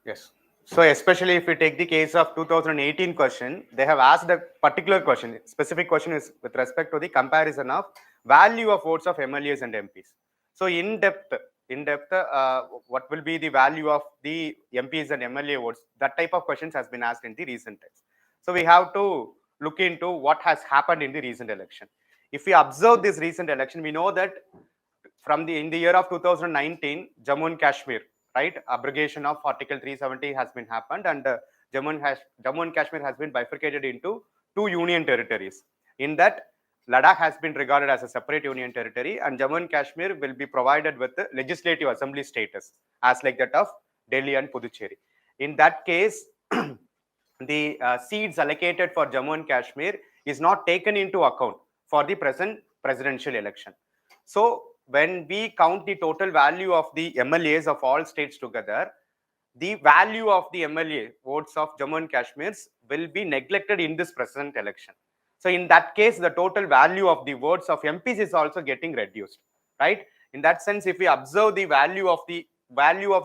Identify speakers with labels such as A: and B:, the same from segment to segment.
A: Yes. So especially if we take the case of 2018 question, they have asked a particular question. Specific question is with respect to the comparison of value of votes of MLAs and MPs. So in depth, what will be the value of the MPs and MLA votes? That type of questions has been asked in the recent times. So we have to look into what has happened in the recent election. If we observe this recent election, we know that in the year of 2019, Jammu and Kashmir, right, abrogation of Article 370 has been happened, and Jammu and Kashmir has been bifurcated into two union territories. In that, Ladakh has been regarded as a separate union territory, and Jammu and Kashmir will be provided with the legislative assembly status, as like that of Delhi and Puducherry. In that case, the seats allocated for Jammu and Kashmir is not taken into account for the present presidential election. So when we count the total value of the MLAs of all states together, the value of the MLA votes of Jammu and Kashmir will be neglected in this present election. So in that case, the total value of the votes of MPs is also getting reduced, right? In that sense, if we observe the value of the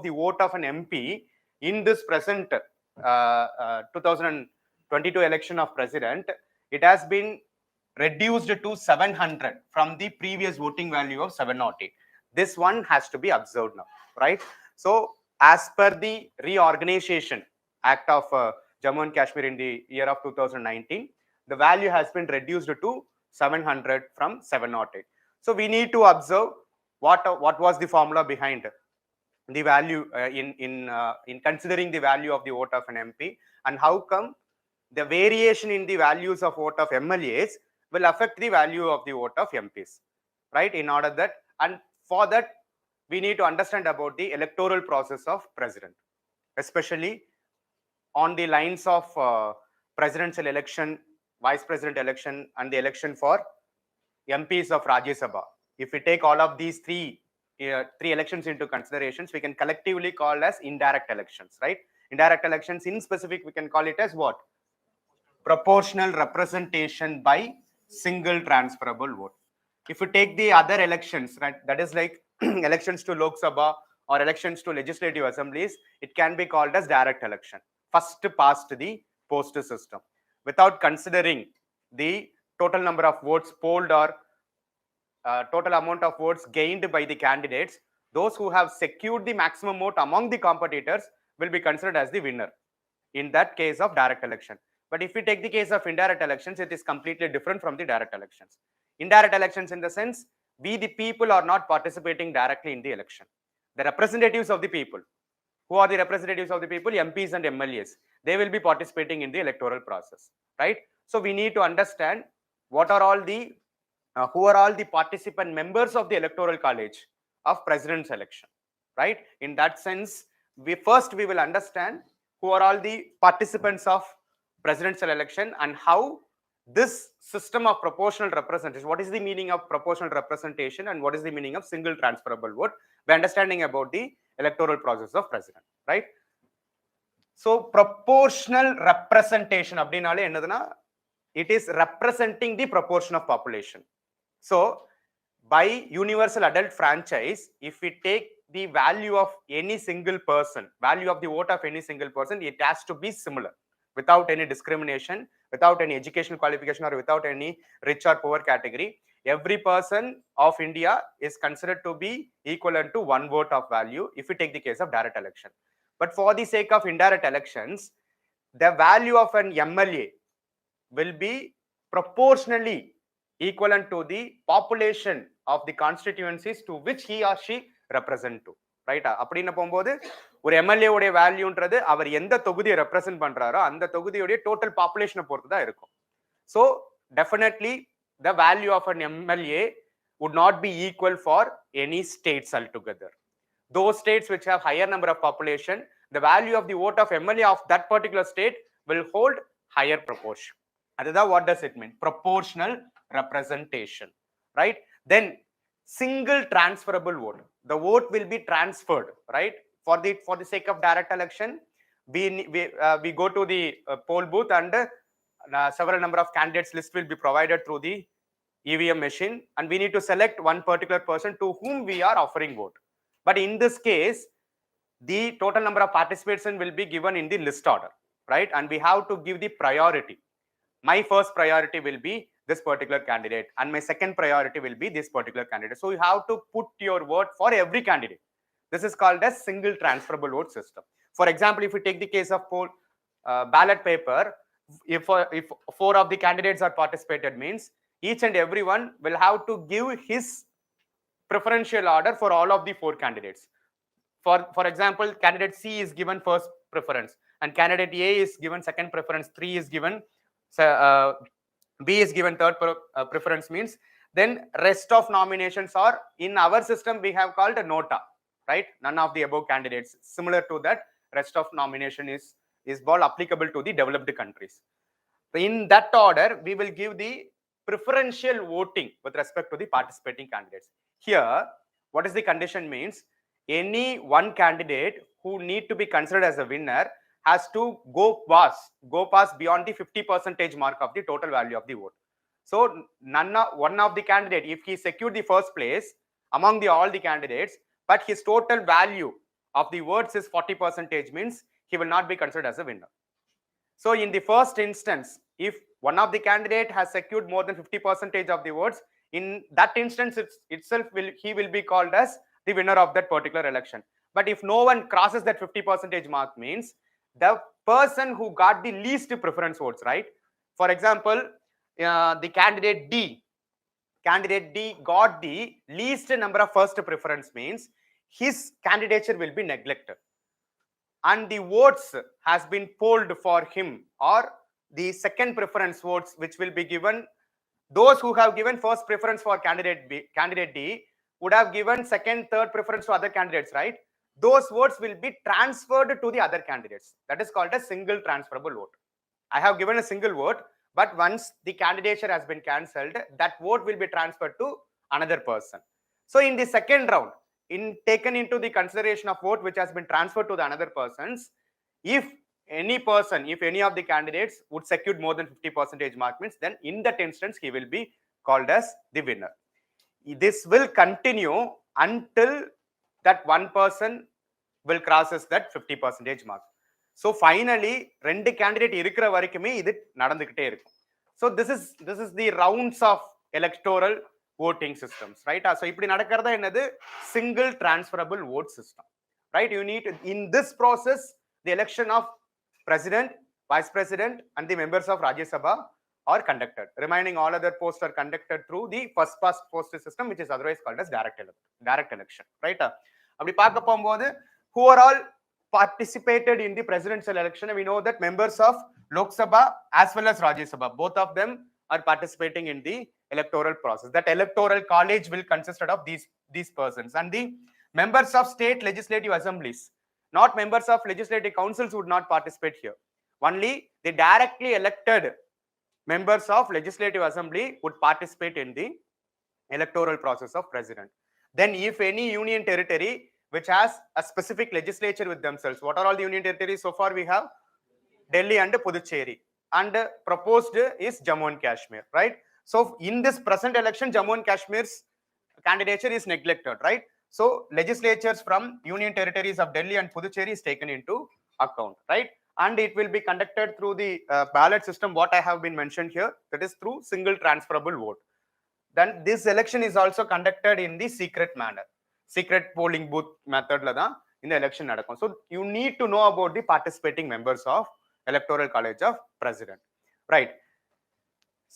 A: vote of an MP in this present 2022 election of president, it has been reduced to 700 from the previous voting value of 708. This one has to be observed now, right? So as per the Reorganization Act of Jammu and Kashmir in the year of 2019, the value has been reduced to 700 from 708. So we need to observe what was the formula behind the value in considering the value of the vote of an MP, and how come the variation in the values of vote of MLAs will affect the value of the vote of MPs, right? In order that, and for that, we need to understand about the electoral process of president, especially on the lines of presidential election, vice president election, and the election for MPs of Rajya Sabha. If we take all of these three elections into considerations, we can collectively call as indirect elections, right? Indirect elections in specific, we can call it as what? Proportional representation by single transferable vote. If you take the other elections, right, that is like elections to Lok Sabha or elections to legislative assemblies, it can be called as direct election. First past the post system, without considering the total number of votes polled or total amount of votes gained by the candidates. Those who have secured the maximum vote among the competitors will be considered as the winner in that case of direct election. But if we take the case of indirect elections, it is completely different from the direct elections. Indirect elections, in the sense, we the people are not participating directly in the election. The representatives of the people. Who are the representatives of the people? MPs and MLAs. They will be participating in the electoral process, right? So we need to understand what are all the who are all the participant members of the electoral college of president's election, right? In that sense, we will understand who are all the participants of presidential election and how this system of proportional representation, what is the meaning of proportional representation and what is the meaning of single transferable vote, by understanding about the electoral process of president, right? So proportional representation abdinale enadana, it is representing the proportion of population. So by universal adult franchise, if we take the value of any single person, value of the vote of any single person, it has to be similar, without any discrimination, without any educational qualification, or without any rich or poor category. Every person of India is considered to be equivalent to one vote of value if we take the case of direct election. But for the sake of indirect elections, the value of an MLA will be proportionally equivalent to the population of the constituencies to which he or she represent to, right? அப்படின போகும்போது ஒரு MLA உடைய வேல்யூன்றது அவர் எந்த தொகுதியை represent பண்றாரோ அந்த தொகுதியுடைய total பாப்புலேஷனை பொறுத்து தான் இருக்கும். So definitely the value of an MLA would not be equal for any states altogether. Those states which have higher number of population, the value of the vote of MLA of that particular state will hold higher proportion. Adha, what does it mean? Proportional representation, right? Then single transferable vote. The vote will be transferred, right? For the sake of direct election, we go to the poll booth and several number of candidates list will be provided through the EVM machine, and we need to select one particular person to whom we are offering vote. But in this case, the total number of participation will be given in the list order, right? And we have to give the priority. My first priority will be this particular candidate, and my second priority will be this particular candidate. So you have to put your vote for every candidate. This is called as single transferable vote system. For example, if we take the case of ballot paper, if 4 of the candidates are participated, means each and everyone will have to give his preferential order for all of the 4 candidates. For example, candidate C is given first preference, and candidate A is given second preference, 3 is given, B is given third preference, means then rest of nominations are, in our system we have called a nota, right? None of the above candidates. Similar to that, rest of nomination is all applicable to the developed countries. In that order, we will give the preferential voting with respect to the participating candidates. Here, what is the condition means? Any one candidate who need to be considered as a winner has to go past beyond the 50% mark of the total value of the vote. So one of the candidate, if he secured the first place among all the candidates, but his total value of the votes is 40%, means he will not be considered as a winner. So in the first instance, if one of the candidate has secured more than 50% of the votes, in that instance itself he will be called as the winner of that particular election. But if no one crosses that 50% mark, means the person who got the least preference votes, right? For example, the candidate D got the least number of first preference, means his candidature will be neglected, and the votes has been polled for him, or the second preference votes which will be given, those who have given first preference for candidate D would have given second, third preference to other candidates, right? Those votes will be transferred to the other candidates. That is called a single transferable vote. I have given a single vote, but once the candidature has been cancelled, that vote will be transferred to another person. So in the second round, taken into the consideration of vote which has been transferred to the another persons, if any of the candidates would secure more than 50% mark, means then in that instance he will be called as the winner. This will continue until that one person will crosses that 50% mark. So finally ரெண்டு candidate இருக்கிற வரைக்குமே இது நடந்துகிட்டே இருக்கும். So this is the rounds of electoral voting systems, right? So இப்படி நடக்கிறதா என்னது single transferable vote system, right? You need to, in this process, the election of president, vice president and the members of Rajya Sabha are conducted. Remaining all other posts are conducted through the first past post system, which is otherwise called as direct election, right? அப்படி பார்க்க போகும்போது who are all participated in the presidential election, we know that members of Lok Sabha as well as Rajya Sabha, both of them are participating in the electoral process. That electoral college will consist of these persons, and the members of state legislative assemblies, not members of legislative councils, would not participate here. Only the directly elected members of legislative assembly would participate in the electoral process of president. Then if any union territory which has a specific legislature with themselves, what are all the union territories so far? We have Delhi and Puducherry, and proposed is Jammu and Kashmir, right? So in this present election, Jammu and Kashmir's candidature is neglected, right? So legislatures from union territories of Delhi and Puducherry is taken into account, right? And it will be conducted through the ballot system, what I have been mentioned here, that is through single transferable vote. Then this election is also conducted in the secret manner. Secret polling booth method la da in the election nadakum. So you need to know about the participating members of electoral college of president, right?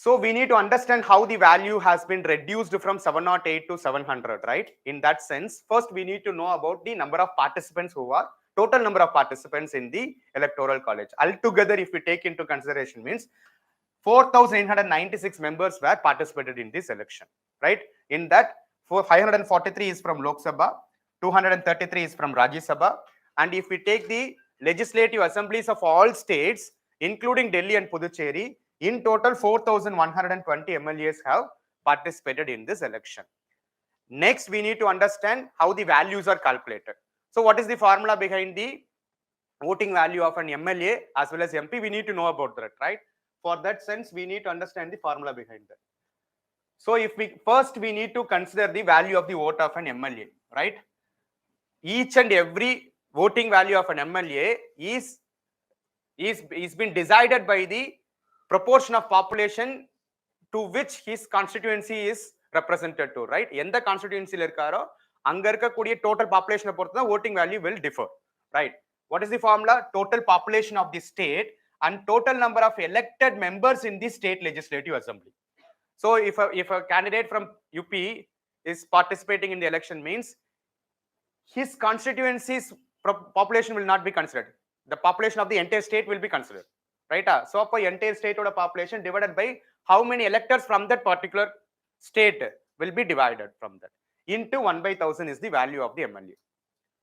A: So we need to understand how the value has been reduced from 708 to 700, right? In that sense, first we need to know about the number of participants who are total number of participants in the electoral college. Altogether, if we take into consideration, means 4,896 members were participated in this election, right? In that, 543 is from Lok Sabha, 233 is from Rajya Sabha, and if we take the legislative assemblies of all states, including Delhi and Puducherry, in total 4,120 MLAs have participated in this election. Next, we need to understand how the values are calculated. So what is the formula behind the voting value of an MLA as well as MP? We need to know about that, right? For that sense, we need to understand the formula behind that. So if we need to consider the value of the vote of an MLA, right? Each and every voting value of an MLA is been decided by the proportion of population to which his constituency is represented to, right? எந்த constituency இருக்காரோ அங்க இருக்கக்கூடிய total population பொறுத்து தான் voting value will differ, right? What is the formula? Total population of the state and total number of elected members in the state legislative assembly. So if a candidate from UP is participating in the election, means his constituency's population will not be considered. The population of the entire state will be considered, right? So for entire state or population divided by how many electors from that particular state will be divided from that into 1/1000 is the value of the MLA,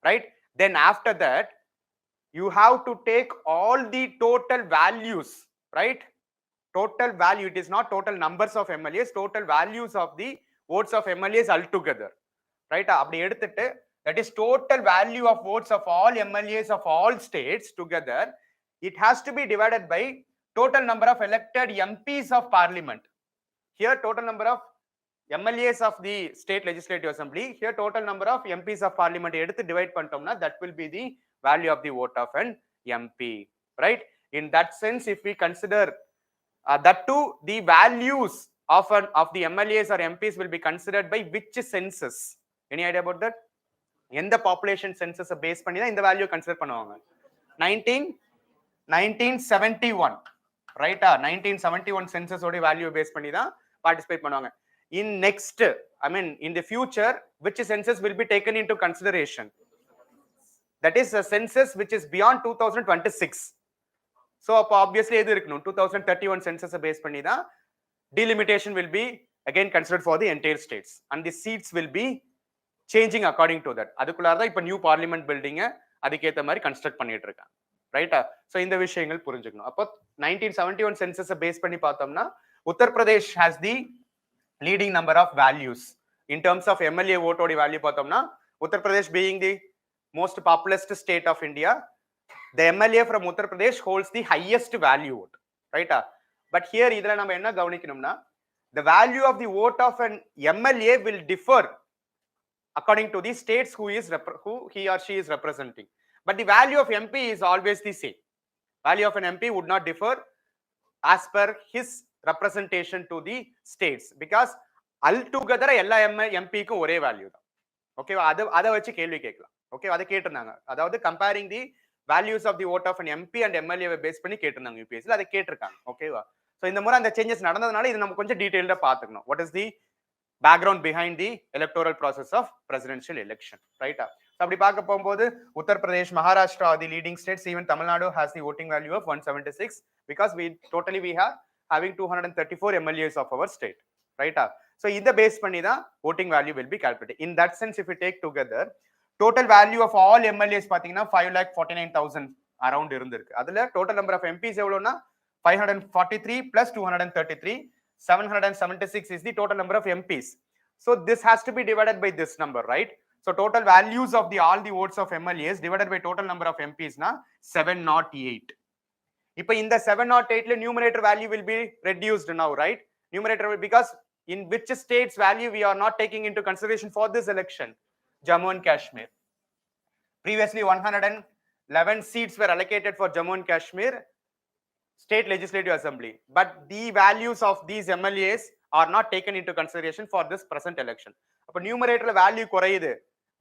A: right? Then after that, you have to take all the total values, right? Total value, it is not total numbers of MLAs, total values of the votes of MLAs altogether, right? அப்படி எடுத்துட்டு that is total value of votes of all MLAs of all states together, it has to be divided by total number of elected MPs of parliament. Here total number of MLAs of the state legislative assembly, here total number of MPs of parliament எடுத்து divide பண்ணிட்டோம்னா that will be the value of the vote of an MP, right? In that sense, if we consider that too, the values of the MLAs or MPs will be considered by which census? Any idea about that? எந்த population census base பண்ணி தான் இந்த value consider பண்ணுவாங்க? 1971, right? 1971 census ஓட value base பண்ணி தான் participate பண்ணுவாங்க. In next, I mean in the future, which census will be taken into consideration? That is a census which is beyond 2026. So obviously edu irukணும் 2031 census base பண்ணி தான் delimitation will be again considered for the entire states and the seats will be changing according to that. அதுக்குள்ளார தான் இப்ப new parliament building அதுக்கேத்த மாதிரி construct பண்ணிட்டு இருக்காங்க, ரைட்டா? சோ இந்த விஷயங்கள் புரிஞ்சுக்கணும். அப்போ 1971 சென்சஸ் பேஸ் பண்ணி பார்த்தோம்னா Uttar Pradesh has the leading number of values in terms of MLA ஓட்டோட வேல்யூ பார்த்தோம்னா Uttar Pradesh being the most populous state of India, the MLA from Uttar Pradesh holds the highest value vote, right? But here idla nama enna gavanikanumna, the value of the vote of an MLA will differ according to the states who he or she is representing, but the value of MP is always the same. Value of an MP would not differ as per his representation to the states, because altogether ella MP ku ore value da. Okay, adha vechi kelvi kekkalam. Okay, அதை கேட்டிருந்தாங்க. அதாவது comparing the values of the vote of an MP and MLA base பண்ணி கேட்டிருந்தாங்க UPSC ல, அதை கேட்டிருக்காங்க. ஓகேவா? So இந்த முறை அந்த சேஞ்சஸ் நடந்ததனால இது நம்ம கொஞ்சம் டீடைல்டா பாத்துக்கணும். What is the background behind the electoral process of presidential election, ரைட்டா? சோ அப்படி பார்க்க போகும்போது Uttar Pradesh, Maharashtra are the leading states. Even Tamil Nadu has the voting value of 176 because we have having 234 MLAs of our state, ரைட்டா? So இத base பண்ணி தான் voting value will be calculated. In that sense, if we take together, total value of all MLAs பாத்தீங்கன்னா 5,49,000 around இருந்திருக்கு. அதுல total number of MPs எவ்வளவுனா 543 plus 233, 776 is the total number of MPs. So this has to be divided by this number, right? So total values of all the votes of MLAs divided by total number of MPs na 708. இப்போ இந்த 708 ல numerator value will be reduced now, right? Numerator will, because in which states value we are not taking into consideration for this election? Jammu and Kashmir. Previously 111 seats were allocated for Jammu and Kashmir state legislative assembly, but the values of these MLAs are not taken into consideration for this present election. அப்ப numerator value குறையுது,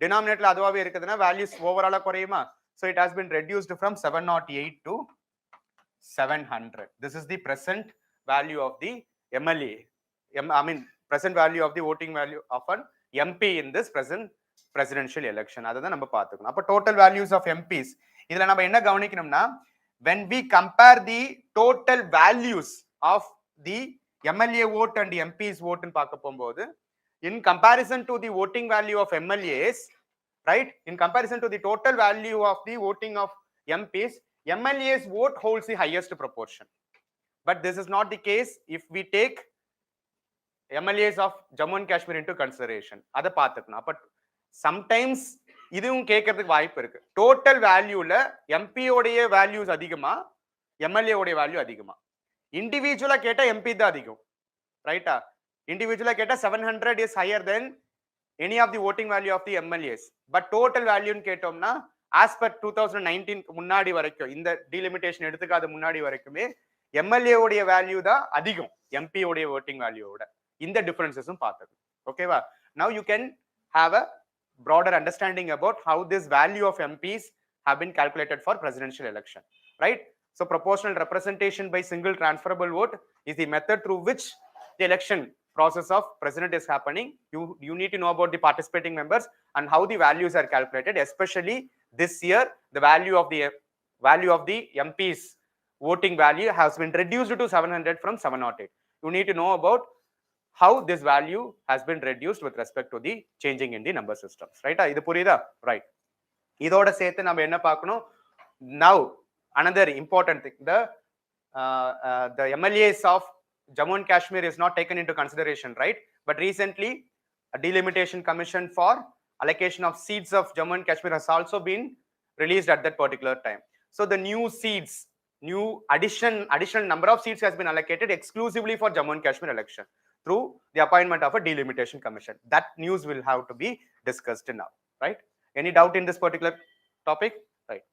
A: denominator அதுவாவே இருக்குதுன்னா values overall குறையுமா? So it has been reduced from 708 to 700. This is the present value of the MLA. I mean present value of the voting value of an MP in this present presidential election. அத நம்ம பாத்துக்கணும். அப்ப total values of MPs இதுல நம்ம என்ன கவனிக்கணும்னா, when we compare the total values of the MLA vote and the MPs vote ன்னு பார்க்க போகும்போது, in comparison to the voting value of MLAs, right? In comparison to the total value of the voting of MPs, MLAs vote holds the highest proportion. But this is not the case if we take MLAs of Jammu and Kashmir into consideration. அத பாத்துக்கணும். அப்ப sometimes இதுவும் கேட்கறதுக்கு வாய்ப்பு இருக்கு. Total வேல்யூல MP உடைய values அதிகமா, MLA உடைய வேல்யூ அதிகமா? இண்டிவிஜுவலா கேட்டா எம்பி தான் அதிகம், ரைட்டா? இண்டிவிஜுவலா கேட்டா 700 is higher than any of the voting value of the MLAs. But total value ன்னு கேட்டோம்னா as per 2019 முன்னாடி வரைக்கும் இந்த delimitation எடுத்துக்காத முன்னாடி வரைக்குமே MLA உடைய வேல்யூ தான் அதிகம் MP உடைய voting value விட. இந்த differences-உம் பார்த்தது. ஓகேவா? Now you can have a broader understanding about how this value of MPs have been calculated for presidential election, right? So proportional representation by single transferable vote is the method through which the election process of president is happening. You need to know about the participating members and how the values are calculated. Especially this year, the value of the MPs voting value has been reduced to 700 from 708. You need to know about how this value has been reduced with respect to the changing in the number systems, right? Idu puriyudha? Right. Idoda சேர்த்து நம்ம என்ன பார்க்கணும்? Now another important thing, the MLAs of Jammu and Kashmir is not taken into consideration, right? But recently a delimitation commission for allocation of seats of Jammu and Kashmir has also been released at that particular time. So the new seats, new additional number of seats has been allocated exclusively for Jammu and Kashmir election through the appointment of a delimitation commission. That news will have to be discussed now, right? Any doubt in this particular topic? Right.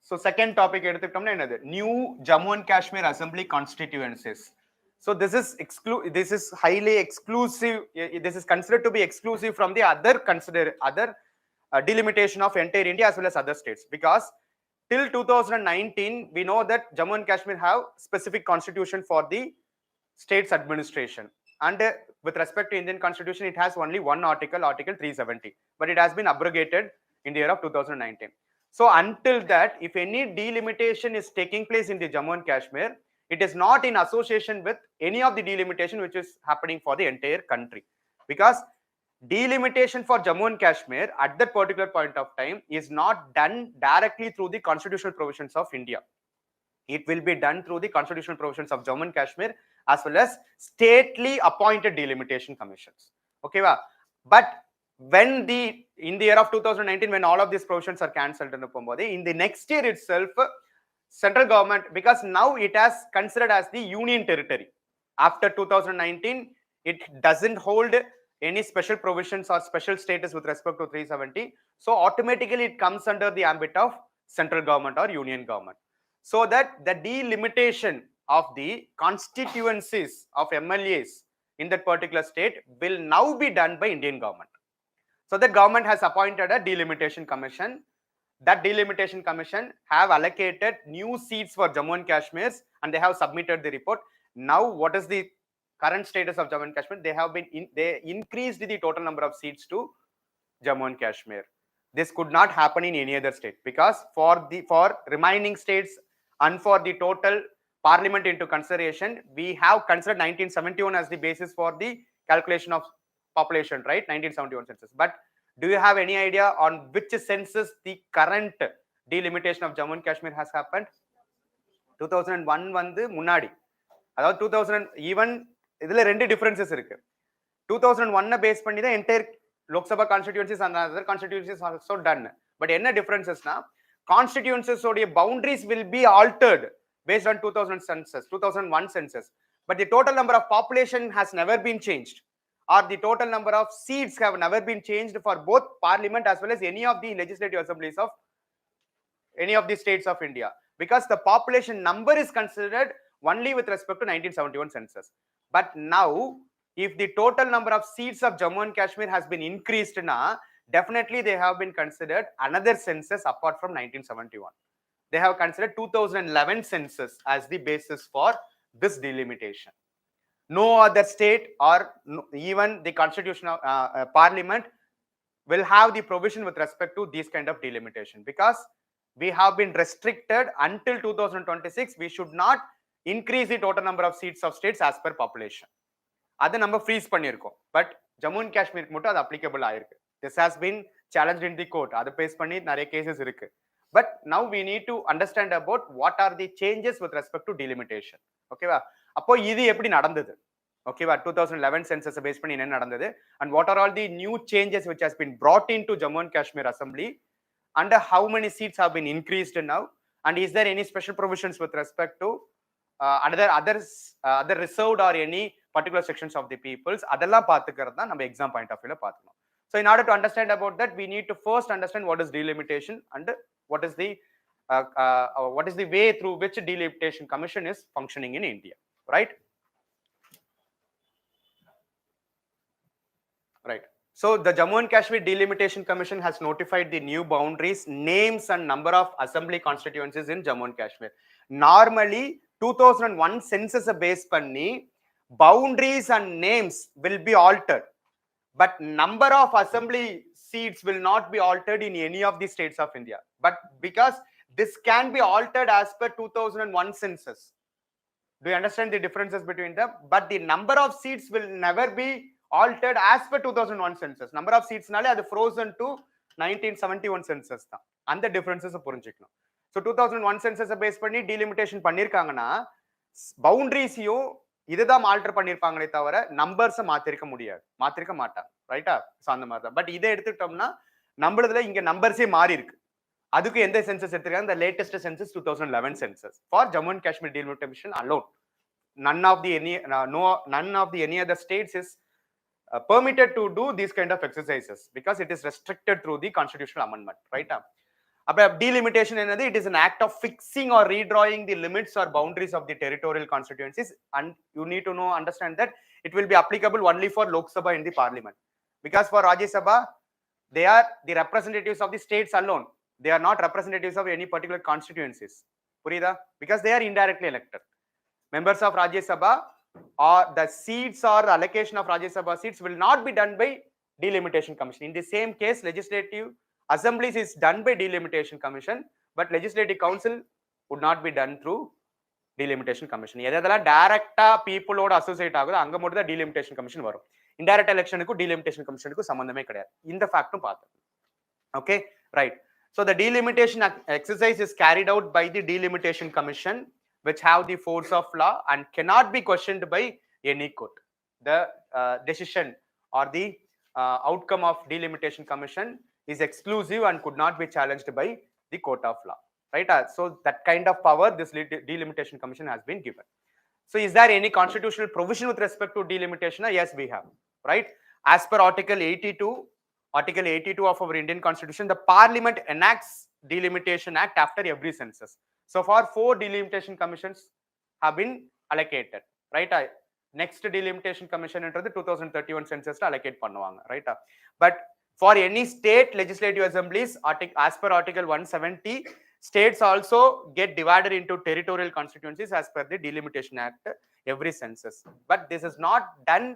A: So second topic eduthuktomna enadhu? New Jammu and Kashmir Assembly constituencies. So this is highly exclusive. This is considered to be exclusive from the other delimitation of entire India as well as other states, because till 2019 we know that Jammu and Kashmir have specific constitution for the state's administration, and with respect to Indian constitution it has only one article, article 370, but it has been abrogated in the year of 2019. So until that, if any delimitation is taking place in the Jammu and Kashmir, it is not in association with any of the delimitation which is happening for the entire country, because delimitation for Jammu and Kashmir at that particular point of time is not done directly through the constitutional provisions of India. It will be done through the constitutional provisions of Jammu and Kashmir as well as stately appointed delimitation commissions. Okay, but when in the year of 2019, when all of these provisions are cancelled in the next year itself, central government, because now it has considered as the union territory. After 2019, it doesn't hold any special provisions or special status with respect to 370. So automatically it comes under the ambit of central government or union government. So that the delimitation of the constituencies of MLAs in that particular state will now be done by Indian government. So the government has appointed a delimitation commission. That delimitation commission have allocated new seats for Jammu and Kashmir, and they have submitted the report. Now what is the current status of Jammu and Kashmir? They increased the total number of seats to Jammu and Kashmir. This could not happen in any other state, because for remaining states and for the total parliament into consideration, we have considered 1971 as the basis for the calculation of population, right? 1971 census. But do you have any idea on which census the current delimitation of Jammu and Kashmir has happened? 2001 வந்து முன்னாடி, அதாவது 2000 even இதுல ரெண்டு differences இருக்கு. 2001 base பண்ணி தான் entire Lok Sabha constituencies and other constituencies also done. But என்ன டிஃபரன்சஸ்னா, constituencies உடைய boundaries will be altered based on 2001 census, but the total number of population has never been changed, or the total number of seats have never been changed for both parliament as well as any of the legislative assemblies of any of the states of India, because the population number is considered only with respect to 1971 census. But now if the total number of seats of Jammu and Kashmir has been increased, definitely they have been considered another census apart from 1971. They have considered 2011 census as the basis for this delimitation. No other state or even the constitutional parliament will have the provision with respect to this kind of delimitation, because we have been restricted until 2026. We should not increase the total number of seats of states as per population. அதை நம்ம freeze பண்ணியிருக்கோம். But Jammu and காஷ்மீருக்கு மட்டும் அது applicable ஆயிருக்கு. This has been challenge in the court. அதை base பண்ணி நிறைய கேசஸ் இருக்கு. But now we need to understand about what are the changes with respect to delimitation. ஓகேவா? அப்போ இது எப்படி நடந்தது? ஓகேவா? 2011 சென்சஸ் பேஸ் பண்ணி என்ன நடந்தது, and what are all the new changes which has been brought into Jammu and Kashmir Assembly, and how many seats have been increased now, and is there any special provisions with respect to other reserved or any particular sections of the peoples? அதெல்லாம் பார்த்துக்கிறது தான் நம்ம exam point of வியூல பார்க்கணும். So in order to understand about that, we need to first understand what is delimitation and what is the way through which delimitation commission is functioning in India, right? Right. So the Jammu and Kashmir Delimitation Commission has notified the new boundaries, names and number of assembly constituencies in Jammu and Kashmir. Normally 2001 census base panni boundaries and names will be altered, but number of assembly seats will not be altered in any of the states of India. But because this can be altered as per 2001 census. Do you understand the differences between them? But the number of seats will never be altered as per 2001 census. Number of seats nale adu frozen to 1971 census da. And the differences purinjikkanum. So 2001 census base panni delimitation pannirukanga boundaries yu இதுதான் alter பண்ணிருப்பாங்களே தவிர numbers மாத்திருக்க முடியாது, மாத்திருக்க மாட்டாங்க, ரைட்டா? So அந்த மாதிரி தான். But இதை எடுத்துட்டோம்னா நம்மளதுல இங்க நம்பர்ஸே மாறி இருக்கு. அதுக்கு எந்த சென்சஸ் எடுத்துருக்காங்க? the latest census 2011 census for Jammu and Kashmir delimitation alone. None of the any other states is permitted to do these kind of exercises because it is restricted through the constitutional amendment, right? Delimitation enadhu, it is an act of fixing or redrawing the limits or boundaries of the territorial constituencies, and you need to understand that it will be applicable only for Lok Sabha in the parliament, because for Rajya Sabha they are the representatives of the states alone. They are not representatives of any particular constituencies. Purida? Because they are indirectly elected. Members of Rajya Sabha or the seats or allocation of Rajya Sabha seats will not be done by delimitation commission. In the same case, legislative assemblies is done by delimitation commission, but legislative council would not be done through delimitation commission. எதெல்லாம் டைரக்டா பீப்புளோட associate ஆகுது அங்க மட்டும் தான் delimitation commission வரும். Indirect எலெக்ஷனுக்கு delimitation commissionக்கு சம்பந்தமே கிடையாது. இந்த ஃபேக்டும் பார்த்தோம். Okay, right. So the delimitation exercise is carried out by the delimitation commission, which have the force of law and cannot be questioned by any court. The decision or the outcome of delimitation commission is exclusive and could not be challenged by the court of law, right? So that kind of power this delimitation commission has been given. So is there any constitutional provision with respect to delimitation? Yes, we have, right? As per article 82 of our Indian constitution, the parliament enacts delimitation act after every census. So far 4 delimitation commissions have been allocated, right? Next delimitation commission into the 2031 census allocate பண்ணுவாங்க, right? But for any state legislative assemblies, as per article 170, states also get divided into territorial constituencies as per the delimitation act every census. But this is not done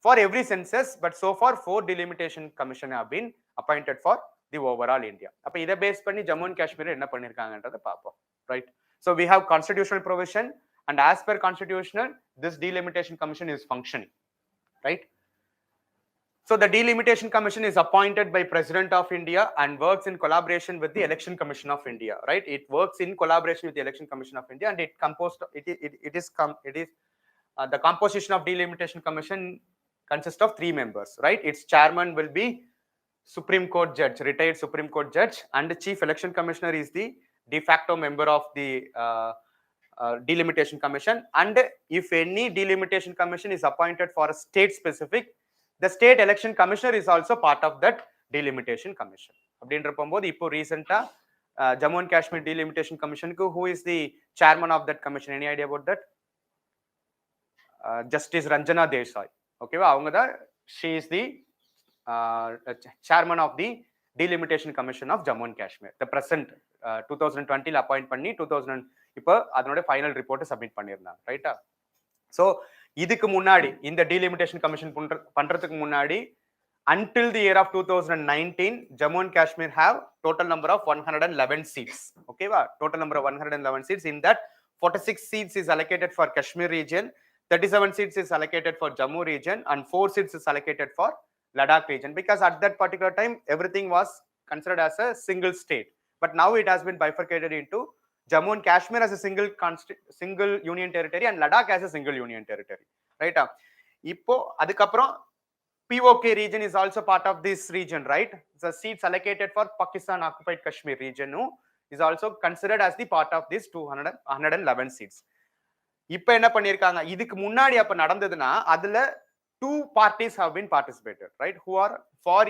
A: for every census, but so far 4 delimitation commission have been appointed for the overall India. அப்ப இத base பண்ணி Jammu and Kashmir என்ன பண்ணிருக்காங்கன்றத பாப்போம், right? So we have constitutional provision, and as per constitutional this delimitation commission is functioning, right? So the delimitation commission is appointed by President of India and works in collaboration with the Election Commission of India, right? It works in collaboration with the Election Commission of India, and the composition of delimitation commission consists of 3 members, right? Its chairman will be Supreme Court judge, retired Supreme Court judge, and the chief election commissioner is the de facto member of the delimitation commission. And if any delimitation commission is appointed for a state specific, the state election commissioner is also part of that delimitation commission. அப்படின்றப்போது இப்போ ரீசெண்டா Jammu and Kashmir delimitation commission ku who is the chairman of that commission? Any idea about that? Justice Ranjana Desai. Okay, avanga da she is the chairman of the delimitation commission of Jammu and Kashmir. The present 2020 la appoint பண்ணி 2000 இப்போ அதனோட final report submit பண்ணிருந்தாங்க, ரைட்டா? So இதுக்கு முன்னாடி இந்த delimitation commission பண்றதுக்கு முன்னாடி until the year of 2019 Jammu and Kashmir have total number of 111 seats. Okay va, total number of 111 seats. In that 46 seats is allocated for Kashmir region, 37 seats is allocated for Jammu region, and 4 seats is allocated for Ladakh region, because at that particular time everything was considered as a single state. But now it has been bifurcated into Jammu and Kashmir as a single union territory and Ladakh as a single union territory, right? Ipo adukaprom POK region is also part of this region, right? The seats allocated for Pakistan occupied Kashmir region is also considered as the part of this 111 seats. இப்போ என்ன பண்ணிருக்காங்க, இதுக்கு முன்னாடி அப்ப நடந்ததுன்னா அதுல two parties have been participated, right, who are for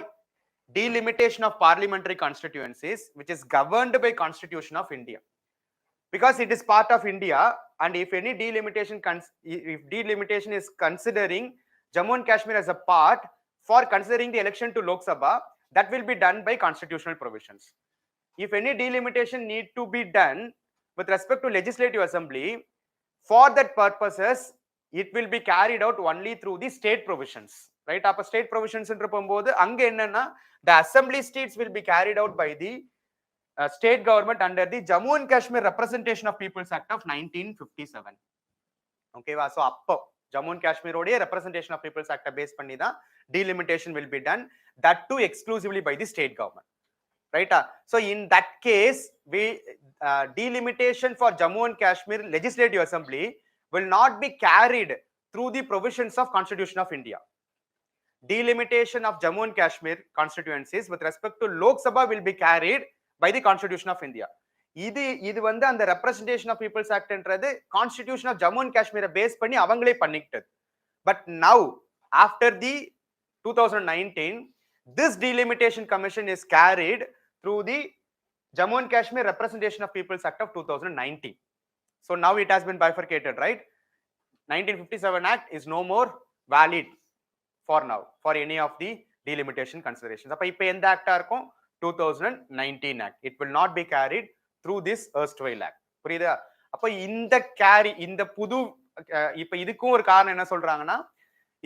A: delimitation of parliamentary constituencies, which is governed by Constitution of India, because it is part of India. And if any delimitation is considering Jammu and Kashmir as a part for considering the election to Lok Sabha, that will be done by constitutional provisions. If any delimitation need to be done with respect to Legislative Assembly, for that purposes, it will be carried out only through the state provisions, right? Appa state provisions என்று போகும்போது அங்க என்னன்னா the assembly seats will be carried out by the state government under the Jammu and Kashmir Representation of People's Act of 1957. Okay va, so appo Jammu and Kashmir oda Representation of People's Act base பண்ணி தான் delimitation will be done, that too exclusively by the state government, right? So in that case, we delimitation for Jammu and Kashmir Legislative Assembly will not be carried through the provisions of Constitution of India. Delimitation of Jammu and Kashmir constituencies with respect to Lok Sabha will be carried by the Constitution of India. இது வந்து அந்த Representation of People's Act என்றது Constitution of Jammu and Kashmir base பண்ணி அவங்களே பண்ணிக்கிட்டது. But now after the 2019, this delimitation commission is carried through the Jammu and Kashmir Representation of People's Act of 2019. So now it has been bifurcated, right? 1957 Act is no more valid for now for any of the delimitation considerations. அப்ப இப்ப எந்த ஆக்டா இருக்கும்? 2019 Act. It will not be carried through this erstwhile Act. புரியுதா? அப்ப இந்த புது இப்ப இதுக்கும் ஒரு காரணம் என்ன சொல்றாங்கன்னா,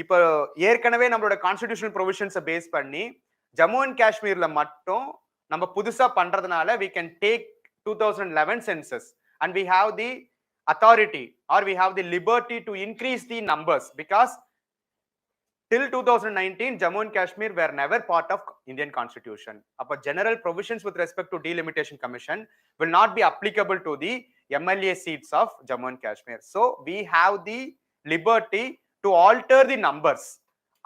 A: இப்ப ஏற்கனவே நம்மளோட கான்ஸ்டிடியூஷனல் ப்ரொவிஷன்ஸை பேஸ் பண்ணி ஜம்மு அண்ட் காஷ்மீர்ல மட்டும் நம்ம புதுசா பண்றதுனால we can take 2011 census and we have the authority or we have the liberty to increase the numbers, because till 2019 Jammu and Kashmir were never part of Indian Constitution. Appa general provisions with respect to delimitation commission will not be applicable to the MLA seats of Jammu and Kashmir. So we have the liberty to alter the numbers.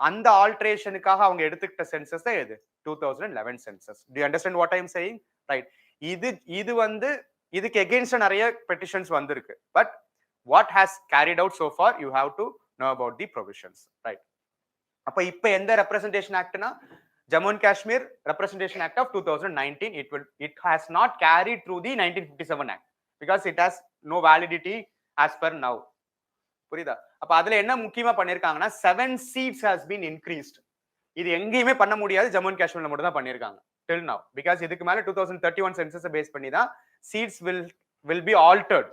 A: அந்த ஆல்ட்ரேஷனுக்காக அவங்க எடுத்துக்கிட்ட census தான் எது? 2011 census. Do you understand what I am saying? Right. இது வந்து இதுக்கு against நிறைய petitions வந்திருக்கு. But what has carried out so far, you have to know about the provisions, right? அப்ப இப்ப எந்த representation ஆக்ட்னா Jammu and Kashmir Representation Act of 2019, it has not carried through the 1957 Act because it has no validity as per now. புரியுதா? அப்ப அதுல என்ன முக்கியமா பண்ணிருக்காங்கன்னா 7 seats has been increased. இது எங்கேயுமே பண்ண முடியாது, ஜம்மு அண்ட் காஷ்மீர்ல மட்டும் தான் பண்ணிருக்காங்க till now, because இதுக்கு மேல 2031 சென்சஸ் பேஸ் பண்ணி தான் seats will be altered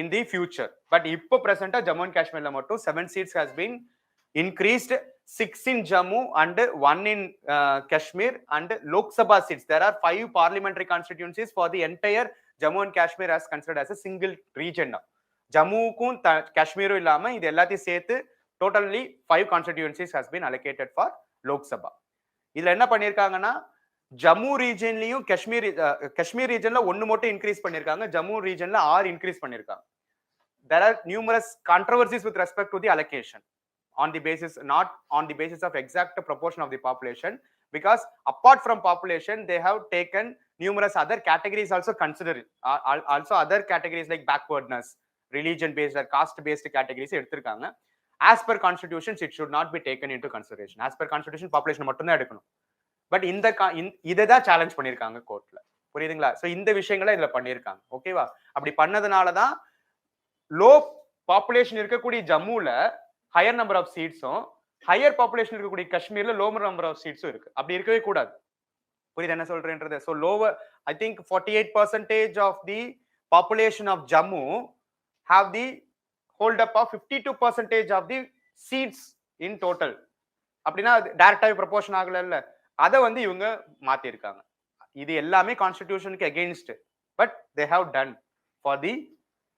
A: in the future. But இப்போ பிரசன்ட்டா ஜம்மு அண்ட் காஷ்மீர்ல மட்டும் 7 seats has been increased, 6 in Jammu and 1 in Kashmir, and Lok Sabha seats. There are 5 parliamentary constituencies for the entire Jammu and Kashmir as considered as a single region now. ஜம்முக்கும் காஷ்மீரும் இல்லாம இது எல்லாத்தையும் சேர்த்து totally 5 constituencies has been allocated for Lok Sabha. இதுல என்ன பண்ணிருக்காங்கன்னா ஜம்மு ரீஜன்லயும் காஷ்மீர் ரீஜன்ல 1 மட்டும் increase பண்ணிருக்காங்க, Jammu ரீஜன்ல 6 increase பண்ணிருக்காங்க. There are numerous controversies with respect to the allocation on the basis, not on the basis of exact proportion of the population, because apart from population they have taken numerous other categories also considered, also other categories like backwardness, religion based or caste based categories எடுத்துருக்காங்க. As per constitutions it should not be taken into consideration. As per constitution population மட்டும் தான் எடுக்கணும். But இதை தான் challenge பண்ணிருக்காங்க கோர்ட்ல. புரியுதுங்களா? So இந்த விஷயங்களை இதுல பண்ணிருக்காங்க. ஓகேவா? அப்படி பண்ணதுனால தான் லோ பாப்புலேஷன் இருக்கக்கூடிய ஜம்முல ஹையர் நம்பர் ஆஃப் சீட்ஸும், ஹையர் பாப்புலேஷன் இருக்கக்கூடிய காஷ்மீர்ல லோவர் நம்பர் ஆஃப் சீட்ஸும் இருக்கு. அப்படி இருக்கவே கூடாது. புரியுது என்ன சொல்றேன்றது? So lower, I think 48% of the population of Jammu have the hold up of 52% of the seats in total. அப்படின்னா டைரக்டாவே ப்ரொபோர்ஷன் ஆகல இல்ல, அதை வந்து இவங்க மாத்தி இருக்காங்க. இது எல்லாமே கான்ஸ்டிடியூஷனுக்கு against, but they have done for the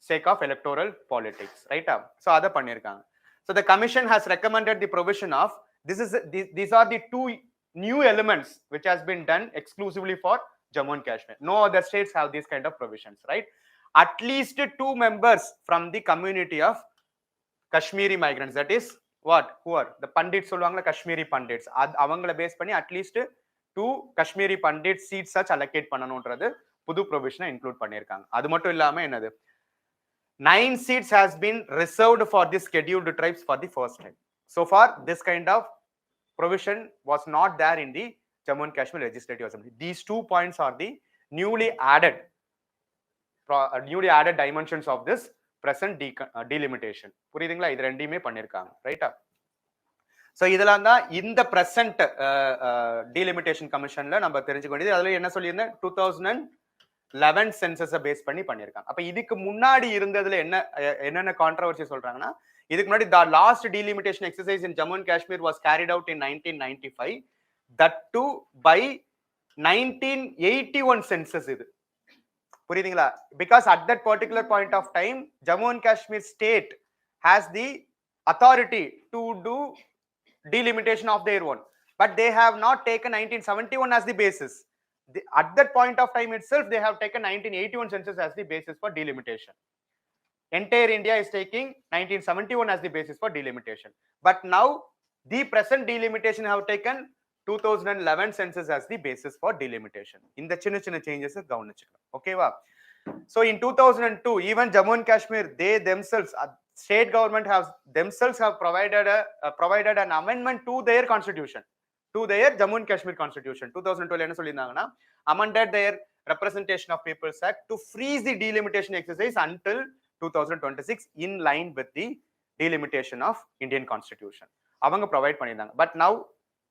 A: sake of electoral politics, right? So அதை பண்ணிருக்காங்க. So the commission has recommended the provision of these are the 2 new elements which has been done exclusively for Jammu and Kashmir. No other states have these kind of provisions, right? At least 2 members from the community of Kashmiri migrants, that is what, who are the pandits சொல்வாங்கல, Kashmiri pandits, அவங்கள base பண்ணி at least 2 Kashmiri pandit seats such allocate பண்ணனும்ன்றது புது ப்ரொவிஷனை include பண்ணிருக்காங்க. அது மட்டும் இல்லாம என்னது, 9 seats has been reserved for the scheduled tribes for the first time. So far this kind of provision was not there in the Jammu and Kashmir Legislative Assembly. These 2 points are the newly added dimensions of this present delimitation. புரியுதுங்களா? இது ரெண்டையுமே பண்ணிருக்காங்க, ரைட்டா? So இதெல்லாம் தான் இந்த present delimitation கமிஷன்ல நம்ம தெரிஞ்சுக்க வேண்டியது. அதுல என்ன சொல்லியிருந்தேன், 2011 சென்சஸை பேஸ் பண்ணி பண்ணியிருக்காங்க. அப்ப இதுக்கு முன்னாடி இருந்ததுல என்னென்ன கான்ட்ரவர்சி சொல்றாங்கன்னா, இதுக்கு முன்னாடி the last delimitation exercise in Jammu and Kashmir was carried out in 1995, that too by 1981 census. இது புரியுதுங்களா? Because at that particular point of time Jammu and Kashmir state has the authority to do delimitation of their own, but they have not taken 1971 as the basis. At that point of time itself they have taken 1981 census as the basis for delimitation. Entire India is taking 1971 as the basis for delimitation, but now the present delimitation have taken 2011 census as the basis for delimitation. In the chinna changes gaunichikalam. Okay va? So in 2002 even Jammu and Kashmir, they themselves, state government have provided an amendment to their constitution, to their Jammu and Kashmir constitution. 2012 enna solliranga, amended their Representation of People's Act to freeze the delimitation exercise until 2026 in line with the delimitation of Indian constitution. Avanga provide பண்ணிருந்தாங்க. But now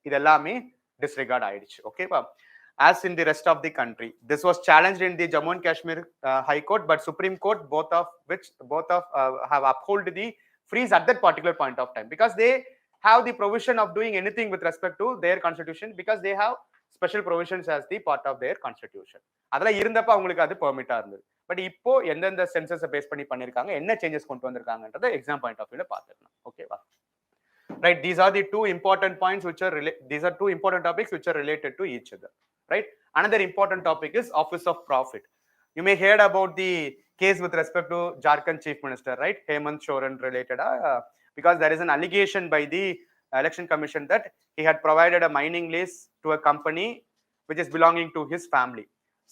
A: இதெல்லாமே disregard ஆயிடுச்சு. Okay பா? As in the rest of the country, this was challenged in the Jammu and Kashmir High Court, but Supreme Court both of have upheld the freeze at that particular point of time, because they have the provision of doing anything with respect to their constitution, because they have special provisions as the part of their constitution. அதெல்லாம் இருந்தப்ப அவங்களுக்கு அது பெர்மிட்டா இருந்தது. But இப்போ எந்தெந்த சென்சஸை base பண்ணி பண்ணிருக்காங்க, என்ன சேஞ்சஸ் கொண்டு வந்திருக்காங்கன்றத எக்ஸாம் பாயிண்ட் ஆஃப் வியூல பார்த்துக்கலாம். ஓகேவா? Right, these are the two important points which are these are two important topics which are related to each other. Right, another important topic is office of profit. You may heard about the case with respect to Jharkhand chief minister, right, Hemant Soren related, because there is an allegation by the election commission that he had provided a mining lease to a company which is belonging to his family.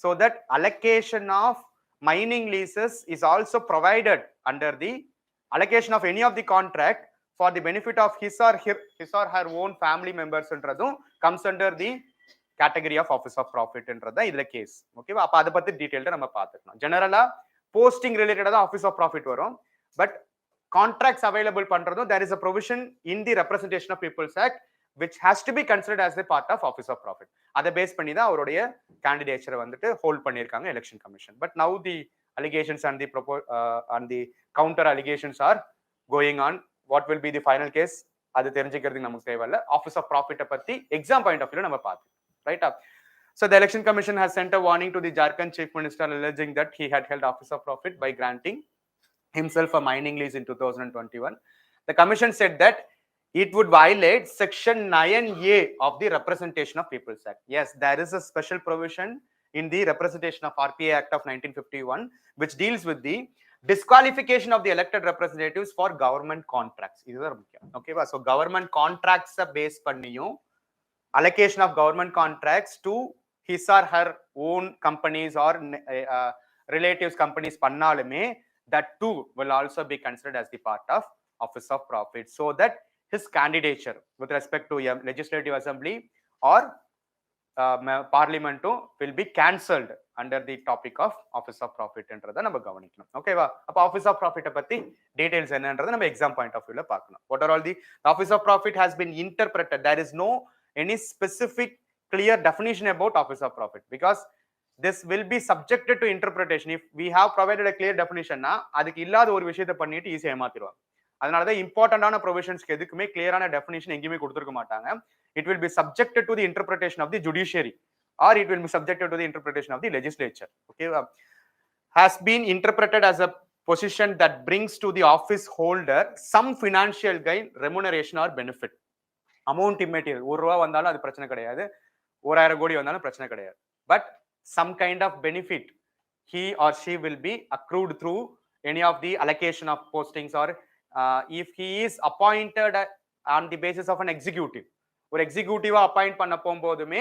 A: So that allocation of mining leases is also provided under the allocation of any of the contract for the benefit of his or her own family members என்றதும் comes under the category of office of profit என்றது இதுல case. ஓகேவா? அப்ப அதை பத்தி டீடைல்டா நம்ம பார்த்துக்கலாம். ஜெனரலா போஸ்டிங் ரிலேட்டடா தான் ஆஃபீஸ் ஆஃப் ப்ராஃபிட் வரும், பட் கான்ட்ராக்ட்ஸ் அவைலபிள் பண்றதும் there is a provision in the Representation of People's Act which has to be considered as a part of office of profit. அதை பேஸ் பண்ணி தான் அவருடைய கேண்டிடேச்சரை வந்துட்டு ஹோல்ட் பண்ணியிருக்காங்க election commission. But now the allegations and the counter allegations are going on. What will be the final case அது தெரிஞ்சுக்கிறதுக்கு நமக்கு தேவையில்ல. ஆஃபீஸ் ஆஃப் ப்ராஃபிட்டை பத்தி எக்ஸாம் பாயிண்ட் ஆஃப் வியூல நம்ம பார்த்து, ரைட்டா? So the election commission has sent a warning to the Jharkhand chief minister alleging that he had held office of profit by granting himself a mining lease in 2021. The commission said that it would violate section 9A of the Representation of People's Act. Yes, there is a special provision in the Representation of RPA Act of 1951 which deals with the disqualification of the elected representatives for government contracts. இதுதான் முக்கியம். ஓகேவா? So government contracts base பண்ணியும் allocation of government contracts to his or her own companies or relatives companies பண்ணாலுமே that too will also be considered as the part of office of profit, so that his candidature with respect to a legislative assembly or parliament will be cancelled under the topic of office of profit என்றதை நம்ம கவனிக்கணும். ஓகேவா? அப்ப office of ப்ராஃபிட்டை பத்தி details என்னன்றதை நம்ம exam point of வியூல பார்க்கணும். What are all the office of profit has been interpreted. There is no any specific clear definition about office of profit, because this will be subjected to interpretation. If we have provided a clear definition na அதுக்கு இல்லாத ஒரு விஷயத்தை பண்ணிட்டு ஈஸியா ஏமாத்திடுவாங்க. அதனாலதான் இம்பார்ட்டன்டான ப்ரொவிஷன்ஸ்க்கு எதுக்குமே கிளியரான டெஃபினிஷன் எங்கேயுமே கொடுத்துருக்க மாட்டாங்க. It will be subjected to the interpretation of the judiciary, or it will be subjected to the interpretation of the legislature. Okay, has been interpreted as a position that brings to the office holder some financial gain, remuneration or benefit. Amount immaterial, ஒரு ரூபா வந்தாலும் அது பிரச்சனை கிடையாது, 1000 கோடி வந்தாலும் பிரச்சனை கிடையாது. But some kind of benefit he or she will be accrued through any of the allocation of postings, or if he is appointed on the basis of an executive, ஒரு எக்ஸிக்யூட்டிவா அப்பாயிண்ட் பண்ண போகும்போதுமே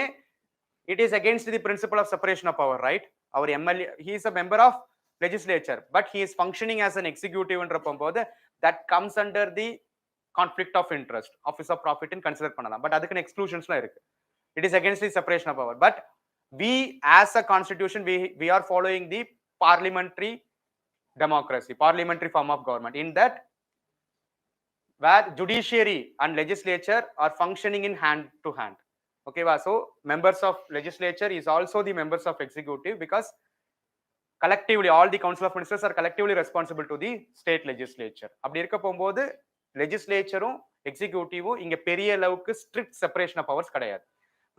A: it is against the principle of separation of power, right? Our MLA, he is a member of legislature, but he is functioning as an executive ன்ற போகும்போது that comes under the conflict of interest, office of profit in consider பண்ணலாம். But அதுக்கு exclusionsலாம் இருக்கு. It is against the separation of power. But we as a constitution, we are following the parliamentary democracy, parliamentary form of government. In that, where judiciary and legislature are functioning in hand to hand. Okay, so members of legislature is also the members of executive, because collectively all the council of ministers are collectively responsible to the state legislature. அப்படி இருக்க போகும்போது legislatureம் executiveம் இங்க பெரிய அளவுக்கு strict separation of powers கிடையாது.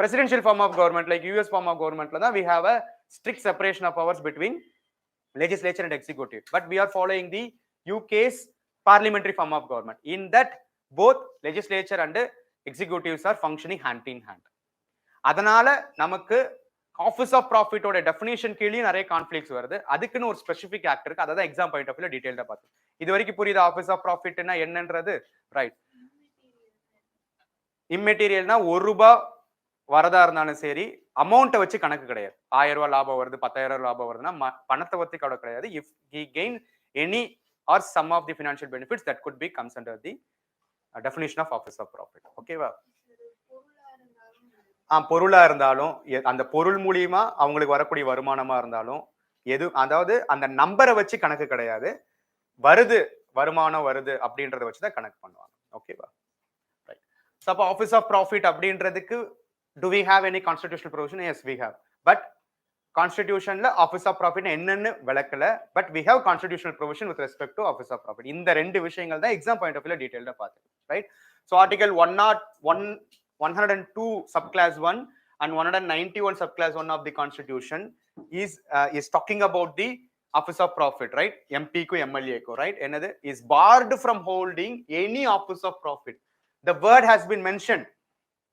A: Presidential form of government like US form of government la we have a strict separation of powers between legislature and executive, but we are following the UK's parliamentary form of government. In that, both legislature and executives are functioning hand in hand. அதனால நமக்கு office of ப்ராஃபிட்டோட definition கீழே நிறைய conflicts வருது. அதுக்குன்னு ஒரு specific act இருக்கு. அதான் exam point of வியூல டீடைல்டா பார்த்தோம். இது வரைக்கும் புரியுது ஆஃபீஸ் ஆஃப் ப்ராஃபிட்னா என்னன்றது? ரைட். இம்மெட்டீரியல்னா ₹1 வரதா இருந்தாலும் சரி, அமௌண்ட்டை வச்சு கணக்கு கிடையாது. ₹1000 லாபம் வருது, ₹10,000 லாபம் வருதுன்னா பணத்தை பத்தி கவலை கிடையாது. If he gain any or some of the financial benefits that could be comes under the definition of office of profit. ஓகேவா? பொருளா இருந்தாலும், அந்த பொருள் மூலியமா அவங்களுக்கு வரக்கூடிய வருமானமா இருந்தாலும், எது, அதாவது அந்த நம்பரை வச்சு கணக்கு கிடையாது. வருது, வருமானம் வருது அப்படின்றத வச்சுதான் கணக்கு பண்ணுவாங்க. ஓகேவா? ரைட். ஸோ அப்போ ஆஃபீஸ் ஆஃப் ப்ராஃபிட் அப்படின்றதுக்கு do we have any constitutional provision? Yes, we have. But constitution la office of profit என்னன்னு விளக்கல. But we have constitutional provision with respect to office of profit. இந்த ரெண்டு விஷயங்கள் தான் exam point of வியூல டீடைல்டா பார்த்தோம். Right. So article 102 subclass 1 and 191 subclass 1 of the constitution is talking about the office of profit, right? MP ko MLA ko, right? Another is barred from holding any office of profit. The word has been mentioned,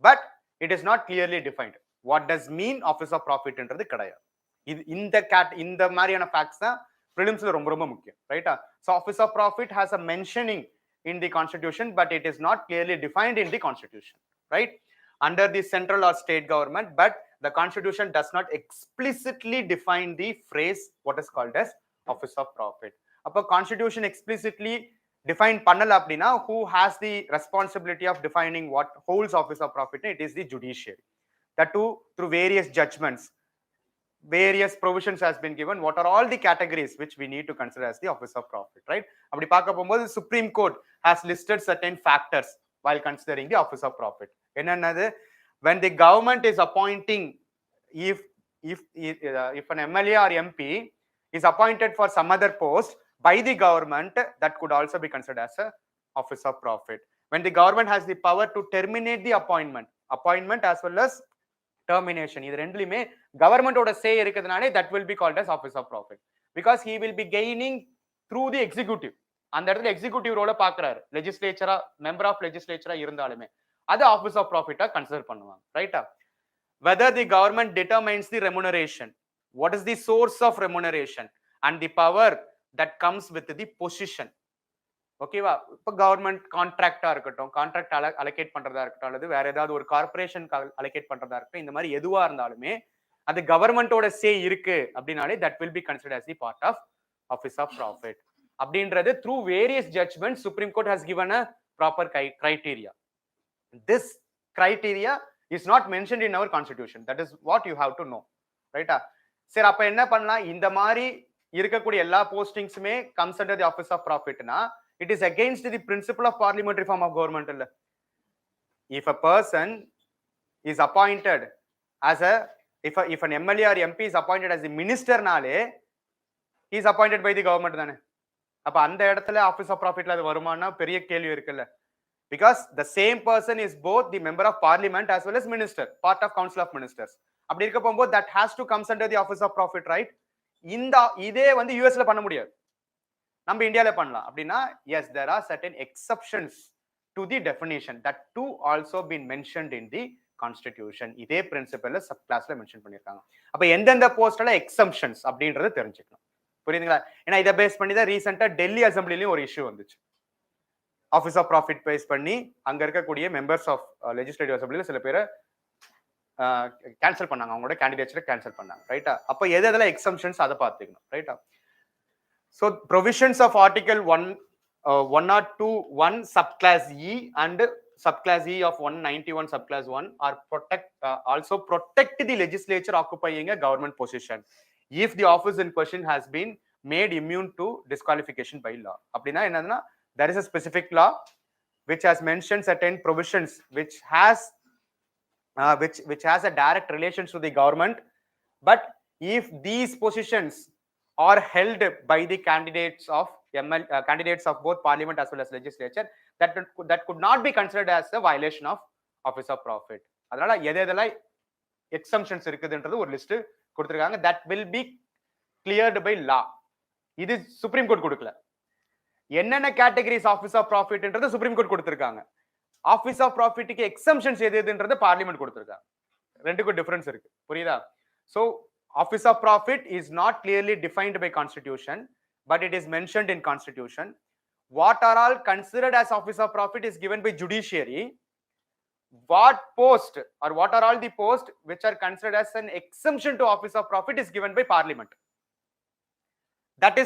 A: but it is not clearly defined. What does mean office of profit என்றது கிடையாது. இது இந்த மாதிரியான facts தான் prelims-ல ரொம்ப ரொம்ப முக்கியம். ரைட்டா? So office of profit has a mentioning in the constitution, but it is not clearly defined in the constitution, right? Under the central or state government, but the constitution does not explicitly define the phrase what is called as office of profit. அப்போ constitution explicitly define பண்ணல அப்படின்னா who has the responsibility of defining what holds office of profit? It is the judiciary. That too through various judgments, various provisions has been given. What are all the categories which we need to consider as the office of profit, right? அப்படி பார்க்க போகும்போது Supreme Court has listed certain factors while considering the office of profit. என்னன்னது? When the government is appointing, if an MLA or MP is appointed for some other post by the government, that could also be considered as a office of profit. When the government has the power to terminate the appointment as well as termination, இது ரெண்டுலயுமே government ஓட say இருக்குதுனாலே that will be called as office of profit, because he will be gaining through the executive. அந்த இடத்துல executive ரோல பாக்குறாரு, லெஜிஸ்லேச்சரா, member of லெஜிஸ்லேச்சரா இருந்தாலுமே அது office of ப்ராஃபிட்டா consider பண்ணுவாங்க. ரைட்டா? whether the government determines the remuneration, what is the source of remuneration, and the power that comes with the position. ஓகேவா? இப்போ கவர்மெண்ட் கான்ட்ராக்டா இருக்கட்டும், கான்ட்ராக்ட் அலோகேட் பண்றதா இருக்கட்டும், அல்லது வேற ஏதாவது ஒரு கார்பரேஷன் அலோகேட் பண்றதா இருக்கட்டும், இந்த மாதிரி எதுவா இருந்தாலுமே அது கவர்மெண்டோட சே இருக்கு அப்படின்னாலே that will be considered as the part of office of profit. அப்படின்றது through various judgments Supreme Court has given a proper criteria. This criteria is not mentioned in our constitution. That is what you have to know. ரைட்டா? சரி, அப்ப என்ன பண்ணலாம்? இந்த மாதிரி இருக்கக்கூடிய எல்லா போஸ்டிங்ஸுமே comes under the office of profitனா it is against the principle of parliamentary form of government. இல்ல, if a person is appointed as a if an MLA or MP is appointed as a minister நாலே he is appointed by the government தானே. அப்ப அந்த இடத்துல office of ப்ராஃபிட்ல அது வருமானா பெரிய கேள்வி இருக்குல்ல. Because the same person is both the member of parliament as well as minister, part of council of ministers. அப்படி இருக்க போகும்போது that has to comes under the office of profit, right? இதே வந்து யூஎஸ்ல பண்ண முடியாது, நம்ம இந்தியால பண்ணலாம். அப்படின்னா yes, there are certain exceptions to the definition that too also been mentioned in the constitution. இதே பிரின்சிபல்ல சப் கிளாஸ்ல மென்ஷன் பண்ணிருக்காங்க. அப்ப எந்தெந்த போஸ்ட்ல எக்ஸம்ஷன்ஸ் அப்படின்றது தெரிஞ்சுக்கணும். புரியுதுங்களா? ஏன்னா இதை பேஸ் பண்ணி தான் ரீசெண்டா டெல்லி அசம்பிளிலையும் ஒரு இஷ்யூ வந்துச்சு. ஆஃபீஸ் ஆஃப் ப்ராஃபிட் பேஸ் பண்ணி அங்க இருக்கக்கூடிய மெம்பர்ஸ் ஆஃப் லெஜிஸ்லேட்டிவ் அசம்பிளில சில பேரை கேன்சல் பண்ணாங்க, அவங்களோட கேண்டிடேட்ஸை கேன்சல் பண்ணாங்க. ரைட்டா? அப்போ எதெல்லாம் எக்ஸம்ஷன்ஸ் அதை பார்த்துக்கணும். ரைட்டா? So provisions of article 1 subclass E and subclass E of 191 subclass 1 are also protect the legislature occupying a government position if the office in question has been made immune to disqualification by law. அப்படின்னா என்னன்னா, there is a specific law which has mentioned certain provisions which has a direct relation to the government, but if these positions are held by the candidates of both parliament as well as legislature, that could not be considered as a violation of office of profit. அதனால எதெல்லாம் exemptions இருக்குதுன்றது ஒரு list கொடுத்திருக்காங்க. that will be cleared by law. இது supreme court கொடுக்கல. என்னென்ன categories office of ப்ராஃபிட்ன்றது supreme court கொடுத்திருக்காங்க. Office of ப்ராஃபிட்டுக்கு எக்ஸம்ஷன்ஸ் எதுன்றது பார்லிமெண்ட் கொடுத்திருக்காங்க. ரெண்டுக்கும் டிஃபரன்ஸ் இருக்கு, புரியுதா? So office of profit is not clearly defined by constitution, but it is mentioned in constitution. What are all considered as office of profit is given by judiciary. What post or what are all the posts which are considered as an exemption to office of profit is given by parliament. That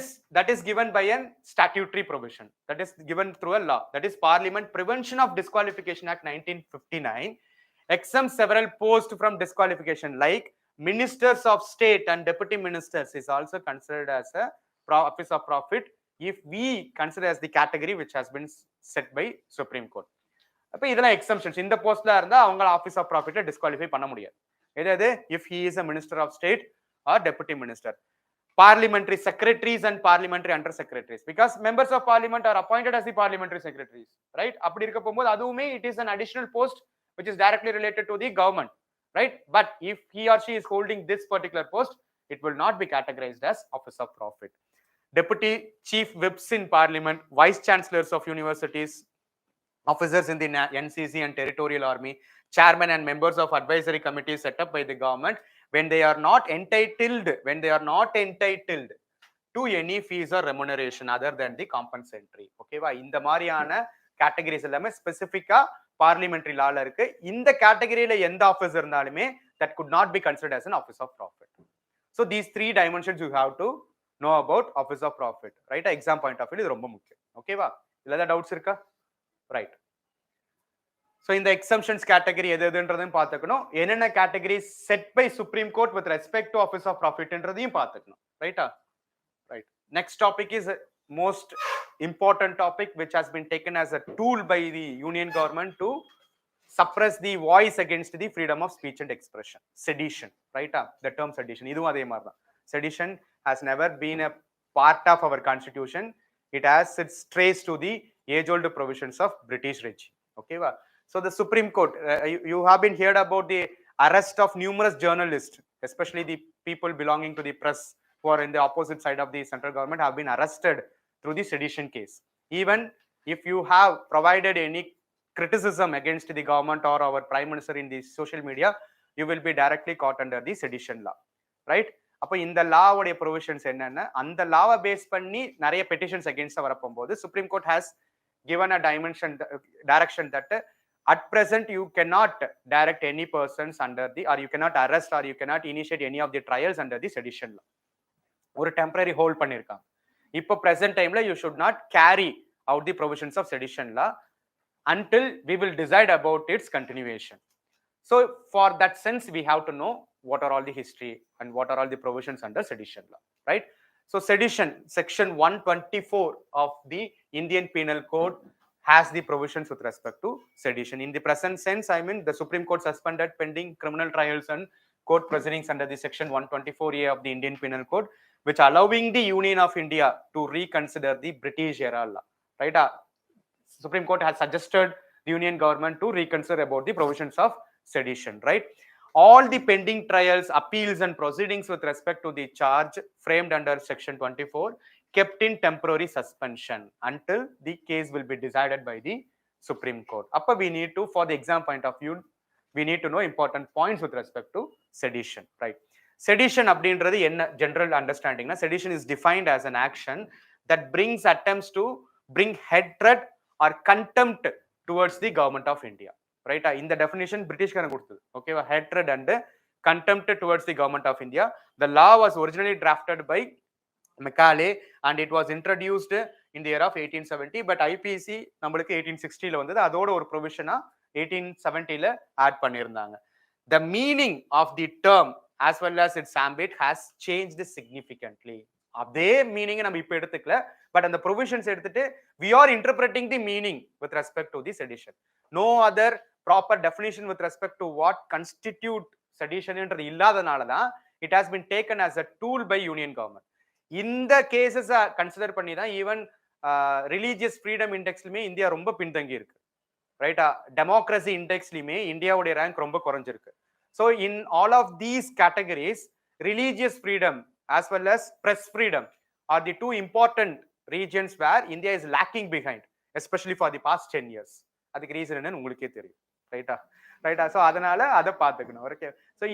A: is given by a statutory provision, that is given through a law, that is Parliament Prevention of Disqualification Act 1959 exempts several posts from disqualification, like ministers of state and deputy ministers is also considered as a office of profit if we consider as the category which has been set by Supreme Court. அப்ப இதெல்லாம் exemptions. இந்த போஸ்ட்ல இருந்தா அவங்க office of ப்ராஃபிட்டை disqualify பண்ண முடியாது. எதாவது if he is a minister of state or deputy minister. Parliamentary secretaries and parliamentary under secretaries, because members of parliament are appointed as the parliamentary secretaries, right? அப்படி இருக்க போகும்போது அதுவுமே it is an additional post which is directly related to the government, right? But if he or she is holding this particular post, it will not be categorized as office of profit. Deputy chief whips in parliament, vice chancellors of universities, officers in the NCC and territorial army, chairman and members of advisory committees set up by the government, when they are not entitled to any fees or remuneration other than the compensatory. ஓகேவா? இந்த மாதிரியான categories எல்லாமே ஸ்பெசிஃபிக்கா parliamentary லால இருக்கு. இந்த கேட்டகரியில எந்த ஆஃபீஸ் இருந்தாலுமே that could not be considered as an office of profit. So these three dimensions you have to know about office of profit, right? Exam point of view இது ரொம்ப முக்கியம். ஓகேவா? இல்ல ஏதாவது டவுட்ஸ் இருக்கா? Right. So in the exemptions category எதுன்றதையும் பார்த்துக்கணும். என்னென்ன categories set by Supreme Court with respect to office of profit என்றதையும் பார்த்துக்கணும். ரைட்டா? Right. Next topic is most important topic which has been taken as a tool by the union government to suppress the voice against the freedom of speech and expression. Sedition, right? The term sedition. இதுவும் அதே மாதிரி தான். Sedition has never been a part of our constitution. It has its trace to the age-old provisions of British regime. Okay, va? So the Supreme Court, you have been heard about the arrest of numerous journalists, especially the people belonging to the press who are in the opposite side of the central government have been arrested through the sedition case. Even if you have provided any criticism against the government or our prime minister in the social media, you will be directly caught under the sedition law, right? அப்ப இந்த லாவுடைய provisions என்னன்னா, அந்த லாவை பேஸ் பண்ணி நிறைய petitions against வரப்போகும்போது supreme court has given a direction that at present you cannot direct any persons under the, or you cannot arrest or you cannot initiate any of the trials under the sedition law. ஒரு temporary hold பண்ணிருக்காங்க. இப்போ present timeல you should not carry out the provisions of sedition law until we will decide about its continuation. So for that sense we have to know what are all the history and what are all the provisions under sedition law, right? So sedition, section 124 of the Indian Penal Code has the provisions with respect to sedition. In the present sense, I mean the Supreme Court suspended pending criminal trials and court proceedings under the section 124A of the Indian Penal Code, which allowing the Union of India to reconsider the British era law, right? Supreme Court has suggested the Union government to reconsider about the provisions of sedition, right? All the pending trials, appeals and proceedings with respect to the charge framed under section 24 kept in temporary suspension until the case will be decided by the Supreme Court. Appa we need to, for the exam point of view, we need to know important points with respect to sedition, right? Sedition அப்படின்றது என்ன general understanding na, sedition is defined as an action that brings attempts to bring hatred or contempt towards the government of India, right? In the definition British காரன் கொடுத்தது. Okay, hatred and contempt towards the government of India. The law was originally drafted by Macaulay and it was introduced in the year of 1870. But IPC நம்மளுக்கு 1860 ல வந்தது. அதோட ஒரு ப்ரொவிஷனா 1870 ல add பண்ணியிருந்தாங்க. The meaning of the term as well as its ambit has changed significantly. அதே meaning நம்ம இப்ப எடுத்துக்கல, பட் அந்த ப்ரொவிஷன்ஸ் எடுத்துட்டு we are interpreting the meaning with respect to the sedition. No other proper definition with respect to what constitute sedition என்றது இல்லாதனால தான் it has been taken as a tool by union government. இந்த cases consider பண்ணி தான் even religious freedom இண்டெக்ஸ்லயுமே India ரொம்ப பின்தங்கி இருக்கு, ரைட்டா? டெமோக்ரஸி இண்டெக்ஸ்லயுமே இந்தியாவுடைய ரேங்க் ரொம்ப குறைஞ்சிருக்கு. So in all of these categories religious freedom as well as press freedom are the two important regions where India is lagging behind, especially for the past 10 years. அதுக்கு reason என்னன்னு உங்களுக்கே தெரியும், ரைட்டா? So அதனால அதை பார்த்துக்கணும். ஓகே, ஸோ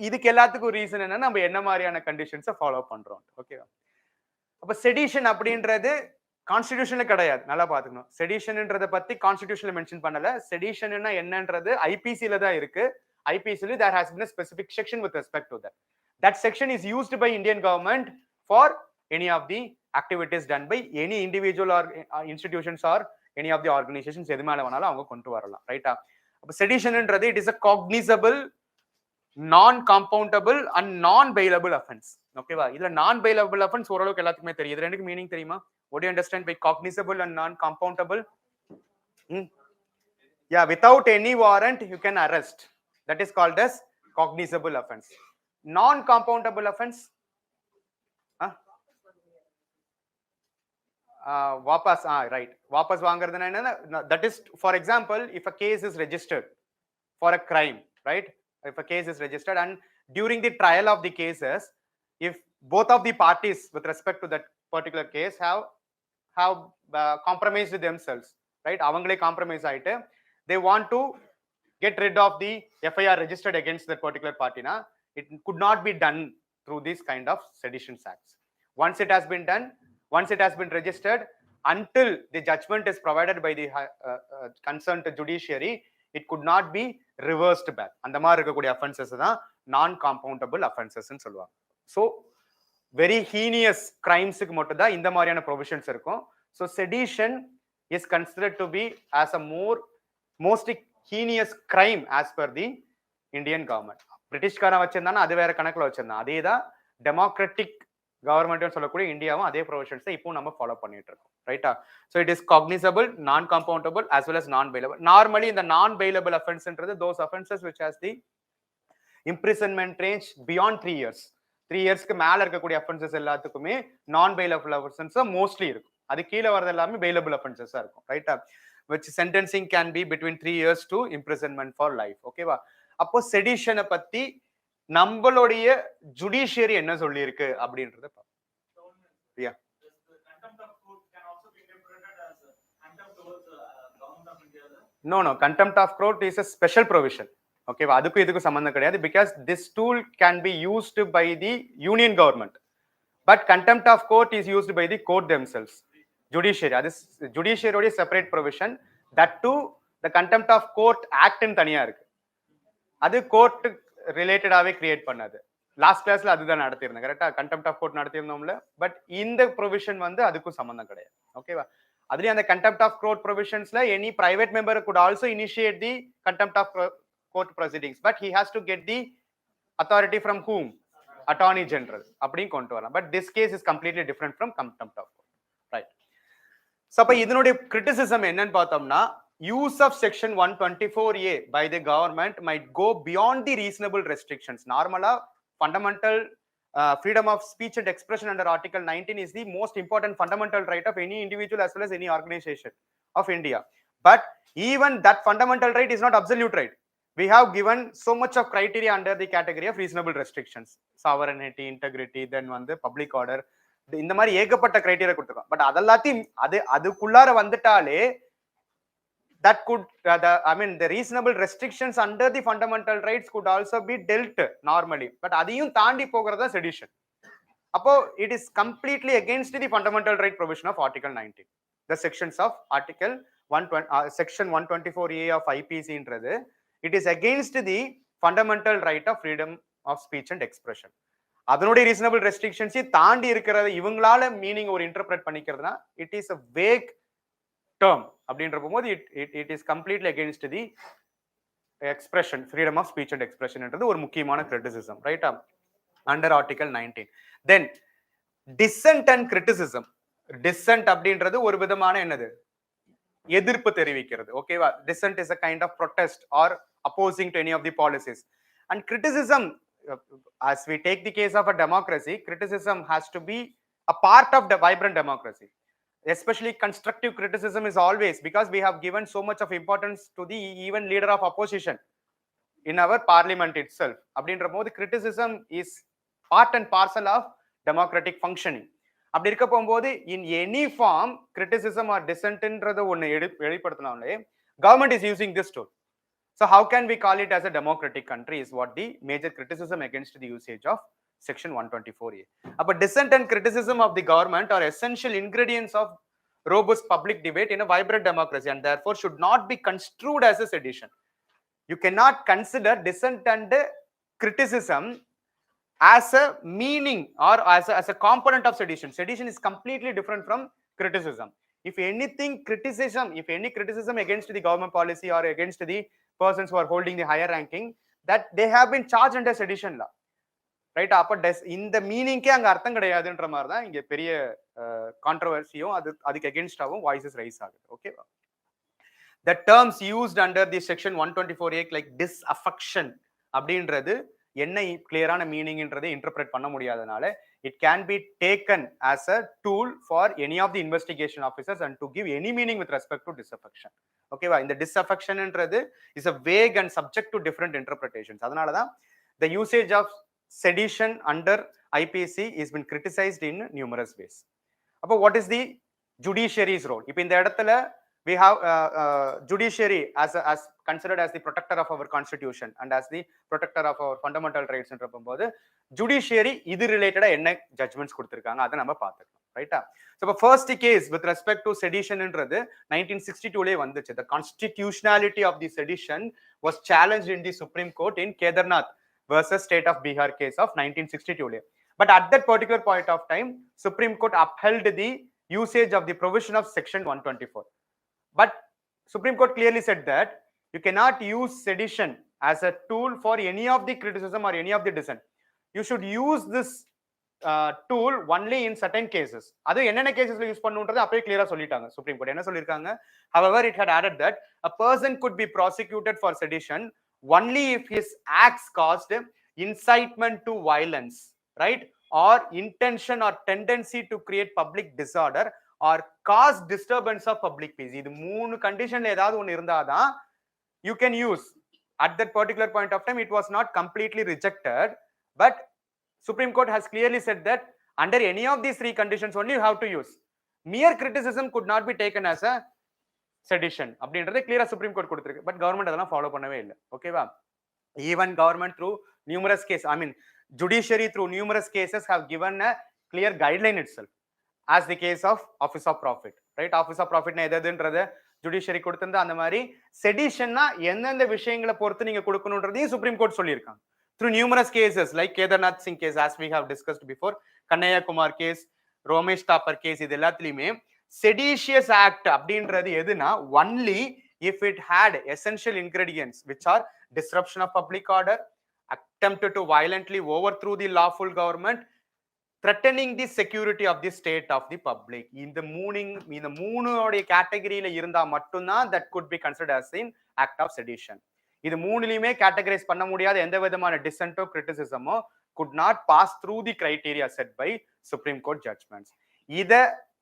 A: இதுக்கு எல்லாத்துக்கும் ரீசன் என்னன்னா நம்ம என்ன மாதிரியான கண்டிஷன்ஸை ஃபாலோ பண்றோம். ஓகேவா? அப்போ செடிஷன் அப்படின்றது கான்ஸ்டிடியூஷன்ல கிடையாது, நல்லா பார்த்துக்கணும். செடிஷன்ன்றதை பத்தி கான்ஸ்டிடியூஷன்ல மென்ஷன் பண்ணல. செடிஷன்னா என்னன்றது ஐபிசில தான் இருக்கு. ஐபிசில there has been a specific section with respect to that. That section is used by Indian government for any of the activities done by any individual or institutions or any of the organizations. எது மேல வேணாலும் அவங்க கொண்டு வரலாம், ரைட்டா? அப்ப செடிஷன்ன்றது it is a cognizable, non compoundable and non bailable offense. ஓகேவா? இதுல non bailable offense ஓரளவுக்கு எல்லாத்துக்குமே தெரியும். இது ரெண்டுக்கு மீனிங் தெரியுமா? What do you understand by cognizable and non compoundable? Yeah, without any warrant you can arrest. That is called as cognizable offense. Non compoundable offense, vapas, right, vapas vaangradhana enna, that is, for example, if a case is registered for a crime, right? If a case is registered and during the trial of the cases, if both of the parties with respect to that particular case have compromised themselves, right? avangale compromise aite they want to get rid of the FIR registered against that particular party na, it could not be done through these kind of sedition acts. Once it has been done, once it has been registered, until the judgment is provided by the concerned judiciary, it could not be reversed back. அந்த மாதிரி இருக்கக்கூடிய offenses தான் non compoundable offenses ன்னு சொல்லுவாங்க. So very heinous crimes க்கு மட்டும் தான் இந்த மாதிரியான provisions இருக்கும். So sedition is considered to be as a most heinous crime as per the Indian government. பிரிட்டிஷ்காரன் வச்சிருந்தானா அது வேற கணக்குல வச்சிருந்தான். அதே தான் டெமோக்ராட்டிக் கவர்மெண்ட் சொல்லக்கூடிய இந்தியாவும் அதே ப்ரொவிஷன்ஸ் இப்போ நம்ம ஃபாலோ பண்ணிட்டு இருக்கோம், ரைட்டா? So it is cognizable, non compoundable as well as non bailable. Normally இந்த நான் பெயிலபிள் அஃபென்ஸ்ன்றது those offenses which has the imprisonment range beyond 3 years. 3 இயர்ஸ்க்கு மேல இருக்கக்கூடிய அஃபென்சஸ் எல்லாத்துக்குமே நான் பெயிலபிள் அஃபென்சஸ் மோஸ்ட்லி இருக்கும். அது கீழே வரது எல்லாமே பெயிலபிள் அஃபென்சஸா இருக்கும், ரைட்டா? which sentencing can be between 3 years to imprisonment for life. ஓகேவா? அப்போ செடிஷனை பத்தி நம்மளுடைய ஜுடிஷியரி என்ன சொல்லி இருக்கு அப்படின்றத no contempt of court is a special provision. ஓகேவா? அதுக்கும் இதுக்கும் சம்பந்தம் கிடையாது. because this tool can be used by the union government, but contempt of court is used by the court themselves, judiciary. அது judiciary separate provision. that too the contempt of court act ன்னு தனியா இருக்கு. அது court ரிலேட்டடாவே கிரியேட் பண்ணது. Last கிளாஸ்ல அதுதான் நடத்திருந்தேன், கரெக்டா? கண்டெம்ட் ஆஃப் கோர்ட் நடத்திருந்தோம்ல. பட் இந்த ப்ரொவிஷன் வந்து அதுக்கும் சம்பந்தம் கிடையாது, ஓகேவா? அதுலயும் அந்த கண்டெம்ட் ஆஃப் கோர்ட் ப்ரொவிஷன்ஸ்ல any private member could also initiate the contempt of court proceedings, but he has to get the authority from whom? Attorney General. அப்படியும் கொண்டு வரலாம். But this case is completely different from contempt of court, right? So அப்ப இதனுடைய criticism என்னன்னு பார்த்தோம்னா, use of section 124A by the government might go beyond the reasonable restrictions. Normally, fundamental freedom of speech and expression under Article 19 is the most important fundamental right of any individual as well as any organization of India. But even that fundamental right is not absolute right. We have given so much of criteria under the category of reasonable restrictions. Sovereignty, integrity, then the public order. இந்த மாதிரி ஏகப்பட்ட criteria கொடுத்துருக்கோம். But அதெல்லாத்தையும் அதுக்குள்ளார வந்துட்டாலே that could the reasonable restrictions under the fundamental rights could also be dealt normally, but அதையும் தாண்டி போகிறதா sedition. அப்போ it is completely against the fundamental right provision of Article 19. The sections of Article 120 section 124A of IPC ன்றது it is against the fundamental right of freedom of speech and expression. அதனுடைய reasonable ரெஸ்ட்ரிக்ஷன்ஸை தாண்டி இருக்கிறத இவங்களால meaning ஒரு interpret பண்ணிக்கிறதுனா it is a vague term அப்படின்ற போது it is completely against the expression, freedom of speech and எக்ஸ்பிரஷன்ன்றது ஒரு முக்கியமான கிரிட்டிசிசம், ரைட்டா, under article 19. Then dissent and criticism. Dissent அப்படின்றது ஒரு விதமான என்னது, எதிர்ப்பு தெரிவிக்கிறது, ஓகேவா. Dissent is a kind of protest or opposing to any of the policies. And criticism, as we take the case of a democracy, criticism has to be a part of the vibrant democracy. Especially constructive criticism is always, because we have given so much of importance to the even leader of opposition in our parliament itself. அப்படின்ற போது criticism is part and parcel of democratic functioning. அப்படி இருக்க போகும்போது in any form criticism or டிசென்ட்ன்றது ஒன்று வெளிப்படுத்தினாலே government is using this tool. So how can we call it as a democratic country is what the major criticism against the usage of section 124A. அப்போ dissent and criticism of the government are essential ingredients of robust public debate in a vibrant democracy and therefore should not be construed as a sedition. You cannot consider dissent and criticism as a meaning or as a component of sedition. Sedition is completely different from criticism. If anything, criticism, if any criticism against the government policy or against the persons who are holding the higher ranking, that they have been charged under sedition law, right? அப்ப இந்த மீனிங்கே அங்க அர்த்தம் கிடையாதுன்ற மாதிரி தான் இங்க பெரிய கான்ட்ரோவர்சியும் அதுக்கு அகேன்ஸ்டாவும் voices rice ஆகுது, ஓகேவா. The terms used under the section 124A like disaffection அப்படின்றது என்ன கிளியரான மீனிங்ன்றதை இன்டர்பிரட் பண்ண முடியாதனால it can be taken as a tool for any of the investigation officers and to give any meaning with respect to disaffection, ஓகேவா. இந்த disaffectionன்றது is a vague and subject to different interpretations. அதனால தான் the usage of sedition under IPC has been criticized in numerous ways. அப்போ what is the judiciary's role? இப்போ இந்த இடத்துல we have judiciary as considered as the protector of our constitution and as the protector of our fundamental rights ன்ற போது judiciary இது ரிலேட்டடா என்ன judgements கொடுத்திருக்காங்க அதை நம்ம பார்த்துக்கலாம், ரைட்டா. சோ இப்போ first case with respect to செடிஷன்ன்றது 1962லே வந்துச்சு. the constitutionality of the sedition was challenged in the Supreme Court in Kedarnath versus State of Bihar case of 1962. But at that particular point of time, Supreme Court upheld the usage of the provision of section 124. But Supreme Court clearly said that you cannot use sedition as a tool for any of the criticism or any of the dissent. You should use this tool only in certain cases. அது என்னென்ன கேசஸ்ல use பண்ணுன்றது அப்படியே கிளியரா சொல்லிட்டாங்க supreme court. என்ன சொல்லிருக்காங்க? However, it had added that a person could be prosecuted for sedition only if his acts caused incitement to violence, right, or intention or tendency to create public disorder or cause disturbance of public peace. இது மூணு கண்டிஷன்ல ஏதாவது ஒன்னு இருந்தாதான் you can use. At that particular point of time it was not completely rejected, but Supreme Court has clearly said that under any of these three conditions only you have to use. Mere criticism could not be taken as a sedition அப்படின்றது கிளியரா supreme court கொடுத்திருக்கு. But government அதெல்லாம் follow பண்ணவே இல்லை, ஓகேவா. Even government through numerous cases, I mean judiciary through numerous cases have given a clear guideline itself as the case of office of profit, right? Office of profit na edadundradha judiciary கொடுத்திருந்தா அந்த மாதிரி செடிஷன்னா எந்தெந்த விஷயங்களை பொறுத்து நீங்க கொடுக்கணும்ன்றதையும் supreme court சொல்லியிருக்காங்க through numerous cases like Kedarnath Singh case as we have discussed before, Kannaiya Kumar case, Romesh Thapar case, இது எல்லாத்துலயுமே seditious act அப்படின்றது எதுனா only if it had essential ingredients which are disruption of public order, attempt to violently overthrow the lawful government, threatening the security of the state of the public. இந்த மூணோட கேட்டகரியில இருந்தா மட்டும்தான் that could be considered as an act of sedition. இது மூணுலயுமே categorise பண்ண முடியாத எந்த விதமான டிசென்ட்டோ கிரிட்டிசிசமோ could not pass through the criteria set by Supreme Court judgments. இத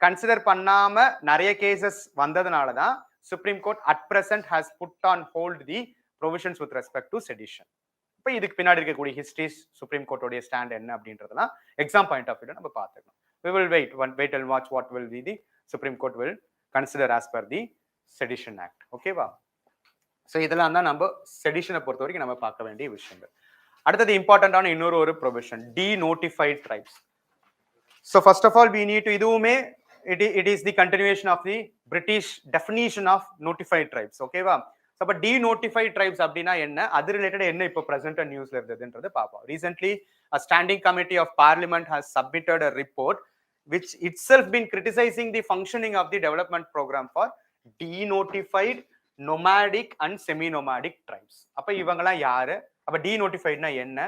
A: கன்சிடர் பண்ணாம நிறைய கேசஸ் வந்ததுனால தான் Supreme Court at present has put on hold the provisions with respect to sedition. இப்போ இதுக்கு பின்னாடி இருக்கக்கூடிய ஹிஸ்டரிஸ் சுப்ரீம் கோர்ட்டோடைய ஸ்டாண்ட் என்ன அப்படின்றதெல்லாம் எக்ஸாம் பாயிண்ட் ஆஃப் வியூல நம்ம பார்த்துக்கலாம். We will wait and watch what will be the Supreme Court will consider as per the Sedition Act. ஓகேவா? ஸோ இதெல்லாம் தான் நம்ம செடிஷனை பொறுத்த வரைக்கும் நம்ம பார்க்க வேண்டிய விஷயங்கள். அடுத்தது இம்பார்ட்டன்டான இன்னொரு ஒரு provision, denotified tribes. So first of all we need to, இதுவுமே it is the continuation of the British definition of notified tribes. ஓகேவா? ஸோ அப்போ டீநோட்டிஃபைட் ட்ரைப்ஸ் அப்படின்னா என்ன, அது ரிலேட்டட் என்ன இப்போ ப்ரெசென்ட் நியூஸ்ல இருந்ததுன்றது பார்ப்போம். Recently a standing committee of parliament has submitted a report which itself been criticizing the functioning of the development program for denotified nomadic and semi-nomadic tribes. அப்ப இவங்கலாம் யாரு? அப்ப denotifiedனா என்ன?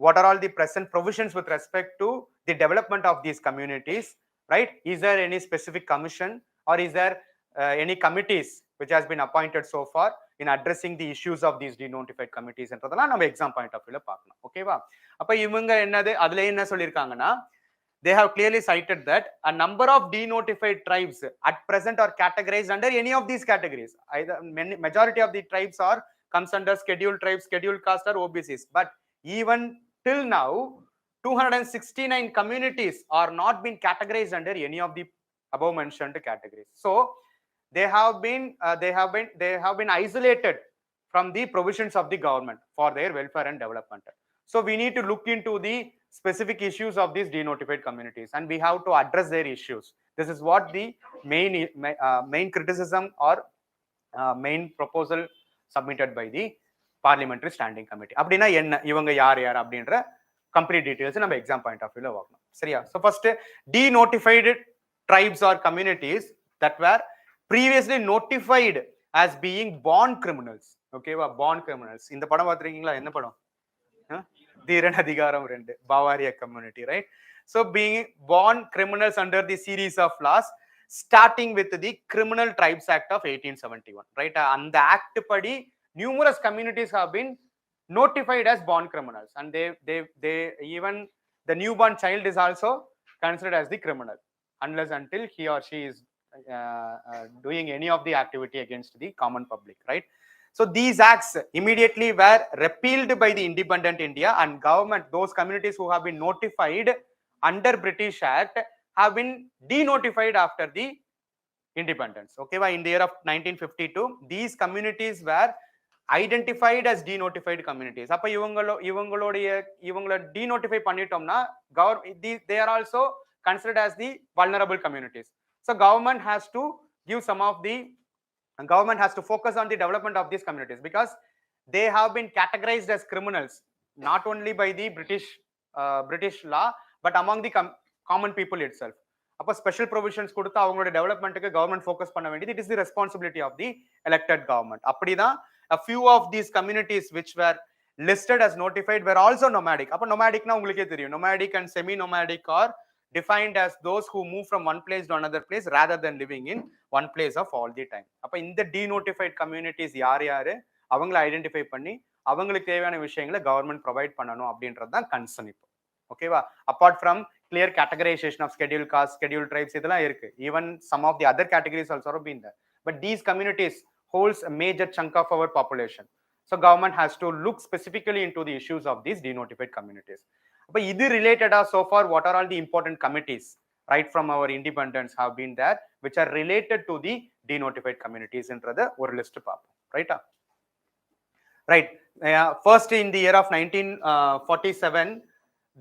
A: What are all the present provisions with respect to the development of these communities, right? Is there any specific commission or is there any committees which has been appointed so far in addressing the issues of these denotified committees என்றதெல்லாம் நம்ம exam point of view பார்க்கலாம். ஓகேவா? அப்ப இவங்க என்னது அதுல என்ன சொல்லிருக்காங்கன்னா, they have clearly cited that a number of denotified tribes at present are categorized under any of these categories. Either majority of the tribes are comes under scheduled tribes, scheduled caste or OBCs. But even till now, 269 communities are not been categorized under any of the above mentioned categories. So they have been isolated from the provisions of the government for their welfare and development. So we need to look into the specific issues of these denotified communities and we have to address their issues. This is what the main criticism or main proposal submitted by the parliamentary standing committee. அப்படினா என்ன, இவங்க யார் யார் அப்படின்ற complete details நம்ம exam point of view ல பார்க்கணும். சரியா? So first, denotified tribes or communities that were previously notified as being born criminals. ஓகேவா? born criminals. இந்த படம் பார்த்திருக்கீங்களா? என்ன படம்? தீரன் அதிகாரம் 2, Bavaria community, right? So being born criminals under the series of laws starting with the Criminal Tribes Act of 1871, right? And the act padi numerous communities have been notified as born criminals, and they even the newborn child is also considered as the criminal unless until he or she is doing any of the activity against the common public, right? So these acts immediately were repealed by the independent India, and government, those communities who have been notified under British Act have been denotified after the independence. Okay, in the year of 1952, these communities were identified as denotified communities. அப்ப இவங்கள denotify பண்ணிட்டோம்னா they are also considered as the vulnerable communities. So government has to focus on the development of these communities because they have been categorized as criminals not only by the British law but among the common people itself. அப்ப special provisions கொடுத்து அவங்களோட டெவலப்மென்ட்க்கு government focus பண்ண வேண்டியது it is the responsibility of the elected government. அப்படிதான் a few of these communities which were listed as notified were also nomadic. அப்ப nomadicனா உங்களுக்கே தெரியும், nomadic and semi nomadic are defined as those who move from one place to another place rather than living in one place of all the time. அப்ப இந்த denotified communities யார் யாரு அவங்கள identify பண்ணி அவங்களுக்கு தேவையான விஷயங்களை கவர்மெண்ட் ப்ரொவைட் பண்ணணும் அப்படின்றது தான் கன்சர்ன் இப்போ. ஓகேவா? Apart from clear categorization of scheduled caste, scheduled tribes இதெல்லாம் இருக்கு. Even some of the other categories also have been there. But these communities holds a major chunk of our population. So government has to look specifically into the issues of these denotified communities. But இது related so far, what are all the important committees right from our independence have been there which are related to the denotified communities என்றத ஒரு list பார்ப்போம். ரைட்டா? Right. First in the year of 1947,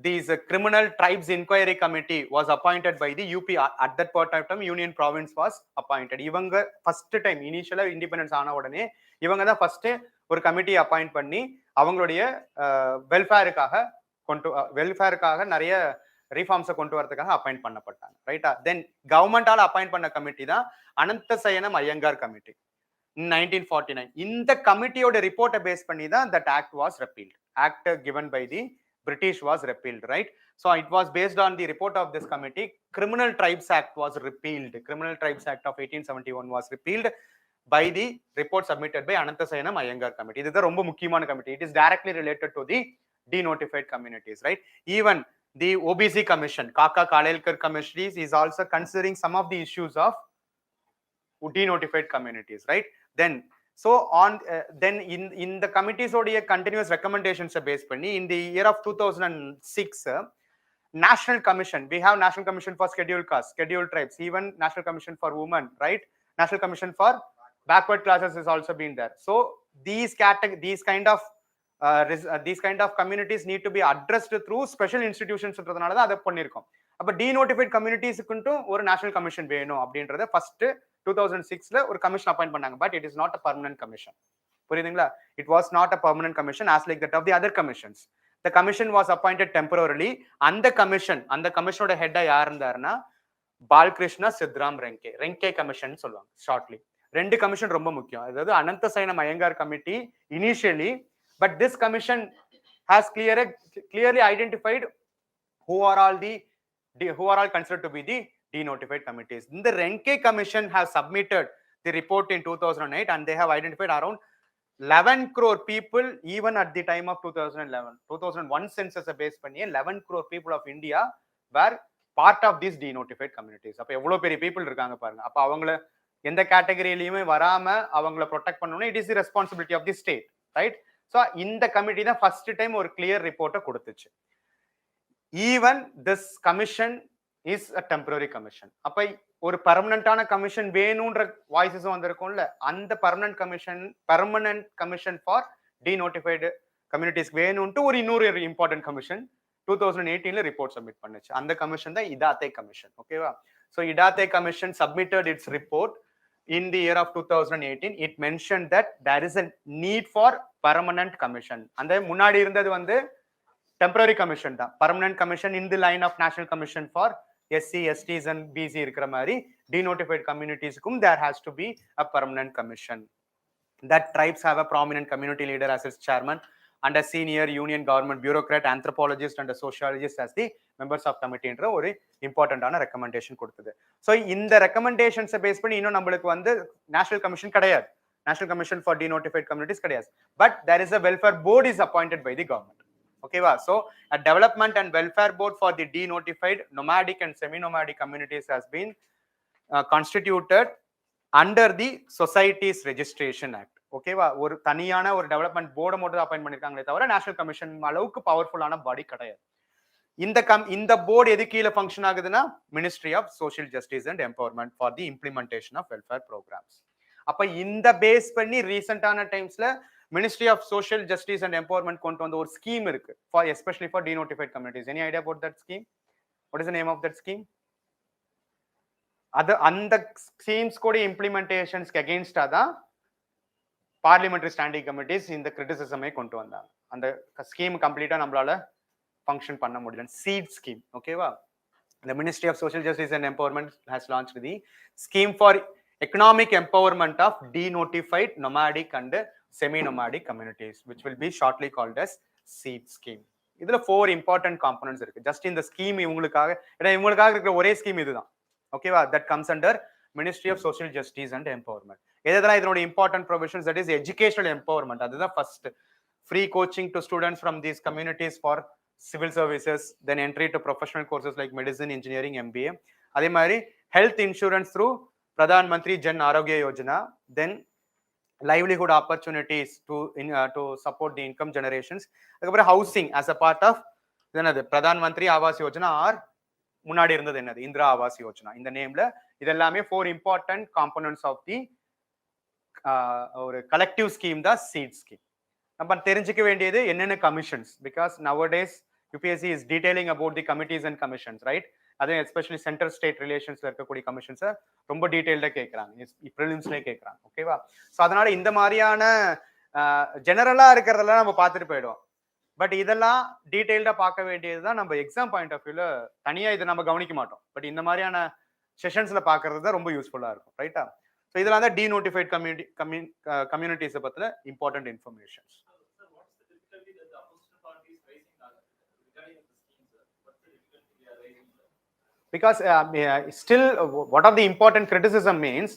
A: these criminal tribes inquiry committee was appointed by the UP. At that point of time union province was appointed. இவங்க first time initially independence ஆன உடனே இவங்க தான் first ஒரு committee appoint பண்ணி அவங்களுடைய வெல்ஃபேருக்காக நிறைய ரிஃபார்ம்ஸை கொண்டு வரதுக்காக அப்பாயிண்ட் பண்ணப்பட்டாங்க. ரைட்டா? தென் கவர்மெண்டால அப்பாயிண்ட் பண்ண கமிட்டி தான் அனந்தசயனம் ஐயங்கார் கமிட்டி 1949. இந்த கமிட்டியோட ரிப்போர்ட்டை பேஸ் பண்ணி தான் that act was repealed. Act given by the British was repealed, right? So it was based on the report of this committee. Criminal Tribes Act was repealed. Criminal Tribes Act of 1871 was repealed by the report submitted by Ananthasayanam Iyengar committee. This is a ரொம்ப முக்கியமான committee. It is directly related to the denotified communities, right? Even the OBC commission, Kaka Kalelkar commission is also considering some of the issues of denotified communities, right? Then so on then in the committees odia continuous recommendations based panni in the year of 2006 national commission, we have national commission for scheduled caste, scheduled tribes, even national commission for women, right? National commission for backward classes has also been there. So these kind of communities need to be addressed through special institutions ன்றதனால தான் அத பண்ணிருக்கோம். அப்ப denotified communitiesக்கு ஒரு national commission வேணும் அப்படின்றத first 2006ல ஒரு commission appoint பண்ணாங்க. But it is not a permanent commission. புரியுதுங்களா? It was not a permanent commission as like that of the other commissions. The commission was appointed temporarily. And the commission oda head yaar irundarna Balkrishna Sidram Renke commission solluvaanga shortly. Rendu commission romba mukkiyam. Adhaadu Anantha Sainam Iyengar committee initially, but this commission has clearly identified who are all considered to be the denotified committees. The Renke commission has submitted the report in 2008 and they have identified around 11 crore people even at the time of 2001 census base panni 11 crore people of India were part of these denotified communities. அப்ப எவ்வளவு பெரிய people இருக்காங்க பாருங்க. அப்ப அவங்கள எந்த கேட்டகரியிலயுமே வராம அவங்கள ப்ரொடெக்ட் பண்ணனும். It is the responsibility of the state, right? So இந்த கமிட்டி தான் ஃபர்ஸ்ட் டைம் ஒரு கிளியர் ரிப்போர்ட்டை கொடுத்துச்சு. Even this commission is a temporary commission. அப்ப ஒரு பர்மனண்டான கமிஷன் வேணும்ன்ற வாய்ஸஸும் வந்திருக்கும்ல, அந்த permanent commission for denotified communities வேணும்ட்டு ஒரு இன்னொரு இம்பார்ட்டன்ட் கமிஷன் 2018 ரிப்போர்ட் சப்மிட் பண்ணுச்சு. அந்த கமிஷன் தான் இடாத்தே கமிஷன். ஓகேவா? So Idate commission submitted its report in the year of 2018. It mentioned that there is a need for permanent commission. And then முன்னாடி இருந்தது வந்து temporary commission தான். Permanent commission in the line of national commission for SC, STs and BC இருக்கிற மாதிரி denotified communitiesக்கும் there has to be a permanent commission. That tribes have a prominent community leader as its chairman and a senior union government bureaucrat, anthropologist and a sociologist as the members of committee என்ற ஒரு இம்பார்ட்டன்டான recommendation கொடுத்தது. So இந்த ரெக்கமெண்டேஷன்ஸை base பண்ணி இன்னும் நம்மளுக்கு வந்து national commission கிடையாது, national commission for denotified communities கிடையாது. But there is a welfare board is appointed by the government. ஓகேவா? So a development and welfare board for the denotified nomadic and semi-nomadic communities has been constituted under the Societies Registration Act. ஓகேவா? ஒரு தனியான ஒரு development போர்டை மட்டும் appoint பண்ணிருக்காங்களே தவிர national commission அளவுக்கு பவர்ஃபுல்லான பாடி கிடையாது. இந்த போர்டு எது கீழே ஃபங்க்ஷன் ஆகுதுன்னா ministry of social justice and empowerment for the implementation of welfare programmes. அப்ப இந்த பேஸ் பண்ணி ரீசெண்டான டைம்ஸ்ல ministry of social justice and empowerment கொண்டு வந்த ஒரு ஸ்கீம் இருக்கு for especially for denotified communities. Any idea about that scheme? What is the name of that scheme? அந்த ஸ்கீம்ஸ் கூட இம்ப்ளிமெண்டேஷன்ஸ்க்கு அகெயின்ஸ்டா தான் பார்லிமெண்டரி ஸ்டாண்டிங் கமிட்டிஸ் இந்த கிரிட்டிசிசமே கொண்டு வந்தாங்க. அந்த ஸ்கீம் கம்ப்ளீட்டா நம்மளால ஃபங்க்ஷன் பண்ண முடியல. Seat scheme. ஓகேவா? The Ministry of Social Justice and Empowerment has launched the scheme for economic empowerment of denotified nomadic and semi-nomadic communities, which will be shortly called as seed scheme. இதுல 4 important components இருக்கு. Just இந்த scheme இவங்களுக்காக இருக்கிற ஒரே scheme இதுதான். ஓகேவா? that comes under Ministry of Social Justice and Empowerment. எதெல்லாம் இதனோட important provisions, that is educational empowerment. அதுதான் first. Free coaching to students from these communities for civil services, then entry to professional courses like medicine, engineering, MBA. அதே மாதிரி health insurance through Pradhan Mantri Jan Arogya Yojana, then livelihood opportunities to support the income generations. அதுக்கப்புறம் housing as a part of என்னது Pradhan Mantri Awas Yojana or முன்னாடி இருந்தது என்னது இந்திரா ஆவாஸ் யோஜனா. இந்த நேம்ல இதெல்லாமே 4 important components of the ஒரு கலெக்டிவ் ஸ்கீம் தான் சீட் ஸ்கீம். நம்ம தெரிஞ்சுக்க வேண்டியது என்னென்ன commissions, because nowadays UPSC is detailing about the committees and commissions, right? அதுவும் எஸ்பெஷலி சென்டர் ஸ்டேட் ரிலேஷன்ஸ்ல இருக்கக்கூடிய கமிஷன்ஸை ரொம்ப டீடைல்டா கேட்கறாங்க, ப்ரிலிம்ஸ்லயே கேட்கறாங்க. ஓகேவா? ஸோ அதனால இந்த மாதிரியான ஜெனரலா இருக்கிறதெல்லாம் நம்ம பார்த்துட்டு போயிடுவோம். பட் இதெல்லாம் டீடைல்டா பார்க்க வேண்டியதுதான் நம்ம எக்ஸாம் பாயிண்ட் ஆஃப் வியூல தனியா இதை நம்ம கவனிக்க மாட்டோம். பட் இந்த மாதிரியான செஷன்ஸ்ல பாக்குறது தான் ரொம்ப யூஸ்ஃபுல்லா இருக்கும், ரைட்டா? ஸோ இதெல்லாம் தான் டீநோட்டிஃபைட் கம்யூனிட்டிஸை பத்தின important informations. Because still what of the important criticism means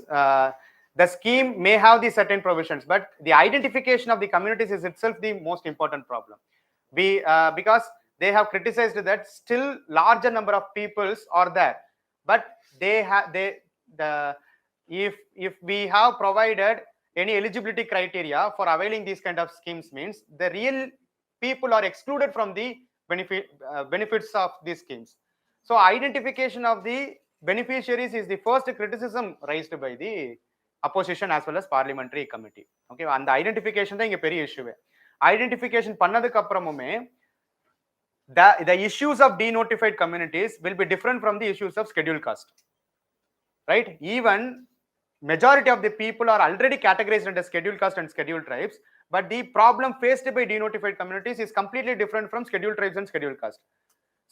A: the scheme may have the certain provisions, but the identification of the communities is itself the most important problem. Because they have criticized that still larger number of peoples are there, but if we have provided any eligibility criteria for availing these kind of schemes, means the real people are excluded from the benefits of these schemes. So identification of the beneficiaries is the first criticism raised by the opposition as well as parliamentary committee. Okay, and the identification தான் இங்க பெரிய இஷ்யூவே. Identification பண்ணதுக்கு அப்புறமுமே the issues of denotified communities will be different from the issues of scheduled caste, right? Even majority of the people are already categorized under scheduled caste and scheduled tribes, but the problem faced by denotified communities is completely different from scheduled tribes and scheduled caste.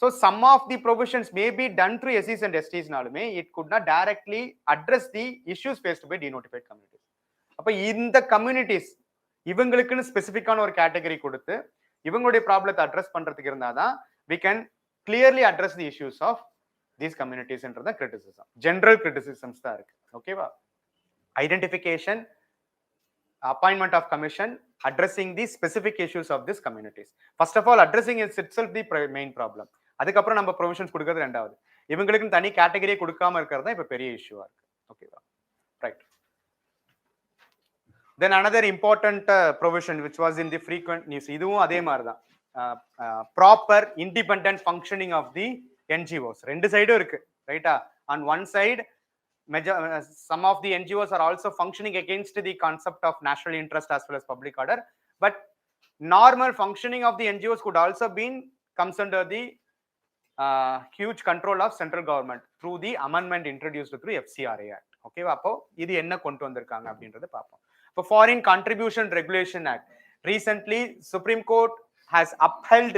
A: So some of the provisions may be done through SCs and STs nalume it could not directly address the issues faced by denotified communities. அப்ப இந்த communities இவங்களுக்குன்னு ஸ்பெசிஃபிக்கான ஒரு category கொடுத்து இவங்களுடைய ப்ராப்ளத்தை address பண்றதுக்கு இருந்தாதான் we can clearly address the issues of these communities என்றத criticism. General criticisms தான் இருக்கு. ஓகேவா? Identification, appointment of commission, addressing the specific issues of these communities. First of all, addressing is itself the main problem. அதுக்கப்புறம் நம்ம provisions கொடுக்கிறது ரெண்டாவது. இவங்களுக்கு தனி கேட்டகரியை கொடுக்காம இருக்கிறது தான் இப்ப பெரிய இஷ்யூவா இருக்கு. ஓகேவா? Right. Then another important provision which was in the frequent news, இதுவும் அதே மாதிரி தான். Proper independent functioning of the NGOs. ரெண்டு சைடும் இருக்கு. ரைட்டா? On one side, some of the NGOs are also functioning against the concept of national interest as well as public order, but normal functioning of the NGOs could also comes under the huge control of central government through the amendment introduced through FCRA Act. Okay, அப்போ இது என்ன கொண்டு வந்திருக்காங்க அப்படின்றத பார்ப்போம். இப்போ Foreign Contribution Regulation Act, recently Supreme Court has upheld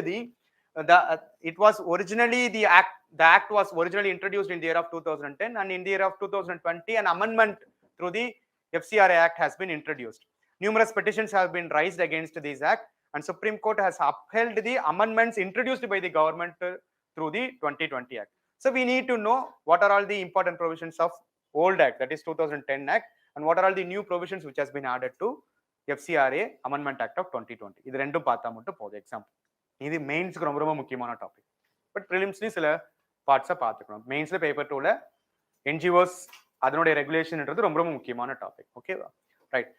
A: it was originally the act was originally introduced in the year of 2010, and in the year of 2020 an amendment through the FCRA Act has been introduced. Numerous petitions have been raised against this act, and Supreme Court has upheld the amendments introduced by the government through the 2020 Act. So we need to know what are all the important provisions of old act, that is 2010 Act, and what are all the new provisions which has been added to FCRA Amendment Act of 2020. இது ரெண்டும் பார்த்தா மட்டும் போதும் example. இது மெயின்ஸ்க்கு ரொம்ப ரொம்ப முக்கியமான topic. But ப்ரிலிம்ஸ்லயும் சில பார்ட்ஸை பார்த்துக்கணும். மெயின்ஸ்ல பேப்பர் 2ல என்ஜிஓஸ் அதனுடைய ரெகுலேஷன்ன்றது ரொம்ப ரொம்ப முக்கியமான டாபிக். ஓகேவா? Right.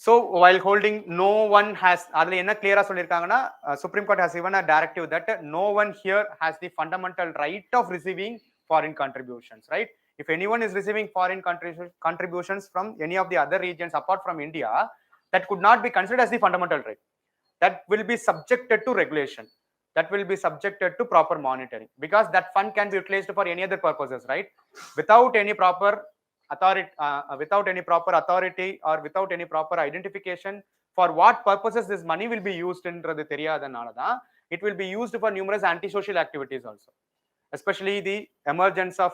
A: So while holding, no one has, அதுல என்ன கிளியரா சொல்லிருக்காங்கன்னா Supreme Court has given a directive that no one here has the fundamental right of receiving foreign contributions, right? If anyone is receiving foreign contributions from any of the other regions apart from India, that could not be considered as the fundamental right. That will be subjected to regulation. That will be subjected to proper monitoring, because that fund can be utilized for any other purposes, right? Without any proper authority, or without any proper identification for what purposes this money will be used என்றது தெரியாதனால தான் it will be used for numerous anti-social activities also. Especially the emergence of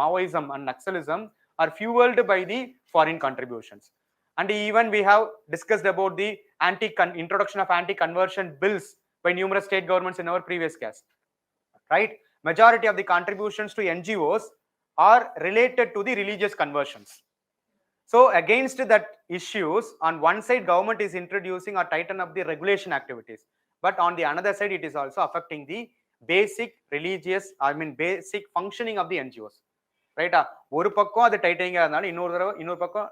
A: Maoism and Naxalism are fueled by the foreign contributions. And even we have discussed about the introduction of anti-conversion bills by numerous state governments in our previous case, right? Majority of the contributions to NGOs are related to the religious conversions. So against that issues, on one side government is introducing or tighten up the regulation activities, but on the another side it is also affecting the basic religious, basic functioning of the NGOs, right? ஒரு பக்கம் அது டைட்டிங்கா இருந்தாலும் இன்னொரு பக்கம்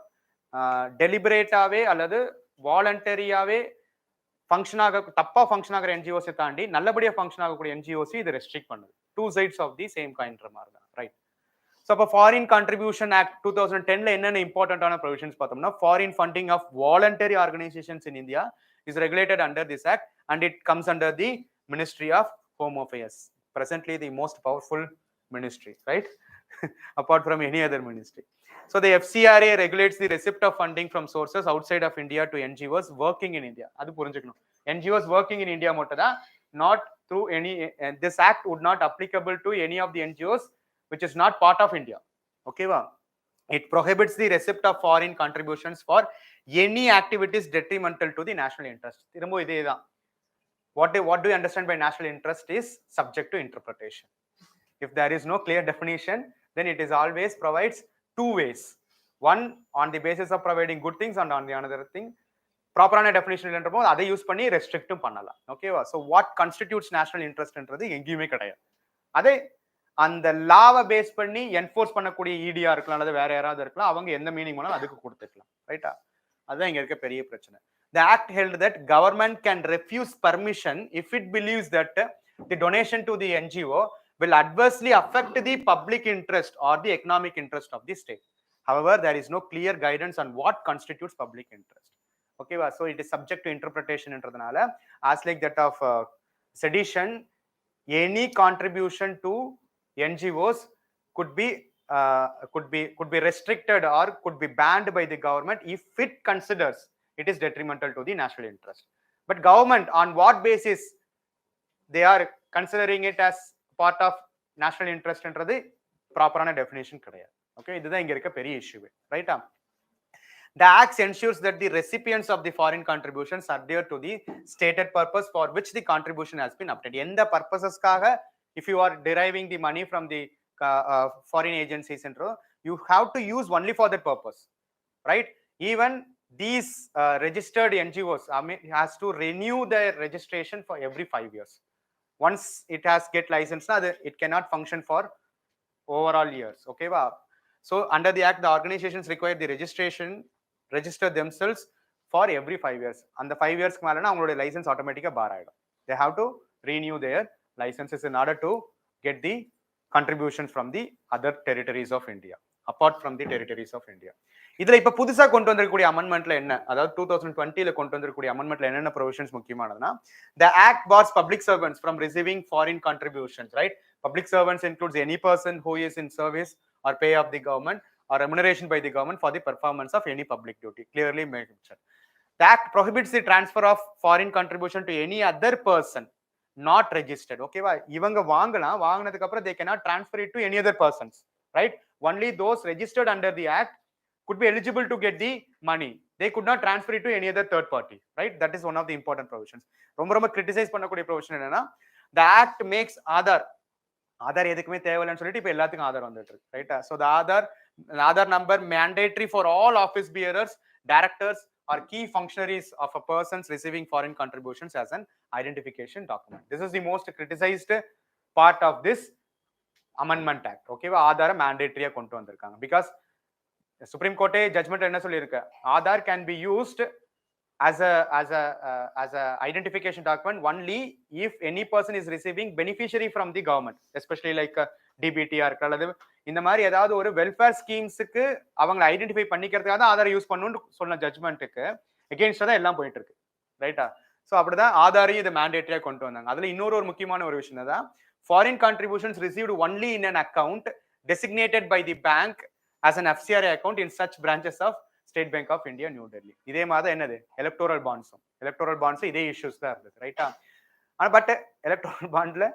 A: டெலிபரேட்டாவே அல்லது வாலண்டரியாவே தப்பா function ஆகிற என்ஜிஓஸை தாண்டி நல்லபடியா ஃபங்க்ஷன் ஆகக்கூடிய என்ஜிஓஸ் இது ரெஸ்ட்ரிக்ட் பண்ணுது. Two sides of the same காயின்ற மாதிரி தான், ரைட்? ஸோ அப்போ ஃபாரின் கான்ட்ரிபியூஷன் ஆக்ட் 2010ல என்னென்ன இம்பார்ட்டன்டான ப்ரொவிஷன்ஸ் பார்த்தோம்னா, foreign funding of voluntary organisations in India is regulated under this act and it comes under the ministry of home affairs, presently the most powerful ministry, right? Apart from any other ministry. So the FCRA regulates the receipt of funding from sources outside of India to NGOs working in India. அது புரிஞ்சுக்கணும். NGOs working in India மட்டும் தான், not through any, this act would not applicable to any of the NGOs which is not part of India. Okay va? It prohibits the receipt of foreign contributions for any activities detrimental to the national interest. திரும்ப இதே தான். What do you understand by national interest is subject to interpretation. If there is no clear definition, then it is always provides two ways. One, on the basis of providing good things, and on the another thing, ப்ராப்பரான definition இல்லைன்றப்போ அதை use பண்ணி ரெஸ்ட்ரிக்டும் பண்ணலாம். ஓகேவா? So what constitutes national இன்ட்ரெஸ்ட்ன்றது எங்கேயுமே கிடையாது. அதே அந்த லாவை பேஸ் பண்ணி என்ஃபோர்ஸ் பண்ணக்கூடிய இடியா இருக்கலாம் அல்லது வேற யாராவது இருக்கலாம், அவங்க எந்த மீனிங் வேணாலும் அதுக்கு கொடுத்துக்கலாம், ரைட்டா? அதுதான் இங்க இருக்க பெரிய பிரச்சனை. The act held that government can refuse permission if it believes that the donation to the NGO will adversely affect the public interest or the economic interest of the state. However, there is no clear guidance on what constitutes public interest. Okay, so it is subject to interpretation என்றதுனால, as like that of sedition, any contribution to NGOs could be restricted or could be banned by the government if it considers it is detrimental to the national interest. But government, on what basis they are considering it as part of national interest என்றது ப்ராப்பரான definition கிடையாது. Okay, இதுதான் இங்க இருக்க பெரிய issue, ரைட்டா? The Act ensures that the recipients of the foreign contributions adhere to the stated purpose for which the contribution has been obtained. எந்த பர்பஸஸ்க்காக, if you are deriving the money from the foreign agencies, you have to use only for that purpose, right? Even these registered NGOs has to renew their registration for every 5 years. Once it has get license, it cannot function for overall years. Okay, wow. So under the Act, the organizations require the register themselves for every 5 years. And the 5 years மேலனா அவங்களோட license automatically bar ஆயிடும். They have to renew their licenses in order to get the contributions from the other territories of India, apart from the territories of India. இதுல இப்ப புதுசா கொண்டு வந்திருக்கக்கூடிய அமெண்ட்மெண்ட்ல என்ன, அதாவது 2020ல கொண்டு வந்திருக்கக்கூடிய அமெண்ட்மெண்ட்ல என்னென்ன provisions முக்கியமானதுன்னா, the act bars public servants from receiving foreign contributions, right? Public servants includes any person who is in service or pay of the government or remuneration by the government for the performance of any public duty. Clearly mentioned. The act prohibits the transfer of foreign contribution to any other person not registered. Okay, இவங்க வாங்கினதுக்கு அப்புறம் they cannot transfer it to any other persons, right? Only those registered under the act could be eligible to get the money. They could not transfer it to any other third party, right? That is one of the important provisions. ரொம்ப criticize பண்ணக்கூடிய provision என்னன்னா, the act makes Aadhaar எதுக்குமே தேவையில்லைன்னு சொல்லிட்டு இப்ப எல்லாத்துக்கும் ஆதார் வந்துட்டு இருக்கு, ரைட்டா? So Aadhaar number mandatory for all office bearers, directors or key functionaries of a persons receiving foreign contributions as an identification document. This is the most criticized part of this amendment act. Okay, ஆதார mandatory கொண்டு வந்திருக்காங்க. Because supreme கோர்ட்டே judgement என்ன சொல்லியிருக்கு, Aadhaar can be used as a identification document only if any person is receiving beneficiary from the government, especially like DBT அல்லது இந்த மாதிரி ஏதாவது ஒரு வெல்ஃபேர் ஸ்கீம்ஸுக்கு அவங்களை ஐடென்டிஃபை பண்ணிக்கிறதுக்காக தான் ஆதார் யூஸ் பண்ணணும்னு சொன்ன ஜட்மெண்ட்டுக்கு எகெயின்ஸ்டா தான் எல்லாம் போயிட்டு இருக்கு, ரைட்டா? ஸோ அப்படிதான் ஆதாரையும் இது மேண்டேட்டரியா கொண்டு வந்தாங்க. அதுல இன்னொரு முக்கியமான ஒரு விஷயம் தான், foreign contributions received only in an account designated by the bank as an FCRA account in such branches of State Bank of India, New Delhi. இதே மாதிரி என்னது எலக்டோரல் பாண்ட்ஸும் இதே இஷ்யூஸ் தான் இருந்தது, ரைட்டா? பட் எலக்டோரல் பாண்ட்ல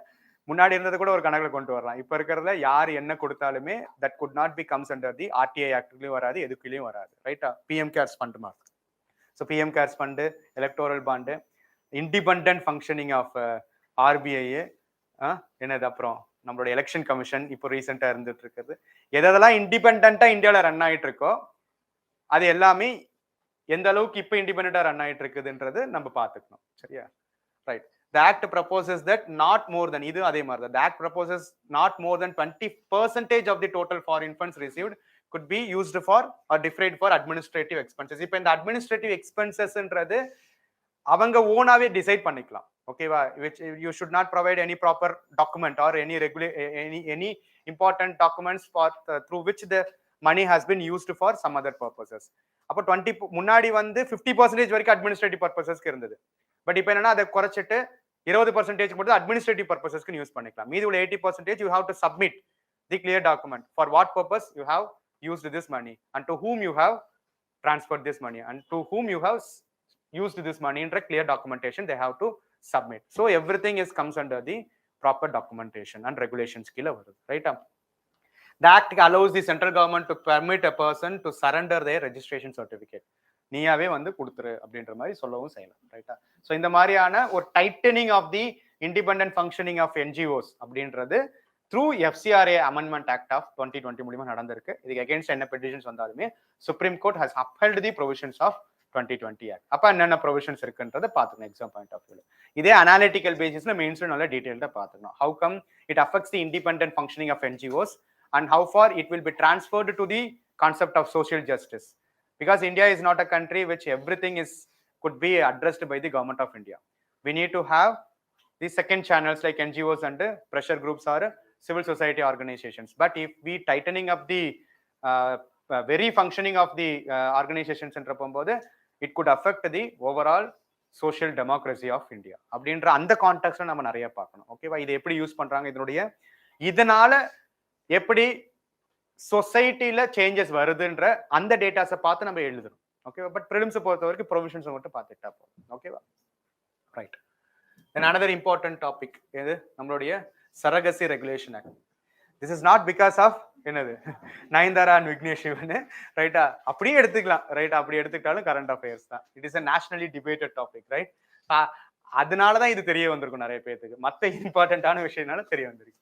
A: முன்னாடி இருந்தது கூட ஒரு கணக்குல கொண்டு வரலாம். இப்ப இருக்கிறதுல யார் என்ன கொடுத்தாலுமே that could not be comes under the RTI ஆக்ட்லயும் வராது, எதுக்குலயும் வராது, ரைட்டா? PM கேர்ஸ் ஃபண்ட் மாதிரி. So PM cares fund, electoral bond, independent functioning of RBI, என்னது அப்புறம் நம்மளோட எலெக்ஷன் கமிஷன் இப்போ ரீசெண்டா இருந்துட்டு இருக்கிறது, எதெல்லாம் இண்டிபெண்டா இந்தியாவில் ரன் ஆயிட்டு இருக்கோ அது எல்லாமே எந்த அளவுக்கு இப்போ இண்டிபெண்டா ரன் ஆயிட்டு இருக்குதுன்றது நம்ம பார்த்துக்கணும், சரியா? Right. The act proposes that not more than, இது அதே மாதிரி தான், the act proposes not more than 20% of the total foreign funds received could be used for or defrayed for administrative expenses. இப்போ இந்த administrative expensesன்றது அவங்க ஓனாவே டிசைட் பண்ணிக்கலாம், ஓகேவா? which you should not provide any proper document or any important documents for through which the money has been used for some other purposes. அப்போ 20 முன்னாடி வந்து 50% வரைக்கும் administrative பர்பஸஸ்க்கு இருந்தது. பட் இப்போ என்னன்னா அதை குறைச்சிட்டு 20% மட்டும் அட்மினிஸ்ட்ரேட்டிவ் பர்பஸஸ்க்கு யூஸ் பண்ணிக்கலாம். மீதி உள்ள 80% you have to submit the clear document for what purpose you have used this money and to whom you have transferred this money and to whom you have used this money in clear documentation they have to submit. So everything is comes under the proper documentation and regulations kila varu, right? The act allows the central government to permit a person to surrender their registration certificate. நீயாவே வந்து கொடுத்துரு அப்படின்ற மாதிரி சொல்லவும் செய்யலாம், ரைட்டா? So இந்த மாதிரியான ஒரு tightening of the independent functioning of NGOs அப்படின்றது through FCRA amendment act of 2020 மூலியமா நடந்திருக்கு. இதுக்கு அகேன்ஸ்ட் என்ன பெட்டிஷன்ஸ் வந்தாலுமே supreme court has upheld the provisions of 2020 act. அப்ப என்னென்ன ப்ரொவிஷன்ஸ் இருக்குன்றதை பார்த்துக்கணும் எக்ஸாம் பாயிண்ட் ஆஃப் வியூல. இதே அனாலிட்டிக்கல் பேசிஸ்ல மெயின்ஸ்ல நல்ல டீடைல்டா பார்த்துக்கணும். How come it affects the independent functioning of NGOs and how far it will be transferred to the concept of social justice, because India is not a country which everything could be addressed by the government of India. We need to have the second channels like NGOs and pressure groups or civil society organizations. But if we tightening up the very functioning of the organizations and it could affect the overall social democracy of India. அப்படின்ற அந்த கான்டெக்ஸ்ட்ல நம்ம நிறைய பார்க்கணும், ஓகேவா? இது எப்படி use பண்றாங்க, இதனால எப்படி சொசைட்டில சேஞ்சஸ் வருதுன்ற அந்த டேட்டாஸை பார்த்து நம்ம எழுதணும், ஓகேவா. பட் ப்ரிலிம்ஸ் பொறுத்த வரைக்கும் ப்ரொவிஷன்ஸ் மட்டும் பார்த்துட்டா போதும். ஓகேவா, right. Then another important topic எது நம்மளுடைய surrogacy regulation act. This is not because of என்னது நயன்தாரா அண்ட் விக்னேஷ் சிவன், ரைட்டா, அப்படியே எடுத்துக்கலாம், ரைட், அப்படி எடுத்துக்கிட்டாலும் கரண்ட் அஃபேர்ஸ் தான். It is a nationally debated topic, right. அதனாலதான் இது தெரிய வந்திருக்கும் நிறைய பேருக்கு, மற்ற இம்பார்ட்டன்டான விஷயம்னால தெரிய வந்திருக்கு,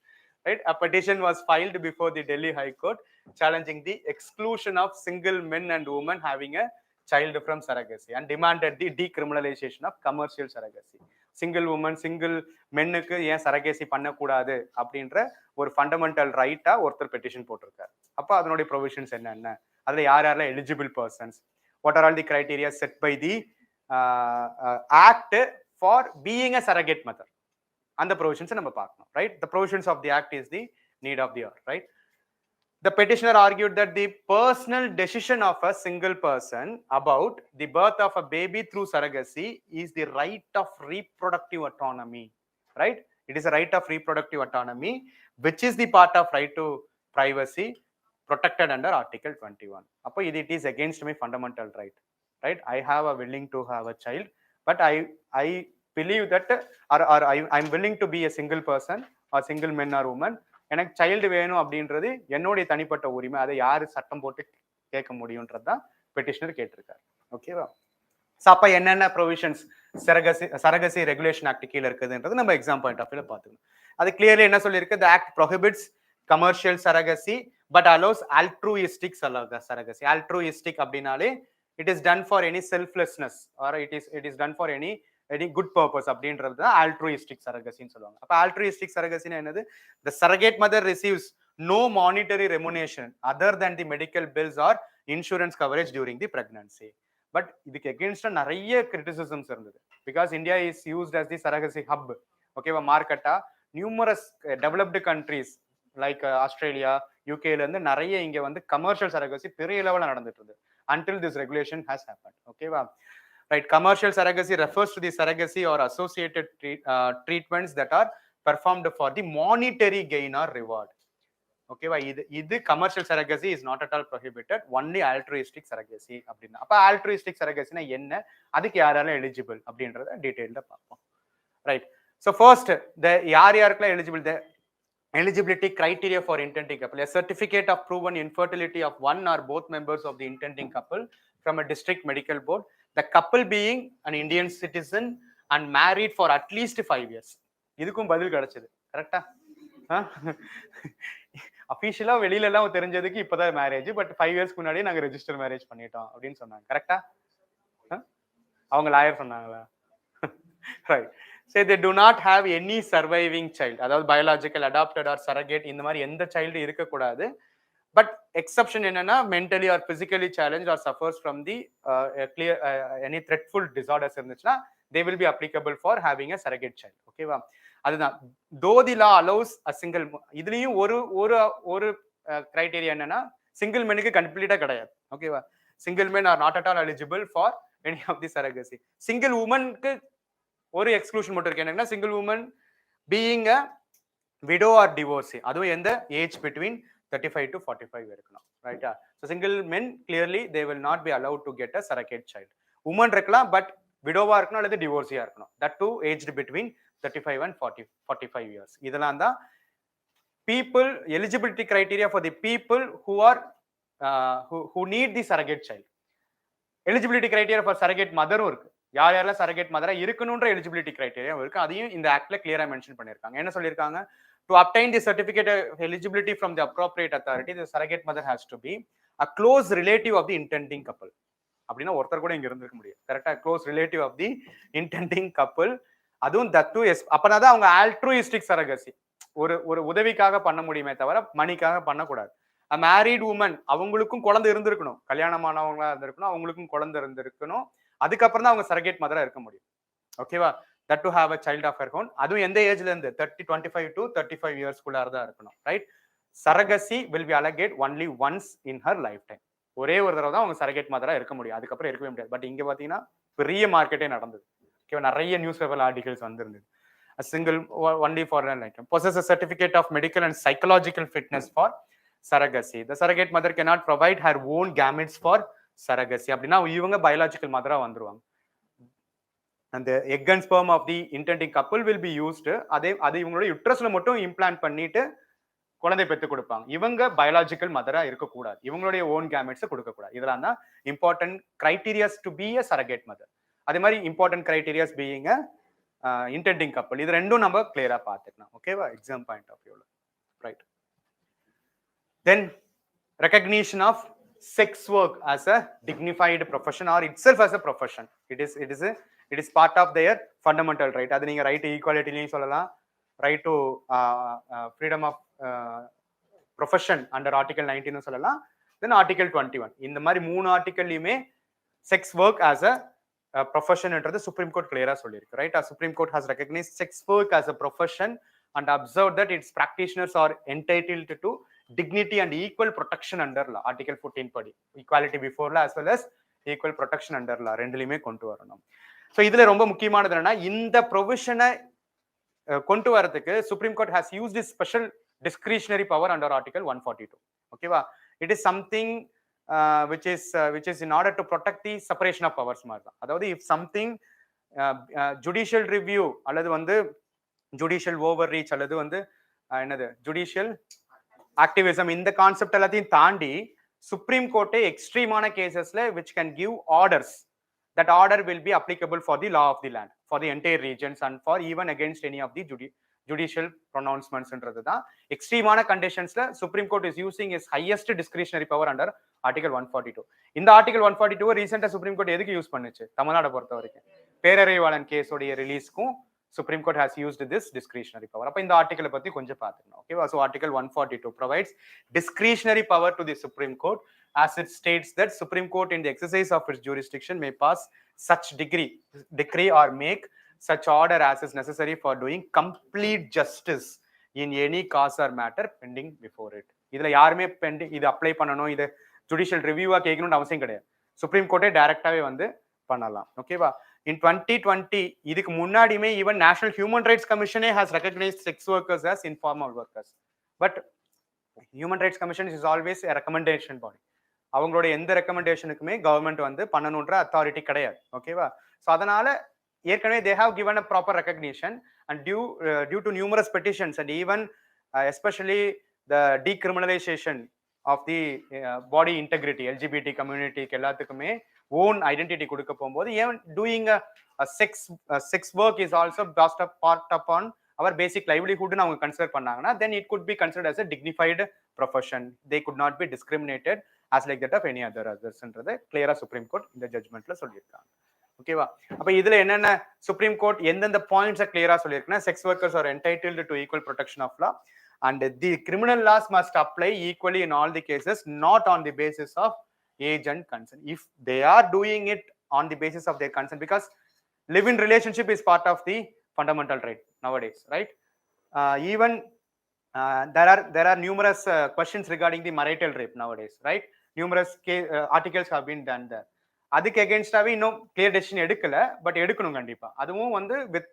A: right. A petition was filed before the Delhi High Court challenging the exclusion of single men and women having a child from surrogacy and demanded the decriminalization of commercial surrogacy. Single woman single மென்னுக்கு ஏன் surrogacy பண்ணக்கூடாது அப்படின்ற ஒரு fundamental ரைட்டா ஒருத்தர் petition போட்டிருக்காரு. அப்போ அதனுடைய ப்ரொவிஷன்ஸ் என்னென்ன, அதுல யார் யாரெல்லாம் eligible persons, what are all the criteria set by the act for being a surrogate mother, அந்த ப்ரொவிஷன்ஸை நம்ம பார்க்கணும், right. The provisions of the act is the need of the hour, right. The petitioner argued that the personal decision of a single person about the birth of a baby through surrogacy is the right of reproductive autonomy, right. It is a right of reproductive autonomy, which is the part of right to privacy protected under Article 21. Appo it is against my fundamental right, right. I have a willing to have a child, but I believe that or I'm willing to be a single person or single man or woman, எனக்கு child வேணும் அப்படின்றது என்னுடைய தனிப்பட்ட உரிமை, அதை யாரு சட்டம் போட்டு கேட்க முடியும்ன்றதுதான் பெட்டிஷனர் கேட்டிருக்காரு. ஓகேவா. அப்ப என்னென்ன ப்ரொவிஷன்ஸ் சரகசி ரெகுலேஷன் ஆக்ட் கீழே இருக்குதுன்றது நம்ம எக்ஸாம் பாயிண்ட் ஆஃப் வியூல பாத்துக்கணும். அது கிளியர்லி என்ன சொல்லியிருக்கு, the act prohibits commercial surrogacy but allows altruistic surrogacy. altruistic அப்படினாலே it is done for any selflessness or it is done for any good purpose அப்படின்றது தான் ஆல்ட்ருயிஸ்டிக் சரகசின்னு சொல்லுவாங்க. அப்ப ஆல்ட்ருயிஸ்டிக் சரகசினா என்னது, the surrogate mother receives no monetary remuneration other than the medical bills or insurance coverage during the pregnancy. But இதுக்கு எகெயின்ஸ்டா நிறைய criticisms இருந்தது, because India is used as the surrogacy hub, ஓகேவா, மார்க்கெட்டா. Numerous developed countries like Australia, யூகேல இருந்து நிறைய இங்க வந்து கமர்ஷியல் சரகசி பெரிய லெவலில் நடந்துட்டு இருந்தது until this regulation has happened. ஓகேவா, right. Commercial surrogacy refers to the surrogacy or associated treatments that are performed for the monetary gain or reward. Okay va, idu commercial surrogacy is not at all prohibited, only altruistic surrogacy அப்படினா. அப்ப altruistic surrogacy na enna, அதுக்கு யாரெல்லாம் eligible அப்படின்றத டீடைல்டா பார்ப்போம், right. So first, the யாரெல்லாம் eligible, the eligibility criteria for intending couple: a certificate of proven infertility of one or both members of the intending couple from a district medical board, the couple being an Indian citizen and married for at least 5 years. இதுக்கும் பதில் கிடைச்சது, கரெக்டா. அபிஷியலா வெளியில எல்லாம் தெரிஞ்சதுக்கு இப்பதான் marriage, but 5 இயர்ஸ்க்கு முன்னாடி நாங்க ரெஜிஸ்டர் மேரேஜ் பண்ணிட்டோம் அப்படின்னு சொன்னாங்க, கரெக்டா. அவங்க லாயர் சொன்னாங்களா, right. So they do not have any surviving child, அதாவது பயாலஜிக்கல், அடாப்டட் ஆர் சரகேட், இந்த மாதிரி எந்த சைல்டு இருக்கக்கூடாது. பட் எக்ஸப்ஷன் என்னன்னா, mentally or physically challenge or suffers from the clear any dreadful disorders இருந்துச்சுன்னா they will be applicable for having a surrogate child. ஓகேவா, அதுதான். though the law allows a single, இதுலயும் ஒரு ஒரு ஒரு கிரைட்டீரியா என்னன்னா, சிங்கிள் மெனுக்கு கம்ப்ளீட்டா கிடையாது. ஓகேவா, single men are not at all eligible for any of the surrogacy. Single உமனுக்கு ஒரு எக்ஸ்க்ளூஷன் மட்டும் இருக்கு, என்னன்னா single woman being a widow or divorcee, அதுவும் எந்த ஏஜ் பிட்வீன் 35 to 45 இருக்கணும், ரைட்டா. So single men clearly they will not be allowed to get a surrogate child. Woman இருக்கலாம், பட் விடோவா இருக்கணும் அல்லது டிவோர்ஸியா இருக்கணும், that two aged between 35 and 45 years. இதெல்லாம் தான் people eligibility criteria for the people who are who need the surrogate child. eligibility criteria for surrogate mother-உம் இருக்கு. யார் யாரெல்லாம் சரகேட் மதரா இருக்கணும்ன்ற எலிஜிபிலிட்டி கிரைட்டீரியா இருக்கு, அதையும் இந்த ஆக்ட்ல கிளியரா மென்ஷன் பண்ணிருக்காங்க. என்ன சொல்லியிருக்காங்க, to obtain the certificate of eligibility from the appropriate authority, the surrogate mother has to be a close relative of the intending couple. அப்படின்னா ஒருத்தர் கூட இங்க இருந்திருக்க முடியும், கரெக்டா, close relative of the intending couple. அதுவும் தட் எஸ், அப்பதான் அவங்க ஆல்ட்ருயிஸ்டிக் சரகசி, ஒரு உதவிக்காக பண்ண முடியுமே தவிர மணிக்காக பண்ணக்கூடாது. மேரிட் உமன், அவங்களுக்கும் குழந்தை இருந்திருக்கணும், கல்யாணமானவங்களா இருந்திருக்கணும், அவங்களுக்கும் குழந்தை இருந்திருக்கணும், அதுக்கப்புறம் தான் அவங்க சரகேட் மதரா இருக்க முடியும். ஓகேவா, that to have a child of her own, அதுவும் எந்த ஏஜ்ல இருந்து 25 to 35 இயர்ஸ்க்குள்ளார தான் இருக்கணும், right. சரகசி will be allocate only once in her life time, ஒரே ஒரு தடவை தான் அவங்க சரகேட் மதரா இருக்க முடியும், அதுக்கப்புறம் இருக்கவே முடியாது. பட் இங்க பாத்தீங்கன்னா பெரிய மார்க்கெட்டே நடந்தது, ஓகேவா, நிறைய நியூஸ் பேப்பர் ஆர்டிகல்ஸ் வந்திருந்தது. A single only for an item possess a certificate of medical and psychological fitness for surrogacy. The surrogate mother cannot provide her own gametes for surrogacy அப்படின்னா இவங்க பயாலஜிக்கல் மதரா வந்துருவாங்க. அந்த egg and sperm of the intending couple will be used. அது இவங்களோட யுட்ரஸ்ல மட்டும் implant பண்ணிட்டு குழந்தை பெற்று கொடுப்பாங்க. இவங்க பயாலஜிக்கல் மதரா இருக்கக்கூடாது, இவங்களுடைய ஓன் கேமெட்ஸை கொடுக்கக்கூடாது. இதெல்லாம் தான் important criterias to be a surrogate mother. அதே மாதிரி important criterias being intending couple. இது ரெண்டும் நம்ம கிளியரா பார்த்துக்கலாம். ஓகேவா, எக்ஸாம் பாயிண்ட் ஆஃப் வியூல. Right. Then recognition of sex work as a dignified profession or itself as a profession. It is part of their fundamental right. அது நீங்க ரைட் ஈக்குவாலிட்டிலையும் சொல்லலாம், right to freedom of profession under article 19 சொல்லலாம், then article 21. இந்த மாதிரி 3 ஆர்டிகல்லையுமே sex work as a ப்ரொஃபஷன்ன்றது supreme court கிளியரா சொல்லியிருக்கு. Right, supreme court has recognised sex work as a profession and observed that its practitioners are entitled to dignity and equal protection under law. Article 14 படி equality before law as well as equal protection under law ரெண்டுலயுமே கொண்டு வரணும். So இதுல ரொம்ப முக்கியமானது என்னன்னா, இந்த ப்ரொவிஷனை கொண்டு வரதுக்கு supreme court has used is special discretionary power under article 142. ஓகேவா, it is something which is in order to protect the separation of powers மாதிரி தான். அதாவது if something judicial review அல்லது வந்து ஜுடிஷியல் ஓவர் ரீச் அல்லது வந்து என்னது ஜுடிஷியல் ஆக்டிவிசம், இந்த கான்செப்ட் எல்லாத்தையும் தாண்டி supreme கோர்ட்டே எக்ஸ்ட்ரீமான கேசஸ்ல which can give orders, that order will be applicable for the law of the land, for the entire regions and for even against any of the judicial pronouncements. தான் எக்ஸ்ட்ரீமான கண்டிஷன்ஸ்ல supreme court is using is highest discretionary power under article 142. இந்த article 142 ரீசெண்டா supreme court எதுக்கு use பண்ணுச்சு? தமிழ்நாடு பொறுத்த வரைக்கும் Perarivalan கேஸோடைய ரிலீஸ்க்கும் Supreme Court has used this discretionary power. அப்ப இந்த ஆர்டிகலை பத்தி கொஞ்சம் பார்த்துக்கணும். ஓகேவா, so article 142 provides discretionary power to the Supreme Court as it states that Supreme Court in the exercise of its jurisdiction may pass such decree or make such order as is necessary for doing complete justice in any cause or matter pending before it. இதுல யாருமே bending இது apply பண்ணணும், இது judicial ரிவ்யூவா கேட்கணும்னு அவசியம் கிடையாது. Supreme கோர்ட்டே டைரக்டாவே வந்து பண்ணலாம். ஓகேவா, in 2020 இதுக்கு முன்னாடியுமே ஈவன் நேஷனல் ஹியூமன் ரைட்ஸ் கமிஷனே has recognised sex workers as informal workers. But human rights commission is always a recommendation body. அவங்களோட எந்த ரெக்கமெண்டேஷனுக்குமே கவர்மெண்ட் வந்து பண்ணணுன்ற அத்தாரிட்டி கிடையாது. ஓகேவா, ஸோ அதனால ஏற்கனவே they have given a proper recognition and due to numerous petitions and even especially the decriminalization of the body integrity, LGBT community எல்லாத்துக்குமே own identity கொடுக்க போகும்போது ஏன் doing sex work is also part upon our basic லைவ்லிஹுட்னு அவங்க consider பண்ணாங்கன்னா then it could be considered as a dignified profession. They could not be discriminated as like that of any others. கிளியரா supreme court இந்த ஜட்மெண்ட்ல சொல்லியிருக்காங்க. ஓகேவா, அப்ப இதுல என்னென்ன சுப்ரீம் கோர்ட் எந்தெந்த பாயிண்ட்ஸை கிளியரா சொல்லியிருக்குன்னா, sex workers are entitled to equal protection of law and the criminal laws must apply equally in all the cases, not on the basis of age and consent. If they are doing it on the basis of their consent, because live-in relationship is part of the fundamental right nowadays, right? Even there are numerous questions regarding the marital rape nowadays, right? Numerous articles have been done there. அதுக்கு எகென்ஸ்டாவே இன்னும் clear decision எடுக்கல, but எடுக்கணும் கண்டிப்பா. அதுவும் வந்து with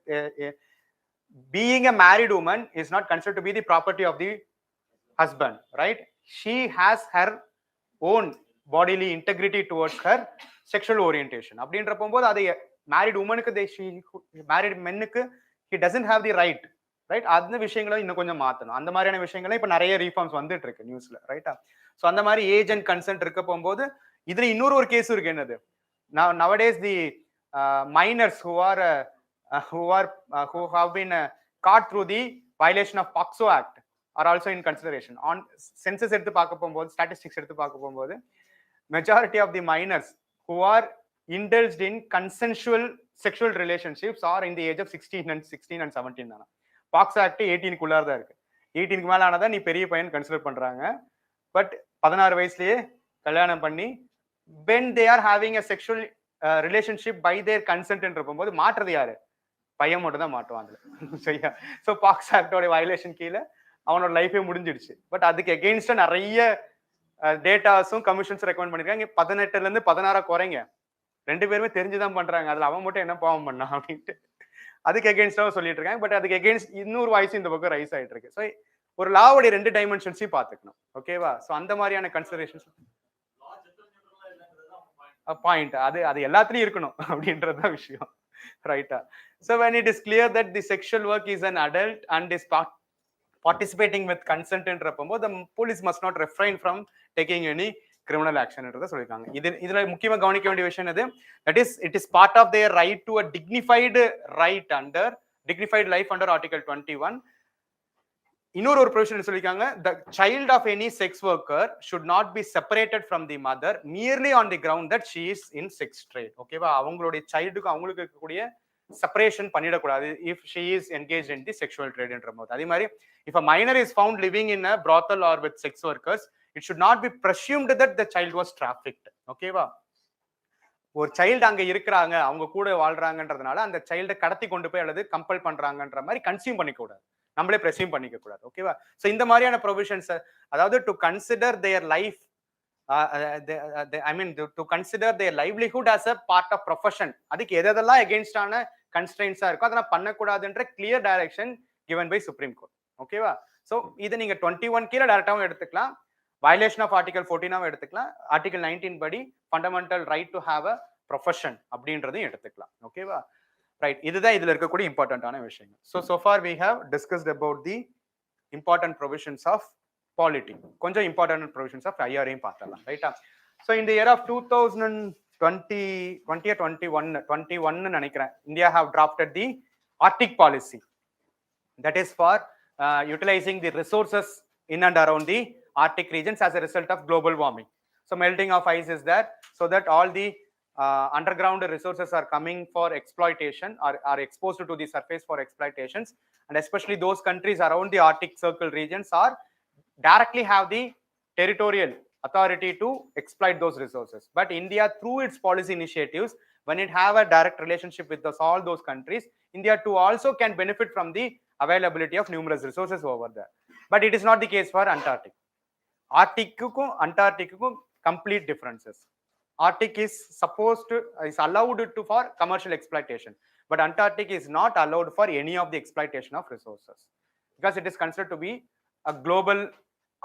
A: being a married woman is not considered to be the property of the husband, right? She has her own bodily integrity towards her sexual orientation. அப்படின்ற போகும்போது அது மேரிட் உமனுக்கு மேரிட் மென்னுக்கு he doesn't have the right, right? அந்த விஷயங்களை இன்னும் கொஞ்சம் மாற்றணும். அந்த மாதிரியான விஷயங்களை இப்போ நிறைய ரீஃபார்ம்ஸ் வந்துட்டு இருக்கு நியூஸ்ல, ரைட்டா? ஸோ அந்த மாதிரி ஏஜ் அண்ட் கன்சென்ட் இருக்க போகும்போது இதுல இன்னொரு கேஸ் இருக்கு. என்னது, nowadays the minors who have been caught through the violation of POCSO Act are also in consideration. On census எடுத்து பார்க்க போகும்போது, statistics எடுத்து பார்க்க போகும்போது, majority of the minors who are indulged in consensual sexual relationships are in the age of 16 and 17 தானா. POCSO Act 18 தான் இருக்கு. 18 மேல ஆனதான் நீ பெரிய பையன் கன்சிடர் பண்றாங்க. பட் 16 வயசுலயே கல்யாணம் பண்ணி when they are having a sexual relationship by their consent என்ற போகும்போது மாற்றுறது யாரு? பையன் மட்டும் தான் மாட்டுவான் அதுல. சரியா? ஸோ பாக்ஸ் ஆக்டோட வயலேஷன் கீழே அவனோட லைஃபே முடிஞ்சிடுச்சு. பட் அதுக்கு எகெயின்ஸ்டா நிறைய டேட்டாஸும் கமிஷன்ஸ் ரெக்கமெண்ட் பண்ணிருக்காங்க. 18ல இருந்து 16 குறைங்க, 2 பேருமே தெரிஞ்சுதான் பண்றாங்க, அதுல அவன் மட்டும் என்ன பாவம் பண்ணா அப்படின்ட்டு அதுக்கு எகெயின்ஸ்டா சொல்லிட்டு இருக்காங்க. பட் அதுக்கு எகெயின்ஸ்ட் இன்னொரு வாய்ஸ் இந்த பக்கம் ரைஸ் ஆயிட்டு இருக்கு. ஸோ ஒரு லாவோட 2 டைமென்ஷன்ஸையும் பார்த்துக்கணும். ஓகேவா? ஸோ அந்த மாதிரியான கன்சிடரேஷன்ஸ் பாயிண்ட். அது எல்லாத்துலயும் இருக்கணும் அப்படின்றதுதான் விஷயம், ரைட்டா? So when it is clear that the sexual work is an adult and is participating with consent என்றப்போ the police must not refrain from taking any criminal action என்றத சொல்லிருக்காங்க. இதுல முக்கியமா கவனிக்க வேண்டிய விஷயம் எது? That is, it is part of their right to a dignified life under Article 21. இன்னொரு ஒரு provision சொல்லிருக்காங்க, the child of any sex worker should not be separated from the mother merely on the ground that she is in sex trade. ஓகேவா? அவங்களுடைய சைல்டுக்கு அவங்களுக்கு இருக்கக்கூடிய separation பண்ணிடக்கூடாது if she is engaged in the sexual trade என்ற போது. அதே மாதிரி if a minor is found living in a brothel or with sex workers, it should not be presumed that the child was trafficked. ஓகேவா? ஒரு child அங்க இருக்கிறாங்க, அவங்க கூட வாழ்றாங்கன்றதுனால அந்த சைல்டை கடத்தி கொண்டு போய் அல்லது கம்பல் பண்றாங்கன்ற மாதிரி கன்சியூம் பண்ணிக்க கூடாது, நம்மளே பிரசியூம் பண்ணிக்க கூடாது. ஓகேவா? சோ இந்த மாதிரியான ப்ரொவிஷன்ஸ், அதாவது to consider their life, I mean to consider their livelihood as a part of profession, அதுக்கு எதெல்லாம் எகென்ஸ்டான கன்ஸ்ட்ரெயின்ஸா இருக்கோ அதெல்லாம் பண்ணக்கூடாதுன்ற clear direction given by supreme court. ஓகேவா? சோ இதை நீங்க 21 கீழே டைரக்டாவும் எடுத்துக்கலாம், வயலேஷன் ஆஃப் ஆர்டிகல் 14 எடுத்துக்கலாம், ஆர்டிகல் 19 படி fundamental right to have a profession அப்படின்றதையும் எடுத்துக்கலாம். ஓகேவா? ரைட், இதுதான் இதுல இருக்கக்கூடிய இம்பார்ட்டன்டான விஷயங்கள். so far we have discussed about the important provisions of polity. கொஞ்சம் important provisions of IRA பார்த்தலாம், ரைட்டா? so in the year of 2021 நினைக்கிறேன், India have drafted the Arctic policy, that is for utilizing the resources in and around the Arctic regions as a result of global warming. So melting of ice is there, so that all the underground resources are coming for exploitation, are exposed to the surface for exploitations, and especially those countries around the Arctic Circle regions are directly have the territorial authority to exploit those resources. But India, through its policy initiatives, when it have a direct relationship with all those countries, India too also can benefit from the availability of numerous resources over there. But it is not the case for Antarctic. Arctic-க்கும் Antarctic-க்கும் complete differences. Arctic is allowed to for commercial exploitation, but Antarctic is not allowed for any of the exploitation of resources, because it is considered to be a global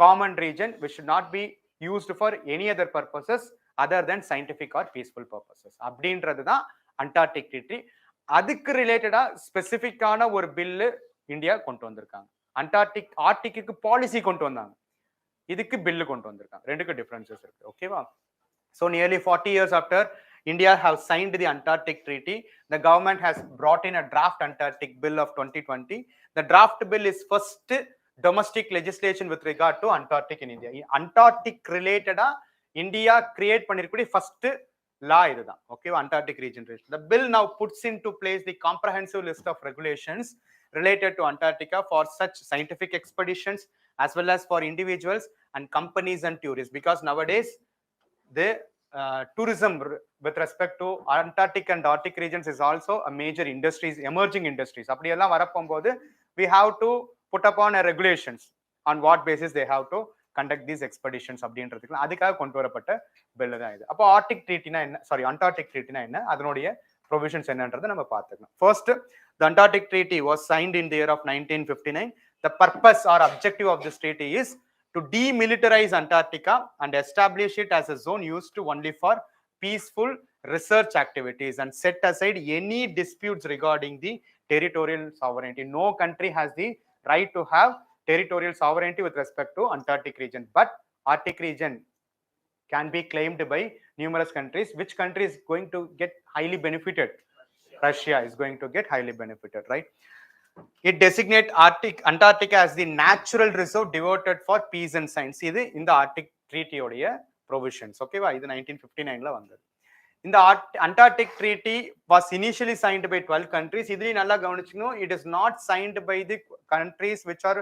A: common region which should not be used for any other purposes other than scientific or peaceful purposes. அப்படின்றது தான் Antarctic treaty. அதுக்கு ரிலேட்டடா ஸ்பெசிபிக்கான ஒரு bill India கொண்டு வந்திருக்காங்க. ஆர்டிக்கு policy கொண்டு வந்தாங்க, இதுக்கு பில்லு கொண்டு வந்திருக்காங்க. ரெண்டுக்கு டிஃபரன்சஸ் இருக்கு. ஓகேவா? So nearly 40 years after India have signed the Antarctic Treaty, the government has brought in a draft Antarctic Bill of 2020. The draft bill is first domestic legislation with regard to Antarctic in India. Antarctic related India create பண்ணிருக்கக்கூடிய first law இதுதான். Okay, Antarctic region. The bill now puts into place the comprehensive list of regulations related to Antarctica for such scientific expeditions as well as for individuals and companies and tourists, because nowadays the tourism with respect to Antarctic and Arctic regions is also a major industries, emerging industries. அப்படி எல்லாம் வரப்போகும்போது we have to put upon a regulations on what basis they have to conduct these expeditions அப்படின்றதுக்கு அதுக்காக கொண்டு வரப்பட்ட bill தான் இது. அப்போ Antarctic treaty என்ன, அதனுடைய provisions என்னன்றதை நம்ம பார்த்துக்கலாம். First, the Antarctic Treaty was signed in the year of 1959. The purpose or objective of this treaty is to demilitarize Antarctica and establish it as a zone used only for peaceful research activities and set aside any disputes regarding the territorial sovereignty. No country has the right to have territorial sovereignty with respect to Antarctic region, but Arctic region can be claimed by numerous countries. Which country is going to get highly benefited? Russia is going to get highly benefited, right? It designates Antarctica as the natural reserve devoted for peace and science. இது இந்த Arctic ட்ரீட்டியோடைய provisions. ஓகேவா? இது 1959ல வந்தது. இந்த Antarctic Treaty was initially signed by 12 countries. இதுலயும் நல்லா கவனிச்சுக்கணும், it is not signed by the countries which are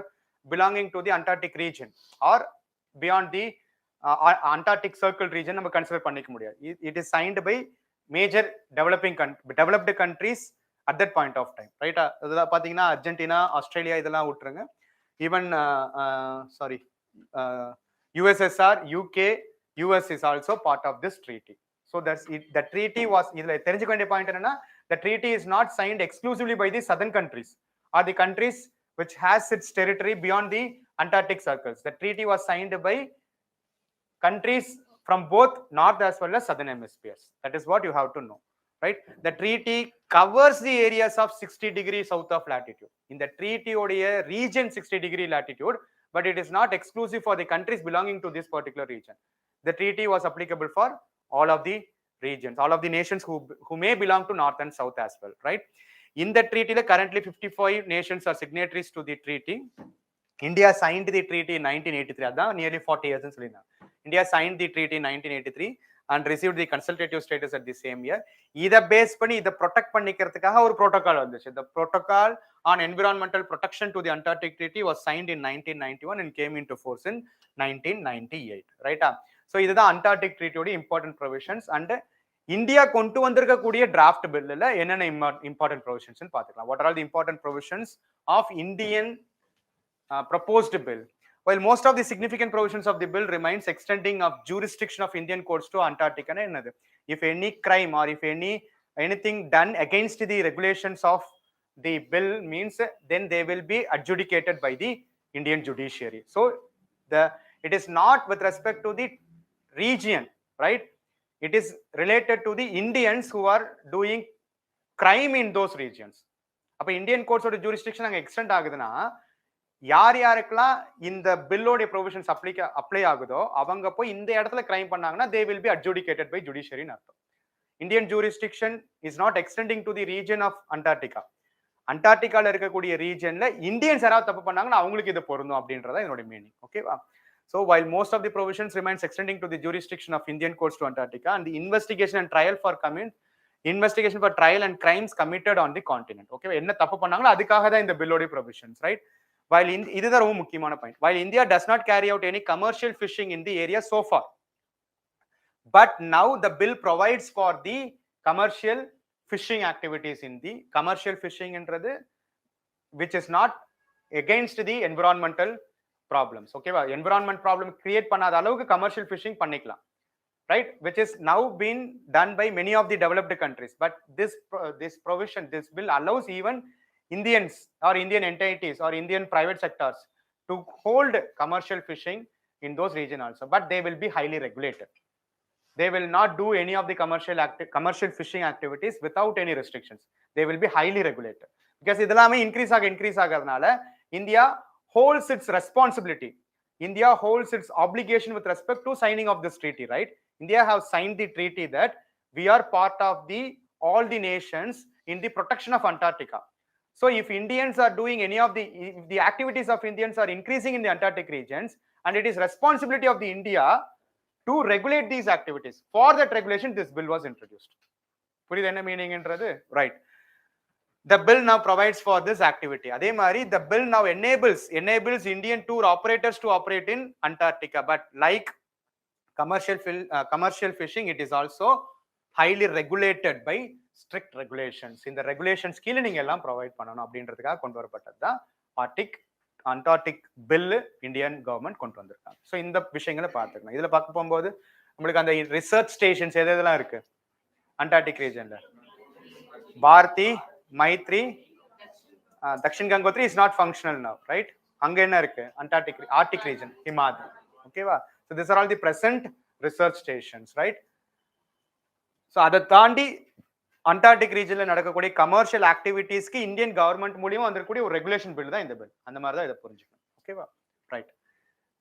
A: belonging to the Antarctic region or beyond the Antarctic Circle region. நம்ம கன்சிடர் பண்ணிக்க முடியாது. It is signed by major developed countries at that point of time, right? இதெல்லாம் பாத்தீங்கன்னா Argentina, Australia இதெல்லாம் விட்டுருங்க. Even USSR, UK, US is also part of this treaty. So that's it. The treaty was, இதுல தெரிஞ்சுக்க வேண்டிய point என்னன்னா, the treaty is not signed exclusively by the southern countries or the countries which has its territory beyond the Antarctic circles. The treaty was signed by countries from both north as well as southern hemispheres. That is what you have to know, right? The treaty covers the areas of 60 degrees south of latitude. In the treaty odia region 60 degree latitude, but it is not exclusive for the countries belonging to this particular region. The treaty was applicable for all of the regions, all of the nations who may belong to north and south as well, right? In the treaty, currently 55 nations are signatories to the treaty. India signed the treaty in 1983. That's nearly 40 years. India signed the treaty in 1983 and received the consultative status at the same year. Either based பண்ணி இத protect பண்ணிக்கிறதுக்காக ஒரு protocol வந்துச்சு. The protocol on environmental protection to the Antarctic Treaty was signed in 1991 and came into force in 1998, right? So இதுதான் Antarctic Treaty ஓட important provisions. And India கொண்டு வந்திருக்கக்கூடிய draft bill-ல என்னென்ன important provisions ன்னு பார்த்துக்கலாம். What are all the important provisions of Indian proposed bill? While most of the significant provisions of the bill remains extending of jurisdiction of Indian courts to Antarctica, if any crime or if anything done against the regulations of the bill means, then they will be adjudicated by the Indian judiciary. So it is not with respect to the region, right? It is related to the Indians who are doing crime in those regions. அப்ப Indian courts oda jurisdiction அங்க extend ஆகுதுன்னா யார் யாருக்கெல்லாம் இந்த பில்லோட provisions apply ஆகுதோ அவங்க போய் இந்த இடத்துல கிரைம் பண்ணாங்கன்னா they will be adjudicated by judiciary ன்னு அர்த்தம். Indian jurisdiction is not extending to the region of Antarctica. அண்டார்டிகால இருக்கக்கூடிய ரீஜன்ல இந்தியன்ஸ் யாராவது தப்பு பண்ணாங்கன்னா அவங்களுக்கு இது பொருந்தும் அப்படின்றத இதோட மீனிங். ஓகேவா? So while most of the provisions remains extending to the jurisdiction of Indian courts to Antarctica, and the investigation and trial for trial and crimes committed on the continent. Okay, என்ன தப்பு பண்ணாங்களோ அதுக்காக தான் இந்த பில்லோட provisions, right? While இதுதான் ரொம்ப முக்கியமான point. While India does not carry out any commercial fishing in the area so far, but now the bill provides for the commercial fishing activities in the commercial fishing என்றது which is not against the environmental problems. ஓகேவா? environment problem create பண்ணாத அளவுக்கு commercial fishing பண்ணிக்கலாம், right? Which is now been done by many of the developed countries. But this provision, this bill allows even Indians or Indian entities or Indian private sectors to hold commercial fishing in those regions also, but they will be highly regulated. They will not do any of the commercial fishing activities without any restrictions. They will be highly regulated because idellame increase ஆகிறதுனால India holds its responsibility. India holds its obligation with respect to signing of this treaty, right? India have signed the treaty that we are part of all the nations in the protection of Antarctica. So if Indians are doing any of the activities of Indians are increasing in the Antarctic regions, and it is responsibility of the India to regulate these activities. For that regulation, this bill was introduced. புரியுது என்ன meaning என்றது? Right. The bill now provides for this activity. அதே மாதிரி the bill now enables Indian tour operators to operate in Antarctica, but like commercial fishing, it is also highly regulated by strict regulations. இந்த regulations கீழே நீங்க எல்லாம் provide பண்ணணும் அப்படின்றதுக்காக கொண்டு வரப்பட்டது தான் அண்டார்டிக் பில் இந்தியன் கவர்மெண்ட் கொண்டு வந்திருக்காங்க. ஸோ இந்த விஷயங்களை பார்த்துக்கலாம். இதுல பார்க்க போகும்போது நம்மளுக்கு அந்த ரிசர்ச் ஸ்டேஷன்ஸ் எதெல்லாம் இருக்கு அண்டார்டிக் ரீஜன்ல? Bharati, Maitri, Dakshin Gangotri is not functional now, right? அங்க என்ன இருக்கு? Arctic region, Himadri. ஓகேவா? So this are all the present research stations, right? So அதை தாண்டி அண்டார்டிக் ரீஜன்ல நடக்கக்கூடிய கமர்ஷியல் ஆக்டிவிட்டீஸ்க்கு இந்தியன் கவர்மெண்ட் மூலியமா வந்திருக்கக்கூடிய ஒரு ரெகுலேஷன் பில் தான் இந்த பில். அந்த மாதிரி தான் இதை புரிஞ்சுக்கணும். ஓகேவா? Right.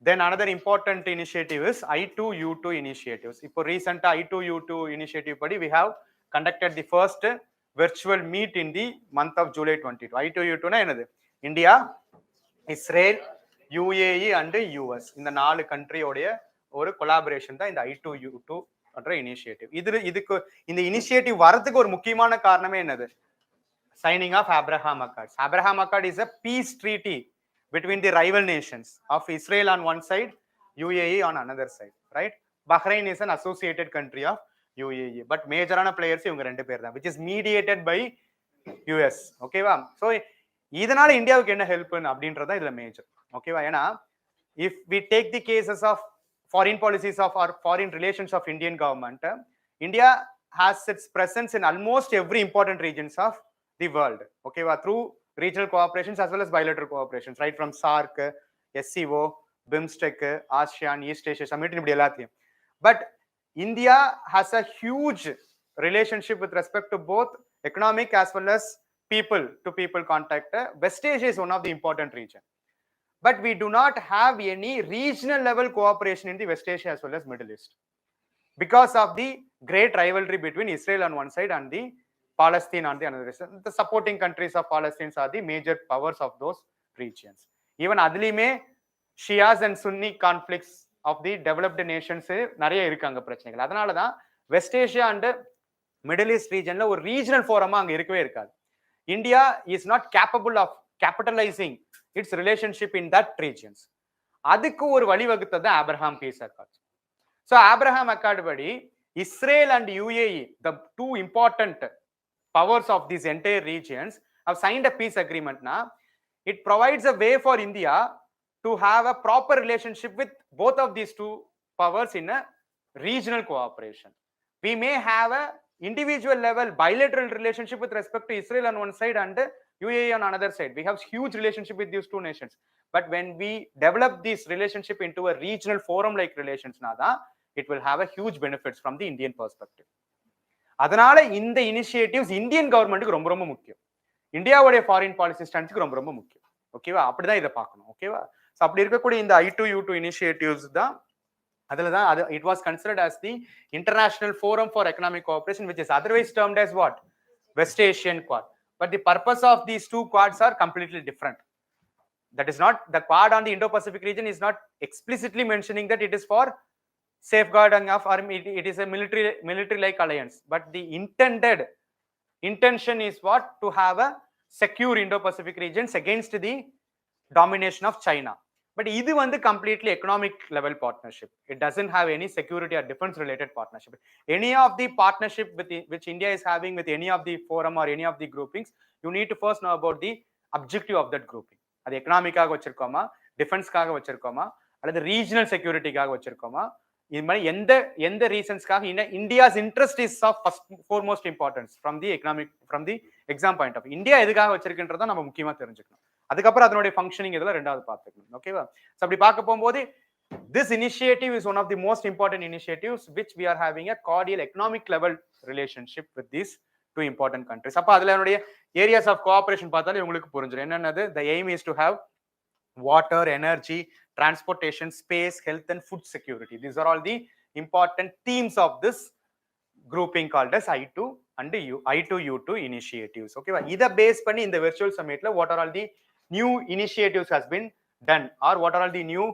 A: Then another important initiative is I2U2 initiatives. இப்போ ரீசெண்டா I2U2 initiative படி we have conducted the first virtual meet in the month of July 22. I2U2 னா என்னது? India, Israel, UAE and US இந்த 4 கண்ட்ரியோடைய ஒரு கொலாபரேஷன் தான் இந்த I2U2 இனிஷியேட்டிவ். இதுக்கு இந்த இனிஷியேட்டிவ் வரதுக்கு ஒரு முக்கியமான காரணமே என்னது? Signing off Abraham accords. Abraham accord is a peace treaty between the rival nations of Israel on one side, UAE on another side, right? Bahrain is an associated country of UAE, but மேஜரான players இவங்க ரெண்டு பேர் தான், which is mediated by US. ஓகேவா? So இதனால இந்தியாவுக்கு என்ன help அப்படின்றத இதுல மேஜர். ஓகேவா? ஏன்னா if we take the cases of foreign policies of or foreign relations of Indian government, India has its presence in almost every important regions of the world. Okay, through regional cooperations as well as bilateral cooperations, right? From SAARC, SCO, BIMSTEC, ASEAN, East Asia Summit, but India has a huge relationship with respect to both economic as well as people to people contact. West Asia is one of the important region, but we do not have any regional level cooperation in the West Asia as well as Middle East because of the great rivalry between Israel on one side and the Palestine on the another side. The supporting countries of Palestine are the major powers of those regions. Even adlime Shias and Sunni conflicts of the developed nations நிறைய இருக்கு அங்க பிரச்சனைகள். அதனால தான் West Asia and Middle East ரீஜன்ல ஒரு regional ஃபோரமா அங்க இருக்கவே இருக்காது. India is not capable of capitalising its relationship in that regions. அதுக்கு ஒரு வழிவகுத்தது Abraham Peace Accord. So Abraham Accord badi, Israel and UAE, the two important powers of these entire regions, have signed a peace agreement. Now, it provides a way for India to have a proper relationship with both of these two powers in a regional cooperation. We may have a individual level bilateral relationship with respect to Israel on one side and UAE on another side. We have huge relationship with these two nations. But when we develop this relationship into a regional forum like relations, nada, it will have a huge benefits from the Indian perspective. அதனால இந்த initiatives Indian கவர்மெண்ட்டுக்கு ரொம்ப ரொம்ப முக்கியம். இந்தியாவுடைய foreign policy ஸ்டாண்ட்ஸ்க்கு ரொம்ப ரொம்ப முக்கியம். ஓகேவா? அப்படிதான் இதை பார்க்கணும். ஓகேவா? ஸோ அப்படி இருக்கக்கூடிய இந்த I2U2 இனிஷியேட்டிவ்ஸ் தான் அதில் தான் அது it was considered as the international forum for economic cooperation which is otherwise termed as what? West Asian Quad. But the purpose of these two quads are completely different. That is not, the quad on the Indo-Pacific region is not explicitly mentioning that it is for safeguarding of, or it is a military like alliance, but the intention is what? To have a secure Indo-Pacific regions against the domination of China. But idu vandu completely economic level partnership. It doesn't have any security or defense related partnership. Any of the partnership with which India is having with any of the forum or any of the groupings, you need to first know about the objective of that grouping. அது எக்கனாமிக்காக வச்சிருக்கோமா, டிஃபென்ஸ்க்காக வச்சிருக்கோமா, அல்லது regional செக்யூரிட்டிக்காக வச்சிருக்கோமா, இது மாதிரி எந்த ரீசன்ஸ்க்காக India's interest is of foremost importance from the economic from the exam point of India எதுக்காக வச்சிருக்குன்றதை நம்ம முக்கியமா தெரிஞ்சுக்கணும். அதுக்கப்புறம் அதனுடைய ஃபங்க்ஷனிங் இதெல்லாம் ரெண்டாவது பார்த்துக்கணும். ஓகேவா? ஸோ அப்படி பார்க்க போகும்போது this initiative is one of the most important initiatives which we are having a cordial economic level relationship with these two important countries. அப்ப அதுல என்னுடைய ஏரியாஸ் ஆஃப் கோஆபரேஷன் பார்த்தாலே உங்களுக்கு புரிஞ்சிடும் என்னன்னது. the aim is to have water, energy, transportation, space, health and food security. These are all the important themes of this grouping called as I2U2 initiatives. Okay, இத base பண்ணி இந்த virtual summitல what are all the new initiatives has been done or what are all the new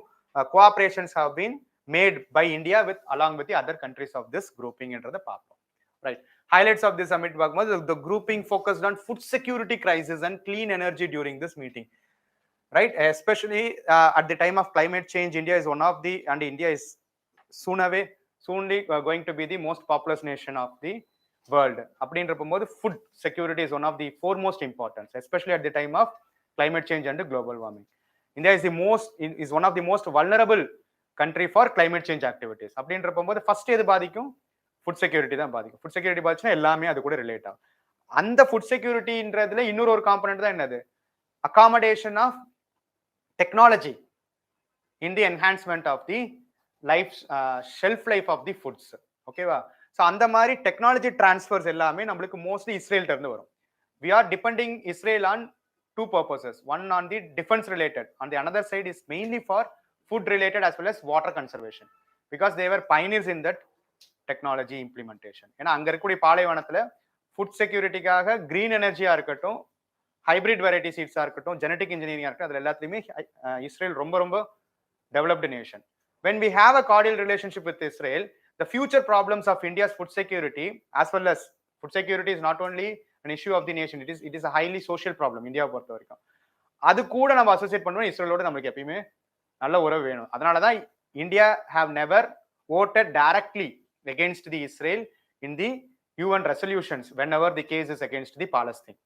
A: cooperations have been made by India with along with the other countries of this grouping என்றத பார்ப்போம். Right, highlights of this summit பார்க்கும்போது the grouping focused on food security crisis and clean energy during this meeting. Right, especially at the time of climate change, India is one of the, and India is soonly going to be the most populous nation of the world. அப்படின்றப்போது food security is one of the foremost importance, especially at the time of climate change and global warming. India is one of the most vulnerable country for climate change activities. அப்படின்றப்போது first எது பாதிக்கும்? Food security தான் பாதிக்கும். Food security பாதிச்சுன்னா எல்லாமே அது கூட relate ஆகும். அந்த ஃபுட் செக்யூரிட்டின்றதுல இன்னொரு காம்பனன்ட் தான் என்னது? accommodation of technology in the enhancement of the shelf life of the foods. ஓகேவா? ஸோ அந்த மாதிரி டெக்னாலஜி டிரான்ஸ்ஃபர்ஸ் எல்லாமே நம்மளுக்கு மோஸ்ட்லி இஸ்ரேல்ட்ட இருந்து வரும். We are depending Israel on two purposes. One on the defense related, on the another side is mainly for food related as well as water conservation, because they were pioneers in that technology implementation. ஏன்னா அங்க இருக்கக்கூடிய பாலைவனத்துல food செக்யூரிட்டிக்காக green எனர்ஜியா இருக்கட்டும், hybrid variety சீட்ஸா இருக்கட்டும், genetic இன்ஜினியரிங்கா இருக்கட்டும், அதுல எல்லாத்துலயுமே இஸ்ரேல் ரொம்ப ரொம்ப developed nation. When we have a cordial relationship with Israel, the future problems of India's food security, as well as food security is not only an issue of the nation, it is a highly social problem. இந்தியாவை பொறுத்த வரைக்கும் அது கூட நம்ம associate பண்ணுவோம். இஸ்ரேலோட நம்மளுக்கு எப்பயுமே நல்ல உறவு வேணும். அதனாலதான் India have never voted directly against the Israel in the UN resolutions whenever the case is against the Palestine.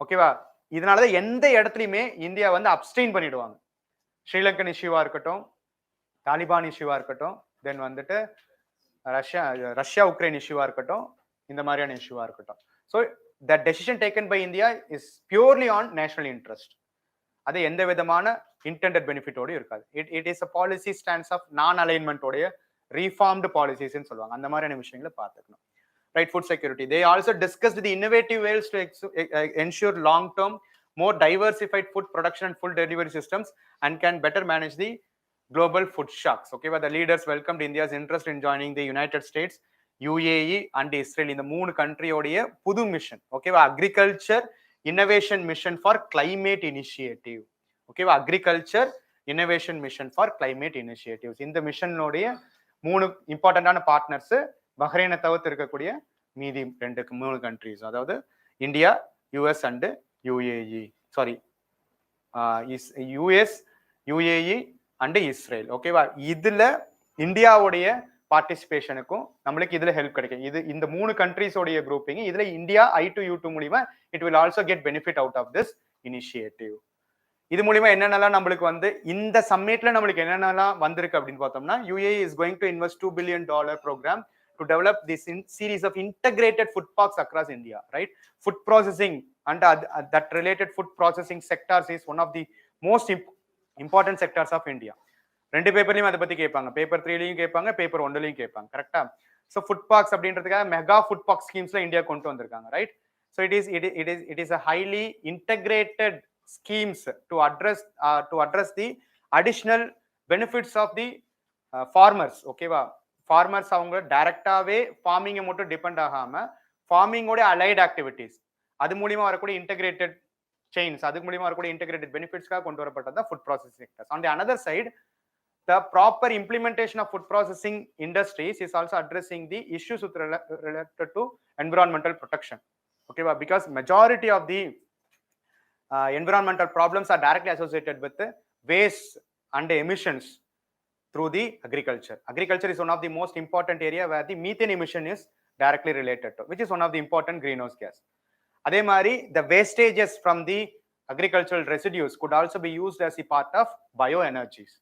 A: ஓகேவா? இதனாலதான் எந்த இடத்துலயுமே இந்தியா வந்து அப்ஸ்டெயின் பண்ணிடுவாங்க. ஸ்ரீலங்கன் இஷ்யூவா இருக்கட்டும், தாலிபான் இஷ்யூவா இருக்கட்டும், தென் வந்துட்டு ரஷ்யா உக்ரைன் இஷ்யூவா இருக்கட்டும், இந்த மாதிரியான இஷ்யூவா இருக்கட்டும். So the decision taken by India is purely on national interest. அது எந்த விதமான இன்டெண்டட் பெனிஃபிட்டோடய இருக்காது. It is a policy stands of non அலைன்மெண்டோடைய reformed policies ன்னு சொல்லுவாங்க. அந்த மாதிரியான விஷயங்களை பார்த்துக்கணும். Right, food security. They also discussed the innovative ways to ensure long-term, more diversified food production and food delivery systems and can better manage the global food shocks. Okay, but the leaders welcomed India's interest in joining the United States, UAE and Israel in the 3 country உடைய புது mission. Okay, agriculture innovation mission for climate initiative. Okay, agriculture innovation mission for climate initiatives. இந்த மிஷனுடைய 3 இம்பார்ட்டன்டான partners பஹ்ரைனை தவிர்த்து இருக்கக்கூடிய மீதி 3 countries, அதாவது India, US and UAE, sorry US, UAE and Israel. ஓகேவா, இதுல இந்தியாவுடைய பார்ட்டிசிபேஷனுக்கும் நம்மளுக்கு இதுல ஹெல்ப் கிடைக்கும். இது இந்த 3 கண்ட்ரிஸோடைய குரூப்பிங். இதுல இந்தியா I2U2 மூலியமா it will also get benefit out of this initiative. இது மூலியமா என்னென்னலாம் நம்மளுக்கு வந்து இந்த சம்மிட்ல நம்மளுக்கு என்னென்னலாம் வந்திருக்கு அப்படின்னு பார்த்தோம்னா, UAE is going to invest $2 billion program to develop this series of integrated food parks across India, right? Food processing and that related food processing sectors is one of the most important sectors of India. 2 பேப்பர்லயும் அதை பத்தி கேட்பாங்க, paper 3லயும் கேட்பாங்க, paper 1லயும் கேட்பாங்க. கரெக்டா? So food parks அப்படின்றதுக்காக mega food park ஸ்கீம்ஸ்ல India கொண்டு வந்திருக்காங்க, right? So it is a highly integrated schemes to address the additional benefits of the farmers. ஓகேவா, ஃபார்மர்ஸ் அவங்க டைரக்டாவே ஃபார்மிங்கை மட்டும் டிபெண்ட் ஆகாம ஃபார்மிங்கோட அலைட் ஆக்டிவிட்டிஸ், அது மூலியமா வரக்கூடிய இன்டெகிரேட்டட் செயின்ஸ், அதுக்கு மூலியமா வரக்கூடிய இன்டெகிரேட்டட் பெனிஃபிட்ஸ்க்காக கொண்டு வரப்பட்டது food processing sectors. On the another side, the proper implementation of food processing industries is also addressing the issues related to environmental protection. Okay, because majority of the environmental problems are directly associated with the waste and emissions through the agriculture. Agriculture is one of the most important area where the methane emission is directly related to, which is one of the important greenhouse gas. Adhe mari, the wastages from the agricultural residues could also be used as a part of bioenergies.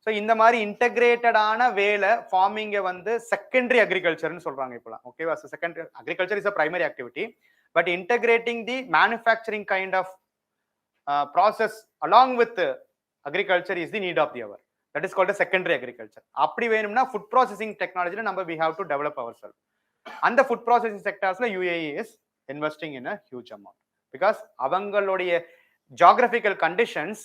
A: So இந்த மாதிரி integrated ஆன வேலை ஃபார்மிங்கை வந்து secondary அக்ரிகல்ச்சர்னு சொல்றாங்க இப்போலாம். ஓகேவா, so secondary agriculture is a primary activity, but integrating the manufacturing kind of process along with agriculture is the need of the hour. That is called secondary agriculture. அப்படி வேணும்னா ஃபுட் ப்ராசஸிங் டெக்னாலஜியில் நம்ம we have to develop our self. அந்த food processing செக்டர்ஸ்ல UAE is investing in a huge amount, because அவங்களுடைய geographical conditions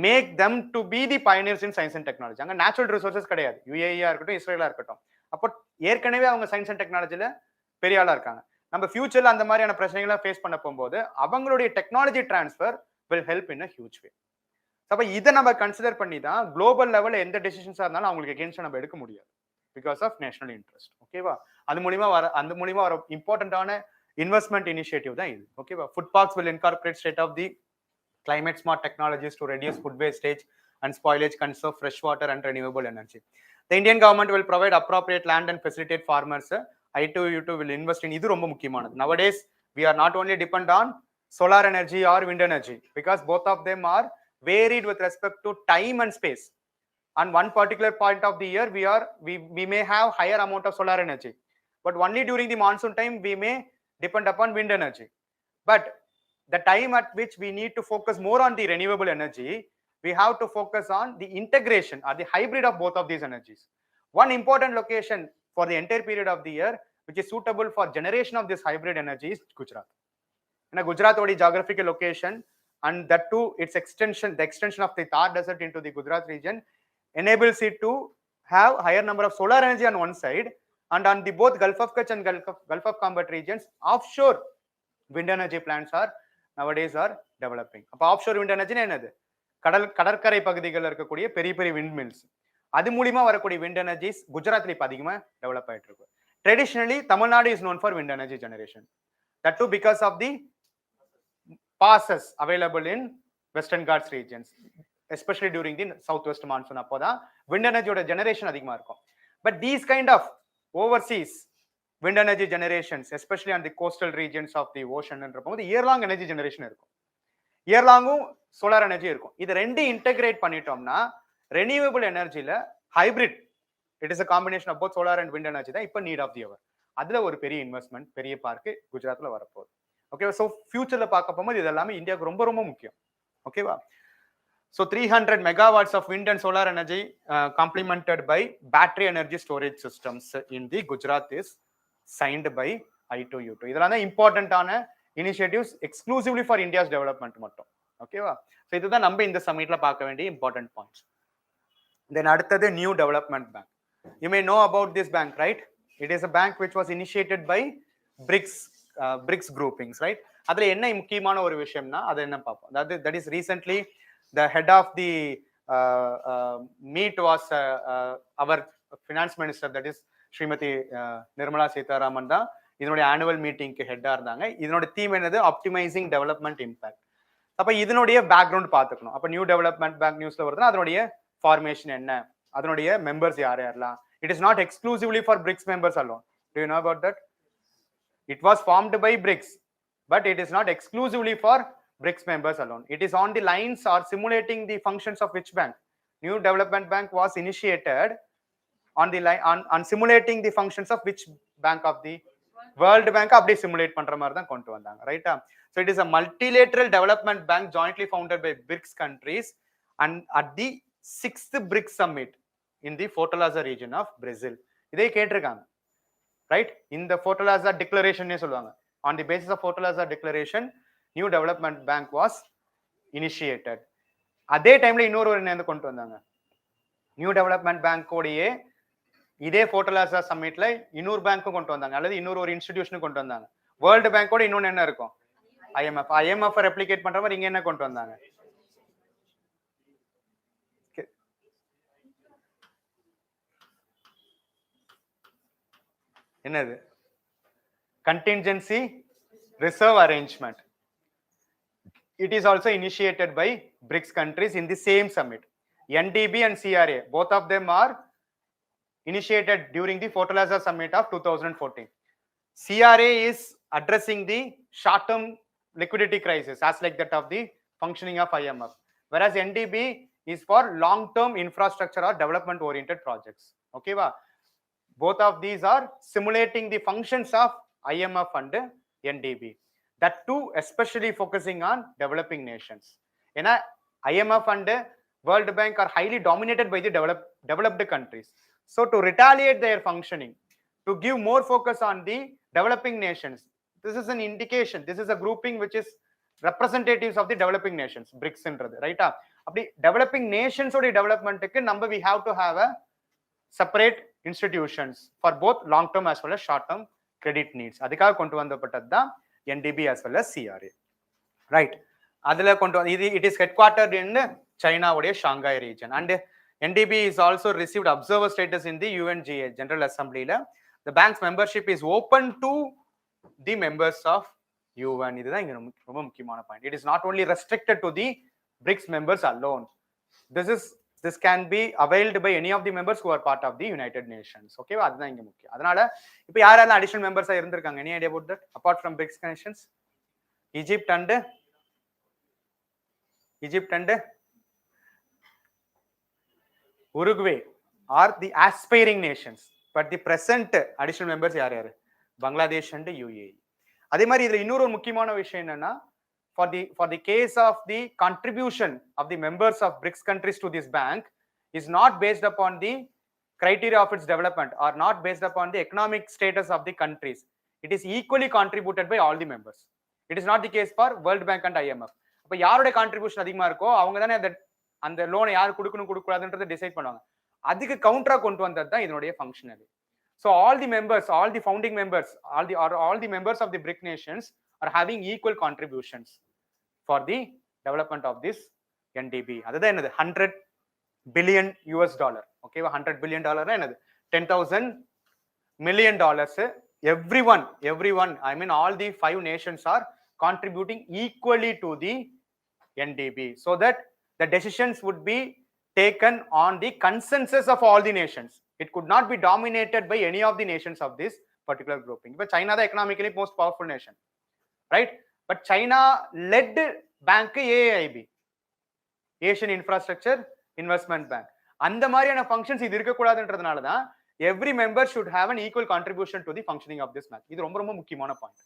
A: make them to be the pioneers in science and technology. அங்க natural resources கிடையாது, UAE-ஆ இருக்கட்டும், இஸ்ரேலா இருக்கட்டும். அப்போ ஏற்கனவே அவங்க சயின்ஸ் அண்ட் டெக்னாலஜில பெரிய ஆளா இருக்காங்க. நம்ம ஃபியூச்சர்ல அந்த மாதிரியான பிரச்சனைகளை ஃபேஸ் பண்ண போகும்போது அவங்களுடைய technology transfer will help in a huge way. அப்போ இதை நம்ம கன்சிடர் பண்ணி தான் குளோபல் லெவலில் எந்த டெசிஷன்ஸாக இருந்தாலும் அவங்களுக்கு எகென்ஸ்டாக நம்ம எடுக்க முடியாது, பிகாஸ் ஆஃப் நேஷனல் இன்ட்ரெஸ்ட். ஓகேவா, அது மூலியமா வர இம்பார்ட்டன்டான இன்வெஸ்ட்மெண்ட் இனிஷியேட்டிவ் தான் இது. ஓகேவா, food parks will incorporate state of the climate smart technologies to reduce food wastage and spoilage, conserve fresh water and renewable energy. The Indian government will provide appropriate land and facilitate farmers. I2U2 will invest in idu romba mukkiyamanadu. Nowadays we are not only depend on solar energy or wind energy, because both of them are varied with respect to time and space. On one particular point of the year we may have higher amount of solar energy, but only during the monsoon time we may depend upon wind energy. But the time at which we need to focus more on the renewable energy, we have to focus on the integration or the hybrid of both of these energies. One important location for the entire period of the year which is suitable for generation of this hybrid energy is Gujarat. In a Gujarat odi geographical location, and that too its extension, the extension of the Thar desert into the Gujarat region enables it to have higher number of solar energy on one side, and on the both Gulf of Kutch and Gulf of Combat regions, offshore wind energy plants are nowadays are developing. அப்ப offshore wind energy என்னது, கடற்கரை பகுதிகளில் இருக்கக்கூடிய பெரிய பெரிய wind mills, அது மூலியமா வரக்கூடிய விண்ட் எனர்ஜிஸ் குஜராத்ல இப்ப அதிகமா டெவலப் ஆயிட்டு இருக்கு. Traditionally Tamil Nadu is known for wind energy generation, that to because of the passes available in Western Ghats regions, especially during the southwest monsoon. அப்போதான் wind energy ஓட ஜெனரேஷன் அதிகமா இருக்கும். But these kind of overseas wind energy generations, especially on the coastal regions of the ocean, and year long energy generation இருக்கும், year long solar energy இருக்கும். இது ரெண்டு integrate பண்ணிட்டோம்னா renewable எனர்ஜில hybrid, it is a combination of both solar and wind energy தான் இப்ப NEET of the அவர். அதுல ஒரு பெரிய இன்வெஸ்ட்மெண்ட், பெரிய பார்க்கு குஜராத்ல வரப்போகுது. ஓகேவா, ஸோ ஃபியூச்சர்ல பார்க்க போகும்போது இது எல்லாமே இந்தியாவுக்கு ரொம்ப ரொம்ப முக்கியம். ஓகேவா, So 300 megawatts of wind and solar energy complemented by battery energy storage systems in the Gujarat is signed by I2U2. இதெல்லாம் தான் இம்பார்ட்டன்டான initiatives exclusively for India's development மட்டும். ஓகேவா? ஸோ இதுதான் நம்ம இந்த சமிட்ல பார்க்க வேண்டிய இம்பார்ட்டன்ட் பாயிண்ட்ஸ். தென் அடுத்தது New Development Bank. You may know about this bank, right? It is a bank which was initiated by BRICS groupings, right? அதுல என்ன முக்கியமான ஒரு விஷயம்னா அது என்ன பார்ப்போம். That is recently the head of the meet was our finance minister, that is Srimati Nirmala Sitharaman தான் இதனுடைய ஆனுவல் மீட்டிங்க்கு ஹெட்டா இருந்தாங்க. இதனோட தீம் என்னது? Optimising development impact. அப்ப இதனுடைய பேக்ரவுண்ட் பார்த்துக்கணும். அப்ப நியூ டெவலப்மெண்ட் பேங்க் நியூஸ்ல வருதுன்னா அதனுடைய ஃபார்மேஷன் என்ன, அதனுடைய மெம்பர்ஸ் யார் யாரெல்லாம். It is not exclusively for BRICS members alone. Do you know about that? It was formed by BRICS, but it is not exclusively for BRICS members alone. It is on the lines or simulating the functions of which bank? New Development Bank was initiated on the line on simulating the functions of which bank of the World Bank. Abdi simulate பண்ற மாதிரி தான் கொண்டு வந்தாங்க, ரைட்டா? So it is a multilateral development bank jointly founded by BRICS countries and at the 6th BRICS summit in the Fortaleza region of Brazil. இதே கேட்டிருக்காங்க, right? In the Fortaleza declaration ne சொல்லுவாங்க. On the basis of Fortaleza declaration, New Development Bank was initiated. அதே டைம்ல இன்னொரு என்ன கொண்டு வந்தாங்க? New Development bank ஓடையே இதே Fortaleza சம்மிட்ல இன்னொரு பேங்க்கும் கொண்டு வந்தாங்க, அல்லது இன்னொரு ஒரு இன்ஸ்டிடியூஷனும் கொண்டு வந்தாங்க. வேர்ல்டு பேங்கோட இன்னொன்னு என்ன இருக்கும்? IMF ரெப்ளிகேட் பண்ற மாதிரி இங்க என்ன கொண்டு வந்தாங்க? என்னது? Contingency reserve arrangement. It is also initiated by BRICS countries in the same summit. NDB and CRA, both of them are initiated during the Fortaleza summit of 2014. CRA is addressing the short-term liquidity crisis as like that of the functioning of IMF, whereas NDB is for long-term infrastructure or development-oriented projects. Okay, va? Both of these are simulating the functions of IMF and NDB. That too especially focusing on developing nations. ஏன்னா IMF and World Bank are highly dominated by the developed countries. So to retaliate their functioning, to give more focus on the developing nations, this is an indication, this is a grouping which is representatives of the developing nations, BRICS என்றது, ரைட்டா? அப்படி developing nations ஓட டெவலப்மெண்ட்டுக்கு நம்ம we have to have a separate institutions for both long term as well as short term credit needs. அதுக்காக கொண்டு வந்தப்பட்டது தான் NDB as well as CRA, right? அதுல கொண்டு வந்து it is headquartered in China உடைய Shanghai region, and NDB is also received observer status in the UNGA General Assembly. The bank's membership is open to the members of UN. இதுதான் இங்க ரொம்ப முக்கியமான point. It is not only restricted to the BRICS members alone. This can be availed by any of the members who are part of the United Nations. Okay, அதுதான் இங்க முக்கியம். அதனால இப்போ யாரெல்லாம் அடிஷனல் மெம்பர்ஸா இருந்திருக்காங்க? Any idea about that apart from BRICS nations? Egypt and Uruguay are the aspiring nations, but the present additional members யார்? Bangladesh and UAE. அதே மாதிரி இதுல இன்னொரு முக்கியமான விஷயம் என்னன்னா, for the case of the contribution of the members of BRICS countries to this bank is not based upon the criteria of its development or not based upon the economic status of the countries. It is equally contributed by all the members. It is not the case for World Bank and IMF. அப்ப யாரோட contribution அதிகமா இருக்கோ அவங்க தானே அந்த லோனை யார் கொடுக்கணும் கொடுக்கூடாதுன்றதை டிசைட் பண்ணுவாங்க. அதுக்கு கவுண்டரா கொண்டு வந்தது தான் இதனுடைய functional. So all the members, all the founding members, all the members of the BRIC nations are having equal contributions for the development of this NDB. அதுதான் என்னது? $100 billion. Okay, $100 billion என்னது? $10,000 million. Everyone, I mean all the 5 nations are contributing equally to the NDB, so that the decisions would be taken on the consensus of all the nations. It could not be dominated by any of the nations of this particular grouping. But China is the economically most powerful nation, right? But China led bank AIB, Asian Infrastructure Investment Bank. அந்த மாதிரியான functions இது இருக்க கூடாதுன்றதுனால தான் every member should have an equal contribution to the functioning of this bank. இது ரொம்ப ரொம்ப முக்கியமான point.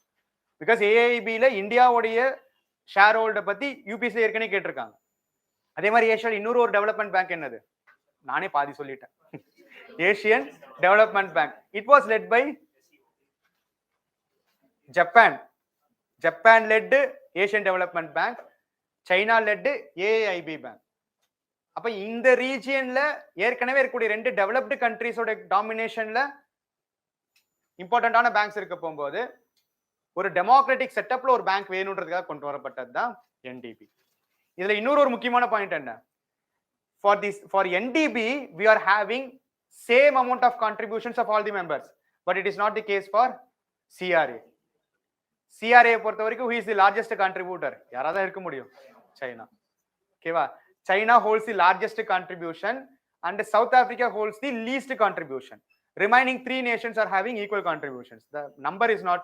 A: Because AIB ல இந்தியாவுடைய ஷேர் ஹோல்டர் பத்தி UPSC ஏற்கனவே கேட்டிருக்காங்க. அதே மாதிரி ஏஷியாவில் இன்னொரு ஒரு டெவலப்மெண்ட் பேங்க் என்னது, நானே பாதி சொல்லிட்டேன், Asian development bank. It was led by Japan. Japan led Asian development bank, China led AIB bank. அப்ப இந்த ரீஜியன்ல ஏற்கனவே இருக்கக்கூடிய 2 டெவலப்டு கண்ட்ரீஸோட டாமினேஷன்ல இம்பார்ட்டன்டான பேங்க்ஸ் இருக்க போகும்போது ஒரு டெமோக்ராட்டிக் செட்டப்ல ஒரு பேங்க் வேணும்ன்றதுக்காக கொண்டு வரப்பட்டது தான் என்டிபி. இதுல இன்னொரு முக்கியமான பாயிண்ட் என்ன, for NDB we are having same amount of contributions of all the members, but it is not the case for CRA. CRA பொறுத்த வரைக்கும் who is the largest contributor, யாராவது இருக்க முடியும், சைனா. ஓகேவா, China holds the largest contribution and South Africa holds the least contribution. Remaining 3 nations are having equal contributions. The number is not,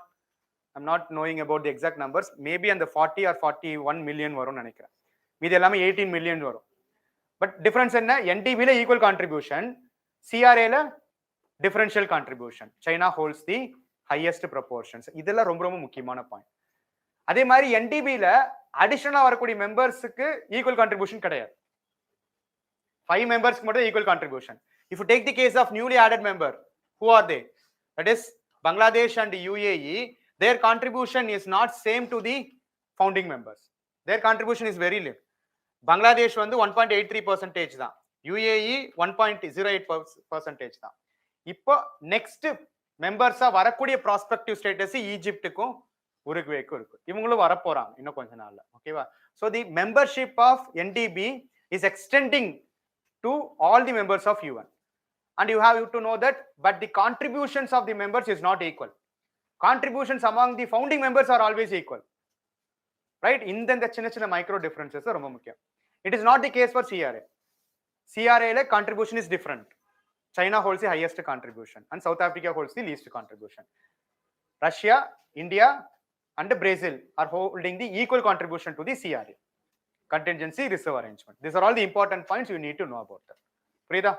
A: I'm not knowing about the exact numbers, maybe on the 40 or 41 million varum nenikiren, மீதி எல்லாமே 18 million varum. But difference enna, NDB la equal contribution, CRA la differential contribution. China holds the highest proportions. இதெல்லாம் ரொம்ப ரொம்ப முக்கியமான point. அதே மாதிரி NDB ல அடிஷனலா வரக்கூடிய மெம்பர்ஸ்க்கு ஈக்குவல் கான்ட்ரிபியூஷன் கிடையாது. 5 மெம்பர்ஸ்க்கு மட்டும் equal contribution. If you take the case of newly added member, who are they? That is Bangladesh and UAE. Their contribution is not same to the founding members. Their contribution is very little. Bangladesh வந்து 1.83% தான், UAE 1.08% தான். இப்போ next மெம்பர்ஸா வரக்கூடிய prospective status ஈஜிப்டுக்கும் உருகுவேக்கும் இருக்கு. இவங்களும் வரப்போறாங்க இன்னும் கொஞ்ச நாள்ல. ஓகேவா, so the membership of NDB is extending to all the members of UN, and you have to know that, but the contributions of the members is not equal. Contributions among the founding members are always equal, right? இந்த சின்ன சின்ன micro differences ரொம்ப முக்கியம். It is not the case for CRA. CRA ல contribution is different. China holds the highest contribution and South Africa holds the least contribution. Russia, India and Brazil are holding the equal contribution to the CRA, contingency reserve arrangement. These are all the important points you need to know about that. Prida,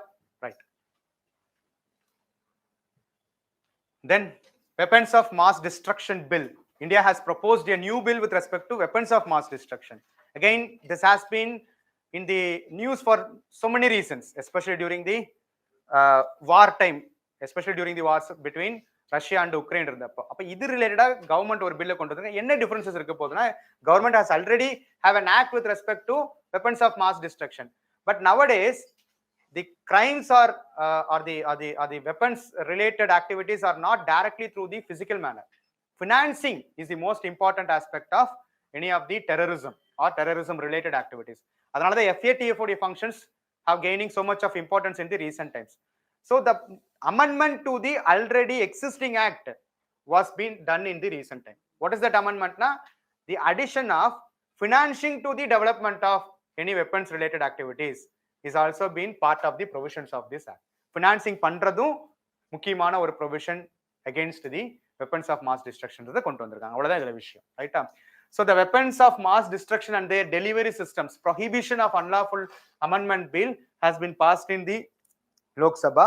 A: right? Then weapons of mass destruction bill. India has proposed a new bill with respect to weapons of mass destruction. Again, this has been in the news for so many reasons, especially during the war time, especially during the wars between Russia and Ukraine இருந்தப்போ. அப்ப இது ரிலேட்டடா government ஒரு பில்ல கொண்டு வந்தாங்க. என்ன differences இருக்க போகுதுன்னா, government has already have an act with respect to weapons of mass destruction, but nowadays the crimes or the weapons related activities are not directly through the physical manner. Financing is the most important aspect of any of the terrorism or terrorism related activities. அதனால தான் FATF functions have gaining so much of importance in the recent times. So the amendment to the already existing act was being done in the recent time. What is that amendment na? The addition of financing to the development of any weapons related activities is also been part of the provisions of this act. Financing பண்றதும் முக்கியமான ஒரு provision against the weapons of mass destruction கொண்டு வந்திருக்காங்க. அவ்வளவுதான் இதுல விஷயம், ரைட்டா? So the weapons of mass destruction and their delivery systems prohibition of unlawful amendment bill has been passed in the Lok Sabha.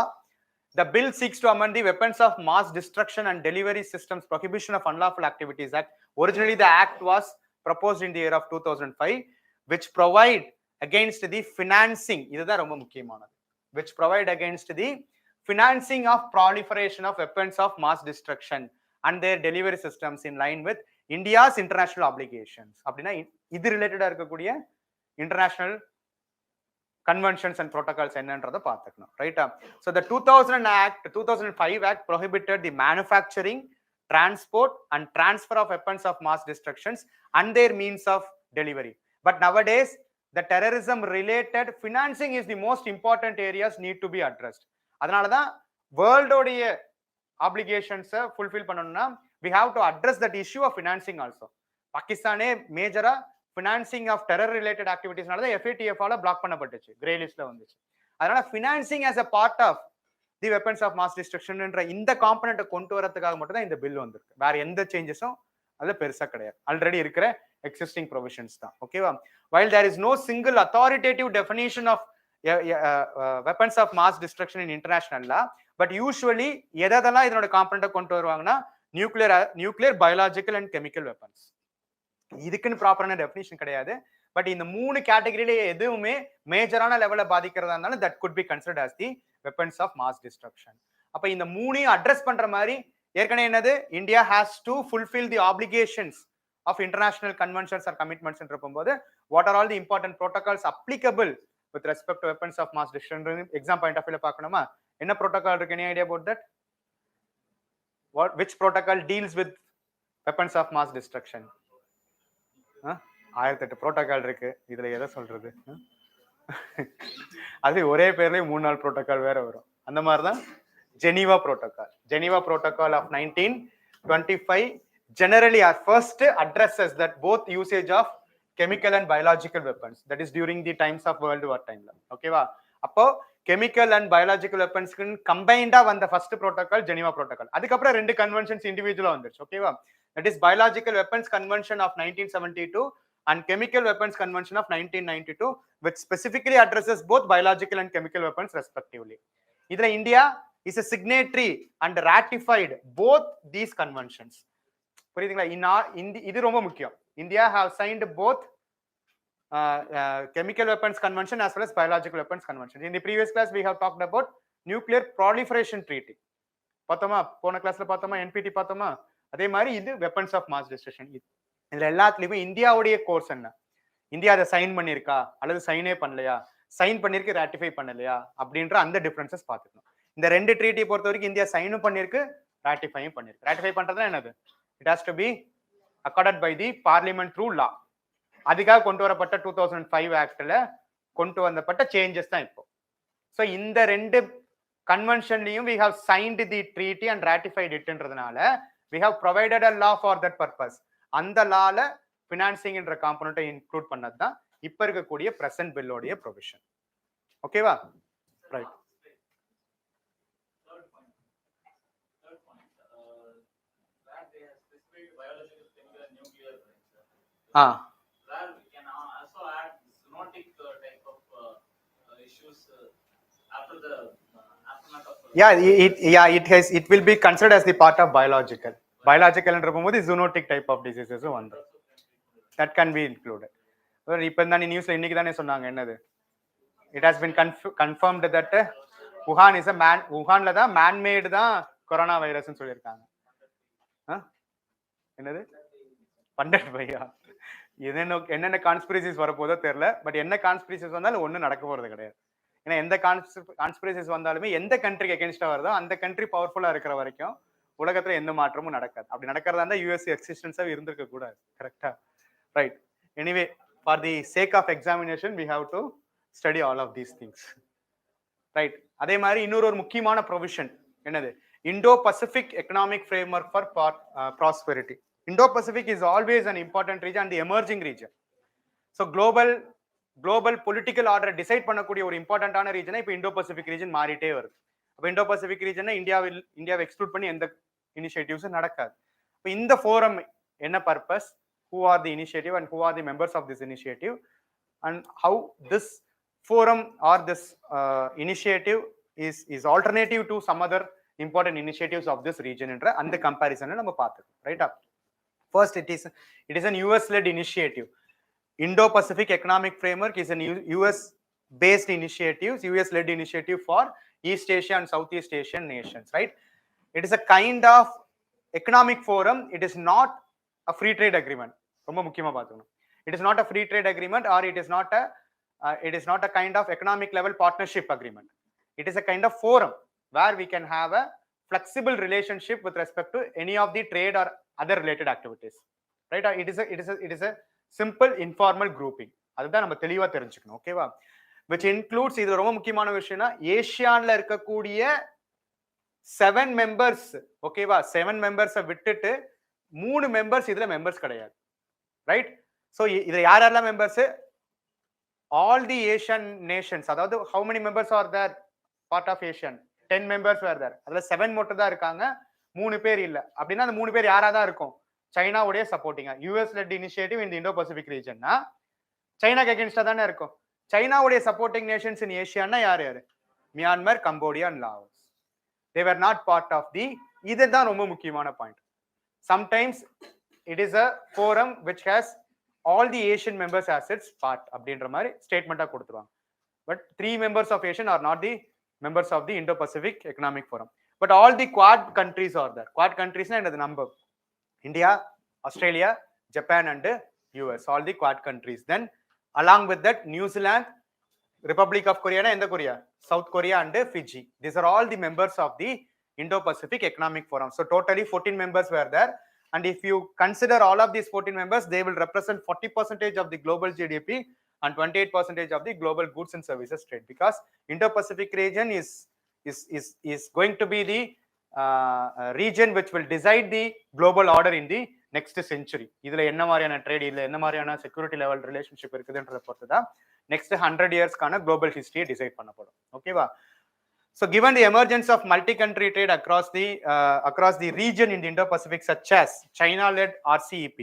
A: The bill seeks to amend the weapons of mass destruction and delivery systems prohibition of unlawful activities act. Originally the act was proposed in the year of 2005, which provide against the financing, இதுதான் ரொம்ப முக்கியமானது, which provide against the financing of proliferation of weapons of mass destruction and their delivery systems in line with India's international obligations. அப்படின்னா இது ரிலேட்டடா இருக்கக்கூடிய international conventions and protocols என்னன்றதை பார்த்துக்கணும், ரைட்டா? So the 2005 act prohibited the manufacturing, transport and transfer of weapons of mass destructions and their means of delivery. But nowadays the terrorism related financing is the most important areas need to be addressed. அதனால தான் வேர்ல்டோடைய obligations fulfill பண்ணணும்னா we have to address that issue of financing also. பாகிஸ்தானே மேஜரா financing of terror related activities நால தான் FATF ஆல black பண்ணப்பட்டுச்சு, grey லிஸ்ட்ல வந்துச்சு. அதனால financing as a part of the weapons of mass destruction என்ற இந்த காம்பனன்ட் கொண்டு வரதுக்காக மட்டும் தான் இந்த பில் வந்திருக்கு. வேற எந்த சேஞ்சஸும் அதுல பெருசா கிடையாது, ஆல்ரெடி இருக்கிற existing provisions தான். ஓகேவா? While there is no single authoritative definition of weapons of mass destruction in international law, but usually எதெல்லாம் இதனோட காம்பனன்ட் கொண்டு வருவாங்கன்னா nuclear, biological and chemical weapons. இதுக்குன்னு ப்ராப்பரான டெஃபினிஷன் கிடையாது, பட் இந்த 3 கேட்டகரியில எதுவுமே மேஜரான லெவல்ல பாதிக்கிறதா இருந்தாலும் that could be considered as the weapons of mass destruction. அப்ப இந்த 3ஐயும் அட்ரஸ் பண்ற மாதிரி ஏற்கனவே என்னது India has to fulfill the obligations of international conventions or commitments ன்ற போது what are all the important protocols applicable with respect to weapons of mass destruction exam point of view ல பார்க்கணுமா என்ன protocol இருக்கு any idea about that which protocol deals with weapons of mass destruction 1008 protocol இருக்கு இதுல எதை சொல்றது அது ஒரே பேர்லயே 3-4 protocol வேற வரும் அந்த மாதிரி தான் Geneva protocol of 1925 generally our first addresses that both usage of chemical and biological weapons that is during the times of world war time okay va appo chemical and biological weapons combined வந்த first protocol Geneva protocol அதுக்கப்புறம் ரெண்டு conventions individual வந்துருச்சு okay va that is biological weapons convention of 1972 and chemical weapons convention of 1992 which specifically addresses both biological and chemical weapons respectively இதுல India is a signatory and ratified both these conventions புரியுதுங்களா இது ரொம்ப முக்கியம் India have signed both chemical weapons convention as well as biological weapons convention. In the previous class we have talked about nuclear proliferation treaty பார்த்தோமா போன கிளாஸ்ல பார்த்தோமா NPT பார்த்தோமா அதே மாதிரி இது weapons of mass destruction இதுல எல்லாத்துலயுமே இந்தியாவுடைய கோர்ஸ் என்ன இந்தியா அதை சைன் பண்ணிருக்கா அல்லது சைனே பண்ணலையா சைன் பண்ணிருக்கு ராட்டிஃபை பண்ணலையா அப்படின்ற அந்த டிஃபரன்சஸ் பார்த்துக்கணும் இந்த ரெண்டு ட்ரீட்டி பொறுத்த வரைக்கும் இந்தியா சைனும் பண்ணிருக்கு ராட்டிஃபையும் பண்ணிருக்கு ராட்டிஃபை பண்றதுனா என்னது it has to be accorded by the parliament through law அதுக்காக கொண்டு வரப்பட்ட 2005 ஆக்ட்ல கொண்டு வந்தப்பட்ட சேஞ்சஸ் தான் இப்போ ஸோ இந்த ரெண்டு கன்வென்ஷன்லையும் we have signed the treaty and ratified itன்றதுனால we have provided a law for that purpose அந்த லால ஃபினான்சிங் என்ற காம்பனண்ட்டை இன்க்ளூட் பண்ணது தான் இப்போ இருக்கக்கூடிய பிரசன்ட் பில்லோடைய ப்ரொவிஷன் ஓகேவா right it will be considered as the part of biological ன்ற போது zoonotic type of diseases வந்துரும் that can be included இப்போ தான் நியூஸ்ல இன்னைக்கு தானே சொன்னாங்க என்னது it has been confirmed that wuhanல தான் man made தான் கொரோனா வைரஸ்னு சொல்லியிருக்காங்க என்னது பண்டட் பையா என்னென்ன கான்ஸ்பிரசிஸ் வரப்போதோ தெரியல பட் என்ன கான்ஸ்பிரசிஸ் வந்தாலும் ஒன்றும் நடக்க போறது கிடையாது ஏன்னா எந்த கான்ஸ்பிரசிஸ் வந்தாலுமே எந்த கண்ட்ரிக்கு அகேன்ஸ்டா வருதோ அந்த கண்ட்ரி பவர்ஃபுல்லா இருக்கிற வரைக்கும் உலகத்துல எந்த மாற்றமும் நடக்காது அப்படி நடக்கிறதா இருந்தா யூஎஸ்ஏ எக்ஸிஸ்டன்ஸா இருந்திருக்க கூடாது கரெக்டா right anyway for the sake of examination we have to study all of these things right அதே மாதிரி இன்னொரு முக்கியமான ப்ரொவிஷன் என்னது Indo Pacific economic framework for prosperity Indo-Pacific is always an important region and the emerging region. So global political order decide பண்ணக்கூடிய ஒரு இம்பார்ட்டன்டான ரீஜனா இப்போ Indo-Pacific region மாறிட்டே வருது அப்போ Indo-Pacific region இந்தியாவை எக்ஸ்க்ளூட் பண்ணி எந்த இனிஷியேட்டிவ்ஸும் நடக்காது இப்போ இந்த ஃபோரம் என்ன purpose who are the initiative and who are the members of this initiative and how this forum or this initiative is alternative to some other important initiatives of this region என்ற அந்த கம்பேரிசனை நம்ம பார்த்துக்கோம் ரைட்டா First, it is an US-led initiative. Indo-Pacific Economic Framework is an US-based initiative, US-led initiative for East Asia and Southeast Asian nations, right? It is a kind of economic forum. It is not a free trade agreement. It is not a free trade agreement, or it is not a kind of economic level partnership agreement. It is a kind of forum where we can have a flexible relationship with respect to any of the trade or other related activities, right? It is a simple informal grouping. அதுதான் நம்ம தெளிவா தெரிஞ்சுக்கணும் ஓகேவா which includes இது ரொம்ப முக்கியமான விஷயம்னா ஏசியான்ல இருக்கக்கூடிய 7 மெம்பர்ஸ் ஓகேவா 7 மெம்பர்ஸை விட்டுட்டு 3 மெம்பர்ஸ் இதுல மெம்பர்ஸ் கிடையாது ரைட் ஸோ இதுல யாரெல்லாம் members all the Asian Nations அதாவது how many members are there part of Asian 10 members were there அதுல 7 மட்டும் தான் இருக்காங்க 3 பேர் இல்ல அப்படின்னா அந்த 3 பேர் யாரா தான் இருக்கும் சைனாவுடைய சப்போர்ட்டிங்கா US led initiative in the Indo Pacific ரீஜன்னா சைனாக்கு அகேன்ஸ்டா தானே இருக்கும் சைனாவுடைய சப்போர்ட்டிங் நேஷன்ஸ் இன் ஏஷியான்னா யார் Myanmar Cambodia and Laos they were not part of the இதுதான் ரொம்ப முக்கியமான point sometimes it is a forum which has all the Asian members as its part அப்படின்ற மாதிரி ஸ்டேட்மெண்டா கொடுத்துருவாங்க. But 3 members of Asian are not the members of the Indo-Pacific Economic Forum. But all the Quad countries are there. Quad countries and the number: India, Australia, Japan, and US. All the Quad countries. Then along with that, New Zealand, Republic of Korea, and Korea, South Korea, and Fiji. These are all the members of the Indo-Pacific Economic Forum. So totally 14 members were there. And if you consider all of these 14 members, they will represent 40% of the global GDP and 28% of the global goods and services trade, because Indo-Pacific region is going to be the region which will decide the global order in the next century. இதுல என்ன மாதிரியான trade, இதுல என்ன மாதிரியான security level relationship இருக்குதுன்றத பொறுத்து தான் next 100 இயர்ஸ்க்கான global ஹிஸ்டரியை decide பண்ணப்படும். ஓகேவா? So given the emergence of multi-country trade across the region in the Indo-Pacific, such as China-led RCEP,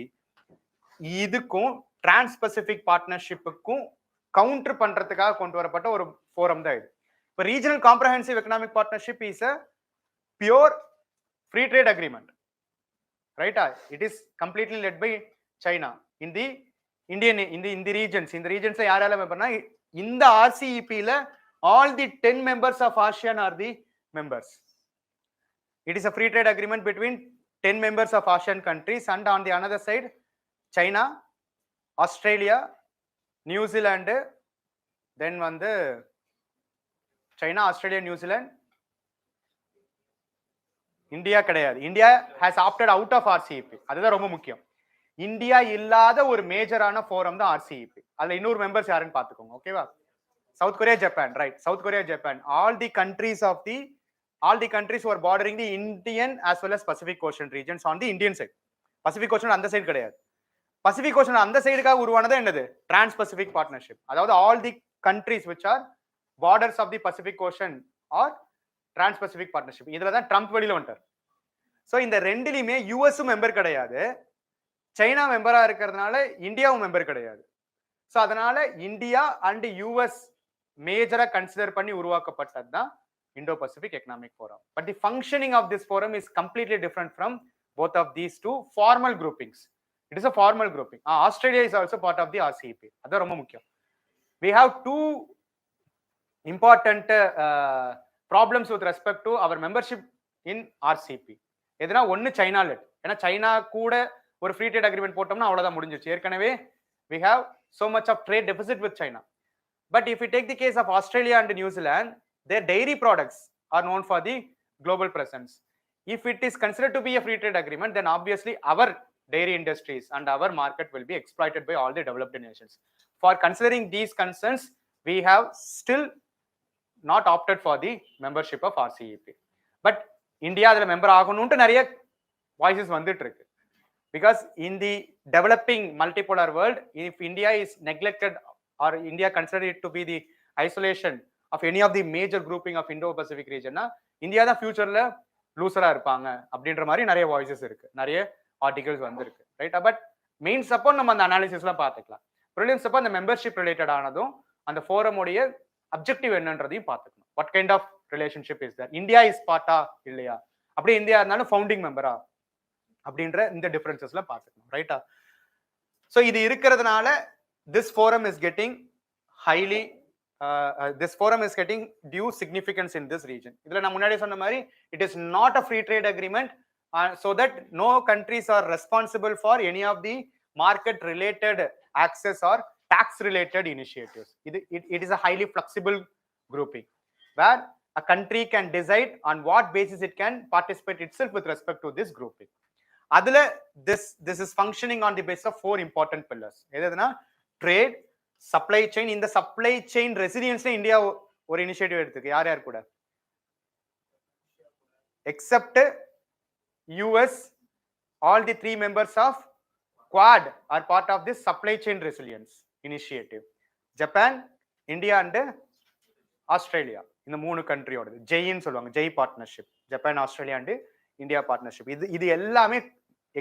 A: இதுக்கும் டிரான்ஸ்-பசிபிக் பார்ட்னர்ஷிப்புக்கும் கவுண்டர் பண்றதுக்காக கொண்டு வரப்பட்ட ஒரு ஃபோரம் தான் இது. இப்போ Regional Comprehensive Economic Partnership is a pure free trade agreement, ரைட்டா? It is completely led by China in the Indian இந்த ரீஜன்ஸ் யாரால மெம்பர்னா இந்த RCEP-ல all the 10 members of ASEAN are the members. It is a free trade agreement between 10 members of ASEAN countries, and on the another side, China, Australia, New Zealand, then China, Australia, New Zealand, India கிடையாது. India has opted out of RCEP. அதுதான் ரொம்ப முக்கியம். India இல்லாத ஒரு மேஜரான forum தான் RCEP. அதுல இன்னொரு மெம்பர்ஸ் யாருன்னு பாத்துக்கோங்க. ஓகேவா? South Korea, Japan, right? South Korea, Japan. All the countries who are bordering the Indian as well as Pacific Ocean regions on the Indian side. Pacific Ocean அந்த சைடு கிடையாது. Pacific Ocean அந்த சைடுக்காக உருவானது என்னது? Trans-Pacific Partnership. அதாவது all the countries which are borders of the Pacific Ocean or Trans-Pacific Partnership. இதுல தான் Trump வெளியில வந்துட்டார். ஸோ இந்த ரெண்டுலையுமே யூஎஸும் மெம்பர் கிடையாது, சைனா மெம்பரா இருக்கிறதுனால இந்தியாவும் மெம்பர் கிடையாது. ஸோ அதனால இந்தியா அண்ட் யூஎஸ் மேஜரா கன்சிடர் பண்ணி உருவாக்கப்பட்டது தான் Indo-Pacific Economic Forum. But the functioning of this forum is completely different from both of these two formal groupings. It is a formal grouping. Australia is also part of the RCEP. அது ரொம்ப முக்கியம். We have two important problems with respect to our membership in RCEP. எதுனா ஒன்னு China let. ஏன்னா China கூட ஒரு free trade agreement போட்டோம்னா அவ்வளவுதான் முடிஞ்சிச்சு. ஏற்கனவே we have so much of trade deficit with China. But if we take the case of Australia and New Zealand, their dairy products are known for the global presence. If it is considered to be a free trade agreement, then obviously our dairy industries and our market will be exploited by all the developed nations. For considering these concerns, we have still not opted for the membership of RCEP. But India adula member ஆகணும்னு நிறைய voices வந்துட்டு இருக்கு. Because in the developing multipolar world, if India is neglected or India considered it to be the isolation of any of the major grouping of Indo-Pacific region, India தான் ஃபியூச்சர்ல லூசரா இருப்பாங்க அப்படின்ற மாதிரி நிறைய வாய்ஸஸ் இருக்கு, நிறைய ஆர்டிகல்ஸ் வந்திருக்கு, ரைட்டா? பட் மெயின்ஸ் அப்போ நம்ம அந்த அனாலிசிஸ்லாம் பார்த்துக்கலாம். ப்ரிலிம்ஸ் அப்போ அந்த மெம்பர்ஷிப் ரிலேட்டட் ஆனதும் அந்த ஃபோரமுடைய அப்ஜெக்டிவ் என்னன்றதையும் பார்த்துக்கணும். What kind of relationship is that? India is பார்ட்டா இல்லையா? அப்படியே இந்தியா இருந்தாலும் ஃபவுண்டிங் மெம்பரா அப்படின்ற இந்த டிஃபரன்சஸ்ல பார்த்துக்கணும், ரைட்டா? ஸோ இது இருக்கிறதுனால this forum is getting highly this forum is getting due significance in this region. இதுல நான் முன்னாடி சொன்ன மாதிரி it is not a free trade agreement, so that no countries are responsible for any of the market related access or tax related initiatives. It is a highly flexible grouping where a country can decide on what basis it can participate itself with respect to this grouping. அதுல this is functioning on the basis of 4 important pillars. எதுனா trade, supply chain. இந்த supply chain ரெசிலியன்ஸ்ல India ஒரு initiative எடுத்துருக்கு. யார் யார் கூட? Accept US, all the 3 members of Quad are part of this supply chain resilience initiative. Japan, India and Australia. இந்த 3 கண்ட்ரியோடது ஜெயின்னு சொல்லுவாங்க, Jai partnership. Japan, Australia and India partnership. இது எல்லாமே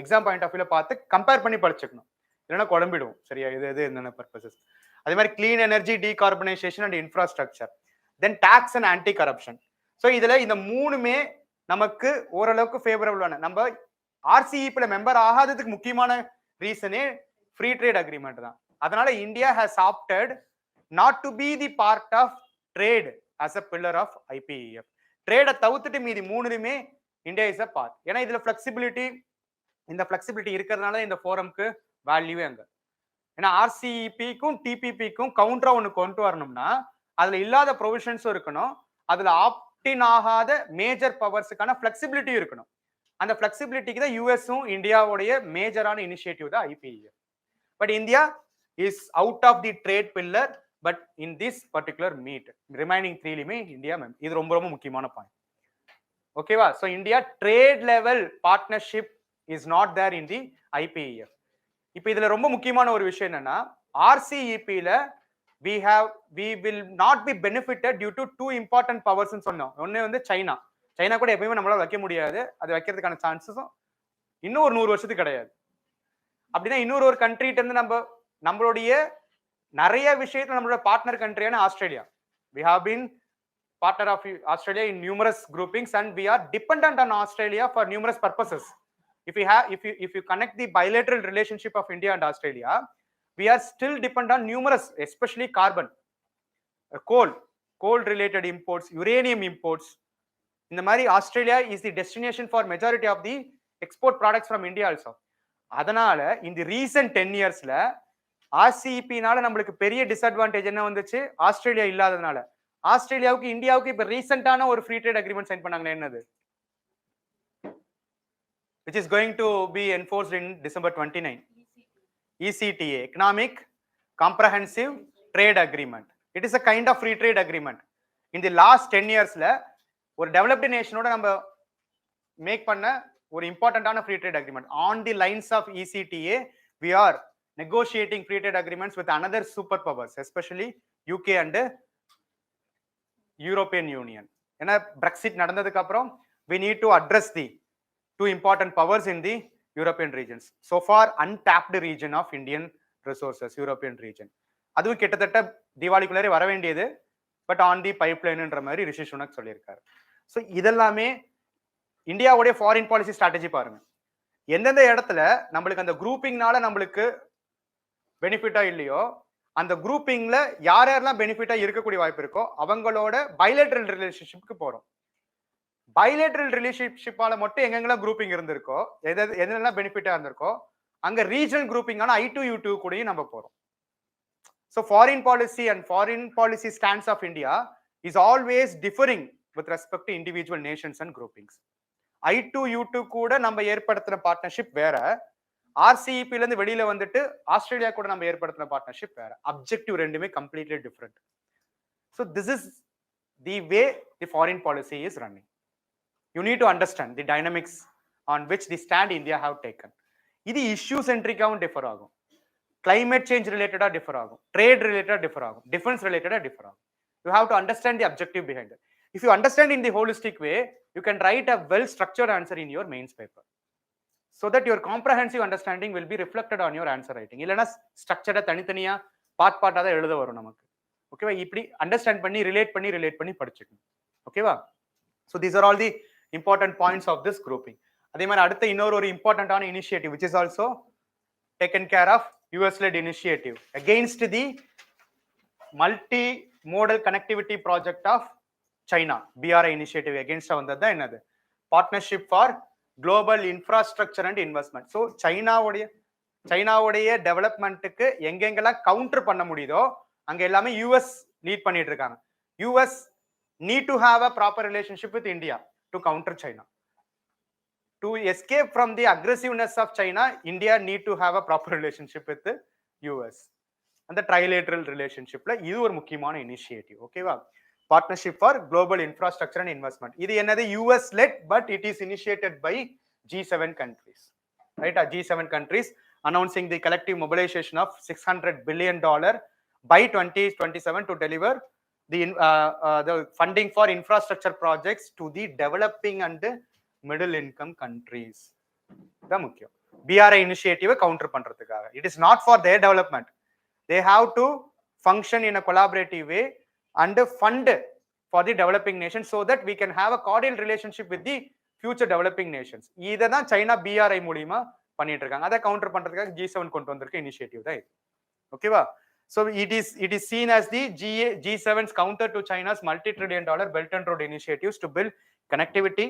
A: exam point of வியூல பார்த்து கம்பேர் பண்ணி படிச்சுக்கணும், இல்லைன்னா குழம்பிடும். சரியா? இது என்னென்ன பர்பசஸ். அதே மாதிரி clean energy, decarbonisation and infrastructure, then tax and anti corruption. So இதுல இந்த 3மே நமக்கு ஓரளவுக்கு ஃபேவரபிளான. நம்ம RCEP மெம்பர் ஆகாததுக்கு முக்கியமான ரீசனே ஃப்ரீ ட்ரேட் அக்ரிமெண்ட் தான். அதனால India has opted not to be the part of trade as a pillar of IPEF. ட்ரேடை தவிர்த்துட்டு மீதி மூணுலையுமே இந்தியா இஸ் அ பார்ட். ஏன்னா இதுல ஃபிளெக்சிபிலிட்டி, இந்த ஃபிளெக்சிபிலிட்டி இருக்கிறதுனால இந்த ஃபோரம்க்கு வேல்யூவே அங்க. ஏன்னா ஆர்சிஇபிக்கும் டிபிபிக்கும் கவுண்டரா ஒன்று கொண்டு வரணும்னா அதுல இல்லாத ப்ரொவிஷன்ஸும் இருக்கணும், அதுல ஆப்டின் ஆகாத மேஜர் பவர்ஸுக்கான ஃபிளெக்சிபிலிட்டியும் இருக்கணும். அந்த ஃபிளெக்சிபிலிட்டிக்கு தான் யூஎஸும் இந்தியாவுடைய மேஜரான இனிஷியேட்டிவ் தான் IPEF. But India is out of the trade pillar, but in this particular meet remaining த்ரீலையுமே இந்தியா இது ரொம்ப ரொம்ப முக்கியமான பாயிண்ட். ஓகேவா? So India trade level partnership is not there in the IPEF. இப்போ இதுல ரொம்ப முக்கியமான ஒரு விஷயம் என்னன்னா, ஆர்சிஇபில we will not be benefited due to two important powers ன்னு சொன்னோம். ஒன்னு வந்து சைனா. சைனா கூட எப்பயுமே நம்மளால வைக்க முடியாது, அது வைக்கிறதுக்கான சான்சஸும் இன்னும் ஒரு 100 வருஷத்துக்கு கிடையாது. அப்படின்னா இன்னொரு ஒரு கண்ட்ரிட்ட இருந்து நம்மளுடைய நிறைய விஷயத்துல நம்மளோட பார்ட்னர் கண்ட்ரியான Australia. we have been partner of Australia in numerous groupings and we are dependent on Australia for numerous purposes. If you connect the bilateral relationship of India and Australia, we are still dependent on numerous, especially carbon, coal related imports, uranium imports. இந்த மாதிரி Australia is the destination for majority of the export products from India also. அதனால இந்த recent 10 இயர்ஸ்ல ஆர்சிஇபினால நம்மளுக்கு பெரிய disadvantage என்ன வந்துச்சு? Australia இல்லாததுனால. ஆஸ்திரேலியாவுக்கு இந்தியாவுக்கு இப்ப ரீசெண்டான ஒரு ஃப்ரீ ட்ரேட் அக்ரிமெண்ட் சைன் பண்ணாங்க. என்னது? which is going to be enforced in December 29. ECTA, Economic Comprehensive Trade Agreement. It is a kind of free trade agreement. In the last 10 yearsல ஒரு டெவலப்டு நேஷனோட நம்ம மேக் பண்ண ஒரு இம்பார்ட்டன்டான free trade agreement. On the lines of ECTA, we are negotiating free trade agreements with another super powers, especially UK and European Union. ஏன்னா Brexit நடந்ததுக்கு அப்புறம் we need to address the two important powers in the European regions. So far untapped region of Indian resources, European region. அதுவும் கிட்டத்தட்ட தீபாவளிக்குள்ளே வர வேண்டியது, but on the பைப்லைன்ன்ற மாதிரி ரிஷி சுனக் சொல்லியிருக்காரு. So இதெல்லாமே இந்தியாவுடைய ஃபாரின் பாலிசி ஸ்ட்ராட்டஜி பாருங்க. எந்தெந்த இடத்துல நம்மளுக்கு அந்த குரூப்பிங்னால நம்மளுக்கு பெனிஃபிட்டா இல்லையோ, அந்த குரூப்பிங்ல யார் யாரெல்லாம் பெனிஃபிட்டா இருக்கக்கூடிய வாய்ப்பு இருக்கோ அவங்களோட பைலேட்ரல் ரிலேஷன்ஷிப்க்கு போறோம். பைலேட்ரல் ரிலேஷன்ஷிப்பால மட்டும் எங்கெங்கெல்லாம் குரூப்பிங் இருந்திருக்கோ, எதெல்லாம் பெனிஃபிட்டா இருந்திருக்கோ அங்க ரீஜனல் குரூப்பிங்கான I2U2 கூடயும் நம்ம போறோம். So foreign policy and foreign policy stance of India is always differing with respect to individual nations and groupings. I2U2 கூட நம்ம ஏற்படுத்தின பார்ட்னர்ஷிப் வேற, ஆர்சிஇபில இருந்து வெளியில வந்துட்டு ஆஸ்திரேலியா கூட நம்ம ஏற்படுத்தின பார்ட்னர்ஷிப் வேற. அப்ஜெக்டிவ் ரெண்டுமே completely different. So this is the way the foreign policy is running. You need to understand the dynamics on which the stand India have taken. இது இஷ்யூ சென்ட்ரிக்காவும் டிஃபர் ஆகும், climate change related differ agum, trade related differ agum, defense related differ agum. You have to understand the objective behind it. If you understand in the holistic way, you can write a well structured answer in your mains paper, so that your comprehensive understanding will be reflected on your answer writing. இல்லனா ஸ்ட்ரக்சர்டா தனித்தனியா பார்ட்டா தான் எழுத வரும் நமக்கு. ஓகேவா? இப்படி understand பண்ணி relate பண்ணி படிச்சுக்கணும். ஓகேவா? So these are all the important points of this grouping. அதே மாதிரி அடுத்த இன்னொரு ஒரு இம்பார்ட்டன்டான initiative which is also taken care of, US-led initiative against the multi-modal connectivity project of China, BRI initiative against வந்தது தான் என்னது? Partnership for Global Infrastructure and Investment. So சைனாவுடைய டெவலப்மெண்ட்டுக்கு எங்கெங்கெல்லாம் கவுண்டர் பண்ண முடியுதோ அங்க எல்லாமே US லீட் பண்ணிட்டு இருக்காங்க. US need to have a proper relationship with India to counter China. To escape from the aggressiveness of China, India need to have a proper relationship with the US. And the trilateral relationship la idu or mukkiyamaana initiative. Okay va? Partnership for Global Infrastructure and Investment. Idu enadhu US led, but it is initiated by G7 countries. Right? G7 countries announcing the collective mobilization of $600 billion by 2027 to deliver the funding for infrastructure projects to the developing and middle income countries. The mukkiyam BRI initiative counter பண்றதுக்காக. It is not for their development. They have to function in a collaborative way and fund for the developing nations so that we can have a cordial relationship with the future developing nations. இத தான் China BRI மூலமா பண்ணிட்டு இருக்காங்க. அதை counter பண்றதுக்காக G7 கொண்டு வந்திருக்க initiative தான் இது. ஓகேவா? So it is seen as the G7's counter to China's multi-trillion-dollar Belt and Road initiatives to build connectivity,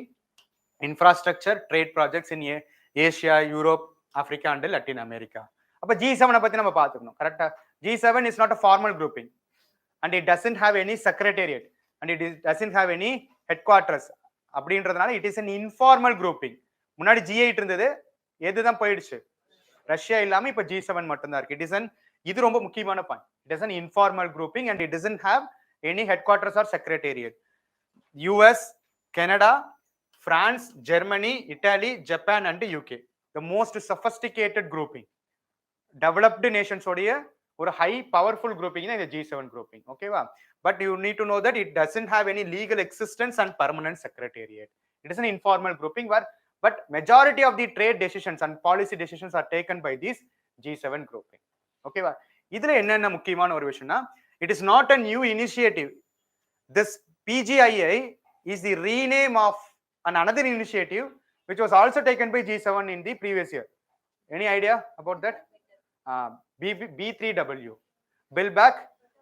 A: infrastructure, trade projects in Asia, Europe, Africa and Latin America. அப்ப G7 பத்தி நம்ம பாத்துக்கணும். கரெக்ட்டா? G7 is not a formal grouping and it doesn't have any secretariat and it doesn't have any headquarters. அப்படின்றதுனால it is an informal grouping. முன்னாடி G8 இருந்தது, எதுதான் போயிடுச்சு? ரஷ்யா இல்லாம இப்ப G7 மட்டும் தான் இருக்கு. இது ரொம்ப முக்கியமான point. It is an informal grouping and it doesn't have any headquarters or secretariat. US, Canada, France, Germany, Italy, Japan and UK. The most sophisticated grouping. Developed nations உடைய ஒரு high powerful grouping தான் இந்த G7 grouping. ஓகேவா? But you need to know that it doesn't have any legal existence and permanent secretariat. It is an informal grouping but majority of the trade decisions and policy decisions are taken by this G7 grouping. ஓகேவா? இதுல என்னென்ன முக்கியமான ஒரு விஷயம்னா, it is not a new initiative. This PGIA is the rename of another initiative which was also taken by G7 in the previous year. Any idea about that? B3W, Build Back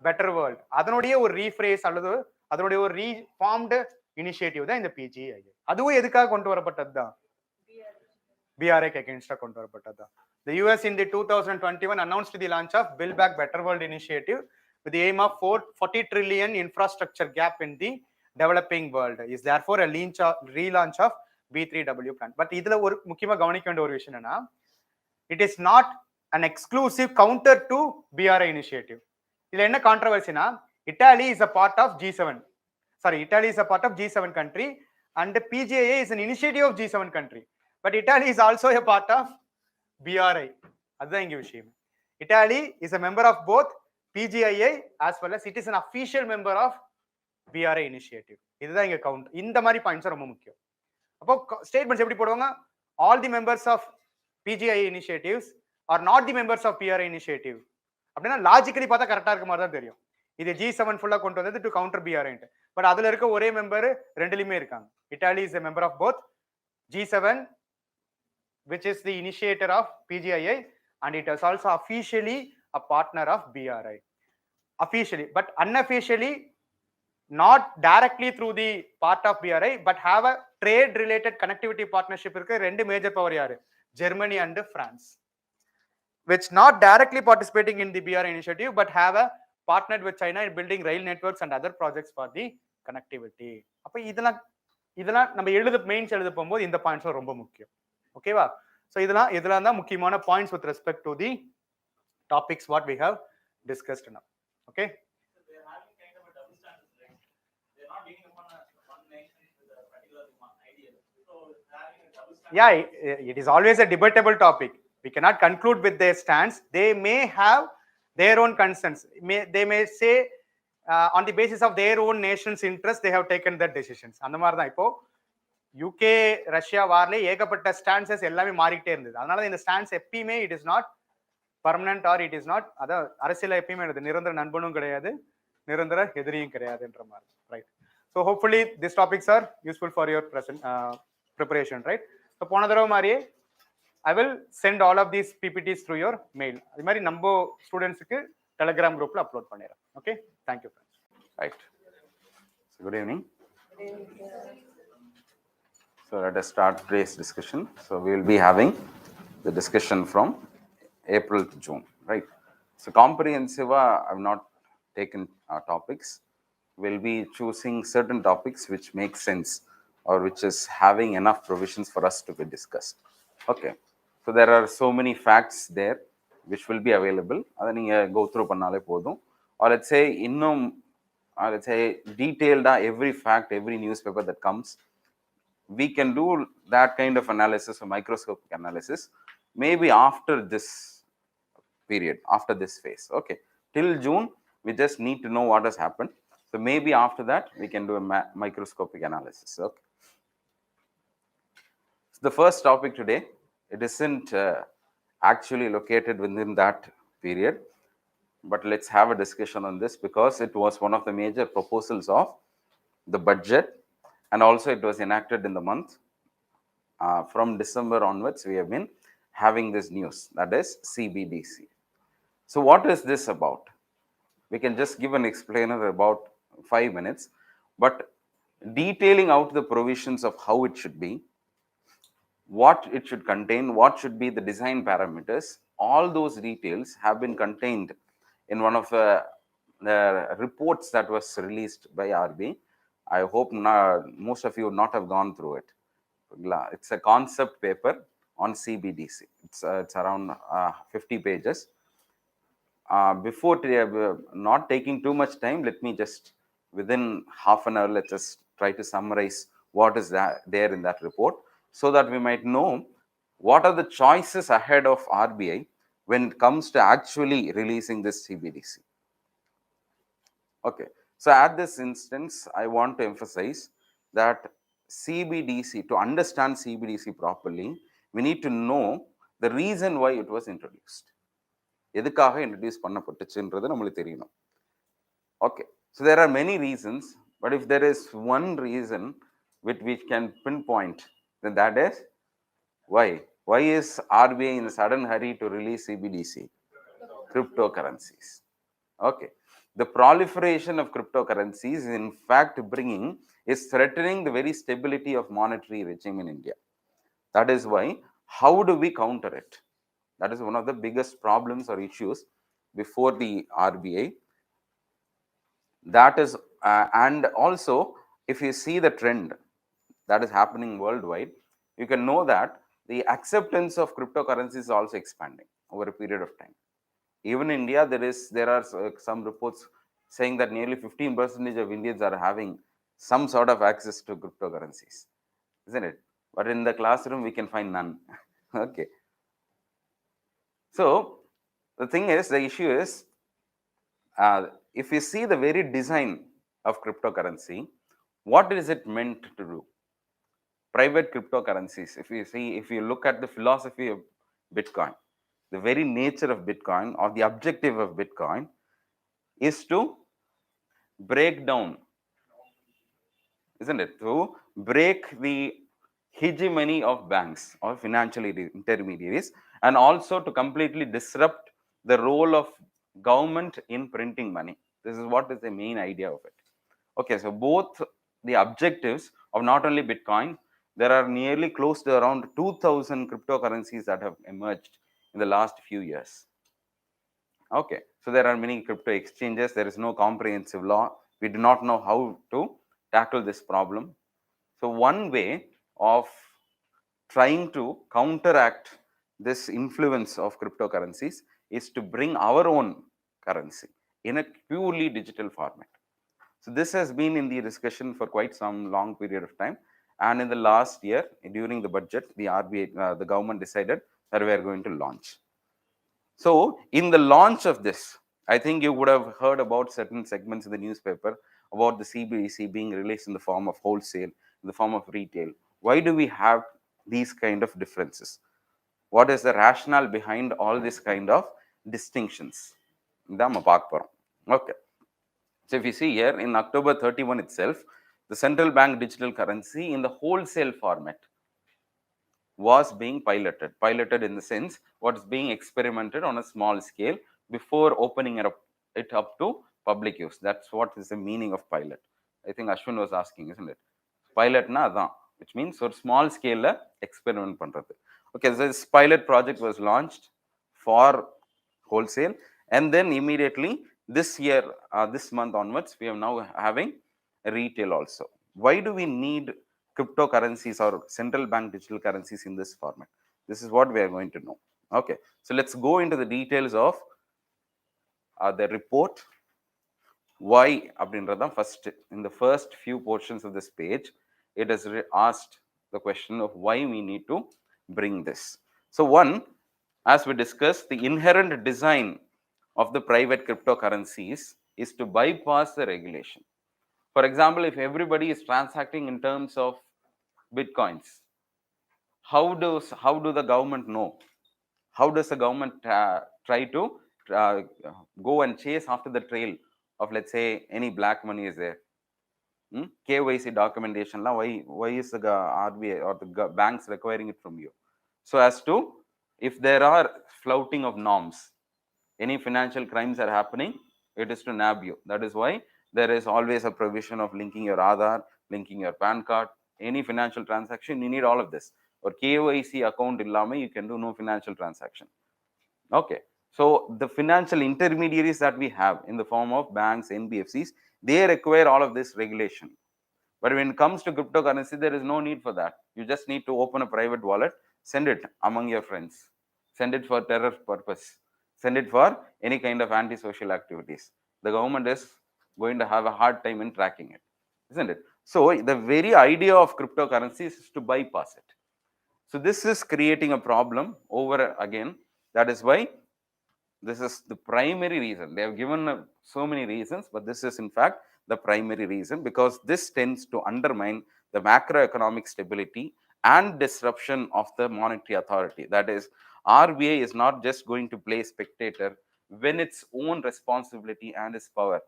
A: Better World. அதனுடைய ஒரு rephrase அல்லது அதனுடைய ஒரு ரீஃபார்ம்டு initiative தான் இந்த PGIA. அதுவும் எதுக்காக கொண்டு வரப்பட்டது தான்? BRA against கொண்டு வரப்பட்டது தான். The US in the 2021 announced the launch of Build Back Better World initiative with the aim of 40 trillion infrastructure gap in the developing world. Is therefore a relaunch of B3W plan. But இதுல ஒரு முக்கியமா கவனிக்க வேண்டிய ஒரு விஷயம் என்னன்னா, it is not an exclusive counter to BRA initiative. இதுல என்ன கான்ட்ரோவர்சினா, Italy is a part of G7. Italy is a part of G7 country and the PGIA is an initiative of G7 country. But Italy is also a part of BRI. அதுதான் இங்க விஷயம். Italy is a member of both PGIA as well as it is an official member of BRI initiative. இதுதான் இங்க count. இந்த மாதிரி points ரொம்ப முக்கியம். அப்போ ஸ்டேட்மெண்ட்ஸ் எப்படி போடுவாங்க? All the members of PGIA initiatives are not the members of BRI initiative. அப்படின்னா லாஜிக்கலி பார்த்தா கரெக்டா இருக்க மாதிரி தான் தெரியும். இது G7 ஃபுல்லா கொண்டு வந்தது டு கவுண்டர் BRI. பட் அதுல இருக்க ஒரே மெம்பர் ரெண்டுலயுமே இருக்காங்க. Italy is a member of both G7, which is the initiator of PGIA, and it is also officially a partner of BRI. Officially, but unofficially, not directly through the part of BRI, but have a trade-related connectivity partnership. Rendu major power yaru, Germany and France, which not directly participating in the BRI initiative, but have a partnered with China in building rail networks and other projects for the connectivity. அப்ப இதெல்லாம் நம்ம mains எழுத போகும்போது இந்த points ரொம்ப முக்கியம். ஓகேவா? So இதெல்லாம் தான் முக்கியமான points with respect to the topics what we have discussed now. Okay. Yeah, it is always a debatable topic. We cannot conclude with their stance. They may have their own concerns. They may say on the basis of their own nation's interest they have taken their decisions. அந்த மாதிரி தான் இப்போ UK Russia வார்ல ஏகப்பட்ட stanzas எல்லாமே மாறிக்கிட்டே இருந்தது. அதனால இந்த ஸ்டான்ஸ் எப்பயுமே it is not permanent R it is not, அதாவது அரசியல் எப்பயுமே நிரந்தர நண்பனும் கிடையாது, நிரந்தர எதிரியும் கிடையாதுன்ற மாதிரி. Right. So hopefully this topics are useful for your preparation. Right. So போன தடவை மாதிரியே I will send all of these PPTs through your mail. அது மாதிரி நம்ம ஸ்டூடெண்ட்ஸுக்கு டெலிகிராம் குரூப்ல அப்லோட் பண்ணிடுறேன். Okay, thank you friends. Right. Good evening. So let us start today's discussion. So we will be having the discussion from April to June, right? So comprehensive, I have not taken topics. We'll be choosing certain topics which make sense or which is having enough provisions for us to be discussed. Okay. So there are so many facts there which will be available. Adha neenga go through pannale podum. Or let's say detailed every fact, every newspaper that comes. We can do that kind of analysis or microscopic analysis maybe after this period, after this phase. Okay, till June we just need to know what has happened. So maybe after that we can do a microscopic analysis. Okay, so the first topic today, it isn't actually located within that period, but let's have a discussion on this because it was one of the major proposals of the budget. And also it was enacted in the month from December onwards. We have been
B: having this news, that is CBDC. So what is this about? We can just give an explainer about 5 minutes, but detailing out the provisions of how it should be, what it should contain, what should be the design parameters, all those details have been contained in one of the reports that was released by RB. I hope most of you not have gone through it. It's a concept paper on CBDC. It's around 50 pages. Before not taking too much time, let me just within half an hour, let's just try to summarize what is that there in that report, so that we might know what are the choices ahead of RBI when it comes to actually releasing this CBDC. Okay, so at this instance, I want to emphasize that CBDC, to understand CBDC properly, we need to know the reason why it was introduced. எதுக்காக introduce பண்ணப்பட்டுச்சுன்றது நம்மளுக்கு தெரியணும். Okay, so there are many reasons, but if there is one reason which we can pinpoint, then that is why. Why is RBI in a sudden hurry to release CBDC? Cryptocurrencies. Okay, the proliferation of cryptocurrencies is in fact is threatening the very stability of monetary regime in India. That is why, how do we counter it? That is one of the biggest problems or issues before the RBI. That is, and also, if you see the trend that is happening worldwide, you can know that the acceptance of cryptocurrencies is also expanding over a period of time. Even in India, there are some reports saying that nearly 15% of Indians are having some sort of access to cryptocurrencies, isn't it? But in the classroom, we can find none. Okay. So the thing is, the issue is, if you see the very design of cryptocurrency, what is it meant to do? Private cryptocurrencies, if you look at the philosophy of Bitcoin, the very nature of Bitcoin or the objective of Bitcoin is to break down, isn't it? To break the hegemony of banks or financial intermediaries, and also to completely disrupt the role of government in printing money. This is what is the main idea of it. Okay, so both the objectives of not only Bitcoin, there are nearly close to around 2,000 cryptocurrencies that have emerged in the last few years. Okay, so there are many crypto exchanges. There is no comprehensive law. We do not know how to tackle this problem. So one way of trying to counteract this influence of cryptocurrencies is to bring our own currency in a purely digital format. So this has been in the discussion for quite some long period of time. And in the last year, during the budget, the RBI, the government decided that we are going to launch. So in the launch of this, I think you would have heard about certain segments in the newspaper about the CBDC being released in the form of wholesale, in the form of retail. Why do we have these kind of differences? What is the rationale behind all this kind of distinctions? Okay. So if you see here, in October 31 itself, the central bank digital currency in the wholesale format was being piloted. Piloted in the sense, what's being experimented on a small scale before opening it up to public use. That's what is the meaning of pilot. I think Ashwin was asking, isn't it? Pilot na adhan, which means for small scale experiment pandrathu. Okay, so this pilot project was launched for wholesale, and then immediately this year, this month onwards, we are now having a retail also. Why do we need cryptocurrencies or central bank digital currencies in this format? This is what we are going to know. Okay, so let's go into the details of the report. Why first, in the first few portions of this page, it has asked the question of why we need to bring this. So one, as we discussed, the inherent design of the private cryptocurrencies is to bypass the regulation. For example, if everybody is transacting in terms of Bitcoins, how do the government know? How does the government try to go and chase after the trail of, let's say, any black money is there? KYC documentation, why is the RBI or the banks requiring it from you? So as to if there are flouting of norms, any financial crimes are happening, it is to nab you. That is why there is always a provision of linking your Aadhaar, linking your PAN card, any financial transaction, you need all of this. Or KYC account illama, you can do no financial transaction. Okay. So the financial intermediaries that we have in the form of banks, NBFCs, they require all of this regulation. But when it comes to cryptocurrency, there is no need for that. You just need to open a private wallet, send it among your friends, send it for terror purpose, send it for any kind of antisocial activities. The government is going to have a hard time in tracking it, isn't it? So the very idea of cryptocurrency is to bypass it. So this is creating a problem over again. That is why this is the primary reason. They have given so many reasons, but this is in fact the primary reason, because this tends to undermine the macroeconomic stability and disruption of the monetary authority. That is, RBI is not just going to play spectator when its own responsibility and its power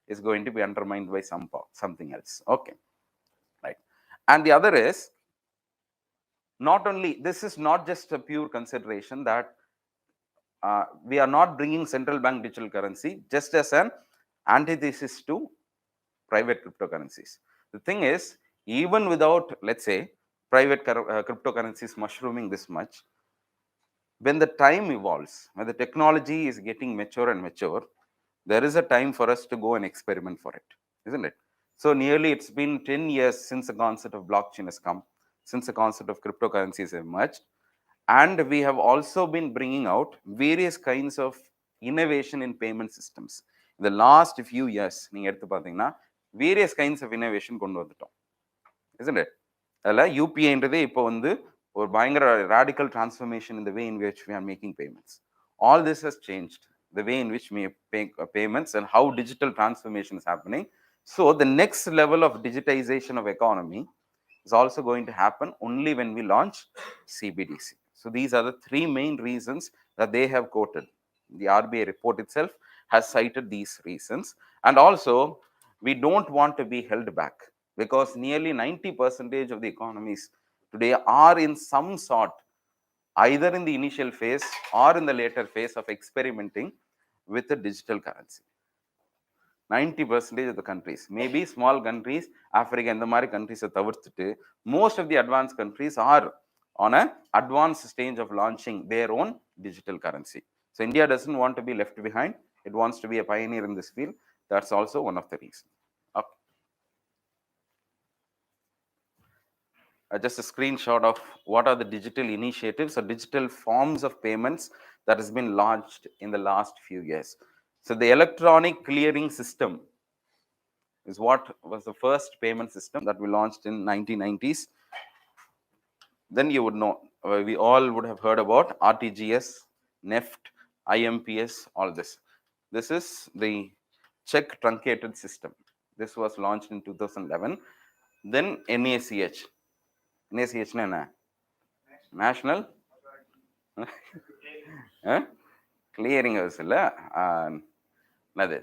B: is going to be undermined by something else. Okay, right. And the other is, not only this is not just a pure consideration that we are not bringing central bank digital currency just as an antithesis to private cryptocurrencies. The thing is, even without, let's say, private cryptocurrencies mushrooming this much, when the time evolves, when the technology is getting mature and mature, there is a time for us to go and experiment for it, isn't it? So nearly it's been 10 years since the concept of blockchain has come, since the concept of cryptocurrencies emerged. And we have also been bringing out various kinds of innovation in payment systems. In the last few years, various kinds of innovation கொண்டு வந்துட்டோம், isn't it? அதில் யூபிஐன்றது இப்போ வந்து ஒரு பயங்கர radical transformation in the way in which we are making payments. All this has changed the way in which we pay payments and how digital transformation is happening. So the next level of digitization of economy is also going to happen only when we launch CBDC. So these are the three main reasons that they have quoted. The RBI report itself has cited these reasons. And also, we don't want to be held back, because nearly 90% of the economies today are in some sort, either in the initial phase or in the later phase of experimenting with the digital currency. 90% of the countries, maybe small countries, Africa and the Mari countries are tavarthutu, most of the advanced countries are on an advanced stage of launching their own digital currency. So India doesn't want to be left behind. It wants to be a pioneer in this field. That's also one of the reasons. Okay. Just a screenshot of what are the digital initiatives or digital forms of payments that has been launched in the last few years. So the electronic clearing system is what was the first payment system that we launched in 1990s. Then you would know, we all would have heard about RTGS, NEFT, IMPS, all this. This is the check truncated system. This was launched in 2011. Then NACH. NACH na National Clearing House illa nadu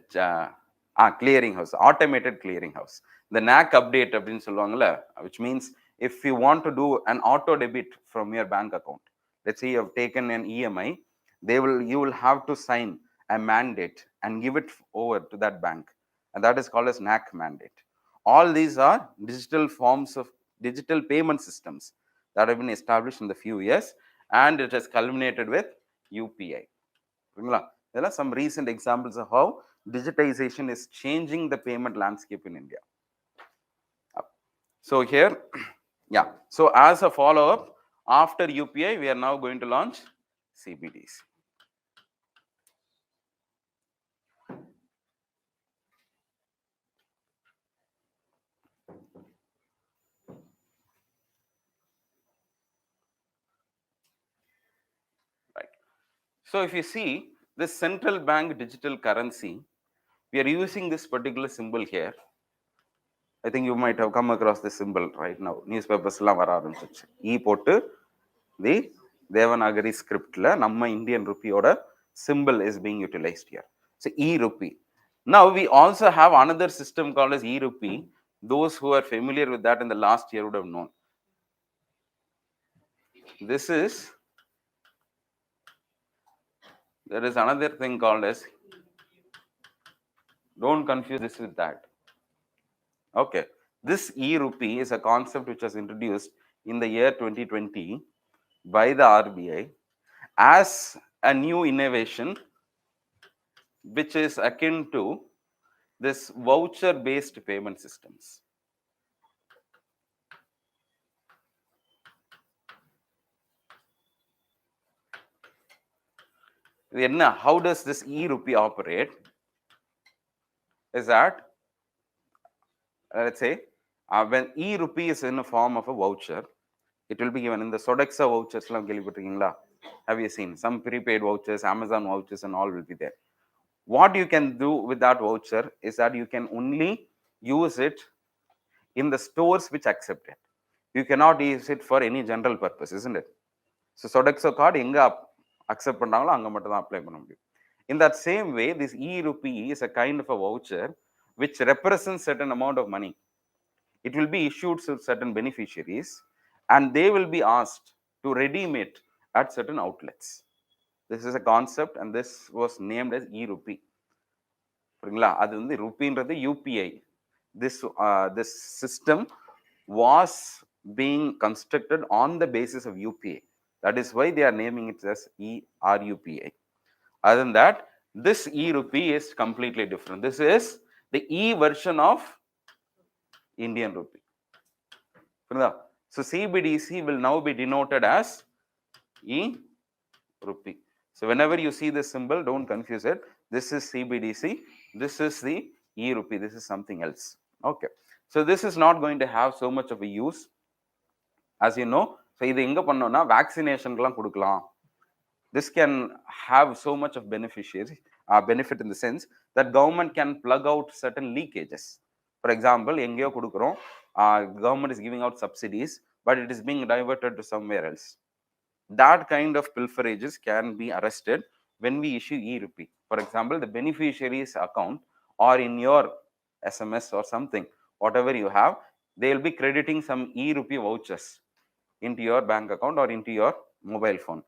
B: clearing house, automated clearing house. The NAC update அப்படினு சொல்லுவாங்கல, which means if you want to do an auto debit from your bank account, let's say you have taken an EMI, you will have to sign a mandate and give it over to that bank, and that is called as NAC mandate. All these are digital forms of digital payment systems that have been established in the few years, and it has culminated with UPI. There are some recent examples of how digitization is changing the payment landscape in India. So here, yeah. So as a follow-up, after UPI, we are now going to launch CBDC. Right. So if you see this central bank digital currency, we are using this particular symbol here. I think you might have come across this symbol right now. Newspapers la vara aarambichu. E potu the Devanagari script la namma Indian rupee oda symbol is being utilized here. So e-rupee. Now we also have another system called as e-rupee. Those who are familiar with that in the last year would have known. This is There is another thing called as, don't confuse this with that. Okay, this e-rupee is a concept which was introduced in the year 2020 by the RBI as a new innovation which is akin to this voucher based payment systems. How does this e-rupee operate? Is that, let's say, when e-rupee is in a form of a voucher, it will be given in the Sodexo vouchers. Have you seen some prepaid vouchers, Amazon vouchers, and all will be there. What you can do with that voucher is that you can only use it in the stores which accept it. You cannot use it for any general purpose, isn't it? So Sodexo card enga accept pannavalo anga mattum apply panna mudiyum. In that same way, this e-rupee is a kind of a voucher which represents certain amount of money. It will be issued to certain beneficiaries and they will be asked to redeem it at certain outlets. This is a concept and this was named as e-rupee. அது வந்து ருப்பின்றது UPI. This system was being constructed on the basis of UPI. That is why they are naming it as ERUPI. Other than that, this e-rupee is completely different. This is the e version of Indian rupee. So CBDC will now be denoted as e-rupee. So whenever you see this symbol, don't confuse it. This is CBDC. This is the e-rupee. This is something else. Okay. So this is not going to have so much of a use. As you know, so இது எங்க பண்ணோம்னா வேக்சினேஷன்லாம் கொடுக்கலாம். This can have so much of benefit in the sense that government can plug out certain leakages. For example, எங்கேயோ கொடுக்குறோம், government is giving out subsidies, but it is being diverted to somewhere else. That kind of pilferages can be arrested when we issue e-rupee. For example, the beneficiary's account or in your SMS or something, whatever you have, they will be crediting some e-rupee vouchers into your bank account or into your mobile phone.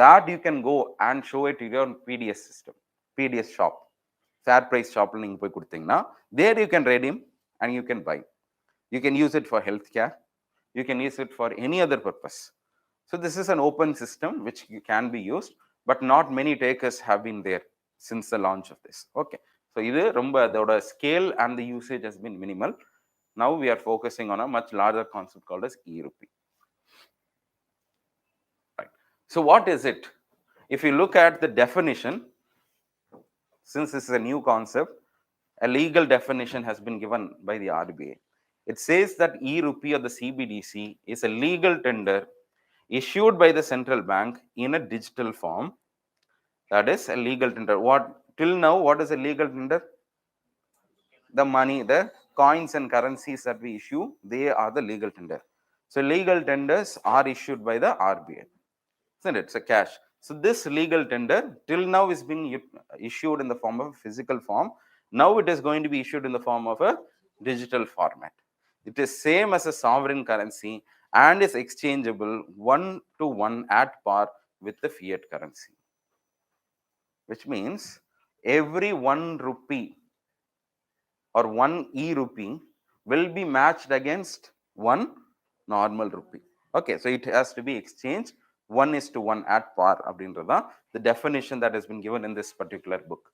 B: That you can go and show it to your PDS system, PDS shop, fair price shop. There you can redeem and you can buy. You can use it for healthcare. You can use it for any other purpose. So this is an open system which can be used, but not many takers have been there since the launch of this. Okay. So the scale and the usage has been minimal. Now we are focusing on a much larger concept called as e-rupee. Right. So what is it? If you look at the definition, since this is a new concept, a legal definition has been given by the RBI. It says that e-rupee or the CBDC is a legal tender issued by the central bank in a digital form. That is a legal tender. Till now, what is a legal tender? The money, the coins and currencies that we issue, they are the legal tender. So legal tenders are issued by the RBI. Isn't it? It's a cash. So this legal tender till now is being issued in the form of a physical form. Now it is going to be issued in the form of a digital format. It is same as a sovereign currency and is exchangeable 1-to-1 at par with the fiat currency. Which means every 1 rupee or 1 e-rupee will be matched against 1 normal rupee. Okay, so it has to be exchanged 1:1 at par. The definition that has been given in this particular book.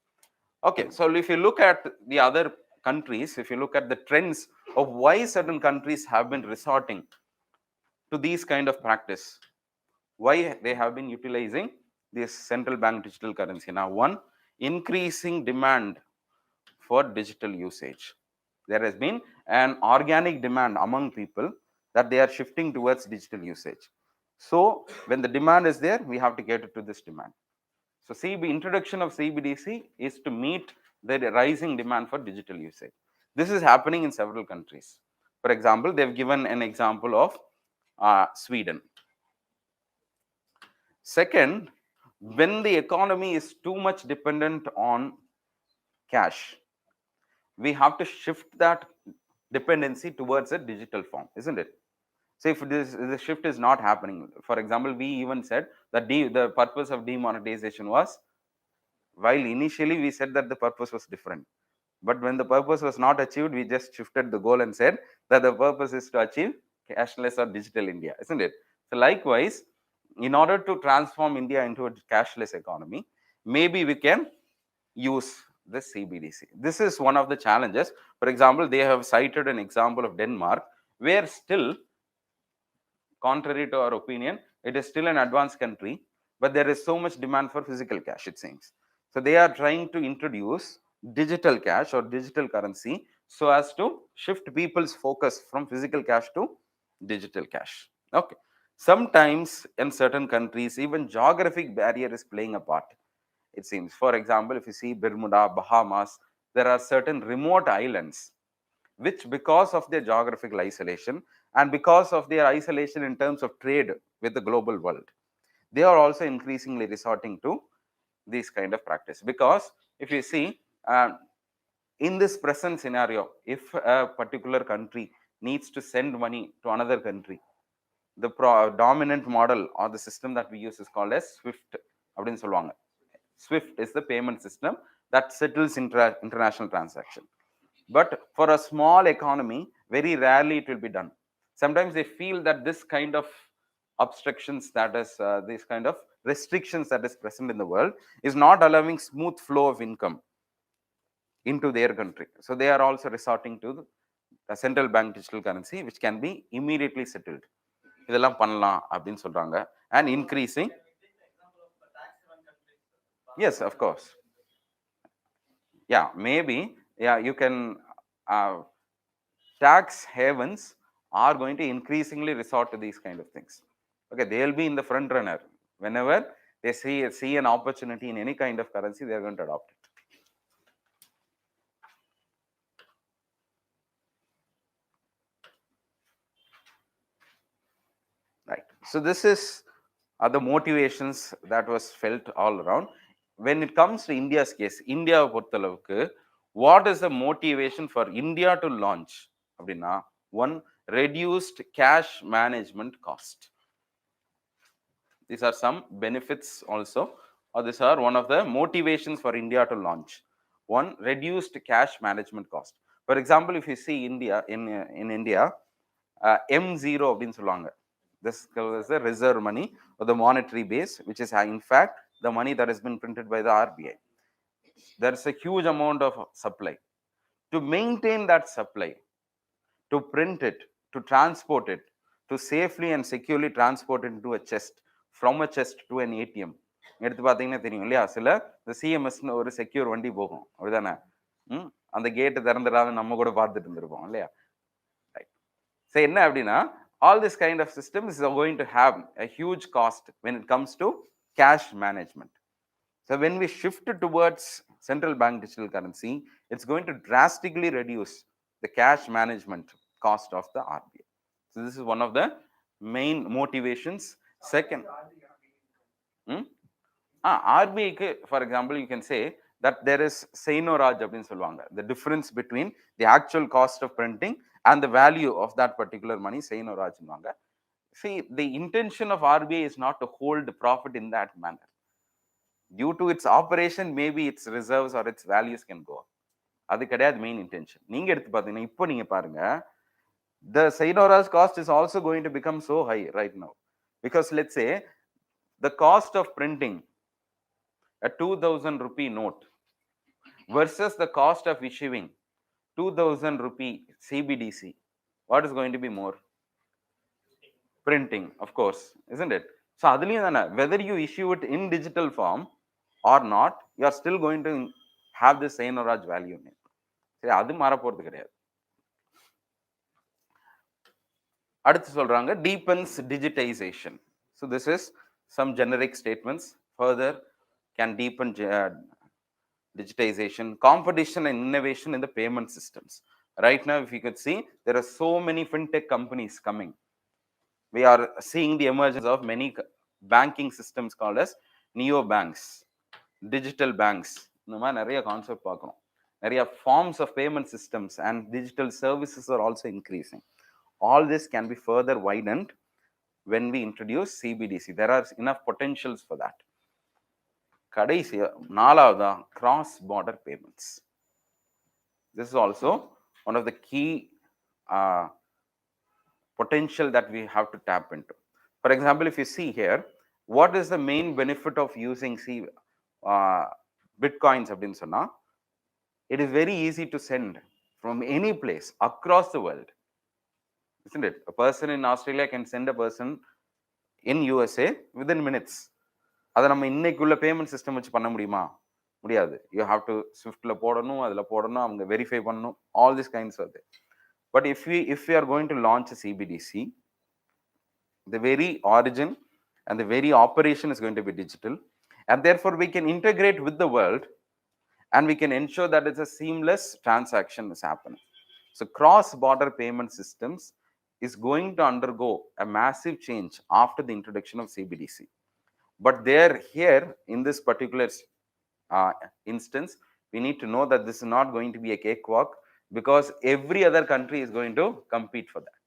B: Okay, so if you look at the other countries, if you look at the trends of why certain countries have been resorting to these kind of practice, why they have been utilizing this central bank digital currency. Now, one, increasing demand for digital usage. There has been an organic demand among people that they are shifting towards digital usage. So when the demand is there, we have to cater to this demand. So introduction of CBDC is to meet the rising demand for digital usage. This is happening in several countries. For example, they've given an example of Sweden. Second, when the economy is too much dependent on cash, we have to shift that dependency towards a digital form, isn't it? So if the shift is not happening, for example, we even said that the purpose of demonetization was while initially we said that the purpose was different. But when the purpose was not achieved, we just shifted the goal and said that the purpose is to achieve cashless or digital India, isn't it? So likewise, in order to transform India into a cashless economy, maybe we can use the CBDC. This is one of the challenges. For example, they have cited an example of Denmark, where still, contrary to our opinion, it is still an advanced country, but there is so much demand for physical cash, it seems. So they are trying to introduce digital cash or digital currency so as to shift people's focus from physical cash to digital cash. Okay. Sometimes in certain countries, even geographic barrier is playing a part, it seems. For example, if you see Bermuda, Bahamas, there are certain remote islands which, because of their geographical isolation and because of their isolation in terms of trade with the global world, they are also increasingly resorting to these kind of practice. Because if you see, in this present scenario, if a particular country needs to send money to another country, the dominant model or the system that we use is called as SWIFT. SWIFT is the payment system that settles international transaction. But for a small economy, very rarely it will be done. Sometimes they feel that this kind of obstructions, that is this kind of restrictions that is present in the world, is not allowing smooth flow of income into their country. So they are also resorting to the central bank digital currency, which can be immediately settled. இதெல்லாம் பண்ணலாம் அப்படின்னு சொல்றாங்க. And increasing. Yes, of course. Yeah, maybe. Yeah, you can. Tax havens are going to increasingly resort to these kind of things. Okay, they will be in the front runner. Whenever they see an opportunity in any kind of currency, they are going to adopt it. Right. So this is the motivations that was felt all around. When it comes to India's case, India பொறுத்தளவுக்கு, what is the motivation for India to launch? அப்படின்னா, one, reduced cash management cost. These are some benefits also, or these are one of the motivations for India to launch. One, reduced cash management cost. For example, if you see India, in India, M0 அப்படின்னு சொல்லுவாங்க. This is the reserve money or the monetary base, which is in fact the money that has been printed by the RBI. There is a huge amount of supply. To maintain that supply, to print it, to transport it, to safely and securely transport it into a chest, from a chest to an ATM. எடுத்து பார்த்தீங்கன்னா தெரியும் இல்லையா, சில இந்த சிஎம்எஸ்னு ஒரு secure வண்டி போகும், அப்படிதானே? அந்த கேட்டு திறந்துடாத நம்ம கூட பார்த்துட்டு இருந்திருப்போம் இல்லையா? ரைட். ஸோ என்ன அப்படின்னா, all this kind of systems are going to have a huge cost when it comes to cash management. So when we shift towards central bank digital currency, it's going to drastically reduce the cash management cost of the RBI. So this is one of the main motivations. Second, RBI, for example, you can say that there is Sainoraj அப்படின்னு சொல்லுவாங்க. The difference between the actual cost of printing and the value of that particular money, Sainoraj. See, the intention of RBI is not to hold profit in that manner. Due to its operation, maybe its reserves or its values can go up. அது கிடையாது main intention. நீங்க எடுத்து பார்த்தீங்கன்னா, இப்போ நீங்க பாருங்க, the Sainoraj cost is also going to become so high right now. Because let's say the cost of printing a 2000 rupee note versus the cost of issuing 2000 rupee CBDC, what is going to be more? Printing, of course, isn't it? So whether you issue it in digital form or not, you are still going to have the Sainoraj value in it. அது மாற போறது கிடையாது. அடுத்து சொல்றாங்க deepens digitization. So this is some generic statements. Further can deepen digitization, competition and innovation in the payment systems. Right now, if you could see, there are so many fintech companies coming. We are seeing the emergence of many banking systems called as neo banks, digital banks. இந்த மாதிரி நிறைய concept பார்க்கணும். நிறைய forms of payment systems and digital services are also increasing. All this can be further widened when we introduce CBDC. There are enough potentials for that. கடைசி நாலாவதா cross border payments. This is also one of the key potential that we have to tap into. For example, if you see here, what is the main benefit of using bitcoins அப்படின்னு சொன்னா, it is very easy to send from any place across the world, isn't it? A person in Australia can send a person in USA within minutes. அதை நம்ம இன்னைக்குள்ள payment system வச்சு பண்ண முடியுமா? முடியாது. You have to ஸ்விஃப்ட்ல போடணும், அதுல போடணும், அவங்க வெரிஃபை பண்ணணும், all this kinds of thing. But if we are going to launch a CBDC, the very origin and the very operation is going to be digital, and therefore we can integrate with the world and we can ensure that it's a seamless transaction is happening. So cross-border payment systems is going to undergo a massive change after the introduction of CBDC. But here in this particular instance, we need to know that this is not going to be a cakewalk, because every other country is going to compete for that.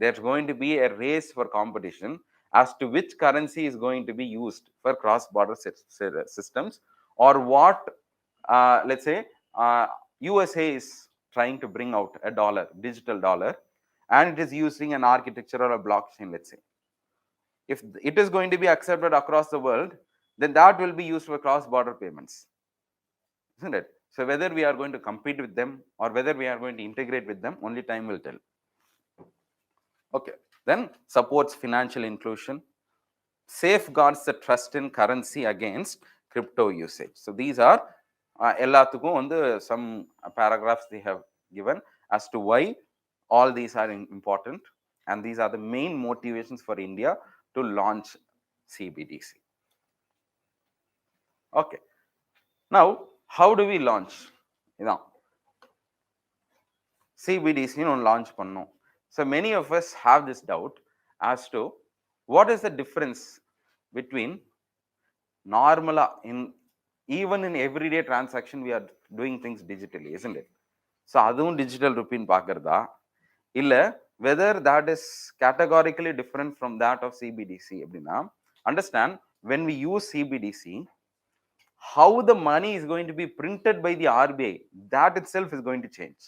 B: There's going to be a race for competition as to which currency is going to be used for cross-border systems, or what, let's say, USA is trying to bring out a dollar, digital dollar, and it is using an architecture or a blockchain, let's say. If it is going to be accepted across the world, then that will be used for cross-border payments, isn't it? So whether we are going to compete with them or whether we are going to integrate with them, only time will tell. Okay, then supports financial inclusion, safeguards the trust in currency against crypto usage. So these are எல்லாத்துக்கும் வந்து some paragraphs they have given as to why all these are important, and these are the main motivations for India to launch CBDC. Okay, now how do we launch? இதான் CBDC launch பண்ணோம். So many of us have this doubt as to what is the difference between normala even in everyday transaction we are doing things digitally, isn't it? So adum digital rupee பார்க்கறதா இல்ல whether that is categorically different from that of CBDC அப்படினா, understand, when we use CBDC, how the money is going to be printed by the RBI, that itself is going to change.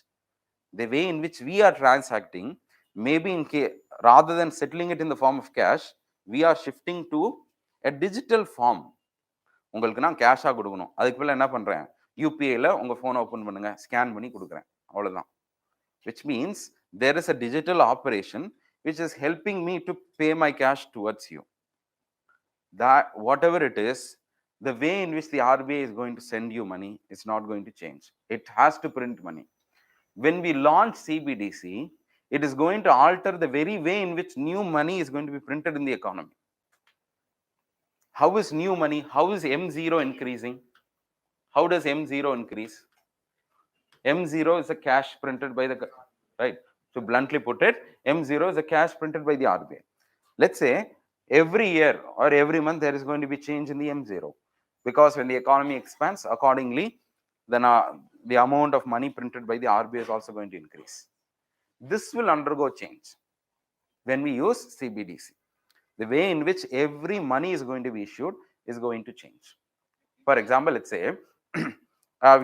B: The way in which we are transacting, maybe rather than settling it in the form of cash, we are shifting to a digital form. உங்களுக்கு நான் கேஷா கொடுக்கணும், அதுக்கு பதிலா என்ன பண்றேன், யூபிஐல உங்க phone open பண்ணுங்க, scan பண்ணி கொடுக்குறேன், அவ்வளவுதான். Which means there is a digital operation which is helping me to pay my cash towards you. That whatever it is, the way in which the RBI is going to send you money is not going to change. It has to print money. When we launch CBDC, it is going to alter the very way in which new money is going to be printed in the economy. How is new money? How is M0 increasing? How does M0 increase? M0 is a cash printed by the, right? To bluntly put it, M0 is a cash printed by the RBI. Let's say every year or every month there is going to be change in the M0, because when the economy expands, accordingly, then the amount of money printed by the RBI is also going to increase. This will undergo change when we use CBDC. The way in which every money is going to be issued is going to change. For example, let's say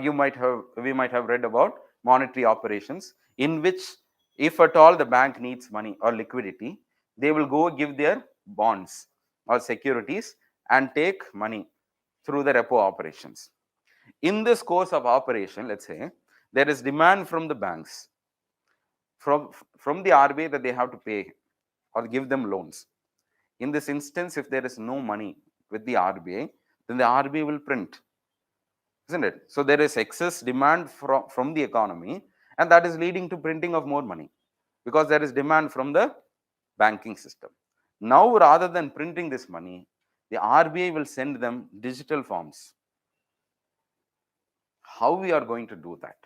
B: we might have read about monetary operations in which, if at all the bank needs money or liquidity, they will go give their bonds or securities and take money through the repo operations. In this course of operation, let's say there is demand from the banks, from the RBI, that they have to pay or give them loans. In this instance, if there is no money with the RBI, then the RBI will print, isn't it? So there is excess demand from the economy, and that is leading to printing of more money, because there is demand from the banking system. Now, rather than printing this money, the RBI will send them digital forms. How we are going to do that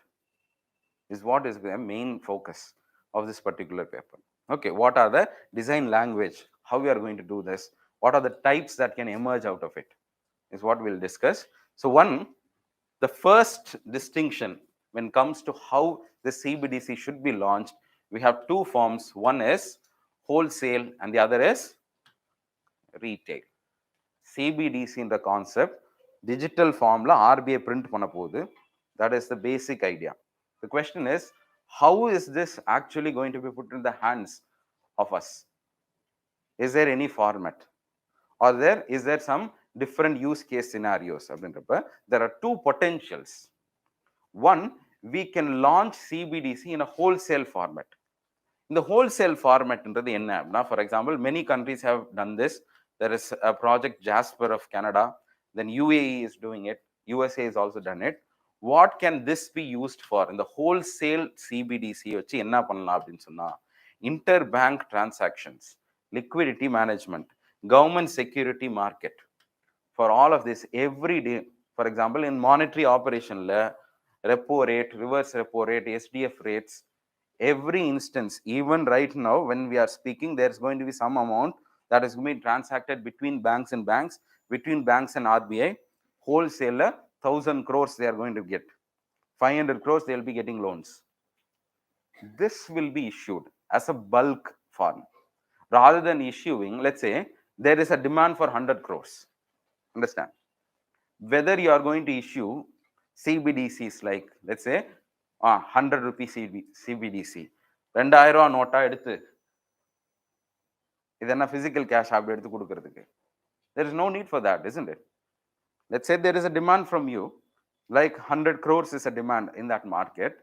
B: is what is the main focus of this particular paper. Okay, what are the design language? How we are going to do this? What are the types that can emerge out of it? Is what we'll discuss. So the first distinction when it comes to how the CBDC should be launched, we have two forms. One is wholesale and the other is retail. CBDC in the concept digital formula RBI print பண்ண போகுது. That is the basic idea. The question is, how is this actually going to be put in the hands of us? Is there any format, or is there some different use case scenarios? There are two potentials. One, we can launch CBDC in a wholesale format. In the wholesale format, for example, many countries have done this. There is a project Jasper of Canada, then UAE is doing it, USA has also done it. What can this be used for? In the wholesale CBDC, interbank transactions, liquidity management, government security market. For all of this, every day, for example, in monetary operation, repo rate, reverse repo rate, SDF rates, every instance, even right now when we are speaking, there's going to be some amount that is going to be transacted between banks and banks, between banks and RBI. Wholesaler, 1,000 crores they are going to get, 500 crores they will be getting loans. This will be issued as a bulk form rather than issuing, let's say there is a demand for 100 crores. Understand? Whether you are going to issue CBDCs like, let's say 100 rupee CBDC, 2000 NOTA எடுத்து இதென்ன physical cash அப்படி எடுத்து கொடுக்கிறதுக்கு, there is no need for that, isn't it? Let's say there is a demand from you, like 100 crores is a demand in that market.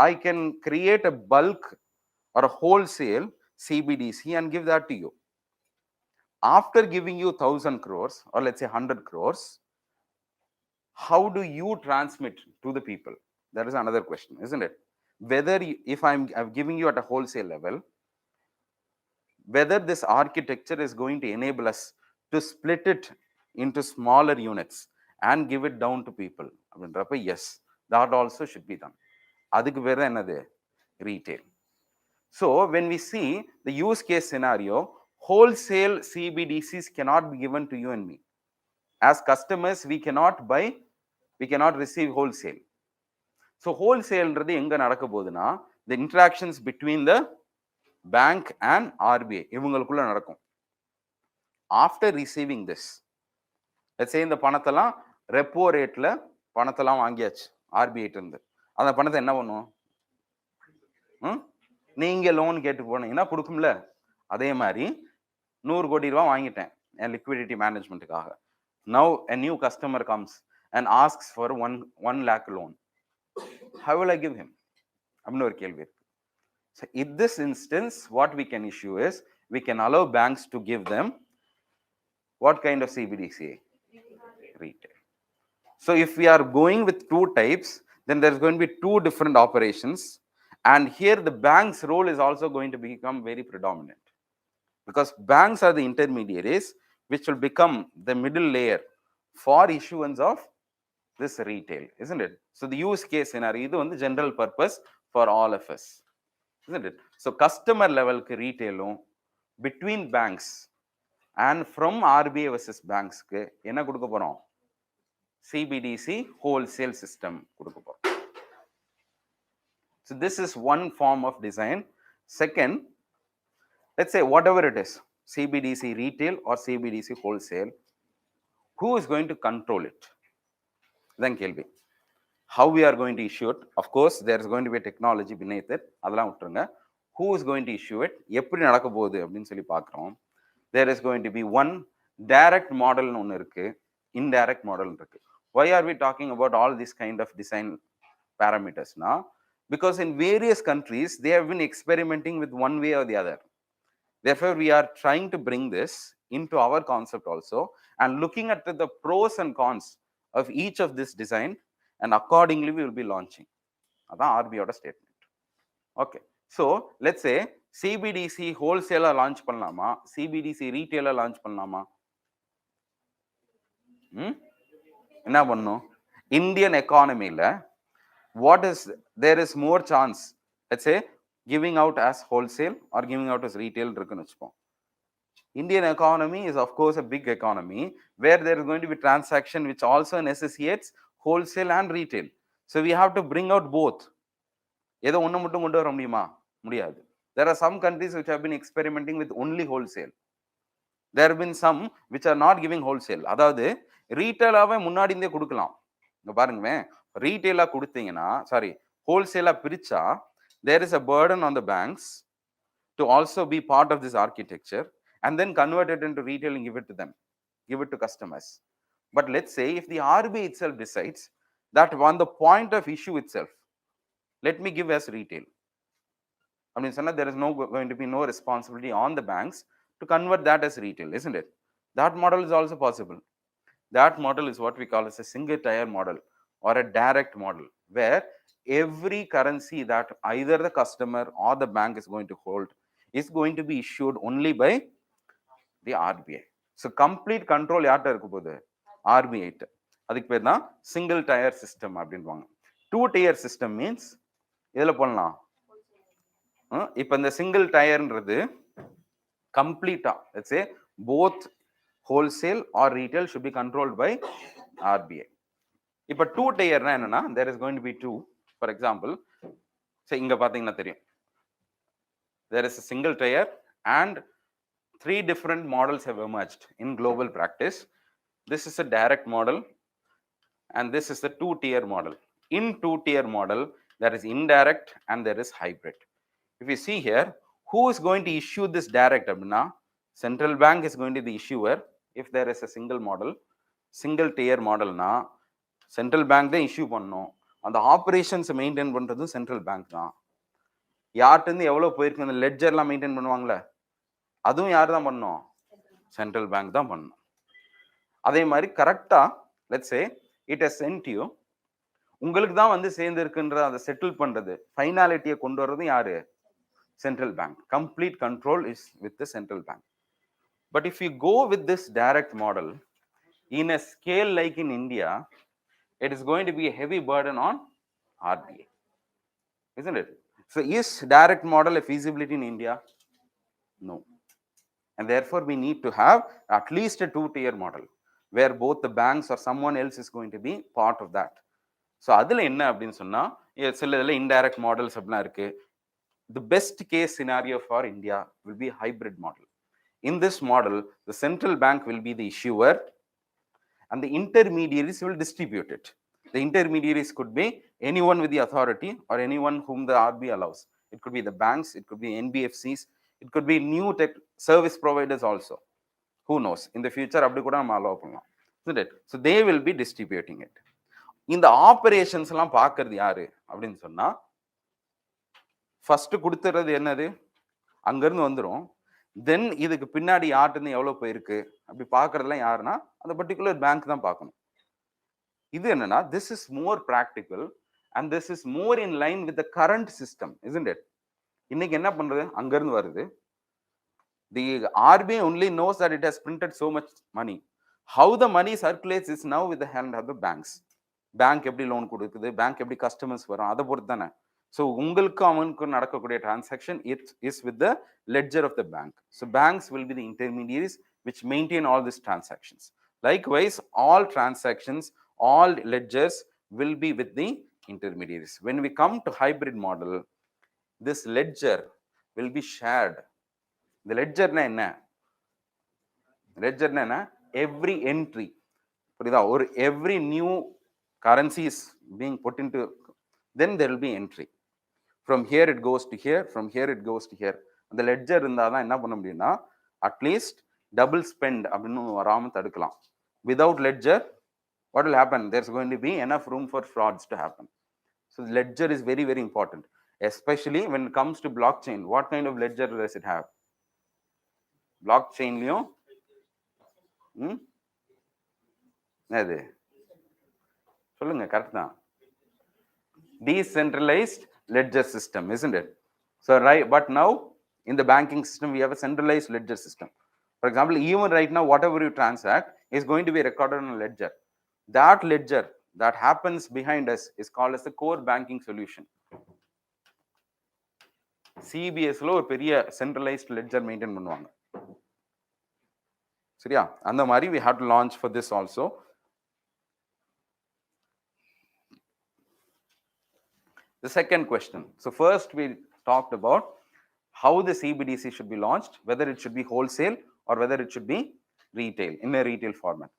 B: I can create a bulk or a wholesale CBDC and give that to you. After giving you 1,000 crores or let's say 100 crores, how do you transmit to the people? That is another question, isn't it? Whether if I'm giving you at a wholesale level, whether this architecture is going to enable us to split it into smaller units and give it down to people. Yes, that also should be done. Adukku vera enadhu? Retail. So when we see the use case scenario, wholesale CBDCs cannot be given to you and me. As customers, we cannot buy, we cannot receive wholesale. So wholesale radhi enga nadakka poduna, the interactions between the bank and RBI இவங்களுக்குள்ள நடக்கும். After receiving this, let's say இந்த பணத்தெல்லாம் repo ரேட்ல பணத்தெல்லாம் வாங்கியாச்சு RBI இருந்து, அந்த பணத்தை என்ன பண்ணுவோம்? நீங்க லோன் கேட்டு போனீங்கன்னா கொடுக்கும்ல, அதே மாதிரி 100 கோடி ரூபாய் வாங்கிட்டேன் என் liquidity மேனேஜ்மெண்ட்டுக்காக. Now a new customer comes and asks for 1 lakh loan. How will I give him? அப்படின்னு ஒரு கேள்வி இருக்கு. So in this instance, what we can issue is, we can allow banks to give them what kind of CBDC? Retail. So if we are going with two types, then there's going to be two different operations. And here the bank's role is also going to become very predominant, because banks are the intermediaries which will become the middle layer for issuance of this retail, isn't it? So the use case scenario, this is general purpose for all of us, isn't it? So customer level retail between banks and from RBI versus banks ku enna kudukka porom? CBDC wholesale system kudukka porom. So this is one form of design. Second, let's say whatever it is, CBDC retail or CBDC wholesale, who is going to control it? Then kelvi, how we are going to issue it? Of course, there is going to be a technology beneath it. Adala uttrunga. Who is going to issue it? Eppadi nadakka pogudu appdin solli paakrom. There is going to be one direct model nu onnu irukku, indirect model irukku. Why are we talking about all these kind of design parameters now? Because in various countries they have been experimenting with one way or the other. Therefore we are trying to bring this into our concept also, and looking at the pros and cons of each of this design, and accordingly we will be launching. Adha RBI oda statement. Okay, so let's say CBDC wholesaler launch பண்ணலாமா, CBDC retailer launch பண்ணலாமா? என்ன பண்ணணும்? Indian economy la what is, there is more chance, let's say giving out as wholesale or giving out as retail இருக்குன்னு வெச்சுப்போம். Indian economy is of course a big economy where there is going to be transaction which also necessitates wholesale and retail. So we have to bring out both. ஏதோ ஒண்ணு மட்டும் கொண்டு வர முடியுமா? முடியாது. There are some countries which have been experimenting with only wholesale. There have been some which are not giving wholesale. அதாவது ரீட்டைலாவே முன்னாடி இருந்தே கொடுக்கலாம். இங்க பாருங்களேன், ரீட்டைலா கொடுத்தீங்கன்னா சாரி ஹோல்சேலா பிரிச்சா there is a burden on the banks to also be part of this architecture and then convert it into retail and give it to them, give it to customers. But let's say if the RBI itself decides that on the point of issue itself, let me give as retail. I mean, there is going to be no responsibility on the banks to convert that as retail, isn't it? That model is also possible. That model is what we call as a single tier model or a direct model, where every currency that either the customer or the bank is going to hold is going to be issued only by the RBI. So complete control யார்ட்ட இருக்க போகுது? RBI. அதுக்கு பேர் தான் single tier system அப்படின்வாங்க. Two tier system means இதில் போடலாம். இப்போ இந்த single tierன்றது கம்ப்ளீட்டா let's say both wholesale or retail should be controlled by RBI. இப்போ டூ டயர்னா என்னன்னா there is going to be two. For example, say இங்க பாத்தீங்கன்னா தெரியும், there is a single tier and three different models have emerged in global practice. This is a direct model and this is the two-tier model. In two-tier model, there is indirect and there is hybrid. If you see here, who is going to issue this direct? Central bank is going to be the issuer. If there is a single model, single tier model na central bank தான் issue பண்ணணும். அந்த operations maintain பண்றது central bank தான். யார்கிட்ட இருந்து எவ்வளவு போயிருக்கு அந்த லெட்ஜர்லாம் மெயின்டைன் பண்ணுவாங்கல்ல, அதுவும் யார் தான் பண்ணணும்? சென்ட்ரல் பேங்க் தான் பண்ணணும். அதே மாதிரி கரெக்டா let's say it has send you, உங்களுக்கு தான் வந்து சேர்ந்து இருக்குன்ற அதை செட்டில் பண்றது ஃபைனாலிட்டியை கொண்டு வர்றது யாரு? Central bank. Complete control is with the central bank. But if you go with this direct model in a scale like in India, it is going to be a heavy burden on RBI, isn't it? So is direct model a feasibility in India? No. And therefore we need to have at least a two-tier model where both the banks or someone else is going to be part of that. So adula enna appdin sonna silla idella indirect models appla irukku. The best case scenario for India will be hybrid model. In this model, the central bank will be the issuer and the intermediaries will distribute it. The intermediaries could be anyone with the authority or anyone whom the RBI allows. It could be the banks, it could be NBFCs, it could be new tech service providers also. Who knows? In the future, abdi kuda nama allow pannalam, isn't it? So they will be distributing it. In the operations எல்லாம் பார்க்கறது யாரு அப்படின்னு சொன்னா, first கொடுத்துறது என்னது? அங்கிருந்து வந்துடும். தென் இதுக்கு பின்னாடி யார்ட்டு எவ்வளவு போயிருக்கு அப்படி பாக்குறதுலாம் யாருன்னா அந்த பர்டிகுலர் பேங்க் தான் பார்க்கணும். இது என்னன்னா this is more practical and this is more in line with the current system, isn't it? இன்னைக்கு என்ன பண்றது? அங்கிருந்து வருது. The RBI only knows that it has printed so much money. How the money circulates is now with the hand of the banks. Bank எப்படி loan கொடுக்குது, bank எப்படி customers வரும், அதை பொறுத்து தானே. ஸோ உங்களுக்கு அவனுக்கு நடக்கக்கூடிய transaction it is with the ledger of the bank. So banks will be the intermediaries which maintain all these transactions. Likewise, all transactions, all ledgers will be with the intermediaries. When we come to hybrid model, this ledger will be shared. The ledger na enna? Ledger na enna? Every entry, or every new currency is being put into, then there will be entry. From here it goes to here, from here it goes to here. The ledger இருந்தா தான் என்ன பண்ண முடியும்னா at least double spend அப்படின்னு வராமல் தடுக்கலாம். Without ledger, what will happen? There's going to be enough room for frauds to happen. So the ledger is very, very important, especially when it comes to blockchain. What kind of ledger does it have? Blockchain லயும் அது சொல்லுங்க, correct தான். Decentralized ledger system, isn't it? So right, but now in the banking system we have a centralized ledger system. For example, even right now whatever you transact is going to be recorded on a ledger. That ledger that happens behind us is called as the core banking solution. CBS lo ஒரு பெரிய centralized ledger maintain பண்ணுவாங்க. சரியா? அந்த மாதிரி we have to launch for this also. The second question. So first we talked about how the CBDC should be launched, whether it should be wholesale or whether it should be retail, in a retail format.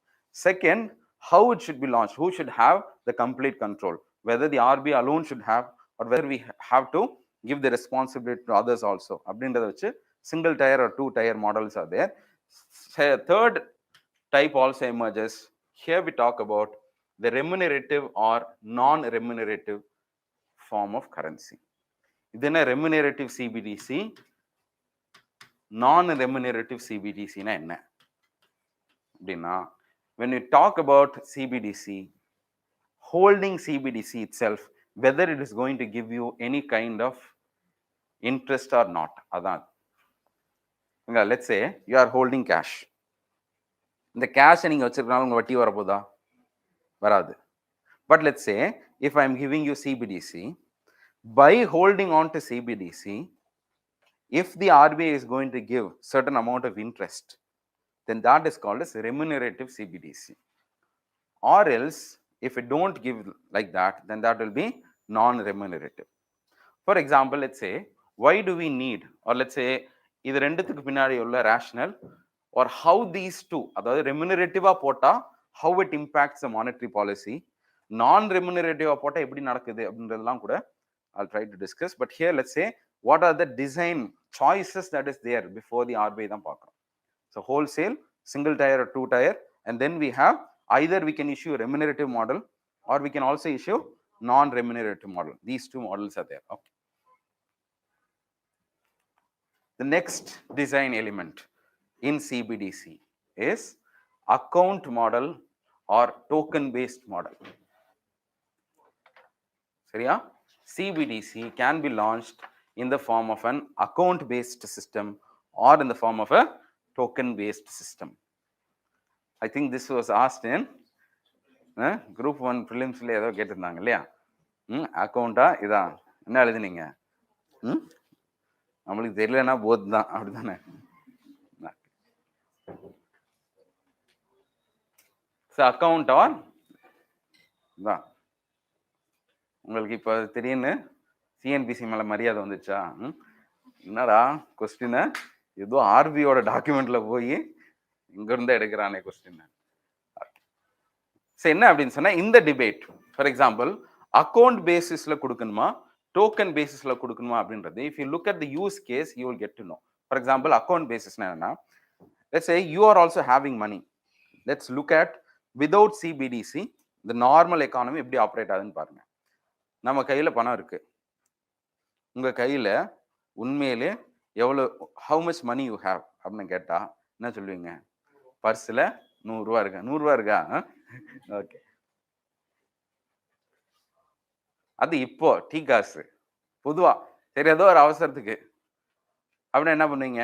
B: Second, how it should be launched, who should have the complete control, whether the RBI alone should have or whether we have to give the responsibility to others also. அப்படின்றத வச்சு single tier or two tier models are there. Third type also emerges. Here we talk about the remunerative or non-remunerative form of currency. இது என்ன remunerative CBDC, non-remunerative CBDC னா என்ன அப்படின்னா, when you talk about CBDC, holding CBDC itself, whether it is going to give you any kind of interest or not, அதான். Let's say you are holding cash. இந்த கேஷை நீங்க வச்சிருக்கனால உங்க வட்டி வரப்போதா? வராது. But let's say if I am giving you CBDC, by holding on to CBDC, if the RBI is going to give certain amount of interest, then that is called as remunerative CBDC. Or else, if it don't give like that, then that will be non-remunerative. For example, let's say, why do we need, or let's say, இது ரெண்டுத்துக்கு பின்னாடி உள்ள rational, or how these two, அதாவது remunerative போட்டா how it impacts the monetary policy, non-remunerative போட்டா எப்படி நடக்குது அப்படின்றதெல்லாம் கூட I'll try to discuss. But here, let's say, what are the design choices that is there before the RBI தான் பார்க்கணும். So wholesale, single tier or two tier, and then we have either we can issue a remunerative model or we can also issue non-remunerative model. These two models are there. Okay. The next design element in CBDC is account model or token based model. Seriya? CBDC can be launched in the form of an account based system or in the form of a token based system. I think this was asked in group 1 prelims la edho கேட்டிருந்தாங்க இல்லையா? அக்கவுண்டா இதான் என்ன எழுதுனீங்க? நம்மளுக்கு தெரியலன்னா both தான், அப்படிதானே? Account R தான். உங்களுக்கு இப்போ திடீர்னு டிஎன்பிஎஸ்சி மேல மரியாதை வந்துச்சா? என்னடா கொஸ்டினை ஏதோ ஆர்பியோட டாக்குமெண்ட்ல போய் இங்க இருந்து எடுக்கிறானே கொஸ்டின். என்ன அப்படின்னு சொன்னா, இந்த டிபேட் ஃபார் எக்ஸாம்பிள் அக்கௌண்ட் பேசிஸ்ல கொடுக்கணுமா டோக்கன் பேசிஸ்ல கொடுக்கணுமா அப்படின்றது, if you look at the use case you will get to know. For example account பேசிஸ்னா என்னன்னா, let's say you are also having money. Let's look at without CBDC இந்த normal economy எப்படி operate ஆகுதுன்னு பாருங்க. நம்ம கையில பணம் இருக்கு. உங்க கையில உண்மையிலே எவ்வளவு, how much money you have அப்படின்னு கேட்டா என்ன சொல்லுவீங்க? பர்ஸ்ல 100 ரூபா இருக்கா? 100 ரூபா இருக்கா? ஓகே, அது இப்போ டீ காசு பொதுவா சரி, ஏதோ ஒரு அவசரத்துக்கு அப்படின்னா என்ன பண்ணுவீங்க?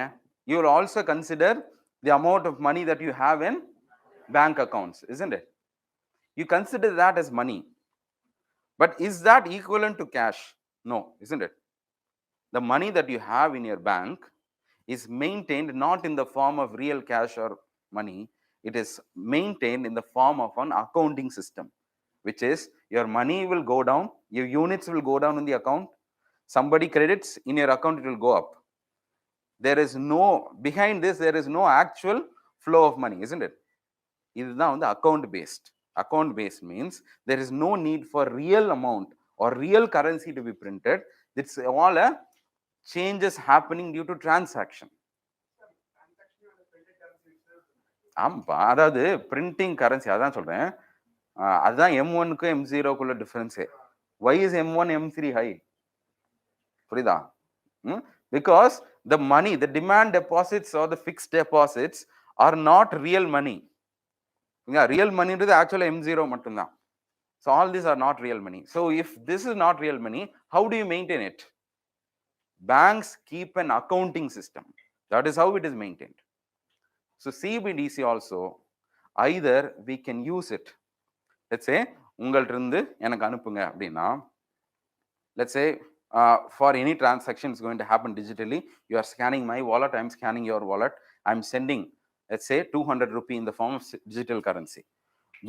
B: You will also consider the amount of money that you have in bank accounts, isn't it? You consider that as money. But is that equivalent to cash? No, isn't it? The money that you have in your bank is maintained not in the form of real cash or money. It is maintained in the form of an accounting system, which is your money will go down, your units will go down in the account. Somebody credits in your account, it will go up. There is no, behind this, there is no actual flow of money, isn't it? This is now the account based. Account based means there is no need for real amount or real currency to be printed. It's all a changes happening due to transaction. ஆமாப்பா, அதாவது printing currency, அதான் சொல்றேன். அதுதான் M1க்கு M0க்குள்ள டிஃபரன்ஸே. Why is M1 M3 high? புரியுதா? Because the money, the demand deposits or the fixed deposits are not real money. Real money is actually M0 மட்டும்தான். So all these are not real money. So if this is not real money, how do you maintain it? Banks keep an accounting system. That is how it is maintained. So CBDC also, either we can use it. Let's say உங்கள்ட்ட இருந்து எனக்கு அனுப்புங்க அப்படின்னா, let's say for any transaction is going to happen digitally, you are scanning my wallet, I am scanning your wallet, I am sending, let's say 200 rupee in the form of digital currency.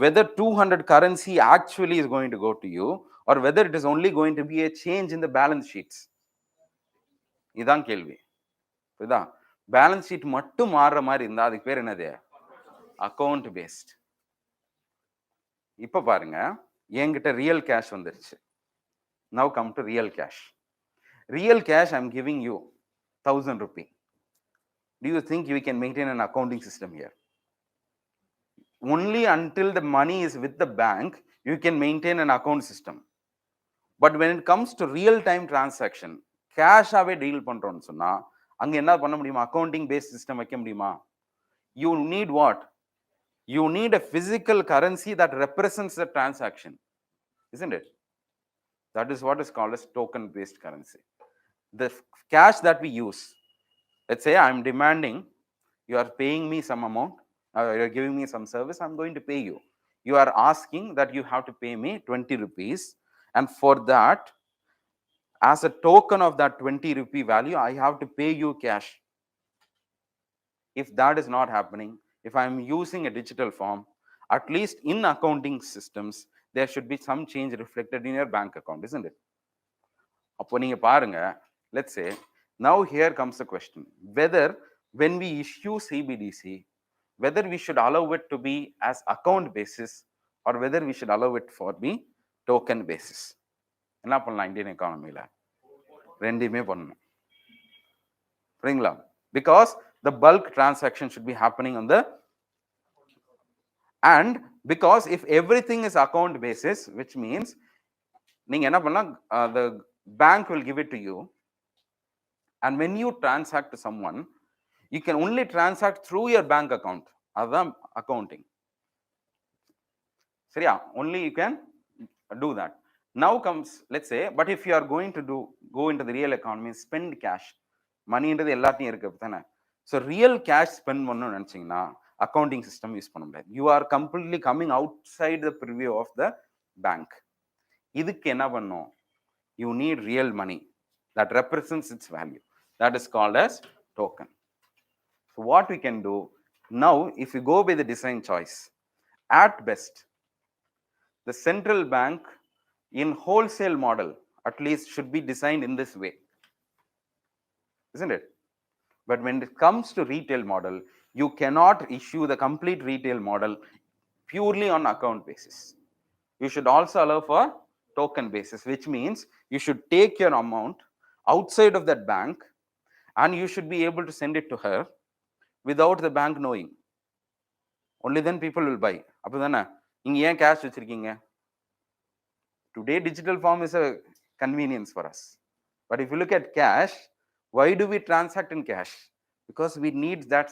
B: Whether 200 currency actually is going to go to you or whether it is only going to be a change in the balance sheets, இதான் கேள்வி. புரியுதா? Balance sheet மட்டும் மாறுற மாதிரி இருந்தா அதுக்கு பேர் என்னது? Account based. இப்போ பாருங்க, என்கிட்ட ரியல் கேஷ் வந்துருச்சு. Now come to real cash. Real cash I'm giving you 1000 rupee. Do you think you can maintain an accounting system here? Only until the money is with the bank, you can maintain an account system. But when it comes to real time transaction, cash ஆவே deal பண்றோம்னு சொன்னா அங்க என்ன பண்ண முடியுமா? Accounting paste system வைக்க முடியுமா? You need what? You need a physical currency that represents the transaction, isn't it? That is what is called as token based currency. The cash that we use, let's say I'm demanding, you are paying me some amount, you're giving me some service, I'm going to pay you. You are asking that you have to pay me 20 rupees, and for that, as a token of that 20 rupee value, I have to pay you cash. If that is not happening, if I'm using a digital form, at least in accounting systems, there should be some change reflected in your bank account, isn't it? அப்போ நீங்க பாருங்க, let's say, now here comes the question, whether when we issue CBDC, whether we should allow it to be as account basis or whether we should allow it for be token basis. என்ன பண்ணலாம் Indian எக்கானமில? ரெண்டுமே பண்ணணும். புரியுங்களா? Because the bulk transaction should be happening on the, and because if everything is account basis, which means நீங்க என்ன பண்ணலாம், the bank will give it to you, and when you transact to someone, you can only transact through your bank account. That's accounting. சரியா? Only you can do that. Now comes, let's say, but if you are going to go into the real economy, spend cash, மணின்றது எல்லாத்தையும் இருக்கு தானே. So real cash spend பண்ணணும்னு நினைச்சீங்கன்னா accounting system use பண்ண முடியாது. You are completely coming outside the preview of the bank. இதுக்கு என்ன பண்ணும்? You need real money that represents its value. That is called as token. So what we can do now, if you go by the design choice, at best the central bank in wholesale model at least should be designed in this way, isn't it? But when it comes to retail model, you cannot issue the complete retail model purely on account basis. You should also allow for token basis, which means you should take your amount outside of that bank and you should be able to send it to her without the bank knowing. Only then people will buy. அப்பதானே நீங்க ஏன் cash வச்சிருக்கீங்க? Today digital form is a convenience for us, but if you look at cash, why do we transact in cash? Because we need that,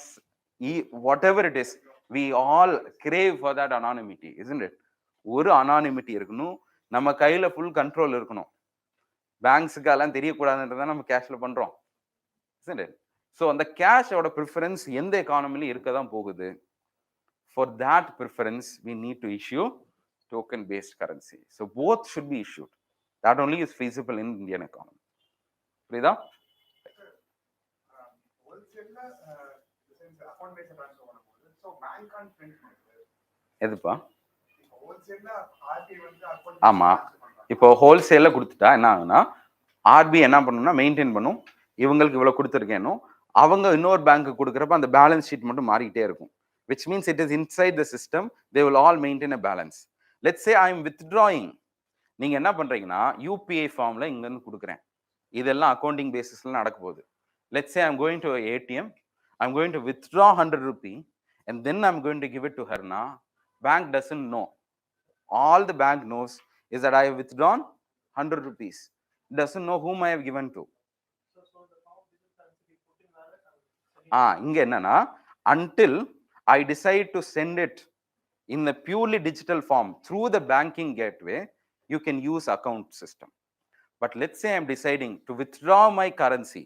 B: whatever it is, we all crave for that anonymity, isn't it? ஒரு anonymity இருக்கணும், நம்ம கையில full control இருக்கணும். பேங்க்ஸுக்கு எல்லாம் தெரியக்கூடாதுன்றதான் நம்ம கேஷ்ல பண்றோம், isn't it? So அந்த கேஷோட preference எந்த எக்கானமிலையும் இருக்க தான் போகுது. For that preference, we need to issue token based currency. So both should be issued. That only is feasible in Indian economy. புரியுதா? எதுப்பா? ஆமா, இப்போ ஹோல்சேல்ல கொடுத்துட்டா என்ன ஆகுனா, ஆர்பி என்ன பண்ணணும்னா மெயின்டைன் பண்ணும், இவங்களுக்கு இவ்வளவு கொடுத்துருக்கேனோ அவங்க இன்னொரு பேங்க்கு கொடுக்குறப்ப அந்த பேலன்ஸ் ஷீட் மட்டும் மாறிக்கிட்டே இருக்கும். Which means it is inside the system, they will all maintain a balance. Let's say I am withdrawing. நீங்க என்ன பண்றீங்கன்னா UPI ஃபார்ம்ல இங்க இருந்து கொடுக்குறேன், இதெல்லாம் அக்கவுண்டிங் பேசிஸ்ல நடக்க போகுது. Let's say I'm going to ATM, I'm going to withdraw 100 rupee and then I'm going to give it to her. Na bank doesn't know. All the bank knows is that I have withdrawn 100 rupees. It doesn't know whom I have given to. இங்க என்னன்னா, until I decide to send it in the purely digital form through the banking gateway, you can use account system. But let's say I'm deciding to withdraw my currency.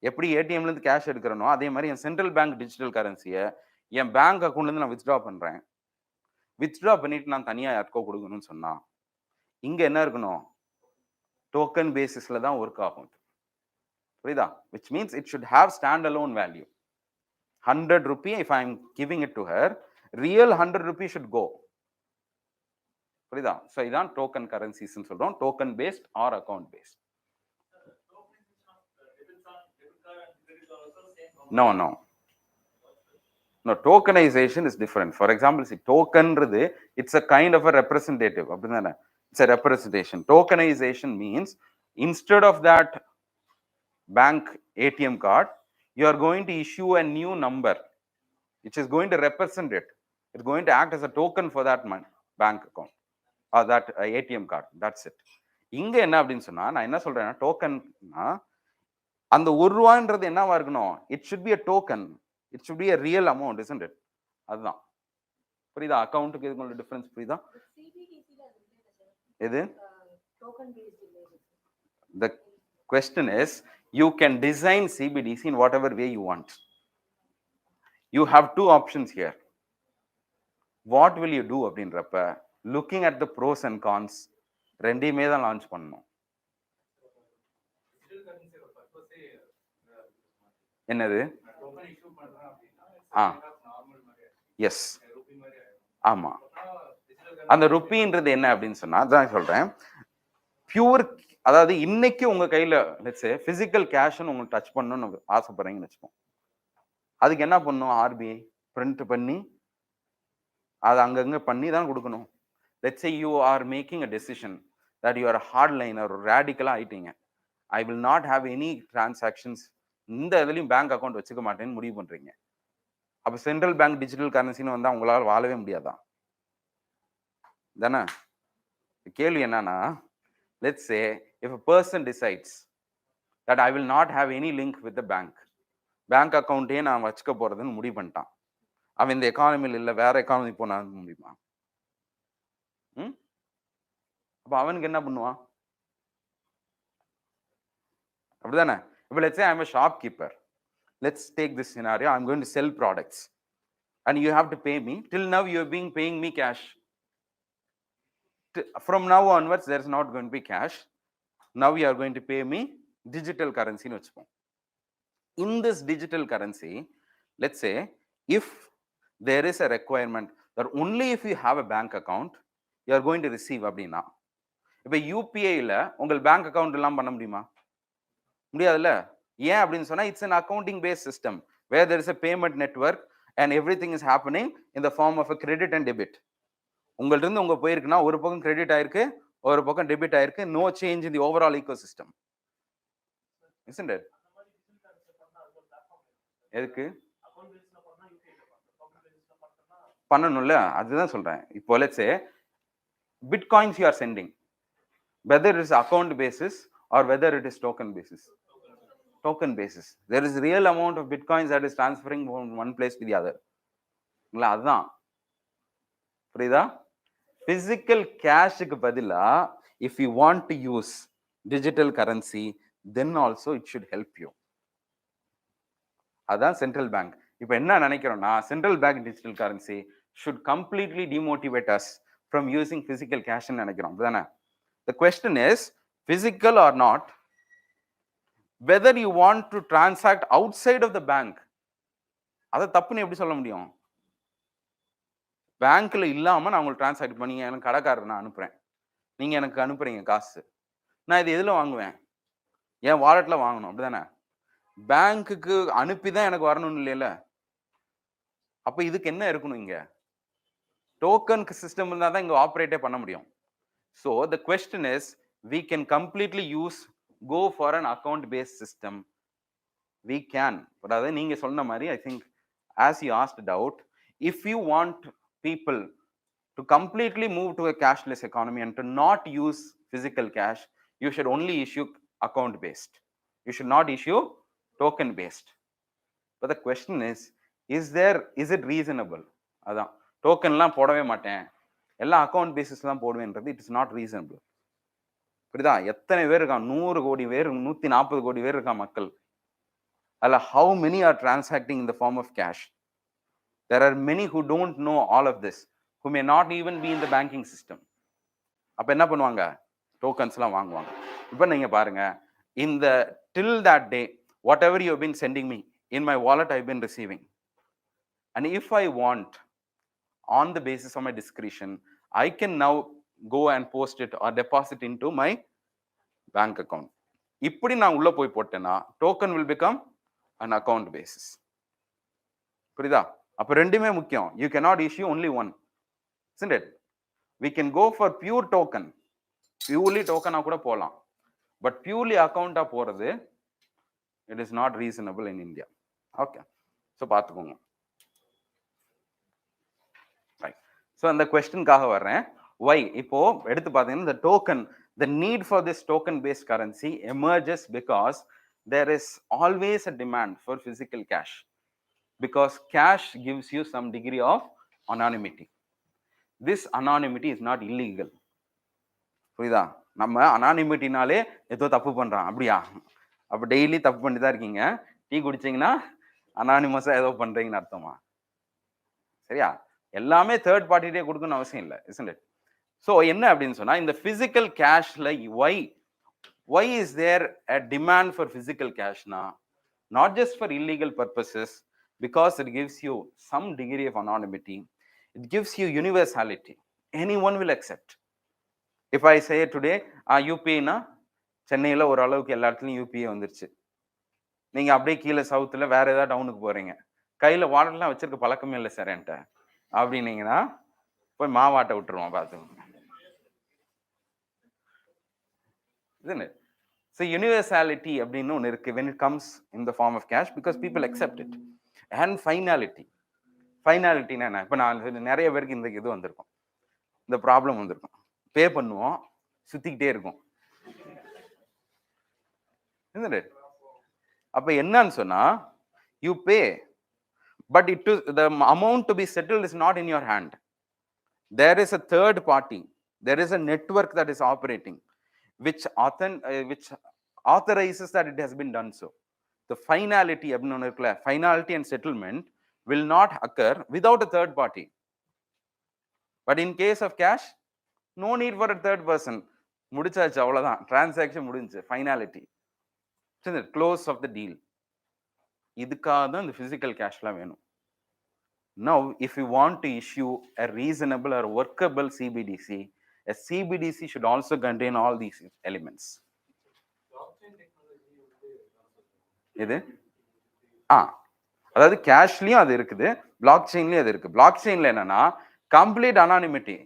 B: எப்படி ஏடிஎம்ல இருந்து cash எடுக்கிறனோ அதே மாதிரி என் central bank digital கரன்சியை என் bank அக்கௌண்ட்ல இருந்து நான் withdraw பண்றேன். Withdraw பண்ணிட்டு நான் தனியா யாருக்கோ கொடுக்கணும்னு சொன்னா இங்க என்ன இருக்கணும்? டோக்கன் பேசிஸ்ல தான் ஒர்க் ஆகும். புரியுதா? Which means it should have standalone value. 100 rupee, if I am giving it to her, real 100 rupee should go. புரியுதா? ஸோ இதான் டோக்கன் கரன்சிஸ்ன்னு சொல்றோம், token based or account based. No. No, tokenization is different. For example, see, token, it's a kind of a representative. It's a representation. Tokenization means instead of that bank ATM card, you are going to issue a new number, which is going to represent it. It's going to act as a token for that bank account or that ATM card. That's it. இங்க என்ன அப்படின்னு சொன்னா நான் என்ன சொல்றேன்னா டோக்கன்னா அந்த ஒரு ரூபான்றது என்னவா இருக்கணும்? It should be a token. It should be a real amount, isn't it? அதுதான். புரியுதா? அக்கவுண்ட்டுக்கு இதுக்குள்ள டிஃபரன்ஸ் புரியுதா? எது? The question is, you can design CBDC in whatever way you want. You have two options here. What will you do அப்படின்றப்ப looking at the pros and cons ரெண்டையுமே தான் launch பண்ணணும். என்னது? எஸ், ஆமா. அந்த ருப்பின்றது என்ன அப்படின்னு சொன்னா அதான் சொல்றேன். பியூர், அதாவது இன்னைக்கு உங்க கையில லெட்ஸ் சே பிசிக்கல் கேஷ்னு உங்களுக்கு டச் பண்ணணும்னு ஆசைப்படுறீங்கன்னு வச்சுக்கோங்க. அதுக்கு என்ன பண்ணணும்? ஆர்பிஐ பிரிண்ட் பண்ணி அதை அங்கங்க பண்ணி தான் கொடுக்கணும். Let's say you are making a decision that you are hard liner, ரேடிக்கலா ஆயிட்டீங்க. I will not have any transactions, இந்த இதுலயும் பேங்க் அக்கௌண்ட் வச்சுக்க மாட்டேன்னு முடிவு பண்றீங்க. அப்ப சென்ட்ரல் பேங்க் டிஜிட்டல் கரன்சின்னு வந்தா உங்களால் வாழவே முடியாதான் தானே? கேள்வி என்னன்னா, let's say if a person decides that I will not have any link with the bank, bank அக்கௌண்ட்டே நான் வச்சுக்க போறதுன்னு முடிவு பண்ணிட்டான். அவன் இந்த எக்கானமியில் இல்லை வேற எக்கானமி போனா முடியுமா? அப்ப அவனுக்கு என்ன பண்ணுவான்? அப்படிதானே? இப்ப let's say I'm a shopkeeper. Let's take this scenario. I'm going to sell products and you have to pay me. Till now you have been paying me cash. From now onwards there is not going to be cash. Now you are going to pay me digital currency nu vechupom. In this digital currency, let's say if there is a requirement that only if you have a bank account you are going to receive அப்படினா, இப்ப UPI ல உங்கள் bank account எல்லாம் பண்ண முடியுமா? முடியாதுல்ல. ஏன் அப்படின்னு சொன்னா it's an accounting based system where there is a payment network and everything is happening in the form of a credit and debit. உங்கள்ட்ட இருந்து உங்க போயிருக்குன்னா ஒரு பக்கம் கிரெடிட் ஆயிருக்கு, ஒரு பக்கம் டெபிட் ஆயிருக்கு. No change in the overall ecosystem. isn't it? எதுக்கு பண்ணணும்ல? அதுதான் சொல்றேன். இப்போ let's say bitcoins you are sending, whether it is account basis or whether it is token basis. Token basis. There is real amount of bitcoins that is transferring from one place to the other. இல்ல அதுதான் புரியுதா? physical cash க்கு பதிலா if you want to use digital currency then also it should help you. அதான் central bank. இப்போ என்ன நினைக்கிறோம்னா central bank digital currency should completely demotivate us from using physical cash ன்னு நினைக்கிறோம். அப்படிதானே? The question is physical or not, whether you want to transact outside of the bank. அதை தப்புன்னு எப்படி சொல்ல முடியும்? பேங்க்ல இல்லாம நான் உங்களுக்கு டிரான்சாக்ட் பண்ணி எனக்கு கடைக்காரர் நான் அனுப்புறேன், நீங்க எனக்கு அனுப்புறீங்க காசு, நான் இது எதுல வாங்குவேன்? என் வாலெட்ல வாங்கணும். அப்படிதானே? பேங்க்குக்கு அனுப்பி தான் எனக்கு வரணும்னு இல்லையில. அப்ப இதுக்கு என்ன இருக்கணும்? இங்க டோக்கன் சிஸ்டம் இருந்தா தான் இங்க ஆப்ரேட்டே பண்ண முடியும். So the question is we can completely go for an account based system. We can. But அதாவது நீங்க சொன்ன மாதிரி I think as you asked doubt, if you want people to completely move to a cashless economy and to not use physical cash, you should only issue account based. You should not issue token based. But the question is it reasonable? அதான் டோக்கன்லாம் போடவே மாட்டேன், எல்லாம் account basis தான் போடுவேன்றது it is not reasonable. புரியுதா? எத்தனை பேர் இருக்கான்? 100 கோடி பேர், 140 கோடி பேர் இருக்கான் மக்கள். அதில் how many are transacting in the form of cash? There are many who don't know all of this, who may not even be in the banking system. அப்ப என்ன பண்ணுவாங்க? டோக்கன்ஸ்லாம் வாங்குவாங்க. இப்போ நீங்க பாருங்க, இந்த till that day whatever you have been sending me in my wallet I have been receiving, and if I want on the basis of my discretion I can now go and post it or deposit into my bank account. இப்படி நான் உள்ள போய் போட்டேன்னா token will become an account basis. புரியுதா? அப்போ ரெண்டுமே முக்கியம். You cannot issue only one, isn't it? We can go for pure token, purely token கூட போகலாம். But purely account போறது, it is not reasonable in India. Okay, so பார்த்துக்கோங்க. Right. So அந்த questionக்காக வர்றேன். Why? இப்போ எடுத்து பார்த்தீங்கன்னா the token, the need for this token based currency emerges because there is always a demand for physical cash, because cash gives you some degree of anonymity. This anonymity is not illegal. புரியுதா? நம்ம அனானிமிட்டினாலே ஏதோ தப்பு பண்றான் அப்படியா? அப்ப daily தப்பு பண்ணி தான் இருக்கீங்க. டீ குடிச்சீங்கன்னா அனானிமஸா ஏதோ பண்றீங்கன்னு அர்த்தமா? சரியா? எல்லாமே தேர்ட் பார்ட்டிட்டே கொடுக்கணும்னு அவசியம் இல்லை, isn't it? ஸோ என்ன அப்படின்னு சொன்னா, இந்த physical கேஷ்ல why is there a demand for physical cash na? Not just for illegal purposes, because it gives you some degree of anonymity. It gives you universality. Anyone will accept. If I say today, UPI na சென்னையில் ஒரு அளவுக்கு எல்லா இடத்துலையும் UPI வந்துருச்சு. நீங்கள் அப்படியே கீழே சவுத்தில் வேற ஏதாவது டவுனுக்கு போகிறீங்க, கையில் வாட்டர்லாம் வச்சிருக்க பழக்கமே இல்லை சார் என்கிட்ட அப்படின்னீங்கன்னா போய் மாவாட்டை விட்டுருவோம் பார்த்துக்கோங்க. Isn't it? So universality அப்படின்னு ஒன்று இருக்கு when it comes in the form of cash, because people accept it. And finality. Finalityனா என்ன? இப்போ நான் நிறைய பேருக்கு இந்த இது வந்திருக்கும், இந்த ப்ராப்ளம் வந்திருக்கும். பே பண்ணுவோம், சுத்திக்கிட்டே இருக்கும். Isn't it? அப்போ என்னன்னு சொன்னா, you pay, but the amount to be settled is not in your hand. There is a third party, there is a network that is operating, which authorizes that it has been done so. The finality, finality and settlement will not occur without a third party. But in case of cash, no need for a third person. முடிச்சாச்சு, அவ்வளவுதான், transaction முடிஞ்சு, finality, close of the deal. இதுக்காக தான் இந்த physical கேஷ்லாம் வேணும். Now, if you want to issue a reasonable or workable CBDC, a CBDC should also contain all these elements. இது அதாவது கேஷ்லயும் அது இருக்குது, பிளாக் செயின்லயும் அது இருக்கு. பிளாக் செயின்ல என்னன்னா கம்ப்ளீட் அனானிமிட்டி.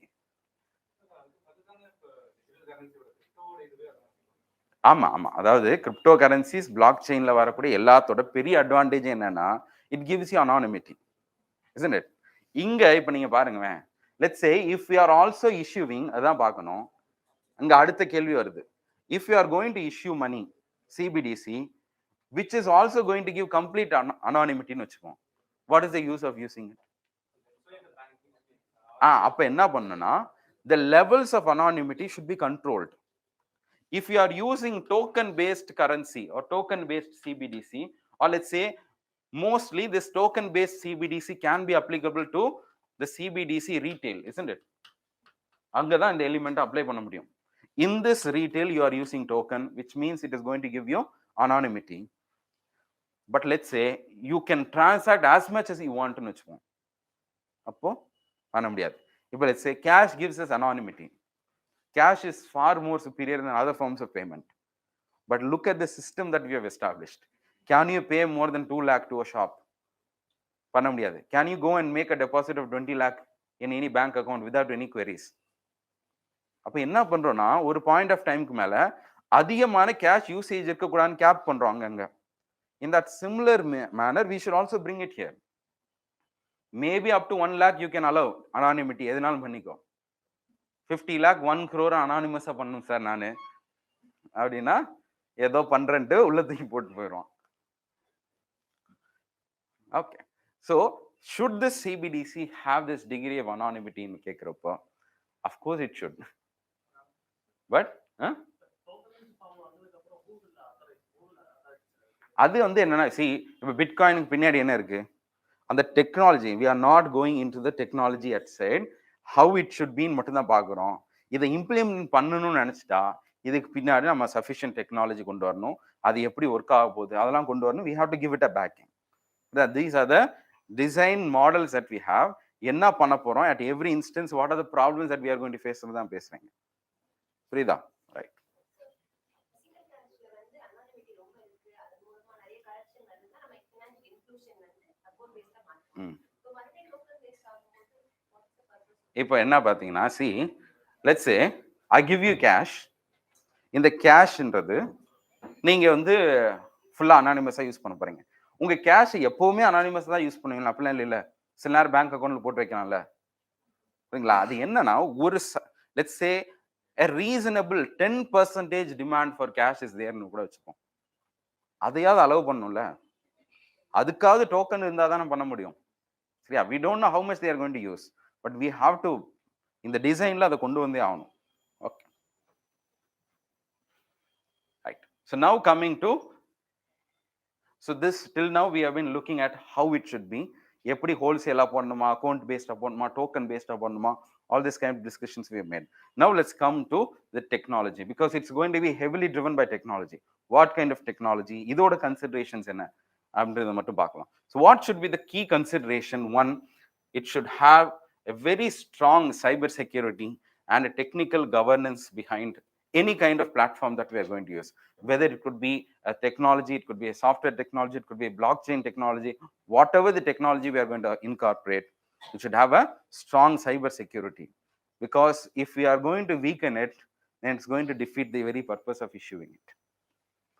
B: ஆமா ஆமா, அதாவது கிரிப்டோ கரன்சிஸ் பிளாக் செயின்ல வரக்கூடிய எல்லாத்தோட பெரிய அட்வான்டேஜ் என்னன்னா, it gives you anonymity, isn't it? இங்க இப்ப நீங்க பாருங்க, let's say if we are also issuing, அதான் பார்க்கணும். அங்க அடுத்த கேள்வி வருது, if you are going to issue money CBDC which is also going to give complete anonymity ன்னு வச்சுக்கோம், what is the use of using it? அப்ப என்ன பண்ணனும்னா, the levels of anonymity should be controlled. If you are using token based currency or token based CBDC, or let's say mostly this token based CBDC can be applicable to the CBDC retail, isn't it? அங்கதான் இந்த element apply பண்ண முடியும். In this retail you are using token, which means it is going to give you anonymity. But let's say you can transact as much as you want ன்னு வச்சுக்கோம், அப்போ பண்ண முடியாது. இப்போ let's say cash gives us anonymity. Cash is far more superior than other forms of payment. But look at the system that we have established. Can you pay more than 2 lakh to a shop? பண்ண முடியாது. Can you go and make a deposit of 20 lakh in any bank account without any queries? அப்ப என்ன பண்றோம்னா, ஒரு point of டைம்க்கு மேல அதிகமான cash usage இருக்க கூடாதுன்னு கேப் பண்றோம் அங்கங்க. In that similar manner, we should also bring it here. Maybe up to 1 lakh you can allow anonymity, எதுனாலும் பண்ணிக்கோ. 50 lakh 1 crore அனானிமஸா பண்ணும் சார் நானு அப்படின்னா ஏதோ பண்றேன்ட்டு உள்ள தூக்கி போட்டு போயிடுவான். Okay, so should this CBDC have this degree of anonymity ன்னு கேட்குறப்போ, of course it should. But அது வந்து என்னன்னா, இப்போ பிட்காயினுக்கு பின்னாடி என்ன இருக்கு, அந்த technology, we are not going into the technology at side, how it should be மட்டும்தான் பார்க்குறோம். இதை இம்ப்ளிமெண்ட் பண்ணணும்னு நினைச்சிட்டா இதுக்கு பின்னாடி நம்ம சஃபிஷியன்ட் டெக்னாலஜி கொண்டு வரணும். அது எப்படி ஒர்க் ஆக போகுது அதெல்லாம் கொண்டு வரணும். we have to give it a backing. These are the design models that we have. என்ன பண்ண போறோம் at every instance, what are the problems that we are going to face தான் பேசுறேங்க. புரியுதா? ரைட். இப்போ என்ன பார்த்தீங்கன்னா, let's say I give you cash. இந்த கேஷ்ன்றது நீங்க வந்து ஃபுல்லா அனானிமஸா யூஸ் பண்ண போறீங்க. உங்க கேஷ் எப்பவுமே அனானிமஸ் தான் யூஸ் பண்ணுவீங்களா? அப்படிலாம் இல்லைல்ல. சில நேரம் பேங்க் அக்கவுண்ட்ல போட்டு வைக்கலாம்ல. சரிங்களா? அது என்னன்னா ஒரு let's say a reasonable 10% demand for cash is there ன்னு கூட வச்சுப்போம். அதையாவது அலோவ் பண்ணணும்ல. அதுக்காவது டோக்கன் இருந்தா தானே பண்ண முடியும். சரியா? we don't know how much they are going to use, but we have to இந்த டிசைன்ல அதை கொண்டு வந்தே ஆகணும். Okay, right. So now coming to, so this till now we have been looking at how it should be. எப்படி ஹோல்சேலா பண்ணணுமா, account பேஸ்டா பண்ணணுமா, token பேஸ்டா பண்ணணுமா, all this kind of discussions we have made. Now let's come to the technology, because it's going to be heavily driven by technology. What kind of technology, இதோட considerations என்ன அப்படின்றத மட்டும் பார்க்கலாம். So what should be the key consideration? One, it should have a very strong cyber security and a technical governance behind any kind of platform that we are going to use. Whether it could be a technology, it could be a software technology, it could be a blockchain technology, whatever the technology we are going to incorporate, it should have a strong cyber security. Because if we are going to weaken it, then it's going to defeat the very purpose of issuing it.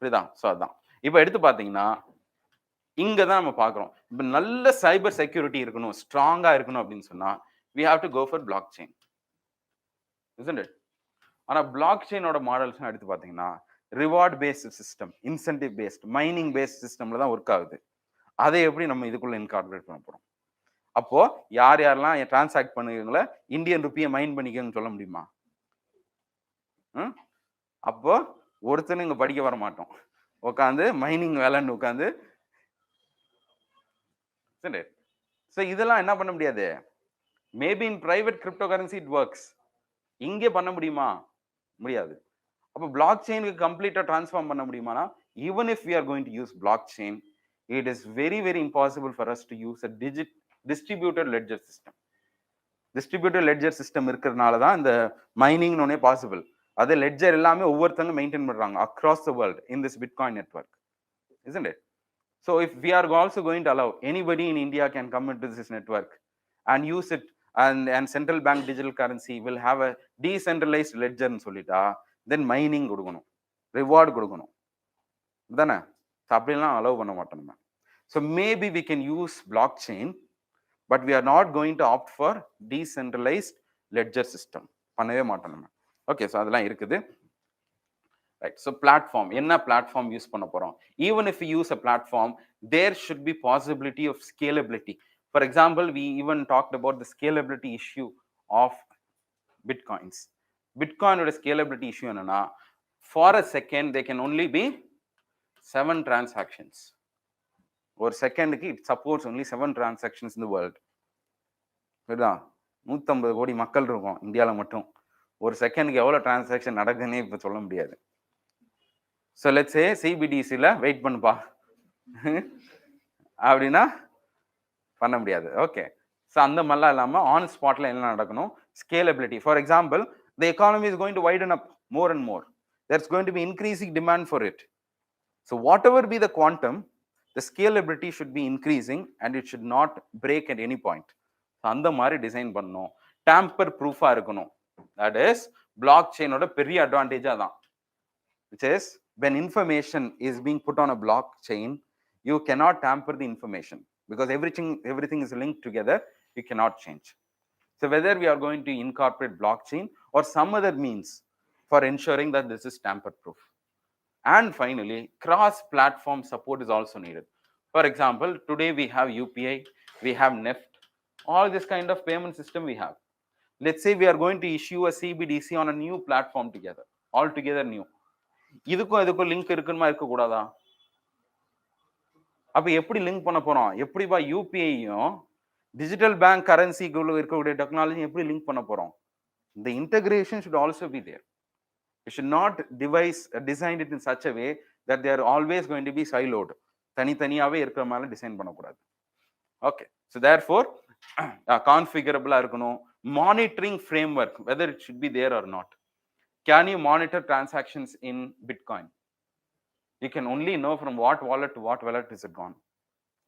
B: புரியுதா? So அதான் இப்போ எடுத்து பார்த்தீங்கன்னா இங்க தான் நம்ம பார்க்குறோம். இப்போ நல்ல சைபர் செக்யூரிட்டி இருக்கணும், ஸ்ட்ராங்கா இருக்கணும் அப்படின்னு சொன்னா we have to go for blockchain, isn't it? ஆனா பிளாக் செயினோட மாடல்ஸ் எடுத்து பார்த்தீங்கன்னா reward based system, incentive based, mining based சிஸ்டம்ல தான் ஒர்க் ஆகுது. அதை எப்படி நம்ம இதுக்குள்ள இன்கார்பரேட் பண்ண போறோம்? அப்போ யார் யாரெல்லாம் டிரான்சாக்ட் பண்ணுவீங்களோ இந்தியன் ருப்பியை மைன் பண்ணிக்கன்னு சொல்ல முடியுமா? அப்போ ஒருத்தனும் இங்க படிக்க வர மாட்டோம், உட்காந்து மைனிங் வேலைன்னு உட்காந்து. ஸோ இதெல்லாம் என்ன பண்ண முடியாது. Maybe in private crypto currency it works, இங்கே பண்ண முடியுமா? முடியாது. அப்போ பிளாக் செயினுக்கு கம்ப்ளீட்டா டிரான்ஸ்ஃபார்ம் பண்ண முடியுமானா, even if we are going to use blockchain, it is very very impossible for us to use a distributed ledger system. Distributed ledger system இருக்கிறதுனால தான் இந்த மைனிங்னு ஒன்னே பாசிபிள். அது லெட்ஜர் எல்லாமே ஒவ்வொருத்தங்க மெயின்டைன் பண்றாங்க across the world in this bitcoin network, isn't it? So if we are also going to allow anybody in India can come into this network and use it, and central bank digital currency will have a decentralized ledger ன்னு சொல்லிட்டா, then mining கொடுக்கணும், reward கொடுக்கணும் தானே. அப்படிலாம் allow பண்ண மாட்டோம் நம்ம. So maybe we can use blockchain, but we are not going to opt for decentralized ledger system. பண்ணவே மாட்டோம் நம்ம. ஓகே, ஸோ அதெல்லாம் இருக்குது. Right. So platform, என்ன platform யூஸ் பண்ண போறோம்? Even if we use a platform, there should be possibility of scalability. For example, we even talked about the scalability issue of bitcoins. Bitcoin ஓட scalability issue என்னன்னா, for a second they can only be 7 transactions. ஒரு செகண்டுக்கு it supports only 7 transactions in the world. புரியுதா? 150 கோடி மக்கள் இருக்கும் இந்தியாவில் மட்டும். ஒரு செகண்டுக்கு எவ்வளோ டிரான்சாக்ஷன் நடக்குதுன்னே இப்போ சொல்ல முடியாது. ஸோ லெட்ஸ் சே சிபிடிசியில் வெயிட் பண்ணுப்பா அப்படின்னா பண்ண முடியாது. ஓகே, ஸோ அந்த மாதிரிலாம் இல்லாமல் ஆன் ஸ்பாட்டில் என்ன நடக்கணும்? Scalability. For example, the economy is going to widen up more and more. there's going to be increasing demand for it. So whatever be the quantum, the scalability should be increasing and it should not break at any point. So அந்த மாதிரி design பண்ணணும். Tamper ப்ரூஃபாக இருக்கணும். That is black செயினோட பெரிய அட்வான்டேஜாக தான், which is when information is being put on a blockchain, you cannot tamper the information because everything is linked together. You cannot change. So whether we are going to incorporate blockchain or some other means for ensuring that this is tamper proof. And finally, cross platform support is also needed. For example, today we have UPI, we have NEFT, all this kind of payment system we have. Let's say we are going to issue a CBDC on a new platform together, altogether new. இதுக்கும் link இருக்குமா, இருக்கக்கூடாதா? அப்ப எப்படி link பண்ண போறோம்? எப்படிப்பா யூபிஐயும் digital bank கரன்சிக்குள்ள இருக்கக்கூடிய technology எப்படி லிங்க் பண்ண போறோம்? இந்த integration should also be there. You should not design it in such a way that they are always going to be siloed. தனித்தனியாவே இருக்கிற மாதிரி டிசைன் பண்ணக்கூடாது. ஓகே, ஸோ therefore கான்ஃபிகரபிளா இருக்கணும். Monitoring framework, whether it should be there or not. Can you monitor transactions in Bitcoin? You can only know from what wallet to what wallet is it gone.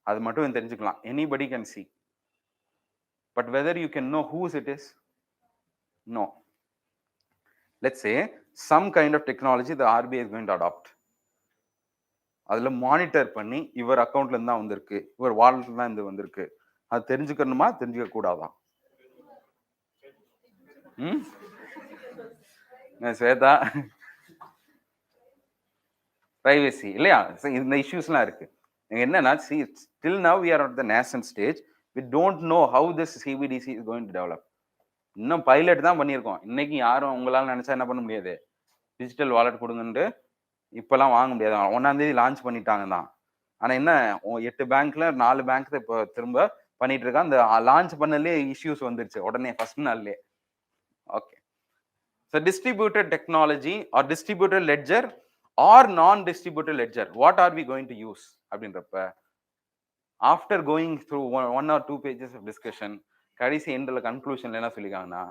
B: அது மட்டும் தெரிஞ்சுக்கலாம். Anybody can see. But whether you can know whose it is, No. Let's say some kind of technology the RBI is going to adopt. அதில் monitor பண்ணி இவர் அக்கௌண்ட்லேருந்து தான் வந்திருக்கு, இவர் வாலெட்ல தான் இது வந்திருக்கு, அது தெரிஞ்சுக்கணுமா தெரிஞ்சுக்க கூடாதா? ஸ்வேதா, பிரைவசி இல்லையா? இந்த இஷ்யூஸ்லாம் இருக்கு. என்னன்னா, till now we are at the nascent stage. We don't know how this CBDC is going to develop. இன்னும் பைலட் தான் பண்ணியிருக்கோம். இன்னைக்கு யாரும் உங்களால நினைச்சா என்ன பண்ண முடியாது, டிஜிட்டல் வாலெட் கொடுங்கன்ட்டு இப்பெல்லாம் வாங்க முடியாது. 1ஆம் தேதி லான்ச் பண்ணிட்டாங்க தான். ஆனா என்ன, 8 பேங்க்ல 4 பேங்க் இப்போ திரும்ப பண்ணிட்டு இருக்கான். அந்த லான்ச் பண்ணலே இஷ்யூஸ் வந்துருச்சு உடனே ஃபர்ஸ்ட் நாள்லயே. Okay, so distributed technology or distributed ledger or non distributed ledger, what are we going to use அப்படின்றப்ப, after going through 1 or 2 pages of discussion, கடைசி எண்டில் கன்க்ளூஷன்ல என்ன சொல்லியிருக்காங்கன்னா,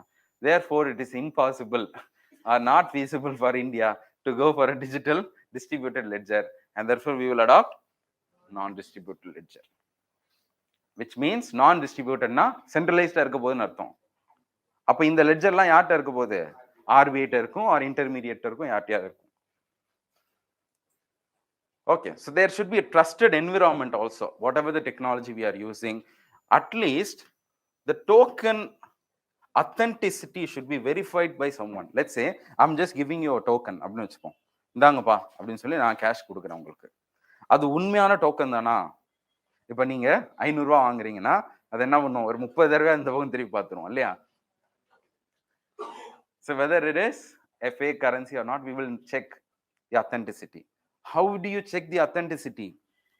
B: therefore it is impossible or not feasible for India to go for a digital distributed ledger, and therefore we will adopt non-distributed ledger, which means non-distributed na centralized இருக்க போகுதுன்னு அர்த்தம். அப்ப இந்த லெட்ஜர்லாம் யார்கிட்ட இருக்க போகுது? ஆர்பிஐட்ட இருக்கும், ஆர் இன்டர்மீடியேட் இருக்கும், யார்கிட்டயாவது இருக்கும். Okay, so there should be a trusted environment also, whatever the technology we are using. At least the token authenticity should be verified by someone. Let's say I'm just giving you a token அப்படின்னு வச்சுப்போம், இந்தாங்கப்பா அப்படின்னு சொல்லி நான் cash கொடுக்குறேன் உங்களுக்கு. அது உண்மையான token தானா? இப்போ நீங்க 500 ரூபா வாங்குறீங்கன்னா அது என்ன பண்ணும், ஒரு 30 தடவை இந்த பக்கம் திருப்பி பார்த்துரும் இல்லையா? So whether it is a fake currency or not, we will check the authenticity. How do you check the authenticity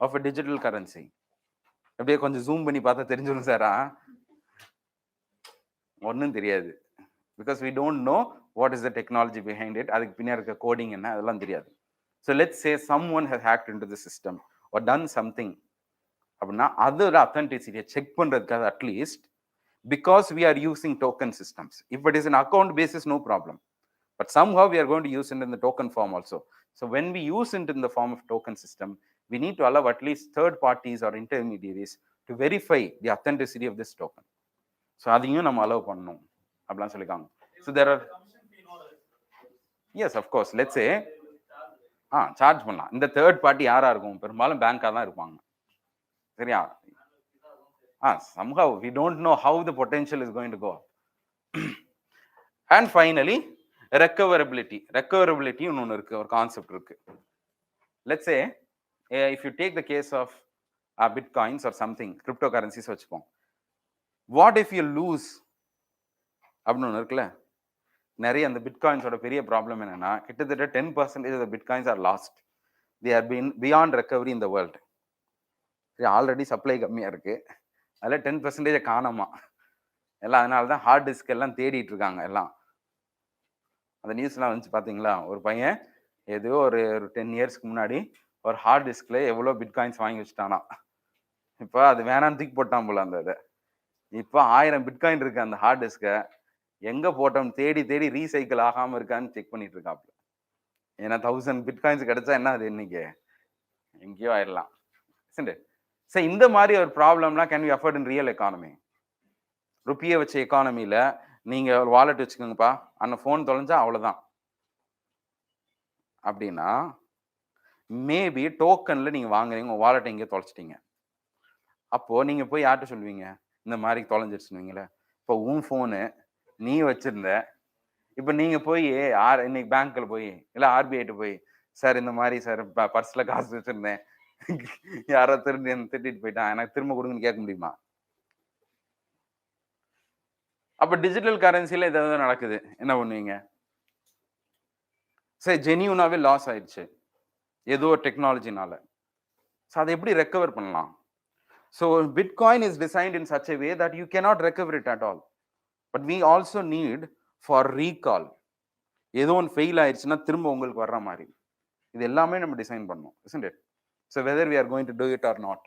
B: of a digital currency? அப்படியே கொஞ்சம் ஜூம் பண்ணி பார்த்தா தெரிஞ்சிடும் சாரா? ஒன்றும் தெரியாது. Because we don't know what is the technology behind it. அதுக்கு பின்னாடி இருக்க கோடிங் என்ன, அதெல்லாம் தெரியாது. So let's say someone has hacked into the system or done something. அப்படின்னா அதோட authenticity செக் பண்றதுக்காக at least, because we are using token systems. If it is an account basis, no problem. But somehow we are going to use it in the token form also. So when we use it in the form of token system, we need to allow at least third parties or intermediaries to verify the authenticity of this token. So அதையும் நம்ம allow பண்ணணும் அப்படிலாம் சொல்லிருக்காங்க. So there are, yes of course, let's say charge பண்ணலாம். இந்த third party யாரா இருக்கும்? பெரும்பாலும் பேங்கா தான் இருப்பாங்க, சரியா? Somehow we don't know how the potential is going to go. And finally, recoverability. Recoverability ஒன்று இருக்கு, ஒரு கான்செப்ட் இருக்கு. Let's say if you take the case of bitcoins or something, cryptocurrencies வச்சுப்போம். What if you lose அப்படின்னு ஒன்று இருக்குல்ல. நிறைய அந்த பிட்காயின்ஸோட பெரிய ப்ராப்ளம் என்னன்னா, கிட்டத்தட்ட 10% of the bitcoins are lost. They are beyond recovery in the world. Already supply கம்மியா இருக்கு, அதில் 10% காணாமா எல்லாம். அதனால தான் ஹார்ட் டிஸ்க் எல்லாம் தேடிட்டு இருக்காங்க எல்லாம். அந்த நியூஸ்லாம் வந்துச்சு பார்த்தீங்களா? ஒரு பையன் ஏதோ ஒரு 10 இயர்ஸ்க்கு முன்னாடி ஒரு ஹார்ட் டிஸ்க்ல எவ்வளோ பிட்காயின்ஸ் வாங்கி வச்சுட்டானா. இப்போ அது வேணான்னு தூக்கி போட்டான் போல அந்த இதை. இப்போ 1000 பிட்காயின் இருக்கு அந்த ஹார்ட் டிஸ்கை. எங்கே போட்டோம் தேடி தேடி ரீசைக்கிள் ஆகாமல் இருக்கான்னு செக் பண்ணிட்டு இருக்காப்புல. ஏன்னா 1000 பிட்காயின்ஸ் கிடைச்சா என்ன அது இன்னைக்கு எங்கேயோ ஆயிடலாம். சரி, இந்த மாதிரி ஒரு ப்ராப்ளம்லாம் can we afford in real economy? ருப்பியை வச்ச எக்கானமியில் நீங்கள் ஒரு வாலெட் வச்சுக்கோங்கப்பா, அந்த ஃபோன் தொலைஞ்சா அவ்வளோதான் அப்படின்னா, மேபி டோக்கனில் நீங்கள் வாங்குறீங்க, உங்கள் வாலெட்டை எங்கேயோ தொலைச்சிட்டீங்க. அப்போது நீங்கள் போய் யார்கிட்ட சொல்லுவீங்க, இந்த மாதிரி தொலைஞ்சிருச்சுவீங்களே? இப்போ உன் ஃபோனு நீ வச்சுருந்த, இப்போ நீங்கள் போய் இன்னைக்கு பேங்க்கில் போய் இல்லை ஆர்பிஐட்டு போய், சார் இந்த மாதிரி சார் பர்ஸில் காசு வச்சுருந்தேன், யாரோ திட்டிட்டு போயிட்டான், எனக்கு திரும்ப கொடுங்கன்னு கேட்க முடியுமா? அப்போ டிஜிட்டல் கரன்சியில் ஏதாவது நடக்குது, என்ன பண்ணுவீங்க? சரி, ஜெனியூனாவே லாஸ் ஆயிடுச்சு ஏதோ ஒரு டெக்னாலஜினால. ஸோ அதை எப்படி ரெக்கவர் பண்ணலாம்? So bitcoin is designed in such a way that you cannot recover it at all. But we also need for recall. ஏதோ ஒன்று ஃபெயில் ஆயிடுச்சுன்னா திரும்ப உங்களுக்கு வர்ற மாதிரி இது எல்லாமே நம்ம டிசைன் பண்ணோம், isn't it? So whether we are going to do it or not,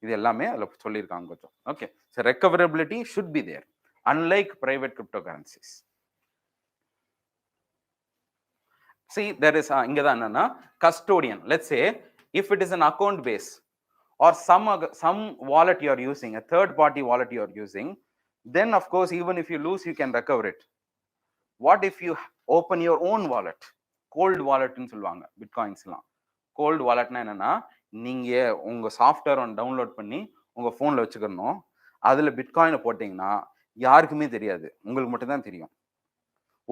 B: இது எல்லாமே அதில் சொல்லியிருக்காங்க கொஞ்சம். Okay, so recoverability should be there, unlike private cryptocurrencies. See, there is இங்கே தான் என்னன்னா custodian. Let's say if it is an account base or some wallet you are using, a third party wallet you are using, then of course even if you lose you can recover it. What if you open your own wallet, cold வாலெட்னு சொல்லுவாங்க பிட்காயின்ஸ்லாம். Gold வாலெட்னா என்னன்னா, நீங்க உங்க software ஒன்று download பண்ணி உங்க போன்ல வச்சுக்கணும். அதுல பிட்காயினை போட்டீங்கன்னா யாருக்குமே தெரியாது, உங்களுக்கு மட்டும்தான் தெரியும்.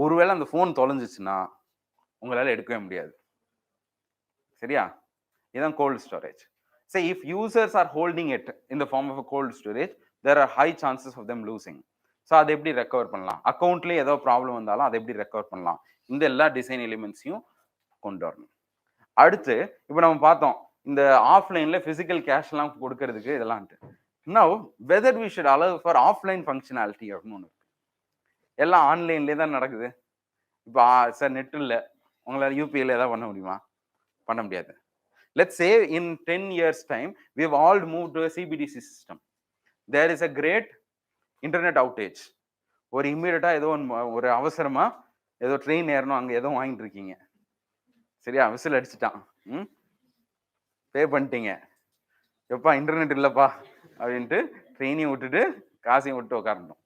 B: ஒருவேளை அந்த போன் தொலைஞ்சிச்சுன்னா உங்களால எடுக்கவே முடியாது. சரியா? இதுதான் gold storage. So if users are holding it in the form of a cold storage, there are high chances of them losing. So அதை எப்படி ரெக்கவர் பண்ணலாம், அக்கௌண்ட்லேயே ஏதோ ப்ராப்ளம் வந்தாலும் அதை எப்படி ரெக்கவர் பண்ணலாம், இந்த எல்லா டிசைன் எலிமெண்ட்ஸையும் கொண்டு வரணும். அடுத்து இப்போ நம்ம பார்த்தோம் இந்த ஆஃப்லைன்ல பிசிக்கல் கேஷ்லாம் கொடுக்கறதுக்கு இதெல்லாம்ட்டு. Now whether we should allow for offline functionality அப்படின்னு ஒன்று இருக்கு. எல்லாம் ஆன்லைன்லேயே தான் நடக்குது. இப்போ சார் நெட் இல்லை, உங்களால் யூபிஐல ஏதாவது பண்ண முடியுமா? பண்ண முடியாது. Let's say in 10 years time we have all moved to a CBDC system. There is a great internet outage. ஒரு இம்மீடியட்டா ஏதோ ஒரு அவசரமா ஏதோ ட்ரெயின் ஏறணும், அங்க ஏதோ வாங்கிட்டு இருக்கீங்க. சரியா? விசில் அடிச்சுட்டான், பே பண்ணிட்டீங்க, எப்பா இன்டர்நெட் இல்லப்பா அப்படின்ட்டு ட்ரெயினையும் விட்டுட்டு காசையும் விட்டு உட்காரணும்.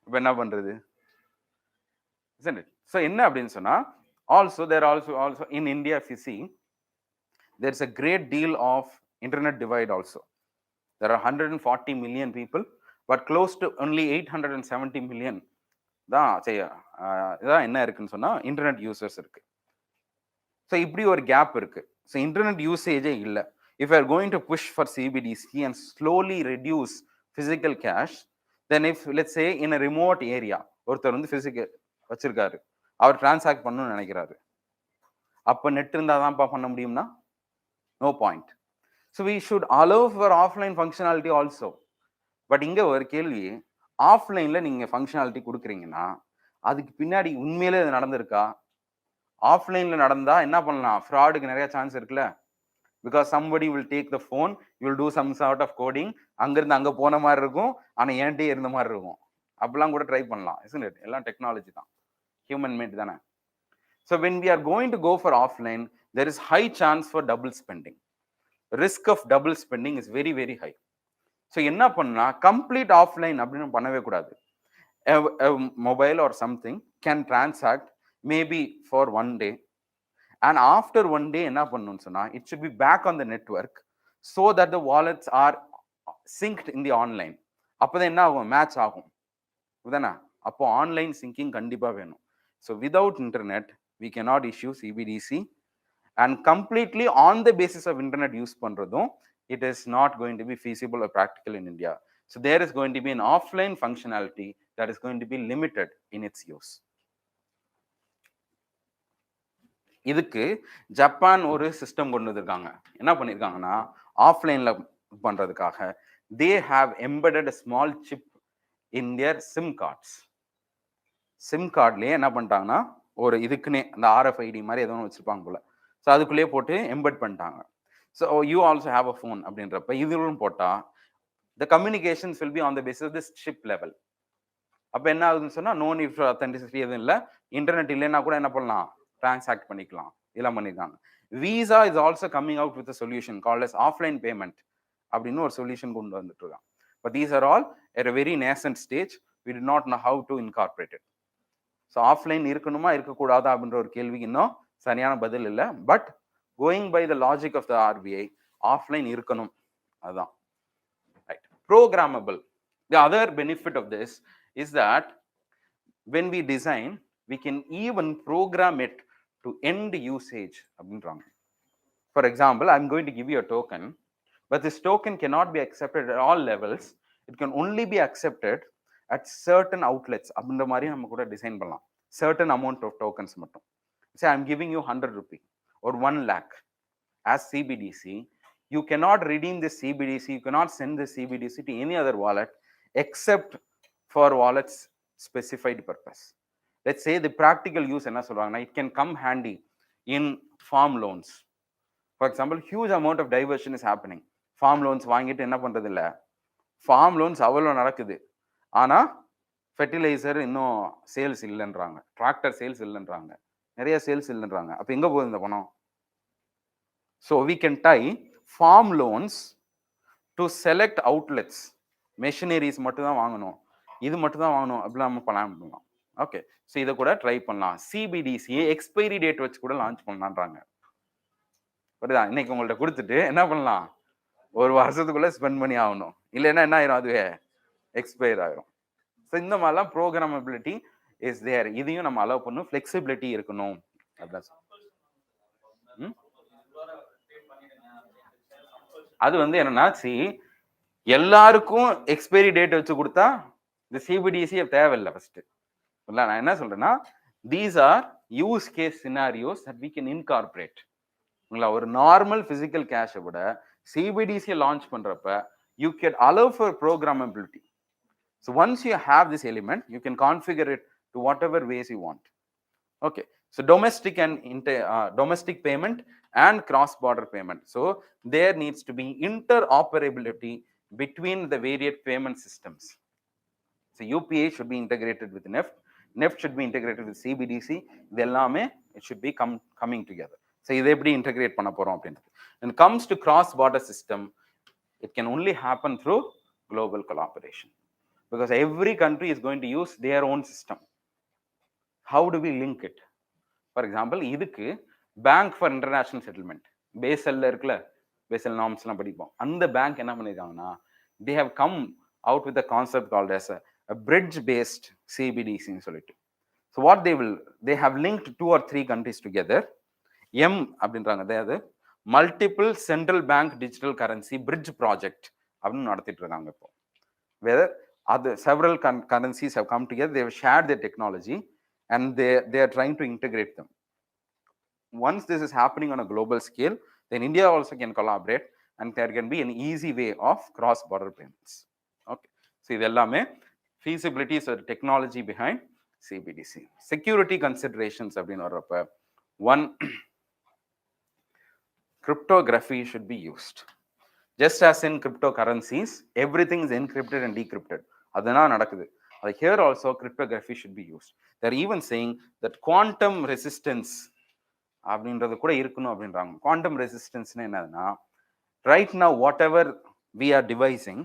B: இப்போ என்ன பண்றது? ஸோ என்ன அப்படின்னு சொன்னா, also there also in India if you see, there's a great deal of internet divide also. There are 140 million people, but close to only 870 million தான் இதான் என்ன இருக்குன்னு சொன்னா இன்டர்நெட் யூசர்ஸ் இருக்கு. ஸோ இப்படி ஒரு கேப் இருக்கு. ஸோ இன்டர்நெட் யூசேஜே இல்லை. If we are going to push for CBDC and slowly reduce physical cash, then if let's say in a remote area ஒருத்தர் வந்து பிசிக்கல் வச்சிருக்காரு, அவர் டிரான்சாக்ட் பண்ணணும்னு நினைக்கிறாரு, அப்போ நெட் இருந்தால் தான்ப்பா பண்ண முடியும்னா no point. So we should allow for offline functionality also. But இங்க ஒரு கேள்வி, ஆஃப்லைன்ல நீங்க ஃபங்க்ஷனாலிட்டி கொடுக்குறீங்கன்னா அதுக்கு பின்னாடி உண்மையிலே இது நடந்திருக்கா? ஆஃப்லைன்ல நடந்தா என்ன பண்ணலாம்? ஃப்ராடுக்கு நிறைய சான்ஸ் இருக்குல்ல. Because somebody will take the phone, you will do some sort of coding, அங்கிருந்து அங்க போன மாதிரி இருக்கும், ஆனா ஏன்ட்டே இருந்த மாதிரி இருக்கும். அப்படிலாம் கூட ட்ரை பண்ணலாம், isn't it? எல்லாம் டெக்னாலஜி தான், ஹியூமன் மேட் தானே. So when we are going to go for offline, there is high chance for double spending. Risk of double spending is very very high. So என்ன பண்ணா complete offline அப்படின்னு பண்ணவே கூடாது. A mobile or something can transact maybe for one day, and after one day என்ன பண்ணணும்னு சொன்னா it should be back on the network so that the wallets are synced in the online. அப்பதான் என்ன ஆகும்? Match ஆகும். இதுதானே? அப்போ online singing கண்டிப்பா வேணும். So without internet we cannot issue CBDC, and completely on the basis of internet use பண்றதும் it is not going to be feasible or practical in India. So there is going to be an offline functionality that is going to be limited in its use. இதுக்கு Japan ஒரு system கொண்டு வந்திருக்காங்க. என்ன பண்ணிருக்காங்கன்னா ஆஃப்லைன்ல பண்றதுக்காக they have embedded a small chip in their SIM cards. SIM கார்ட்லயே என்ன பண்ணிட்டாங்கன்னா ஒரு இதுக்குன்னே அந்த RFID மாதிரி ஏதோ ஒன்று வச்சிருப்பாங்க போல. ஸோ அதுக்குள்ளேயே போட்டு எம்பெட் பண்ணிட்டாங்க. So you also have a phone அப்படின்றப்ப இதுவும் போட்டால் the communications will be on the basis of this chip level. அப்போ என்ன ஆகுதுன்னு சொன்னால் நோ நீட் ஃபார் அத்தென்டிசிட்டி எதுவும் இல்லை, இன்டர்நெட் இல்லைன்னா கூட என்ன பண்ணலாம், டிரான்சாக்ட் பண்ணிக்கலாம். இதெல்லாம் பண்ணியிருக்காங்க. Visa is also coming out with solution called as offline payment அப்படின்னு ஒரு சொல்யூஷன் கொண்டு வந்துட்டு இருக்காங்க. But these are all at a very nascent stage. We do not know how to incorporate it. So offline இருக்கணுமா இருக்கக்கூடாதா அப்படின்ற ஒரு கேள்விக்கு இன்னும் சரியான பதில் இல்லை. But going by the logic of the RBI, offline இருக்கணும், அதுதான் right. Programmable. The other benefit of this is that when we design we can even program it to end usage அப்படின்றாங்க. For example, I'm going to give you a token, but this token cannot be accepted at all levels. It can only be accepted at certain outlets அப்படின்ற மாதிரி நம்ம கூட design பண்ணலாம். certain amount of tokens மட்டும். Say I'm giving you 100 rupee or 1 lakh as CBDC. You cannot redeem this CBDC, you cannot send this CBDC to any other wallet except for wallets specified purpose. Let's say the practical use என்ன சொல்றாங்கன்னா, it can come handy in farm loans. For example, huge amount of diversion is happening. Farm loans வாங்கிட்டு என்ன பண்றது இல்ல, farm loans அவ்வளோ நடக்குது, ஆனா fertiliser இன்னும் சேல்ஸ் இல்லைன்றாங்க, டிராக்டர் சேல்ஸ் இல்லைன்றாங்க, நிறைய சேல்ஸ் இல்லைன்றாங்க. அப்போ எங்கே போகுது இந்த பணம்? So we can tie farm loans to select outlets. Machineries மட்டும் தான் வாங்கணும், இது மட்டும் தான் வாங்கணும் அப்படிலாம் நம்ம பிளான் பண்ணலாம். ஓகே, ஸோ இதை கூட ட்ரை பண்ணலாம். சிபிடிசி எக்ஸ்பைரி டேட் வச்சு கூட லான்ச் பண்ணலான்றாங்க. புரியுதா? இன்னைக்கு உங்கள்ட்ட கொடுத்துட்டு என்ன பண்ணலாம், ஒரு வருஷத்துக்குள்ள ஸ்பெண்ட் பண்ணி ஆகணும், இல்லைன்னா என்ன ஆயிரும், அதுவே எக்ஸ்பயர் ஆயிரும். ஸோ இந்த மாதிரிலாம் ப்ரோக்ராமபிலிட்டி இஸ் தேர். இதையும் நம்ம அலோவ் பண்ணணும், ஃபிளெக்சிபிலிட்டி இருக்கணும். அது வந்து என்னன்னா, எல்லாருக்கும் எக்ஸ்பைரி டேட் வச்சு கொடுத்தா இந்த சிபிடிசி தேவையில்லை. ஃபர்ஸ்ட் நான் என்ன சொல்றேன்னா, these are use case scenarios that we can incorporate. ஒரு நார்மல் பிசிக்கல் கேஷை விட சிபிடிசியை லான்ச் பண்றப்ப you can allow for programmability. So once you have this element you can configure it to whatever ways you want. Okay, so domestic and domestic payment and cross-border payment. So there needs to be interoperability between the various payment systems. So UPI should be integrated with NEFT. NEFT should be integrated with CBDC. இது எல்லாமே it should be coming together. So இதை எப்படி integrate பண்ண போறோம் அப்படின்றது. When it comes to cross-border system, it can only happen through global collaboration, because every country is going to use their own system. How do we link it? For example, இதுக்கு bank for international settlement, பேசல்ல இருக்குல்ல, Basel norms எல்லாம் படிப்போம். அந்த bank என்ன பண்ணிருக்காங்கன்னா, they have come out with a concept called as a bridge based CBDC ன்னு சொல்லிட்டு. So what they have linked 2 or 3 countries together. M அப்படின்றாங்க, அதாவது multiple central bank digital currency bridge project அப்படின்னு நடத்திட்டு இருக்காங்க இப்போ. where several currencies have come together, they have shared their technology and they are trying to integrate them. Once this is happening on a global scale, then India also can collaborate and there can be an easy way of cross border payments. Okay, so idellame feasibilities or technology behind CBDC. Security considerations அப்படினு வரப்ப, one, cryptography should be used. Just as in cryptocurrencies, everything is encrypted and decrypted. Adana nadakudhu. Here also cryptography should be used. They're even saying that quantum resistance அப்படின்றது கூட இருக்கணும் அப்படின்றாங்க. Quantum resistance என்னன்னா, right now whatever we are devising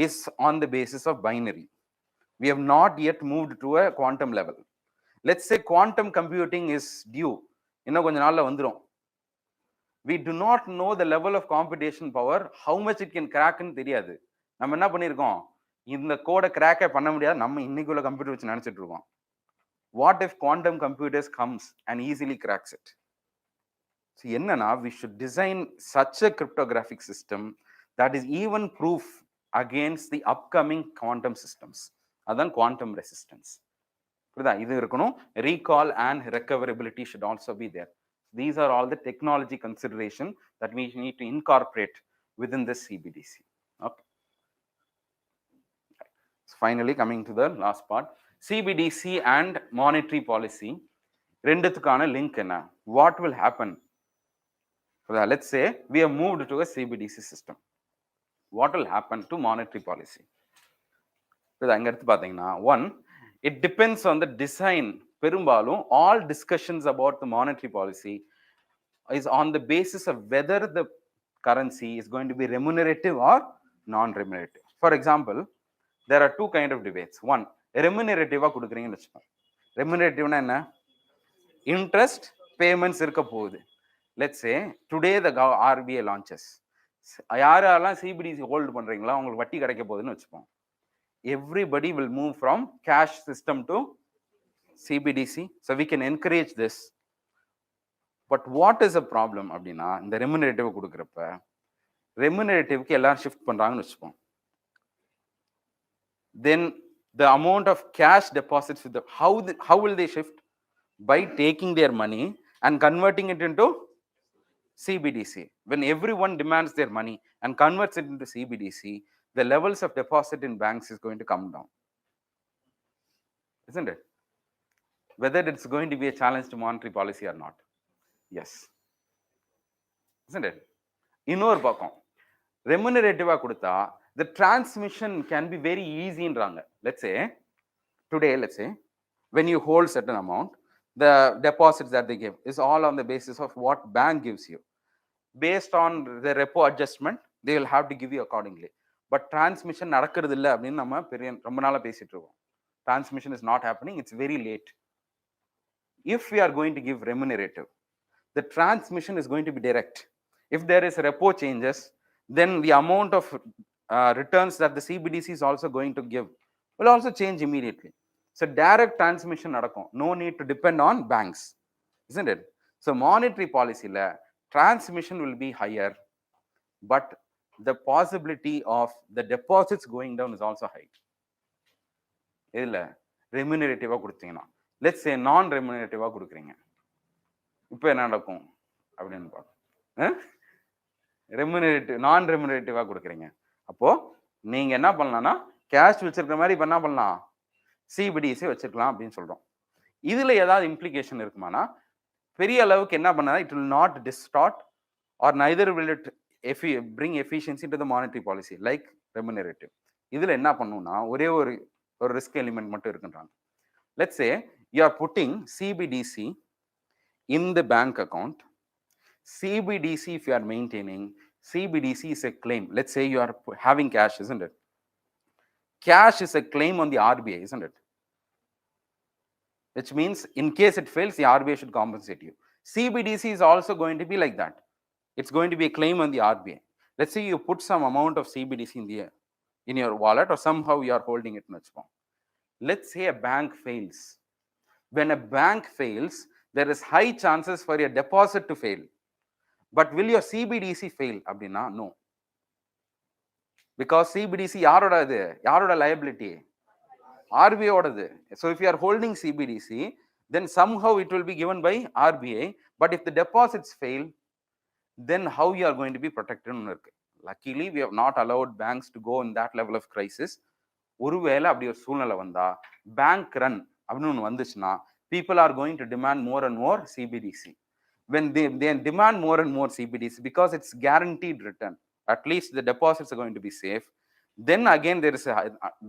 B: is on the basis of binary. We have not yet moved to a quantum level. Let's say quantum computing is due, இன்னும் கொஞ்ச நாள்ல வந்துரும். We do not know the level of computation power, how much it can crack ன்னு தெரியாது. நம்ம என்ன பண்ணிருக்கோம், இந்த கோடை கிராக்கே பண்ண முடியாது, நம்ம இன்னைக்குள்ள கம்ப்யூட்டர் வச்சு நினைச்சிட்டு இருக்கோம். What if quantum computers comes and easily cracks it? So என்னன்னா, we should design such a cryptographic system that is even proof against the upcoming quantum systems. அதான் quantum resistance. புரியுதா? இது இருக்கணும். Recall and recoverability should also be there. These are all the technology consideration that we need to incorporate within this CBDC. Okay. So finally, coming to the last part, CBDC and monetary policy. ரெண்டுத்துக்கான link என்ன? What will happen? Let's say we have moved to a CBDC system. What will happen to monetary policy? அங்க எடுத்து பாத்தீங்கன்னா, one, it depends on the design. பெரும்பாலும் all discussions about the monetary policy is on the basis of whether the currency is going to be remunerative or non-remunerative. For example, there are two kind of debates. One, remunerative கொடுக்குறீங்கன்னு வச்சுக்கோங்க. Remunerative என்ன? Interest payments இருக்க போகுது. Let's say today the RBI launches. யாரெல்லாம் CBDC hold பண்றீங்களா, உங்களுக்கு வட்டி கிடைக்க போகுதுன்னு வச்சுப்போம். Everybody will move from cash system to CBDC. So we can encourage this. But what is a problem அப்படின்னா, இந்த ரெமுனரேட்டிவ் கொடுக்குறப்ப ரெமுனரேட்டிவ்க்கு எல்லாரும் ஷிஃப்ட் பண்றாங்கன்னு வச்சுப்போம். Then the amount of cash deposits with the how will they shift? By taking their money and converting it into CBDC. When everyone demands their money and converts it into CBDC, the levels of deposit in banks is going to come down. Isn't it? Whether it's going to be a challenge to monetary policy or not. Yes. Isn't it? இன்னொரு பக்கம் ரெமுனரேட்டிவா கொடுத்தா the transmission can be very easy ன்றாங்க. Let's say today, when you hold certain amount, the deposits that they give is all on the basis of what bank gives you. Based on the repo adjustment, they will have to give you accordingly. But transmission நடக்கிறது இல்லை அப்படின்னு நம்ம ரொம்ப நாளா பேசிட்டு இருக்கோம். transmission is not happening, it's very late. If we are going to give remunerative, the transmission is going to be direct. If there is repo changes, then the amount of returns that the CBDC is also going to give will also change immediately. So direct transmission nadakum, no need to depend on banks, isn't it? So monetary policy la transmission will be higher, but the possibility of the deposits going down is also high. இதுல ரெம்யூனரேட்டிவா கொடுத்தீங்கன்னா, let's say நான் ரெம்யூனரேட்டிவா கொடுக்குறீங்க, இப்போ என்ன நடக்கும் அப்படின்னு பார்ப்போம். ரெம்யூனரேட்டிவ் நான் ரெம்யூனரேட்டிவா கொடுக்குறீங்க, அப்போ நீங்க என்ன பண்ணலாம்னா கேஷ் வச்சிருக்கிற மாதிரி இப்போ என்ன பண்ணலாம், சிபிடிசி வச்சிருக்கலாம் அப்படின்னு சொல்றோம். இதுல ஏதாவது இம்ப்ளிகேஷன் இருக்குமானா, பெரிய அளவுக்கு என்ன பண்ணா, it will not distort or neither will it bring efficiency to the monetary policy like remunerative. இதுல என்ன பண்ணும்னா, ஒரே ஒரு ரிஸ்க் எலிமெண்ட் மட்டும் இருக்குன்றாங்க. Let's say you are putting CBDC in the bank account. CBDC, if you are maintaining, CBDC is a claim. Let's say you are having cash, isn't it? Cash is a claim on the RBI, isn't it? Which means in case it fails, the RBI should compensate you. CBDC is also going to be like that. It's going to be a claim on the RBI. Let's say you put some amount of CBDC in your wallet, or somehow you are holding it in its form. Let's say a bank fails. When a bank fails, there is high chances for your deposit to fail. But will your CBDC fail? Abdina, no. Because CBDC yaroda liability? RBI odadu. So if you are holding CBDC, then somehow it will be given by RBI. But if the deposits fail, then how you are going to be protected? Luckily, we have not allowed banks to go in that level of crisis. ஒருவேளை அப்படி ஒரு சூழ்நிலை வந்தா, bank run அப்படின்னு ஒன்று வந்துச்சுன்னா, people are going to demand more and more CBDC. When they demand more and more CBDC, because it's guaranteed return, at least the deposits are going to be safe, then again there is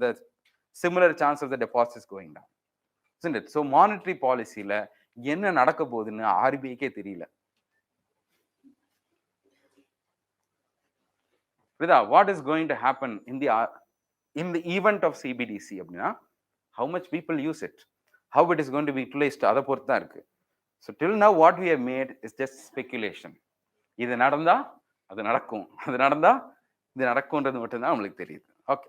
B: the similar chance of the deposits going down, isn't it? So monetary policy la என்ன நடக்க போகுதுன்னு ஆர்பிஐக்கே தெரியல. What is going to happen in the event of CBDC? How much people use it, how it is going to be utilized, அதை பொறுத்து தான் இருக்கு. So till now what we have made is just speculation. இது நடந்தா அது நடக்கும், அது நடந்தா இது நடக்கும்ன்றது மட்டும் தான் உங்களுக்கு தெரியுது. ஓகே,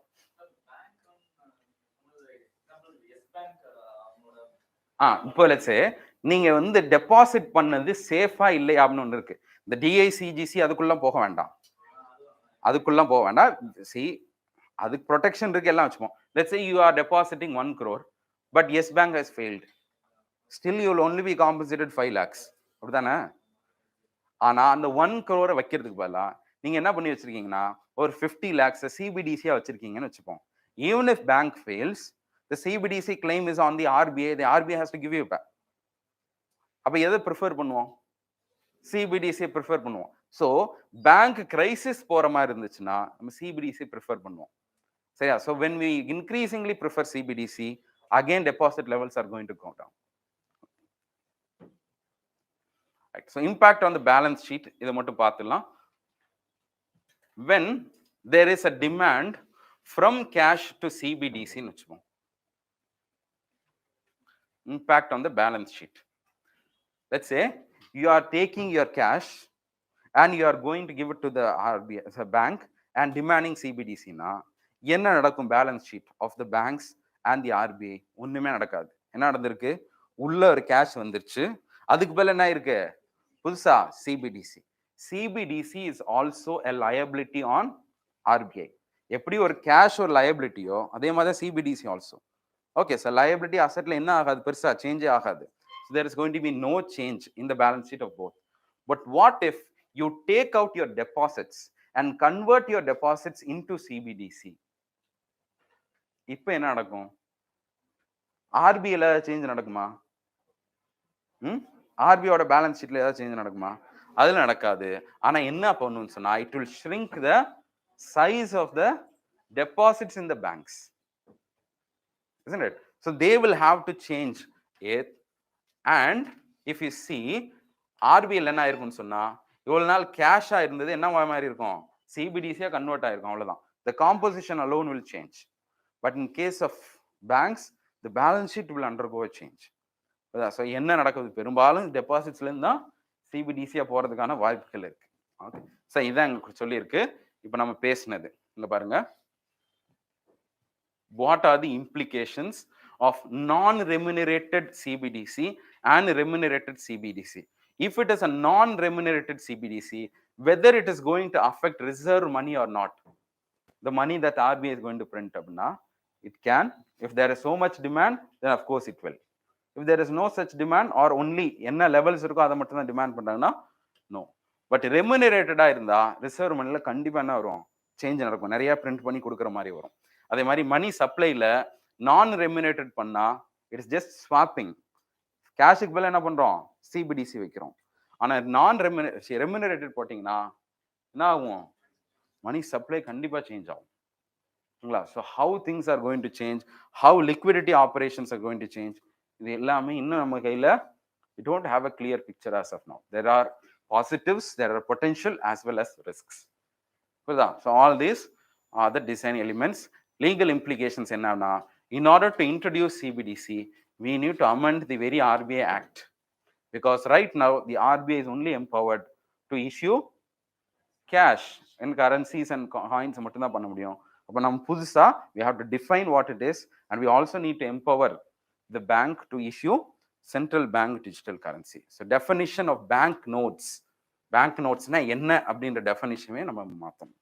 B: இப்போ let's say நீங்க வந்து டெபாசிட் பண்ணது சேஃபா இல்லையா அப்படின்னு ஒன்று இருக்கு. இந்த டிஐசிஜிசி அதுக்குள்ள போக வேண்டாம், see அதுக்கு ப்ரொடெக்ஷன் இருக்கு, எல்லாம் வச்சுப்போம். Let's say you are depositing 1 crore, but yes bank has failed, still you will only be compensated 5 lakhs, அப்படிதானே? ஆனா அந்த 1 crore வைக்கிறதுக்கு பதிலா நீங்க என்ன பண்ணி வச்சிருக்கீங்கன்னா, ஒரு 50 lakhs சிபிடிசியா வச்சிருக்கீங்கன்னு வச்சுப்போம். Even if bank fails, the CBDC claim is on the RBI, the RBI has to give you back. அப்ப எதை ப்ரிஃபர் பண்ணுவோம்? சிபிடிசி ப்ரிஃபர் பண்ணுவோம். ஸோ பேங்க் கிரைசிஸ் போற மாதிரி இருந்துச்சுன்னா நம்ம சிபிடிசி ப்ரிஃபர் பண்ணுவோம், சரியா? So when we increasingly prefer CBDC, again deposit levels are going to go down. So impact on the balance sheet இதை மட்டும் பார்த்துடலாம். When there is a demand from cash to சிபிடிசின்னு வச்சுப்போம், impact on the balance sheet. Let's say you are taking your cash and you are going to give it to the RBI, the bank, and demanding CBDC na என்ன நடக்கும்? Balance sheet of the banks and the RBI ஒண்ணுமே நடக்காது. என்ன நடந்திருக்கு? உள்ள ஒரு cash வந்துருச்சு, அதுக்கு பதில் என்ன இருக்கு? புதுசா CBDC. CBDC is also a liability on RBI. எப்படி ஒரு கேஷ் ஒரு லயபிலிட்டியோ அதே மாதிரி CBDC also. Okay sir, liability அசெட்ல என்ன ஆகாது, பெருசா சேஞ்சே ஆகாது. So there is going to be no change in the balance sheet of both. But what if you take out your deposits and convert your deposits into CBDC? இப்போ என்ன நடக்கும்? ஆர்பிஐல change நடக்குமா? ஆர்பிஐயோட balance ஷீட்ல ஏதாவது சேஞ்ச் நடக்குமா? அதுல நடக்காது. ஆனா என்ன பண்ணுன்னு சொன்னா, it will shrink the size of the deposits in the banks, isn't it? So they will have to change it. And if you see ஆர்பிஐல என்ன ஆயிருக்கும்னு சொன்னா, இவ்வளவு நாள் கேஷா இருந்தது என்ன மாதிரி இருக்கும்? சிபிடிசியா கன்வெர்ட் ஆயிருக்கும், அவ்வளவுதான். The composition alone will change. But in case of banks, the balance sheet will undergo a change. So என்ன நடக்குது, பெரும்பாலும் டெபாசிட்ஸ்லேருந்து தான் சிபிடிசியாக போகிறதுக்கான வாய்ப்புகள் இருக்கு. ஓகே, ஸோ இதான் எங்களுக்கு சொல்லியிருக்கு. இப்போ நம்ம பேசினது இங்கே பாருங்க, what are the implications of non-remunerated CBDC and remunerated CBDC? If it is a non-remunerated CBDC, whether it is going to affect reserve money or not, the money that RBI is going to print up now, it can. If there is so much demand, then of course it will. If there is no such demand or only என்ன levels இருக்கோ அதை மட்டும் தான் demand பண்றாங்கன்னா no. But ரெமுனரேட்டடா இருந்தா reserve மணில கண்டிப்பா என்ன வரும், சேஞ்ச் நடக்கும், நிறைய பிரிண்ட் பண்ணி கொடுக்குற மாதிரி வரும். அதே மாதிரி மணி சப்ளைல நான் ரெமுனரேட்டட் பண்ணா இட்ஸ் ஜஸ்ட் ஸ்வாப்பிங். கேஷுக்கு பதில் என்ன பண்றோம், சிபிடிசி வைக்கிறோம். ஆனா நான் ரெமுனரேட்டட் போட்டிங்கன்னா என்ன ஆகும், மணி சப்ளை கண்டிப்பா சேஞ்ச் ஆகும். So how things are going to change, how liquidity operations R going to change, இது எல்லாமே இன்னும் நம்ம கையில we don't have a clear picture as of now. There are positives, there are potential as well as risks. So all these are the design elements. Legal implications enna, in order to introduce CBDC, we need to amend the very RBI Act, because right now the RBI is only empowered to issue cash and currencies and coins மட்டும் தான் பண்ண முடியும். அப்ப நம்ம புதுசா we have to define what it is, and we also need to empower the bank to issue central bank digital currency. So definition of bank notes na enna அப்படின்ற டெஃபினிஷனே நம்ம மாத்தணும்.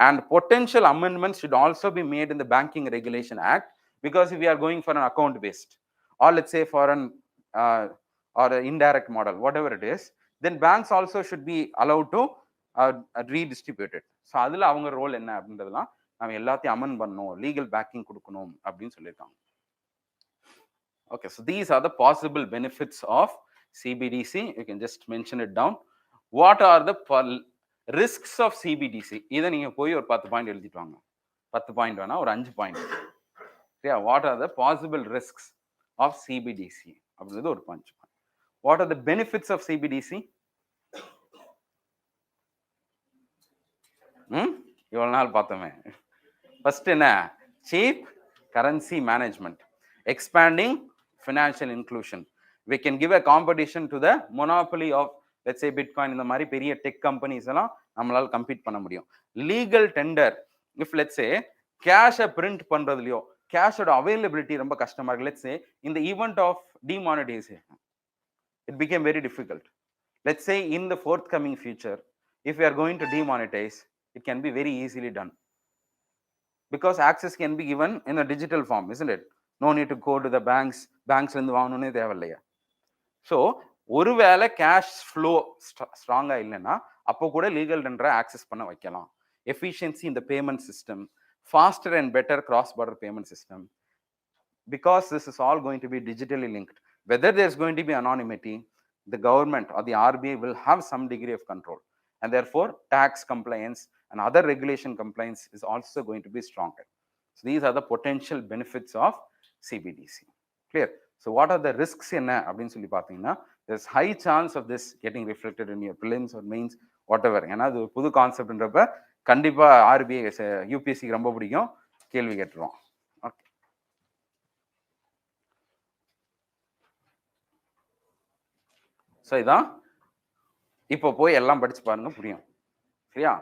B: And potential amendments should also be made in the Banking Regulation Act, because if we are going for an account based, or let's say for an or an indirect model, whatever it is, then banks also should be allowed to redistribute it. So அதுல அவங்க role என்ன அப்படின்றதெல்லாம் நம்ம எல்லாத்தையும் amend பண்ணணும், legal packing கொடுக்கணும் அப்படின்னு சொல்லியிருக்காங்க. Okay, so these are the possible benefits of CBDC. You can just mention it down. What are the risks of CBDC? இதை நீங்க போய் ஒரு 10 பாயிண்ட் எழுதிட்டு வாங்க. 10 பாயிண்ட் வேணா ஒரு 5 பாயிண்ட். சரியா? What are the possible risks of CBDC? அப்படின்றது ஒரு 5 point. What are the benefits of CBDC? இவ்வளவு நாள் பார்த்தோமே. ஃபர்ஸ்ட் என்ன? cheap currency management, expanding financial inclusion. We can give a competition to the monopoly of, let's say, Bitcoin. இந்த மாதிரி பெரிய tech companies எல்லாம் நம்மளால கம்பீட் பண்ண முடியும். Legal tender, if let's say கேஷை பிரிண்ட் பண்றதுலயோ கேஷோட அவைலபிலிட்டி ரொம்ப கஷ்டமா இருக்கு. Let's say in the event of demonetization, it became very difficult. Let's say in the forthcoming future, if we are going to demonetize, it can be very easily done, because access can be given in a digital form, isn't it? No need to go to the banks இருந்து வாங்கணும்னே தேவையில்லையா. So ஒருவேளை cash flow ஸ்ட்ராங்கா இல்லைன்னா அப்போ கூட legal டெண்டரை access பண்ண வைக்கலாம். Efficiency இந்த payment system, faster and better cross-border payment system, because this is all going to be digitally linked. Whether there's going to be anonymity, the government or the RBI will have some degree of control, and therefore tax compliance and other regulation compliance is also going to be stronger. So these are the potential benefits of CBDC. Clear? So what are the risks enna அப்படினு சொல்லி பாத்தீங்கன்னா, there's high chance of this getting reflected in your prelims or mains, whatever. ஏன்னா அது புது கான்செப்ட்ன்றப்ப கண்டிப்பா RBI UPSC ரொம்ப பிடிக்கும், கேள்வி கேட்டுருவோம். ஓகே, ஸோ இதான் இப்போ போய் எல்லாம் படிச்சு பாருங்க, புரியும். சரியா?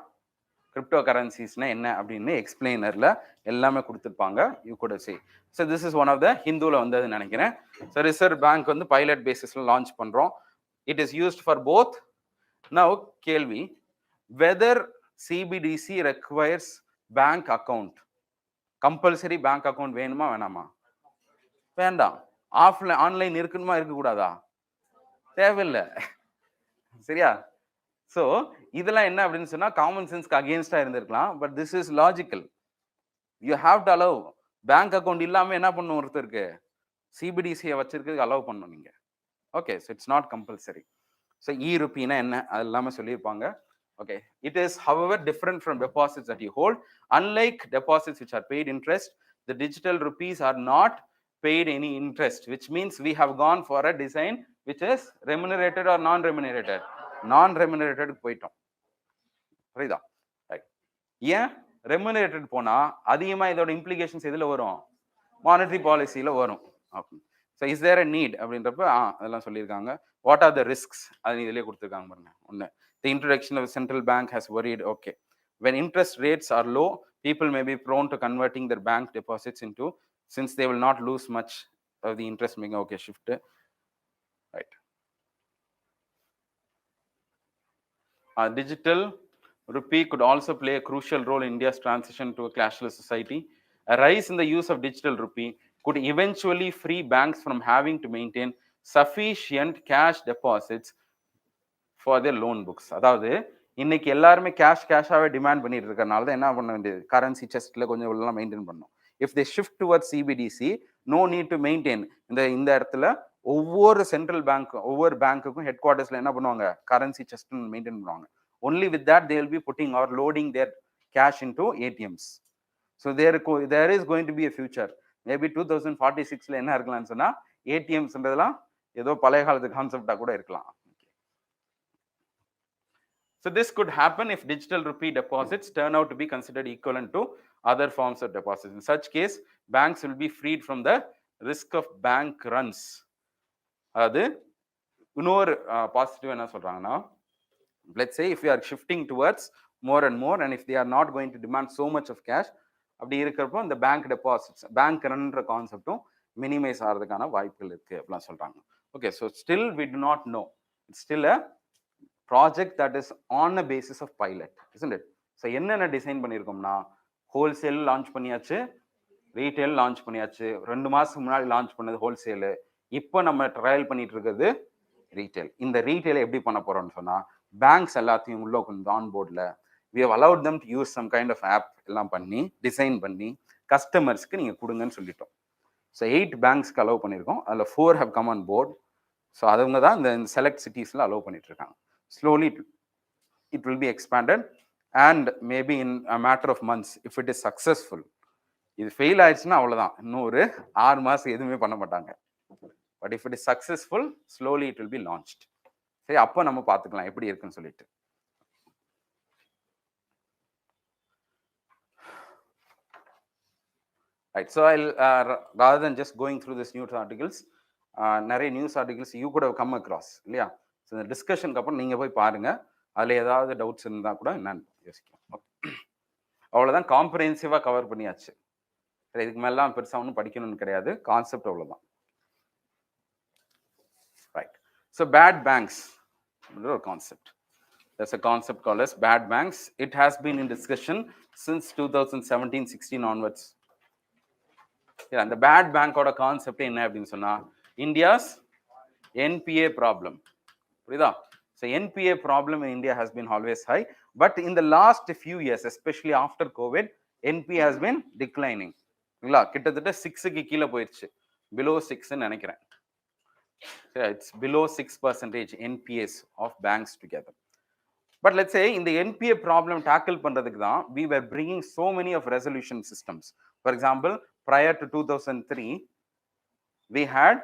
B: கிரிப்டோ கரன்சிஸ்னா என்ன அப்படின்னு எக்ஸ்பிளைனர்ல எல்லாமே கொடுத்துருப்பாங்க. யூ கூட say. So this is one of the ஹிந்துல வந்ததுன்னு நினைக்கிறேன். ஸோ ரிசர்வ் பேங்க் வந்து பைலட் பேசிஸ்ல லான்ச் பண்றோம். It is used for both. Now கேள்வி, whether CBDC requires bank account, compulsory bank account வேணுமா வேணாமா? வேண்டாம். ஆஃப்லைன் ஆன்லைன் இருக்கணுமா இருக்கக்கூடாதா? தேவையில்லை. சரியா? ஸோ இதெல்லாம் என்ன அப்படின்னு சொன்னா காமன் சென்ஸ்க்கு அகேன்ஸ்டா இருந்திருக்கலாம். But this is logical. You have to allow. Bank account இல்லாம என்ன பண்ணும் ஒருத்தருக்கு? சிபிடிசியை வச்சிருக்கிறதுக்கு அலோவ் பண்ணணும் நீங்க. Okay, so it's not compulsory. So ருப்பினா என்ன அது எல்லாமே சொல்லியிருப்பாங்க. Okay, it is however different from deposits that you hold. Unlike deposits which are paid interest, the digital rupees are not paid any interest, which means we have gone for a design which is remunerated or non-remunerated. Non-remunerated போயிட்டோம். புரியுதா? Right. ஏன் ரெமுனரேட்டட் போனா அதிகமா இதோட implications எதுல வரும்? Monetary பாலிசியில வரும். So is there a need அப்படின்றப்ப அதெல்லாம் சொல்லியிருக்காங்க. வாட் ஆர் த ரிஸ்க்ஸ் அது இதிலே கொடுத்துருக்காங்க பாருங்க. ஒன்று, the introduction of central bank has worried. Okay, when interest rates are low, people may be prone to converting their bank deposits into, since they will not lose much of the interest making. Okay, shift, right. Digital rupee could also play a crucial role in India's transition to a cashless society. A rise in the use of digital rupee could eventually free banks from having to maintain sufficient cash deposits for their loan books. அதாவது இன்னைக்கு எல்லாருமே கேஷாவே demand பண்ணிட்டு இருக்கறனால தான் என்ன பண்ண வேண்டியது, currency செஸ்ட்ல கொஞ்சம் எல்லாம் மெயின்டைன் பண்ணணும். If they shift towards CBDC, no need to maintain. இந்த இடத்துல ஒவ்வொரு சென்ட்ரல் பேங்க், ஒவ்வொரு பேங்க்குக்கும் ஹெட் குவார்ட்டர்ஸ்ல என்ன பண்ணுவாங்க, கரன்சி செஸ்ட் மெயின்டைன் பண்ணுவாங்க. Only with that they will be putting or loading their cash into ATMs. So there is going to be a future. Maybe 2046ல என்ன இருக்கலாம்னு சொன்னா, ஏடிஎம்ஸ்ன்றதெல்லாம் ஏதோ பழைய காலத்து கான்செப்டா கூட இருக்கலாம். So this could happen if digital rupee deposits turn out to be considered equivalent to other forms of deposits. In such case, banks will be freed from the risk of bank runs. அது இன்னொரு positive என்ன சொல்றாங்கன்னா, let's say if we are shifting towards more and more and if they are not going to demand so much of cash, அப்படி இருக்கிறப்போ இந்த bank deposits, bank ரன்ன்ற கான்செப்டும் minimise ஆகிறதுக்கான வாய்ப்புகள் இருக்கு அப்படிலாம் சொல்றாங்க. Okay, so still we do not know, it's still a project that is on a basis of pilot, isn't it? So என்னென்ன டிசைன் பண்ணியிருக்கோம்னா, ஹோல்சேல் லான்ச் பண்ணியாச்சு, ரீட்டைல் லான்ச் பண்ணியாச்சு. 2 மாசத்துக்கு முன்னாடி லான்ச் பண்ணது ஹோல்சேலு, இப்போ நம்ம ட்ரையல் பண்ணிட்டு இருக்கிறது ரீட்டைல். இந்த ரீட்டைலை எப்படி பண்ண போறோம்னு சொன்னா, பேங்க்ஸ் எல்லாத்தையும் உள்ள கொஞ்சம் ஆன் போர்டில் we have allowed them to use some kind of app எல்லாம் பண்ணி டிசைன் பண்ணி கஸ்டமர்ஸ்க்கு நீங்கள் கொடுங்கன்னு சொல்லிட்டோம். ஸோ 8 பேங்க்ஸ்க்கு அலோவ் பண்ணியிருக்கோம், அதில் 4 have come on board. So அவங்க தான் இந்த செலக்ட் சிட்டிஸில் அலோவ் பண்ணிட்டு இருக்காங்க. Slowly it will be expanded and maybe in a matter of months, if it is successful, இது ஃபெயில் ஆயிடுச்சுன்னா அவ்வளோதான், இன்னும் ஒரு 6 மாதம் எதுவுமே பண்ண மாட்டாங்க. But if it is successful, slowly it will be launched. சரி, அப்போ நம்ம பார்த்துக்கலாம் எப்படி இருக்குன்னு சொல்லிட்டு. Right, so I'll rather than just going through this news articles, நிறைய நியூஸ் ஆர்டிகல்ஸ் யூ கூட கம் அக்ராஸ் இல்லையா. ஸோ இந்த டிஸ்கஷனுக்கு அப்புறம் நீங்கள் போய் பாருங்கள், அதில் ஏதாவது டவுட்ஸ் இருந்தால் கூட என்னன்னு யோசிக்கலாம். அவ்வளோதான், காம்ப்ரிஹென்சிவாக கவர் பண்ணியாச்சு. சரி, இதுக்கு மேலாம் பெருசாக ஒன்றும் படிக்கணும்னு கிடையாது, கான்செப்ட் அவ்வளோதான். ரைட், ஸோ பேட் பேங்க்ஸ் ஒரு concept. There's a concept called as bad banks. It has been in discussion since 2017-16 onwards. Yeah, the bad bank oda concept என்ன அப்படின்னு சொன்னா, India's NPA problem. புரியுதா? So NPA problem in India has been always high, but in the last few years, especially after COVID, NPA has been declining. இல்ல, கிட்டத்தட்ட 6க்கு கீழே போயிடுச்சு, below 6 ன்னு நினைக்கிறேன். It's below 6% NPAs of banks together. But let's say in the NPA problem tackle பண்றதுக்கு தான் we were bringing so many of resolution systems. For example, prior to 2003 we had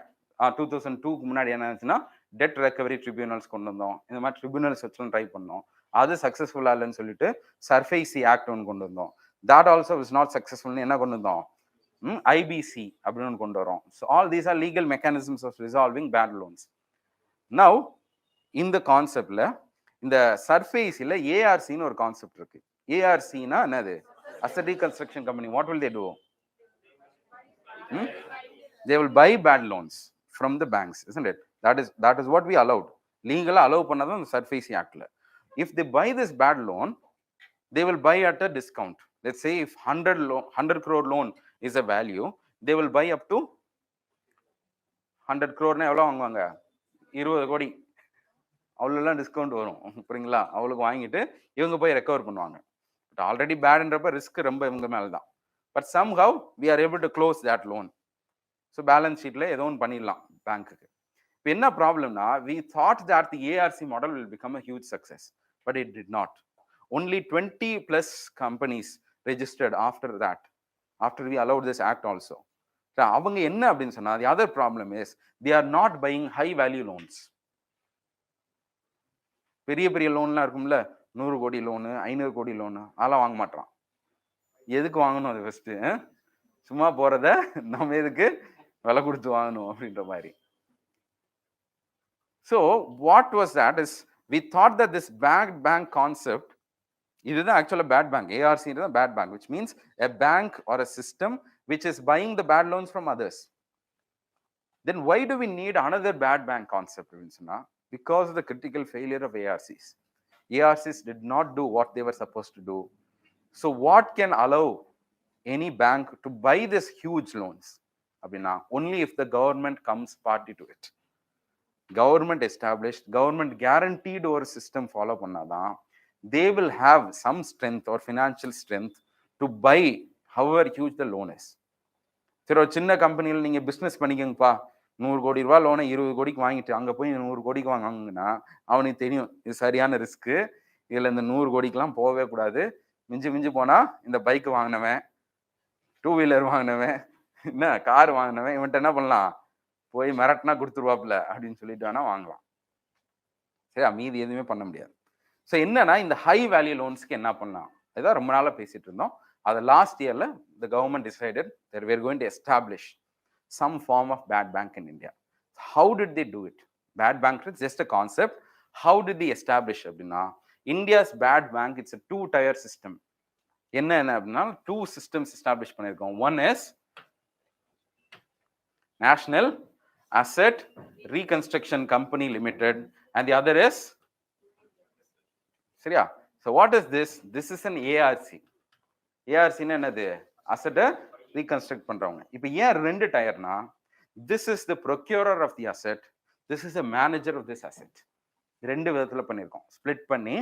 B: 2002 முன்னாடி என்ன ஆச்சுன்னா டெட் ரெக்கவரி ட்ரிபியூனல்ஸ் கொண்டு வந்தோம். இந்த மாதிரி tribunals வச்சுலாம் ட்ரை பண்ணோம், அது சக்ஸஸ்ஃபுல்லா இல்லைன்னு சொல்லிட்டு சர்ஃபேசி ஆக்ட் ஒன்று கொண்டு வந்தோம். that also was not successful. என்ன கொண்டு வந்தோம், ஐபிசி அப்படின்னு கொண்டு வரோம். So all these are legal mechanisms of resolving bad loans. Now இந்த கான்செப்ட்ல இந்த சர்ஃபேஸில் ஏஆர்சின்னு ஒரு கான்செப்ட் இருக்கு. ஏஆர்சினா என்னது, asset reconstruction company. What will they do? They will buy bad loans from the banks, isn't it? That is what we allowed. Legally allow பண்ணாதான் the SRV Actல. If they buy this bad loan, they will buy at a discount. Let's say if 100 crore loan is a value, they will buy up to 100 crore. எவ்வளோ வாங்குவாங்க, 20 கோடி. அவ்வளோலாம் discount வரும், புரியுங்களா? அவளுக்கு வாங்கிட்டு இவங்க போய் ரெக்கவர் பண்ணுவாங்க. பட் ஆல்ரெடி பேடுன்றப்ப ரிஸ்க் ரொம்ப இவங்க மேலே தான். But somehow we are able to close that loan. So balance ஷீட்டில் ஏதோ ஒன்று பண்ணிடலாம் பேங்க்குக்கு. இப்போ என்ன ப்ராப்ளம்னா, we thought that the ARC model will become a huge success, but it did not. Only 20+ companies registered after that, after we allowed this act also. அவங்க என்ன அப்படின்னு சொன்னால், the other problem is the are not buying high value loans. பெரிய பெரிய லோன்லாம் இருக்கும்ல, 100 கோடி loan, 500 கோடி லோனு, அதெல்லாம் வாங்க மாட்டான். எதுக்கு வாங்கணும் அது? ஃபர்ஸ்ட் சும்மா போறத நம்ம எதுக்கு விலை கொடுத்து வாங்கணும் அப்படின்ற மாதிரி. So what was that is we thought that this bad bank concept, இதுதான் actually bad bank. ARC is a bad bank, which means a bank or a system which is buying the bad loans from others. Then why do we need another bad bank concept? Because of the critical failure of ARCs. ARCs did not do what they were supposed to do. So what can allow any bank to buy this huge loans? Only if the government comes party to it. Government established, government guaranteed or system follow பண்ணாதான் they will have some strength or financial strength to buy however huge the loan is. சரி, ஒரு சின்ன கம்பெனியில் நீங்க business பண்ணிக்கங்கப்பா, 100 கோடி ரூபாய் லோனை 20 கோடிக்கு வாங்கிட்டு அங்க போய் 100 கோடிக்கு வாங்கினா அவனுக்கு தெரியும் இது சரியான ரிஸ்க், இதுல இந்த 100 கோடிக்கெல்லாம் போகவே கூடாது. மிஞ்சி மிஞ்சி போனா இந்த பைக் வாங்கினவன், 2 வீலர் வாங்கினவன், என்ன கார் வாங்கினவன், இவன்ட்ட என்ன பண்ணலாம், போய் மிரட்டினா கொடுத்துருவாப்ல அப்படின்னு சொல்லிட்டு வேணா வாங்கலாம். சரி, மீதி எதுவுமே பண்ண முடியாது. ஸோ என்னன்னா இந்த ஹை வேல்யூ லோன்ஸ்க்கு என்ன பண்ணலாம், இதான் ரொம்ப நாளாக பேசிட்டு இருந்தோம். அது லாஸ்ட் இயர்ல the government decided that we are going to establish some form of bad bank in India. How did they do it? Bad bank is just a concept. How did they establish அப்படின்னா, India's bad bank, it's a 2-tier system. என்ன அப்படின்னா 2 systems establish பண்ணியிருக்கோம். One is National Asset Reconstruction Company Limited and the other is, சரியா? So what is this? This is an ARC. ARC என்னது? Asset reconstruct பண்றவங்க. இப்போ ஏன் 2 டயர்னா, this is the procurer of the asset, this is the manager of this asset. 2 விதத்துல பண்ணியிருக்கோம், split பண்ணி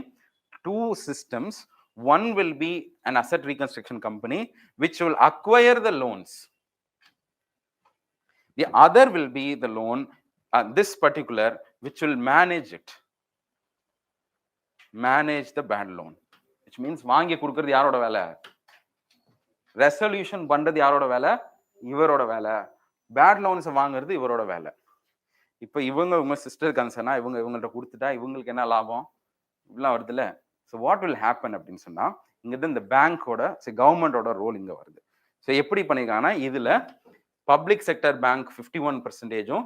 B: 2 systems. One will be an asset reconstruction company which will acquire the loans. The other will be the loan, this particular, which will manage it, manage the bad loan, which means வாங்கி கொடுக்கிறது யாரோட வேலை, resolution பண்றது யாரோட வேலை, இவரோட வேலை. Bad loans வாங்குறது இவரோட வேலை. இப்போ இவங்க சிஸ்டர் கன்சர்னா இவங்கள்ட்ட கொடுத்துட்டா இவங்களுக்கு என்ன லாபம், இப்படிலாம் வருது இல்ல. ஸோ வாட் வில் ஹேப்பன் அப்படின்னு சொன்னா, இங்கிட்ட இந்த பேங்கோட கவர்மெண்டோட ரோல் இங்க வருது. ஸோ எப்படி பண்ணிருக்காங்கன்னா, இதுல பப்ளிக் செக்டர் பேங்க் 51%,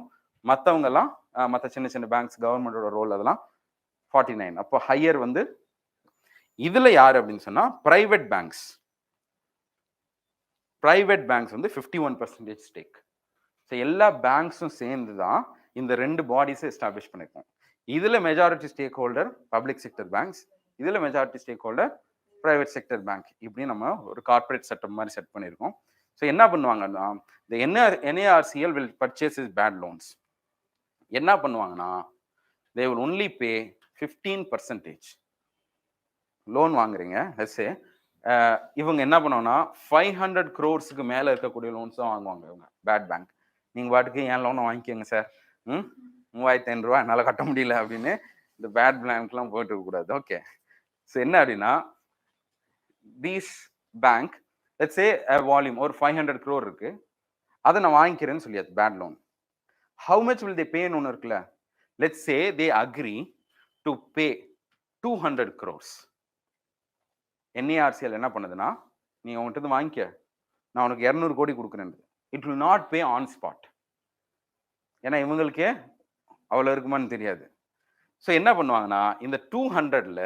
B: மற்றவங்க எல்லாம் மற்ற சின்ன சின்ன பேங்க்ஸ் கவர்மெண்டோட ரோல் அதெல்லாம் 49. அப்போ ஹையர் வந்து இதுல யாரு அப்படின்னு சொன்னா பிரைவேட் பேங்க்ஸ். பிரைவேட் பேங்க்ஸ் வந்து 51% ஸ்டேக். ஸோ எல்லா பேங்க்ஸும் சேர்ந்து தான் இந்த 2 பாடிஸை எஸ்டாப்ளிஷ் பண்ணியிருக்கோம். இதுல majority stake holder public sector banks, இதுல majority stake holder private sector bank. இப்படி நம்ம ஒரு கார்பரேட் செட்டப் மாதிரி செட் பண்ணியிருக்கோம். ஸோ என்ன பண்ணுவாங்கன்னா, இந்த NARCL will purchase his bad loans. என்ன பண்ணுவாங்கன்னா, they will only pay 15%. Loan வாங்குறீங்க, let's say இவங்க என்ன பண்ணுவாங்கன்னா 500 crores மேல இருக்கக்கூடிய லோன்ஸ் தான் வாங்குவாங்க இவங்க பேட் பேங்க். நீங்க பாட்டுக்கு ஏன் லோனை வாங்கிக்கோங்க சார், 3500 ரூபாய் என்னால் கட்ட முடியல அப்படின்னு இந்த பேட் பேங்க்லாம் போயிட்டு இருக்கக்கூடாது. ஓகே, ஸோ என்ன அப்படின்னா, these bank let's say volume ஒரு 500 crore இருக்கு, அதை நான் வாங்கிக்கிறேன்னு சொல்லியாச்சு bad loan. How much will they பேன்னு ஒன்று இருக்குல்ல, let's say they agree to pay 200 crores. NARCL என்ன பண்ணுதுன்னா, நீ உங்கள்கிட்ட வாங்கிக்க, நான் உனக்கு 200 கோடி கொடுக்குறேன். It will not pay on spot, ஏன்னா இவங்களுக்கே அவ்வளோ இருக்குமான்னு தெரியாது. ஸோ என்ன பண்ணுவாங்கன்னா, இந்த 200ல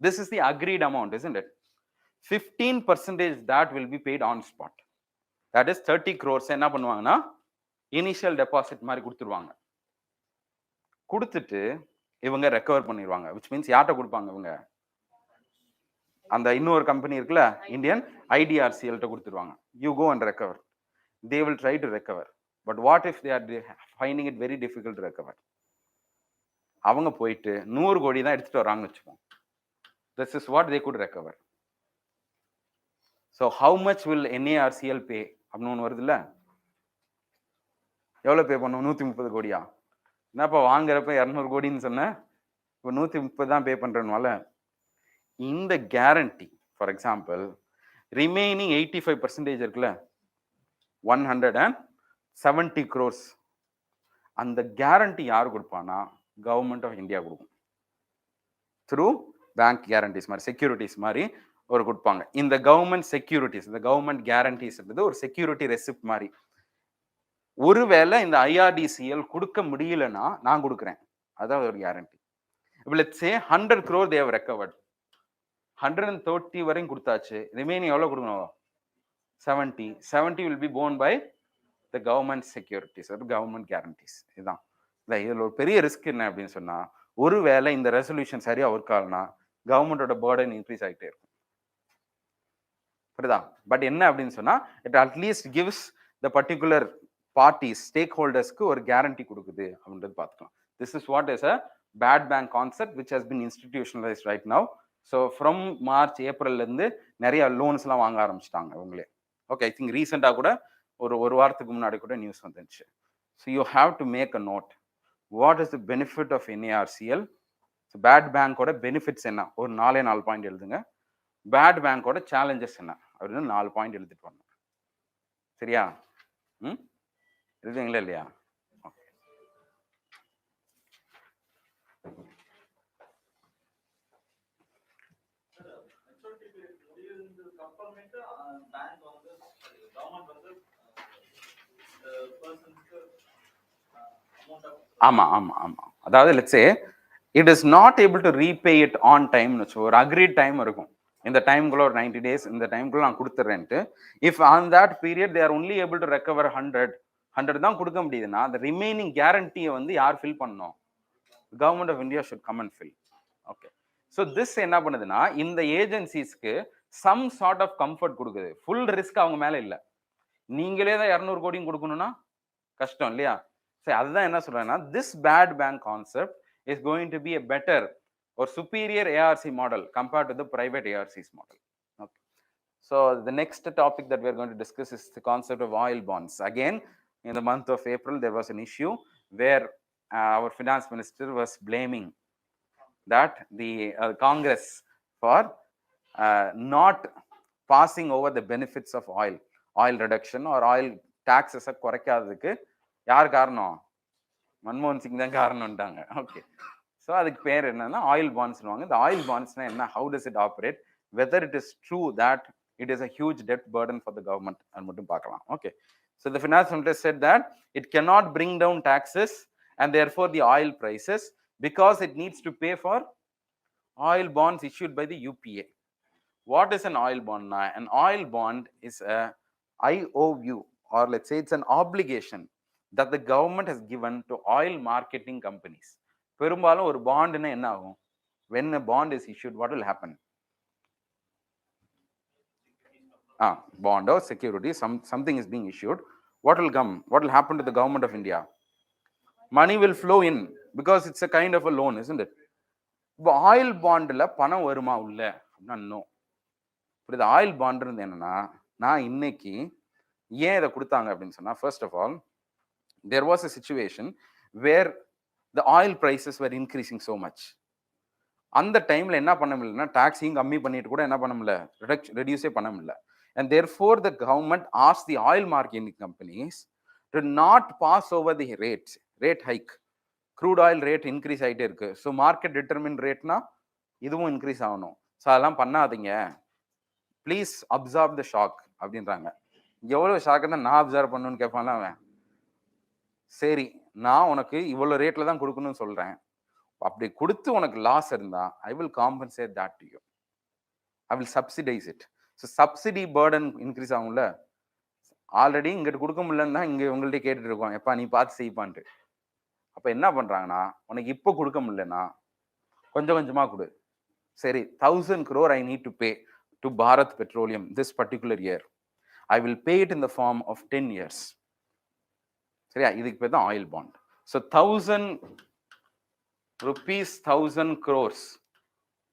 B: this is the agreed amount, isn't it? 15% that will be paid on spot. That is 30 crores. என்ன பண்ணுவாங்கன்னா, இனிஷியல் டெபாசிட் மாதிரி கொடுத்துருவாங்க. கொடுத்துட்டு இவங்க ரெக்கவர் பண்ணிடுவாங்க. விச் மீன்ஸ் யார்கிட்ட கொடுப்பாங்க, இவங்க அந்த இன்னொரு கம்பெனி இருக்குல்ல இந்தியன் IDRCL கொடுத்துருவாங்க. You go and recover. They will try to recover. But what if they are finding it very difficult to recover? அவங்க போயிட்டு 100 கோடி தான் எடுத்துட்டு வராங்கன்னு வச்சுப்போம். This is what they could recover. So how much will NARCL pay அப்படின்னு ஒன்று வருது இல்லை, எவ்வளோ பே பண்ணுவோம்? 130 கோடியா? என்னப்பா வாங்குறப்ப 200 கோடின்னு சொன்னேன், இப்போ 130 தான் பே பண்ணுறேன்னால இந்த கேரண்டி, ஃபார் எக்ஸாம்பிள் ரிமைனிங் 85% இருக்குல்ல, 170 crores, அந்த கேரண்டி யார் கொடுப்பானா, கவர்மெண்ட் ஆஃப் இந்தியா கொடுக்கும். த்ரூ பேங்க் கேரண்டிஸ் மாதிரி, செக்யூரிட்டிஸ் மாதிரி ஒரு கொடுப்பாங்க. இந்த கவர்மெண்ட் செக்யூரிட்டிஸ், இந்த கவர்மெண்ட் கேரண்டிஸ் ஒரு செக்யூரிட்டி ரெசிப்ட் மாதிரி. ஒருவேளை இந்த ஐஆர்டிசிஎல் கொடுக்க முடியலன்னா நான் கொடுக்குறேன், அதான் ஒரு கேரண்டி. இப்போ let's say 100 crore they have recovered, 130 வரையும் கொடுத்தாச்சு, ரிமைனிங் எவ்வளோ கொடுக்கணும்? 70 will be borne by the government securities or government guarantees. இதுதான் இதில் ஒரு பெரிய ரிஸ்க் என்ன அப்படின்னு சொன்னா, ஒருவேளை இந்த ரெசல்யூஷன் சரியா ஒர்க் ஆகலனா கவர்மெண்டோட பர்டன் இன்க்ரீஸ் ஆகிட்டே இருக்கும். புரியுதா? பட் என்ன அப்படின்னு சொன்னா, it at least gives the particular parties, stake ஹோல்டர்ஸ்க்கு ஒரு கேரண்டி கொடுக்குது அப்படின்றது பார்த்துக்கலாம். This is what is a bad bank concept which has been institutionalised right now. So from March ஏப்ரல்லேருந்து நிறைய லோன்ஸ்லாம் வாங்க ஆரம்பிச்சிட்டாங்க இவங்களே. ஓகே, ஐ திங்க் ரீசெண்டாக கூட ஒரு வாரத்துக்கு முன்னாடி கூட நியூஸ் வந்துச்சு. So you have to make a note, what is the benefit of NARCL, bad பேங்கோட பெனிஃபிட்ஸ் என்ன, ஒரு 4 பாயிண்ட் எழுதுங்க. பேட் பேங்கோட சேலஞ்சஸ் என்ன அப்படின்னு 4 பாயிண்ட் எழுதிட்டு வரணும். சரியா? எழுதுங்களா இல்லையா? ஆமா ஆமா ஆமா. அதாவது let's say it is not able to repay it on டைம்னு வச்சு ஒரு அக்ரீட் டைம் இருக்கும். இந்த டைம்குள்ள ஒரு 90 days, இந்த டைம்குள்ள நான் கொடுத்துட்றேன்ட்டு. If on that period they are only able to recover 100 தான் கொடுக்க முடியுதுன்னா, அந்த ரிமைனிங் கேரண்டியை வந்து யார் ஃபில் பண்ணணும்? Government of India should come and fill. Okay, so this என்ன பண்ணுதுன்னா, இந்த ஏஜென்சிஸ்க்கு சம் சார்ட் ஆஃப் கம்ஃபர்ட் கொடுக்குது. ஃபுல் ரிஸ்க் அவங்க மேல இல்லை. நீங்களே தான் 200 கோடியும் கொடுக்கணும்னா கஷ்டம் இல்லையா? சரி, அதுதான் என்ன சொல்றேன்னா, this bad bank concept is going to be a better or superior ARC model compared to the private ARCs model. Okay. So the next topic that we are going to discuss is the concept of oil bonds. Again, in the month of April, there was an issue where our finance minister was blaming that the Congress for not passing over the benefits of oil reduction or oil taxes குறைக்காததுக்கு யார் காரணம்? மன்மோகன் சிங் தான் காரணம்ட்டாங்க. Okay, so அதுக்கு பேர் என்னன்னா oil பாண்ட்ஸ்னுவாங்க. இந்த oil பாண்ட்ஸ்னா என்ன, how does it operate, whether it is true that it is a huge debt burden for the government, அது மட்டும் பார்க்கலாம். Okay, so the finance minister said that it cannot bring down taxes and therefore the oil prices because it needs to pay for oil bonds issued by the UPA. What is an oil bond? An oil bond is a IOU, or let's say it's an obligation that the government has given to oil marketing companies. பெரும்பாலும் ஒரு பாண்ட்னா என்ன ஆகும்? when a bond is issued, what will happen? Bond or security, something is being issued. What will come? What will happen to the government of India? Money will flow in because it's a kind of a loan, isn't it? இப்போ oil பாண்ட்ல பணம் வருமா உள்ள அப்படின்னா no. புரியுது? Oil bond இருந்து என்னன்னா, நான் இன்னைக்கு ஏன் இதை கொடுத்தாங்க அப்படின்னு சொன்னா, first of all there was a situation where the oil prices were increasing so much. அந்த டைம்ல என்ன பண்ண முடியலன்னா, டாக்ஸையும் கம்மி பண்ணிட்டு கூட என்ன பண்ண முடியல, ரெடியூஸே பண்ண முடியல. And therefore the government asked the oil marketing companies to not pass over the rate hike. crude oil rate increase ஆகிட்டே இருக்கு. ஸோ மார்க்கெட் டிட்டர்மின் ரேட்னா இதுவும் இன்க்ரீஸ் ஆகணும். ஸோ அதெல்லாம் பண்ணாதீங்க, ப்ளீஸ் அப்சர்வ் த ஷாக் அப்படின்றாங்க. எவ்வளோ ஷாக் தான் நான் அப்சர்வ் பண்ணணும்னு கேட்பான்ல அவன். சரி, நான் உனக்கு இவ்வளோ ரேட்ல தான் கொடுக்கணும்னு சொல்றேன், அப்படி கொடுத்து உனக்கு லாஸ் இருந்தா I will compensate that to you, I will subsidise it. So subsidy burden increase ஆகும்ல. ஆல்ரெடி இங்கிட்ட கொடுக்க முடியலன்னு தான் இங்கே உங்கள்கிட்ட கேட்டுட்டு இருக்கோம், எப்பா நீ பார்த்து செய்ப்பான்ட்டு. அப்போ என்ன பண்றாங்கன்னா, உனக்கு இப்போ கொடுக்க முடியலன்னா கொஞ்சம் கொஞ்சமா கொடு. சரி, 1000 crore I need to pay to Bharat Petroleum this particular year. I will pay it in the form of 10 years. சரியா? இதுக்கு பேர் தான் oil bond. So 1000 rupees 1000 crores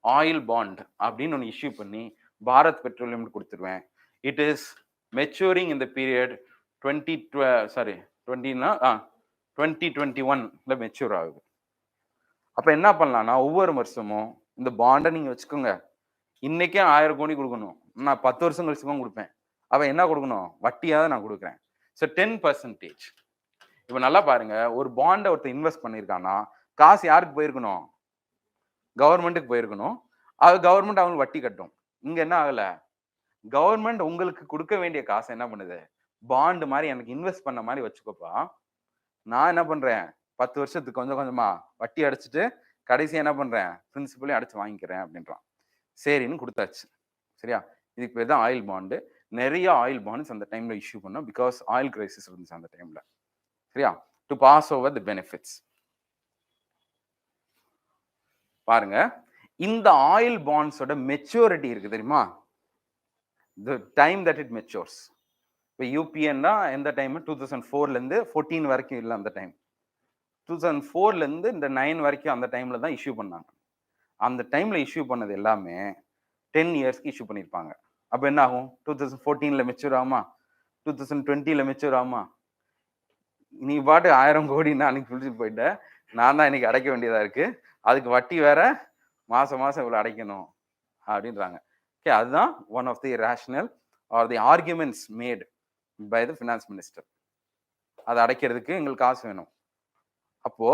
B: oil bond அப்படின்னு ஒன்று இஷ்யூ பண்ணி பாரத் பெட்ரோலியம் கொடுத்துருவேன். It is maturing in the period 2021 mature ஆகுது. அப்போ என்ன பண்ணலாம்னா, ஒவ்வொரு வருஷமும் இந்த பாண்டை நீங்கள் வச்சுக்கோங்க, இன்னைக்கே 1000 கோடி கொடுக்கணும், நான் 10 வருஷம் கழிச்சுக்கும் கொடுப்பேன். அவன் என்ன கொடுக்கணும்? வட்டியாவது நான் கொடுக்குறேன். ஸோ 10%. இப்போ நல்லா பாருங்க, ஒரு பாண்டை ஒருத்தர் இன்வெஸ்ட் பண்ணியிருக்கான்னா காசு யாருக்கு போயிருக்கணும்? கவர்மெண்ட்டுக்கு போயிருக்கணும். அது கவர்மெண்ட் அவங்களுக்கு வட்டி கட்டும். இங்க என்ன ஆகல, கவர்மெண்ட் உங்களுக்கு கொடுக்க வேண்டிய காசை என்ன பண்ணுது? பாண்ட் மாதிரி எனக்கு இன்வெஸ்ட் பண்ண மாதிரி வச்சுக்கோப்பா. நான் என்ன பண்றேன், 10 வருஷத்துக்கு கொஞ்சம் கொஞ்சமா வட்டி அடைச்சிட்டு கடைசி என்ன பண்றேன், பிரின்சிபலையும் அடைச்சு வாங்கிக்கிறேன் அப்படின்றான். சரின்னு கொடுத்தாச்சு. சரியா? இதுக்கு பேர் தான் ஆயில் பாண்டு. நிறைய ஆயில் பாண்ட்ஸ் அந்த டைம்ல இஷ்யூ பண்ணோம், பிகாஸ் ஆயில் கிரைசிஸ் இருந்துச்சு அந்த டைம்ல. சரியா? To pass over the benefits. பாருங்க, இந்த ஆயில் பாண்ட்ஸோட மெச்சூரிட்டி இருக்கு தெரியுமா? The time that it matures. இப்போ யூபிஎன்னா எந்த டைம்? 2004ல இருந்து 14 வரைக்கும் இல்லை, அந்த டைம் 2004ல இருந்து இந்த 9 வரைக்கும் அந்த டைம்ல தான் இஷ்யூ பண்ணாங்க. அந்த டைம்ல இஷ்யூ பண்ணது எல்லாமே 10 இயர்ஸ்க்கு இஷ்யூ பண்ணியிருப்பாங்க. அப்போ என்ன ஆகும்? 2014ல மெச்சூர் ஆகுமா? 2020ல மெச்சூர் ஆகுமா? நீ பாட்டு 1000 கோடின்னா அன்னைக்கு பிடிச்சிட்டு போயிட்ட, நான் தான் இன்னைக்கு அடைக்க வேண்டியதா இருக்கு, அதுக்கு வட்டி வேற மாசம் மாசம் இவ்வளவு அடைக்கணும் அப்படின்றாங்க. ஓகே, அதுதான் one of the rational or the arguments made by the finance minister. அதை அடைக்கிறதுக்கு எங்களுக்கு காசு வேணும். அப்போ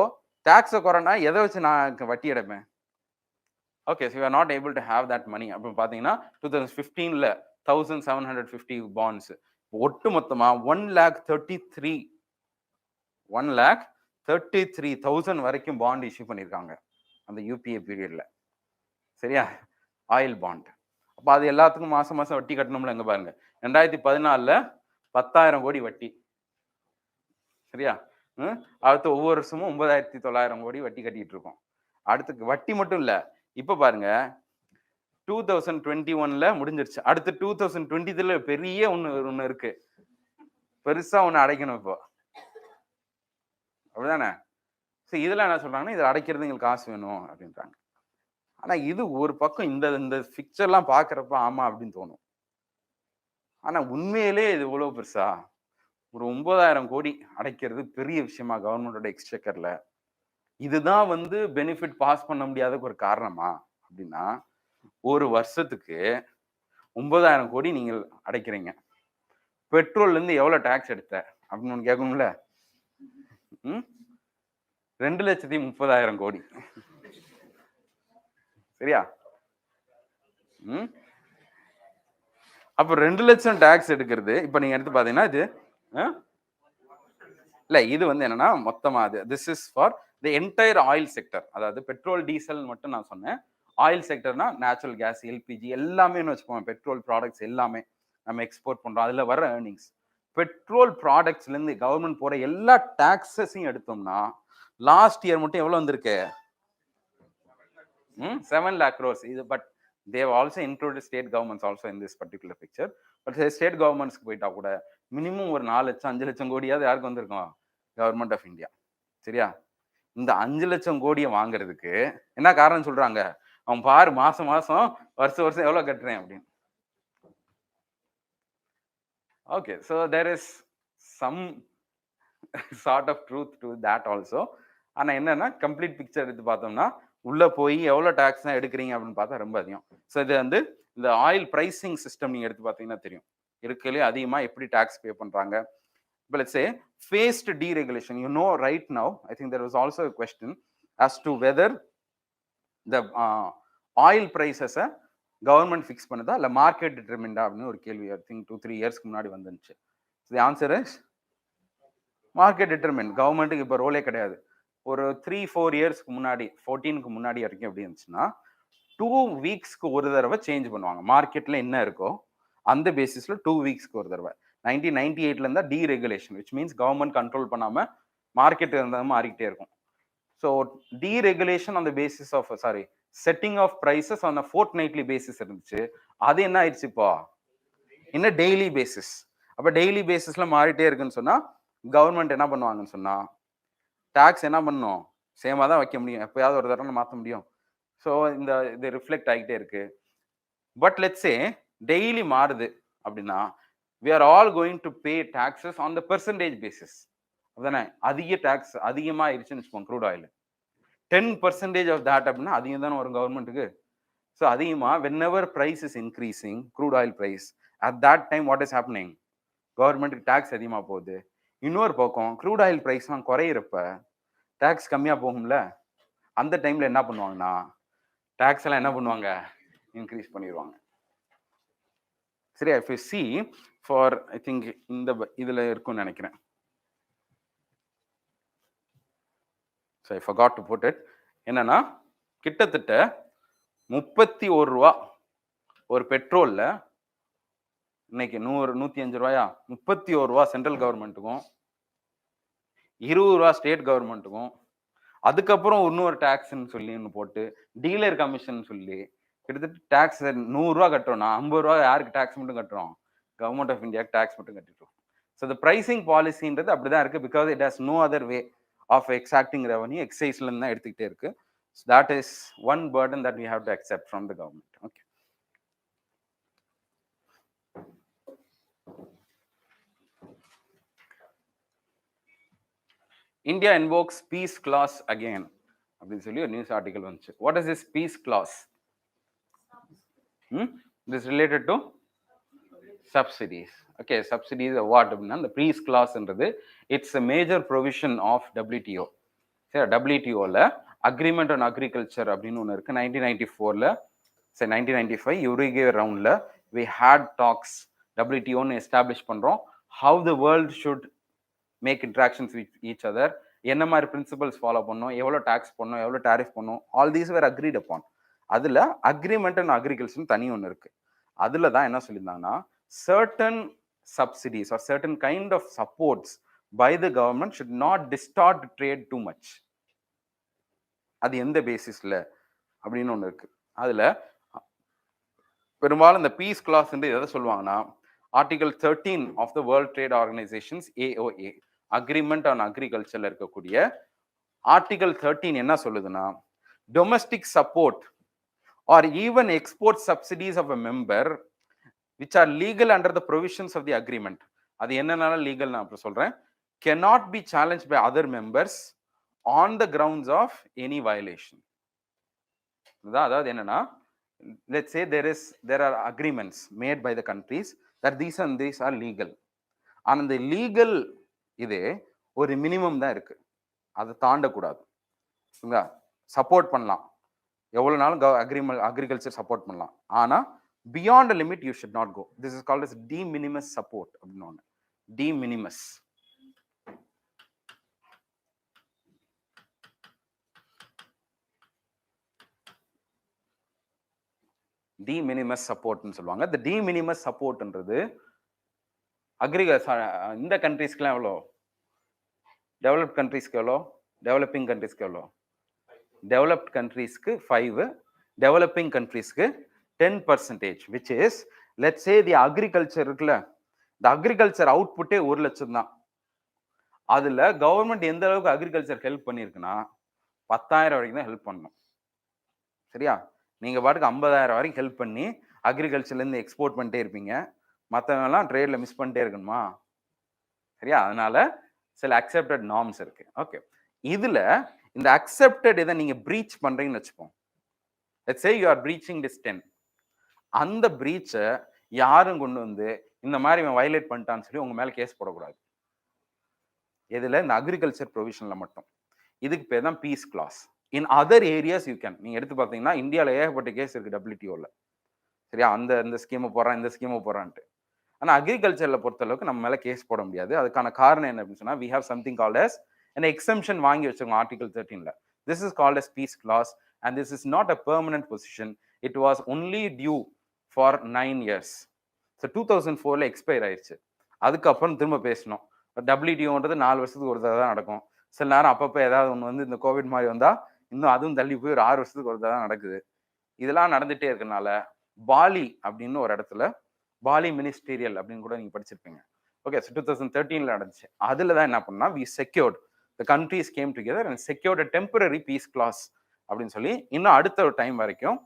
B: டாக்ஸை குறைனா எதை வச்சு நான் வட்டி அடைப்பேன்? Okay, so you are not able to have that money. அப்போ பார்த்தீங்கன்னா 2015ல 1750 பாண்ட்ஸ் ஒட்டு மொத்தமா 1,33,000 வரைக்கும் பாண்ட் இஷ்யூ பண்ணியிருக்காங்க அந்த யூபிஏ பீரியட்ல. சரியா? Oil bond. அப்போ அது எல்லாத்துக்கும் மாசம் மாசம் வட்டி கட்டணும்ல. எங்க பாருங்க, 2014ல 10,000 கோடி வட்டி. சரியா? அடுத்து ஒவ்வொரு வருஷமும் 9,900 கோடி வட்டி கட்டிட்டு இருக்கோம். அடுத்து வட்டி மட்டும் இல்ல, இப்ப பாருங்க 2021ல முடிஞ்சிருச்சு. அடுத்து 2023ல பெரிய ஒண்ணு இருக்கு, பெருசா ஒண்ணு அடைக்கணும் இப்போ. அப்படிதானே? இதெல்லாம் என்ன சொல்றாங்கன்னா, இதை அடைக்கிறது எங்களுக்கு காசு வேணும் அப்படின்றாங்க. ஆனா இது ஒரு பக்கம் இந்த பிக்சர்லாம் பாக்குறப்ப ஆமா அப்படின்னு தோணும். ஆனா உண்மையிலே இது இவ்வளவு பெருசா? ஒரு 9,000 கோடி அடைக்கிறது பெரிய விஷயமா கவர்மெண்டோட எக்ஸ்செக்கர்ல? இதுதான் பெனிஃபிட் பாஸ் பண்ண முடியாத ஒரு காரணமா அப்படின்னா, ஒரு வருஷத்துக்கு 9,000 கோடி நீங்கள் அடைக்கிறீங்க. பெட்ரோல்ல இருந்து எவ்வளவு டாக்ஸ் எடுத்த அப்படின்னு கேட்கணும்ல. 2,30,000 கோடி. சரியா? அப்ப 2 லட்சம் டாக்ஸ் எடுக்கிறது இப்ப நீங்க எடுத்து பாத்தீங்கன்னா இது இல்ல, இது என்னன்னா மொத்தமா this is for the entire oil sector. அதாவது பெட்ரோல் டீசல் மட்டும் நான் சொன்னேன். ஆயில் செக்டர்னா நேச்சுரல் கேஸ், எல்பிஜி எல்லாமே வச்சுக்கோங்க. பெட்ரோல் ப்ராடக்ட்ஸ் எல்லாமே நம்ம எக்ஸ்போர்ட் பண்றோம், அதுல வர ஏர்னிங்ஸ். பெட்ரோல் ப்ராடக்ட்ஸ்ல இருந்து கவர்மெண்ட் போற எல்லா டாக்ஸஸையும் எடுத்தோம்னா லாஸ்ட் இயர் மட்டும் எவ்வளவு வந்திருக்கு? 7 lakh crores. But they have also included state governments also in this particular picture. But state governments போயிட்டா கூட மினிமம் ஒரு 4 லட்சம் 5 லட்சம் கோடியாவது யாருக்கு வந்திருக்கும்? Government of India. சரியா? இந்த 5 லட்சம் கோடியை வாங்குறதுக்கு என்ன காரணம் சொல்றாங்க? அவன் பாரு மாசம் மாசம் வருஷம் வருஷம் எவ்வளவு கட்டுறேன் அப்படின்னு. Okay, so there is some sort of truth to that also. ஆனா என்னன்னா கம்ப்ளீட் பிக்சர் எடுத்து பார்த்தோம்னா உள்ள போய் எவ்வளவு டாக்ஸ் தான் எடுக்கிறீங்க அப்படின்னு பார்த்தா ரொம்ப அதிகம். ஸோ இது இந்த ஆயில் பிரைசிங் சிஸ்டம் நீங்க எடுத்து பார்த்தீங்கன்னா தெரியும், இருக்கலே அதிகமா எப்படி டாக்ஸ் பே பண்றாங்க. இப்போ let's say phased deregulation. You know, right now I think there was also a question as to whether the oil prices government fix பண்ணுதா இல்ல மார்க்கெட் டிட்டர்மின்டா அப்படின்னு ஒரு கேள்வி ஐ திங்க் 2-3 இயர்ஸ்க்கு முன்னாடி வந்துச்சு. The answer is market determine. கவர்மெண்ட்டுக்கு இப்போ ரோலே கிடையாது. ஒரு 3-4 இயர்ஸ்க்கு முன்னாடி 14க்கு முன்னாடி வரைக்கும் எப்படி இருந்துச்சுன்னா 2 வீக்ஸ்க்கு ஒரு தடவை சேஞ்ச் பண்ணுவாங்க. மார்க்கெட்ல என்ன இருக்கோ அந்த பேசிஸ்ல 2 வீக்ஸ்க்கு ஒரு தடவை. 1998ல இருந்தா deregulation, which means government control பண்ணாம மார்க்கெட் இருந்தாலும் மாறிக்கிட்டே இருக்கும். So deregulation on the basis of setting of prices on a fortnightly basis இருந்துச்சு. அது என்ன ஆயிடுச்சு இப்போ? என்ன டெய்லி பேசிஸ். அப்ப டெய்லி பேசிஸ்ல மாறிட்டே இருக்குன்னு சொன்னா கவர்மெண்ட் என்ன பண்ணுவாங்கன்னு சொன்னா டாக்ஸ் என்ன பண்ணும்? சேமா தான் வைக்க முடியும், எப்பயாவது ஒரு தடவை மாற்ற முடியும். ஸோ இது ரிஃப்ளெக்ட் ஆகிட்டே இருக்கு. பட் லெட்ஸ் சே டெய்லி மாறுது அப்படின்னா we are all going to pay taxes on the percentage basis. அப்படிதானே? அதிக டாக்ஸ் அதிகமா ஆயிடுச்சுன்னு வச்சுக்கோங்க, க்ரூட் ஆயில் 10% ஆஃப் தட் அப்படின்னா அதிகம் தானே வரும் கவர்மெண்ட்டுக்கு. ஸோ அதிகமா whenever price is increasing, crude oil price, at that time what is happening? கவர்மெண்ட்டுக்கு டாக்ஸ் அதிகமா போகுது. இன்னொரு பக்கம் க்ரூட் ஆயில் பிரைஸ்லாம் குறையிறப்ப டாக்ஸ் கம்மியா போகும்ல. அந்த டைம்ல என்ன பண்ணுவாங்கன்னா டாக்ஸ் எல்லாம் என்ன பண்ணுவாங்க? இன்க்ரீஸ் பண்ணிடுவாங்க. சரியா? if you see for I think இந்த இதுல இருக்கும்னு நினைக்கிறேன். so I forgot to put it. என்னன்னா கிட்டத்தட்ட 31 ரூபா ஒரு பெட்ரோல்ல இன்னைக்கு 105 ரூபாயா, 31 ரூபா சென்ட்ரல் கவர்மெண்ட்டுக்கும் 20 ரூபா ஸ்டேட் கவர்மெண்ட்டுக்கும், அதுக்கப்புறம் இன்னொரு டாக்ஸ்ன்னு சொல்லி ஒன்று போட்டு டீலர் கமிஷன் சொல்லி கிட்டத்தட்ட டாக்ஸ் 100 ரூபா கட்டுறோம்னா 50 ரூபா யாருக்கு டாக்ஸ் மட்டும் கட்டுறோம்? கவர்மெண்ட் ஆஃப் இந்தியாவுக்கு டாக்ஸ் மட்டும் கட்டிட்டோம். ஸோ இந்த ப்ரைசிங் பாலிசின்றது அப்படிதான் இருக்கு. Because it has no other way of exacting revenue. எக்ஸைஸ்ல இருந்து தான் எடுத்துக்கிட்டே இருக்கு. that is one burden that we have to accept from the government. Okay. India invokes peace clause again. அப்படின்னு சொல்லி ஒரு நியூஸ் ஆர்டிகல் வந்துச்சு. What is this peace clause? This is related to subsidies. Okay, subsidies are what? The peace clause-ன்றது it's a major provision of WTO. சரி, WTO-ல agreement on agriculture அப்படின்னு ஒன்று இருக்கு. 1994ல 1995 யுருகுவே ரவுண்ட்ல we had talks. WTO-ன்னு establish பண்றோம். how the world should make interactions with each other, என்ன மாதிரி principles follow பண்ணோம், எவ்வளோ டாக்ஸ் பண்ணோம், எவ்வளோ டாரிஃப் பண்ணோம், all these where agreed upon. அதுல அக்ரிமெண்ட் அண்ட் அக்ரிகல்ச்சர் தனி ஒன்று இருக்கு. அதுல தான் என்ன சொல்லியிருந்தாங்கன்னா certain subsidies or certain kind of supports by the government should not distort trade too much. அது எந்த பேசிஸ்ல அப்படின்னு ஒன்று இருக்கு. அதுல பெரும்பாலும் இந்த பீஸ் கிளாஸ் எதை சொல்லுவாங்கன்னா article 13 of the world trade organisations AOA agreement on அக்ரிகல்ச்சர்ல இருக்கக்கூடிய ஆர்டிகல் 13 என்ன சொல்லுதுன்னா domestic support or even export subsidies of a member which are legal under the provisions of the agreement. அது என்னன்னால லீகல் நான் அப்புறம் சொல்றேன். cannot be challenged by other members on the grounds of any violation. அதாவது என்னன்னா let's say there are agreements made by the countries that these and these are legal. ஆனா இந்த legal இது ஒரு மினிமம் தான் இருக்கு. அதை தாண்டக்கூடாது. சப்போர்ட் பண்ணலாம், எவ்வளவு நாளும் அக்ரிகல்ச்சர் சப்போர்ட் பண்ணலாம். ஆனா beyond a limit you should not go. This is called as de minimis support. De minimis. de minimis support னு சொல்லுவாங்க. இந்த de minimis support ன்றது இந்த கண்ட்ரீஸ்க்குலாம் எவ்வளோ, டெவலப்ட் கண்ட்ரீஸ்க்கு எவ்வளோ, டெவலப்பிங் கண்ட்ரீஸ்க்கு எவ்வளோ? டெவலப்ட் கண்ட்ரீஸ்க்கு 5, டெவலப்பிங் கண்ட்ரீஸ்க்கு 10%, which is let's say the agriculture இருக்குல்ல, the agriculture output-ஏ 1 லட்சம் தான். அதுல கவர்மெண்ட் எந்த அளவுக்கு அக்ரிகல்ச்சர் ஹெல்ப் பண்ணிருக்குன்னா 10,000 வரைக்கும் தான் ஹெல்ப் பண்ணணும். சரியா? நீங்க பாட்டுக்கு 50,000 வரைக்கும் ஹெல்ப் பண்ணி அக்ரிகல்ச்சர்ல இருந்து எக்ஸ்போர்ட் பண்ணிட்டே இருப்பீங்க, மற்றவங்க எல்லாம் ட்ரேட்ல மிஸ் பண்ணிட்டே இருக்கணுமா? சரியா? அதனால சில அக்செப்டட் நார்ம்ஸ் இருக்கு. ஓகே, இதுல இந்த அக்செப்டட் இதை நீங்க பிரீச் பண்றீங்கன்னு வச்சுப்போம். let's say you are breaching this 10. அந்த பிரீச்சை யாரும் கொண்டு வந்து இந்த மாதிரி இவன் வயலேட் பண்ணிட்டான்னு சொல்லி உங்க மேல கேஸ் போடக்கூடாது. இதுல இந்த அக்ரிகல்ச்சர் ப்ரொவிஷன்ல மட்டும். இதுக்கு பேர் தான் peace clause. In other areas you can. நீங்க எடுத்து பார்த்தீங்கன்னா இந்தியாவில் ஏகப்பட்ட கேஸ் இருக்கு WTO-ல. சரியா? இந்த ஸ்கீமை போடுறான், இந்த ஸ்கீமை போடுறான்ட்டு. ஆனா அக்ரிகல்ச்சர்ல பொறுத்த அளவுக்கு நம்ம மேல கேஸ் போட முடியாது. அதுக்கான காரணம் என்ன அப்படின்னு சொன்னா we have something called as an exemption வாங்கி வச்சிருக்கோம் article 13ல. this is called as peace clause and this is not a permanent position. it was only due for 9 years. so 2004ல expire ஆயிடுச்சு. அதுக்கப்புறம் திரும்ப பேசணும். WTOன்றது 4 வருஷத்துக்கு ஒரு தடவை தான் நடக்கும். சில நேரம் அப்பப்போ ஏதாவது ஒன்று வந்து இந்த கோவிட் மாதிரி வந்தா இன்னும் அதுவும் தள்ளி போய் ஒரு 6 வருஷத்துக்கு ஒரு தடவை தான் நடக்குது. இதெல்லாம் நடந்துட்டே இருக்கனால பாலி அப்படின்னு ஒரு இடத்துல பாலி மினிஸ்டீரியல் அப்படின்னு கூட நீங்க படிச்சிருப்பீங்க. ஓகே, 2013ல நடந்துச்சு. அதுல தான் என்ன பண்ணா we secured, the countries came together and secured a temporary peace clause அப்படின்னு சொல்லி இன்னும் அடுத்த ஒரு டைம் வரைக்கும்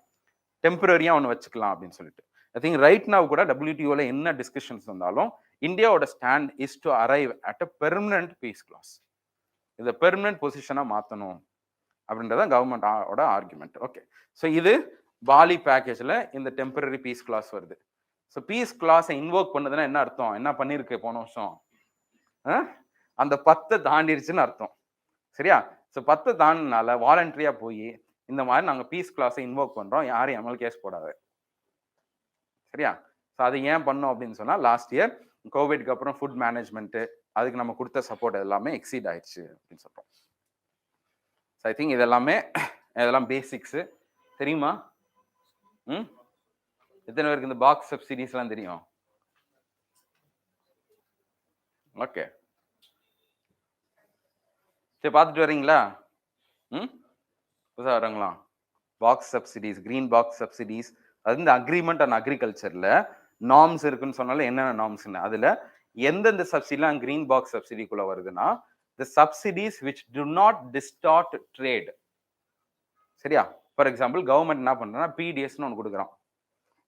B: டெம்பரரியா ஒன்று வச்சுக்கலாம் அப்படின்னு சொல்லிட்டு. ஐ திங்க் ரைட் நவ் கூட WTO-ல என்ன டிஸ்கஷன்ஸ் வந்தாலும் இந்தியாவோட stand is to arrive at a permanent peace clause. இதை பெர்மனன்ட் பொசிஷனா மாற்றணும் அப்படின்றதான் கவர்மெண்டோட ஆர்குமெண்ட். ஓகே, ஸோ இது பாலி பேக்கேஜ்ல இந்த டெம்பரரி பீஸ் கிளாஸ் வருது. ஸோ பீஸ் கிளாஸை இன்வோக் பண்ணதுன்னா என்ன அர்த்தம்? என்ன பண்ணிருக்கு போன வருஷம்? அந்த 10 தாண்டிடுச்சுன்னு அர்த்தம். சரியா? ஸோ 10 தாண்டினால வாலண்டரியா போய் இந்த மாதிரி நாங்கள் பீஸ் கிளாஸை இன்வோக் பண்றோம், யாரும் எம்எல் கேஸ் போடாது. சரியா? ஸோ ஸோ அது ஏன் பண்ணோம் அப்படின்னு சொன்னால் லாஸ்ட் இயர் கோவிட்க்கு அப்புறம் ஃபுட் மேனேஜ்மெண்ட்டு அதுக்கு நம்ம கொடுத்த சப்போர்ட் எல்லாமே எக்ஸீட் ஆயிடுச்சு அப்படின்னு சொல்கிறோம். ஸோ ஐ திங்க் இதெல்லாம் பேசிக்ஸு தெரியுமா? எத்தனை பேருக்கு இந்த பாக்ஸ் சப்சிடிஸ்லாம் தெரியும்? ஓகே, சரி பார்த்துட்டு வரீங்களா? புதுசாக வரங்களா? Box subsidies, green box subsidies, அது இந்த அக்ரிமெண்ட் அண்ட் அக்ரிகல்ச்சர்ல நார்ம்ஸ் இருக்குன்னு சொன்னாலும் என்னென்ன நார்ம்ஸ்ன்னு அதுல எந்தெந்த சப்சிடிலாம் கிரீன் பாக்ஸ் சப்சிடிக்குள்ள வருதுன்னா the subsidies which do not distort trade. சரியா? ஃபார் எக்ஸாம்பிள் கவர்மெண்ட் என்ன பண்றா, பிடிஎஸ்னு ஒன்று கொடுக்குறான்,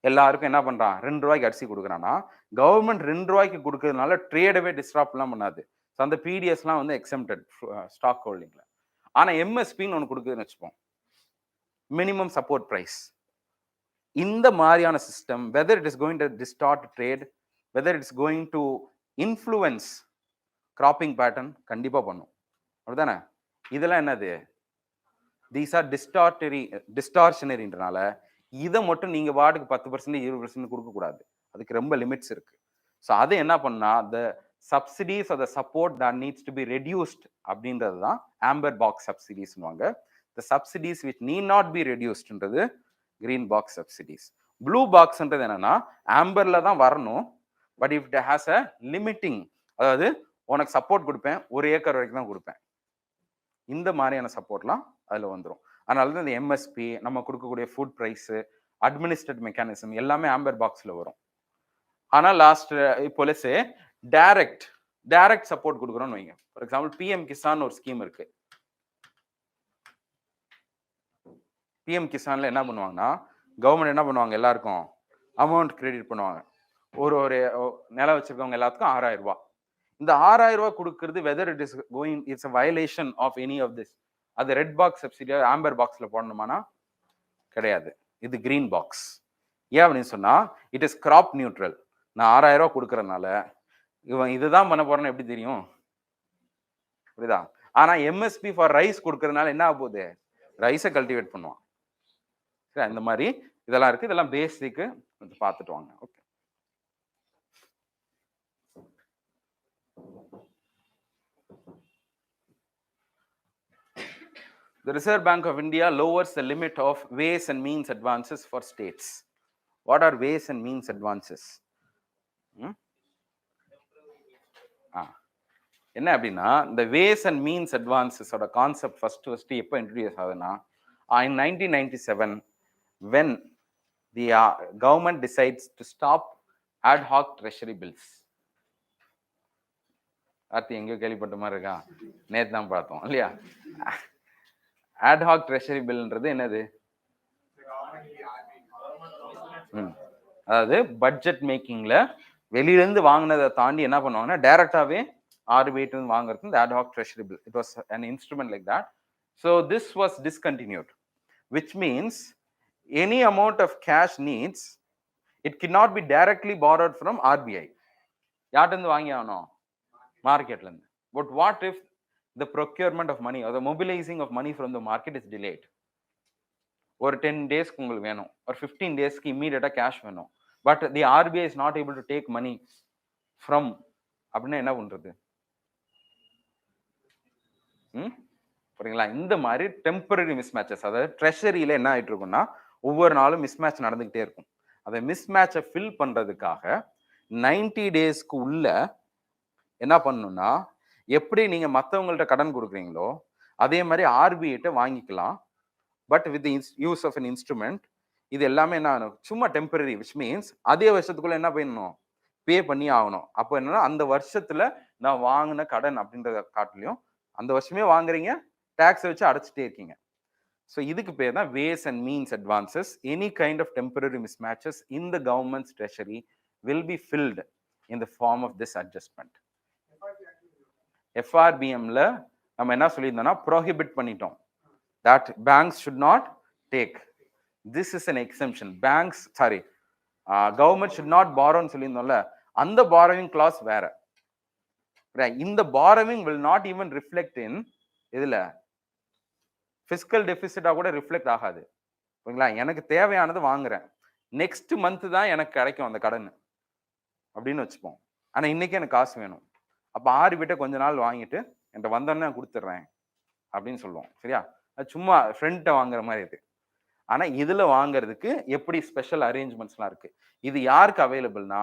B: எல்லாருக்கும் என்ன பண்றான், 2 ரூபாய்க்கு அரிசி கொடுக்குறான்னா கவர்மெண்ட் 2 ரூபாய்க்கு கொடுக்கறதுனால ட்ரேடவே டிஸ்டர்ப்லாம் பண்ணாது. ஸோ அந்த பிடிஎஸ்லாம் வந்து எக்ஸம்டட் ஸ்டாக் ஹோல்டிங்ல. ஆனா எம்எஸ்பின்னு ஒன்று கொடுக்குதுன்னு வச்சுப்போம், மினிமம் சப்போர்ட் ப்ரைஸ். இந்த மாதிரியான system whether it is going to distort trade, whether it's going to influence cropping pattern கண்டிப்பா பண்ணும். அப்படிதானே? இதெல்லாம் என்னது, தீஸ் ஆர் டிஸ்டார்ஷனரின்றனால இதை மட்டும் நீங்க வார்டுக்கு 10% 20% கொடுக்கக்கூடாது, அதுக்கு ரொம்ப லிமிட்ஸ் இருக்கு. ஸோ அது என்ன பண்ணா the subsidies or the support that needs to be reduced அப்படின்றது தான் ஆம்பர் பாக்ஸ் சப்சிடிஸ்னுவாங்க. The subsidies which need not be ரெடியூஸ்ட்ன்றது கிரீன் பாக்ஸ் சப்சிடிஸ். ப்ளூ பாக்ஸ்ன்றது என்னன்னா ஆம்பர்ல தான் வரணும், but if it has a limiting, அதாவது உனக்கு சப்போர்ட் கொடுப்பேன் 1 ஏக்கர் வரைக்கும் தான் கொடுப்பேன், இந்த மாதிரியான சப்போர்ட்லாம் அதுல வந்துடும். அதனால தான் இந்த எம்எஸ்பி, நம்ம கொடுக்கக்கூடிய ஃபுட் ப்ரைஸ், அட்மினிஸ்ட்ரேட்டிவ் மெக்கானிசம் எல்லாமே ஆம்பர் பாக்ஸ்ல வரும். ஆனால் லாஸ்ட் இப்போ லெட்ஸ் டைரக்ட் சப்போர்ட் கொடுக்குறோம்னு வைங்க. ஃபார் எக்ஸாம்பிள் பிஎம் கிசான் ஒரு ஸ்கீம் இருக்கு. பிஎம் கிசான்ல என்ன பண்ணுவாங்கன்னா கவர்மெண்ட் என்ன பண்ணுவாங்க, எல்லாருக்கும் அமௌண்ட் கிரெடிட் பண்ணுவாங்க. ஒரு நிலம் வச்சிருக்கவங்க எல்லாத்துக்கும் 6000 ரூபாய். இந்த 6000 ரூபாய் கொடுக்கறது whether it is going it's a violation of any of this, அது ரெட் பாக்ஸ் சப்சிடியா ஆம்பர் பாக்ஸ்ல போடணுமானா கிடையாது, இது கிரீன் பாக்ஸ். ஏன் அப்படின்னு சொன்னா இட் இஸ் கிராப் நியூட்ரல். நான் 6000 ரூபாய் கொடுக்கறதுனால இவன் இதுதான் பண்ண போறேன்னு எப்படி தெரியும், புரியுதா? ஆனா எம்எஸ்பி ஃபார் ரைஸ் கொடுக்கறதுனால என்ன ஆக போகுது, ரைஸை கல்டிவேட் பண்ணுவான். சரி, இந்த மாதிரி இதெல்லாம் இருக்கு. இதெல்லாம் பேசிக்கு கொஞ்சம் பார்த்துட்டு வாங்க. Okay, the Reserve Bank of India lowers the limit of ways and means advances for states. What are ways and means advances? என்ன அப்படின்னா இந்த வேஸ் அண்ட் மீன்ஸ் அட்வான்சஸோட கான்செப்ட் ஃபர்ஸ்ட் எப்போ இன்ட்ரடியூஸ் ஆகுதுன்னா in 1997 when the government decides to stop ad hoc treasury bills. Aarti எங்கேயோ கேள்விப்பட்ட மாதிரி இருக்கா, நேற்று தான் பார்த்தோம் இல்லையா? ad hoc treasury billன்றது என்னது, அதாவது பட்ஜெட் மேக்கிங்ல வெளியிலேருந்து வாங்கினதை தாண்டி என்ன பண்ணுவாங்கன்னா டைரக்டாவே ஆர்பிஐ வாங்குறது இந்த ad hoc treasury bill. It was an instrument like that. So this was discontinued, which means any amount of cash needs, it cannot be directly borrowed from RBI. யார்ட்ட இருந்து வாங்கி ஆகணும், மார்க்கெட்ல இருந்து. But what if the procurement of money or the mobilizing of money from the market is delayed? ஒரு 10 days உங்களுக்கு வேணும், ஒரு 15 daysக்கு இம்மீடியட்டா கேஷ் வேணும், but the RBI is not able to take money from, அப்படின்னா என்ன பண்றது? புரியுங்களா? இந்த மாதிரி டெம்பரரி மிஸ்மேட்சஸ், அதாவது ட்ரெஷரியில என்ன ஆயிட்டு இருக்கும்னா ஒவ்வொரு நாளும் மிஸ்மேட்ச் நடந்துகிட்டே இருக்கும். அதை மிஸ்மேட்சை ஃபில் பண்றதுக்காக 90 டேஸ்க்கு உள்ள என்ன பண்ணணும்னா, எப்படி நீங்க மற்றவங்கள்ட்ட கடன் கொடுக்குறீங்களோ அதே மாதிரி ஆர்பிஐட்ட வாங்கிக்கலாம், but with use of an instrument. இது எல்லாமே என்ன ஆகணும், சும்மா டெம்பரரி, விச் மீன்ஸ் அதே வருஷத்துக்குள்ள என்ன பண்ணணும், பே பண்ணி ஆகணும். அப்போ என்னன்னா அந்த வருஷத்துல நான் வாங்கின கடன் அப்படின்றத காட்டிலையும் அந்த வருஷமே வாங்குறீங்க, டேக்ஸ் வச்சு அடைச்சிட்டே இருக்கீங்க. ஸோ இதுக்கு பேர் தான் ways and means advances. Any kind of temporary mismatches in the government's treasury will be filled in the form of this adjustment. எஃப்ஆர்பிஎம்ல நம்ம என்ன சொல்லியிருந்தோம்னா ப்ரோஹிபிட் பண்ணிட்டோம், that banks should not take. This is an exemption. Government should not borrow ன்னு சொல்லியிருந்தோம்ல, அந்த borrowing clause வேற. இந்த borrowing will not even reflect in இதுல fiscal deficit கூட ரிஃப்ளெக்ட் ஆகாது. ஓகேங்களா? எனக்கு தேவையானது வாங்குறேன், நெக்ஸ்ட் மந்த் தான் எனக்கு கிடைக்கும் அந்த கடன் அப்படின்னு வச்சுப்போம். ஆனா இன்னைக்கு எனக்கு காசு வேணும். அப்ப ஆர்பிட்ட கொஞ்ச நாள் வாங்கிட்டு என்கிட்ட வந்தோடனே நான் கொடுத்துட்றேன் அப்படின்னு சொல்லுவோம். சரியா? அது சும்மா ஃப்ரெண்ட்ட வாங்குற மாதிரி இது. ஆனா இதுல வாங்குறதுக்கு எப்படி ஸ்பெஷல் அரேஞ்ச்மெண்ட்ஸ்லாம் இருக்கு. இது யாருக்கு அவைலபிள்னா,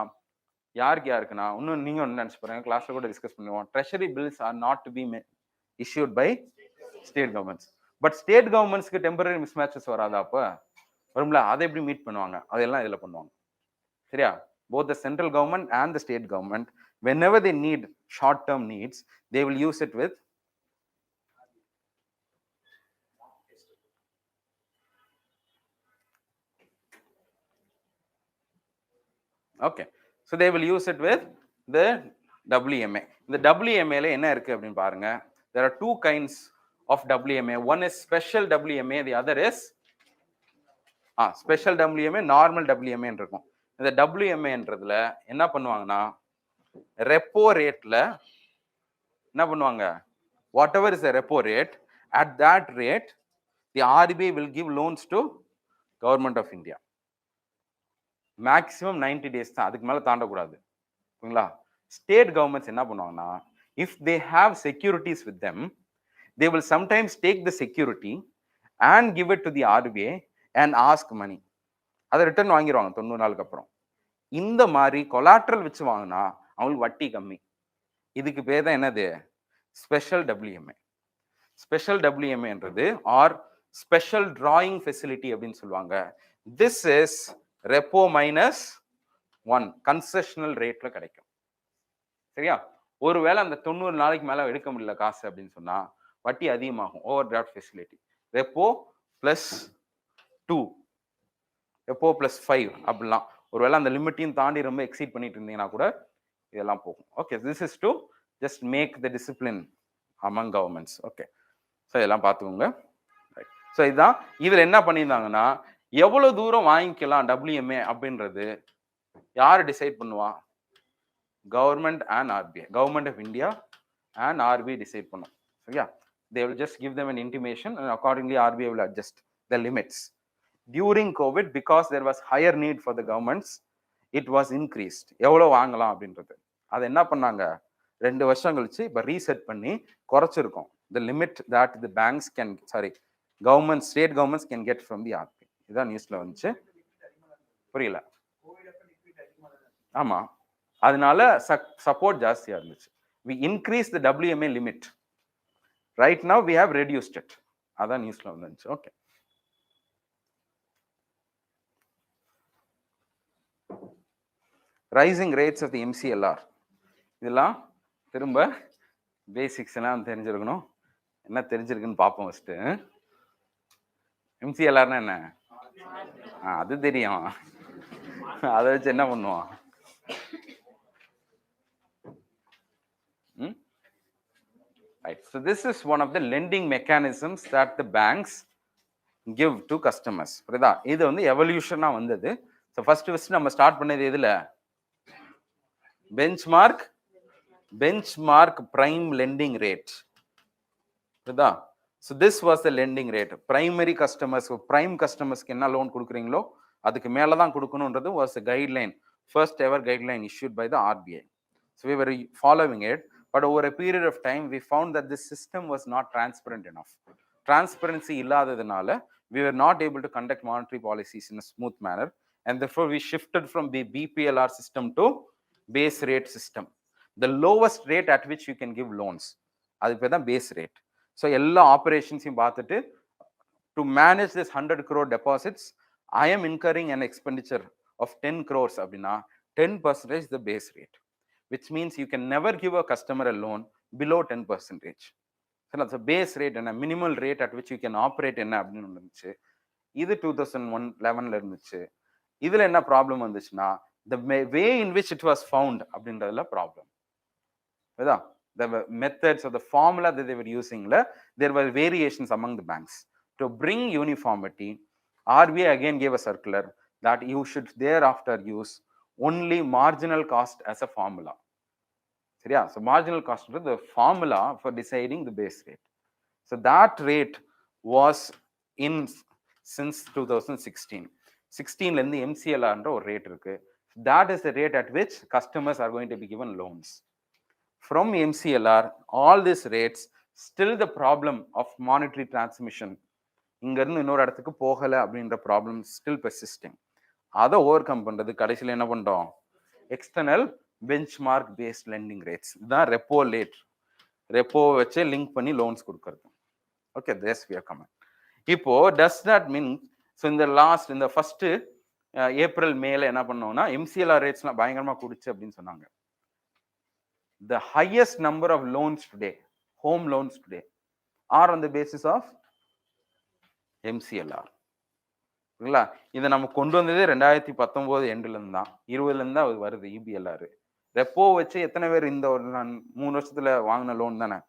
B: யாருக்குன்னா, இன்னும் நீங்க ஒன்று நினைச்சு பாருங்க, கிளாஸ்ல கூட டிஸ்கஸ் பண்ணுவோம். Treasury bills are not to be issued by state governments. But state கவர்மெண்ட்ஸ்க்கு டெம்பரரி மிஸ்மேட்சஸ் வராதா? அப்ப வரும்ல, அதை எப்படி மீட் பண்ணுவாங்க? அதெல்லாம் இதுல பண்ணுவாங்க. சரியா? both the central government and the state government, whenever they need short term needs, they will use it with okay, so they will use it with the WMA. இந்த WMA ல என்ன இருக்கு அப்படின்னு பாருங்க. There are two kinds of WMA. One is special WMA, the other is special WMA, normal WMA இருக்கும். இந்த WMAன்றதுல என்ன பண்ணுவாங்கன்னா, ரெப்போ ரேட்ல என்ன பண்ணுவாங்க, whatever is the repo rate, at that rate the RBI will give loans to government of India. Maximum 90 days தான், அதுக்கு மேல தாண்டக்கூடாது. ஓகேங்களா? ஸ்டேட் கவர்மெண்ட்ஸ் என்ன பண்ணுவாங்கன்னா, if they have securities with them, they will sometimes take the security and give it to the RBI and ask money. அதை return வாங்கிடுவாங்க 90 நாளுக்கு அப்புறம். இந்த மாதிரி கொலாட்ரல் வச்சு வாங்கினா அவங்களுக்கு வட்டி கம்மி. இதுக்கு பேர் தான் என்னது? Special WMA. ஸ்பெஷல் WMAன்றது ஆர் ஸ்பெஷல் டிராயிங் ஃபெசிலிட்டி அப்படின்னு சொல்லுவாங்க. திஸ் இஸ் ரெப்போ -1 கன்செஷனல் ரேட்ல கிடைக்கும். சரியா? ஒருவேளை அந்த 90 நாளைக்கு மேல எடுக்க முடியல காசு அப்படின்னு சொன்னா வட்டி அதிகமாகும். Over draft facility repo +2, repo +5 அப்படிலாம். ஒருவேளை அந்த லிமிட்டையும் தாண்டி ரொம்ப எக்ஸீட் பண்ணிட்டு இருந்தீங்கன்னா கூட இதெல்லாம் போகும். Okay, this is to just make the discipline among governments. Okay, so இதெல்லாம் பார்த்துக்கோங்க. ஸோ இதுதான் இதில் என்ன பண்ணியிருந்தாங்கன்னா, எவ்வளோ தூரம் வாங்கிக்கலாம் WMA அப்படின்றது யார் டிசைட் பண்ணுவா? Government and RBI, government of India and RBI decide பண்ணும். சரியா? they will just give them an intimation and accordingly RBI will adjust the limits. During COVID, because there was higher need for the governments, it was increased. எவ்வளோ வாங்கலாம் அப்படின்றது அது என்ன பண்ணாங்க, 2 வருஷம் கழிச்சு இப்போ ரீசெட் பண்ணி குறைச்சிருக்கோம். the limit that the banks can, government, state governments can get from the RBI. இதான் நியூஸ்ல வந்துச்சு. புரியல? ஆமா, அதனால சப்போர்ட் ஜாஸ்தியா இருந்துச்சு. we increased the WMA limit. right now we have reduced it. அதான் நியூஸ்ல வந்துச்சு. Okay, rising rates of the MCLR. இதெல்லாம் திரும்ப பேசிக்ஸ் எல்லாம் தெரிஞ்சிருக்கணும். என்ன தெரிஞ்சிருக்குன்னு பார்ப்போம் ஃபர்ஸ்ட். MCLRனா என்ன? அது தெரியும். அதை வச்சு என்ன பண்ணுவோம்? Right. So this is one of the lending mechanisms that the banks give to customers. புரியுதா? இது வந்து எவல்யூஷனா வந்தது. ஸோ ஃபர்ஸ்ட் நம்ம ஸ்டார்ட் பண்ணது எதுல? Benchmark prime lending rate. புரியுதா? So this was the lending rate. Primary customers, prime கஸ்டமர்ஸ்க்கு என்ன லோன் கொடுக்குறீங்களோ அதுக்கு மேலே தான் கொடுக்கணுன்றது was a guideline, first ever guideline issued by the RBI. So we were following it, but over a period of time we found that this system was not transparent enough. Transparency இல்லாததுனால we were not able to conduct monetary policies in a smooth manner, and therefore we shifted from the BPLR system to base rate system. The lowest rate at which you can give loans, அதுக்கு பேர் தான் base rate. So எல்லா ஆபரேஷன்ஸையும் பார்த்துட்டு, to manage this 100 crore deposits, I am incurring an expenditure of 10 crores அப்படின்னா 10% the base rate, which means you can never give a customer a loan below 10%. So that's a base rate and a minimal rate at which you can operate என்ன அப்படின்னு இருந்துச்சு. இது 2011ல இருந்துச்சு. இதுல என்ன problem வந்துச்சுன்னா, the way in which it was found அப்படின்றதுல problem. புரியுதா? The methods or the formula that they were using, there were variations among the banks. To bring uniformity, RBI again gave a circular that you should thereafter use only marginal cost as a formula. சரியா? So marginal cost is the formula for deciding the base rate. So that rate was in since 2016. 16லேருந்து MCLRன்ற ஒரு rate இருக்கு. That is the rate at which customers are going to be given loans. From MCLR, all these rates, still the problem of monetary transmission, இங்கேருந்து இன்னொரு இடத்துக்கு போகலை அப்படின்ற problem still persisting. அதை overcome பண்ணுறது கடைசியில் என்ன பண்ணுறோம்? External benchmark based lending rates தான் ரெப்போ ரேட். ரெப்போ வச்சு லிங்க் பண்ணி லோன்ஸ் கொடுக்கறது. Okay, this we are coming. இப்போ டஸ் தட் மீன் ஸோ இந்த ஃபர்ஸ்ட் ஏப்ரல் மேல என்ன பண்ணோம்னா MCLR ரேட்ஸ்லாம் பயங்கரமா குடிச்சு அப்படின்னு சொன்னாங்க. The highest number of loans today, home loans today, are on the basis of MCLR. இல்லைங்களா? இதை நம்ம கொண்டு வந்ததே 2019 எண்டுலேருந்து தான், 20லேருந்து தான் வருது EBLR. ரெப்போ வச்சு எத்தனை பேர் இந்த ஒரு 3 வருஷத்துல வாங்கின லோன் தானே.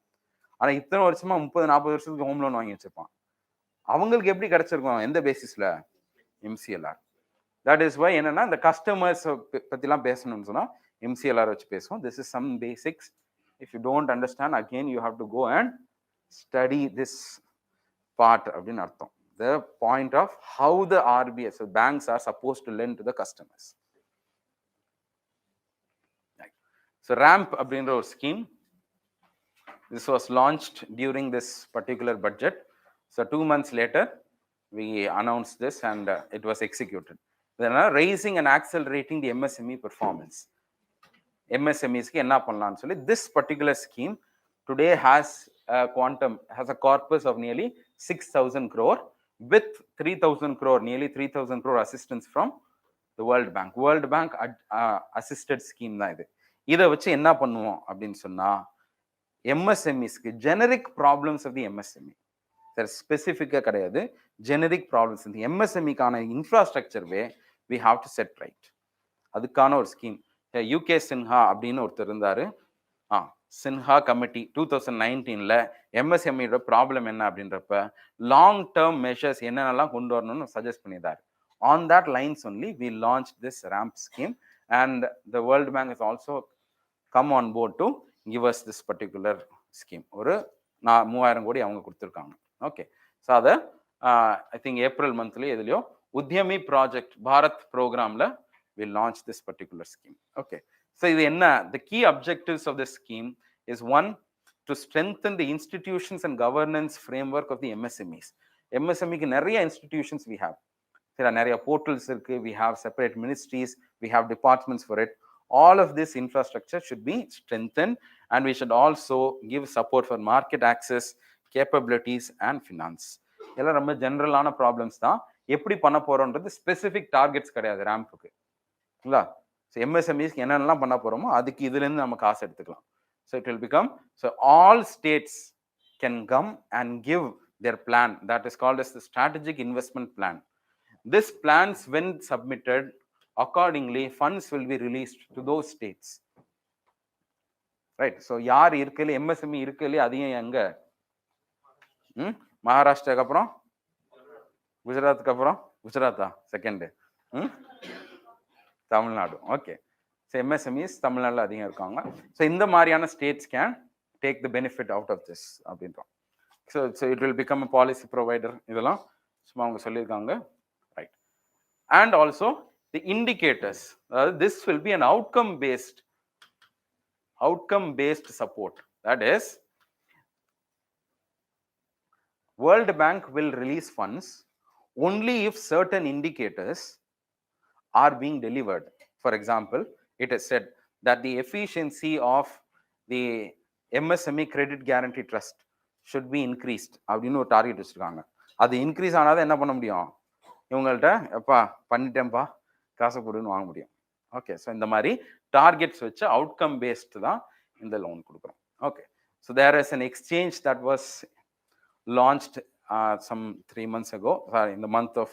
B: ஆனால் இத்தனை வருஷமா 30-40 வருஷத்துக்கு ஹோம் லோன் வாங்கி வச்சிருப்பான். அவங்களுக்கு எப்படி கிடைச்சிருக்கும்? எந்த பேசிஸ்ல? MCLR. தட் இஸ் வை என்னன்னா இந்த கஸ்டமர்ஸ் பத்திலாம் பேசணும்னு சொன்னா MCLR வச்சு பேசுவோம். This is some basics. If you don't understand, again you have to go and study this part அப்படின்னு அர்த்தம். The point of how the RBI, so banks are supposed to lend to the customers. So RAMP அப்படின்ற ஒரு scheme, this was launched during this particular budget. So 2 months later we announced this and it was executed. Then raising and accelerating the MSME performance. MSMEs க்கு என்ன பண்ணலாம்னு சொல்லி this particular scheme today has a quantum, has a corpus of nearly 6,000 crore with 3,000 crore, nearly 3,000 crore assistance from the World Bank. World Bank assisted scheme தான் இது. இதை வச்சு என்ன பண்ணுவோம் அப்படின்னு சொன்னா MSMEஸ்க்கு generic problems of the MSME, ஸ்பெசிஃபிக்காக கிடையாது, ஜெனரிக் ப்ராப்ளம்ஸ் இந்த MSMEக்கான infrastructure way we have to set right. அதுக்கான ஒரு ஸ்கீம். UK சின்ஹா அப்படின்னு ஒருத்தர் இருந்தாரு. சின்ஹா கமிட்டி 2019ல MSMEயோட ப்ராப்ளம் என்ன அப்படின்றப்ப லாங் டேர்ம் மெஷர்ஸ் என்னென்னலாம் கொண்டு வரணும்னு சஜஸ்ட் பண்ணியிருந்தாரு. On that lines only we launched this RAMP scheme and the World Bank has also come on board to give us this particular scheme. ஒரு 3000 கோடி அவங்க கொடுத்துருக்காங்க. ஓகே, ஸோ அதை ஐ திங்க் ஏப்ரல் மந்த்லேயே எதுலையோ உத்யமி ப்ராஜெக்ட் பாரத் ப்ரோக்ராமில் we launched this particular scheme. Okay, so இது என்ன? The key objectives of this scheme is one, to strengthen the institutions and governance framework of the MSMEs. MSMEக்கு நிறைய institutions we have. நிறைய portals இருக்கு, we have separate ministries, we have departments for it. All of this infrastructure should be strengthened and we should also give support for market access, capabilities and finance. எல்லாம் ரொம்ப ஜெனரலான problems தான். எப்படி பண்ண போறோம்ன்றது specific targets கிடையாது ரேம்புக்கு. இல்லைங்களா? So MSMEஸ்க்கு என்னென்னலாம் பண்ண போறோமோ அதுக்கு இதுலேருந்து நம்ம காசு எடுத்துக்கலாம். So it will become, so all states can come and give their plan that is called as the strategic investment plan. This plans when submitted, accordingly funds will be released to those states. Right? So யார் இருக்கல MSME இருக்கல அதையும் எங்க? மகாராஷ்டிராக்கு அப்புறம் குஜராத்துக்கு அப்புறம் குஜராத்தா second Tamil Nadu. Okay, so MSMEs தமிழ்நாட்டில் அதிகம் இருக்காங்க. ஸோ இந்த மாதிரியான states can take the benefit out of this அப்படின்றோம். So it will become a policy provider. இதெல்லாம் சும்மா அவங்க சொல்லியிருக்காங்க. Right. And also the indicators, அதாவது this will be an outcome based support. That is, World Bank will release funds only if certain indicators are being delivered. For example, it is said that the efficiency of the MSME credit guarantee trust should be increased அப்படின்னு ஒரு target வச்சிருக்காங்க. அது increase ஆனாதான் என்ன பண்ண முடியும்? இவங்கள்ட்ட எப்பா பண்ணிட்டேன்ப்பா காசை கொடுன்னு வாங்க முடியும். ஓகே, ஸோ இந்த மாதிரி டார்கெட்ஸ் வச்சு அவுட்கம் பேஸ்டு தான் இந்த லோன் கொடுக்குறோம். Okay, so there is an exchange that was launched some 3 months ago, in the month of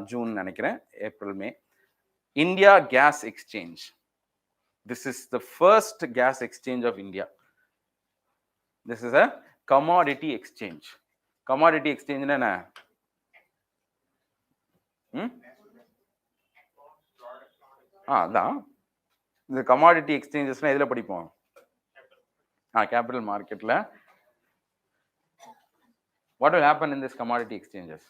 B: June நினைக்கிறேன், April, May. India Gas Exchange. This is the first gas exchange of India. This is a commodity exchange. Commodity exchange என்ன? அதான் இந்த commodity எக்ஸ்சேஞ்சஸ்லாம் எதில் படிப்போம்? Capital மார்க்கெட்டில். What will happen in this commodity exchanges?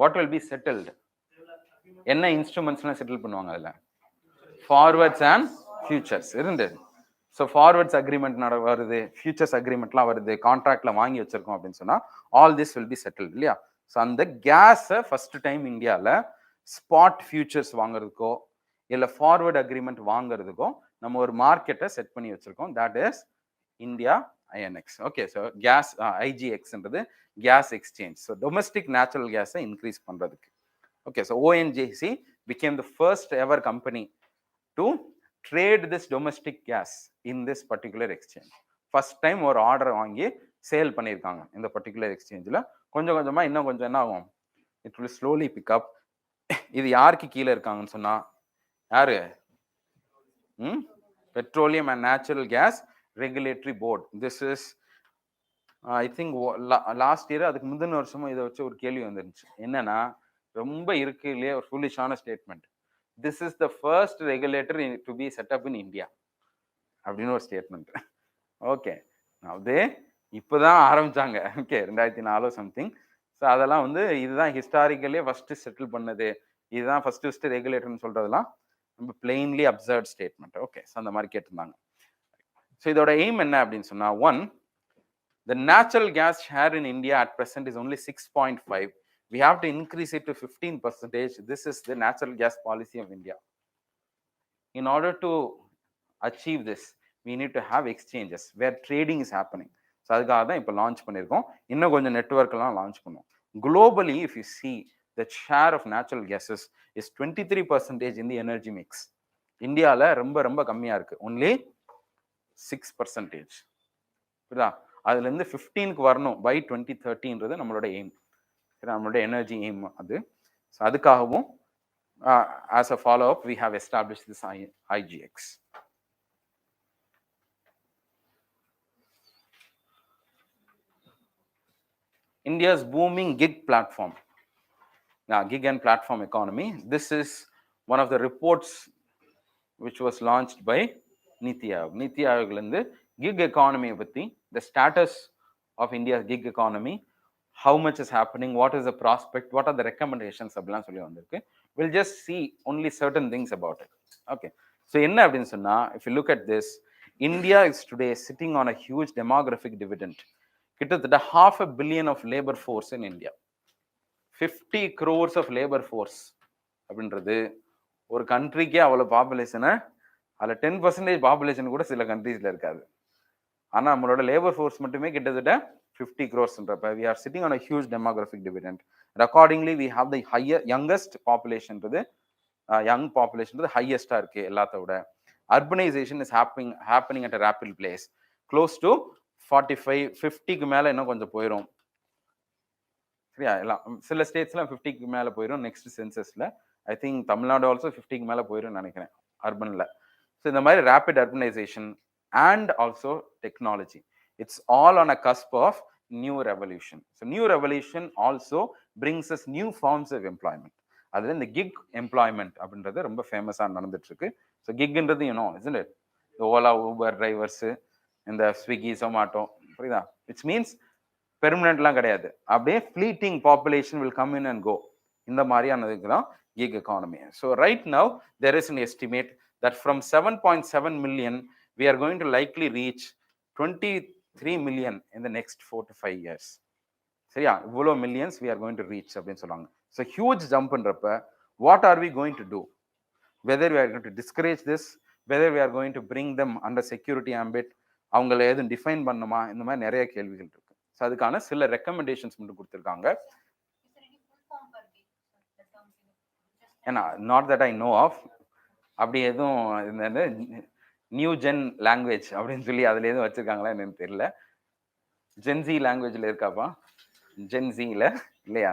B: What will be settled? என்ன இன்ஸ்ட்ருமெண்ட்ஸ்லாம் settle பண்ணுவாங்க அதில்? Forwards and features இருந்தது. ஸோ ஃபார்வர்ட்ஸ் அக்ரிமெண்ட் வருது, ஃபியூச்சர்ஸ் அக்ரிமெண்ட்லாம் வருது, கான்ட்ராக்ட்ல வாங்கி வச்சிருக்கோம் அப்படின்னு சொன்னா all this will B settled இல்லையா? ஸோ அந்த கேஸை ஃபர்ஸ்ட் டைம் இந்தியாவில் ஸ்பாட் ஃபியூச்சர்ஸ் வாங்குறதுக்கோ இல்லை ஃபார்வர்ட் அக்ரிமெண்ட் வாங்குறதுக்கோ நம்ம ஒரு மார்க்கெட்டை செட் பண்ணி வச்சிருக்கோம். That is India INX. Okay, so gas ஐஜிஎக்ஸ்ன்றது gas exchange. So domestic natural கேஸை இன்க்ரீஸ் பண்ணுறதுக்கு. Okay, so ONGC became the first ever company to trade this domestic gas in this particular exchange. First time ஒரு order வாங்கி sale பண்ணியிருக்காங்க இந்த particular எக்ஸ்சேஞ்சில். கொஞ்சம் கொஞ்சமாக இன்னும் கொஞ்சம் என்ன ஆகும், இட் வில் ஸ்லோலி பிக்அப். இது யாருக்கு கீழே இருக்காங்கன்னு சொன்னா யாரு? Petroleum and natural gas regulatory board. This is I think last year, அதுக்கு முந்தின வருஷமும் இதை வச்சு ஒரு கேள்வி வந்துருந்துச்சு. என்னன்னா, ரொம்ப இருக்கு இல்லையா ஒரு ஃபுல்லிஷான statement. This is the first regulator to be set up in India அப்படின்னு ஒரு ஸ்டேட்மெண்ட். ஓகே, அது இப்போதான் ஆரம்பிச்சாங்க. Okay, 2004 something. ஸோ அதெல்லாம் வந்து இதுதான் ஹிஸ்டாரிக்கலே ஃபர்ஸ்ட் செட்டில் பண்ணது, இதுதான் ஃபர்ஸ்ட் ரெகுலேட்டர்னு சொல்றதெல்லாம் ரொம்ப plainly absurd statement. Okay, so அந்த மாதிரி கேட்டிருந்தாங்க. ஸோ இதோட எய்ம் என்ன அப்படின்னு சொன்னா, one, the natural gas share in India at present is only 6.5. We have to increase it to 15%. This is the natural gas policy of India. In order to achieve this, we need to have exchanges where trading is happening. So அதுக்காக தான் இப்போ launch பண்ணியிருக்கோம். இன்னும் கொஞ்சம் நெட்வொர்க்லாம் launch பண்ணுவோம். Globally, if you see, the share of natural gases is 23% in the energy mix. இந்தியாவில் ரொம்ப ரொம்ப கம்மியாக இருக்கு, only 6%. புரியுதா? அதுலேருந்து 15க்கு வரணும் பை 2030ன்றது நம்மளோட எய்ம், நம்மளோட எனர்ஜி எய்ம் அது. ஸோ அதுக்காகவும் as a follow-up we have established this IGX. India's booming gig platform, gig and platform economy. This is one of the reports which was launched by Niti Aayog. Niti Aayogலேருந்து gig economy பற்றி, the status of India's gig economy, how much is happening, what is the prospect, what are the recommendations அப்படிலாம் சொல்லி வந்திருக்கு. We'll just see only certain things about it. Okay, so என்ன அப்படின்னு சொன்னா, if you look at this, India is today sitting on a huge demographic dividend. கிட்டத்தட்ட 500 million of labor force in India. 50 crores of labor force அப்படின்றது ஒரு கண்ட்ரிக்கே அவ்வளோ பாப்புலேஷனை, அதில் 10% population கூட சில கண்ட்ரீஸில் இருக்காது. ஆனால் நம்மளோட லேபர் ஃபோர்ஸ் மட்டுமே கிட்டத்தட்ட 50 crores. We are sitting on a huge demographic dividend. And accordingly, we have the youngest population to the young population to the highest இருக்கு எல்லாத்த விட. Urbanization is happening at a rapid pace. Close to 45-50க்கு மேலே இன்னும் கொஞ்சம் போயிடும். சரியா? எல்லாம் சில ஸ்டேட்ஸ்லாம் 50க்கு மேலே போயிடும் நெக்ஸ்ட் சென்சஸில். ஐ திங்க் தமிழ்நாடு ஆல்சோ 50க்கு மேலே போயிடும் நினைக்கிறேன் அர்பனில். ஸோ இந்த மாதிரி rapid urbanisation and also technology, it's all on a cusp of new revolution. So new revolution also brings us new forms of employment. அதுல இந்த gig employment அப்படின்றது ரொம்ப ஃபேமஸா நடந்துட்டு இருக்கு. ஸோ கிக்ன்றது isn't it? The Ola, Uber drivers, இந்த ஸ்விக்கி, சொமாட்டோ, புரியுதா? which means பெர்மனன்ட்லாம் கிடையாது, அப்படியே fleeting population will come in and go. இந்த மாதிரியானதுக்கு தான் gig economy. So right now there is an estimate that from 7.7 million we are going to likely reach 23 million in the next 4 to 5 years. சரியா? இவ்வளோ millions we are going to reach அப்படின்னு சொல்லுவாங்க. So huge jump பண்றப்ப what are we going to do? Whether we are going to discourage this, whether we are going to bring them under security ambit, அவங்களை எதுவும் define பண்ணுமா, இந்த மாதிரி நிறைய கேள்விகள் இருக்கு. ஸோ அதுக்கான சில ரெக்கமெண்டேஷன்ஸ் மட்டும் கொடுத்துருக்காங்க. ஏன்னா not that I know of, அப்படி எதுவும் இந்த நியூ ஜென் லாங்குவேஜ் அப்படின்னு சொல்லி அதுல எதுவும் வச்சிருக்காங்களா என்னன்னு தெரியல. ஜென்சி லாங்குவேஜ்ல இருக்காப்பா? ஜென்சியில இல்லையா?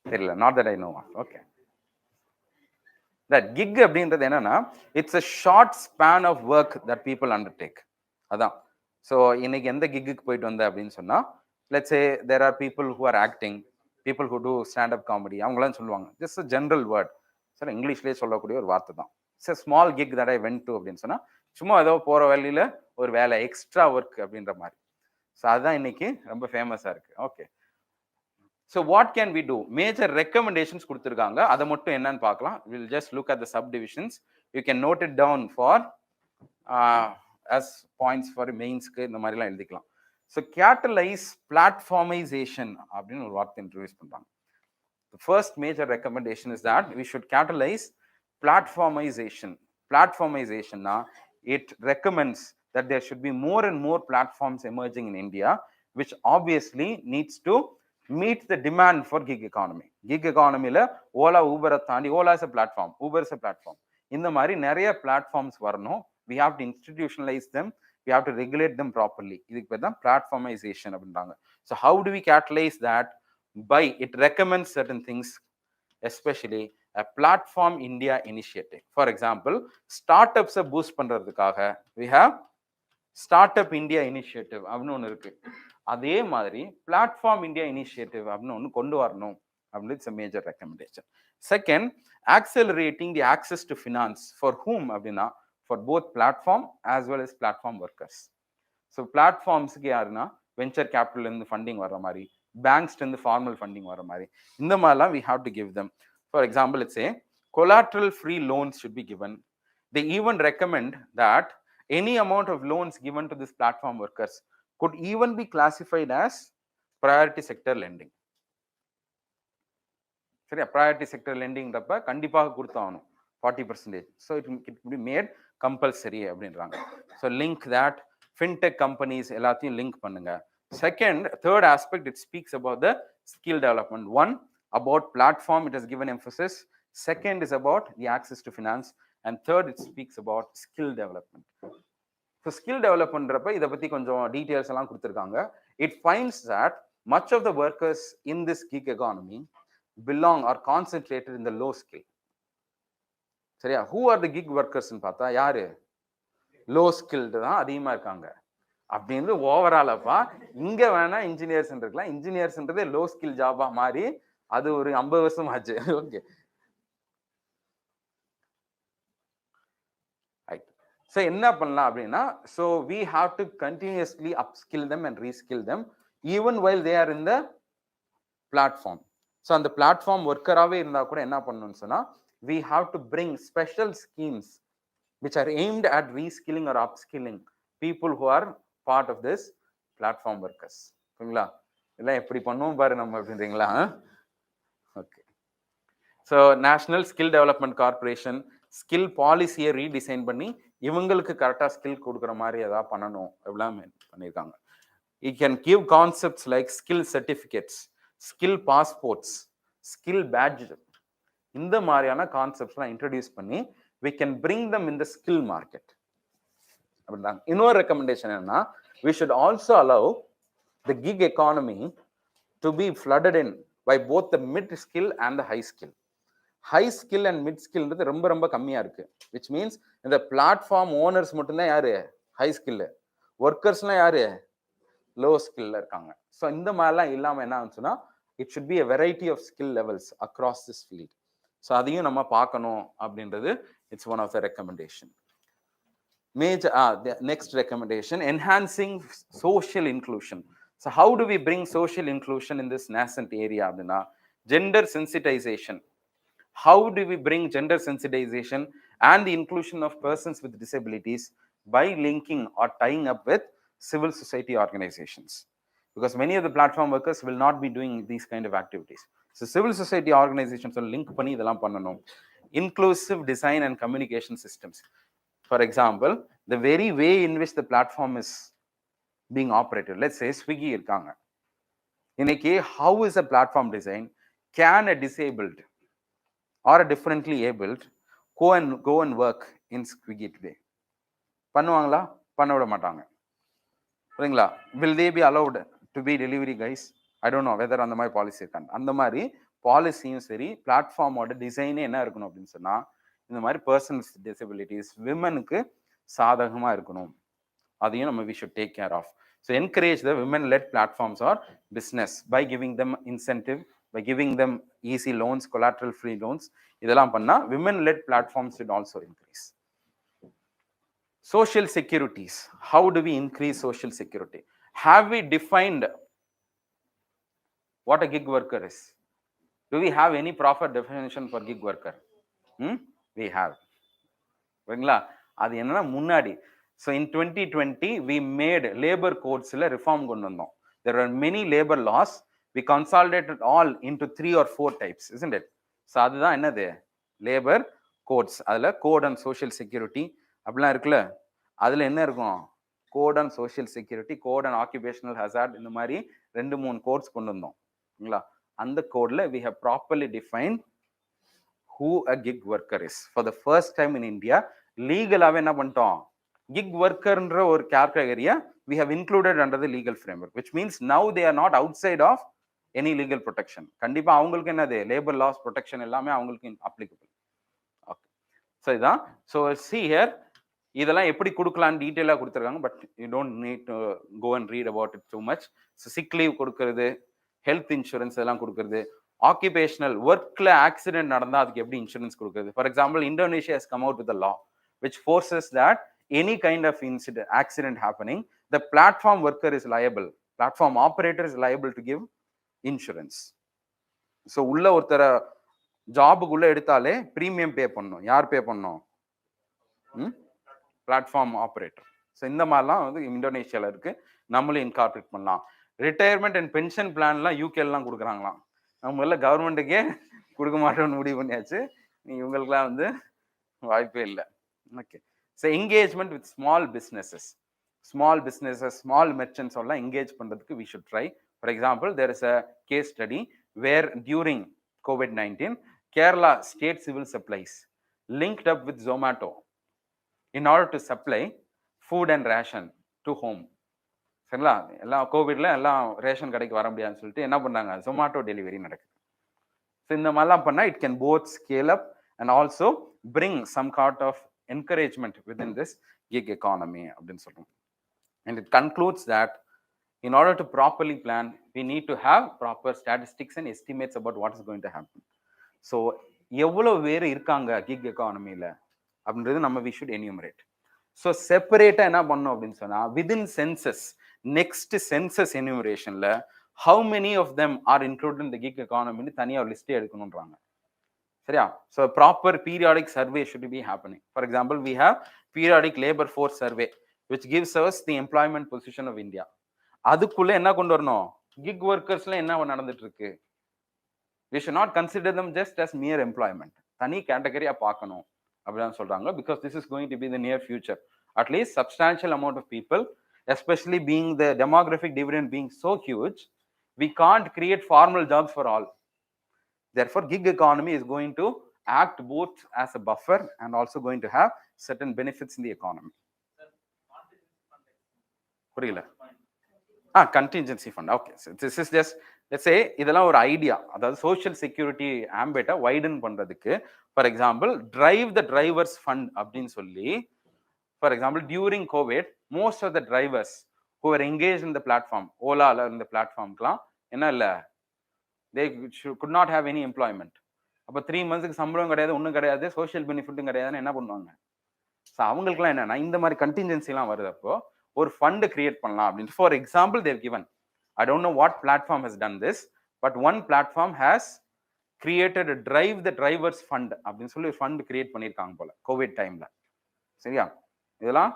B: தெரியல. Not that I know of. Okay, that gig அப்படின்றது என்னன்னா, it's a short span of work that people undertake. அதான். ஸோ இன்னைக்கு எந்த கிக்குக்கு போயிட்டு வந்த அப்படின்னு சொன்னா, let's say there are people who are acting, people who do stand up comedy, அவங்களாம் சொல்லுவாங்க. ஜஸ்ட் ஜென்ரல் வேர்ட், சார் இங்கிலீஷ்லேயே சொல்லக்கூடிய ஒரு வார்த்தை தான். It's a small gig that I went to அப்படின்னு சொன்னா, சும்மா ஏதோ போற வேலையில ஒரு வேலை, எக்ஸ்ட்ரா ஒர்க் அப்படின்ற மாதிரி. ஸோ அதுதான் இன்னைக்கு ரொம்ப ஃபேமஸா இருக்கு. Okay, So what can we do? Major recommendations கொடுத்திருக்காங்க. அதை மட்டும் என்னன்னு பார்க்கலாம். We'll just look at the subdivisions. You can note it down for as points for மெயின்ஸ்க்கு இந்த மாதிரிலாம் எழுதிக்கலாம். So catalyze platformization அப்படின்னு ஒரு வார்த்தை இன்ட்ரோடியூஸ் பண்றாங்க. The first major recommendation is that we should catalyze platformization. Platformization, it recommends that there should be more and more platforms emerging in India, which obviously needs to meet the demand for gig economy. Gig economy la Ola, Uber தாண்டி Ola is a platform, Uber is a platform. இந்த மாதிரி நிறைய platforms வரணும். We have to institutionalize them. We have to regulate them properly. இதுக்கு பேர் தான் platformization அப்படின்றாங்க. So how do we catalyze that? By it recommends certain things, especially a platform India initiative. For example, startups boost பண்றதுக்காக we have startup India initiative அப்படின்னு ஒன்று இருக்கு. அதே மாதிரி பிளாட்ஃபார்ம் இந்தியா இனிஷியேட்டிவ் அப்படின்னு ஒன்று கொண்டு வரணும் அப்படின்னு it's a major recommendation. Second, accelerating the access to finance for whom அப்படின்னா for both platform as well as platform workers. So platformsக்கு யாருன்னா venture capital இருந்து ஃபண்டிங் வர மாதிரி, பேங்க்ஸ்ல இருந்து ஃபார்மல் ஃபண்டிங் வர மாதிரி, இந்த மாதிரிலாம் we have to give them. For example, let's say collateral free loans should be given. They even recommend that any amount of loans given to this platform workers could even be classified as priority sector lending. சரியா? priority sector lending ரப்ப கண்டிப்பாக கொடுத்தாகணும் 40%. So it could be made compulsory அப்படின்றாங்க. So link that fintech companies எல்லாத்தையும் link பண்ணுங்க. Second, third aspect, it speaks about the skill development. One, about platform, it has given emphasis. Second is about the access to finance. And third, it speaks about skill development. So skill development ரப்ப இதை பத்தி கொஞ்சம் details எல்லாம் கொடுத்திருக்காங்க. It finds that much of the workers in this gig economy belong or concentrated in the low skill. சரியா? Who are the gig workers ன்னு பார்த்தா யாரு? லோ ஸ்கில்டு தான் அதிகமா இருக்காங்க. அப்படின்னு ஓவராலப்பா இங்க வேணா இன்ஜினியர்ஸ் இருக்கலாம். இன்ஜினியர்ஸ்ன்றதே லோ ஸ்கில் ஜாபா மாறி அது ஒரு 50 வருஷம் ஆச்சு. ஓகே. ஸோ என்ன பண்ணலாம் அப்படின்னா, so we have to continuously upskill them and reskill them even while they are in the platform. So அந்த பிளாட்ஃபார்ம் ஒர்க்கராகவே இருந்தால் கூட என்ன பண்ணணும்னு சொன்னால், we have to bring special schemes which are aimed at reskilling or upskilling people who are part of this platform workers. ஓகேங்களா? இல்லை எப்படி பண்ணுவோம் பாரு நம்ம அப்படின்றீங்களா? Okay. So national skill development corporation skill பாலிசியை ரீடிசைன் பண்ணி இவங்களுக்கு கரெக்டாக ஸ்கில் கொடுக்குற மாதிரி ஏதாவது பண்ணணும் அப்படிலாம் பண்ணியிருக்காங்க. You can give concepts like skill certificates, skill passports, skill badge. இந்த மாதிரியான கான்செப்ட்ஸ்லாம் இன்ட்ரடியூஸ் பண்ணி we can bring them in the skill market. அப்படின்றாங்க. இன்னொரு ரெக்கமெண்டேஷன் என்னன்னா, we should also allow the gig economy to be flooded in by both the mid skill and the high skill. High skill and mid skillன்றது ரொம்ப ரொம்ப கம்மியா இருக்கு. which means இந்த platform owners மட்டும்தான் யாரு ஹை ஸ்கில், ஒர்க்கர்ஸ்லாம் யாரு low ஸ்கில்ல இருக்காங்க. So இந்த மாதிரிலாம் இல்லாம என்ன ஆச்சுன்னா, it should be a variety of skill levels across this field. So அதையும் நம்ம பார்க்கணும் அப்படின்றது it's one of the recommendation. Major the next recommendation, enhancing social inclusion. So how do we bring social inclusion in this nascent area அப்படின்னா, gender sensitization. How do we bring gender sensitization and the inclusion of persons with disabilities by linking or tying up with civil society organizations? Because many of the platform workers will not be doing these kind of activities. So civil society organizations will link பண்ணி இதெல்லாம் பண்ணணும். Inclusive design and communication systems. For example, the very way in which the platform is being operated, let's say Swiggy இருக்காங்க. இன்னைக்கு how is a platform design? Can a disabled or a differently abled go and work in Swiggy today? பண்ணுவாங்களா? பண்ண விட மாட்டாங்க. சரிங்களா? Will they be allowed to be delivery guys? I don't know whether அந்த மாதிரி policy இருக்காங்க. அந்த மாதிரி பாலிசியும் சரி, பிளாட்ஃபார்மோட டிசைனே என்ன இருக்கணும் அப்படின்னு சொன்னா, இந்த மாதிரி பர்சன்ஸ் டிசபிலிட்டிஸ் விமனுக்கு சாதகமா இருக்கணும். அதையும் நம்ம we should take care of. So encourage the women led platforms or business by giving them incentive, by giving them easy loans, collateral free loans. இதெல்லாம் பண்ணா women led platforms should also increase. Social securities. How do we increase social security? Have we defined what a gig worker is? Do we have any proper definition for gig worker? We have. ஓகேங்களா? அது என்னன்னா முன்னாடி. So in 2020 we made labor codes-ல reform கொண்டு வந்தோம். There are many labor laws. We consolidated all into 3 or 4 types, isn't it? So அதுதான் என்னது? Labor codes. அதுல code on social security அப்படிலாம் இருக்குல்ல, அதுல என்ன இருக்கும்? Code on social security, code on occupational hazard, இந்த மாதிரி 2-3 கோட்ஸ் கொண்டு வந்தோம். ஓகேங்களா? அந்த கோட்ல we have properly defined who a gig worker is. For the first time in India, legally என்ன பண்ணிட்டோம்? Gig worker ன்ற ஒரு category we have included under the legal framework, which means now they are not outside of any legal protection. கண்டிப்பா அவங்களுக்கு என்னது? Labor laws protection எல்லாமே அவங்களுக்கு applicable. Okay. So இதான். So see here, இதெல்லாம் எப்படி கொடுக்கலாம்னு டீட்டெயிலாக கொடுத்துருக்காங்க. But you don't need to go and read about it too much. So sick leave கொடுக்கறது, ஹெல்த் இன்சூரன்ஸ் எல்லாம் கொடுக்கறது, ஆக்குபேஷனல் ஒர்க்கில் ஆக்சிடென்ட் நடந்தால் அதுக்கு எப்படி இன்சூரன்ஸ் கொடுக்குறது. For example, Indonesia has come out with law which forces that any kind of accident happening, the platform worker is liable, platform operator is liable to give insurance. So உள்ள ஒருத்தர ஜாபுக்குள்ள எடுத்தாலே premium பே பண்ணணும். யார் பே பண்ணணும்? Platform operator. So இந்த மாதிரிலாம் வந்து இந்தோனேஷியாவில் இருக்குது. நம்மளும் இன்கார்பரேட் பண்ணலாம். ரிட்டையர்மெண்ட் அண்ட் பென்ஷன் பிளான்லாம் யூகேலாம் கொடுக்குறாங்களாம். நம்ம எல்லாம் கவர்மெண்ட்டுக்கே கொடுக்க மாட்டோம்னு முடிவு பண்ணியாச்சு. இவங்களுக்குலாம் வந்து வாய்ப்பே இல்லை. Okay. So engagement with small businesses, small merchants எல்லாம் என்கேஜ் பண்ணுறதுக்கு we should try. For example, there is a case study where during COVID-19 Kerala State Civil Supplies linked up with Zomato in order to supply food and ration to home. சரிங்களா? எல்லாம் கோவிட்ல எல்லாம் ration கடைக்கு வர முடியாதுன்னு சொல்லிட்டு என்ன பண்ணாங்க? Zomato delivery நடக்குது. ஸோ இந்த மாதிரிலாம் பண்ணால் it can both scale up and also bring some card of encouragement within this gig economy அப்படின்னு சொல்றோம். And it concludes that in order to properly plan, we need to have proper statistics and estimates about what is going to happen. So எவ்வளவு பேர் இருக்காங்க kick எக்கானமியில் அப்படின்றது நம்ம we should enumerate. So செப்பரேட்டாக என்ன பண்ணோம் அப்படின்னு சொன்னால், விதின் சென்சஸ், நெக்ஸ்ட் சென்சஸ் என்யூமரேஷனில் how many of them are include in the gig எக்கானமின்னு தனியாக ஒரு லிஸ்ட்டே எடுக்கணுன்றாங்க. சரியா? So proper periodic survey should be happening. For example, we have periodic labour force survey which gives us the employment position of India. அதுக்குள்ள என்ன கொண்டு வரணும்? கிக் ஒர்க்கர்ஸ்ல என்ன நடந்துட்டு இருக்கு? We should not consider them just as mere employment. தனி கேட்டகரியா பார்க்கணும் அப்படின்னு சொல்றாங்க. Because this is going to be the near future. At least substantial amount of people, especially being the demographic dividend being so huge, we can't create formal jobs for all. Therefore, gig economy is going to act both as a buffer and also going to have certain benefits in the economy. புரியல? Contingency fund. Okay. This is just let's say இதெல்லாம் ஒரு idea. அதாவது social security ஆம்பேட்டை widen பண்றதுக்கு, for example, drivers fund அப்படின்னு சொல்லி, for example, during Covid most of the drivers who are engage in the platform, ஓலால இந்த பிளாட்ஃபார்ம்க்குலாம் என்ன இல்லை, they could not have any employment. அப்போ 3 months சம்பளம் கிடையாது, ஒன்றும் கிடையாது, சோஷியல் பெனிஃபிட்டும் கிடையாதுன்னு என்ன பண்ணுவாங்க? ஸோ அவங்களுக்குலாம் என்னன்னா இந்த மாதிரி கண்டின்ஜென்சிலாம் வருதப்போ ஒரு ஃபண்ட் கிரியேட் பண்ணலாம் அப்படின்னு. For example, they've given, I don't know what platform has done this, but one platform has created a drive the drivers fund அப்படின்னு சொல்லி ஒரு ஃபண்ட் கிரியேட் பண்ணியிருக்காங்க போல கோவிட் டைம்ல. சரியா? இதெல்லாம்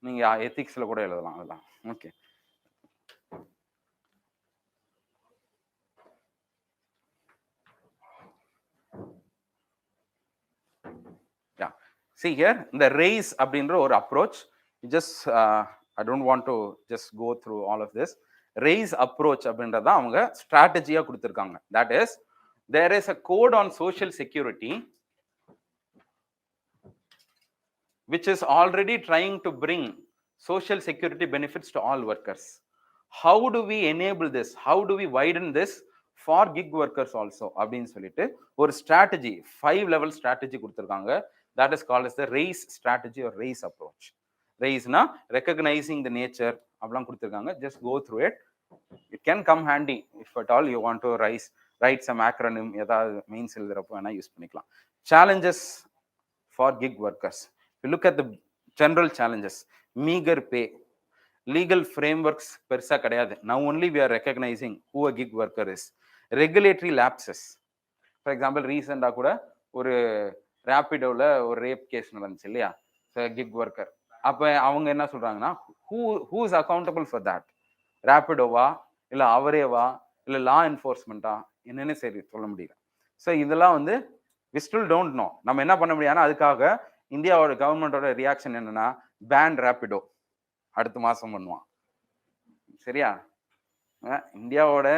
B: நீங்க எத்திக்ஸ்ல கூட எழுதலாம் அதெல்லாம். Okay. Yeah. See here, the raise அப்படின்ற ஒரு approach. Just I don't want to just go through all of this. Raise approach அப்படின்றத அவங்க ஸ்ட்ராட்டஜியா கொடுத்திருக்காங்க. That is, there is a code on social security which is already trying to bring social security benefits to all workers. How do we enable this? How do we widen this for gig workers also? அப்படின்னு சொல்லிட்டு ஒரு strategy, 5 level strategy கொடுத்திருக்காங்க. That is called as the raise strategy or raise approach. Raise-na recognizing the nature அப்படிலாம் கொடுத்திருக்காங்க. Just go through it. It can come handy if at all you want to write some acronym, ஏதாவது means எழுதுறப்போ வேணா use பண்ணிக்கலாம். Challenges for gig workers. If you look at the general challenges, meager pay, legal frameworks பெருசாக கிடையாது. Now only we are recognising who a gig worker is. Regulatory lapses, for example ரீசெண்டாக கூட ஒரு ரேப்பிடோவில் ஒரு rape case நடந்துச்சு இல்லையா, kick worker. அப்போ அவங்க என்ன சொல்கிறாங்கன்னா, who is accountable for that? ரேப்பிடோவா, இல்லை அவரேவா, இல்லை லா என்ஃபோர்ஸ்மெண்ட்டா, என்னன்னு சரி சொல்ல முடியல. ஸோ இதெல்லாம் வந்து வி ஸ்டில் டோன்ட் நோ. நம்ம என்ன பண்ண முடியாதுன்னா, அதுக்காக இந்தியாவோட கவர்மெண்டோட ரியாக்ஷன் என்னன்னா, பேன் ரேப்பிடோ அடுத்த மாதம் பண்ணுவான். சரியா? இந்தியாவோட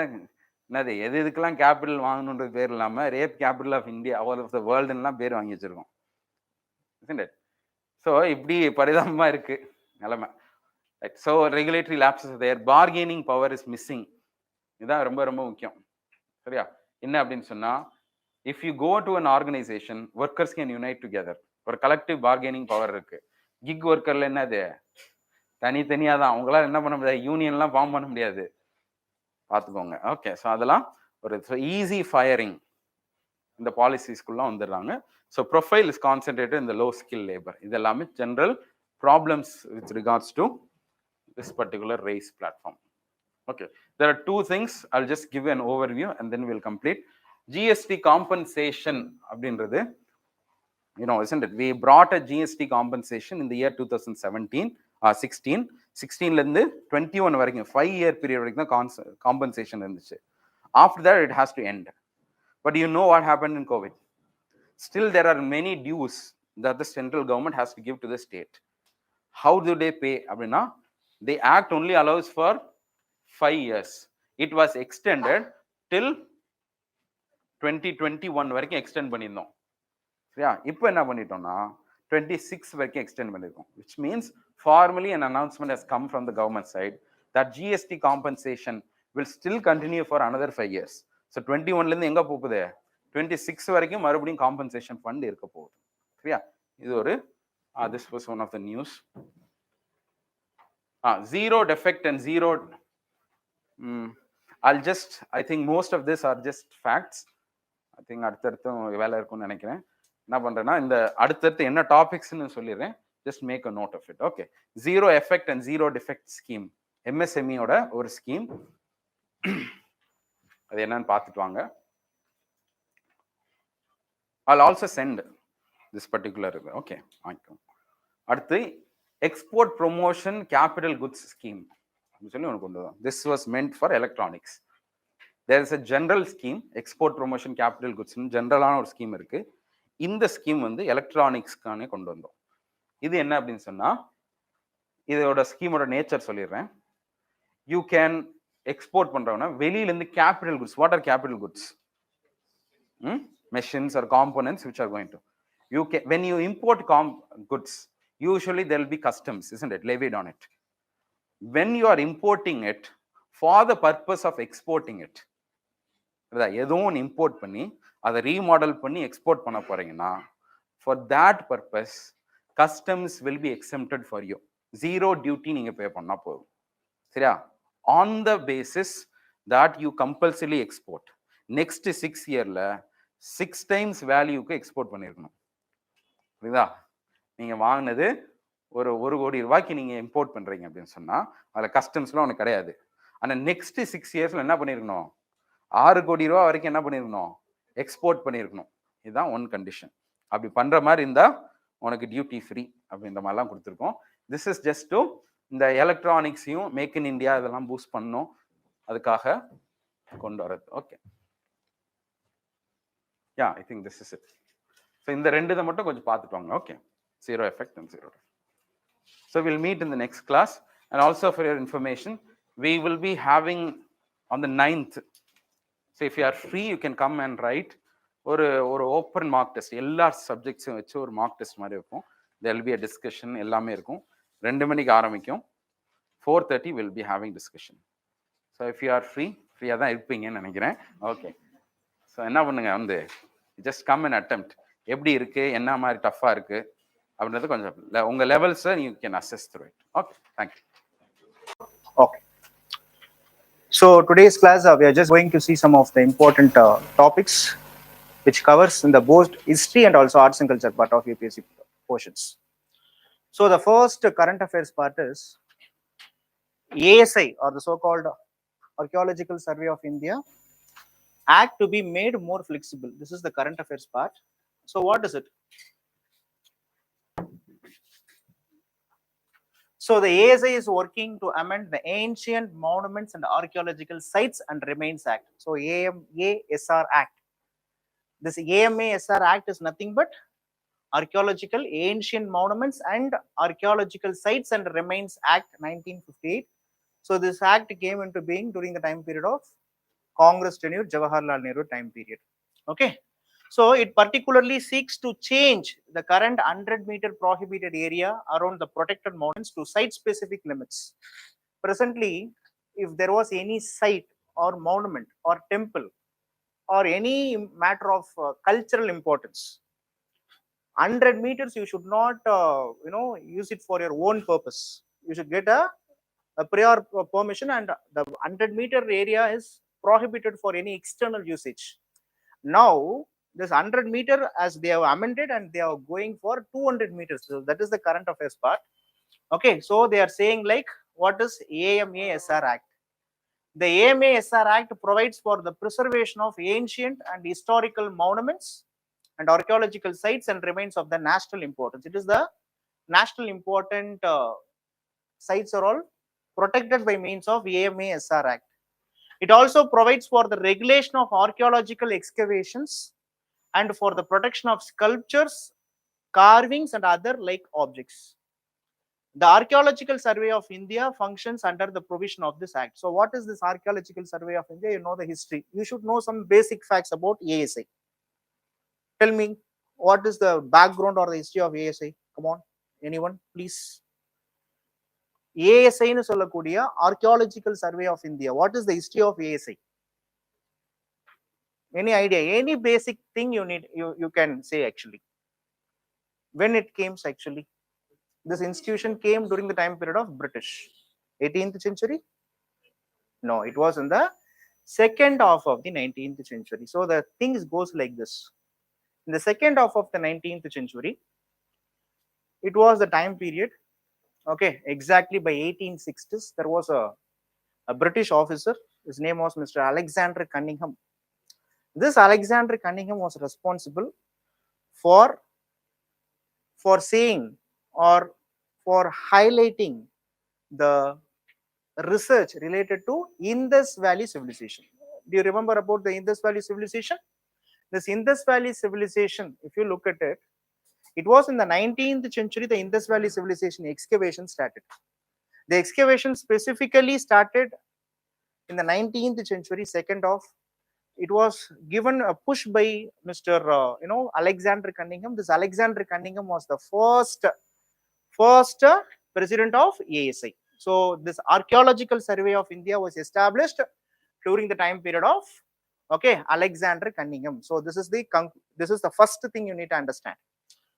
B: என்னது எது எதுக்கெல்லாம் கேபிட்டல் வாங்கணுன்றது பேர் இல்லாமல் rape capital of India, all of the வேர்ல்டுலாம் பேர் வாங்கி வச்சிருக்கோம். ஸோ இப்படி பரிதாபமாக இருக்கு நிலைமை. So regulatory lapses there, bargaining power is missing. இதுதான் ரொம்ப ரொம்ப முக்கியம். சரியா? என்ன அப்படின்னு சொன்னா, if you go to an organisation, workers can unite together. ஒரு கலெக்டிவ் பார்கெனிங் பவர் இருக்கு. கிக் ஒர்க்கர்ல என்னது, தனித்தனியாக தான். அவங்களால என்ன பண்ண முடியாது, யூனியன்லாம் ஃபார்ம் பண்ண முடியாது. பார்த்துக்கோங்க. ஓகே, ஸோ அதெல்லாம் ஒரு ஈஸி ஃபயரிங் இந்த பாலிசிஸ்குள்ள வந்துடுறாங்க. ஸோ ப்ரொஃபைல் இஸ் கான்சென்ட்ரேட்டட் இந்த லோ ஸ்கில் லேபர். இது எல்லாமே general problems with regards to this particular race platform. Okay, there are two things. I'll just give an overview and then we'll complete. GST compensation அப்படின்றது, you know, isn't it? We brought a GST compensation in the year 2017 16 ல இருந்து 21 வரைக்கும் 5-year period வரைக்கும் தான் compensation இருந்துச்சு. After that it has to end. But you know what happened in COVID? Still there are many dues that the central government has to give to the state. How do they pay? அப்படின்னா, the act only allows for 5 years. It was extended till 2021 வரைக்கும் extend பண்ணியிருந்தோம். சரியா? இப்போ என்ன பண்ணிட்டோம்னா 26 வரைக்கும் extend பண்ணியிருக்கோம். which means formally an announcement has come from the government side that GST compensation will still continue for another 5 years. So 21ல இருந்து எங்க போகுது, 26 வரைக்கும் மறுபடியும் காம்பன்சேஷன் ஃபண்ட் இருக்க போகுது. சரியா? இது ஒரு this was one of the news. Zero defect and zero, I think most of this are just facts. I think அடுத்தடுத்தும் வேலை இருக்கும்னு நினைக்கிறேன். என்ன பண்றேன்னா, இந்த அடுத்தடுத்து என்ன டாபிக்ஸ்னு சொல்லிடுறேன். just make a note of it. Okay, zero effect and zero defect scheme, MSME ஓட ஒரு ஸ்கீம். அது என்னன்னு பார்த்துட்டு வாங்க. I'll also send this particular. Okay, அடுத்து export promotion capital goods scheme சொல்லி ஒன்று கொண்டு வரோம். This was meant for electronics. There is a general scheme, export promotion capital goods, ஜென்ரலான ஒரு ஸ்கீம் இருக்கு. இந்த ஸ்கீம் வந்து எலக்ட்ரானிக்ஸ்க்கானே கொண்டு வந்தோம். இது என்ன அப்படின்னு சொன்னா, இதோட ஸ்கீமோட நேச்சர் சொல்லிடுறேன். யூ கேன் எக்ஸ்போர்ட் பண்றவனா வெளியில இருந்து capital goods. What are capital goods? machines or components which are going to, you can, when you import goods, usually there will be customs, isn't it, levied on it. When you are importing it for the purpose of exporting it, ஏதோ ஒன்று import பண்ணி அதை remodel பண்ணி export பண்ண போறீங்கன்னா, for that purpose customs will be exempted for you. Zero duty நீங்க பே பண்ணா போதும். சரியா? on the basis that you compulsorily export. next 6 yearல 6 times வேல்யூக்கு எக்ஸ்போர்ட் பண்ணிருக்கணும். புரியுதா? நீங்க வாங்கினது ஒரு 1 கோடி ரூபாய்க்கு நீங்க இம்போர்ட் பண்றீங்க அப்படின்னு சொன்னா அதுல கஸ்டம்ஸ்லாம் ஒன்று கிடையாது. ஆனா நெக்ஸ்ட் 6 இயர்ஸ்ல என்ன பண்ணிருக்கணும், 6 கோடி ரூபாய் வரைக்கும் என்ன பண்ணிருக்கணும், எக்ஸ்போர்ட் பண்ணிருக்கணும். இதுதான் ஒன் கண்டிஷன். அப்படி பண்ற மாதிரி இருந்தா உனக்கு டியூட்டி ஃப்ரீ அப்படின்ற மாதிரிலாம் கொடுத்துருக்கோம். திஸ் இஸ் ஜஸ்ட் டு இந்த எலக்ட்ரானிக்ஸையும் மேக் இன் இந்தியா இதெல்லாம் பூஸ்ட் பண்ணணும், அதுக்காக கொண்டு வரது. Okay, yeah, I think this is it. So இந்த ரெண்டு இதை மட்டும் கொஞ்சம் பார்த்துட்டு வாங்க. Okay, zero effect and zero defect. So we'll meet in the next class. And also for your information, we will be having on the 9th. So if you are free, you can come and write ஒரு open mark test, எல்லா சப்ஜெக்ட்ஸும் வச்சு ஒரு mark test மாதிரி இருக்கும். there will be a discussion, எல்லாமே இருக்கும். 2 மணிக்கு ஆரம்பிக்கும். 4:30 will be having discussion. So if you are free, ஃப்ரீயாக தான் இருப்பீங்கன்னு நினைக்கிறேன். ஓகே, ஸோ என்ன பண்ணுங்க, வந்து ஜஸ்ட் கம் அண்ட் அட்டெம்ப்ட். எப்படி இருக்கு, என்ன மாதிரி டஃப்பாக இருக்கு அப்படின்றது கொஞ்சம் உங்க லெவல்ஸை you can assess through it. Okay, thank you.
C: Okay. So today's class, we are just going to see some of the important topics which covers in the both history and also arts and culture part of UPSC portions. So the first current affairs part is ASI, or the so-called Archaeological Survey of India Act, to be made more flexible. This is the current affairs part. So what is it? So the ASI is working to amend the Ancient Monuments and Archaeological Sites and Remains Act. So AMASR Act. This AMASR Act is nothing but Archaeological Ancient Monuments and Archaeological Sites and Remains Act 1958. So this act came into being during the time period of Congress tenure, Jawaharlal Nehru time period. Okay. So it particularly seeks to change the current 100-meter prohibited area around the protected monuments to site-specific limits. Presently, if there was any site or monument or temple or any matter of cultural importance, 100 meters you should not use it for your own purpose. You should get a prior permission, and the 100-meter area is prohibited for any external usage. Now this 100-meter, as they have amended, and they are going for 200 meters. So that is the current affairs part. Okay, so they are saying like, what is AMASR Act? The AMASR Act provides for the preservation of ancient and historical monuments and archaeological sites and remains of the national importance. It is the national important sites are all protected by means of AMASR Act. It also provides for the regulation of archaeological excavations and for the protection of sculptures, carvings, and other like objects. The Archaeological Survey of India functions under the provision of this act. So what is this Archaeological Survey of India? You know the history. You should know some basic facts about ASI. Tell me, what is the background or the history of ASI? Come on, anyone, please. ASI is sollakodiya Archaeological Survey of India. What is the history of ASI? Any idea? Any basic thing you need, you can say actually. When it came actually? This institution came during the time period of British. 18th century? No, it was in the second half of the 19th century. So the things goes like this. In the second half of the 19th century, it was the time period, okay, exactly by 1860s, there was a British officer. His name was Mr. Alexander Cunningham. This Alexander Cunningham was responsible for saying or for highlighting the research related to Indus Valley civilization. Do you remember about the Indus Valley civilization? This Indus Valley civilization, if you look at it, it was in the 19th century the Indus Valley civilization excavation started. The excavation specifically started in the 19th century, second half. It was given a push by Mr. Alexander Cunningham. This Alexander Cunningham was the first president of ASI. So this Archaeological Survey of India was established during the time period of Alexander Cunningham. So this is the first thing you need to understand.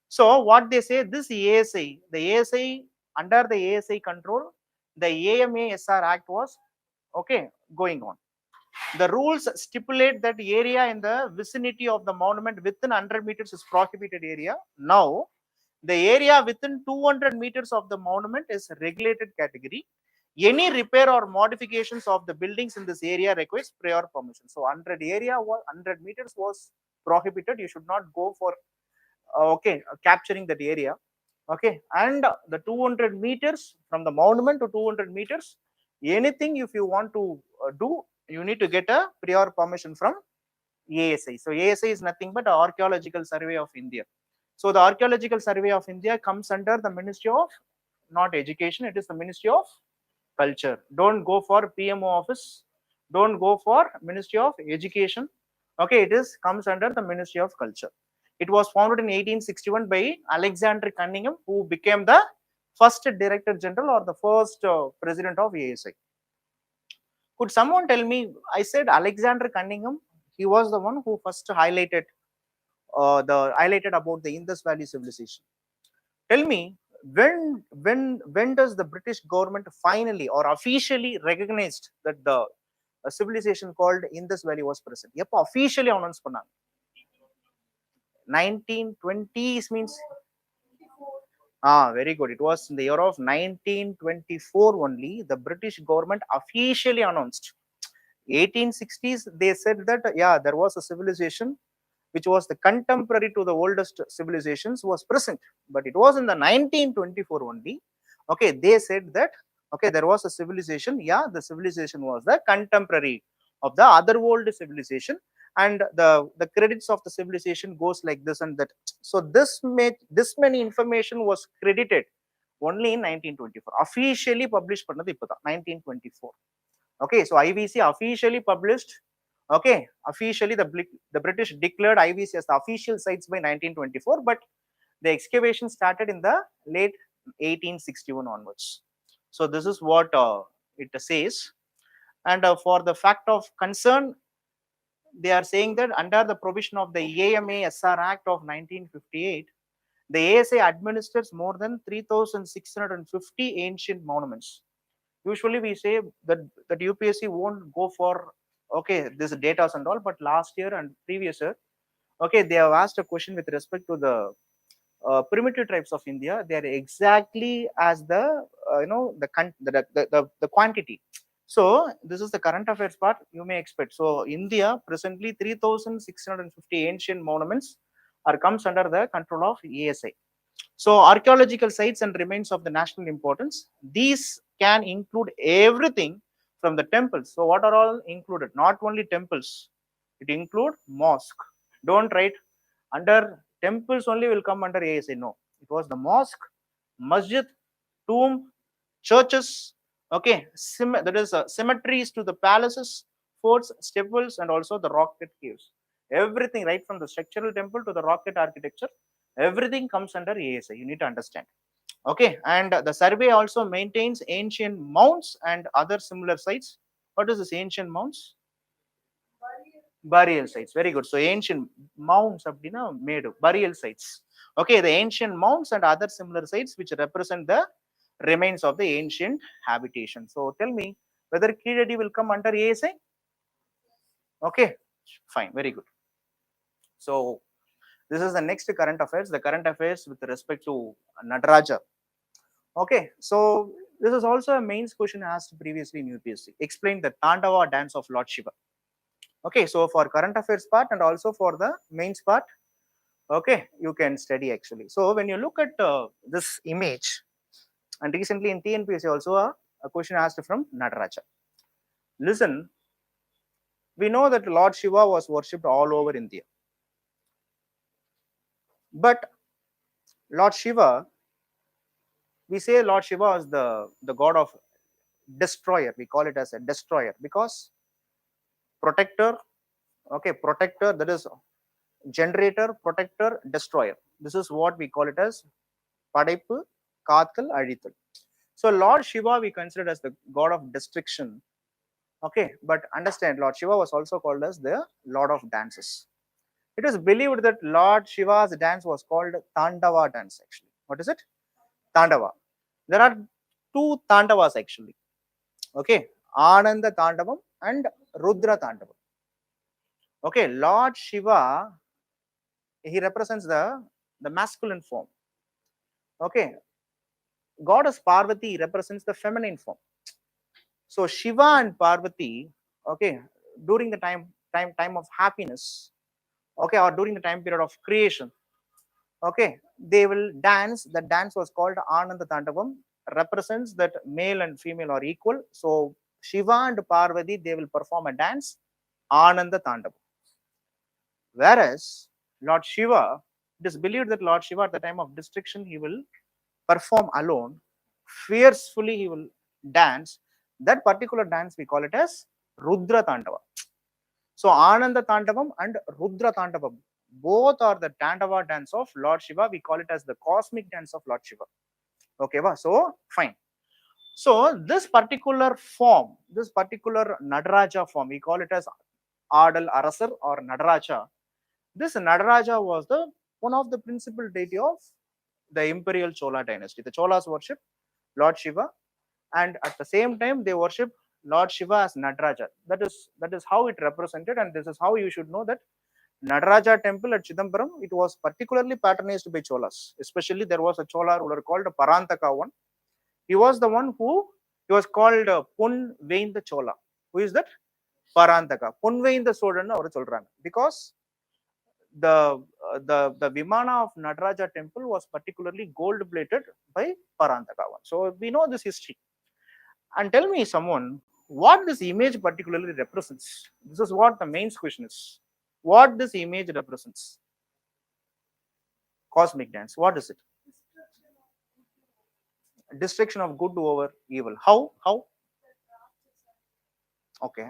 C: So what they say, this ASI, the ASI, under the ASI control, the AMASR Act was going on. The rules stipulate that area in the vicinity of the monument within 100 meters is prohibited area. Now, the area within 200 meters of the monument is regulated category. Any repair or modifications of the buildings in this area requires prior permission. So 100 meters was prohibited. You should not go for capturing that area. Okay, and the 200 meters from the monument to 200 meters, anything if you want to do, you need to get a prior permission from ASI. So ASI is nothing but the Archaeological Survey of India. So the Archaeological Survey of India comes under the Ministry of not Education, it is the Ministry of Culture. Don't go for PMO office, don't go for Ministry of Education. Okay, comes under the Ministry of Culture. It was founded in 1861 by Alexander Cunningham, who became the first Director General or the first President of ASI. Could someone tell me? I said Alexander Cunningham. He was the one who first highlighted about the Indus Valley civilization. Tell me, when does the British government finally or officially recognized that the civilization called Indus Valley was present? Yep, officially announced pannanga. 1920s means Very good. It was in the year of 1924 only. The British government officially announced. 1860s, they said that yeah, there was a civilization which was the contemporary to the oldest civilizations was present, but it was in the 1924 only. Okay, they said that okay, there was a civilization. Yeah, the civilization was the contemporary of the other world civilization, and the credits of the civilization goes like this and that. So this many information was credited only in 1924. Officially published பண்ணது இப்பதான் 1924. Okay, so IVC officially published. Okay, officially the British declared IVC as the official sites by 1924, but the excavation started in the late 1861 onwards. So this is what it says. And for the fact of concern, they are saying that under the provision of the AMA SR Act of 1958, the ASA administers more than 3,650 ancient monuments. Usually we say that UPSC won't go for okay this data and all, but last year and previous year, okay, they have asked a question with respect to the primitive tribes of India. They are exactly as the the quantity. So this is the current affairs part you may expect. So India presently 3,650 ancient monuments are comes under the control of ASI. So archaeological sites and remains of the national importance, these can include everything from the temples. So what are all included? Not only temples, it include mosque. Don't write under temples only will come under ASA. No, it was the mosque, masjid, tomb, churches, okay, that is cemeteries to the palaces, forts, stepwells, and also the rock cut caves. Everything right from the structural temple to the rock cut architecture, everything comes under ASA. You need to understand. Okay, and the survey also maintains ancient mounds and other similar sites. What is this ancient mounds? Burial sites. Very good. So ancient mounds அப்படினா மேடு burial sites. Okay, the ancient mounds and other similar sites which represent the remains of the ancient habitation. So tell me whether Kizhadi will come under ASI. Okay, fine, very good. So this is the next current affairs, the current affairs with respect to Nataraja. Okay, so this is also a mains question asked previously in UPSC. Explain the Tandava dance of Lord Shiva. Okay, so for current affairs part and also for the mains part, okay, you can study actually. So when you look at this image, and recently in TNPSC also a question asked from Nataraja. Listen, we know that Lord Shiva was worshipped all over India, but Lord Shiva, we say Lord Shiva is the god of destroyer. We call it as a destroyer because protector, okay, protector, that is generator, protector, destroyer. This is what we call it as Padaipu, Kathal, Adithal. So Lord Shiva we consider as the god of destruction. Okay, but understand Lord Shiva was also called as the Lord of dances. It is believed that Lord Shiva's dance was called Tandava dance actually. What is it? Tandava. There are two Tandavas actually. Okay, Ananda Tandavam and Rudra Tandavam. Okay, Lord Shiva, he represents the masculine form. Okay, goddess Parvati represents the feminine form. So Shiva and Parvati, okay, during the time of happiness, okay, or during the time period of creation, okay, they will dance. The dance was called Ananda Tandavam, represents that male and female are equal. So Shiva and Parvati, they will perform a dance, Ananda Tandavam. Whereas Lord Shiva, it is believed that Lord Shiva at the time of destruction, he will perform alone, fiercely he will dance. That particular dance we call it as Rudra Tandava. So Ananda Tandavam and Rudra Tandavam, both are the Tandava dance of Lord Shiva. We call it as the cosmic dance of Lord Shiva. Okay, so fine. So this particular form, this particular Nadaraja form, we call it as Adal Arasar or Nadaraja. This Nadaraja was the one of the principal deity of the imperial Chola dynasty. The Cholas worship Lord Shiva, and at the same time they worship Lord Shiva as Nataraja. That is how it represented, and this is how you should know that Nataraja temple at Chidambaram, it was particularly patronized by Cholas. Especially there was a Chola ruler called Parantaka one. He was the one who, he was called Pun Vein the Chola. Who is that? Parantaka. Pun Vein the Sodan or Cholran. Because the Vimana of Nataraja temple was particularly gold plated by Parantaka one. So we know this history. And tell me someone what this image particularly represents. This is what the main question is. What this image represents? Cosmic dance. What is it? Destruction of good over evil. How? How? Okay.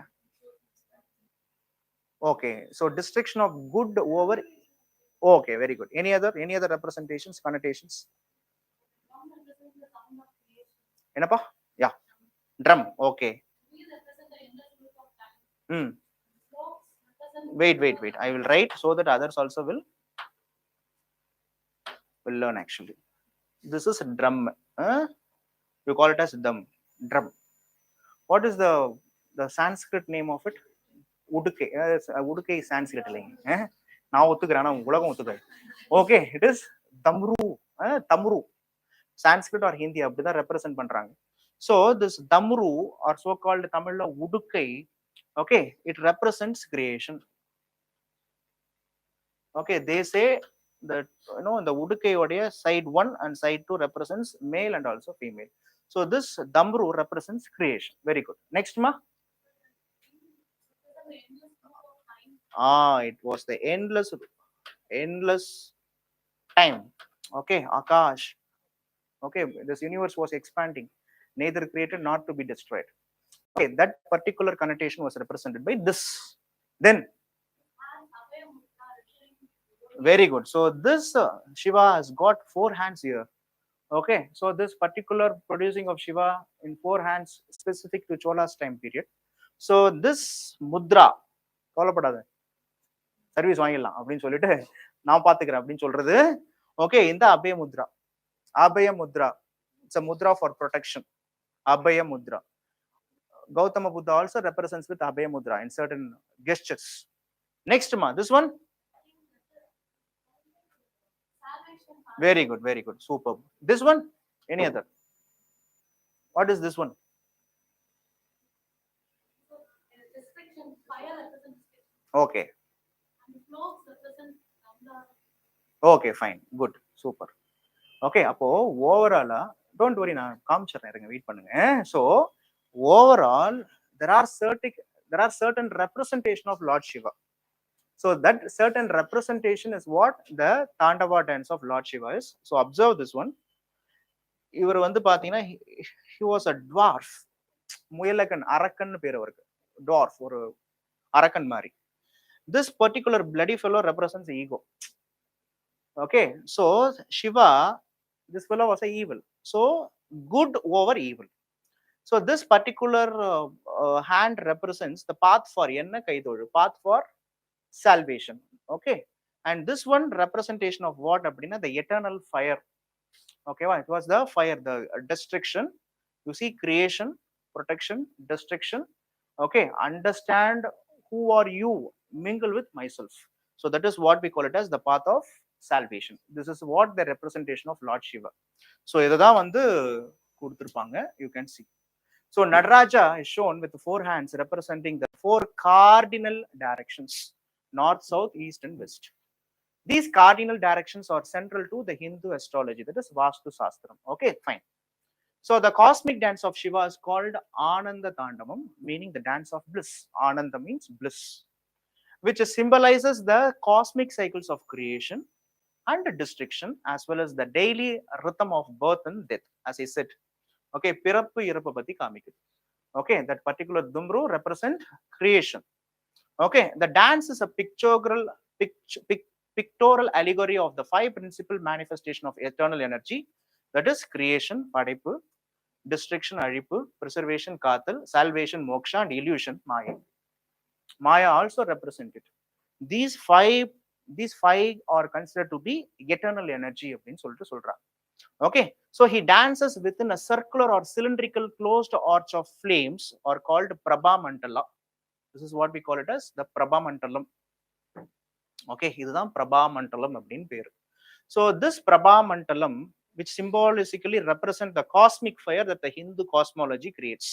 C: Okay. So destruction of good over. Okay. Very good. Any other representations, connotations? Enapa? Yeah. Drum. Okay. Wait. I will write so that others also will learn actually. This is drum. You call it as drum. What is the Sanskrit name of it? Uduke. Uduke is Sanskrit. Now okay, it is Damru. Tamru. Sanskrit or Hindi அப்படிதான் represent பண்றாங்க. So this Damru or so called Tamil Udukai, okay, it represents creation. Okay, they say that the Udukai odeya side 1 and side 2 represents male and also female. So this Damru represents creation. Very good. Next ma. It was the endless time. Okay, Akash. Okay, this universe was expanding, neither created not to be destroyed. Okay, that particular connotation was represented by this. Then very good. So this Shiva has got 4 hands here. Okay, so this particular producing of Shiva in 4 hands specific to Chola's time period. So this mudra, கவலைப்படாத service வாங்கிடலாம் அப்படின்னு சொல்லிட்டு நான் பாத்துக்கிறேன் அப்படின்னு சொல்றது. Okay, இந்த அபய Mudra. Abhaya Mudra. It's a mudra for protection. Abhaya Mudra. Gautama Buddha also represents with Abhaya Mudra in certain gestures. Next ma, this one. Very good, superb. This one, any other? What is this one? Okay. Okay, fine, good, super. Okay, அப்போ overall, don't worry, நான் காமிச்சிடுறேன், இருங்க, wait பண்ணுங்க. So overall there are certain representation of Lord Shiva. So that certain representation is what the Tandava dance of Lord Shiva is. So observe this one. இவர் வந்து பாத்தீங்கன்னா he was a dwarf. முயலகன், அரக்கன் பேர் அவருக்கு. Dwarf, ஒரு அரக்கன் மாதிரி. This particular bloody fellow represents ego. Okay, so Shiva, this fellow was a evil. So good over evil. So this particular hand represents the path for enna kaidolu, path for salvation. Okay, and this one representation of what appadina, the eternal fire. Okay, it was the fire, the destruction. You see, creation, protection, destruction. Okay, understand who are you, mingle with myself. So that is what we call it as the path of salvation. This is what the representation of Lord Shiva. So idha vandu kuduthirpaanga, you can see. So Nataraja is shown with 4 hands representing the 4 cardinal directions: north, south, east and west. These cardinal directions are central to the Hindu astrology, that is Vastu Shastram. Okay, fine. So the cosmic dance of Shiva is called Ananda Tandamam, meaning the dance of bliss. Ananda means bliss, which symbolizes the cosmic cycles of creation and destruction, as well as the daily rhythm of birth and death, as I said. Okay, pirappu irappu patti kaamikku. Okay, that particular Dumru represent creation. Okay, the dance is a pictorial allegory of the 5 principal manifestation of eternal energy, that is creation, padaipu, destruction, azhippu, preservation, kathal, salvation, moksha, and illusion, maya. Maya also represented. These five are considered to be eternal energy அப்படின்னு சொல்லிட்டு சொல்றாங்க. Okay, so he dances within a circular or cylindrical closed arch of flames, are called Prabha Mandala. This is what we call it as the Prabha Mandalam. Okay, இதுதான் பிரபா மண்டலம் அப்படின்னு பேரு. So this Prabha மண்டலம் which symbolically represent the cosmic fire that the Hindu cosmology creates.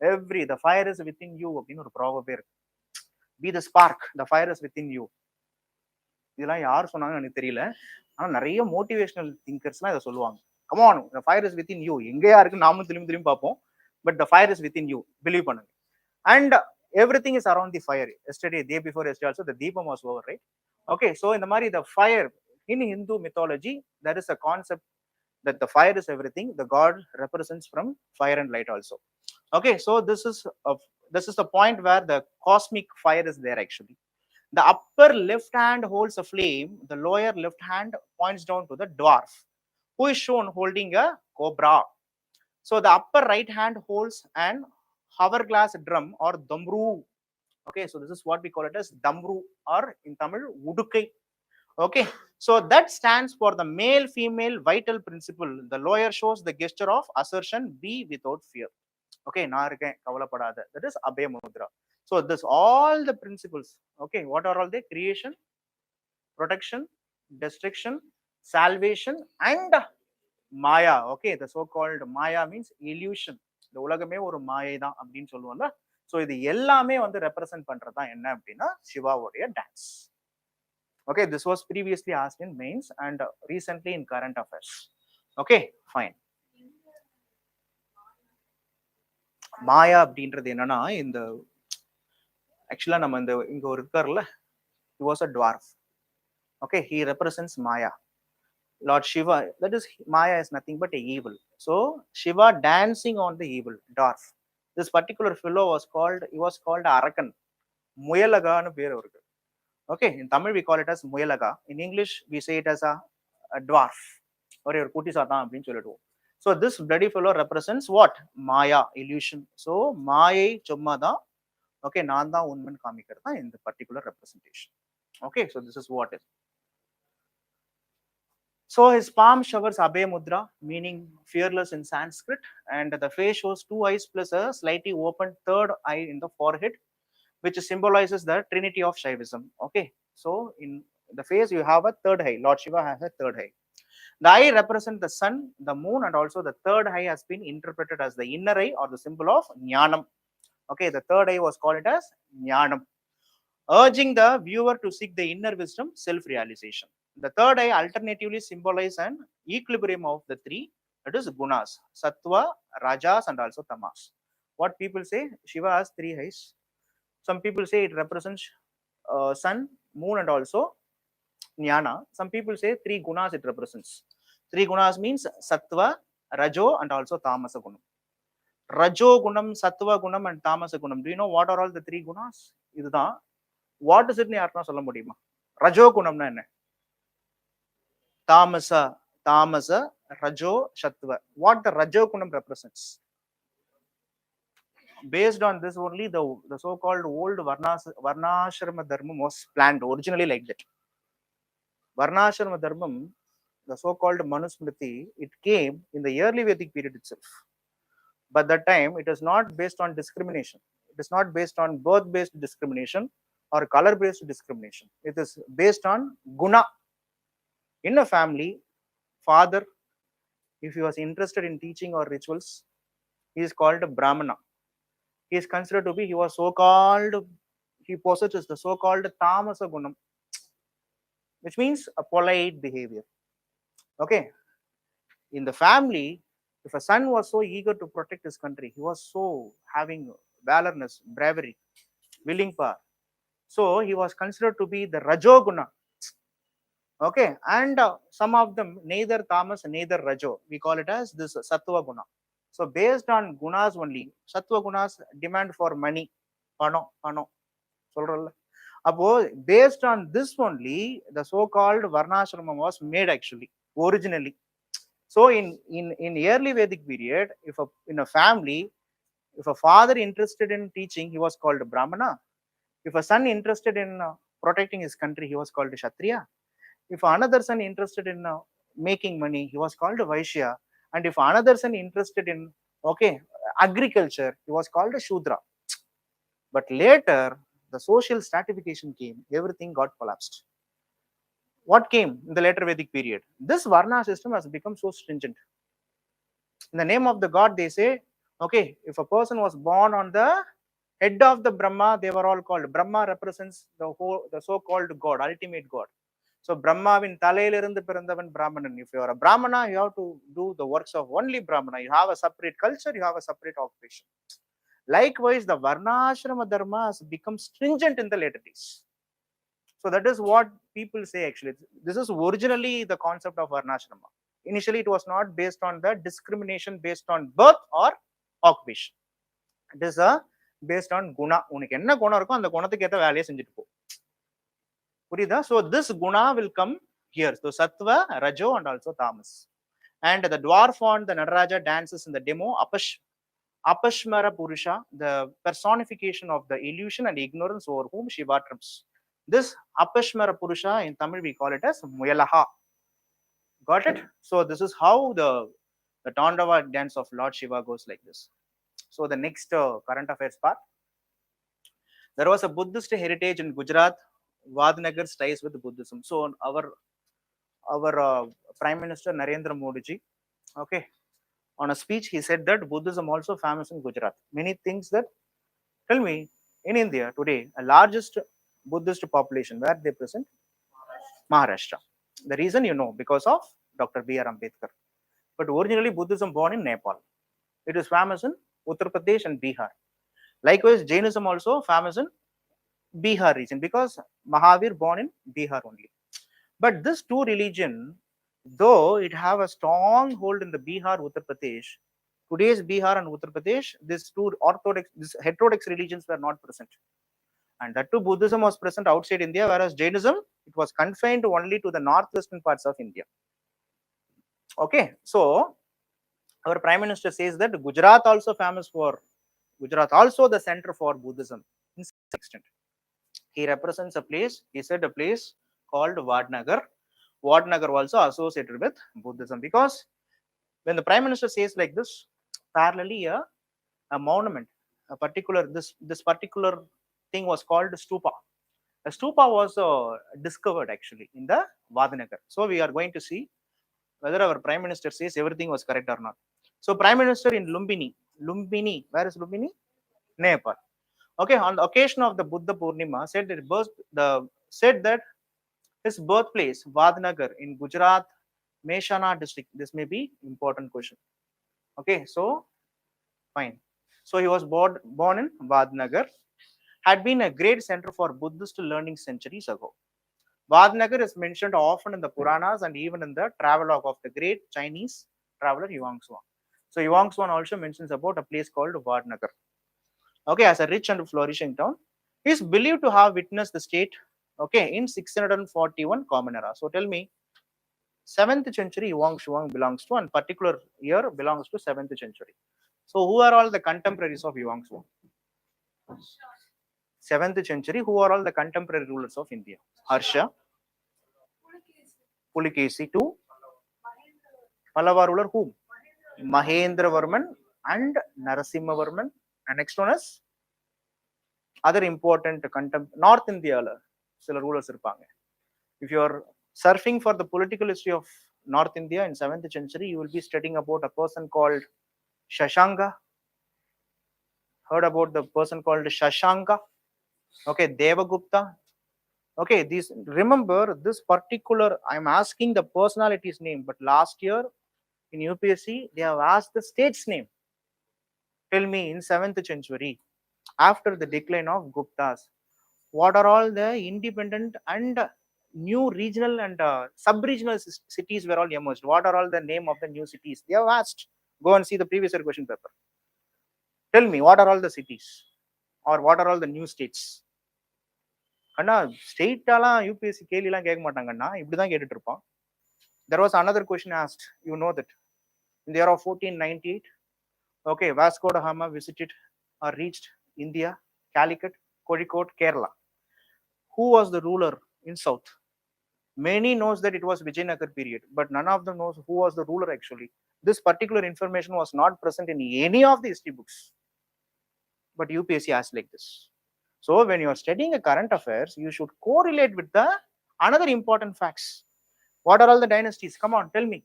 C: The fire is within you அப்படின்னு ஒரு proverb இருக்கு. Be the spark, the fire is within you. இதெல்லாம் யார் சொன்னாங்கன்னு எனக்கு தெரியல. ஆனா நிறைய மோட்டிவேஷனல் திங்கர்ஸ்லாம் இதை சொல்லுவாங்க. Come on, the fire is within you. எங்கேயா இருக்கு நாமும் திரும்பி பார்ப்போம். But the fire is within you. Believe பண்ணுங்க. And everything is around the fire. Yesterday, day before yesterday also, the Deepam was over, right? Okay, so in the Mari, the fire, in Hindu mythology, there is a concept that the fire is everything. The god represents from fire and light also. Okay, so this is the point where the cosmic fire is there actually. The upper left hand holds a flame, the lower left hand points down to the dwarf, who is shown holding a cobra. So the upper right hand holds an hourglass drum or damru. Okay, so this is what we call it as damru, or in Tamil udukai. Okay, so that stands for the male female vital principle. The lawyer shows the gesture of assertion, be without fear. Okay, na iruken kavalapadada, that is abhaya mudra. So this all the principles. Okay, what are all they? Creation, protection, destruction, salvation, and maya. Okay, the so called maya means illusion. இந்த உலகமே ஒரு மாயை தான் அப்படின்னு சொல்லுவோம்ல. So இது எல்லாமே வந்து ரெப்ரசென்ட் பண்றதா என்ன அப்படின்னா சிவாவுடைய dance. Okay, this was previously asked in mains and recently in current affairs. Okay, fine. மாயா அப்படின்றது என்னன்னா, இந்த ஆக்சுவலா நம்ம இந்த இங்க ஒரு இருக்கார்ல, he was a dwarf. Okay, he represents Maya. Lord Shiva, that is, Maya is nothing but a evil. So Shiva dancing on the evil dwarf. This particular fellow was called Arakan. Muyalaga nu peru irukku. Okay, in Tamil we call it as Muyalaga. In English we say it as a dwarf. Or your kuti satan appdin solliduvom. So this bloody fellow represents what? Maya, illusion. So Maya chumma da. Okay, நான் தான் உண்மைன்னு காமிக்கிறது தான் இந்த particular representation. Okay, so this is what is. So his palm showers Abhay Mudra, meaning fearless in Sanskrit, and the face shows two eyes plus a slightly opened third eye in the forehead, which symbolizes the trinity of Shaivism. Okay, so in the face you have a third eye. Lord Shiva has a third eye. The eye represents the sun, the moon, and also the third eye has been interpreted as the inner eye or the symbol of Jnanam. Okay, the third eye was called as Jnanam, urging the viewer to seek the inner wisdom, self-realization. The third eye alternatively symbolizes an equilibrium of the three, that is gunas, sattva, rajas, and also tamas. What people say, Shiva has three eyes. Some people say it represents sun, moon, and also jnana. Some people say three gunas it represents. Three gunas means sattva, rajo, and also tamasa gunam. Rajo gunam, sattva gunam, and tamasa gunam. Do you know what are all the three gunas? இதுதான். What is it? யாருன்னா சொல்ல முடியுமா? ரஜோ குணம்னா என்ன? Tamasa, rajo, sattva. What the rajo gunam represents? Based on this only, the so-called old varnashrama dharma was planned originally like that. Varnashrama dharma, the so-called Manusmriti, it came in the early Vedic period itself. But that time, it is not based on discrimination. It is not based on birth-based discrimination or color-based discrimination. It is based on guna. In a family, father, if he was interested in teaching or rituals, he is called a Brahmana. He is considered to be, he possesses the so-called Tamasa Gunam, which means a polite behavior. Okay. In the family, if a son was so eager to protect his country, he was so having valorness, bravery, willing power. So he was considered to be the Rajoguna. Okay, and some of them neither tamas, neither rajo. We call it as this sattva guna. So based on gunas only, sattva gunas demand for money, pano. Solralla. Based on this only, the so-called varnashrama was made actually originally. So in early Vedic period, in a family, if a father interested in teaching, he was called Brahmana. If a son interested in protecting his country, he was called Kshatriya. If another son interested in making money, he was called Vaishya. And if another son interested in agriculture, he was called Shudra. But later, the social stratification came, everything got collapsed. what came in the later Vedic period? This Varna system has become so stringent. In the name of the god, they say, okay, if a person was born on the head of the Brahma, they were all called. Brahma represents the so-called God, ultimate God. So Brahmavin தலையிலிருந்து பிறந்தவன் Brahmanan. If you are a Brahmana, you have to do the works of only Brahmana. You have a separate culture, you have a separate occupation. Likewise, the Varnashrama Dharma has become stringent in the later days. So that is what people say actually. This is originally the concept of Varnashrama. Initially, it was not based on the discrimination based on birth or occupation. It is based on guna. உனக்கு என்ன குணம் இருக்கோ அந்த குணத்துக்கு ஏத்த வேலையை செஞ்சுட்டு போ. புரியுதா? So this guna will come here. So sattva, rajo and also tamas. And the dwarf on the Nataraja dances in the demo Apashmara Purusha, the personification of the illusion and ignorance over whom Shiva trips. This Apashmara Purusha in Tamil we call it as Muyalaha. Got it? So this is how the Tandava dance of Lord Shiva goes like this. So the next current affairs part. There was a Buddhist heritage in Gujarat. Vadnagar ties with Buddhism. So our Prime Minister Narendra Modi ji, okay, on a speech he said that Buddhism also famous in Gujarat. Many things that, tell me, in India today, a largest Buddhist population, where they present? Maharashtra. The reason you know, because of Dr. B.R. Ambedkar. But originally Buddhism born in Nepal. It is famous in Uttar Pradesh and Bihar. Likewise, Jainism also famous in Bihar region because Mahavir born in Bihar only. But this two religion, though it have a strong hold in the Bihar, Uttar Pradesh, today's Bihar and Uttar Pradesh, these two heterodox religions were not present. And that too, Buddhism was present outside India, whereas Jainism, it was confined only to the northwestern parts of India. Okay, so our Prime Minister says that Gujarat also the center for Buddhism in some extent. He represents a place, he said a place called Vadnagar. Vadnagar also associated with Buddhism because when the Prime Minister says like this, parallelly a monument, a particular, this particular thing was called stupa. A stupa was discovered actually in the Vadnagar. So we are going to see whether our Prime Minister says everything was correct or not. So Prime Minister in Lumbini, where is Lumbini? Nepal. Okay, on the occasion of the Buddha Purnima, said that his birthplace, Vadnagar in Gujarat, Mehsana district. This may be important question. Okay, so fine. So he was born in Vadnagar, had been a great center for Buddhist learning centuries ago. Vadnagar is mentioned often in the Puranas and even in the travelogue of the great Chinese traveler Yuanshuan. So Yuanshuan also mentions about a place called Vadnagar. Okay, as a rich and flourishing town, he is believed to have witnessed the state, okay, in 641 Common Era. So tell me, 7th century Yuanshuan belongs to, and particular year belongs to 7th century. So who are all the contemporaries of Yuanshuan? 7th century, who are all the contemporary rulers of India? Harsha, Pulikesi to Pallava ruler whom? Mahendra Varman and Narasimha Varman. And next one is other important North India rulers. If you are surfing for the political history of North India in 7th century, you will be studying about a person called Shashanka. Heard about the person called Shashanka? Okay, Devagupta. Okay, remember this particular, I'm asking the personality's name, but last year in UPSC, they have asked the state's name. Tell me, in 7th century, after the decline of Guptas, what are all the independent and new regional and sub-regional cities were all emerged? What are all the name of the new cities? They have asked. Go and see the previous year question paper. Tell me, what are all the cities? Or what are all the new states? State UPSC there was another question asked. You know that in the year of 1498, okay, Vasco da Gama visited or reached India, Calicut, Kozhikode, Kerala. Who was the ruler in south? Many knows that it was Vijayanagar period, but none of them knows who was the ruler actually. This particular information was not present in any of the history books. But UPSC asked like this. So when you are studying a current affairs, you should correlate with the Another important facts. What are all the dynasties? Come on, tell me.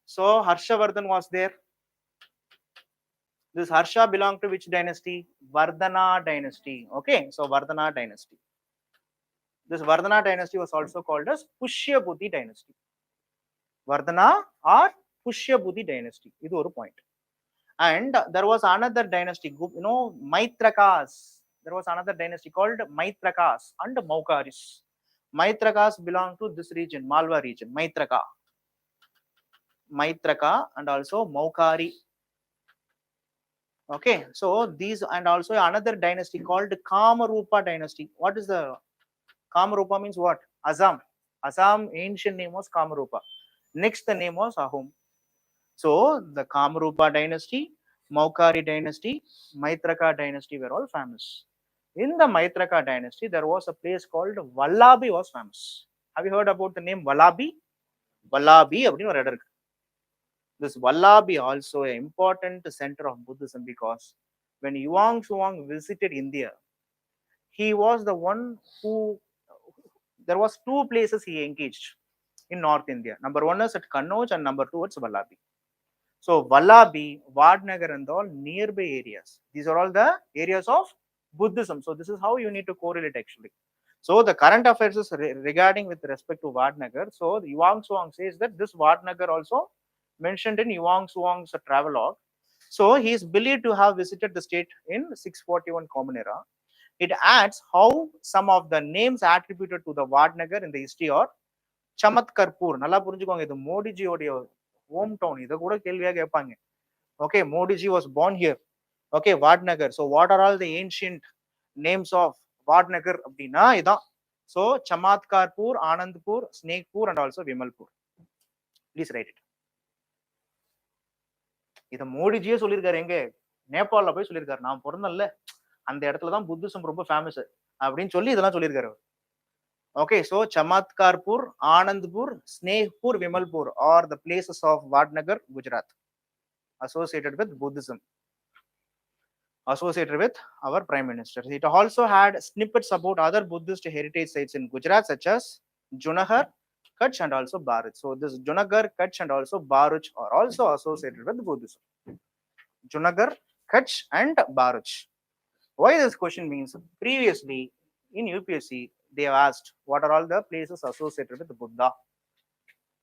C: So Harshavardhan was there. This Harsha belonged to which dynasty? Vardhana dynasty. Okay, so Vardhana dynasty. This Vardhana dynasty was also called as Pushyabudhi dynasty. Vardhana or Pushyabudhi dynasty. This is one point. And there was another dynasty, Maitrakas. There was another dynasty called Maitrakas and Maukaris. Maitrakas belong to this region, Malwa region, Maitraka. Maitraka and also Maukari. Okay, so these, and also another dynasty called Kamarupa dynasty. What is the Kamarupa means what? Assam. Assam ancient name was Kamarupa. Next the name was Ahom. So the Kamarupa dynasty, Maukari dynasty, Maitraka dynasty were all famous. In the Maitraka dynasty, there was a place called Vallabi was famous. Have you heard about the name Vallabi? Vallabi அப்படின்னு ஒரு இடம் இருக்கு. This Vallabi also an important center of Buddhism, because when Yuang Shuang visited India, he was the one who, there was two places he engaged in North India. Number one is at Kannauj and number two it's Vallabi. So Vallabi, Vadnagar and all nearby areas. These are all the areas of Buddhism. So this is how you need to correlate actually. So the current affairs is regarding with respect to Vadnagar. So Yuang Shuang says that this Vadnagar also mentioned in Yuang Shuang's travelogue. So he is believed to have visited the state in 641 Common Era. It adds how some of the names attributed to the Vadnagar in the history are Chamatkarpur. Nalla புரிஞ்சுக்கோங்க, இது மோடிஜி உடைய home town. இத கூட கேள்வியா கேட்பாங்க. Okay, Modiji was born here. Okay, Vadnagar. So what are all the ancient names of Vadnagar அப்படினா இதான். So Chamatkarpur, Anandpur, Snakepur and also Vimalpur. Please write it. இத மோடிஜியே சொல்லியிருக்காரு. எங்க நேபாளல போய் சொல்லியிருக்காரு, நான் பிறந்தல்ல அந்த இடத்துல தான் புத்திசம் ரொம்ப ஃபேமஸ் அப்படின்னு சொல்லி இதெல்லாம் சொல்லியிருக்காரு. Okay, so Chamatkarpur, Anandpur, Snakepur, Vimalpur are the places of Vadnagar, Gujarat, associated with Buddhism, associated with our Prime Minister. It also had snippets about other Buddhist heritage sites in Gujarat, such as Junagadh, Kutch and also Bharuch. So this Junagadh, Kutch and also Bharuch are also associated with Buddhism. Junagadh, Kutch and Bharuch. Why this question means, previously in UPSC, they have asked what are all the places associated with Buddha.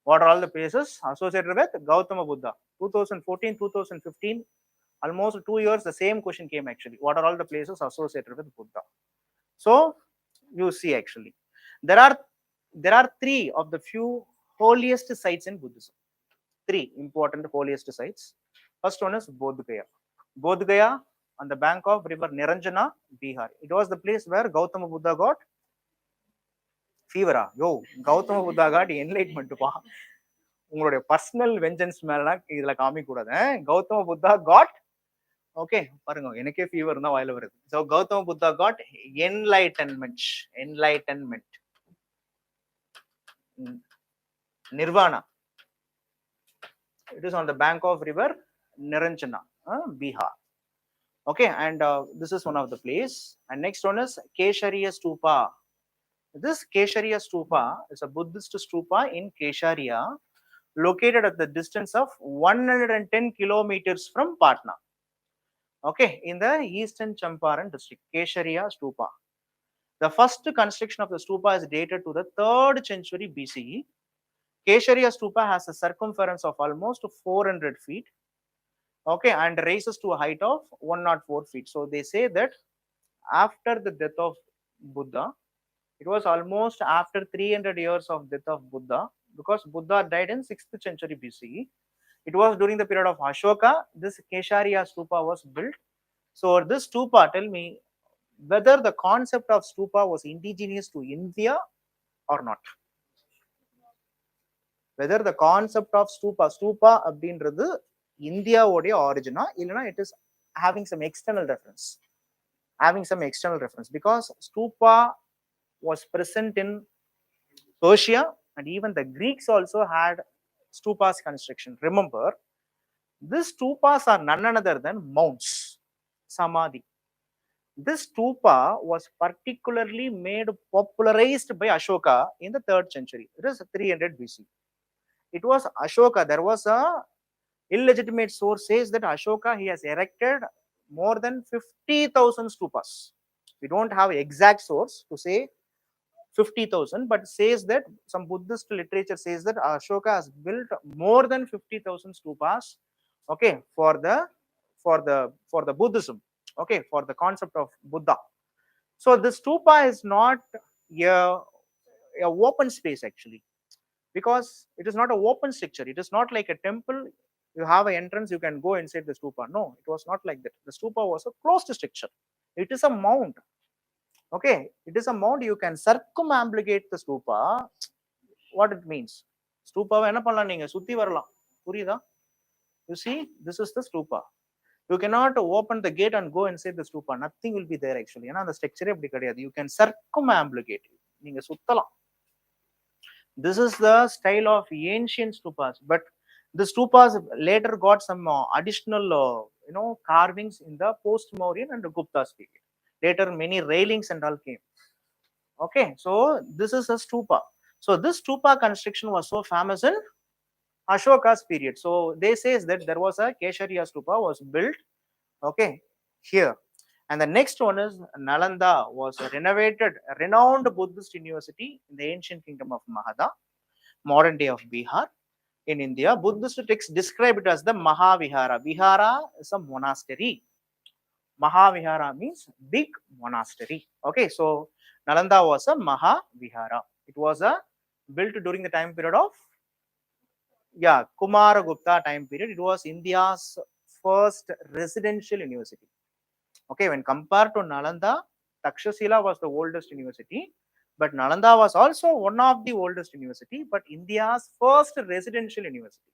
C: What are all the places associated with Gautama Buddha? 2014, 2015, almost 2 years, the same question came actually. What are all the places associated with Buddha? So you see actually, there are three of the few holiest sites in Buddhism. Three important holiest sites. First one is Bodh Gaya. Bodh Gaya on the bank of river Niranjana, Bihar. It was the place where Gautama Buddha got fever. Yo, Gautama Buddha got enlightenment. உங்களுடைய personal vengeance மேலாம் இதுல காமிக்க கூடாது. Gautama Buddha God, okay பாருங்க எனக்கே fever தான் வாயில வருது. So Gautama Buddha got enlightenment, nirvana. It is on the bank of river Niranjana, Bihar. Okay, and this is one of the place. And next one is Keshariya Stupa. This Keshariya Stupa is a Buddhist stupa in Kesharia, located at the distance of 110 kilometers from Patna. Okay, in the eastern Champaran district, Keshariya Stupa. The first construction of the stupa is dated to the 3rd century BCE. Keshariya Stupa has a circumference of almost 400 feet. Okay, and rises to a height of 104 feet. So they say that after the death of Buddha, it was almost after 300 years of death of Buddha, because Buddha died in 6th century BCE. It was during the period of Ashoka, this Keshariya Stupa was built. So this stupa, tell me whether the concept of stupa was indigenous to India or not. Whether the concept of stupa அப்படின்றது இந்தியாவுடைய origin, it is having some external reference. Because stupa was present in Persia, and even the Greeks also had stupas construction. Remember, these stupas are none other than mounds, samadhi. This stupa was particularly made popularized by Ashoka in the 3rd century. It is 300 BC. It was Ashoka. There was a illegitimate source says that Ashoka, he has erected more than 50,000 stupas. We don't have exact source to say 50,000, but says that some Buddhist literature says that Ashoka has built more than 50,000 stupas, okay, for the Buddhism, okay, for the concept of Buddha. So the stupa is not a open space actually, because it is not an open structure. It is not like a temple. You have an entrance, you can go inside the stupa. No, it was not like that. The stupa was a closed structure. It is a mound. Okay, it is a mound. You can circumambulate the stupa. What it means? Stupa என்ன பண்ணலாம் நீங்க சுத்தி வரலாம். புரியுதா? You see, this is the stupa. You cannot open the gate and go inside the stupa. Nothing will be there actually. ஏன்னா அந்த ஸ்ட்ரக்சரே அப்படி கிடையாது. You can circumambulate. நீங்க சுத்தலாம். This is the style of ancient stupas, but the stupas later got some additional carvings in the post-Mauryan and the Gupta's period. Later many railings and all came. Okay, so this is a stupa. So this stupa construction was so famous in Ashoka's period. So they says that there was a Keshariya stupa was built, okay, here. And the next one is Nalanda, was a renowned Buddhist university in the ancient kingdom of Magadha, modern day of Bihar in India. Buddhist texts describe it as the Mahavihara. Vihara is a monastery. Mahavihara means big monastery. Okay, so Nalanda was a Mahavihara. It was built during the time period of Kumaragupta time period. It was India's first residential university. Okay, when compared to Nalanda, Takshashila was the oldest university, but Nalanda was also one of the oldest university, but India's first residential university.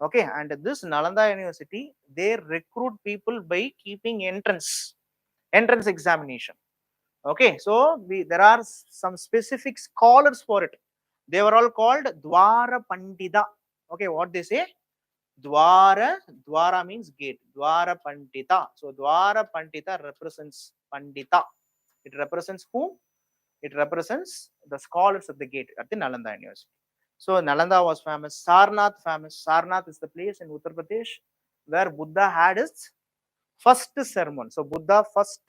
C: Okay, and this Nalanda university, they recruit people by keeping entrance examination. Okay, so there are some specific scholars for it. They were all called Dwara Pandita. Okay, what they say? Dwara means gate. Dwara Pandita. So Dwara Pandita represents Pandita. It represents whom? It represents the scholars at the gate at the Nalanda University. So Nalanda was famous. Sarnath famous. Sarnath is the place in Uttar Pradesh where Buddha had his first sermon. So Buddha first,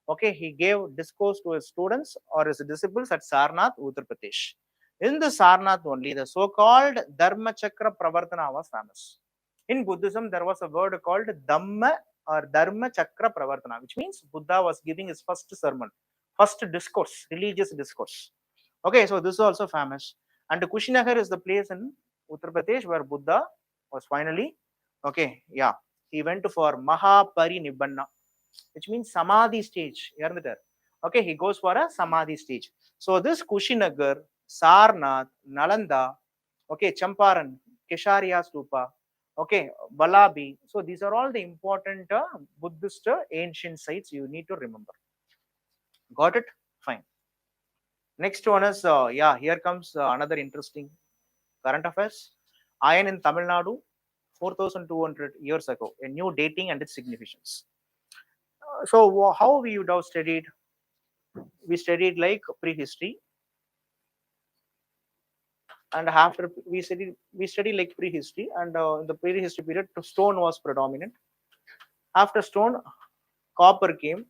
C: okay, he gave discourse to his students or his disciples at Sarnath, Uttar Pradesh. In the Sarnath only, the so-called Dharma Chakra Pravartana was famous. In Buddhism, there was a word called Dhamma or Dharma Chakra Pravartana, which means Buddha was giving his first sermon, first discourse, religious discourse. Okay, so this is also famous. And Kushinagar is the place in Uttar Pradesh where Buddha was finally, okay, he went for Mahaparinibbanna, which means Samadhi stage. Okay, he goes for a Samadhi stage. So this Kushinagar, Sarnath, Nalanda, okay, Champaran, Keshariya Stupa, okay, Balabi. So these are all the important Buddhist ancient sites you need to remember. Got it? Fine. Next one is, here comes another interesting current affairs. Iron in Tamil Nadu, 4,200 years ago, a new dating and its significance. So how we would have studied? We studied like prehistory, and after we studied like prehistory, and in the prehistory period, stone was predominant. After stone, copper came.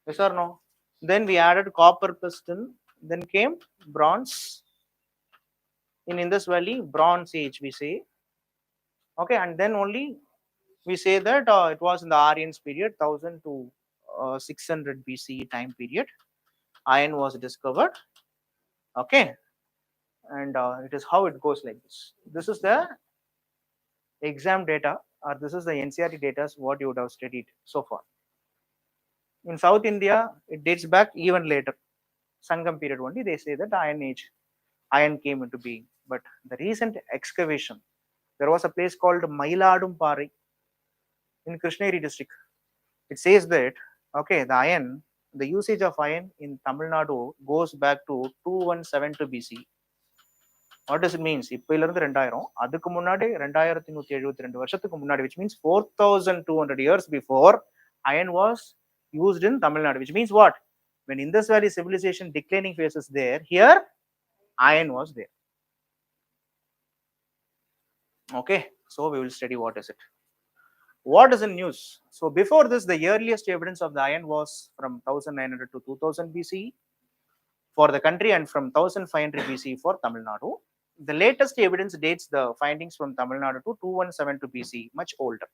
C: Yes or no? Then we added copper piston. Then came bronze. In Indus Valley, Bronze Age we say. Okay, and then only we say that it was in the Aryans period, 1000 to 600 BC time period. Iron was discovered. Okay, and it is how it goes like this. This is the exam data, or this is the NCERT data, what you would have studied so far. In South India, it dates back even later. Sangam period only, they say that Iron Age, iron came into being. But the recent excavation, there was a place called Mailadumpari in Krishnagiri district. It says that, okay, the iron, the usage of iron in Tamil Nadu goes back to 2172 BC. What does it mean? இப்போயிலிருந்து 2000, அதுக்கு முன்னாடி 2172 வருஷத்துக்கு முன்னாடி, which means 4,200 years before, iron was used in Tamil Nadu, which means what? When Indus Valley civilization declining phase is there, here iron was there. Okay, so we will study what is it. What is in news? So before this, the earliest evidence of the iron was from 1900 to 2000 BCE for the country and from 1500 BCE for Tamil Nadu. The latest evidence dates the findings from Tamil Nadu to 2172 BCE, much older.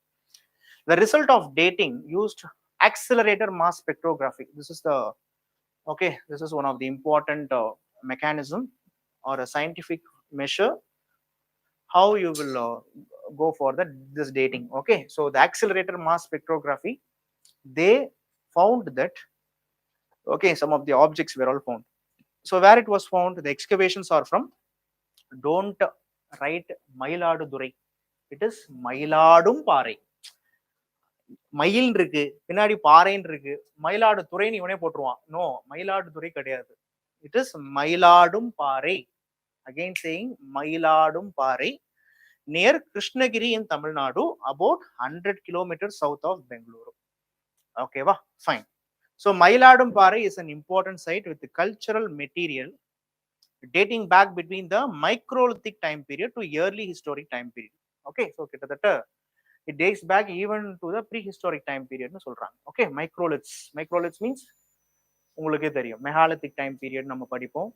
C: The result of dating used accelerator mass spectrography. This is the this is one of the important mechanism or a scientific measure how you will go for this dating. Okay, so the accelerator mass spectrography, they found that some of the objects were all found. So where it was found, the excavations are from, don't write Mayiladurai, it is Mayiladum Parai. மயில் இருக்கு, பின்னாடி பாறைன்னு இருக்கு, மயிலாடு துறைன்னு இவனே போட்டுருவான். No, மயிலாடு துறை கிடையாது. It is மயிலாடும் பாறை. Again saying மயிலாடும் பாறை, near Krishnagiri in Tamil Nadu, about 100 kilometers south of Bengaluru. Okay, fine. So Mayiladum Parai is an important site with the cultural material dating back between the microlithic time period to early historic time period. Okay, so it dates back even to the prehistoric time period. Okay, microliths means உங்களுக்கே தெரியும், megalithic time period நம்ம படிப்போம்,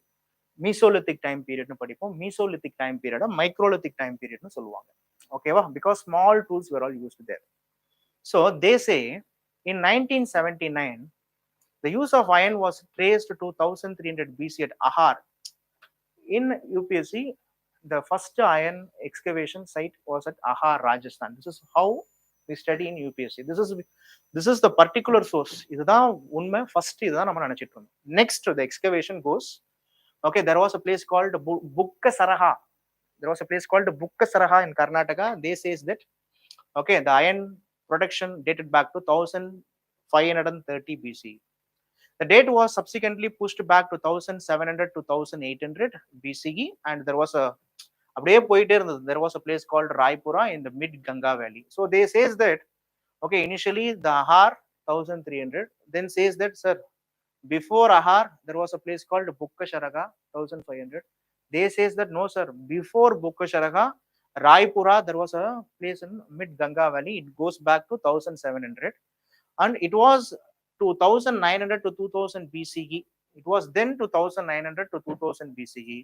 C: mesolithic time period னு படிப்போம். Mesolithic time period microlithic time period னு சொல்லுவாங்க. ஓகேவா? because small tools were all used there. So they say in 1979 the use of iron was traced to 1300 BC at Ahar. In UPSC, the first iron excavation site was at Ahar, Rajasthan. This is how we study in UPSC. This is the particular source. இதுதான் உண்மை. First இதுதான் நம்ம நினைச்சிட்டு இருந்தோம். Next the excavation goes. Okay, there was a place called Bukkasaraha. There was a place called Bukkasaraha in Karnataka. They says that the iron production dated back to 1530 BC. The date was subsequently pushed back to 1700 to 1800 BCE, and there was a place called Raipura in the mid Ganga Valley. So they says that initially the Ahar 1300, then says that sir, before Ahar there was a place called Bukkasaraga 1500. They says that no sir, before Bukkasaraga, Raipura, there was a place in mid Ganga Valley. It goes back to 1700, and it was 2900 to 2000 BCE. It was then 2900 to 2000 BCE,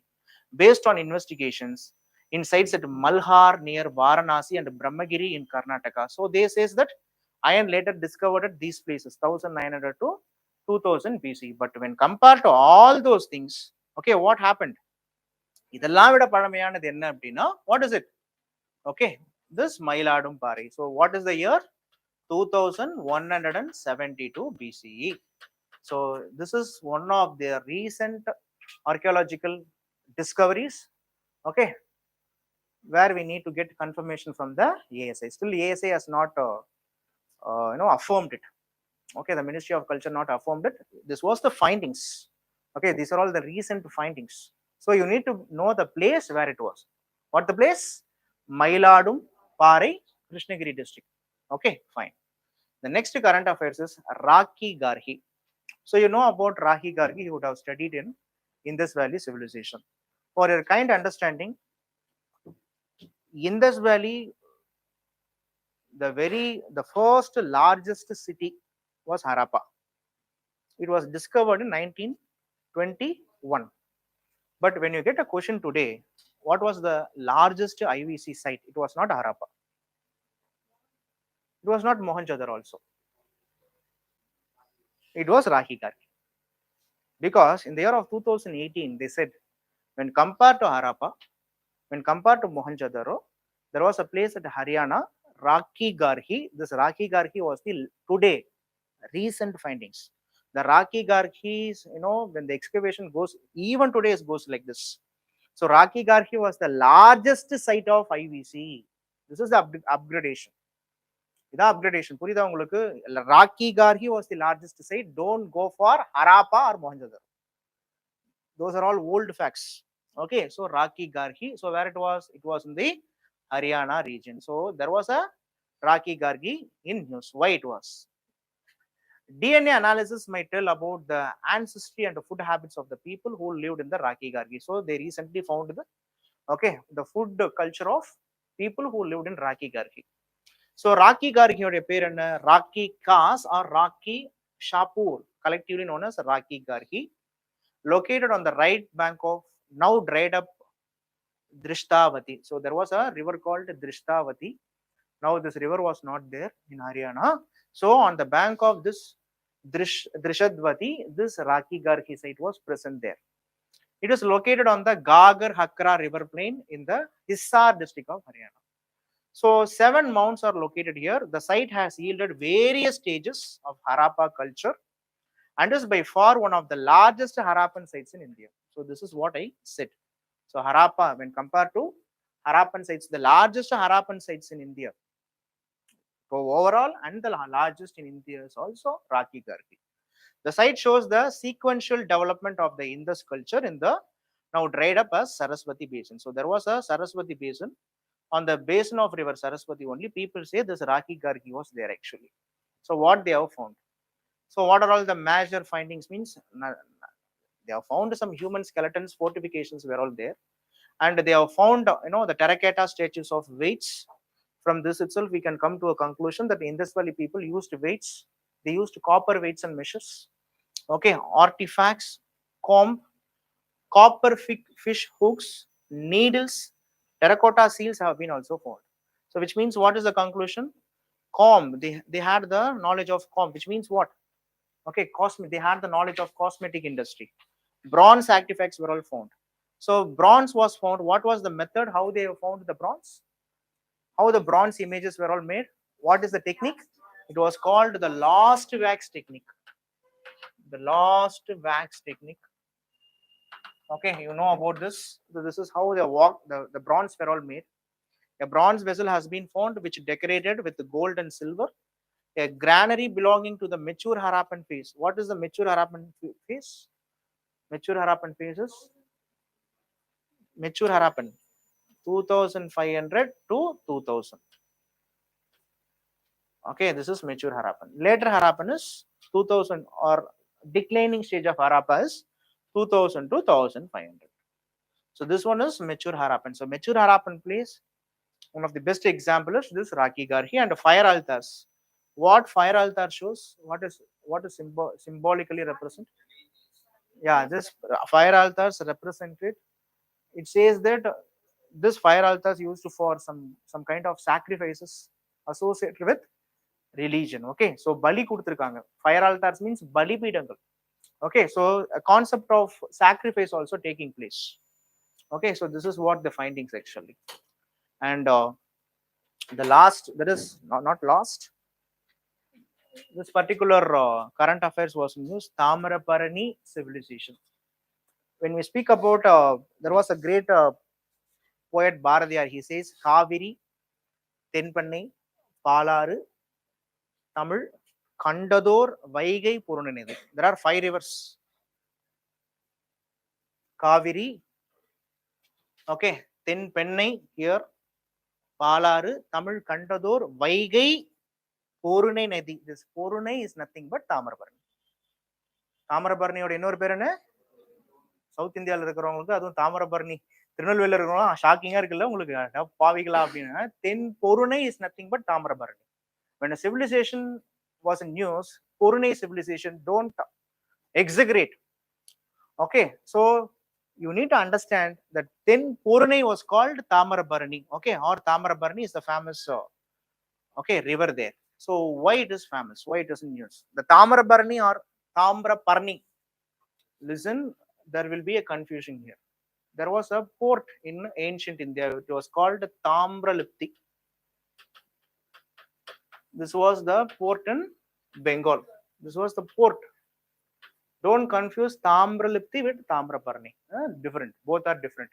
C: based on investigations in sites at Malhar near Varanasi and Brahmagiri in Karnataka. So they says that iron later discovered at these places 1900 to 2000 BC. But when compared to all those things, what happened? இதெல்லாம் விட பழமையானது என்ன அப்படின்னா, what is it? This Mayiladum Parai. So what is the year? 2172 BCE. So this is one of the recent archaeological discoveries, where we need to get confirmation from the ASI. Still ASI has not affirmed it. The Ministry of Culture not affirmed it. This was the findings. These are all the recent findings. So you need to know the place where it was. What the place? Mayiladum Parai, Krishnagiri district. Fine. The next current affairs is Rakhi Garhi. So you know about Rakhi Garhi, you would have studied in Indus Valley civilization. For your kind understanding, Indus Valley, the first largest city was Harappa. It was discovered in 1921. But when you get a question today, what was the largest IVC site? It was not Harappa. It was not Mohenjo-daro also. It was Rakhi Garhi. Because in the year of 2018, they said, when compared to Harappa, when compared to Mohenjo-daro, there was a place at Haryana, Rakhi Garhi. This Rakhi Garhi was the today recent findings. The Rakhi Garhis, when the excavation goes, even today it goes like this. So Rakhi Garhi was the largest site of IVC. This is the upgradation. Upgradation. Rakhi Garhi was the largest site. Don't go for Harappa or Mohenjo-daro. Those are all old facts. So Rakhi Garhi. So where it was? It was in the Haryana region. So there was a Rakhi Garhi in news. Why it was? DNA analysis might tell about the ancestry and the food habits of the people who lived in the Raki Gargi. So they recently found the food culture of people who lived in Raki Gargi. So Raki Gargi oda per enna, Raki Kas or Raki Shapur, collectively known as Raki Gargi, located on the right bank of now dried up Drishtavati. So there was a river called Drishtavati. Now this river was not there in Haryana. So on the bank of this Drishadvati, this Raki Garhi site was present there. It is located on the Gagar Hakra river plain in the Hisar district of Haryana. So 7 mounds are located here. The site has yielded various stages of Harappa culture and is by far one of the largest Harappan sites in India. So this is what I said. So Harappa, when compared to Harappan sites, the largest Harappan sites in India. So overall, and the largest in India is also Raki Garhi. The site shows the sequential development of the Indus culture in the now dried up as Saraswati basin. So there was a Saraswati basin. On the basin of river Saraswati only, people say this Raki Garhi was there actually. So what they have found? So what are all the major findings? Means they have found some human skeletons, fortifications were all there, and they have found the terracotta statues of weights. From this itself, we can come to a conclusion that the Indus Valley people used weights. They used copper weights and measures. Okay, artifacts, comb, copper fish hooks, needles, terracotta seals have been also found. So which means what is the conclusion? Comb, they had the knowledge of comb, which means what? Okay, they had the knowledge of cosmetic industry. Bronze artifacts were all found. So bronze was found. What was the method? How they found the bronze? How the bronze images were all made? What is the technique? It was called the lost wax technique. The lost wax technique. Okay, you know about this. So this is how the bronze were all made. A bronze vessel has been found which decorated with gold and silver. A granary belonging to the mature Harappan phase. What is the mature Harappan phase? Mature Harappan phases. Mature Harappan 2500 to 2000. Okay, this is mature Harappan. Later Harappan is 2000, or declining stage of Harappa is 2000 to 1500. So this one is mature Harappan. So mature Harappan place, one of the best example is this Raki Garhi and fire altars. What fire altar shows? What is symbolically represent? Yeah, this fire altars represented. It says that this fire altars used for some kind of sacrifices associated with religion. Okay, so bali kuduthirukanga. Fire altars means bali pidangal. Okay, so a concept of sacrifice also taking place. Okay, so this is what the findings actually. And the last, that is not last, this particular current affairs was news, Tamaraparani civilization. When we speak about, there was a great poet Bharadiyar, he says, Kaviri, Tenpannai, Palaru, Tamil, Kandador, Vaigai, Purunanedi. There are 5 rivers. Kaviri, okay, Tenpannai here, Palaru, Tamil, Kandador, Vaigai, Porunai Nadi. This Porunai is nothing but Tamaraparani. தாமிரபரணியோட இன்னொரு பேர் என்ன? South இந்தியாவில் இருக்கிறவங்களுக்கு அதுவும் தாமிரபரணி திருநெல்வேலியில் இருக்கிறவங்க ஷாக்கிங்கா இருக்குல்ல உங்களுக்கு, பாவிகளா அப்படின்னு. Then Porunai is nothing but Thamirabarani. When a civilization was in news, Purunai civilization, don't exaggerate. Okay, so you need to understand that then Purunai was called Tamarabarani. Okay, or Tamarabarani is the famous river there. So why it is famous? Why it is in news? The Tamarabarani or Tamraparni. Listen, there will be a confusion here. There was a port in ancient India. It was called Tamralipti. This was the port in Bengal. This was the port. Don't confuse Tamralipti with Tamraparni. Different. Both are different.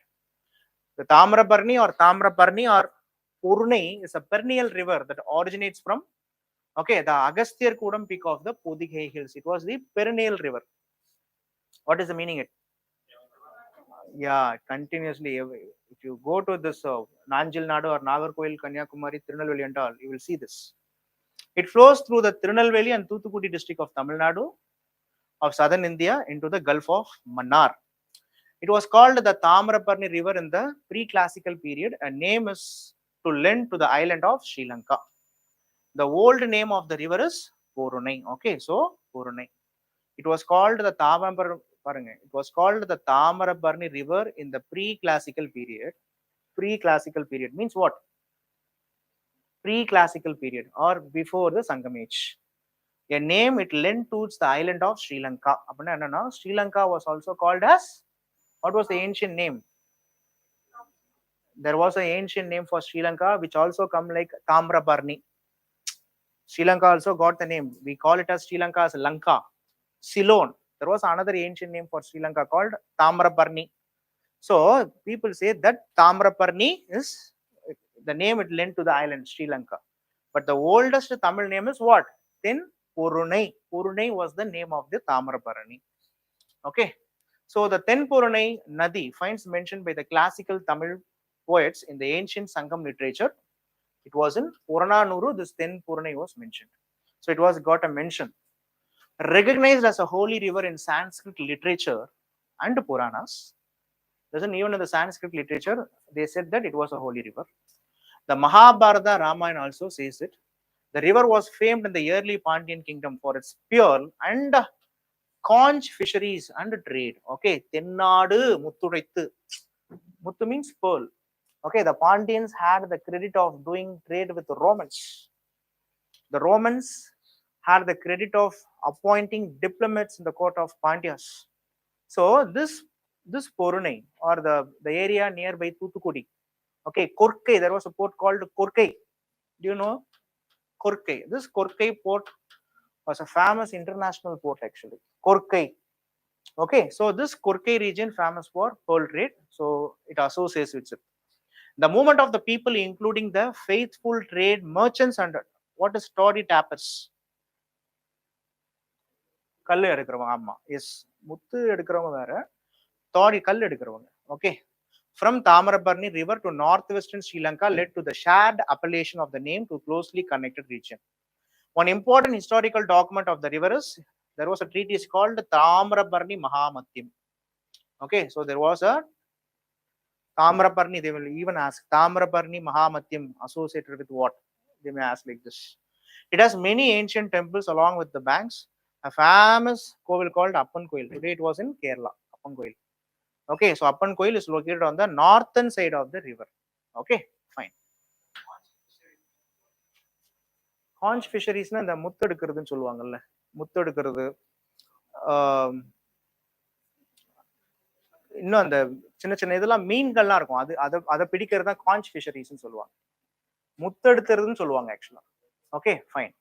C: The Tamraparni or Tamraparni or Purnai is a perennial river that originates from the Agasthyar Kudam peak of the Podigai hills. It was the perennial river. What is the meaning it? Yeah, continuously. If you go to this Nanjil Nadu or Nagarkoil, Kanyakumari, Tirunelveli and all, you will see this. It flows through the Tirunelveli and Thoothukudi district of Tamil Nadu of southern India into the Gulf of Mannar. It was called the Tamaraparni River in the pre-classical period. A name is to lend to the island of Sri Lanka. The old name of the river is Porunai. Okay, so Porunai. It was called the Tamaraparni River in the pre-classical period. Pre-classical period means what? Pre-classical period or before the Sangam age. A name it lent to the island of Sri Lanka. Sri Lanka was also called as, what was the ancient name? There was an ancient name for Sri Lanka which also come like Tamrabarni. Sri Lanka also got the name. We call it as Sri Lanka as Lanka. Ceylon. There was another ancient name for Sri Lanka called Tamrabarni. So people say that Tamrabarni is the name it lent to the island Sri Lanka. But the oldest Tamil name is what? Then Purunai. Purunai was the name of the Tamrabarni. Okay. So the Tenpurunai Nadi finds mentioned by the classical Tamil poets in the ancient Sangam literature. It was in Purananuru, this Tenpurunai was mentioned. So it was got a mention. Recognized as a holy river in Sanskrit literature and Puranas. Doesn't even in the Sanskrit literature, they said that it was a holy river. The Mahabharata Ramayana also says it. The river was famed in the early Pandyan kingdom for its pearl and conch fisheries and trade. Okay, Tennadu Muttudaithu. Muttu means pearl. Okay, the Pandyans had the credit of doing trade with the Romans. The Romans had the credit of appointing diplomats in the court of Pandyas. So this Porunai or the area nearby Thoothukudi. Okay, Korkai, there was a port called Korkai. Do you know Korkai? This Korkai port was a famous international port actually. Korkai. Okay, so this Korkai region famous for pearl trade. So it associates with it. The movement of the people, including the faithful trade merchants and what is story tappers? Kallu edukuravanga amma. Yes, muttu edukuravanga vera. Thodi kallu edukuravanga. Okay. From Tamarabarni River to northwestern Sri Lanka led to the shared appellation of the name to closely connected region. One important historical document of the river is there was a treatise called Tamarabarni Mahamatyam. Okay, so there was a Tamraparni, they will even ask Tamraparni Mahamatyam associated with what? They may ask like this. It has many ancient temples along with the banks. A famous koil called Appan Koil. Today it was in Kerala. Appan Koil. Okay, so Appan Koil is located on the northern side of the river. Okay, fine. Conch fisheries na the muttu edukkuradhu solluvaangalla. Muttu edukkuradhu. இன்னும் அந்த சின்ன சின்ன இதெல்லாம் மீன்கள்லாம் இருக்கும். அதை பிடிக்கிறது தான் காஞ்ச் ஃபிஷரிஸ்ன்னு சொல்லுவாங்க. முத்தெடுத்துறதுன்னு சொல்லுவாங்க ஆக்சுவலா. Okay fine.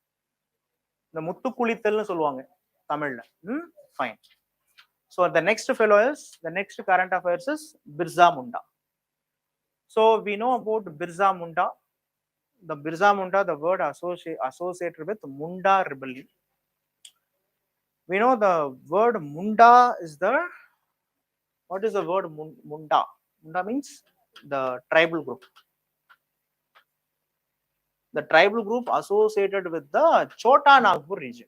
C: இந்த முத்து குளித்தல்னு சொல்லுவாங்க தமிழ்ல. Fine. So the next fellow is the next current affairs is Birsa Munda. So we know about Birsa Munda. The Birsa Munda, the word associated with Munda rebellion. We know the word Munda is the, what is the word Munda? Munda means the tribal group. The tribal group associated with the Chota Nagpur region.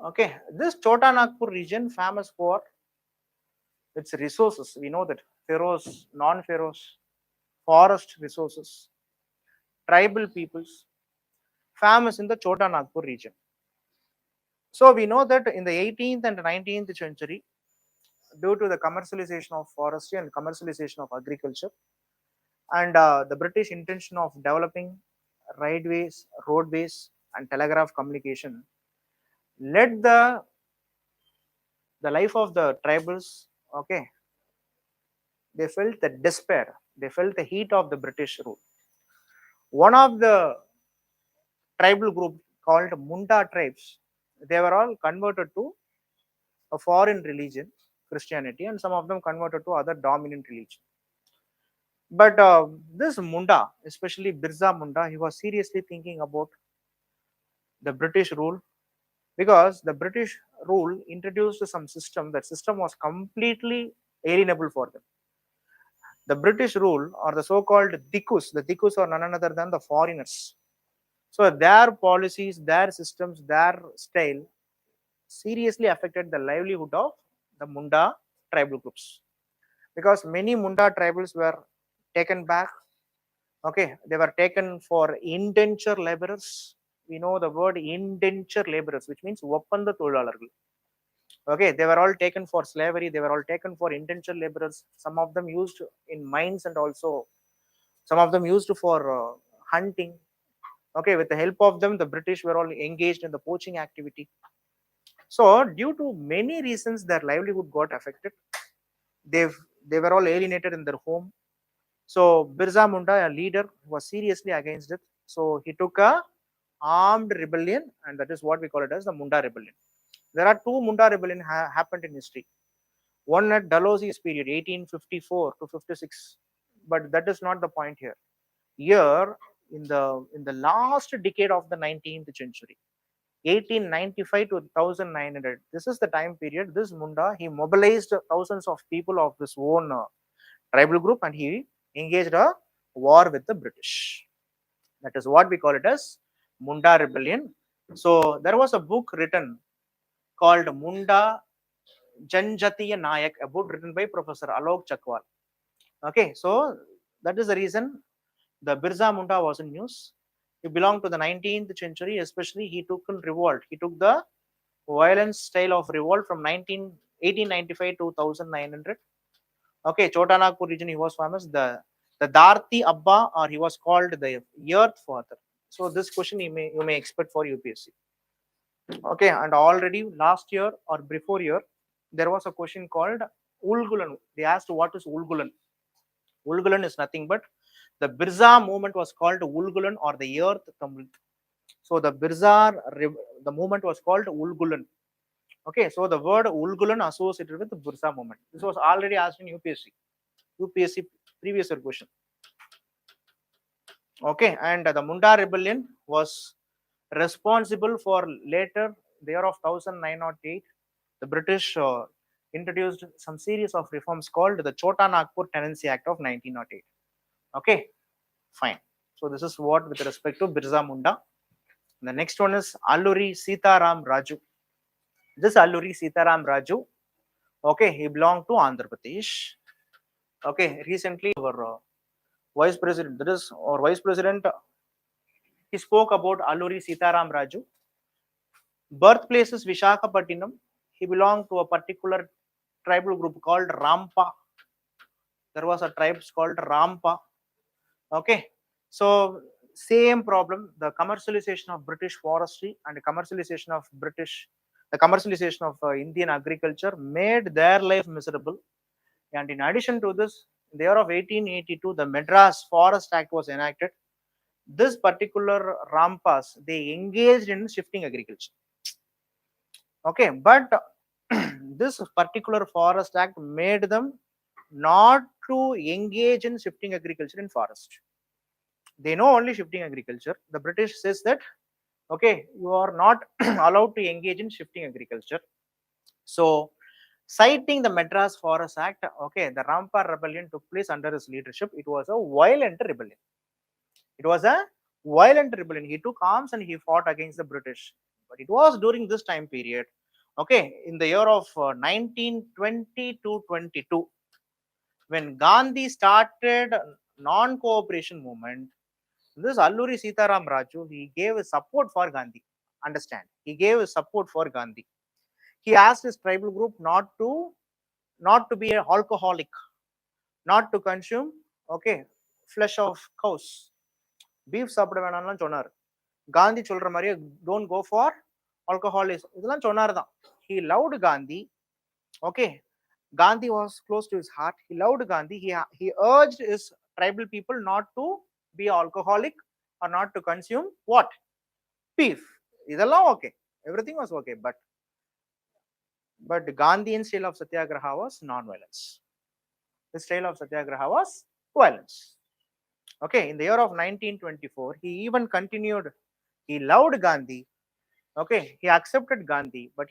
C: Okay, this Chota Nagpur region famous for its resources. We know that pharaohs, non-pharaohs, forest resources, tribal peoples, famous in the Chota Nagpur region. So we know that in the 18th and 19th century, due to the commercialization of forestry and commercialization of agriculture, and the British intention of developing railways, roadways, and telegraph communication, led the life of the tribals. Okay, they felt the despair. They felt the heat of the British rule. One of the tribal group called Munda tribes, they were all converted to a foreign religion, Christianity, and some of them converted to other dominant religion. But this Munda, especially Birsa Munda, he was seriously thinking about the British rule, because the British rule introduced some system. That system was completely alienable for them. the British rule, or the so-called Dikus, the Dikus are none other than the foreigners. So their policies, their systems, their style seriously affected the livelihood of the Munda tribal groups, because many Munda tribals were taken back. Okay, they were taken for indenture laborers. We know the word indenture laborers, which means ஒப்பந்த தொழிலாளர்கள். Okay, they were all taken for slavery. They were all taken for indenture laborers. Some of them used in mines, and also some of them used for hunting. Okay, with the help of them, the British were all engaged in the poaching activity. So due to many reasons, their livelihood got affected. They were all alienated in their home. So Birsa Munda, a leader, was seriously against it. So he took a armed rebellion, and that is what we call it as the Munda rebellion. There are two Munda rebellion happened in history. One at Dalhousie's period, 1854 to 56, but that is not the point here. Here, in the last decade of the 19th century, 1895 to 1900, this is the time period. This Munda, he mobilized thousands of people of his own tribal group, and he engaged a war with the British. That is what we call it as Munda rebellion. So there was a book written called Munda Janjatiya Nayak, a book written by Professor Alok Chakwal. Okay, so that is the reason the Birsa Munda was in news. He belonged to the 19th century, especially he took in revolt. He took the violent style of revolt from 1895 to 1900. Okay, Chota Nagpur region, he was famous. The Dharti Abba, or he was called the Earth Father. So this question you may expect for UPSC. Okay, and already last year or before year, there was a question called Ulgulan. They asked what is Ulgulan. Ulgulan is nothing but the Birsa movement was called Ulgulan, or the Earth Tamil. So the Birsa, the movement was called Ulgulan. Okay, so the word Ulgulan associated with the Birsa movement. This was already asked in UPSC. UPSC previous year question. Okay, and the Munda rebellion was responsible for later the year of 1908. The British introduced some series of reforms called the Chota Nagpur Tenancy Act of 1908. Okay, fine. So this is what with respect to Birsa Munda. The next one is Alluri Sitaram Raju. This Alluri Sitaram Raju, okay, he belonged to Andhra Pradesh. Okay, recently our vice president, that is our vice president, he spoke about Alluri Sitaram Raju. Birthplace is Vishakhapattinam. He belonged to a particular tribal group called Rampa. There was a tribe called Rampa. Okay, so same problem. The commercialization of British forestry and the commercialization of Indian agriculture made their life miserable. And in addition to this, in the year of 1882, the Madras Forest Act was enacted. This particular Rampas, they engaged in shifting agriculture. Okay, but this particular Forest Act made them not to engage in shifting agriculture in forest. They know only shifting agriculture. The British says that, okay, you are not allowed to engage in shifting agriculture. So citing the Madras Forest Act, okay, the Rampa rebellion took place under his leadership. It was a violent rebellion. It was a violent rebellion. He took arms and he fought against the British. But it was during this time period, okay, in the year of 1920 to 22, when Gandhi started non-cooperation movement. This Alluri Sitaram Raju, he gave support for Gandhi. Understand? He gave support for Gandhi. He asked his tribal group not to be an alcoholic, not to consume, okay, flesh of cows. Beef சாப்பிட வேணாம்னு சொன்னார். காந்தி சொல்ற மாதிரியே don't go for alcoholism. இதெல்லாம் சொன்னார் தான். He loved Gandhi. Okay, Gandhi was close to his heart. He loved Gandhi. He urged his tribal people not to be alcoholic or not to consume what? Beef. இதெல்லாம் okay. Everything was okay, but Gandhian style of Satyagraha was non-violence. The style of Satyagraha was violence. Okay, in the year of 1924, he even continued. He loved Gandhi. Okay, he accepted Gandhi, but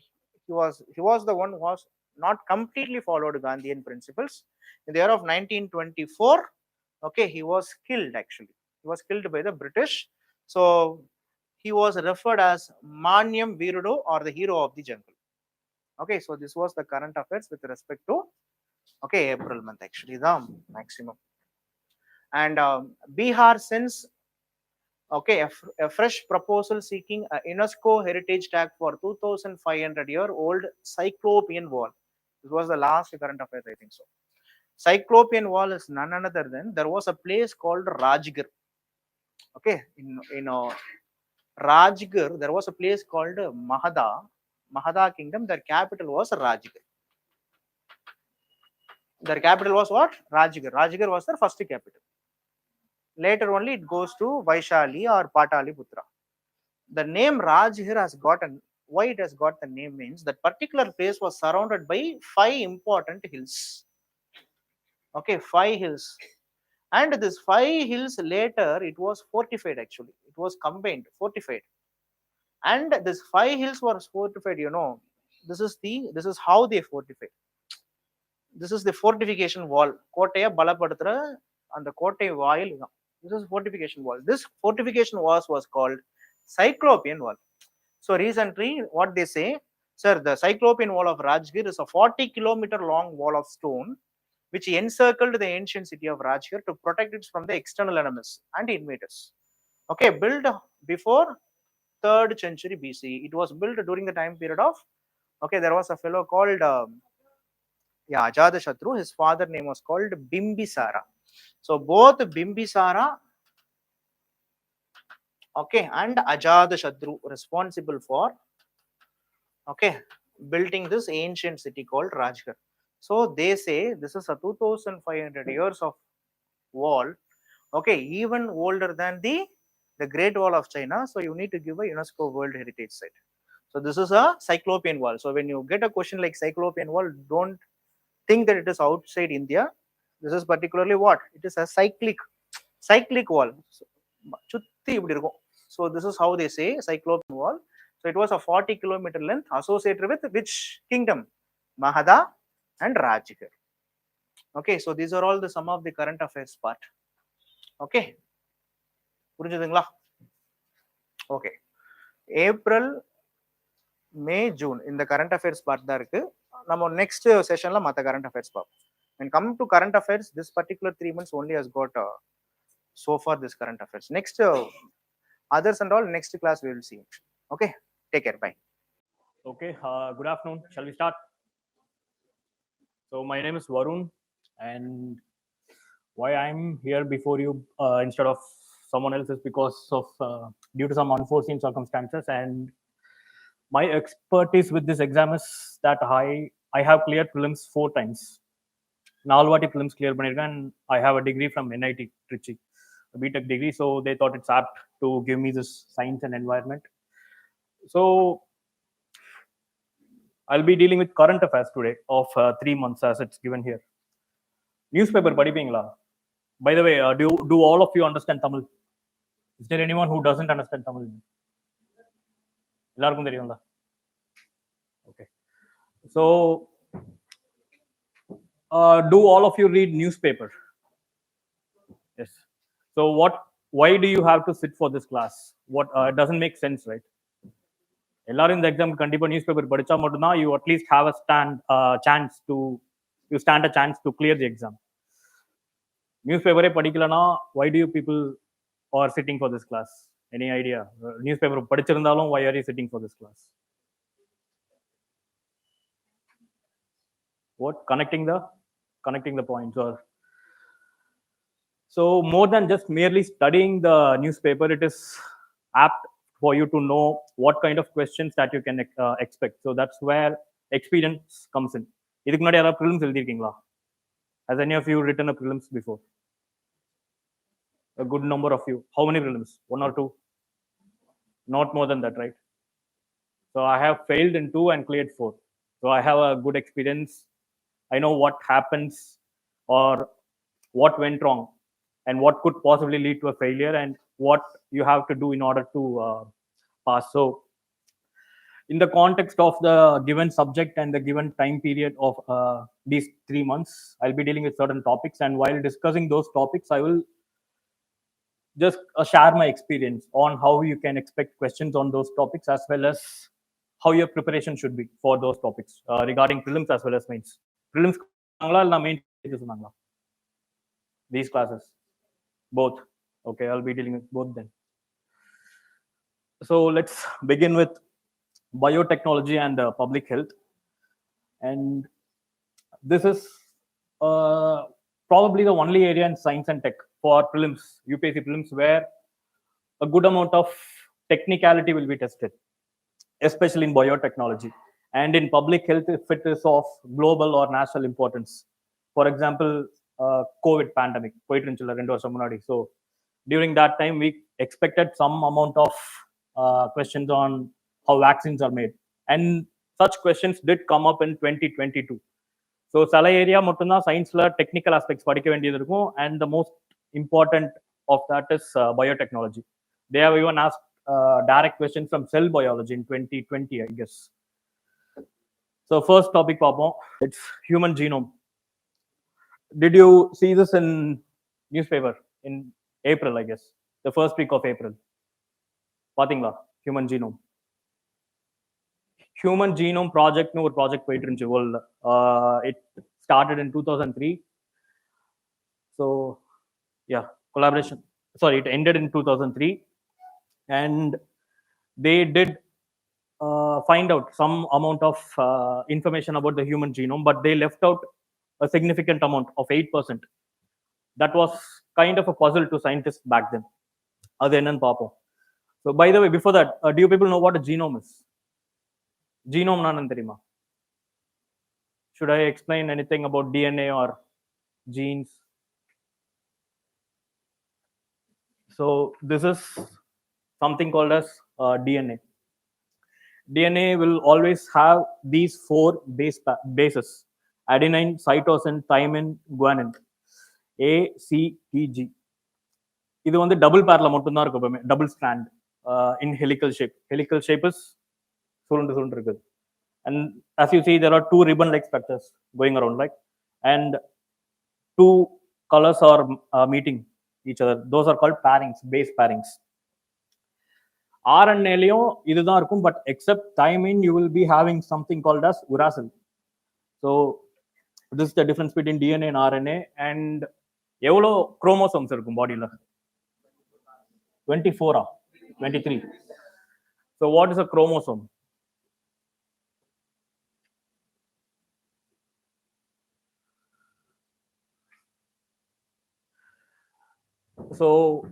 C: he was the one who was not completely followed Gandhian principles. In the year of 1924, okay, he was killed actually. He was killed by the British. So he was referred as Manyam Virudu, or the hero of the jungle. Okay, so this was the current affairs with respect to, okay, April month actually, the maximum. And Bihar sends, okay, a fresh proposal seeking a UNESCO heritage tag for 2,500-year-old Cyclopean Wall. This was the last current affairs, I think so. Cyclopean Wall is none other than, there was a place called Rajgir. Okay, in Rajgir, there was a place called Mahada kingdom. Their capital was Rajgir. Their capital was what? Rajgir. Rajgir was their first capital. Later only it goes to Vaishali or Pataliputra. The name Rajgir has gotten, why it has got the name means that particular place was surrounded by 5 important hills. Okay, 5 hills. And this 5 hills later, it was fortified actually. It was combined, fortified. And this 5 hills were fortified, you know. This is how they fortified. This is the fortification wall. Kotaya Balapaduthra and the Kotay Vail. This is fortification wall. This fortification was called Cyclopean Wall. So recently, what they say, sir, the Cyclopean Wall of Rajgir is a 40-kilometer long wall of stone which encircled the ancient city of Rajgir to protect it from the external enemies and invaders. Okay, built before 3rd century BC. It was built during the time period of, okay, there was a fellow called Ajatashatru. His father name was called Bimbisara. So both Bimbisara, okay, and Ajatashatru responsible for, okay, building this ancient city called Rajgir. So they say this is a 2,500 years of wall, okay, even older than the Great Wall of China. So you need to give a UNESCO World Heritage Site. So this is a Cyclopean Wall. So when you get a question like Cyclopean Wall, don't think that it is outside India. This is particularly what? It is a cyclic wall. So this is how they say Cyclopean Wall. So it was a 40-kilometer length associated with which kingdom? Mahada and Rajgir. Okay, so these are all the some of the current affairs part. Okay. Okay. April, May, June in the current affairs part da irukku. Nama next session la matha current affairs part. When come to current affairs, this particular 3 months only has got so far this current affairs. Next others and all, next class we will see. Okay, take care, bye.
D: Okay, good afternoon. Shall we start? So my name is Varun, and why I'm here before you instead of someone else is because of due to some unforeseen circumstances, and my expertise with this exam is that I have cleared prelims 4 times. 4 வாட்டி prelims clear பண்ணிருக்கேன், and I have a degree from NIT Trichy, a BTech degree, so they thought it's apt to give me this science and environment. So I'll be dealing with current affairs today of 3 months as it's given here. Newspaper படிப்பீங்களா? By the way, do all of you understand Tamil? Is there anyone who doesn't understand Tamil? எல்லாருக்கும் தெரியும்ல? Okay. So do all of you read newspaper? Yes. So why do you have to sit for this class? What it doesn't make sense, right? எல்லாரும் இந்த exam கண்டிப்பா news paper படிச்சா மட்டும்தான் you at least have a chance to clear the exam. News பேப்பரே படிக்கலனா why do you people are sitting for this class? Any idea? News paper படிச்சிருந்தாலும் why are you sitting for this class? What? Connecting the points, or so more than just merely studying the newspaper, it is apt for you to know what kind of questions that you can expect. So that's where experience comes in. இதுக்கு முன்னாடி யாராவது prelims எழுதிருக்கீங்களா? Has any of you written a prelims before? A good number of you. How many prelims? 1 or 2? Not more than that, right? So I have failed in 2 and cleared 4. So I have a good experience. I know what happens or what went wrong and what could possibly lead to a failure and what you have to do in order to pass. So in the context of the given subject and the given time period of these 3 months, I'll be dealing with certain topics, and while discussing those topics, I will just share my experience on how you can expect questions on those topics, as well as how your preparation should be for those topics regarding prelims as well as mains. Prelims main these classes, both. Okay, I'll be dealing with both then. So let's begin with biotechnology and public health. And this is probably the only area in science and tech for prelims, UPSC prelims, where a good amount of technicality will be tested, especially in biotechnology. And in public health, if it is of global or national importance. For example, COVID pandemic. So during that time, we expected some amount of questions on how vaccines are made. And such questions did come up in 2022. So Sala area mattumda science la technical aspects padikka vendiyadhu irukum, and the most important of that is biotechnology. They have even asked direct questions from cell biology in 2020, I guess. So first topic, Papa, it's human genome. Did you see this in newspaper in April, I guess, the first week of April? Pathingla, human genome. Human Genome Project no project world. It started in 2003. So yeah, collaboration. Sorry, it ended in 2003, and they did find out some amount of information about the human genome, but they left out a significant amount of 8%. That was kind of a puzzle to scientists back then. So by the way, before that, do you people know what a genome is? Genome nanan theriyuma? Should I explain anything about DNA or genes? So this is something called as DNA. DNA will always have these 4 bases: adenine, cytosine, thymine, guanine. A, C, T, G. This is double parallel, double strand in helical shape. Helical shape is and as you see, there are 2 ribbon-like structures going around, like, and 2 colors are meeting each other. Those are called pairings, base pairings. RNA, but except thymine, you will be having something called as uracil. So this is the difference between DNA and RNA. And evlo chromosomes irukum body la? 24 23. So what is a chromosome? So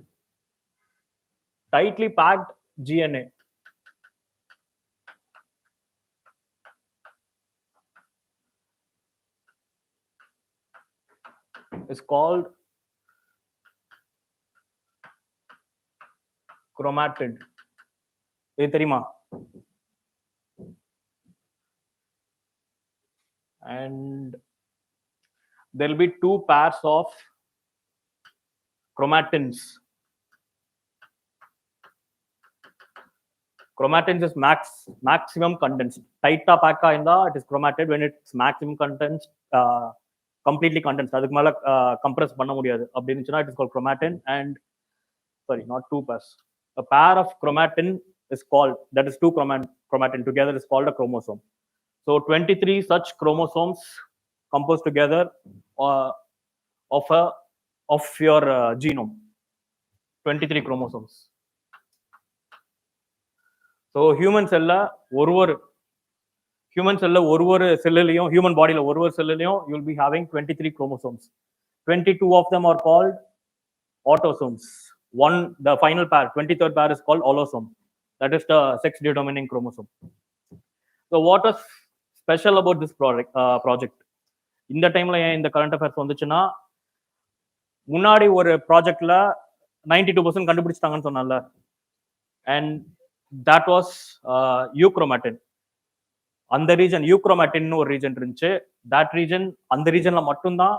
D: tightly packed GNA is called chromatid. And there will be 2 pairs of chromatins. Chromatins is maximum condensed. Tight pack it is chromatid when it's maximum condensed, completely condensed. Compress it is called chromatin. And sorry, not 2 pairs. A pair of chromatin is called, that is 2 chromatin together is called a chromosome. So 23 such chromosomes composed together of your genome. 23 chromosomes. So human cell human body you will be having 23 chromosomes. 22 of them are called autosomes. The final pair, 23rd pair, is called allosome. That is the sex determining chromosome. So what is special about this project? In the time in the current affairs வந்துச்சுனா முன்னாடி ஒரு ப்ராஜெக்ட்ல 92% கண்டுபிடிச்சிட்டாங்கன்னு சொன்னால, and that was euchromatin. அந்த region euchromatin ஒரு region இருந்துச்சு. that region அந்த ரீஜன்ல மட்டும் தான்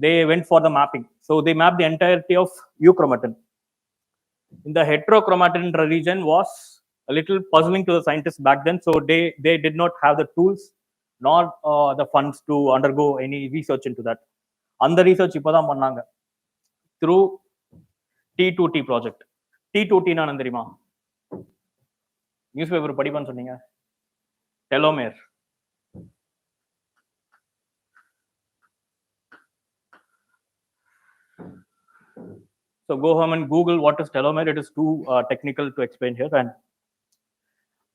D: they went for the mapping. So they mapped the entirety of euchromatin. In the heterochromatin region was a little puzzling to the scientists back then. So they did not have the tools nor the funds to undergo any research into that. அந்த research இப்பதான் பண்ணாங்க through T2T project. T2T நான் தெரியுமா? News paper படிப்பான்னு சொன்னீங்க. telomere. So go home and Google what is telomere. It is too technical to explain here. And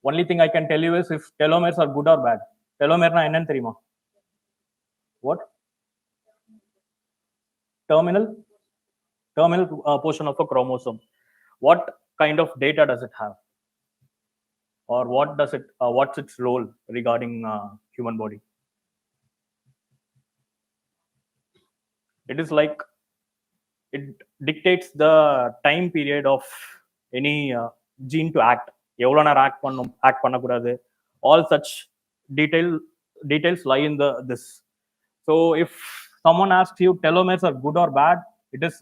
D: only thing I can tell you is if telomeres are good or bad. Telomere na என்னன்னு தெரியுமா? What? Terminal portion of a chromosome. What kind of data does it have? Or what does it? What's its role regarding human body? It is like it dictates the time period of any gene to act. எவ்வளவு நேரம் act பண்ணக்கூடாது. All such details lie in this. So if someone asks you telomeres are good or bad, it is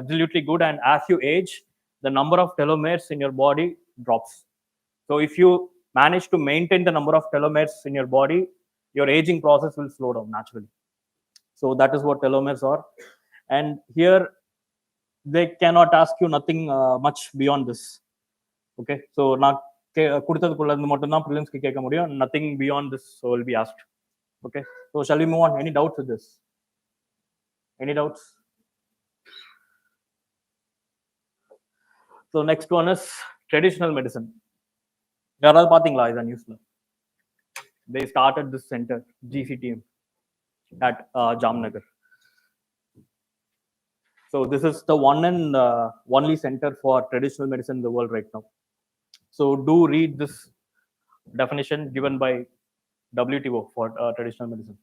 D: absolutely good. And as you age, the number of telomeres in your body drops. So if you manage to maintain the number of telomeres in your body, your aging process will slow down naturally. So that is what telomeres are. And here they cannot ask you nothing much beyond this. Okay, so நான் கொடுத்ததுக்குள்ள இருந்து மட்டும் தான் prelims க்கு கேட்க முடியும். Nothing beyond this will be asked. Okay, so shall we move on? Any doubts with this? Any doubts? So next one is traditional medicine. யாராவது பாத்தீங்களா இத நியூஸ்ல? They started this center GCTM at Jamnagar. So this is the one and only center for traditional medicine in the world right now. So do read this definition given by WTO for traditional medicine.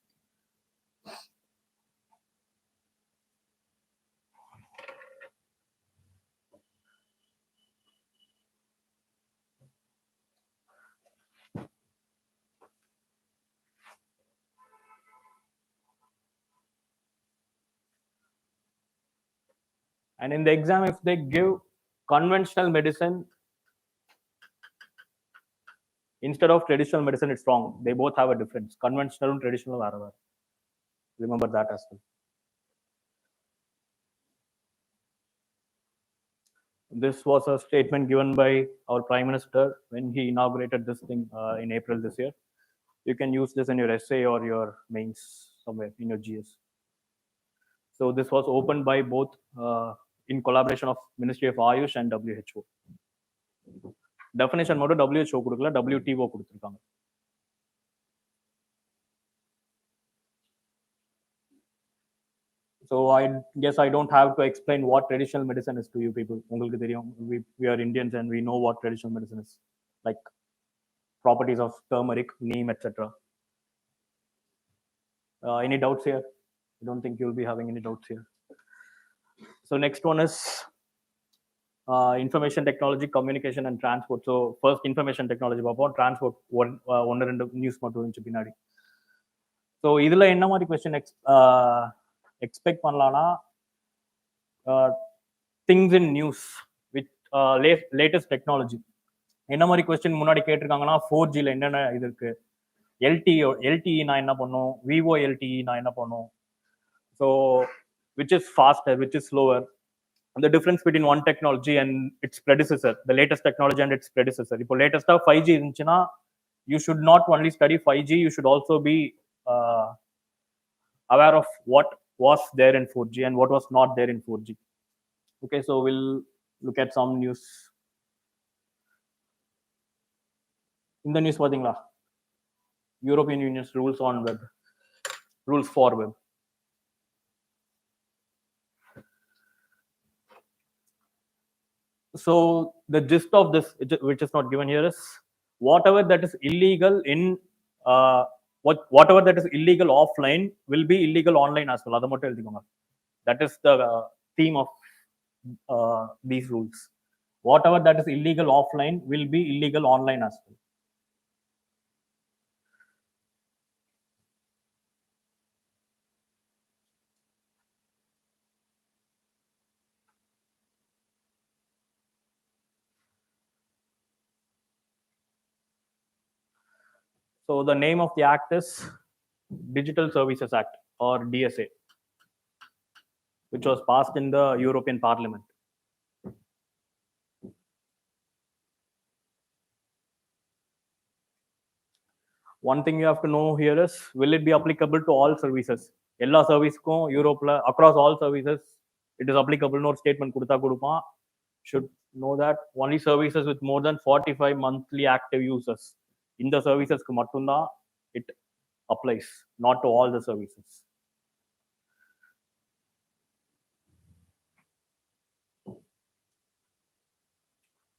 D: And in the exam, if they give conventional medicine instead of traditional medicine, it's wrong. They both have a difference. Conventional and traditional are. Remember that as well. This was a statement given by our Prime Minister when he inaugurated this thing in April this year. You can use this in your essay or your mains somewhere in your GS. So this was opened by both in collaboration of Ministry of Ayush and WHO. Definition மட்டும் WHO கொடுக்கல, WTO கொடுத்திருக்காங்க. So I guess I don't have to explain what traditional medicine is to you people. உங்களுக்கு தெரியும், we are Indians and we know what traditional medicine is, like properties of turmeric, neem, etc. Any doubts here? I don't think you'll be having any doubts here. So next one is information technology, communication and transport. So first information technology பார்ப்போம், transport ஒன்று ரெண்டு news மட்டும் இருந்துச்சு பின்னாடி. So இதில் என்ன மாதிரி question expect பண்ணலாம்னா things in news with latest technology. என்ன மாதிரி கொஸ்டின் முன்னாடி கேட்டிருக்காங்கன்னா 4Gல என்னென்ன இது இருக்கு, LTE நான் என்ன பண்ணும், விவோ LTE நான் என்ன பண்ணும், so which is faster, which is slower, and the difference between one technology and its predecessor, the latest technology and its predecessor. இப்போ latest 5G இருந்துச்சுன்னா you should not only study 5G, you should also be aware of what was there in 4G and what was not there in 4G. Okay, so we'll look at some news. இந்த news பாத்தீங்களா? European Union's rules on web, rules for web. So the gist of this, which is not given here, is whatever that is illegal in whatever that is illegal offline will be illegal online as well. Adha mattum eludhikonga. That is the theme of these rules. Whatever that is illegal offline will be illegal online as well. So the name of the act is Digital Services Act, or DSA, which was passed in the European Parliament. One thing you have to know here is, will it be applicable to all services? எல்லா சர்வீஸ்க்கும் யூரோப்ல across all services it is applicable. No statement கொடுத்தா கொடுப்பான். Should know that only services with more than 45 monthly active users, இந்த சர்வீசஸ்க்கு மட்டும்தான் it applies, not to all the services.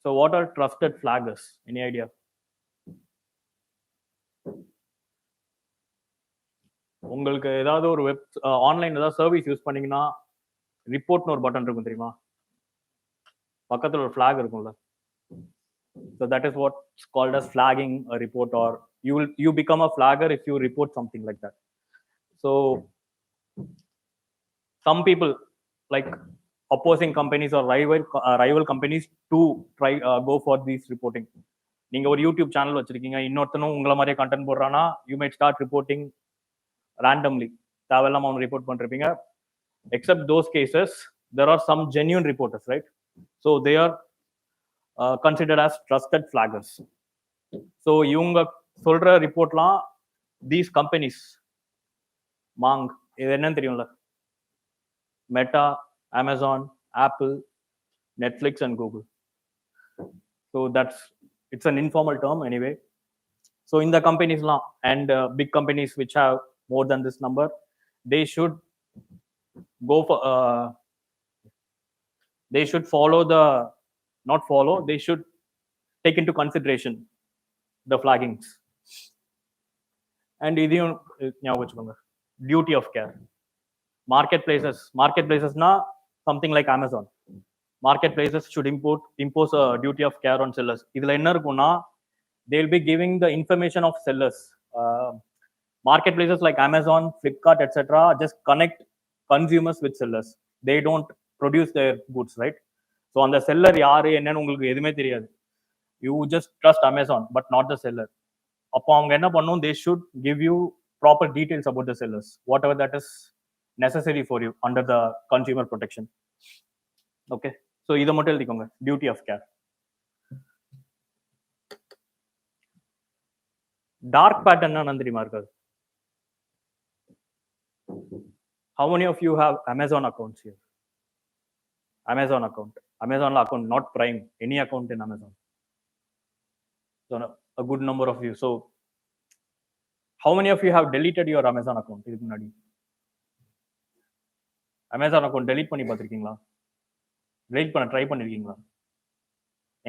D: So what are trusted flaggers? Any idea? உங்களுக்கு ஏதாவது ஒரு web ஆன்லைன்ல ஏதாவது service use பண்ணீங்கன்னா ரிப்போர்ட்னு ஒரு பட்டன் இருக்கும் தெரியுமா? பக்கத்துல ஒரு ஃபிளாக் இருக்கும்ல. So that is what's called as flagging a report, or you become a flagger if you report something like that. So some people, like opposing companies or rival companies, to try go for this reporting. நீங்க ஒரு YouTube channel வச்சிருக்கீங்க, இன்னொருத்தனும் உங்களை மாதிரியே content போடுறானா, you might start reporting randomly. தேவையில்லாம அவன் report பண்ணிருப்பீங்க. Except those cases, there are some genuine reporters, right? So they are considered as trusted flaggers. So இவங்க சொல்ற ரிப்போர்ட்லாம் these companies, மாங், இது என்னன்னு தெரியும்ல, meta, Amazon, apple, Netflix and Google. So it's an informal term anyway. So in the companies law and big companies which have more than this number, they should go for they should follow the, not follow, they should take into consideration the flaggings. And idyum nyabagam vechukonga, duty of care. Marketplaces na something like Amazon. Marketplaces should impose a duty of care on sellers. Idhula enna irukuna, they will be giving the information of sellers. Marketplaces like Amazon, Flipkart, etc. just connect consumers with sellers. They don't produce their goods, right? So on the seller யாரு என்னன்னு உங்களுக்கு எதுவுமே தெரியாது. You just trust Amazon but not the seller. அப்போ அவங்க என்ன பண்ணணும், they should give you proper details about the sellers, whatever that is necessary for you under the consumer protection. Okay, so இதை மட்டும் எழுதிக்கோங்க, duty of care. Dark pattern என்ன தெரியுமா இருக்காது? How many of you have Amazon accounts here? Amazon account, Amazon account, not Prime, any account in Amazon. So a good number of you. So how many of you have deleted your Amazon account? இதுக்கு முன்னாடி Amazon account delete பண்ணி பார்த்திருக்கீங்களா? delete பண்ண try பண்ணிருக்கீங்களா?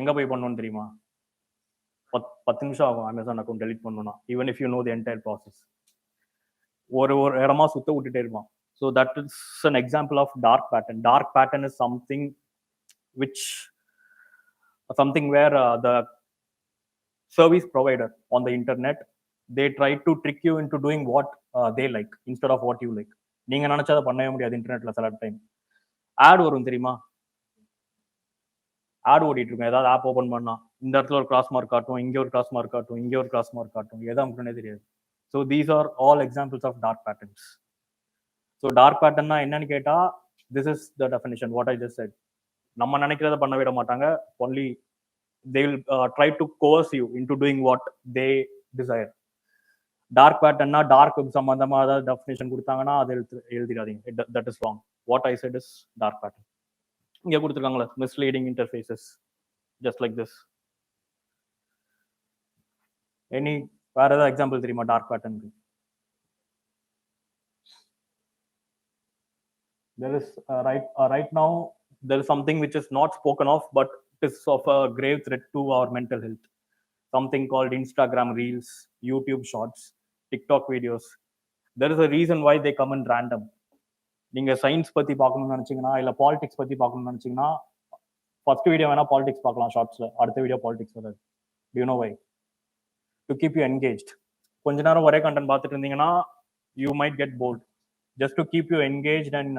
D: எங்க போய் பண்ணணும்னு தெரியுமா? 10 நிமிஷம் ஆகும் Amazon account delete பண்ணணும்னா, even if you know the entire process. ஒரு இடமா சுத்த விட்டுட்டே இருப்பான். So that is an example of dark pattern. Dark pattern is something where the service provider on the internet, they try to trick you into doing what they like instead of what you like. நீங்க நினைச்சதை பண்ணவே முடியாது இன்டர்நெட்ல. சில time add வரும் தெரியுமா? Add ஓடிட்டு இருக்கும். ஏதாவது ஆப் ஓபன் பண்ணா இந்த இடத்துல ஒரு கிராஸ் மார்க் காட்டும், இங்க ஒரு கிராஸ் மார்க் காட்டும், இங்க ஒரு கிராஸ் மார்க் காட்டும், எதை அமுக்குனே தெரியாது. So these are all examples of dark patterns. So dark pattern na என்னன்னு கேட்டா, this is the definition what I just said. நம்ம நினைக்கிறத பண்ண விட மாட்டாங்க. Only they will try to coerce you into doing what they desire. Dark pattern na dark சம்பந்தமா ஏதாவது definition கொடுத்தாங்கன்னா அதை எழுதிடாதீங்க. That is wrong. What I said is dark pattern. இங்க கொடுத்துருக்காங்களா, misleading interfaces, just like this. Any வேற ஏதாவது example தெரியுமா dark பேட்டர்னுக்கு? There is right now there is something which is not spoken of, but it is of a grave threat to our mental health. Something called Instagram Reels, YouTube Shorts, TikTok videos. There is a reason why they come in random. நீங்க science பத்தி பார்க்கணும்னு நினைச்சீங்கன்னா, இல்ல politics பத்தி பார்க்கணும்னு நினைச்சீங்கன்னா, first video வேணா politics பார்க்கலாம் ஷார்ட்ஸ்ல, அடுத்த வீடியோ பாலிடிக்ஸ் வராது. Do you know why? To keep you engaged. கொஞ்ச நேரம் ஒரே கண்டென்ட் பார்த்துட்டு இருந்தீங்கன்னா you might get bored. Just to keep you engaged and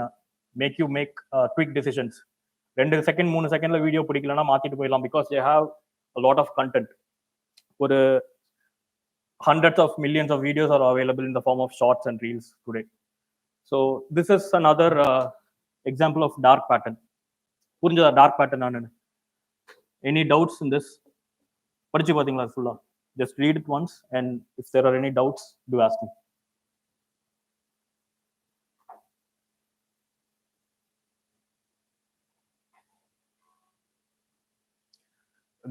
D: make you make quick decisions. 2 second 3 செகண்ட்ல வீடியோ பிடிக்கலன்னா மாத்திட்டு போயிடலாம், because they have a lot of content. ஒரு hundreds of millions of videos are available in the form of shorts and reels today. So this is another example of dark pattern. புரிஞ்சதா dark pattern ஆனு? Any doubts in this? படிச்சு பாத்தீங்களா ஃபுல்லா? Just read it once, and if there are any doubts, do ask me.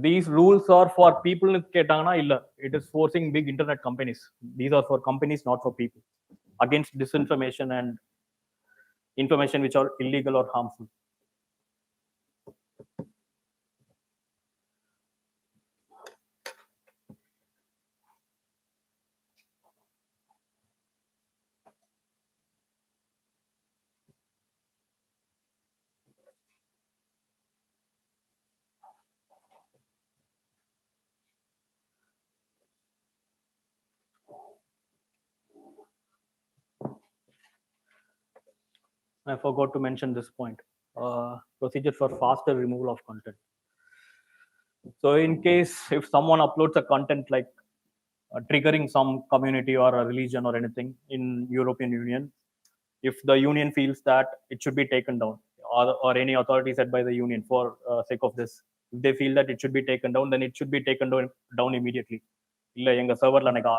D: These rules are for people கேட்டாங்கன்னா இல்ல, it is forcing big internet companies. These are for companies, not for people, against disinformation and information which are illegal or harmful. I forgot to mention this point. Procedure for faster removal of content. So in case if someone uploads a content like triggering some community or a religion or anything in European Union, if the union feels that it should be taken down, or any authority set by the union for sake of this, if they feel that it should be taken down, then it should be taken down immediately. இல்லை எங்க சர்வர்ல எனக்கு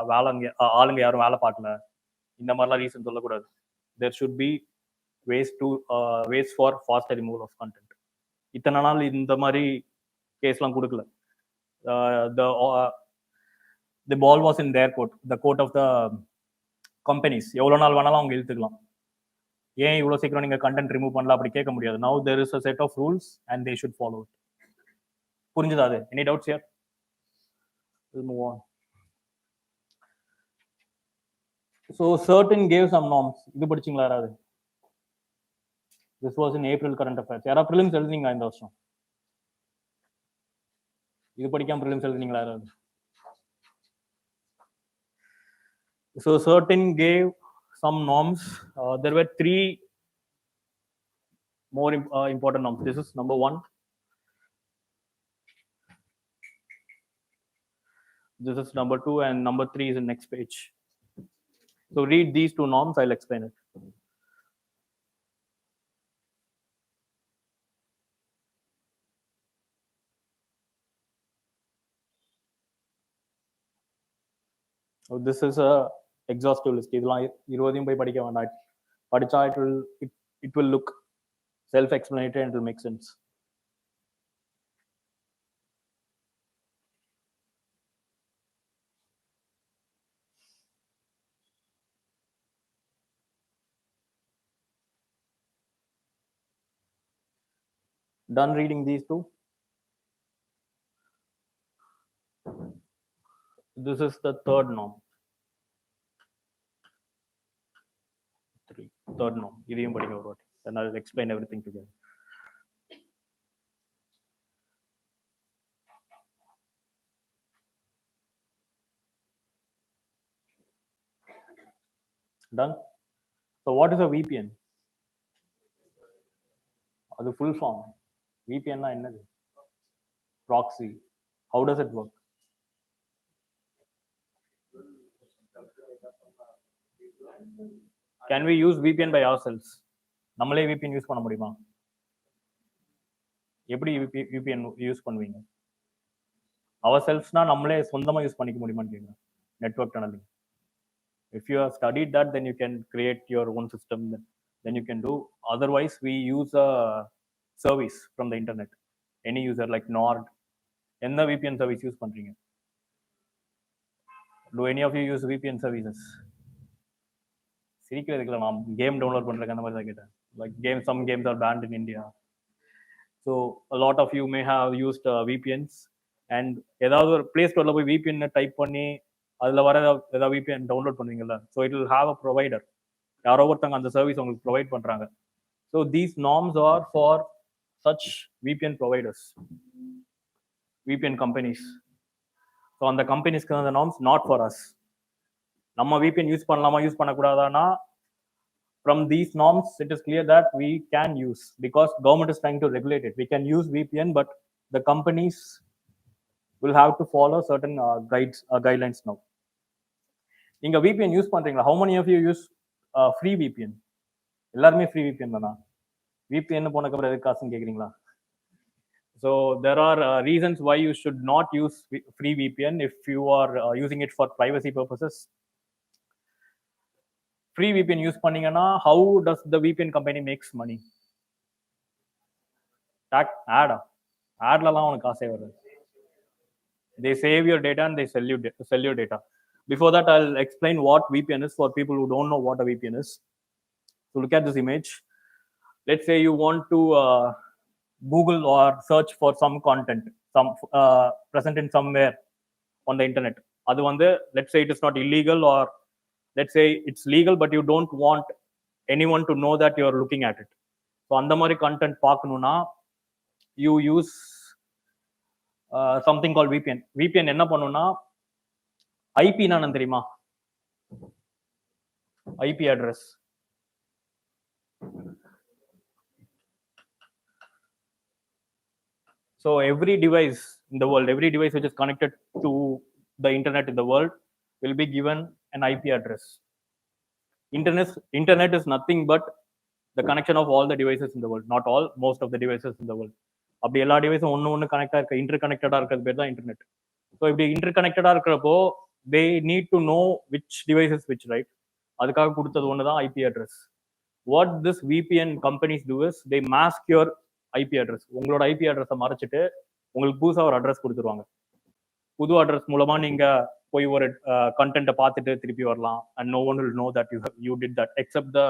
D: ஆளுங்க யாரும் வேலை பார்க்கல, இந்த மாதிரிலாம் reason சொல்லக்கூடாது. There should be ways for faster removal of content. இத்தனை நாள் இந்த மாதிரி கேஸ்லாம் கொடுக்கல. The ball was in their court, the court of the companies. எவ்வளவு நாள் வேணாலும் அவங்க இழுத்துக்கலாம். ஏன் இவ்வளவு சீக்கிரம் நீங்க கண்டென்ட் ரிமூவ் பண்ணல அப்படி கேட்க முடியாது. Now there is a set of rules and they should follow it. புரிஞ்சுதா அது? Any doubts here? We'll move on. So certain gave some norms. இது படிச்சீங்களா யாராவது? This was in April current affairs. யாரா prelims எழுதுனீங்களா இந்த வருஷம்? இது படிக்காம prelims எழுதுனீங்களா யாராவது? So certain gave some norms. There were three more important norms. This is number 1. This is number 2, and number 3 is in next page. So read these 2 norms, I'll explain it. So this is a exhaustive list. இதெல்லாம் 20 போய் படிக்க வேண்டாம். படிச்சா it will look self-explanatory and it will make sense. Done reading these 2? This is the third norm. Third norm. இதையும் படிங்க ஒரு வாட்டி. Then I'll explain everything together. Done? So what is a VPN? அது full form. VPN na என்னது? Proxy. How does it work? Can we use VPN by ourselves? நம்மளே VPN use பண்ண முடியுமா? எப்படி VPN யூஸ் பண்ணுவீங்க? ourselvesனா நம்மளே சொந்தமா யூஸ் பண்ணிக்க முடியுமான்னு கேக்குறேன். Network tunnelling. If you have studied that, then you can create your own system. Then you can do. Otherwise, we use a service from the internet. Any user like Nord. என்ன VPN service use பண்றீங்க? Do any of you use VPN services? சிரிக்கிறதுக்குல நான் game download பண்றேன் அந்த மாதிரி தான் கேட்டேன். Like some games are banned in India. So a lot of you may have used VPNs, and ஏதாவது ஒரு Play Storeல போய் VPN டைப் பண்ணி அதுல வர ஏதாவது VPN டவுன்லோட் பண்ணுவீங்கல்ல. So it will have a provider. யாரோ ஒருத்தங்க அந்த சர்வீஸ் உங்களுக்கு ப்ரொவைட் பண்றாங்க. So these norms are for such VPN providers, VPN companies. So அந்த கம்பெனிஸ்க்கு அந்த norms, not for us. நம்ம VPN யூஸ் பண்ணலாமா use பண்ணக்கூடாதானா, from these norms it is clear that we can use, because government is trying to regulate it. We can use VPN, but the companies will have to follow certain guidelines now. நீங்க VPN use பண்றீங்களா? How many of you use free VPN? எல்லாருமே free VPN தானா? VPN போனதுக்கு அப்புறம் எதுக்கு காசுன்னு கேக்குறீங்களா? So there are reasons why you should not use free VPN if you are using it for privacy purposes. Free VPN use பண்ணீங்கன்னா how does the VPN company makes money? Ad-லாம் உனக்கு காசே வருது. They save your data and they sell your data. Before that, I'll explain what VPN is for people who don't know what a VPN is. So look at this image. Let's say you want to Google or search for some content, some present in somewhere on the internet. அது வந்து let's say it is not illegal, or let's say it's legal but you don't want anyone to know that you're looking at it. So அந்த மாதிரி content பார்க்கணும்னா you use something called VPN. VPN என்ன பண்ணும்னா IP நான் தெரியுமா? IP address. So every device in the world, every device which is connected to the internet in the world will be given an IP address. Internet is nothing but the connection of all the devices in the world. Not all, most of the devices in the world. அப்படி எல்லா டிவைஸும் ஒன்று கனெக்டா இருக்க இன்டர்கனெக்டடா இருக்கிறது பேர் தான் internet. So இப்படி இன்டர்கனெக்டடா இருக்கிறப்போ they need to know which device is which, right? அதுக்காக கொடுத்தது ஒன்று தான் IP address. What this VPN companies do is they mask your IP address. உங்களோட IP address மறைச்சிட்டு உங்களுக்கு புதுசாக ஒரு அட்ரஸ் கொடுத்துருவாங்க. புது அட்ரஸ் மூலமா நீங்க போய் ஒரு கண்டென்ட்டை பார்த்துட்டு திருப்பி வரலாம். and no one will know that you did that except the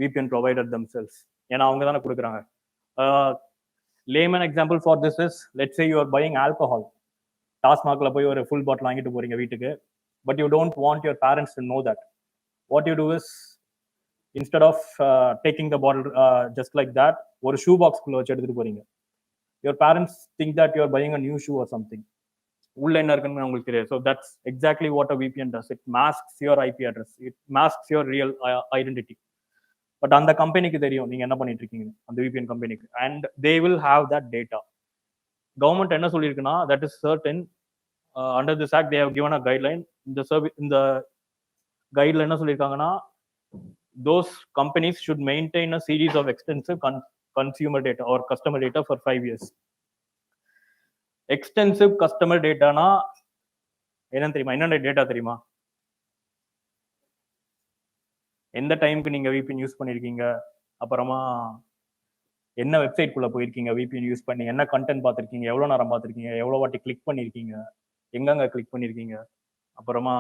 D: VPN provider themselves. ஏன்னா அவங்க தானே கொடுக்குறாங்க. layman example for this is, let's say you are buying alcohol. டாஸ்மாக்ல போய் ஒரு ஃபுல் பாட்டில் வாங்கிட்டு போறீங்க வீட்டுக்கு, but you don't want your parents to know that. What you do is, instead of taking the bottle just like that, ஒரு shoe box குள்ள வச்சு எடுத்துட்டு போறீங்க. Your parents think that you are buying a new shoe or something. உள்ள என்ன இருக்குன்னு உங்களுக்கு தெரியாது. So that's exactly what a VPN does. It masks your IP address. It masks your real identity. But அந்த கம்பெனிக்கு தெரியும் நீங்க என்ன பண்ணிட்டு இருக்கீங்க, அந்த VPN கம்பெனிக்கு, and they will have that data. Government என்ன சொல்லியிருக்குன்னா, that is certain. Under this act they have given a guideline. In the guideline என்ன சொல்லியிருக்காங்கன்னா, those companies should maintain a series of extensive consumer data or customer data for 5 years. Extensive customer data na என்ன தெரியுமா? என்ன data தெரியுமா? எந்த டைமுக்கு நீங்க VPN use பண்ணிருக்கீங்க, அப்புறமா என்ன வெப்சைட் குள்ள போயிருக்கீங்க VPN யூஸ் பண்ணி, என்ன கண்டென்ட் பார்த்துருக்கீங்க, எவ்வளவு நேரம் பார்த்துருக்கீங்க, எவ்வளவு வாட்டி கிளிக் பண்ணிருக்கீங்க, எங்கங்க கிளிக் பண்ணிருக்கீங்க, அப்புறமா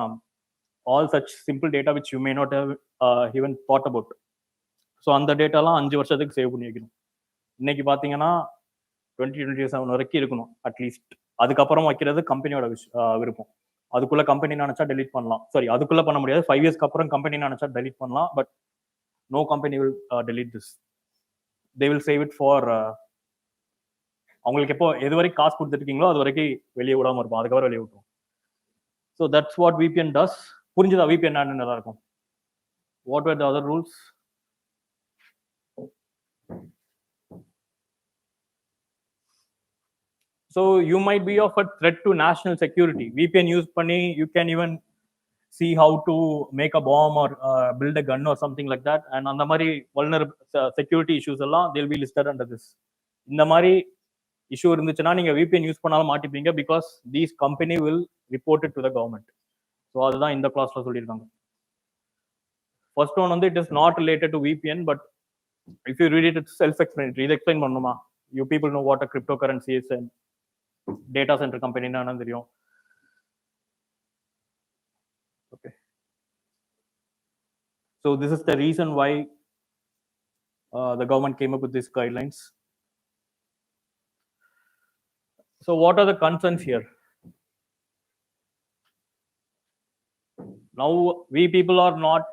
D: all such simple data which you may not have even thought about. So அந்த டேட்டாலாம் 5 வருஷத்துக்கு சேவ் பண்ணி வைக்கணும். இன்னைக்கு பார்த்தீங்கன்னா 2027 வரைக்கும் இருக்கணும் அட்லீஸ்ட். அதுக்கப்புறம் வைக்கிறது கம்பெனியோட விருப்பம். அதுக்குள்ள கம்பெனி நினைச்சா டெலிட் பண்ணலாம். சாரி, அதுக்குள்ள பண்ண முடியாது. 5 இயர்ஸ்க்கு அப்புறம் கம்பெனி நினைச்சா டெலிட் பண்ணலாம். But no company will delete this. They will save it for அவங்களுக்கு எப்போ எது வரைக்கும் காசு கொடுத்துருக்கீங்களோ அது வரைக்கும் வெளியே விடாமல் இருப்போம். அதுக்கப்புறம் வெளியே விட்டுரும். So that's what VPN does. புரிஞ்சுதா VPN என்னன்னு? நல்லா இருக்கும். What were the other rules? So you might be of a threat to national security. VPN use பண்ணி you can even see how to make a bomb or build a gun or something like that. And அந்த மாதிரி vulnerable security issues எல்லாம் they'll be listed under this. இந்த மாதிரி issue இருந்துச்சுன்னா நீங்க VPN use பண்ணாலும் மாட்டிப்பீங்க, because these company will report it to the government. So அதுதான் இந்த கிளாஸ்ல சொல்லியிருக்காங்க. ஃபர்ஸ்ட் ஒன் வந்து it is not related to VPN, but if you read it, it's self-explanatory. இது எக்ஸ்பிளைன் பண்ணணுமா? You people know what a cryptocurrency is and data center company என்னன்னு தெரியும். Okay. So this is the reason why the government came up with these guidelines. So what are the concerns here? Now we people are not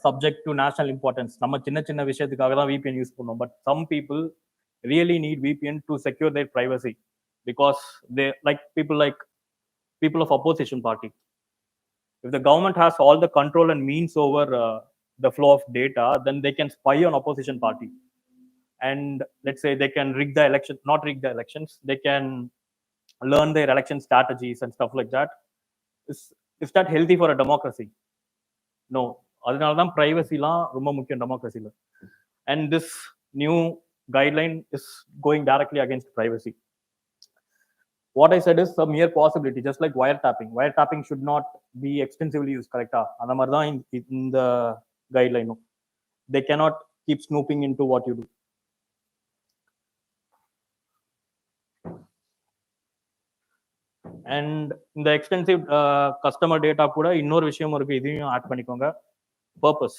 D: subject to national importance. நம்ம சின்ன சின்ன விஷயத்துக்காக தான் VPN use பண்ணுவோம். But some people really need VPN to secure their privacy, because they like people of opposition party. If the government has all the control and means over the flow of data, then they can spy on opposition party. And let's say they can rig the election, not rig the elections, they can learn their election strategies and stuff like that. Is that healthy for a democracy? No. அதனால தான் ப்ரைவசிலாம் ரொம்ப முக்கியம் டெமோக்ரஸியில். And this new guideline is going directly against privacy. What I said is a mere possibility, just like wiretapping. Wiretapping should not be extensively used, correct? அந்த மாதிரி தான் in the guideline. They cannot keep snooping into what you do. And இந்த extensive customer data கூட இன்னொரு விஷயம் இருக்கு, இதையும் add பண்ணிக்கோங்க. பர்பஸ்,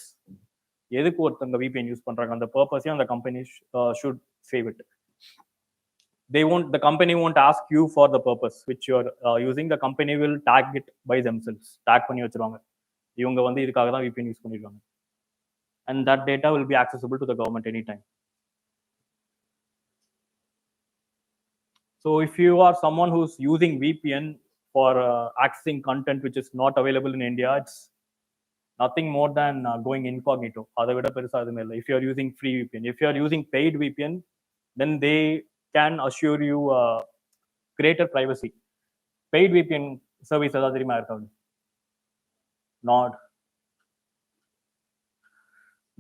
D: எதுக்கு ஒருத்தங்க VPN யூஸ் பண்றாங்க, அந்த பர்பஸையும் அந்த company should save it. The company won't ask you for the purpose which you are using. The company will tag it by themselves. Tag பண்ணி வச்சிருவாங்க, இவங்க வந்து இதுக்காக தான் VPN யூஸ் பண்ணிருக்காங்க. And that data will be accessible to the government anytime. So if you are someone who's using VPN for accessing content which is not available in India, it's nothing more than going incognito. அதை விட பெருசா எதுவுமே இல்லை. If you are using free VPN, if you are using paid VPN, then they can assure you greater privacy. Paid VPN service ஏதாவது தெரியுமா இருக்காது?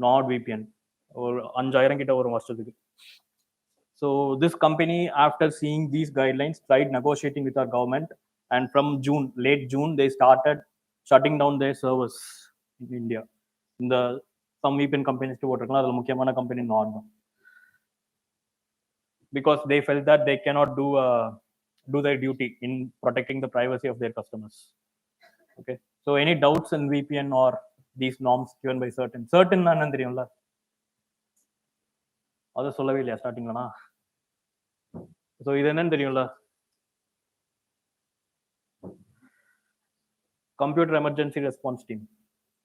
D: Nord VPN ஒரு 5000 கிட்ட ஒரு வருஷத்துக்கு. So this company, after seeing these guidelines, tried negotiating with our government, and from late June, they started shutting down their servers in India. Some VPN companies to vote, adula mukkiyamaana company Nord, because they felt that they cannot do their duty in protecting the privacy of their customers. Okay, so any doubts in VPN or these norms given by certain என்னன்னு தெரியும்ல, அதை சொல்லவே இல்லையா ஸ்டார்டிங்லனா? So இது என்னன்னு தெரியும்ல, computer emergency response team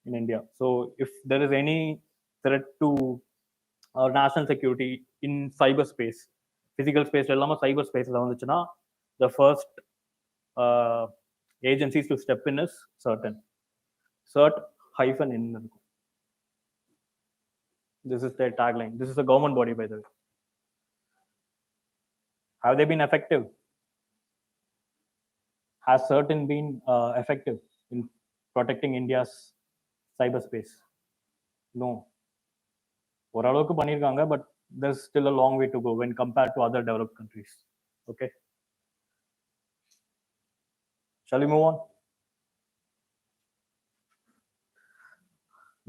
D: in India. So if there is any threat to our national security in cyberspace, physical space இல்லாம cyber space வந்துச்சுன்னா, the first agencies to step in is CERT-in இருக்கும். This is their tagline. This is a government body, by the way. Have they been effective? Has CERT-in been effective in protecting India's cyberspace? No. ஓரளவுக்கு பண்ணியிருக்காங்க, but there's still a long way to go when compared to other developed countries. Okay. Shall we move on?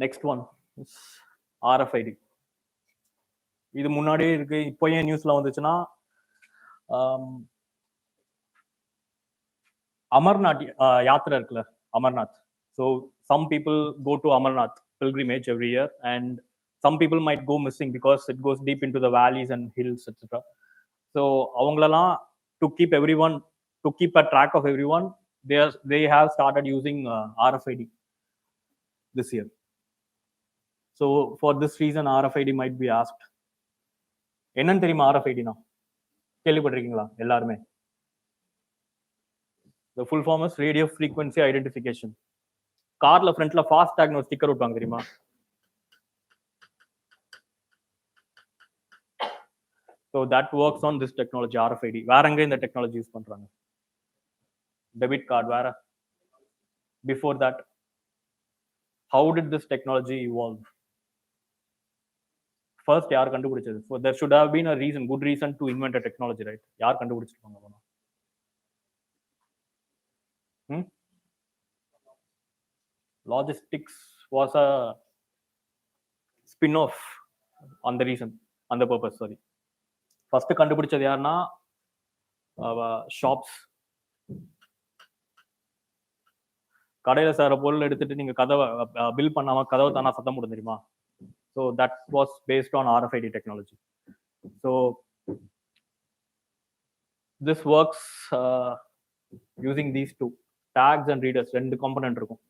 D: Next one is RFID. இது முன்னாடியே இருக்கு, இப்போ ஏன் நியூஸ்ல வந்துச்சுன்னா, அமர்நாத் யாத்திரை இருக்குல்ல, Amarnath. So some people go to Amarnath pilgrimage every year, and some people might go missing because it goes deep into the valleys and hills, etc. So அவங்களெல்லாம் to keep a track of everyone, they have started using RFID this year. So for this reason, RFID might be asked. என்னன்னு தெரியுமா RFID-னா? கேள்விப்பட்டிருக்கீங்களா எல்லாருமே? The full form is radio frequency identification. கார்ல ஃப்ரண்ட்ல ஃபாஸ்டாக்னு ஒரு sticker ஒட்டுவாங்க தெரியுமா? So that works on this technology, RFID. வேற எங்க இந்த டெக்னாலஜி யூஸ் பண்றாங்க? Debit card வேற. Before that, how did this technology evolve? First, யார் கண்டுபிடிச்சது? So there should have been a good reason to invent a technology, right? யார் கண்டுபிடிச்சிருப்பாங்க? Logistics was a spin-off on the reason, on the purpose, sorry. First கண்டுபிடிச்சது யாருன்னா, shops. கடையில sir பொருள் எடுத்துட்டு நீங்க கதவை பில் பண்ணாம கதவை தானா சத்தம் போடும் தெரியுமா? So that was based on RFID technology. So this works using these two, tags and readers. ரெண்டு காம்பனன்ட் இருக்கும்.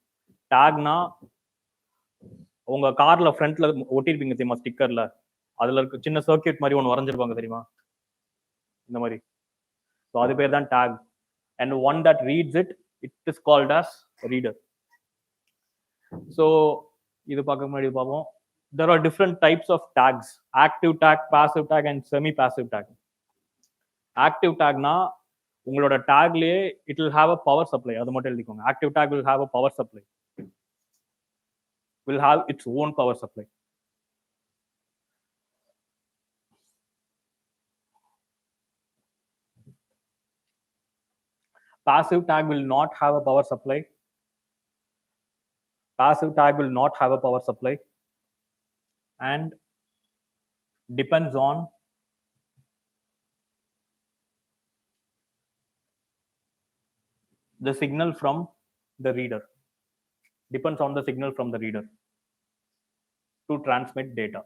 D: டேக்னா உங்க கார்ல ஃப்ரண்ட்ல ஒட்டிருப்பீங்க தெரியுமா ஸ்டிக்கர்ல, அதுல இருக்க சின்ன சர்க்கியூட் மாதிரி ஒன்று வரைஞ்சிருப்பாங்க தெரியுமா, இந்த மாதிரி. ஸோ அது பேர் தான் tag. And one that reads it is called as reader. So இது பார்க்க முன்னாடி பார்ப்போம். There are different types of tags: active tag, passive tag, and semi-passive tag. Active tagனா உங்களோட டேக்லயே இட் will have a power supply. அது மட்டும் எழுதிக்கோங்க. Active tag will have a power supply. Will have its own power supply. Passive tag will not have a power supply. Passive tag will not have a power supply and depends on the signal from the reader. Depends on the signal from the reader to transmit data.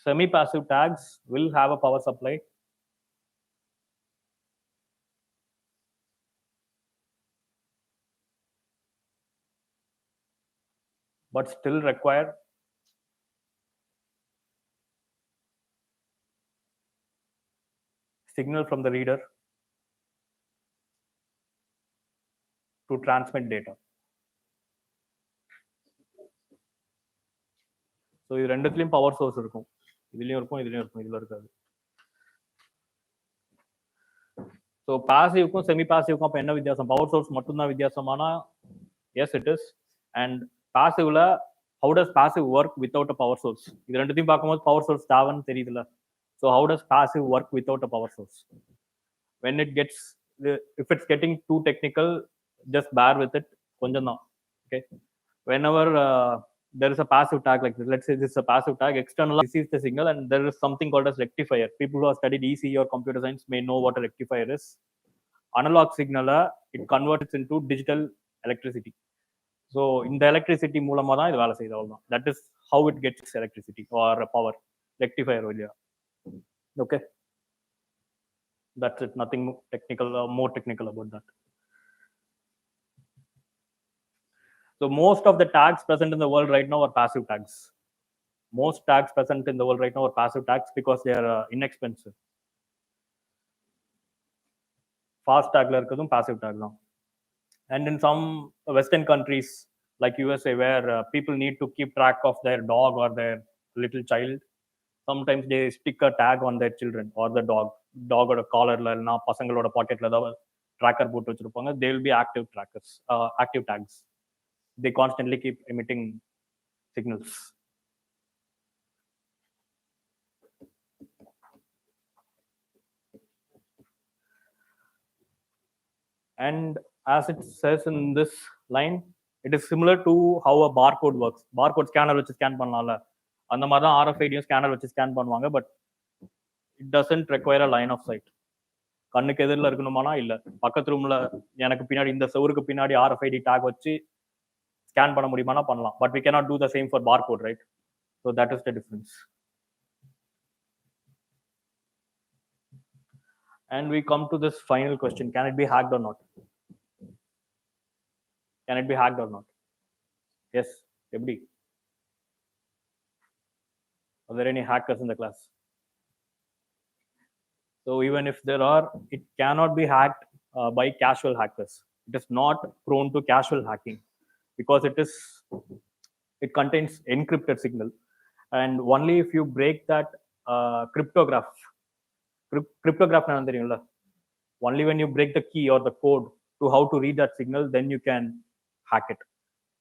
D: Semi-passive tags will have a power supply. But still require signal from the reader to transmit data. So இது ரெண்டுத்துலையும் power source இருக்கும். இதுலயும் இருக்கும், இதுலயும் இருக்கும், இதுல இருக்காது. So பாசிவ்க்கும் semi பாசிவ்க்கும் அப்போ என்ன வித்தியாசம்? பவர் சோர்ஸ் மட்டும்தான் வித்தியாசமானா எஸ் இட் இஸ். அண்ட் பாசிவ்ல how does passive work without a power source? இது ரெண்டுத்தையும் பார்க்கும்போது பவர் சோர்ஸ் தேவைன்னு தெரியுதுல்ல. So how does passive work without a power source? When it gets, if it's getting too technical, just bear with it. கொஞ்சம் தான். Okay, whenever there is a passive tag like this, let's say this is a passive tag, external receives the signal and there is something called as rectifier. People who have studied ECE or computer science may know what a rectifier is. Analog signal it converts into digital electricity. So in the electricity மூலமா தான் இது வேலை செய்யுது, அவ்வளவுதான். That is how it gets electricity or power. Rectifier வழியா. Okay, that's it. Nothing technical, more technical about that. So most of the tags present in the world right now are passive tags. Most tags present in the world right now are passive tags because they are inexpensive. Fast tagல இருக்கிறதும் passive tag தான். And in some Western countries like USA, where people need to keep track of their dog or their little child, sometimes they stick a tag on their children or the dog. Dog ஓட காலர்ல இல்லைன்னா பசங்களோட பாக்கெட்ல ஏதாவது tracker போட்டு வச்சிருப்பாங்க. They will be active trackers, active tags. They constantly keep emitting signals. And as it says in this line, it is similar to how a barcode works. Barcode scanner வச்சு scan பண்ணலாம்ல, அந்த மாதிரி தான் RFID scanner வச்சு scan பண்ணுவாங்க. But it doesn't require a line of sight. கண்ணுக்கு எதிரில் இருக்கணுமானா இல்லை, பக்கத்து ரூம்ல எனக்கு பின்னாடி இந்த செவருக்கு பின்னாடி RFID டேக் வச்சு scan பண்ண முடியுமானா பண்ணலாம். But we cannot do the same for barcode, right? So that is the difference. And we come to this final question: can it be hacked or not? Can it be hacked or not? Yes, எப்படி? Are there any hackers in the class? So even if there are, it cannot be hacked by casual hackers. It is not prone to casual hacking because it contains encrypted signal, and only if you break that cryptograph only when you break the key or the code to how to read that signal, then you can hack it.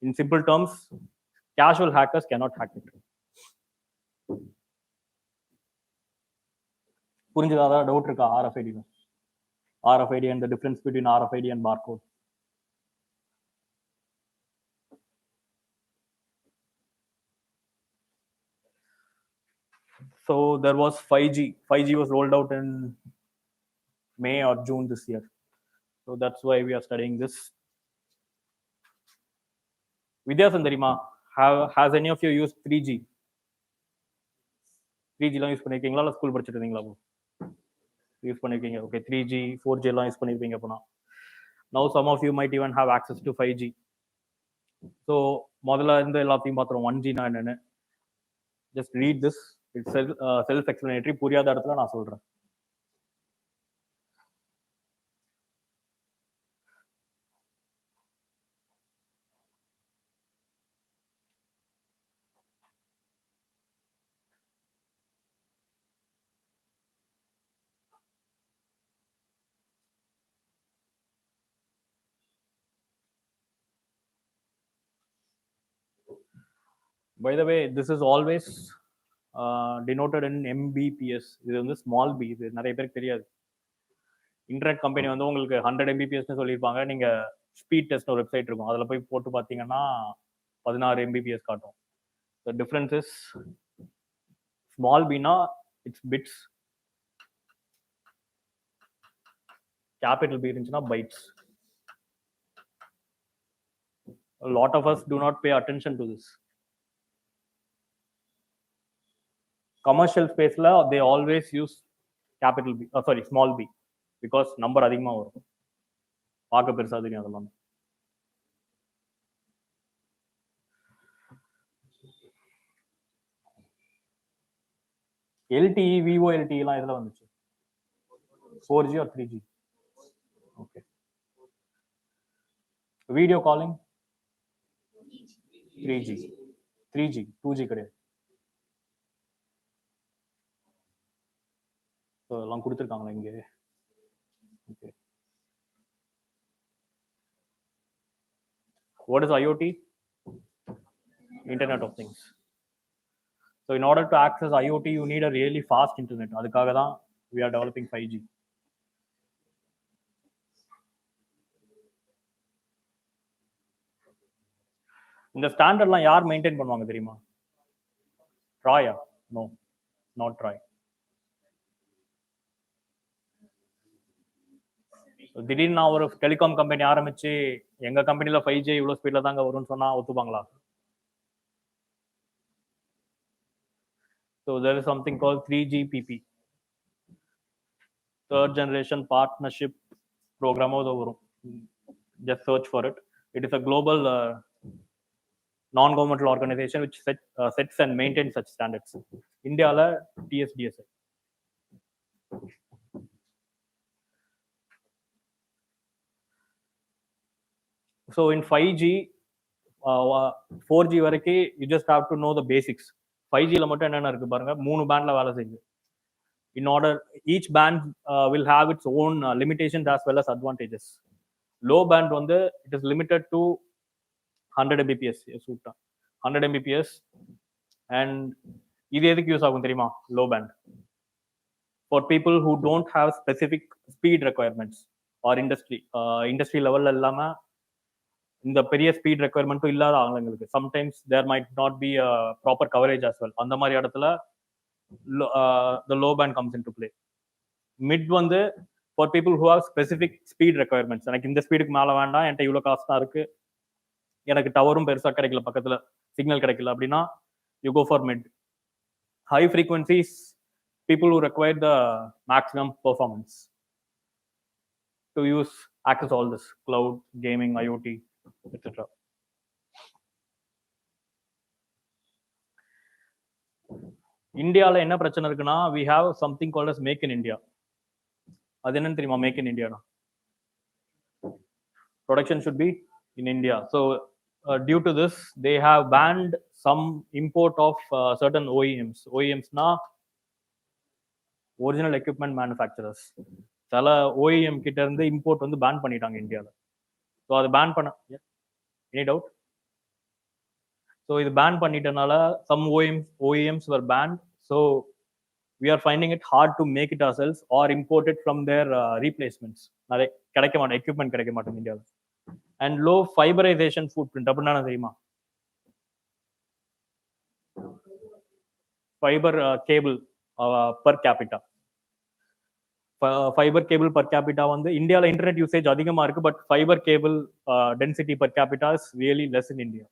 D: In simple terms, casual hackers cannot hack it. புரிஞ்சதா? Doubt இருக்கா? RFID and the difference between RFID and barcode. So there was 5G. 5G was rolled out in May or June this year. So that's why we are studying this. Vidya Sundarima, has any of you used 3G? 3G லாம் use பண்ணிருக்கீங்களா? இல்லை school படிச்சுட்டு இருந்தீங்களா? Use பண்ணிருக்கீங்க. Okay, 3G 4G எல்லாம் use பண்ணிருப்பீங்க. அப்போனா now some of you might even have access to 5G. So முதல்ல இருந்து எல்லாத்தையும் பார்த்துருவோம். 1G னா என்னன்னு. Just read this. It's self-explanatory. புரியாத இடத்துல நான் சொல்றேன். By the way, this is always denoted in mbps. இது வந்து small b. இது நிறைய பேருக்கு தெரியாது. இன்டர்நெட் கம்பெனி வந்து உங்களுக்கு 100 mbps சொல்லியிருப்பாங்க. நீங்க ஸ்பீட் டெஸ்ட் ஒரு வெப்சைட் இருக்கும், அதில் போய் போட்டு பார்த்தீங்கன்னா 16 mbps காட்டும். The difference is small b na it's bits, capital B இருந்துச்சுன்னா bytes. A lot of us do not pay attention to this. Commercial space la they always use capital B, small b, because number அதிகமா வரும், பார்க்க பெருசா தெரியும் அதெல்லாம். LTE VoLTE எல்லாம் இதுல வந்துச்சு. 4G or 3G? Okay. Video calling 3G. 2G கிடையாது. ஸோ எல்லாம் கொடுத்துருக்காங்களா இங்கே? Okay. What is IoT? Internet of Things. So in order to access IoT, you need a really fast internet. அதுக்காக தான் we are developing 5G. இந்த ஸ்டாண்டர்ட்லாம் யார் maintain பண்ணுவாங்க தெரியுமா? ட்ராயா? No, not TRAI. திடீர்னு நான் ஒரு டெலிகாம் கம்பெனி ஆரம்பிச்சு எங்க கம்பெனில 5G இவ்வளவு ஸ்பீட்ல தாங்க வரும்னு சொன்னா ஒத்துப்பாங்களா? So there is something called 3GPP, third generation partnership program. Just search for it. It is a global non-governmental organization which sets and maintains such standards. India la TSDSA. So in 5G, 4G வரைக்கும் you just have to know the basics. 5G ல மட்டும் என்னென்ன இருக்கு பாருங்க, 3 பேண்ட்ல வேலை செய்யுது. In order, each band will have its own limitations as well as advantages. Low band வந்து it is limited to 100 mbps. 100 mbps. And இது எதுக்கு யூஸ் ஆகும் தெரியுமா? Low band for people who don't have specific speed requirements or industry level இல்லாம இந்த பெரிய speed ரெக்குயர்மெண்ட்டும் இல்லாத ஆளுங்களுக்கு sometimes there might not be proper coverage as well. அந்த மாதிரி இடத்துல the low band comes into play. Mid வந்து for people who have specific speed requirements. எனக்கு இந்த ஸ்பீடுக்கு மேலே வேண்டாம், என்கிட்ட இவ்வளோ காசு தான் இருக்கு, எனக்கு டவரும் பெருசாக கிடைக்கல, பக்கத்தில் சிக்னல் கிடைக்கல அப்படின்னா you go for mid. High frequencies, people who require the maximum performance to access all this cloud, gaming, IoT, etc. இந்தியாவில் என்ன பிரச்சனை இருக்குன்னா, we have something called as make in India. அது என்னன்னு தெரியுமா? make in India, production should be in India. So due to this, they have banned some import of certain OEMs. OEMs na original equipment manufacturers. சில OEM கிட்ட இருந்து import வந்து pan பண்ணிட்டாங்க இந்தியாவில். So அது பேன் பண்ண, எனி டவுட்? ஸோ இது pan பண்ணிட்டனால some OEMs were banned. So we are finding it hard to make it ourselves or import it from their replacements. நிறைய கிடைக்க மாட்டேன், எக்யூப்மெண்ட் கிடைக்க மாட்டேன் இந்தியாவில். And low fiberization footprint அப்படின்னா தெரியுமா? Fibre cable per capita. Fibre cable per capita வந்து இந்தியாவில் இன்டர்நெட் யூசேஜ் அதிகமாக இருக்கு, but fibre cable density per capita is really less in India.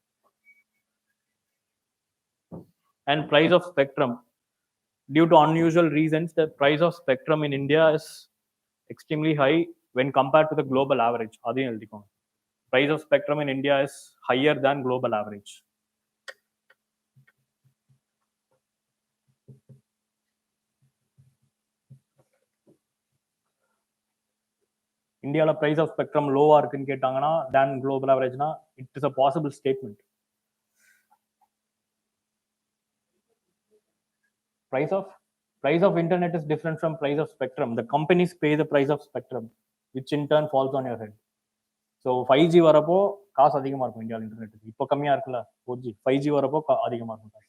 D: And price of spectrum, due to unusual reasons, the price of spectrum in India is extremely high when compared to the global average. அதையும் எழுதிக்கோங்க. Price of spectrum in India is higher than global average. இந்தியாவில் price of spectrum லோவா இருக்குன்னு கேட்டாங்கன்னா than global average-னா it is a possible statement. Price of internet is different from price of spectrum. The companies pay the price of spectrum, which in turn falls on your head. So 5G வரப்போ காசு அதிகமாக இருக்கும் இந்தியாவில் இன்டர்நெட்டுக்கு. இப்போ கம்மியாக இருக்குல்ல 4G. 5G வரப்போ அதிகமாக இருக்கும் காசு.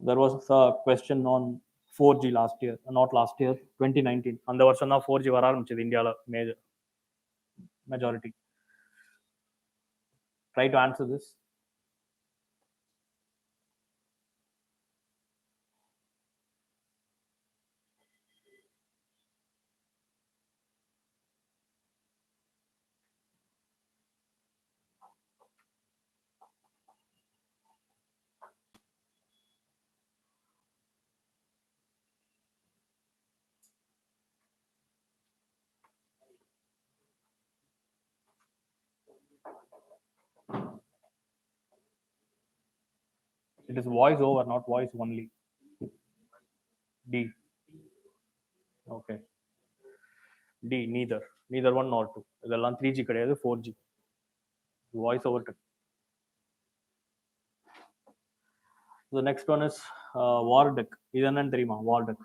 D: There was a question on 4G last year, not last year, 2019. அந்த வருஷம் தான் 4G வர ஆரம்பிச்சது இந்தியாவில் majority. Try to answer this. It is voice over, not voice only. D. Okay. D, neither one nor two. இதெல்லாம் 3G கிடையாது, 4G. Voice over. The next one is war deck. இது என்னன்னு தெரியுமா? War deck.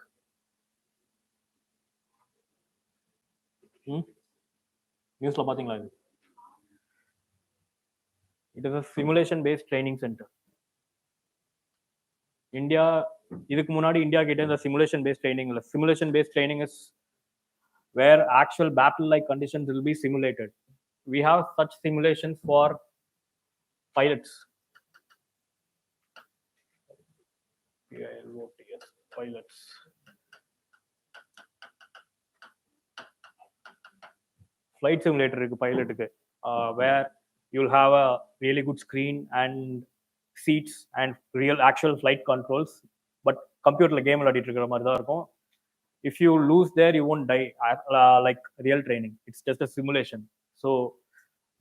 D: நியூஸ்ல பாத்தீங்களா இது? It is a simulation based training center. India, இதுக்கு முன்னாடி இந்தியா கிட்ட இந்த simulation based training இல்ல. Simulation based training is where actual battle like conditions will be simulated. We have such simulations for pilots. Pilots. Flight simulator இருக்கு பைலட்டுக்கு, where you'll have a really good screen and seats and real actual flight controls, but computerல game விளையாடிட்டு இருக்கிற மாதிரி தான் இருக்கும். If you lose there, you won't die like real training. It's just a simulation. So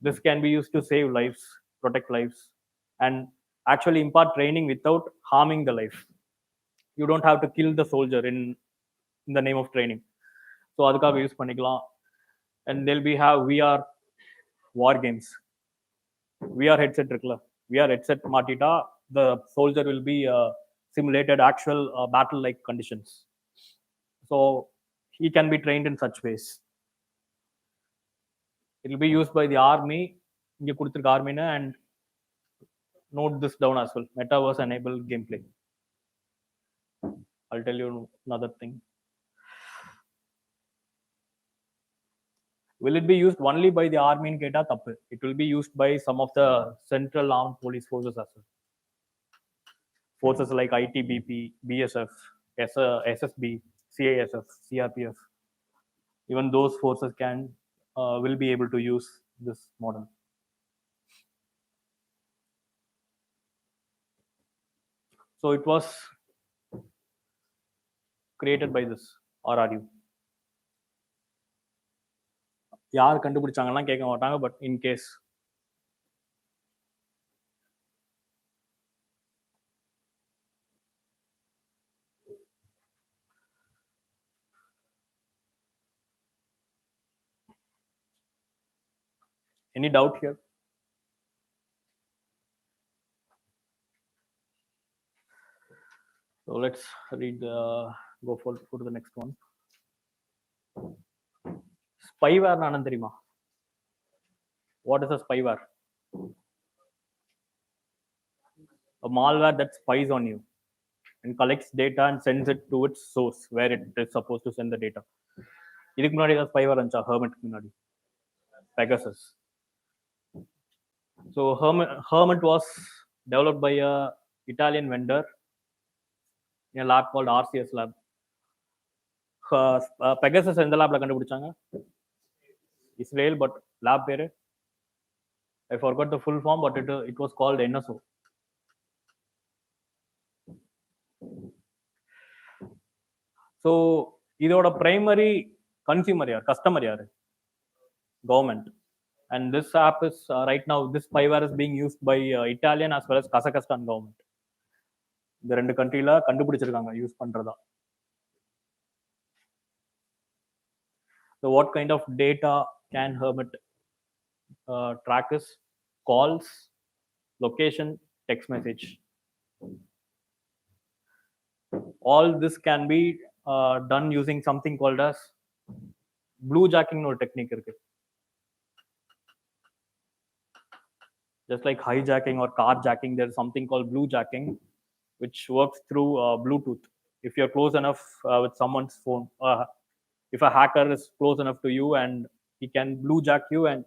D: this can be used to save lives, protect lives, and actually impart training without harming the life. You don't have to kill the soldier in the name of training. So அதுக்காக use பண்ணிக்கலாம். And there'll be have VR war games. VR headset இருக்குல்ல, VR headset மாட்டிட்டா the soldier will be simulated actual battle like conditions. So he can be trained in such ways. It will be used by the army. இங்க கொடுத்திருக்க ஆர்மினா, and note this down as well. Metaverse enabled gameplay. I'll tell you another thing. Will it be used only by the army in Keta? Tappu. It will be used by some of the central armed police forces as well. Forces like ITBP, BSF, SSB, CASF, CRPF. Even those forces will be able to use this model. So it was created by this, or are you? யார் கண்டுபிடிச்சாங்கலாம் கேட்க மாட்டாங்க, but in case any doubt here? So let's read go for the next one. Spyware நானு தெரியுமா? What is a spyware? A malware that spies on you and collects data and sends it to its source where it is supposed to send the data. இதுக்கு முன்னாடி தான் spyware இருந்துச்சா? Hermit முன்னாடி, Pegasus. So Hermit was developed by a Italian vendor in a lab called RCS lab. Pegasus எந்த லேப்ல கண்டுபிடிச்சாங்க? Israel, but lab பேரு I forgot the full form, but it was called NSO. So இதோட primary consumer யார்? Customer யாரு? Government. And this app is right now, this spyware is being used by Italian as well as Kazakhstan government. இந்த ரெண்டு கண்ட்ரில கண்டுபிடிச்சிருக்காங்க use பண்றதா. So what kind of data can Hermit track is calls, location, text message. all this can be done using something called as blue jacking or technique. Just like hijacking or carjacking, there's something called blue jacking, which works through Bluetooth. If you're close enough with someone's phone, if a hacker is close enough to you and he can blue jack you and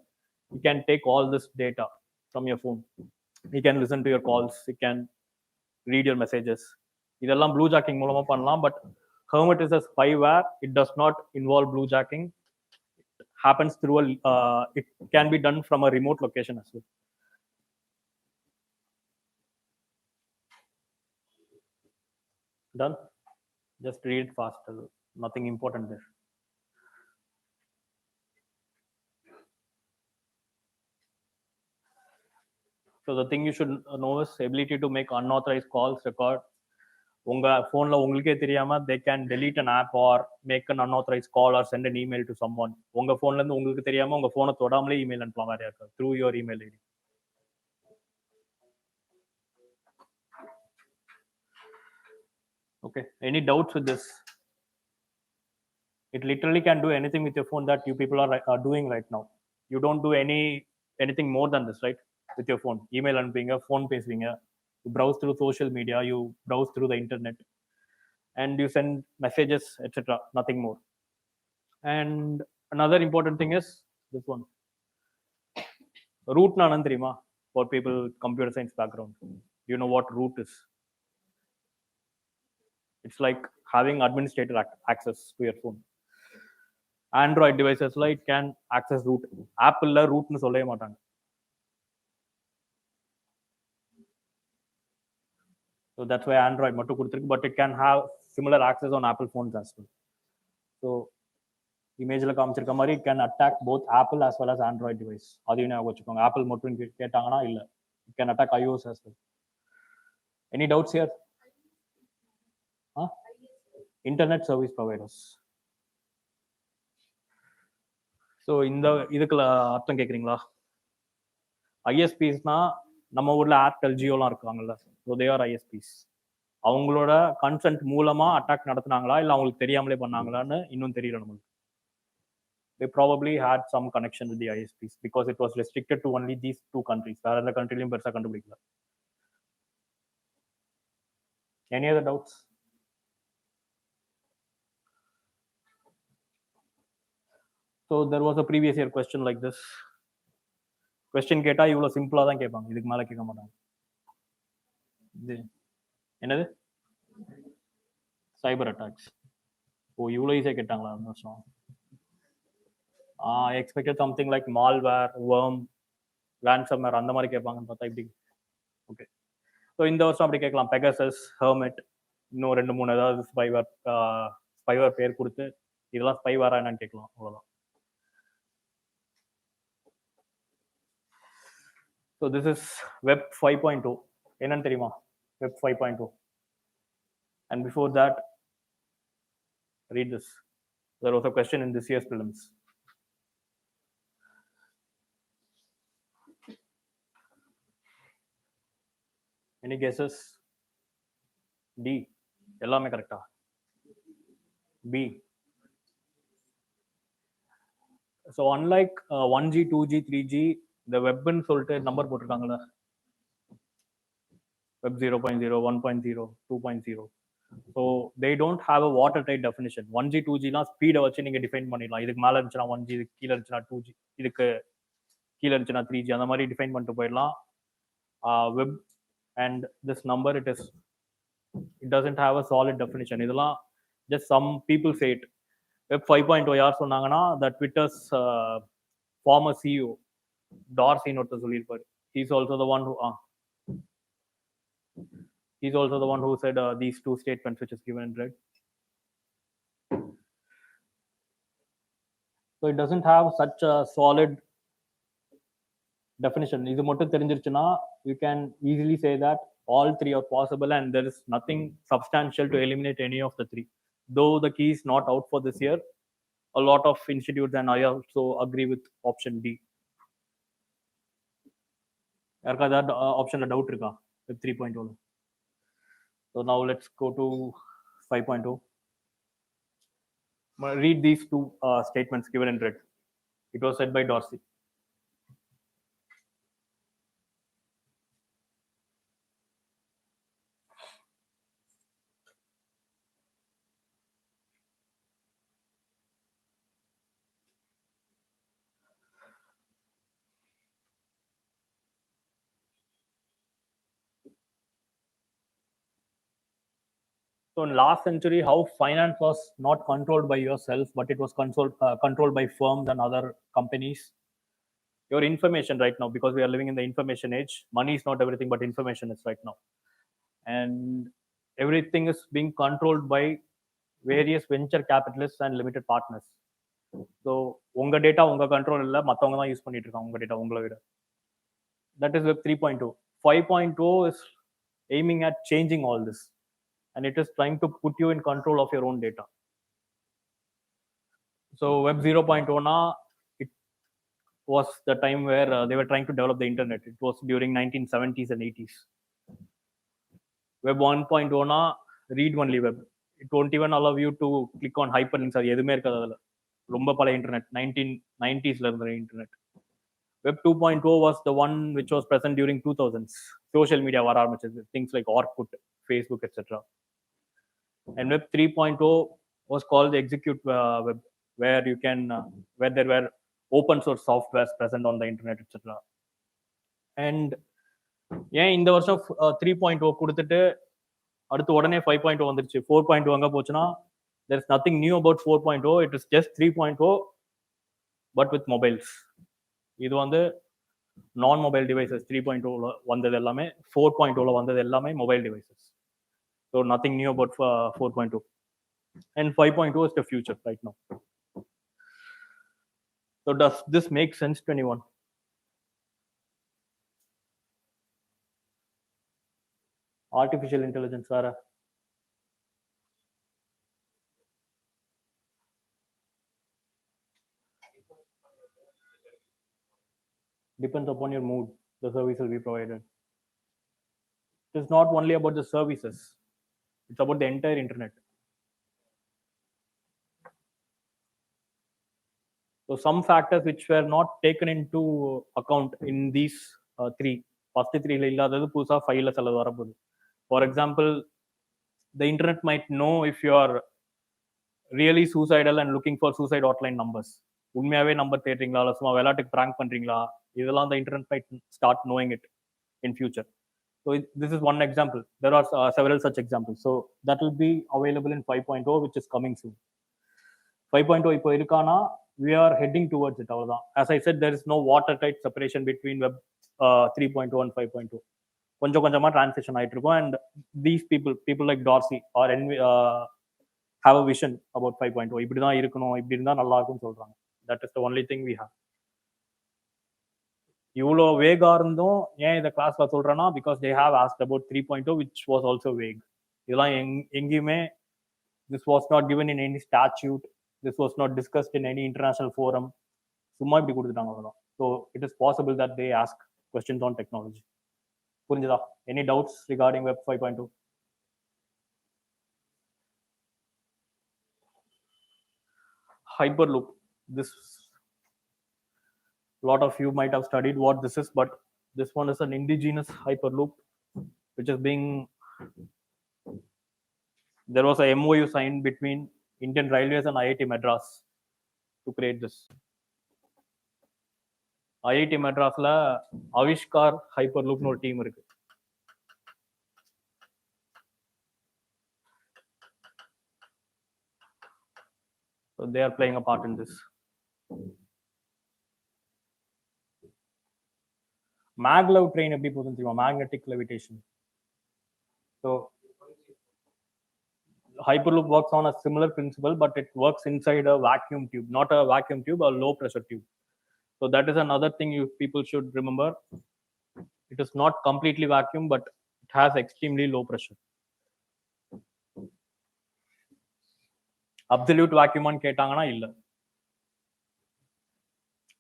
D: he can take all this data from your phone. He can listen to your calls. He can read your messages. இதெல்லாம் blue jacking மூலமா பண்ணலாம். But Hermit is a spyware. It does not involve blue jacking. It happens through it can be done from a remote location as well. Done. Just read it faster. Nothing important there. So the thing you should know is ability to make unauthorized calls record. உங்க போன்ல உங்களுக்கே தெரியாம they can delete an app or make an unauthorized call or send an email to someone. உங்க போன்ல இருந்து உங்களுக்கு தெரியாம உங்க போனை தொடாமலே இமெயில் அனுப்பலாம் வேற யாருக்கு through your email ID. Okay, any doubts with this? It literally can do anything with your phone that you people are doing right now. You don't do anything more than this, right? With your phone, email அனுப்புவீங்க, phone பேசுவீங்க, you browse through social media, you browse through the internet, and you send messages, etc. Nothing more. And another important thing is this one. Root na anandrima for people computer science background. You know what root is? It's like having administrator access to your phone. Android devices like can access root. Apple la root nu sollave maatanga. So that's why Android mattu kuduthirukku, but it can have similar access on Apple phones as well. So image la kaamichirukka mari it can attack both Apple as well as Android device. Adhu ena vechukkonga. Apple mattum kettaangana illa. It can attack iOS as well. Any doubts here? Huh? Internet service providers. So இந்த இதுக்குள்ள அர்த்தம் கேட்குறீங்களா? ஐஎஸ்பிஸ்னா நம்ம ஊர்ல Airtel ஜியோலாம் இருக்காங்கல்ல, so they are ஐஎஸ்பிஸ். அவங்களோட consent மூலமா attack நடத்துனாங்களா இல்லை அவங்களுக்கு தெரியாமலே பண்ணாங்களான்னு இன்னும் தெரியல நம்மளுக்கு. They probably had some connection with the ISPs because it was restricted to only these two countries. வேற எந்த கண்ட்ரிலையும் பெருசாக கண்டுபிடிக்கல. Any other doubts? So there was a previous year question like this. Question கேட்டா இவ்வளோ சிம்பிளா தான் கேட்பாங்க, இதுக்கு மேல கேட்க மாட்டாங்க. என்னது சைபர் அட்டாக்ஸ்? ஓ இவ்வளோ ஈஸியாக கேட்டாங்களா அந்த வருஷம்? I expected something like malware, worm, ransomware அந்த மாதிரி கேட்பாங்கன்னு பார்த்தா இப்படி. ஓகே, ஸோ இந்த வருஷம் அப்படி கேட்கலாம். பெகசஸ், ஹெர்மெட், இன்னும் 2-3 ஏதாவது ஸ்பைவர் பேர் கொடுத்து இதெல்லாம் ஸ்பைவேரா என்னன்னு கேட்கலாம், அவ்வளோதான். So this is Web 5.0. என்னன்னு தெரியுமா? Web 5.0. And before that, read this. There was a question in this year's prelims. Any guesses? D. எல்லாமே கரெக்டா? B. So unlike 1G, 2G, 3G, இந்த வெப்னு சொல்லிட்டு நம்பர் போட்டிருக்காங்கல்ல, web 0.0, 1.0, 2.0. So they don't have a water tight definition. 1G, 2Gலாம் ஸ்பீடை வச்சு நீங்கள் டிஃபைன் பண்ணிடலாம். இதுக்கு மேலே இருந்துச்சுன்னா 1G, இதுக்கு கீழே இருந்துச்சுன்னா 2G, இதுக்கு கீழே இருந்துச்சுன்னா 3G, அந்த மாதிரி டிஃபைன் பண்ணிட்டு போயிடலாம். Web and this number it doesn't have a solid definition. இதெல்லாம் just some people say it. Web 5.0 யார் சொன்னாங்கன்னா the Twitter's former CEO டார்சின்னு ஒருத்தர் சொல்லியிருப்பாரு. He's also the one who said these two statements which is given in red. So it doesn't have such a solid definition. இது மட்டும் தெரிஞ்சிருச்சுன்னா you can easily say that all three are possible and there is nothing substantial to eliminate any of the three. Though the key is not out for this year, a lot of institutes and I also agree with option D. யாருக்கா ஏதாவது ஆப்ஷன்ல doubt இருக்கா Web 3.0? So now let's go to 5.0. Read these two statements given in red. It was said by Dorsey. So in last century, how finance was not controlled by yourself, but it was controlled by firms and other companies. Your information right now, because we are living in the information age, money is not everything, but information is right now. And everything is being controlled by various venture capitalists and limited partners. So unga data unga control illa, mattavanga dhaan use pannittu irukanga unga data ungala vida. That is Web 3.0. 5.0 is aiming at changing all this, and it is trying to put you in control of your own data. So Web 0.0 na, it was the time where they were trying to develop the internet. It was during 1970s and 80s. Web 1.0 na, read only web. It won't even allow you to click on hyperlinks. அது எதுவுமே இருக்காது அதுல. ரொம்ப பழைய internet 1990s ல இருந்த internet. Web 2.0 was the one which was present during 2000s. Social media வர ஆரம்பிச்சது. Things like Orkut, Facebook, etc. And Web 3.0 was called the execute web, where you can where there were open source softwares present on the internet, etc. And ஏன் இந்த வருஷம் 3.0 கொடுத்துட்டு அடுத்து உடனே 5.0 வந்துருச்சு, 4.0 அங்க போச்சுன்னா there is nothing new about 4.0. It is just 3.0 but with mobiles. இது வந்து நான் மொபைல் டிவைசஸ் 3.0 வந்தது எல்லாமே, 4.0 வந்தது எல்லாமே mobile devices. So nothing new about 4.0. And 5.0 is the future right now. So does this make sense to anyone? Artificial intelligence, Sarah. Depends upon your mood, the service will be provided. It is not only about the services, it's about the entire internet. So some factors which were not taken into account in these first three இல்லாதது புதுசா 5ல சிலது வரப்போகுது. For example, the internet might know if you are really suicidal and looking for suicide hotline numbers. உண்மையாவே number தேடுறீங்களா இல்ல சும்மா விளையாட்டுக்கு prank பண்றீங்களா, இதெல்லாம் the internet might start knowing it in future. So this is one example. There are several such examples. So that will be available in 5.0, which is coming soon. 5.0 இப்போ இருக்கானா, we are heading towards it. As I said, there is no watertight separation between Web 3.0 and 5.0. கொஞ்சம் கொஞ்சமா transition ஆயிட்டு இருக்கும். And these people like Dorsey or have a vision about 5.0. இப்படி தான் இருக்கணும், இப்படி இருந்தா நல்லா இருக்கும்னு சொல்றாங்க. That is the only thing we have. இவ்வளோ வேகா இருந்தும் ஏன் இந்த கிளாஸ்ல சொல்றேன்னா, because they have asked about 3.0, which was also vague. இதெல்லாம் எங்கேயுமே this was not given in any statute, this was not discussed in any international forum. சும்மா இப்படி கொடுத்துட்டாங்க அவ்வளோதான். So it is possible that they ask questions on technology. புரிஞ்சுதா? Any doubts regarding Web 5.2? Hyperloop. This, a lot of you might have studied what this is, but this one is an indigenous hyperloop which is being, there was a MOU signed between Indian Railways and IIT Madras to create this. IIT Madrasல Avishkar ஹைப்பர்லூப்னு ஒரு team இருக்கு. So they are playing a part in this. Maglev train எப்படி போகுதுன்னு தெரியுமா? Magnetic levitation. So Hyperloop works on a similar principle, but it works inside a vacuum tube, not a vacuum tube, a low pressure tube. So that is another thing you people should remember. It is not completely vacuum, but it has extremely low pressure. Absolute vacuum on கேட்டாங்கன்னா இல்ல.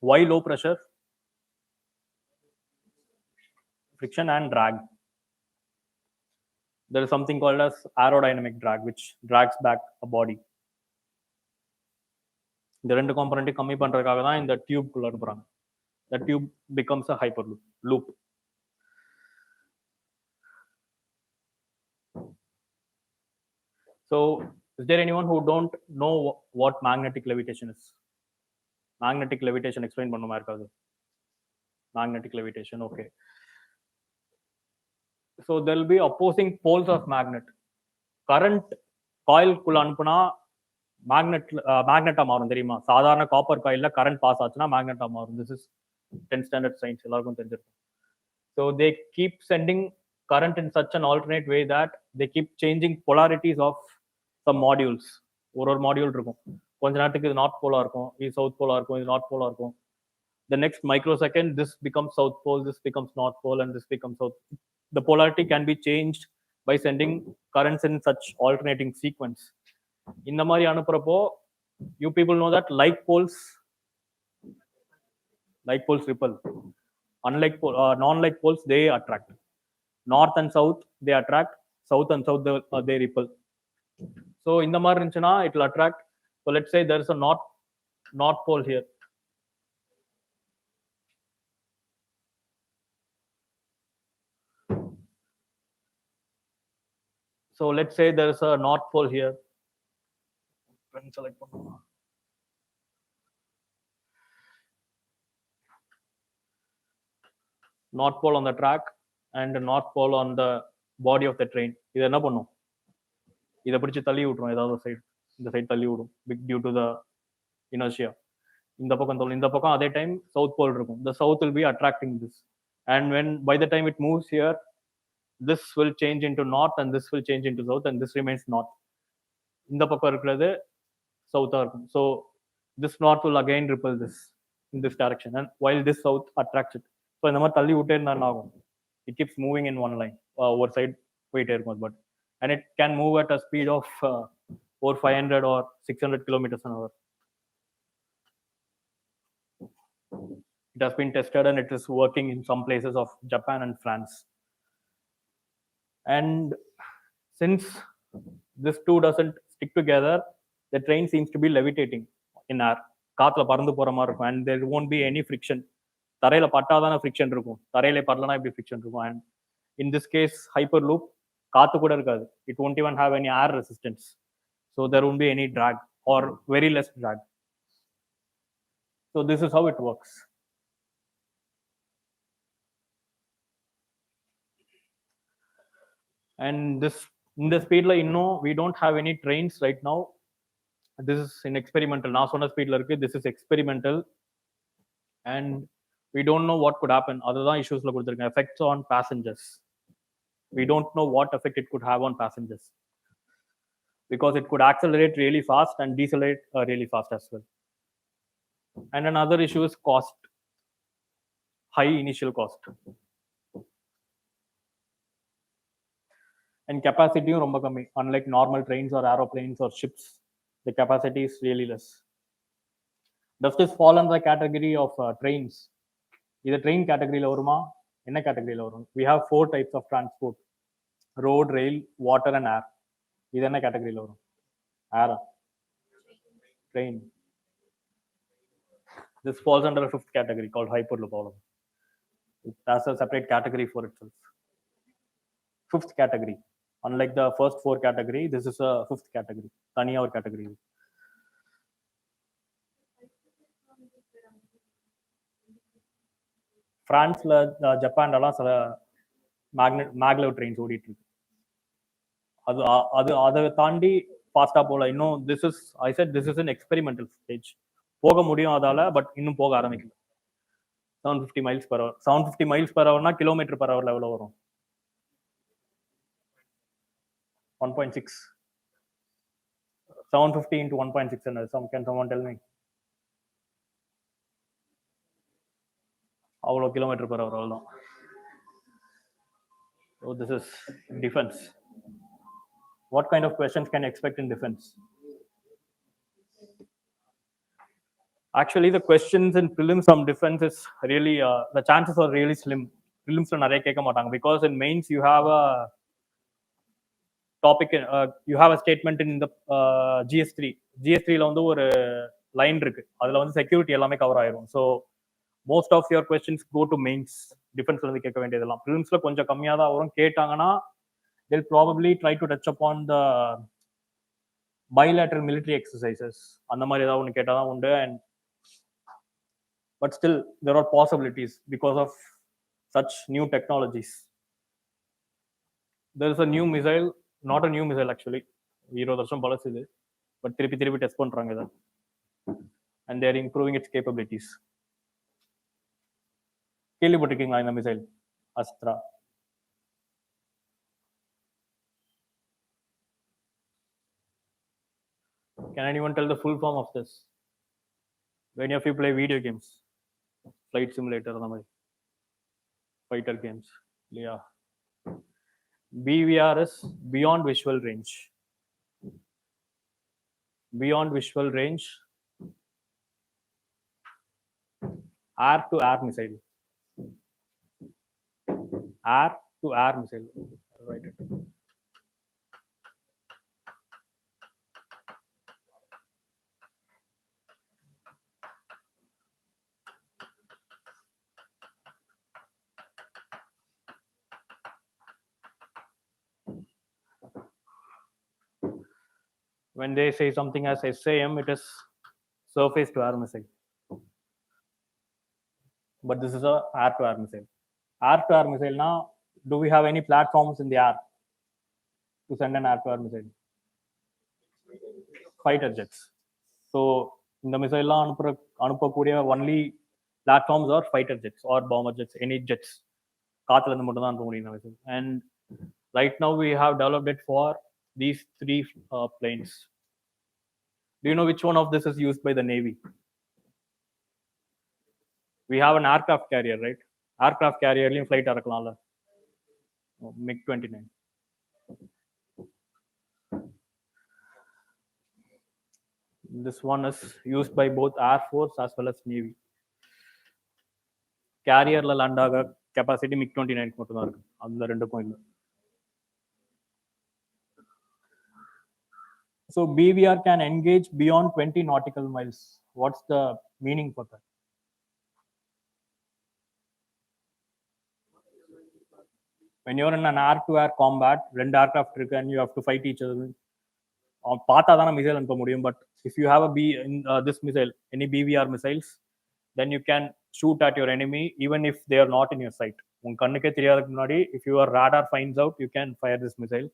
D: Why low pressure? Friction and drag. there is something called as aerodynamic drag, which drags back a body. இந்த ரெண்டு காம்பனண்ட்டை கம்மி பண்றதுக்காக தான் இந்த tube குள்ள அனுப்புறாங்க. The tube becomes a hyperloop loop. So is there anyone who don't know what magnetic levitation is? Magnetic levitation explain பண்ணுமா இருக்காது? Magnetic levitation, okay. So there will be opposing poles of magnet. Current coil குள்ள அனுப்புனா மேக்னெட்டா மாறும் தெரியுமா? சாதாரண copper காயில்ல current pass ஆச்சுன்னா மேக்னெட்டா மாறும். This is 10th standard science, எல்லாருக்கும் தெரிஞ்சிருக்கும். So they keep sending current in such an alternate way that they keep changing polarities of some modules. ஒரு மாடியூல் இருக்கும், கொஞ்ச நேரத்துக்கு இது நார்த் போலா இருக்கும், இது சவுத் போலா இருக்கும், இது நார்த் போலா இருக்கும். The next microsecond this becomes south pole, this becomes north pole, and this becomes south. The polarity can be changed by sending currents in such alternating sequence. இந்த மாதிரி அனுப்புறப்போ you people know that like poles repel. Unlike non-like poles, they attract. North and south they attract, south and south they repel. So இந்த மாதிரி இருந்துச்சுன்னா it will attract. So let's say there is a north pole here. So let's say there is a north pole here. Select north pole on the track and the north pole on the body of the train. இது என்ன பண்ணும்? இதை பிடிச்சி தள்ளி விட்டுரும், ஏதாவது side, இந்த side தள்ளி விடும், big due to the inertia. இந்த பக்கம் தள்ளும், இந்த பக்கம் அதே டைம் சவுத் போல் இருக்கும். The south will be attracting this, and when by the time it moves here, this will change into north and this will change into south and this remains north. இந்த பக்கம் இருக்கிறது சவுத்தா இருக்கும். So this north will again repel this in this direction, and while this south attracts it. So இந்த மாதிரி தள்ளி விட்டே இருந்தா என்ன ஆகும்? It keeps moving in one line, over side போயிட்டே இருக்கும். But and it can move at a speed of over 500 or 600 kilometers an hour. It has been tested and it is working in some places of Japan and France. And since this two doesn't stick together, the train seems to be levitating in air. காத்துல பறந்து போற மாதிரி இருக்கும், and there won't be any friction. தரையில பட்டாதான friction இருக்கும், தரையில படலனா இப்படி friction இருக்கும். And in this case hyperloop, காத்து கூட இருக்காது. It won't even have any air resistance, so there won't be any drag or very less drag. So this is how it works. And this in the speed la inno we don't have any trains right now. This is in experimental. Na sonna speed la irukku, this is experimental, and we don't know what could happen. Adha issues la kuduthirukanga. Effects on passengers, we don't know what effect it could have on passengers, because it could accelerate really fast and decelerate really fast as well. And another issue is cost, high initial cost, and capacity romba kammi. Unlike normal trains or aeroplanes or ships, the capacity is really less. Does this fall under the category of trains? Either train category la varuma, enna category la varum? We have 4 types of transport: road, rail, water and air. Idu enna category la varum? Air, train. This falls under a 5th category called hyperloop. It has a separate category for itself. 5th category. Unlike the first 4 category, this is a 5th category. Taniya or category. France la Japan la sala maglev trains ஓடிட்டு இருக்கு. அது தாண்டி ஃபாஸ்டா போல. இன்னும் I said this is an experimental stage. போக முடியும் அதால, பட் இன்னும் போக ஆரம்பிக்கல. 750 miles per hour. 750 miles per hour னா கிலோமீட்டர் per hour எவ்வளவு வரும்? 1.6. 750 into 1.6 and can someone tell me? அவ்வளோ கிலோமீட்டர் per hour அவ்வளோதான். So this is defense. What kind of questions can you expect in defense? Actually, the questions in prelims from defense is really the chances are really slim. Prelims la nariya kekka maatanga, because in mains you have a topic, you have a statement in the GS3. GS3 ல வந்து ஒரு line இருக்கு, அதுல வந்து security எல்லாமே cover ஆயிரும். So most of your questions go to mains. டிஃபென்ஸ்ல இருந்து கேட்க வேண்டியதெல்லாம் ப்ரிலிம்ஸ்ல கொஞ்சம் கம்மியாக தான் வரும். கேட்டாங்கன்னா they'll probably try to touch upon the bilateral military exercises. அந்த மாதிரி ஏதாவது ஒன்று கேட்டால் தான் உண்டு. And but still there are possibilities because of such new technologies. There is a new missile, not a new missile actually, 20 வருஷம் பழசு இது, பட் திருப்பி டெஸ்ட் பண்றாங்க இதை, and they are improving its capabilities. கேள்விப்பட்டிருக்கீங்களா இந்த missile Astra? Can anyone tell the full form of this? When of you play video games, flight simulator அந்த மாதிரி fighter games, yeah. BVR is beyond visual range. Beyond visual range, air to air missile. Air to air missile. Write it. When they say something as SAM, it is surface to air missile. But this is a air to air missile. Air to air missile now, do we have any platforms in the air to send an air to air missile? Fighter jets. So in the missile அனுப்பக்கூடிய only platforms are fighter jets or bomber jets, any jets. காத்துல இருந்து மட்டும் தான் அனுப்ப முடியும் இந்த missile. And right now we have developed it for these three planes. Do you know which one of this is used by the Navy? We have an aircraft carrier, right? Aircraft carrier liyum flight இறக்கலாம்ல, MiG-29. This one is used by both Air Force as well as Navy. Carrier la land ஆக capacity MiG-29 மட்டும் தான் இருக்கு, அந்த ரெண்டு பாயிண்ட்ல. So BVR can engage beyond 20 nautical miles. What's the meaning for that? When you're in an air-to-air combat, ரெண்டு aircraft இருக்கு and you have to fight each other. பார்த்தா தானே மிசைல் அனுப்ப முடியும். But if you have this missile, any BVR missiles, then you can shoot at your enemy even if they are not in your sight. உங்க கண்ணுக்கே தெரியாததுக்கு முன்னாடி, if your radar finds out, you can fire this missile.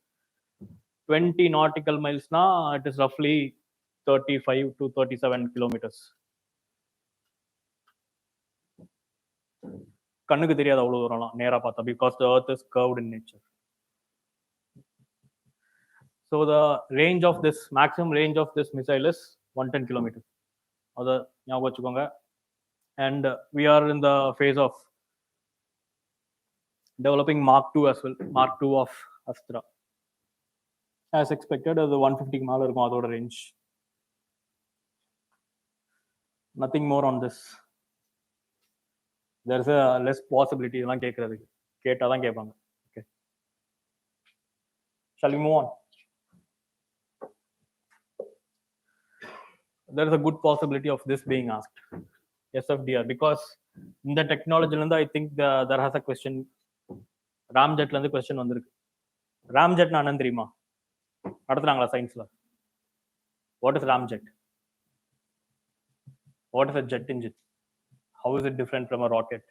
D: 20 nautical miles na, it is roughly 35 to 37 kilometers. கண்ணுக்கு தெரியாது அவ்வளவு தூரம்லாம் நேரா பார்த்தா, because the earth is curved in nature. So the range of this, maximum range of this missile is 110 kilometers. அதை ஞாபகம் வச்சுக்கோங்க. And we are in the phase of developing Mark II as well, Mark II of Astra. As expected, அது 150 மேல இருக்கும் அதோட range. Nothing more on this. There is a less possibility இதெல்லாம் கேட்கறதுக்கு, கேட்டாதான் கேட்பாங்க. Okay, shall we move on? There is a good possibility of this being asked, SFDR, because in the technology I think there has a question. Ramjet la irundhu question vandirukku. Ramjet na enna theriyuma? நடத்துறாங்களா சயின்ஸ்ல? What is ramjet? What is a jet engine? How is it different from a rocket?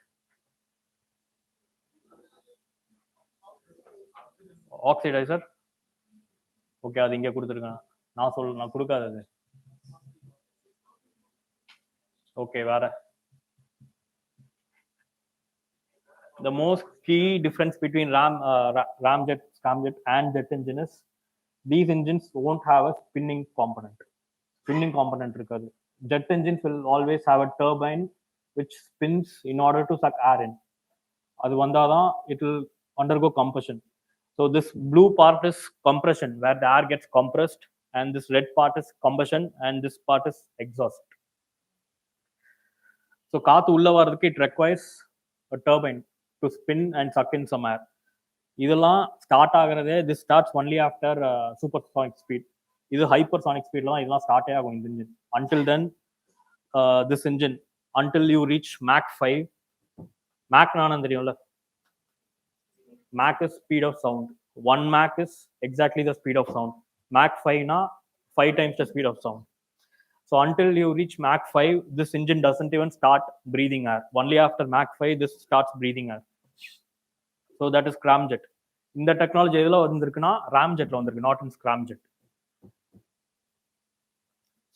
D: Oxidizer? Okay, அது இங்க கொடுத்துருக்கேன். நான் கொடுக்காதது. Okay, வேற. The most key difference between ramjet, scramjet and jet engine is these engines won't have a spinning component. Spinning component irukadu. Jet engines will always have a turbine which spins in order to suck air in. Adu vandadhaan it will undergo combustion. So this blue part is compression, where the air gets compressed, and this red part is combustion, and this part is exhaust. So காத்து உள்ள வரதுக்கு it requires a turbine to spin and suck in some air. இதெல்லாம் start ஆகுறதே this starts only after supersonic speed. இது hypersonic speed தான் இதெல்லாம் ஸ்டார்ட்டே ஆகும் இந்த engine. Until then this engine until you reach Mach 5. Mach நானும் தெரியும்ல, Mach is speed of sound. 1 Mach is exactly the speed of sound. Mach 5 na 5 times the speed of sound. So until you reach Mach 5, this engine doesn't even start breathing air. Only after Mach 5, this starts breathing air. So that is scramjet. In the technology, ramjet not in scramjet.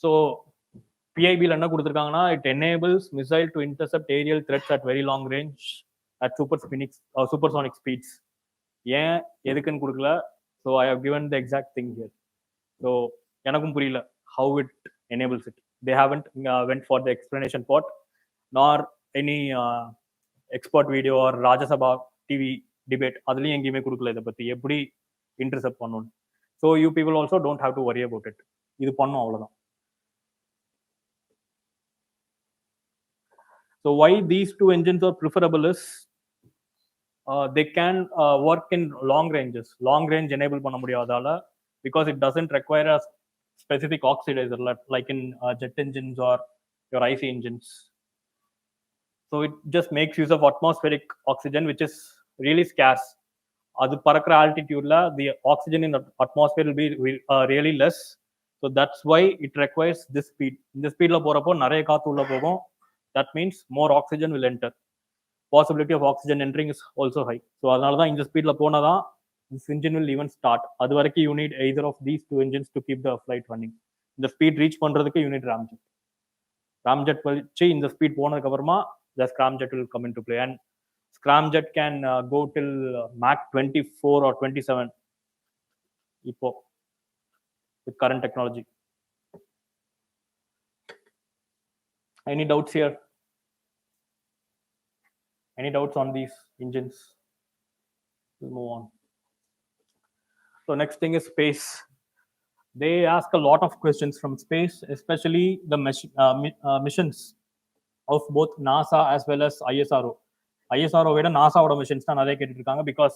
D: So PIB it enables missile to intercept aerial threats at very long range at supersonic speeds. Yeah, so I have given the exact thing here. So how it enables it. They haven't went for the explanation part, nor any expert video or Rajya Sabha TV debate. Adli engime kudukala idha patti eppadi intercept pannum. So you people also don't have to worry about it. Idu pannum avladha. So why these two engines are preferable is they can work in long ranges. Long range enable panna mudiyadala because it doesn't require a specific oxidizer like in jet engines or your IC engines. So it just makes use of atmospheric oxygen, which is really scarce. Adu parakra altitude la the oxygen in the atmosphere will be really less. So that's why it requires this speed. In the speed la porappo nariya kaathu ulla pogum. That means more oxygen will enter. Possibility of oxygen entering is also high. So adanal da indha speed la pona da this engine will even start. Adu varaikku you need either of these two engines to keep the flight running. The speed reach பண்றதுக்கு you need ramjet. Ramjet வச்சு இந்த speed போனதுக்கு அப்புறமா the scramjet will come into play, and scramjet can go till Mach 24 or 27 இப்போ with current technology. Any doubts here? Any doubts on these engines? We'll move on. So next thing is space. They ask a lot of questions from space, especially the missions of both NASA as well as ISRO. ISRO விட NASA ஓட missions தான் நிறைய கேட்டுட்டு இருக்காங்க because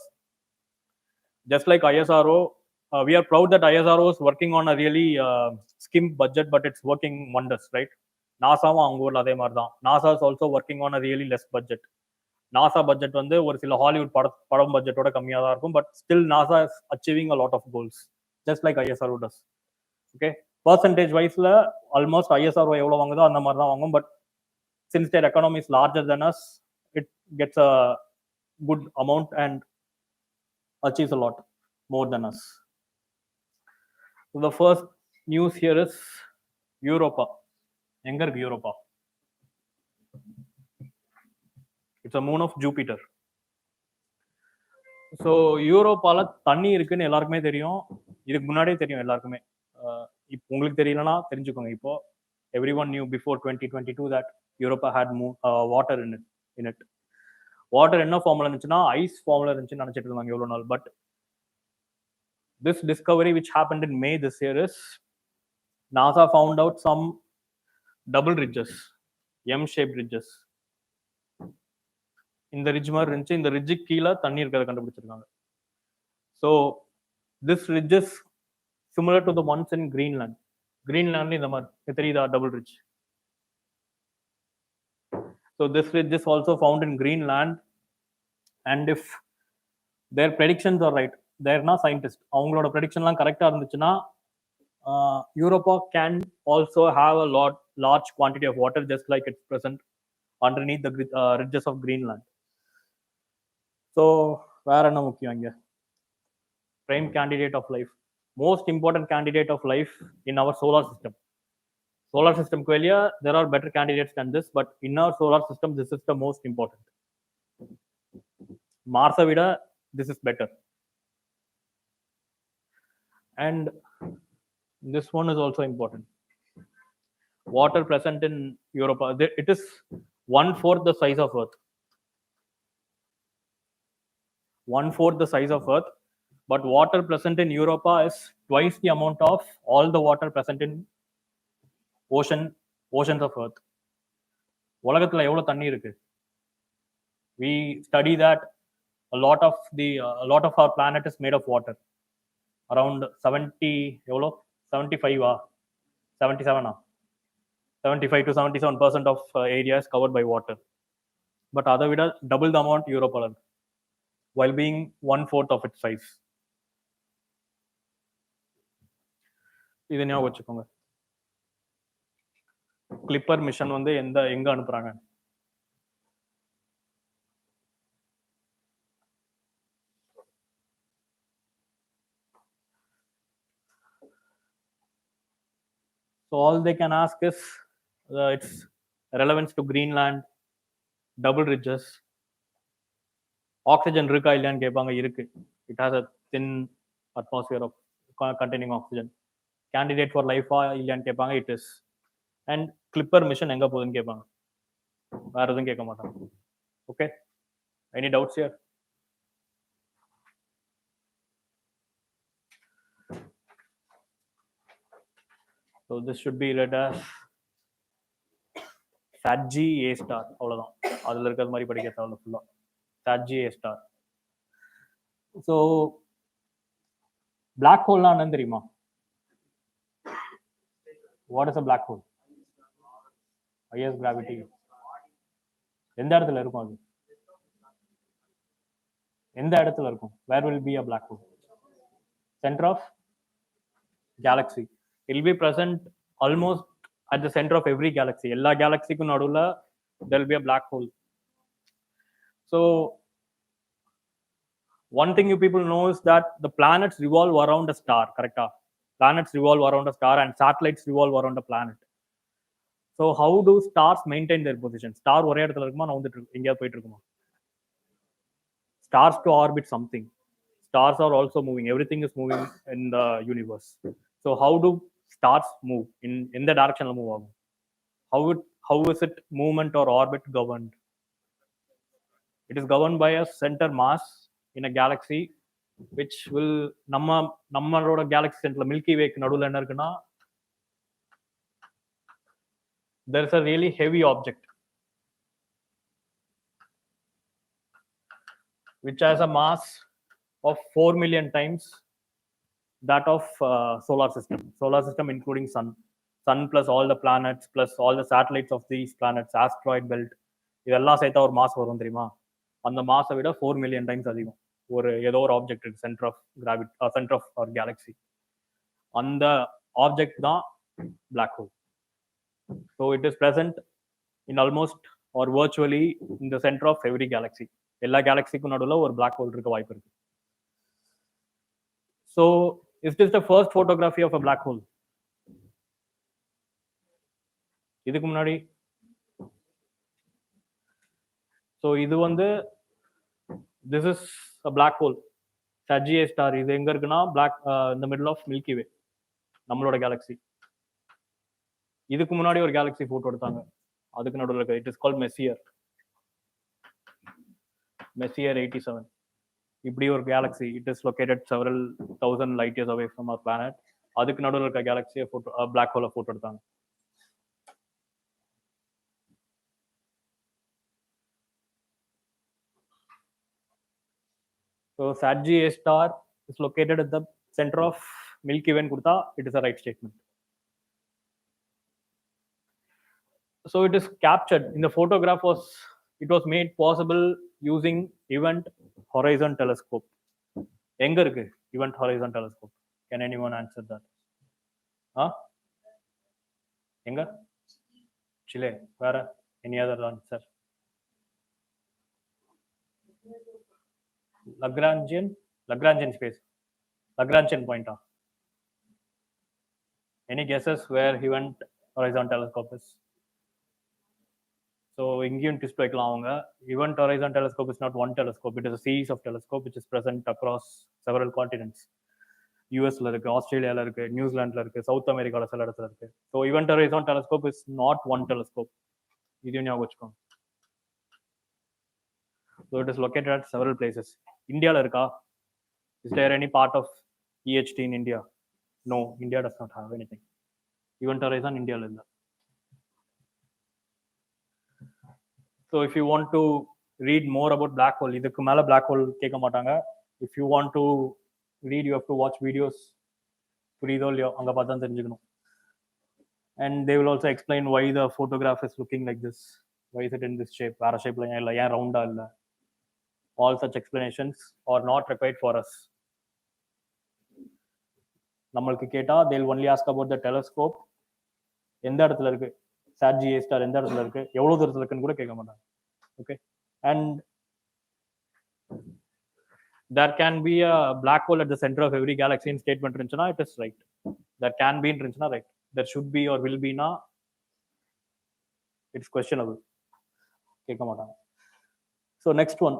D: just like ISRO, we are proud that ISRO is working on a really skimmed budget, but it's working wonders, right? நாசாவும் அவங்க ஊர்ல அதே மாதிரி தான். NASA is also working on a really less budget. NASA budget வந்து ஒரு சில Hollywood படம் பட்ஜெட்டோட கம்மியாக தான் இருக்கும், but still NASA is achieving a lot of goals just like ISRO does. Okay, percentage வைஸ்ல ஆல்மோஸ்ட் ஐஎஸ்ஆர்ஓ எவ்வளோ வாங்குதோ அந்த மாதிரி தான் வாங்கும், but since their economy is larger than us, it gets a good amount and achieves a lot more than us. The first news here is Europa. எங்க இருக்கு Europa? It's a moon of Jupiter. So யூரோப்பால தண்ணி இருக்குன்னு எல்லாருக்குமே தெரியும், இதுக்கு முன்னாடியே தெரியும் எல்லாருக்குமே. இப்போ உங்களுக்கு தெரியலனா தெரிஞ்சுக்கோங்க. இப்போ everyone knew before 2022 that Europa had water in it. Water என்ன ஃபார்ம்ல இருந்துச்சுன்னா ஐஸ் ஃபார்ம்ல இருந்துச்சுன்னு நினைச்சிட்டு இருந்தாங்க எவ்வளவு நாள். But this discovery which happened in May this year is NASA found out some double ridges, M-shaped ridges. இந்த ரிட்ஜ் மாதிரி இருந்துச்சு, இந்த ரிட்ஜுக்கு கீழே தண்ணி இருக்கிறத கண்டுபிடிச்சிருக்காங்க. So this ridge is similar to the ones in Greenland. கிரீன்லாண்ட்ல இந்த மாதிரி தெரியுதா double ridge? So this ridge is also found in Greenland. And if their predictions are right, தேர்னா சயின்டிஸ்ட் அவங்களோட ப்ரெடிக்ஷன்லாம் கரெக்டாக இருந்துச்சுன்னா Europa can also have a large quantity of water just like it's present underneath the ridges of Greenland. So வேற என்ன முக்கியம் இங்க? Prime candidate of life, most important candidate of life in our solar system. Solar system ku veliya there are better candidates than this, but in our solar system this is the most important. Mars vida this is better. And this one is also important. Water present in Europa, it is 1/4 the size of Earth. 1/4 the size of Earth, but water present in Europa is twice the amount of all the water present in oceans of Earth. உலகத்துல எவ்வளவு தண்ணி இருக்கு? We study that a lot of our planet is made of water. Around 70, 75 77 75 to 77% of area is covered by water. But அதை விட double the amount யூரோப்பால இருக்கு, while being 1/4 of its size. இதை ஞாபகம் வச்சுக்கோங்க. கிளிப்பர் மிஷன் வந்து எங்க அனுப்புறாங்க? So all they can ask is its relevance to Greenland, double ridges, oxygen இருக்கா இல்லையான்னு கேட்பாங்க. இருக்கு. It has a thin atmosphere of containing oxygen. Candidate for life இல்லையான்னு கேட்பாங்க. It is. And clipper mission எங்க போகுதுன்னு கேட்பாங்க. வேற எதுவும் கேட்க மாட்டாங்க. Okay, any doubts here? So this should be read as SATG A star. அவ்வளவுதான், அதுல இருக்கிறது மாதிரி படிக்க தேவையில்ல. ஃபுல்லா SATG A star. So black hole னா என்னன்னு தெரியுமா? What is a black hole? IAS gravity. எந்த இடத்துல இருக்கும் அது? எந்த இடத்துல இருக்கும்? Where will be a black hole? Center of galaxy. It will be present almost at the center of every galaxy. எல்லா கேலக்சிக்கும் நடுவுல there will be a black hole. So one thing you people know is that the planets revolve around a star, correct? Planets revolve around a star and satellites revolve around a planet. So how do stars maintain their position? Star ஒரே இடத்துல இருக்குமா, நான் வந்துட்டு எங்கேயாவது போயிட்டு இருக்குமா? Stars to orbit something. Stars are also moving. Everything is moving in the universe. So how do stars move? In the direction of move ஆகும்? How is it movement or orbit governed? It is governed by a center mass in a galaxy, which will நம்மளோட galaxy center milky week நடுவுல என்ன இருக்குன்னா, there is a really heavy object which has a mass of 4 million times that of solar system including sun plus all the planets plus all the satellites of these planets, asteroid belt, இதெல்லாம் சேர்த்தா ஒரு mass வரும் தெரியுமா? அந்த மாஸை விட 4 million times அதிகம் ஏதோ ஒரு ஆப்ஜெக்ட் இருக்கு, centre of gravity, centre of our galaxy. அந்த ஆப்ஜெக்ட் தான் black hole. So it is present in almost or virtually in the center of every galaxy. எல்லா கேலக்சிக்கும் நடுவுல ஒரு பிளாக் ஹோல் இருக்க வாய்ப்பு இருக்கு. So is this the first photography of a black hole? இதுக்கு முன்னாடி so இது வந்து this is a black hole, SATG A star. இது எங்க இருக்குன்னா black in the middle of Milky Way, நம்மளோட கேலக்ஸி. இதுக்கு முன்னாடி ஒரு கேலக்ஸி போட்டோ எடுத்தாங்க, அதுக்கு நடுவில் இருக்கு. It is called Messier 87. இப்படி ஒரு Galaxy, it is located several 1000 light years away from our planet. அதுக்கு நடுவில் இருக்க கேலக்ஸியை போட்டோ, பிளாக் ஹோலை போட்டோ எடுத்தாங்க. So SATG A star is located at the center of Milky Way கொடுத்தா it is a right statement. So it is captured in the photograph. It was made possible using Event Horizon Telescope. எங்க இருக்கு Event Horizon Telescope? Can anyone answer that? எங்க? Chile. வேற? Any other answer? Lagrangian space. Lagrangian point. Any guesses where Event Horizon Telescope is? So இங்கேயும் twist வைக்கலாம் அவங்க. Event Horizon Telescope is not one telescope. It is a series of telescope which is present across several continents. USல இருக்கு, ஆஸ்திரேலியால இருக்கு, நியூசிலாந்துல இருக்கு, south அமெரிக்கால சில இடத்துல இருக்கு. So Event Horizon Telescope is not one telescope. இதையும் ஞாபகம் வச்சுக்கோங்க. So it is located at several places. இந்தியால இருக்கா? Is there any part of EHT in India? No, India does not have anything. Event Horizon இந்தியால இல்ல. So if you want to read more about black hole. இதுக்கு மேல black hole கேட்க மாட்டாங்க. If you want to read, you have to watch videos. புரியுதோ இல்லையோ அங்க பார்த்தா தெரிஞ்சுக்கணும். And they will also explain why the photograph is looking like this. Why is it in this shape? வேற ஷேப்ல ஏன் இல்லை, ஏன் ரவுண்டா இல்லை. All such explanations are not required for us. நம்மளுக்கு கேட்டா they'll only ask about the telescope. எந்த இடத்துல இருக்கு, SAT-GA ஸ்டார் எந்த இடத்துல இருக்கு, எவ்வளவு தூரத்துல இருக்குன்னு கூட கேட்க மாட்டாங்க. Okay. And there can be a black hole at the center of every galaxy in statement இருந்துச்சுன்னா it is right. There can be இருந்துச்சுன்னா right. There should be or will be na it's questionable. கேட்க மாட்டாங்க. So next one.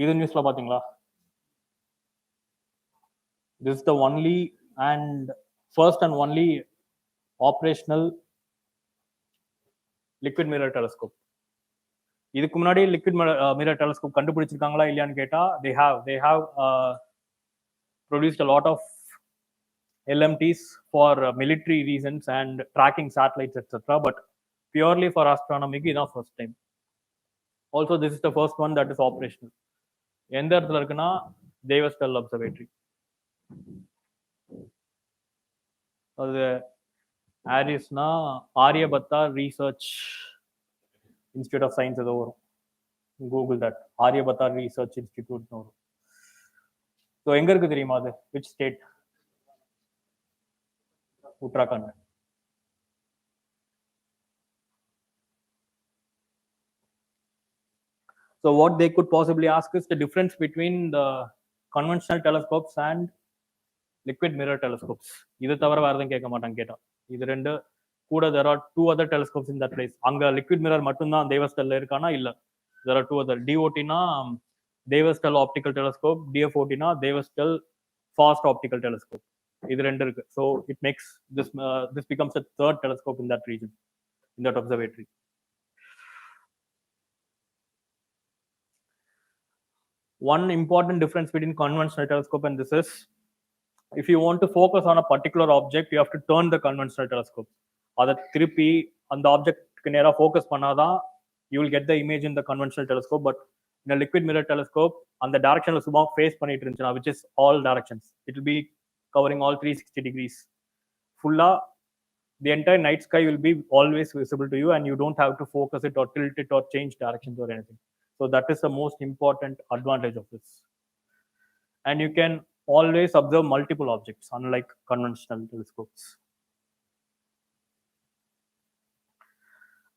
D: இது நியூஸ்ல பாத்தீங்களா? This is the only and first and only operational liquid mirror telescope. இதுக்கு முன்னாடி liquid mirror telescope கண்டுபிடிச்சிருக்காங்களா இல்லையான்னு கேட்டா they have produced a lot of LMTs for military reasons and tracking satellites etc, but purely for astronomy இதான் first time. Also this is the first one that is operational. எந்த இடத்துல இருக்குன்னா தேவஸ்டல் observatory. அது ஆரிஸ்னா ஆரியபத்தா research institute of science ஏதோ வரும். Google that, ஆரியபத்தா research இன்ஸ்டிடியூட்னு வரும். So எங்க இருக்கு தெரியுமா அது? Which state? Uttarakhand. So what they could possibly ask is the difference between the conventional telescopes and liquid mirror telescopes. இது தவிர வேற எதுவும் கேட்க மாட்டாங்க கேட்டா. இது ரெண்டு கூட there are two other telescopes in that place. அங்க liquid mirror மட்டும்தான் தேவஸ்டல்ல இருக்கானா இல்ல. There are two other. DOT னா தேவஸ்டல் optical telescope, DFOT னா தேவஸ்டல் fast optical telescope. இது ரெண்டு இருக்கு. So it makes this becomes a third telescope in that region, in that observatory. One important difference between conventional telescope and this is, if you want to focus on a particular object, you have to turn the conventional telescope. அதை திருப்பி அந்த ஆப்ஜெக்ட்க்கு நேரா focus பண்ணாதான் you will get the image in the conventional telescope. But in a liquid mirror telescope, அந்த டைரக்ஷன்ல சும்மா face பண்ணிட்டு இருந்துச்சுன்னா, which is all directions, it will be covering all 360 degrees. Fulla, the entire night sky will be always visible to you and you don't have to focus it or tilt it or change directions or anything. So that is the most important advantage of this. And you can always observe multiple objects, unlike conventional telescopes.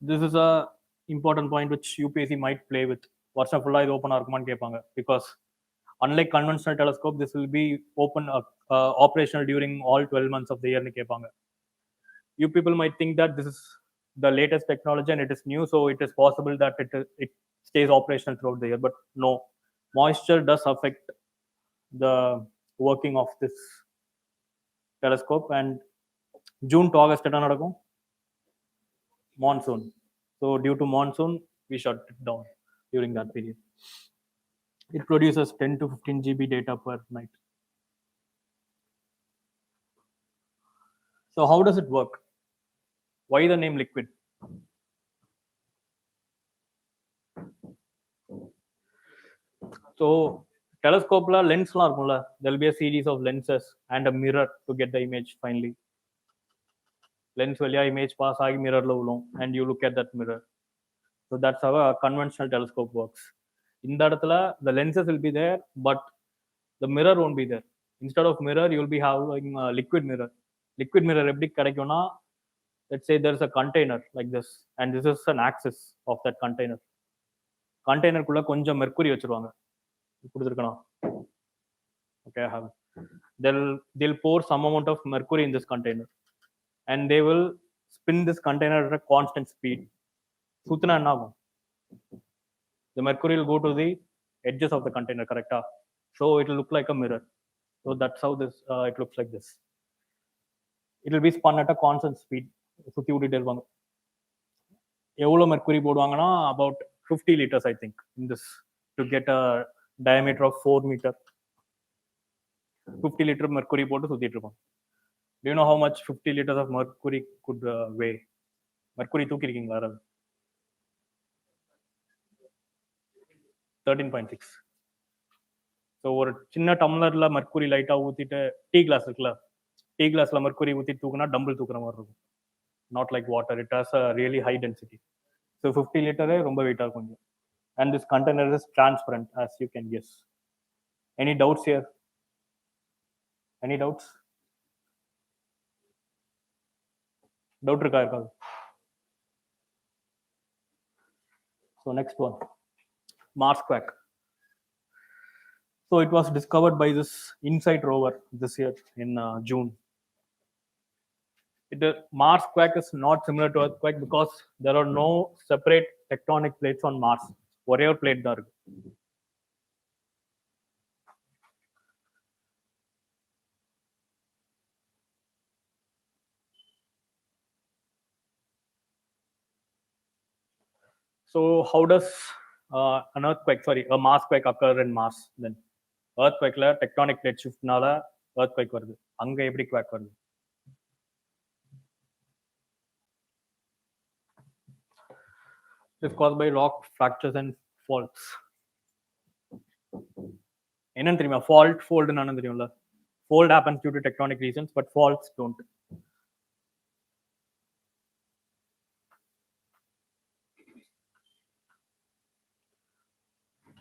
D: This is a important point which UPSC might play with. Varsha fulla idu open arukumaanu kepanga, because unlike conventional telescope, this will be open operational during all 12 months of the year ni kepanga. You people might think that this is the latest technology and it is new, so it is possible that it stays operational throughout the year. But no, moisture does affect the working of this telescope. And June to August என்ன நடக்கும்? Monsoon. So due to monsoon, we shut it down during that period. It produces 10 to 15 GB data per night. So how does it work? Why the name liquid? So telescope la lens la irukula, there will be a series of lenses and a mirror to get the image finally. Lens valiya image pass agi mirror la ulum and you look at that mirror. So that's how a conventional telescope works. In that the lenses will be there, but the mirror won't be there. Instead of mirror, you will be having a liquid mirror. Liquid mirror eppadi kedaikona, let's say there's a container like this and this is an axis of that container. Container kulla konjam mercury vechiruvaanga. Kuduthirukana. Okay, I have it. They'll pour some amount of mercury in this container and they will spin this container at a constant speed. Suthana enna agum? The mercury will go to the edges of the container, correct? So it will look like a mirror. So that's how this it looks like this. It will be spun at a constant speed. சுத்தி விட்டுட்டே இருப்பாங்க. எவ்வளவு mercury போடுவாங்கன்னா about 50 liters I think in this to get a diameter of 4 meter. 50 liter mercury போட்டு சுத்திட்டு இருப்பாங்க. Do you know how much 50 liters of mercury could weigh? Mercury தூக்கி இருக்கீங்களா? 13.6. So ஒரு சின்ன டம்ளரில் மர்க்குரி லைட்டாக ஊற்றிட்டு டீ கிளாஸ் இருக்குல்ல, டீ கிளாஸில் மர்க்குரி ஊற்றி தூக்குனா டம்பிள் தூக்குற மாதிரி இருக்கும். Not like water, it has a really high density. So 50 லிட்டரே ரொம்ப வெயிட்டாக கொஞ்சம். And this container is transparent as you can guess. Any doubts here? Any doubts? Doubt இருக்கா இருக்காது? So next one, Mars quack. So it was discovered by this InSight rover this year in June. Mars quack is not similar to earthquake because there are no separate tectonic plates on Mars. ஒரே ஒரு plate தான் இருக்கு. So how does an earthquake, a Mars quake occur in Mars then? Earthquakeல tectonic plate shiftனால earthquake வருது. அங்க எப்படி quake வருது? It is caused by rock fractures and faults. என்னன்னு தெரியுமா? Fault, fold ன்னு தெரியும்ல. Fold happens due to tectonic reasons, but faults don't.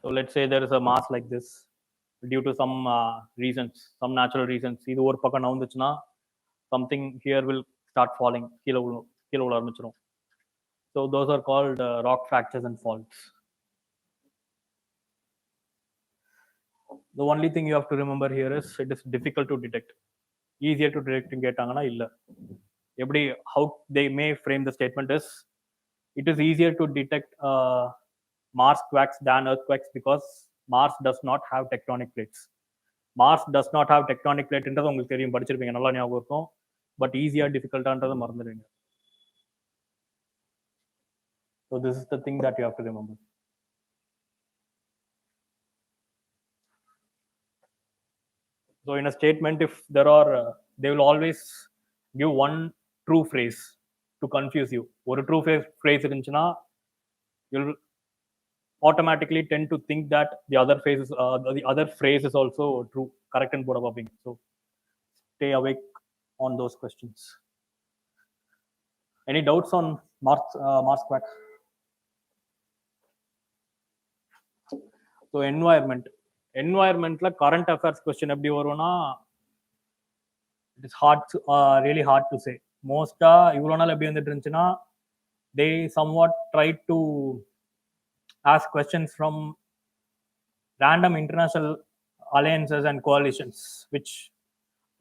D: So let's say there is a mass like this due to some reasons, some natural reasons. இது ஒரு பக்கம் நவுந்துச்சுன்னா something here will start falling, கீழே விழ ஆரம்பிச்சிடும். So those are called rock fractures and faults. The only thing you have to remember here is it is difficult to detect. Easier to detect கேட்டாங்கன்னா இல்ல. எப்படி how they may frame the statement is it is easier to detect Mars quakes than earthquakes because Mars does not have tectonic plates. Mars does not have tectonic plate என்றது உங்களுக்கு தெரியும், படிச்சிருப்பீங்க, நல்லா ஞாபகம் இருக்கும். பட் ஈஸியா டிஃபிகல்ட்டான்றதை மறந்துடுவீங்க. So this is the thing that you have to remember. So in a statement, if there are, they will always give one true phrase to confuse you. ஒரு true phrase இருந்துச்சுன்னா you'll automatically tend to think that the other phrase is also true, correct and போட பார்ப்பீங்க. So stay awake on those questions. Any doubts on Mars quack? So environmentல current affairs question எப்படி வரும்னா it is really hard to say. மோஸ்டா இவ்வளோ நாள் எப்படி வந்துட்டு இருந்துச்சுன்னா they somewhat try to ask questions from random international alliances and coalitions which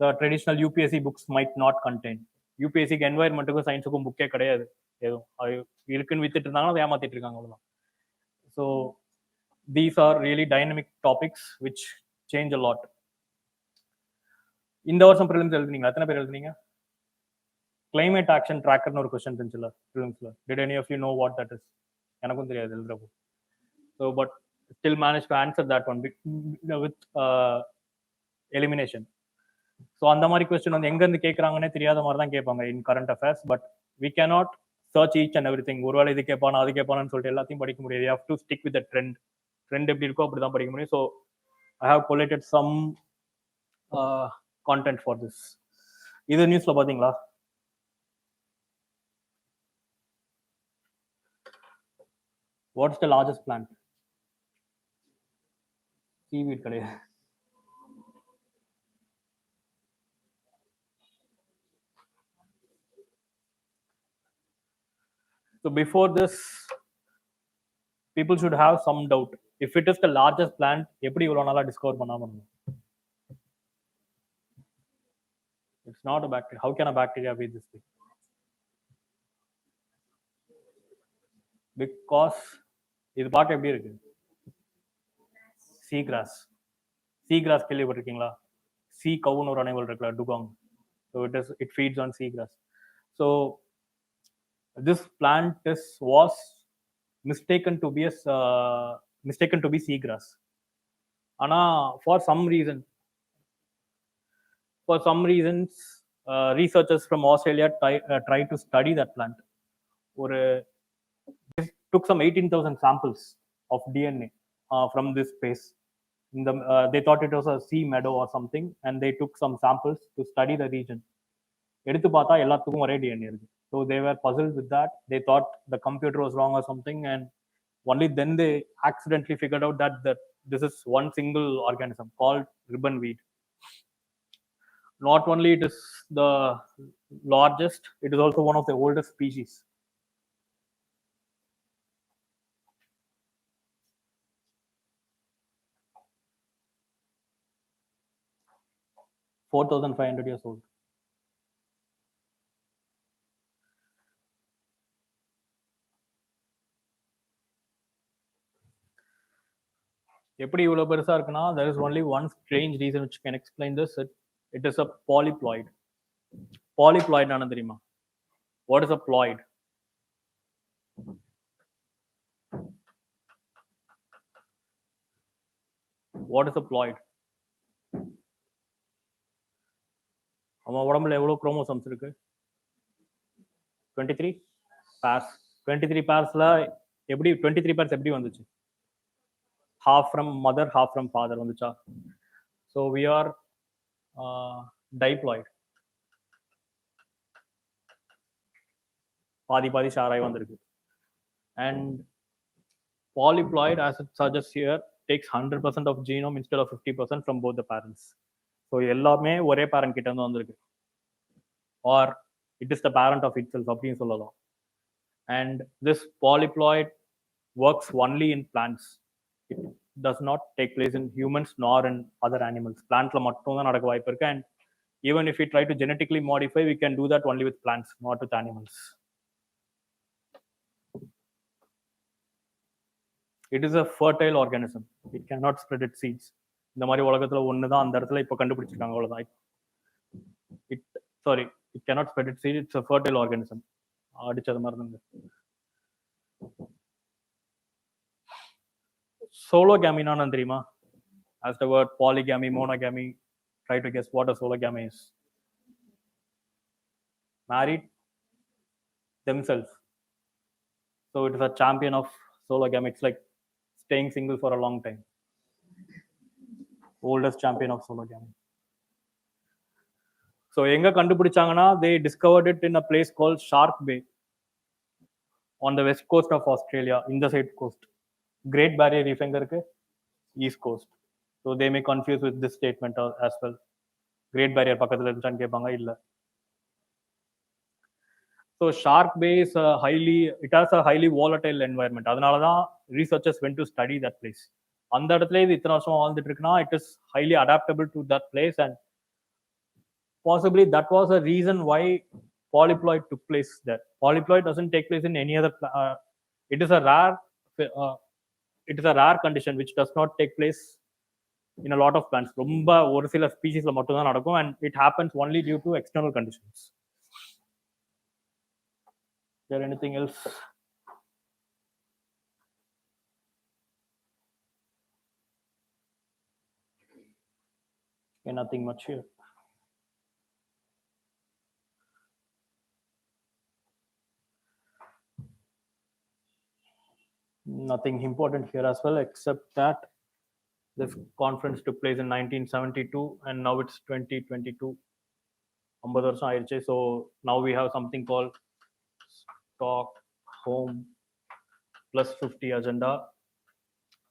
D: the traditional UPSC books might not contain. UPSC என்வாயர்மெண்ட்டுக்கும் சயின்ஸுக்கும் புக்கே கிடையாது, எதுவும் இருக்குன்னு வித்துட்டு இருந்தாங்கன்னா அதை ஏமாத்திட்டு இருக்காங்க, அவ்வளோதான். So these are really dynamic topics which change a lot. இந்த வருஷம் ப்ரிலிம்ஸ் எழுதுனீங்க, எத்தனை பேர் எழுதுனீங்க? climate action trackerனு ஒரு கொஸ்டின் இருந்துச்சுல ப்ரிலிம்ஸ்ல. did any of you know what that is? எனக்கும் தெரியாது எழுதுறப்போ. So but still managed to answer that one with elimination. So அந்த மாதிரி கொஸ்டின் வந்து எங்கேருந்து கேட்குறாங்கன்னே தெரியாத மாதிரி தான் கேட்பாங்க in current affairs. But we cannot search each and every thing. ஒருவேளை இது கேட்பானா அது கேட்பானு சொல்லிட்டு எல்லாத்தையும் படிக்க முடியாது. You have to stick with the trend எப்படி இருக்கோ அப்படி தான் படிக்க முடியும். So I have collated some content for this. இது நியூஸ்ல பார்த்தீங்களா? What's the largest plant? Seaweed கிடையாது. So before this, people should have some doubt. If it is the largest plant, எப்படி இவ்வளவு நாளா டிஸ்கவர் பண்ணாம இருந்தோம்? It's not a bacteria. How can a bacteria be this big? Because இது பார்க்க எப்படி இருக்கு? Seagrass. Seagrass கேள்விப்பட்டிருக்கீங்களா? Sea cowன்னு ஒரு அனிமல் இருக்குல்ல, dugong. So it feeds on seagrass. So this plant was mistaken to be seagrass. ஆனா for some reasons researchers from Australia tried to study that plant. Took some 18,000 samples of DNA from this space. They thought it was a sea meadow or something, and they took some samples to study the region. எடுத்து பார்த்தா எல்லாத்துக்கும் ஒரே DNA இருக்கு. So they were puzzled with that. They thought the computer was wrong or something, and only then they accidentally figured out that this is one single organism called ribbon weed. Not only it is the largest, it is also one of the oldest species. $4,500 years old. எப்படி இவ்வளவு பெருசா இருக்குன்னா, there is only one strange reason which can explain this. It is a polyploid. Polyploid என்ன தெரியுமா? What is a ploid? What is a ploid? அவன் உடம்புல எவ்வளவு chromosomes இருக்கு? 23 pairs. 23 pairsல எப்படி 23 pairs எப்படி வந்துச்சு? Half from mother, half from father வந்துச்சா? So we are diploid. பாதி பாதி ஷாராய் வந்திருக்கு. And polyploid, as it suggests here, takes 100% of genome instead of 50% from both the parents. So எல்லாமே ஒரே parent கிட்ட இருந்து வந்திருக்கு. Or it is the parent of itself அப்படின்னு சொல்லலாம். And this polyploid works only in plants. It does not take place in humans nor in other animals. Plantla மட்டும் தான் நடக்க வாய்ப்பு இருக்கு. And even if we try to genetically modify, we can do that only with plants, not with animals. It is a fertile organism. It cannot spread its seeds. இந்த மாதிரி உலகத்துல ஒன்று தான் அந்த இடத்துல இப்போ கண்டுபிடிச்சிருக்காங்க, அவ்வளோதான். It cannot spread its seeds. It's a fertile organism. அடிச்சது மாதிரி இருந்தாங்க. Sologamy என்னன்னு தெரியுமா? As the word polygamy, monogamy, try to guess what a sologamy is. Married themselves. So it is a champion of sologamy. It's like staying single for a long time. Oldest champion of sologamy. So எங்க கண்டுபிடிச்சாங்கன்னா, they discovered it in a place called Shark Bay on the west coast of Australia, in the side coast. Great Barrier Reef எங்க இருக்கு? East coast. So they may confuse with this statement as well. Great Barrier பக்கத்துல இருந்துச்சான்னு கேட்பாங்க, இல்ல. So Shark Bay is it has a highly volatile environment. அதனால தான் researchers went to study that place. அந்த இடத்துல இது இத்தனை வருஷம் வாழ்ந்துட்டு இருக்குன்னா, it is highly adaptable to that place, and possibly that was a reason why polyploid took place there. Polyploid doesn't take place in any other it is a rare condition which does not take place in a lot of plants. ரொம்ப ஒரு சில ஸ்பீசிஸ்ல மட்டும் தான் நடக்கும், and it happens only due to external conditions. Is there anything else? Okay, nothing much here. Nothing important here as well, except that this conference took place in 1972 and now it's 2022. 50 வருஷம் ஆயிடுச்சு. So now we have something called Stockholm plus 50 agenda.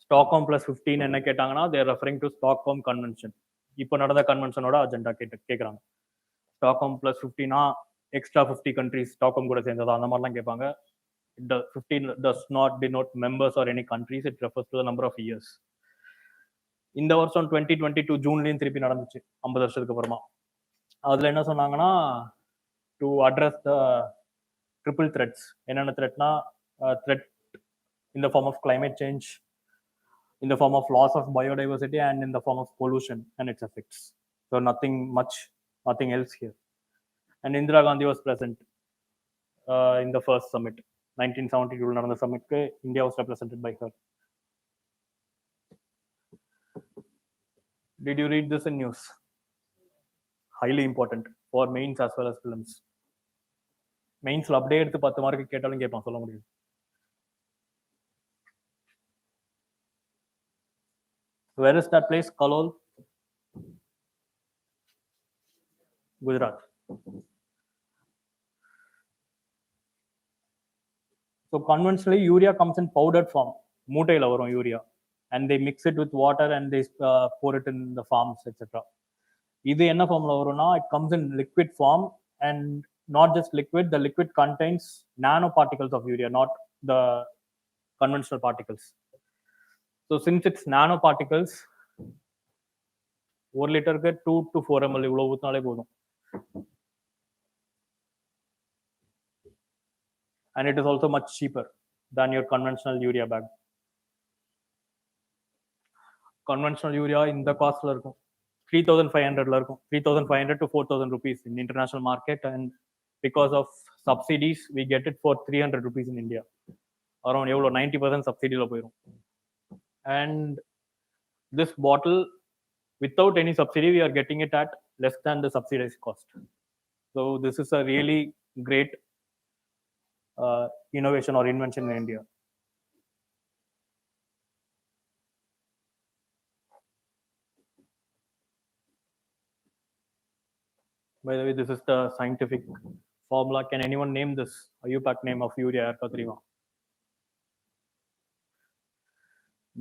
D: Stockholm plus 15 என்ன கேட்டாங்கன்னா, they are referring to Stockholm convention. இப்போ நடந்த கன்வென்ஷனோட agenda கேட்குறாங்க. Stockholm plus 15 extra 50 countries Stockholm கூட சேர்ந்ததா, அந்த மாதிரிலாம் கேட்பாங்க. 15 does not denote members or any countries. It refers to the number of years. இந்த வருஷம் 2022 ஜூன்லயும் திருப்பி நடந்துச்சு, 50 வருஷத்துக்கு அப்புறமா. அதுல என்ன சொன்னாங்கன்னா, to address the triple threats. என்னென்ன த்ரெட்னா, threat in the form of climate change, in the form of loss of biodiversity, and in the form of pollution and its effects. So nothing else here. And Indira Gandhi was present in the first summit. 1972 நடந்த சம்மிட்க்கு India was represented by her. Did you read this in news? Highly important for mains as well as films. மெயின்ஸ்ல அப்படியே எடுத்து 10 mark கேட்டாலும் கேட்பான், சொல்ல முடியும். Where is that place? Kalol, Gujarat. So conventionally, urea comes in powdered form. Mootaila varum urea, and they mix it with water and they pour it in the farms, etc. இது என்ன ஃபார்ம்ல வரும்னா, it comes in liquid form, and not just liquid. The liquid contains nanoparticles of urea, not the conventional particles. So since it's nanoparticles, 1 லிட்டருக்கு 2 to 4 ml இவ்வளவு ஊத்தினாலே போதும். And it is also much cheaper than your conventional urea bag. Conventional urea in the cost la irukum 3,500 la irukum 3,500 to 4,000 rupees in international market, and because of subsidies we get it for 300 rupees in India. Around evlo 90% subsidy la poirum. And this bottle, without any subsidy, we are getting it at less than the subsidized cost. So this is a really great innovation or invention in India. By the way, this is the scientific formula. Can anyone name this IUPAC name of urea?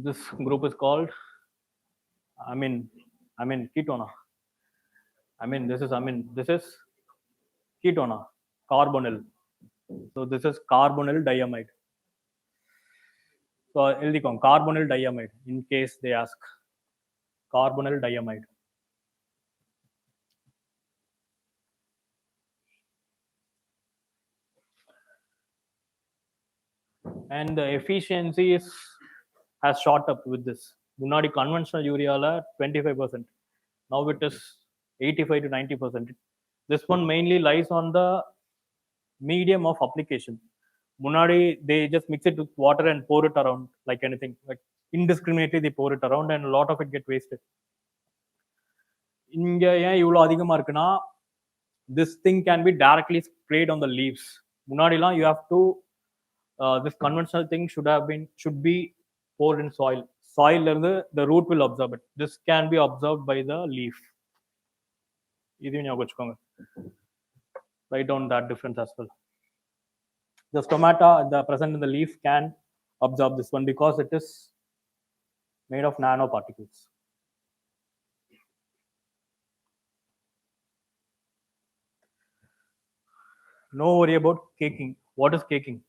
D: This group is called ketona. This is ketona, carbonyl. So this is carbonyl diamide. So eldikon carbonyl diamide in case they ask. Carbonyl diamide. And the efficiency has shot up with this. Munadi conventional urea la 25%. Now it is 85 to 90%. This one mainly lies on the medium of application. Munadi they just mix it with water and pour it around like anything. Like indiscriminately they pour it around, and a lot of it get wasted. Inga yen ivlo adhigama irukna, this thing can be directly sprayed on the leaves. Munadi la you have to this conventional thing should be poured in soil. Soil the root will absorb it. This can be absorbed by the leaf. Write down that difference as well. The stomata present in the leaf can absorb this one because it is made of nanoparticles. No worry about caking. What is caking?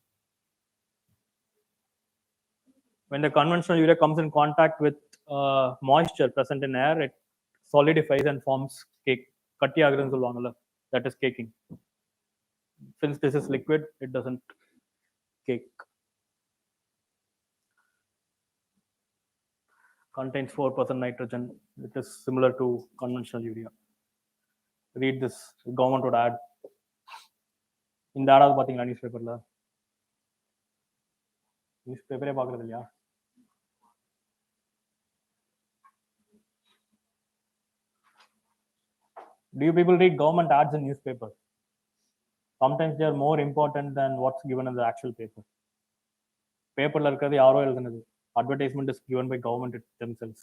D: When the conventional urea comes in contact with moisture present in air, it solidifies and forms cake. Katti aguradhu solluvaangala, that is caking. Since this is liquid, it doesn't cake. Contains 4% nitrogen. It is similar to conventional urea. Read this. Government would add. இந்த ஆடாவது பாத்தீங்களா news பேப்பர்ல? News பேப்பரே பாக்குறது இல்லையா? Do you people read government ads in newspaper? Sometimes they are more important than what's given in the actual paper. Paperல இருக்கிறது யாரோ எழுதுனது. Advertisement is given by government themselves.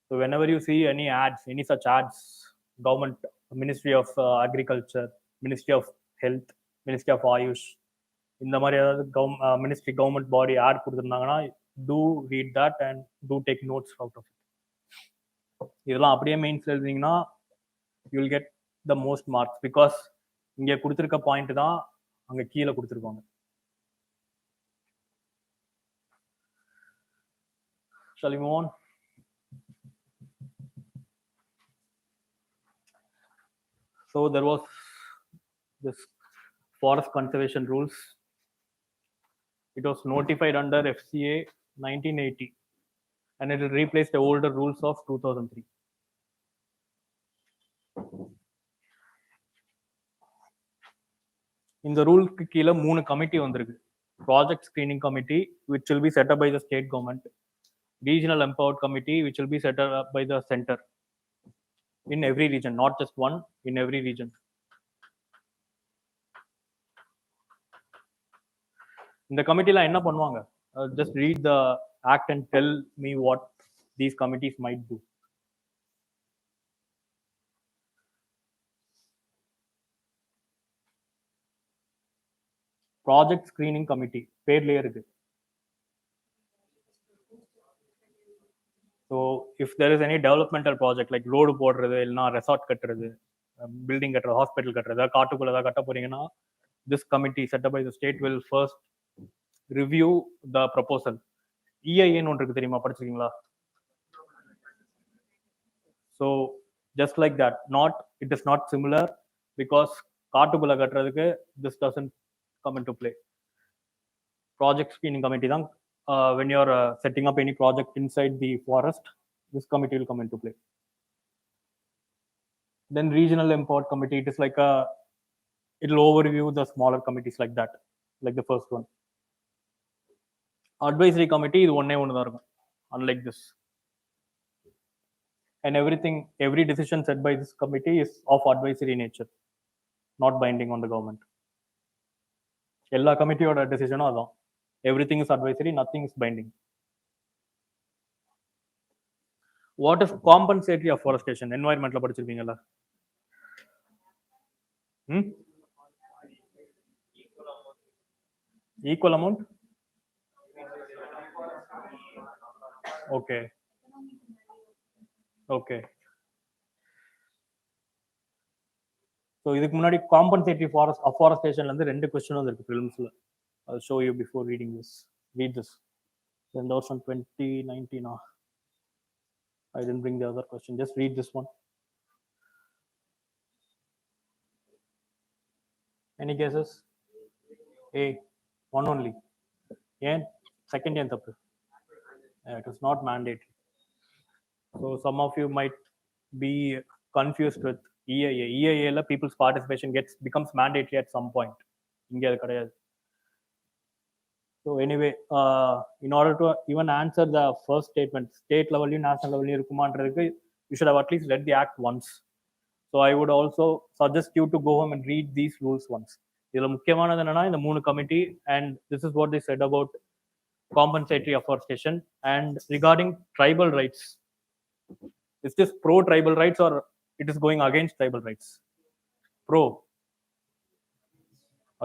D: So whenever you see any ads, any such ads, government, Ministry of Agriculture, Ministry of Health, Ministry of Ayush, இந்த மாதிரி ஏதாவது ministry government body ad கொடுத்திருந்தாங்கன்னா, do read that and do take notes out of it. இதெல்லாம் அப்படியே மெயின்ஸ்ல எழுதிங்கன்னா you will get the most marks because இங்க கொடுத்திருக்க point தான் அங்க கீழே கொடுத்திருப்பாங்க. Shall we move on? So there was this forest conservation rules. It was notified under FCA 1980, and it replaced the older rules of 2003. இந்த ரூலுக்கு கீழே 3 committee வந்திருக்கு. Project Screening Committee, which will be set up by the state government. Regional Empowered Committee, which will be set up by the center in every region, not just one, in every region. இந்த கமிட்டில என்ன பண்ணுவாங்க? Just read the act and tell me what these committees might do. Project screening committee பேர்லயே இருக்கு. So if there is any developmental project like road போடுறது இல்லைன்னா resort கட்டுறது, building கட்டுறது, hospital கட்டுறது, காட்டுக்குள்ள ஏதாவது கட்ட போறீங்கன்னா, this committee set up by the state will first review the proposal. EIA ன்னு ஒன்று இருக்கு தெரியுமா, படிச்சிருக்கீங்களா? So just like that, it is not similar because காட்டுக்குள்ள கட்டுறதுக்கு this doesn't come into play. Project screening committee தான், when you're setting up any project inside the forest, this committee will come into play. Then regional import committee, it is like it'll overview the smaller committees like that, like the first one. Advisory committee இது ஒண்ணே ஒன்று தான் இருக்கும், unlike this. And every decision set by this committee is of advisory nature, not binding on the government. எல்லா கமிட்டியோட டெசிஷனும் அதான். Everything is advisory, nothing is binding. What is compensatory afforestation? Environmentல படிச்சிருப்பீங்கல்ல? Equal amount? Okay. Okay. So இதுக்கு முன்னாடி compensatory afforestationல இருந்து ரெண்டு question வந்திருக்கு prelims-ல. I'll show you before reading this. Read this. Then that was on 2019. I didn't bring the other question. Just read this one. Any guesses? A. One only. And second and third. It is not mandatory. So some of you might be confused with EIA. EIA, people's participation becomes mandatory at some point. India கிடையாது. So anyway, in order to even answer the first statement, state level, national level, you should have at least read the act once. So I would also suggest you to go home and read these rules once. இதுல முக்கியமானது என்னன்னா இந்த மூணு committee, and this is what they said about compensatory afforestation. And regarding tribal rights, is this pro tribal rights or it is going against tribal rights? Pro.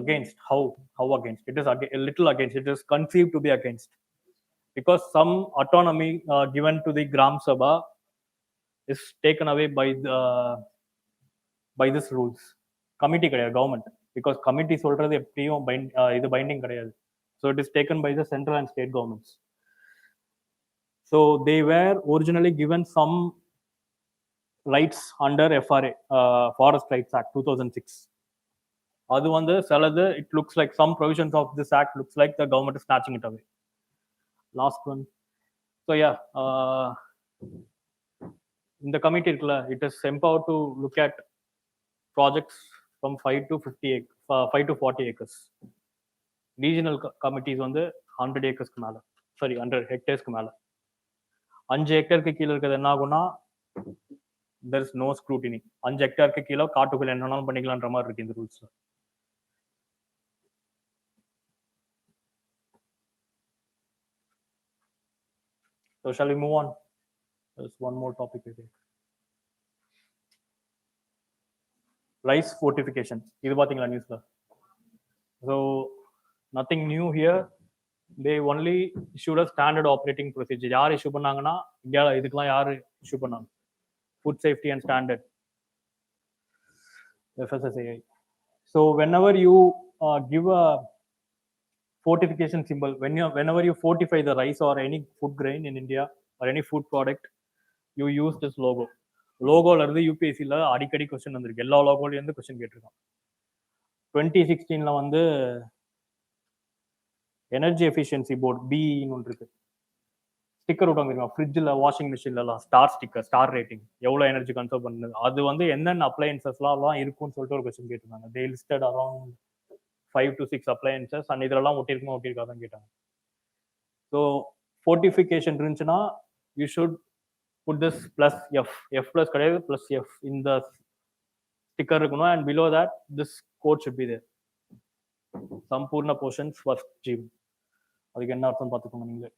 D: Against. How against? It is a little against. It is conceived to be against, because some autonomy given to the Gram Sabha is taken away by this rules. Committee கிடையாது, government, because committee சொல்றது எப்படியும் இது binding கிடையாது. So it is taken by the central and state governments. So they were originally given some rights under FRA, Forest Rights Act 2006. அது வந்து சிலது, it looks like some provisions of this act looks like the government is snatching it away. Last one. So yeah, in the committee இருக்குல்ல, it is empowered to look at projects from 5 to 40 acres. Regional committees வந்து 100 acres மேல, sorry 100 hectares மேல. 5 ஹெக்டேருக்கு கீழே இருக்கிறது என்ன ஆகும்னா, there is no scrutiny. 5 ஹெக்டேருக்கு கீழே காட்டுக்குள்ள என்னன்னாலும் பண்ணிக்கலான்ற மாதிரி இருக்கு இந்த ரூல்ஸ்ல. So shall we move on? There's one more topic I think. Rice fortification. இது பாத்தீங்களா நியூஸ்ல? So nothing new here. They only issued a standard operating procedure. யார் இஷ்யூ பண்ணாங்கன்னா, இந்தியாவில் இதுக்கெல்லாம் யார் இஷ்யூ பண்ணாங்க? Food Safety and Standard, FSSAI. So whenever you give a fortification symbol, whenever you fortify the rice or any food grain in India or any food product, you use this logo. லோகோல இருந்து யூபிஎஸ்சியில் அடிக்கடி question வந்திருக்கு. எல்லா லோகோலையும் இருந்து question கேட்டிருக்கான். 2016 வந்து energy efficiency board பிஇன்னு ஒன்று இருக்கு. Sticker விட்டாங்க ஃப்ரிட்ஜில், வாஷிங் மிஷின்லாம் ஸ்டார் ஸ்டிக்கர், ஸ்டார் ரேட்டிங், எவ்வளோ எனர்ஜி கன்சர்வ் பண்ணுது, அது வந்து என்னென்ன அப்ளையன்சஸ்லாம் இருக்கும்னு சொல்லிட்டு ஒரு கொஸ்டின் கேட்டிருந்தாங்க. They listed around 5 to 6 appliances, and இதெல்லாம் ஒட்டிருக்குமா ஒட்டிருக்காதான் கேட்டாங்க. ஸோ ஃபோர்டிஃபிகேஷன் இருந்துச்சுன்னா you should put this plus F plus கிடையாது, ப்ளஸ் எஃப் இந்த ஸ்டிக்கர் இருக்கணும். And below that this code should be there. சம்பூர்ண போர்ஷன்ஸ் ஃபர்ஸ்ட் ஜிம். அதுக்கு என்ன அர்த்தம் பார்த்துக்கோங்க நீங்களே.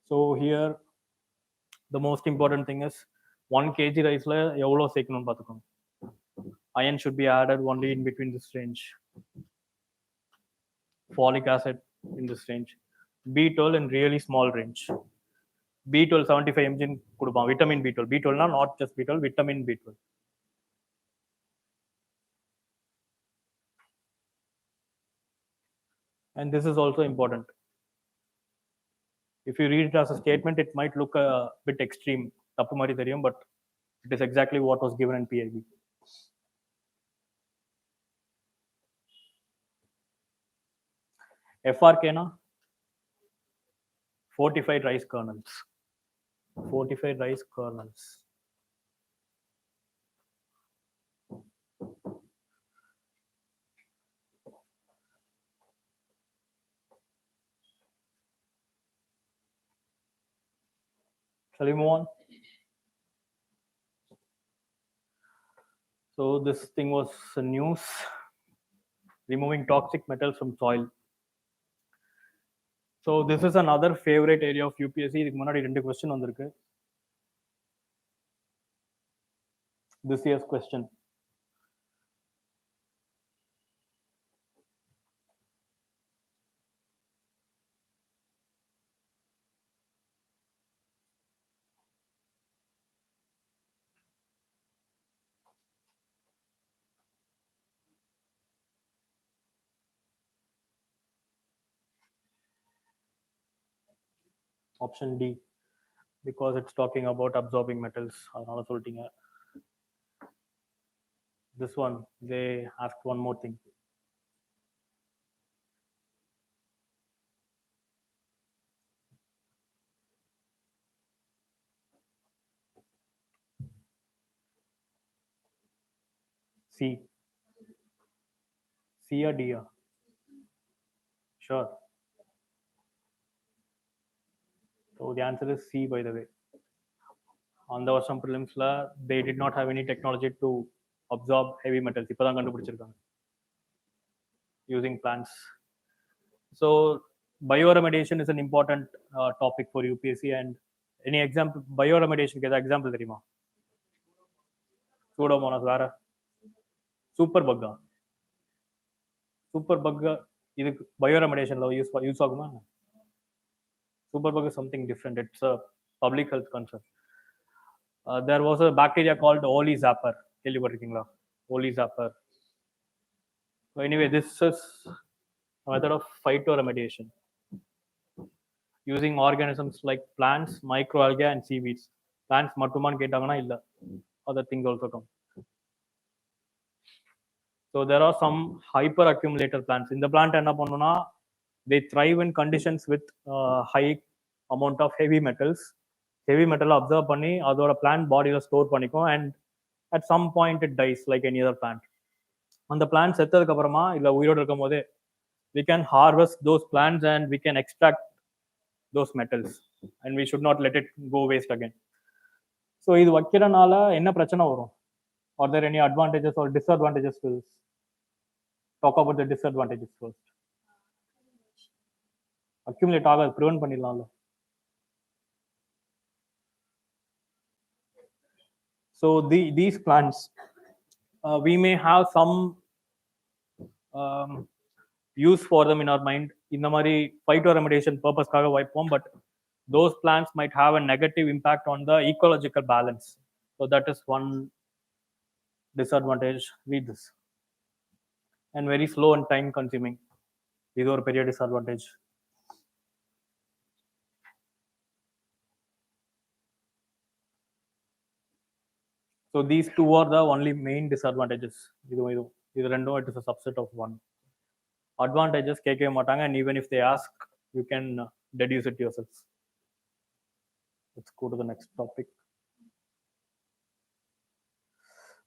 D: So here the most important thing is 1 kg riceல எவ்வளோ சேர்க்கணும்னு பார்த்துக்கோங்க. Iron should be added only in between this range. Folic acid in this range. B12 in really small range. B12 75 mg கொடுப்பான், vitamin B12. B12 னா not just B12, vitamin B12. And this is also important. If you read it as a statement, it might look a bit extreme, தப்பு மாதிரி தெரியும், but it is exactly what was given in PIB. FRK na fortified rice kernels. Fortified rice kernels. Shall we move on? So this thing was news. Removing toxic metals from soil. So this is another favorite area of UPSC. இதுக்கு முன்னாடி 2 question வந்திருக்கு. This year's question. Option D, because it's talking about absorbing metals. அதனால சொல்லிட்டீங்க. This one, they asked one more thing. C. C or D? Sure. So the answer is C, by the way. On the Varsam prelims, they did not have any technology to absorb heavy metals. இப்பதான் கண்டுபிடிச்சிருக்காங்க using plants. So bioremediation is an important topic for UPSC. And any example bioremediation க்கு example தெரியுமா? Pseudomonas வேற super பக்கா. Super buck இதுக்கு bioremediationல use ஆகுமா? Super bug is something different. It's a public health concern. There was a bacteria called Oli zapper. கேள்விப்பட்டிருக்கீங்களா? Oli zapper. So anyway, this is a method of phytoremediation using organisms like plants, microalgae and seaweeds. Plants மட்டுமான்னு கேட்டாங்கன்னா இல்ல, other things also come. So there are some hyperaccumulator plants. இந்த plant என்ன பண்ணுனா, they thrive in conditions with high amount of heavy metals. Heavy metal absorb பண்ணி அதோட plant bodyல store பண்ணிக்கும், and at some point it dies like any other plant. அந்த plant செத்ததுக்கு அப்புறமா இல்ல உயிரோடு இருக்கும் போதே we can harvest those plants and we can extract those metals, and we should not let it go waste again. So இது வைக்கிறனால என்ன பிரச்சனை வரும்? Are there any advantages or disadvantages to this? Talk about the disadvantages first. Accumulate ஆகாது, prevent பண்ணிடலாம்ல. So these plants, we may have some use for them in our mind. இந்த மாதிரி phytoremediation purpose-காக வைப்போம், but those plants might have a negative impact on the ecological balance. So that is one disadvantage. Read this. And very slow and time consuming. இது ஒரு பெரிய disadvantage. So these two are the only main disadvantages. இது ரெண்டும், it is a subset of one. Advantages கேட்கவே மாட்டாங்க, and even if they ask, you can deduce it yourself. Let's go to the next topic.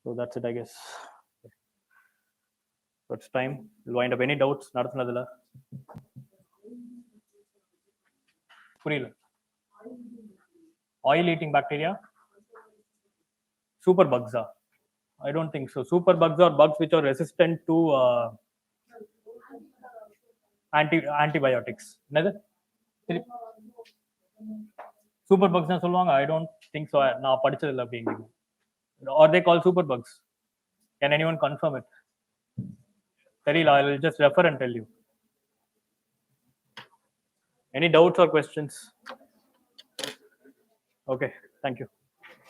D: So that's it, I guess. So it's time. We'll wind up. Any doubts? நடத்துனதுல புரியல. Oil eating bacteria? Super bugs are? I don't think so. Super bugs are bugs which are resistant to antibiotics. Another super bugs so long. I don't think so. Now particular being, or they call super bugs. Can anyone confirm it? Terila, I will just refer and tell you. Any doubts or questions? Okay, thank you.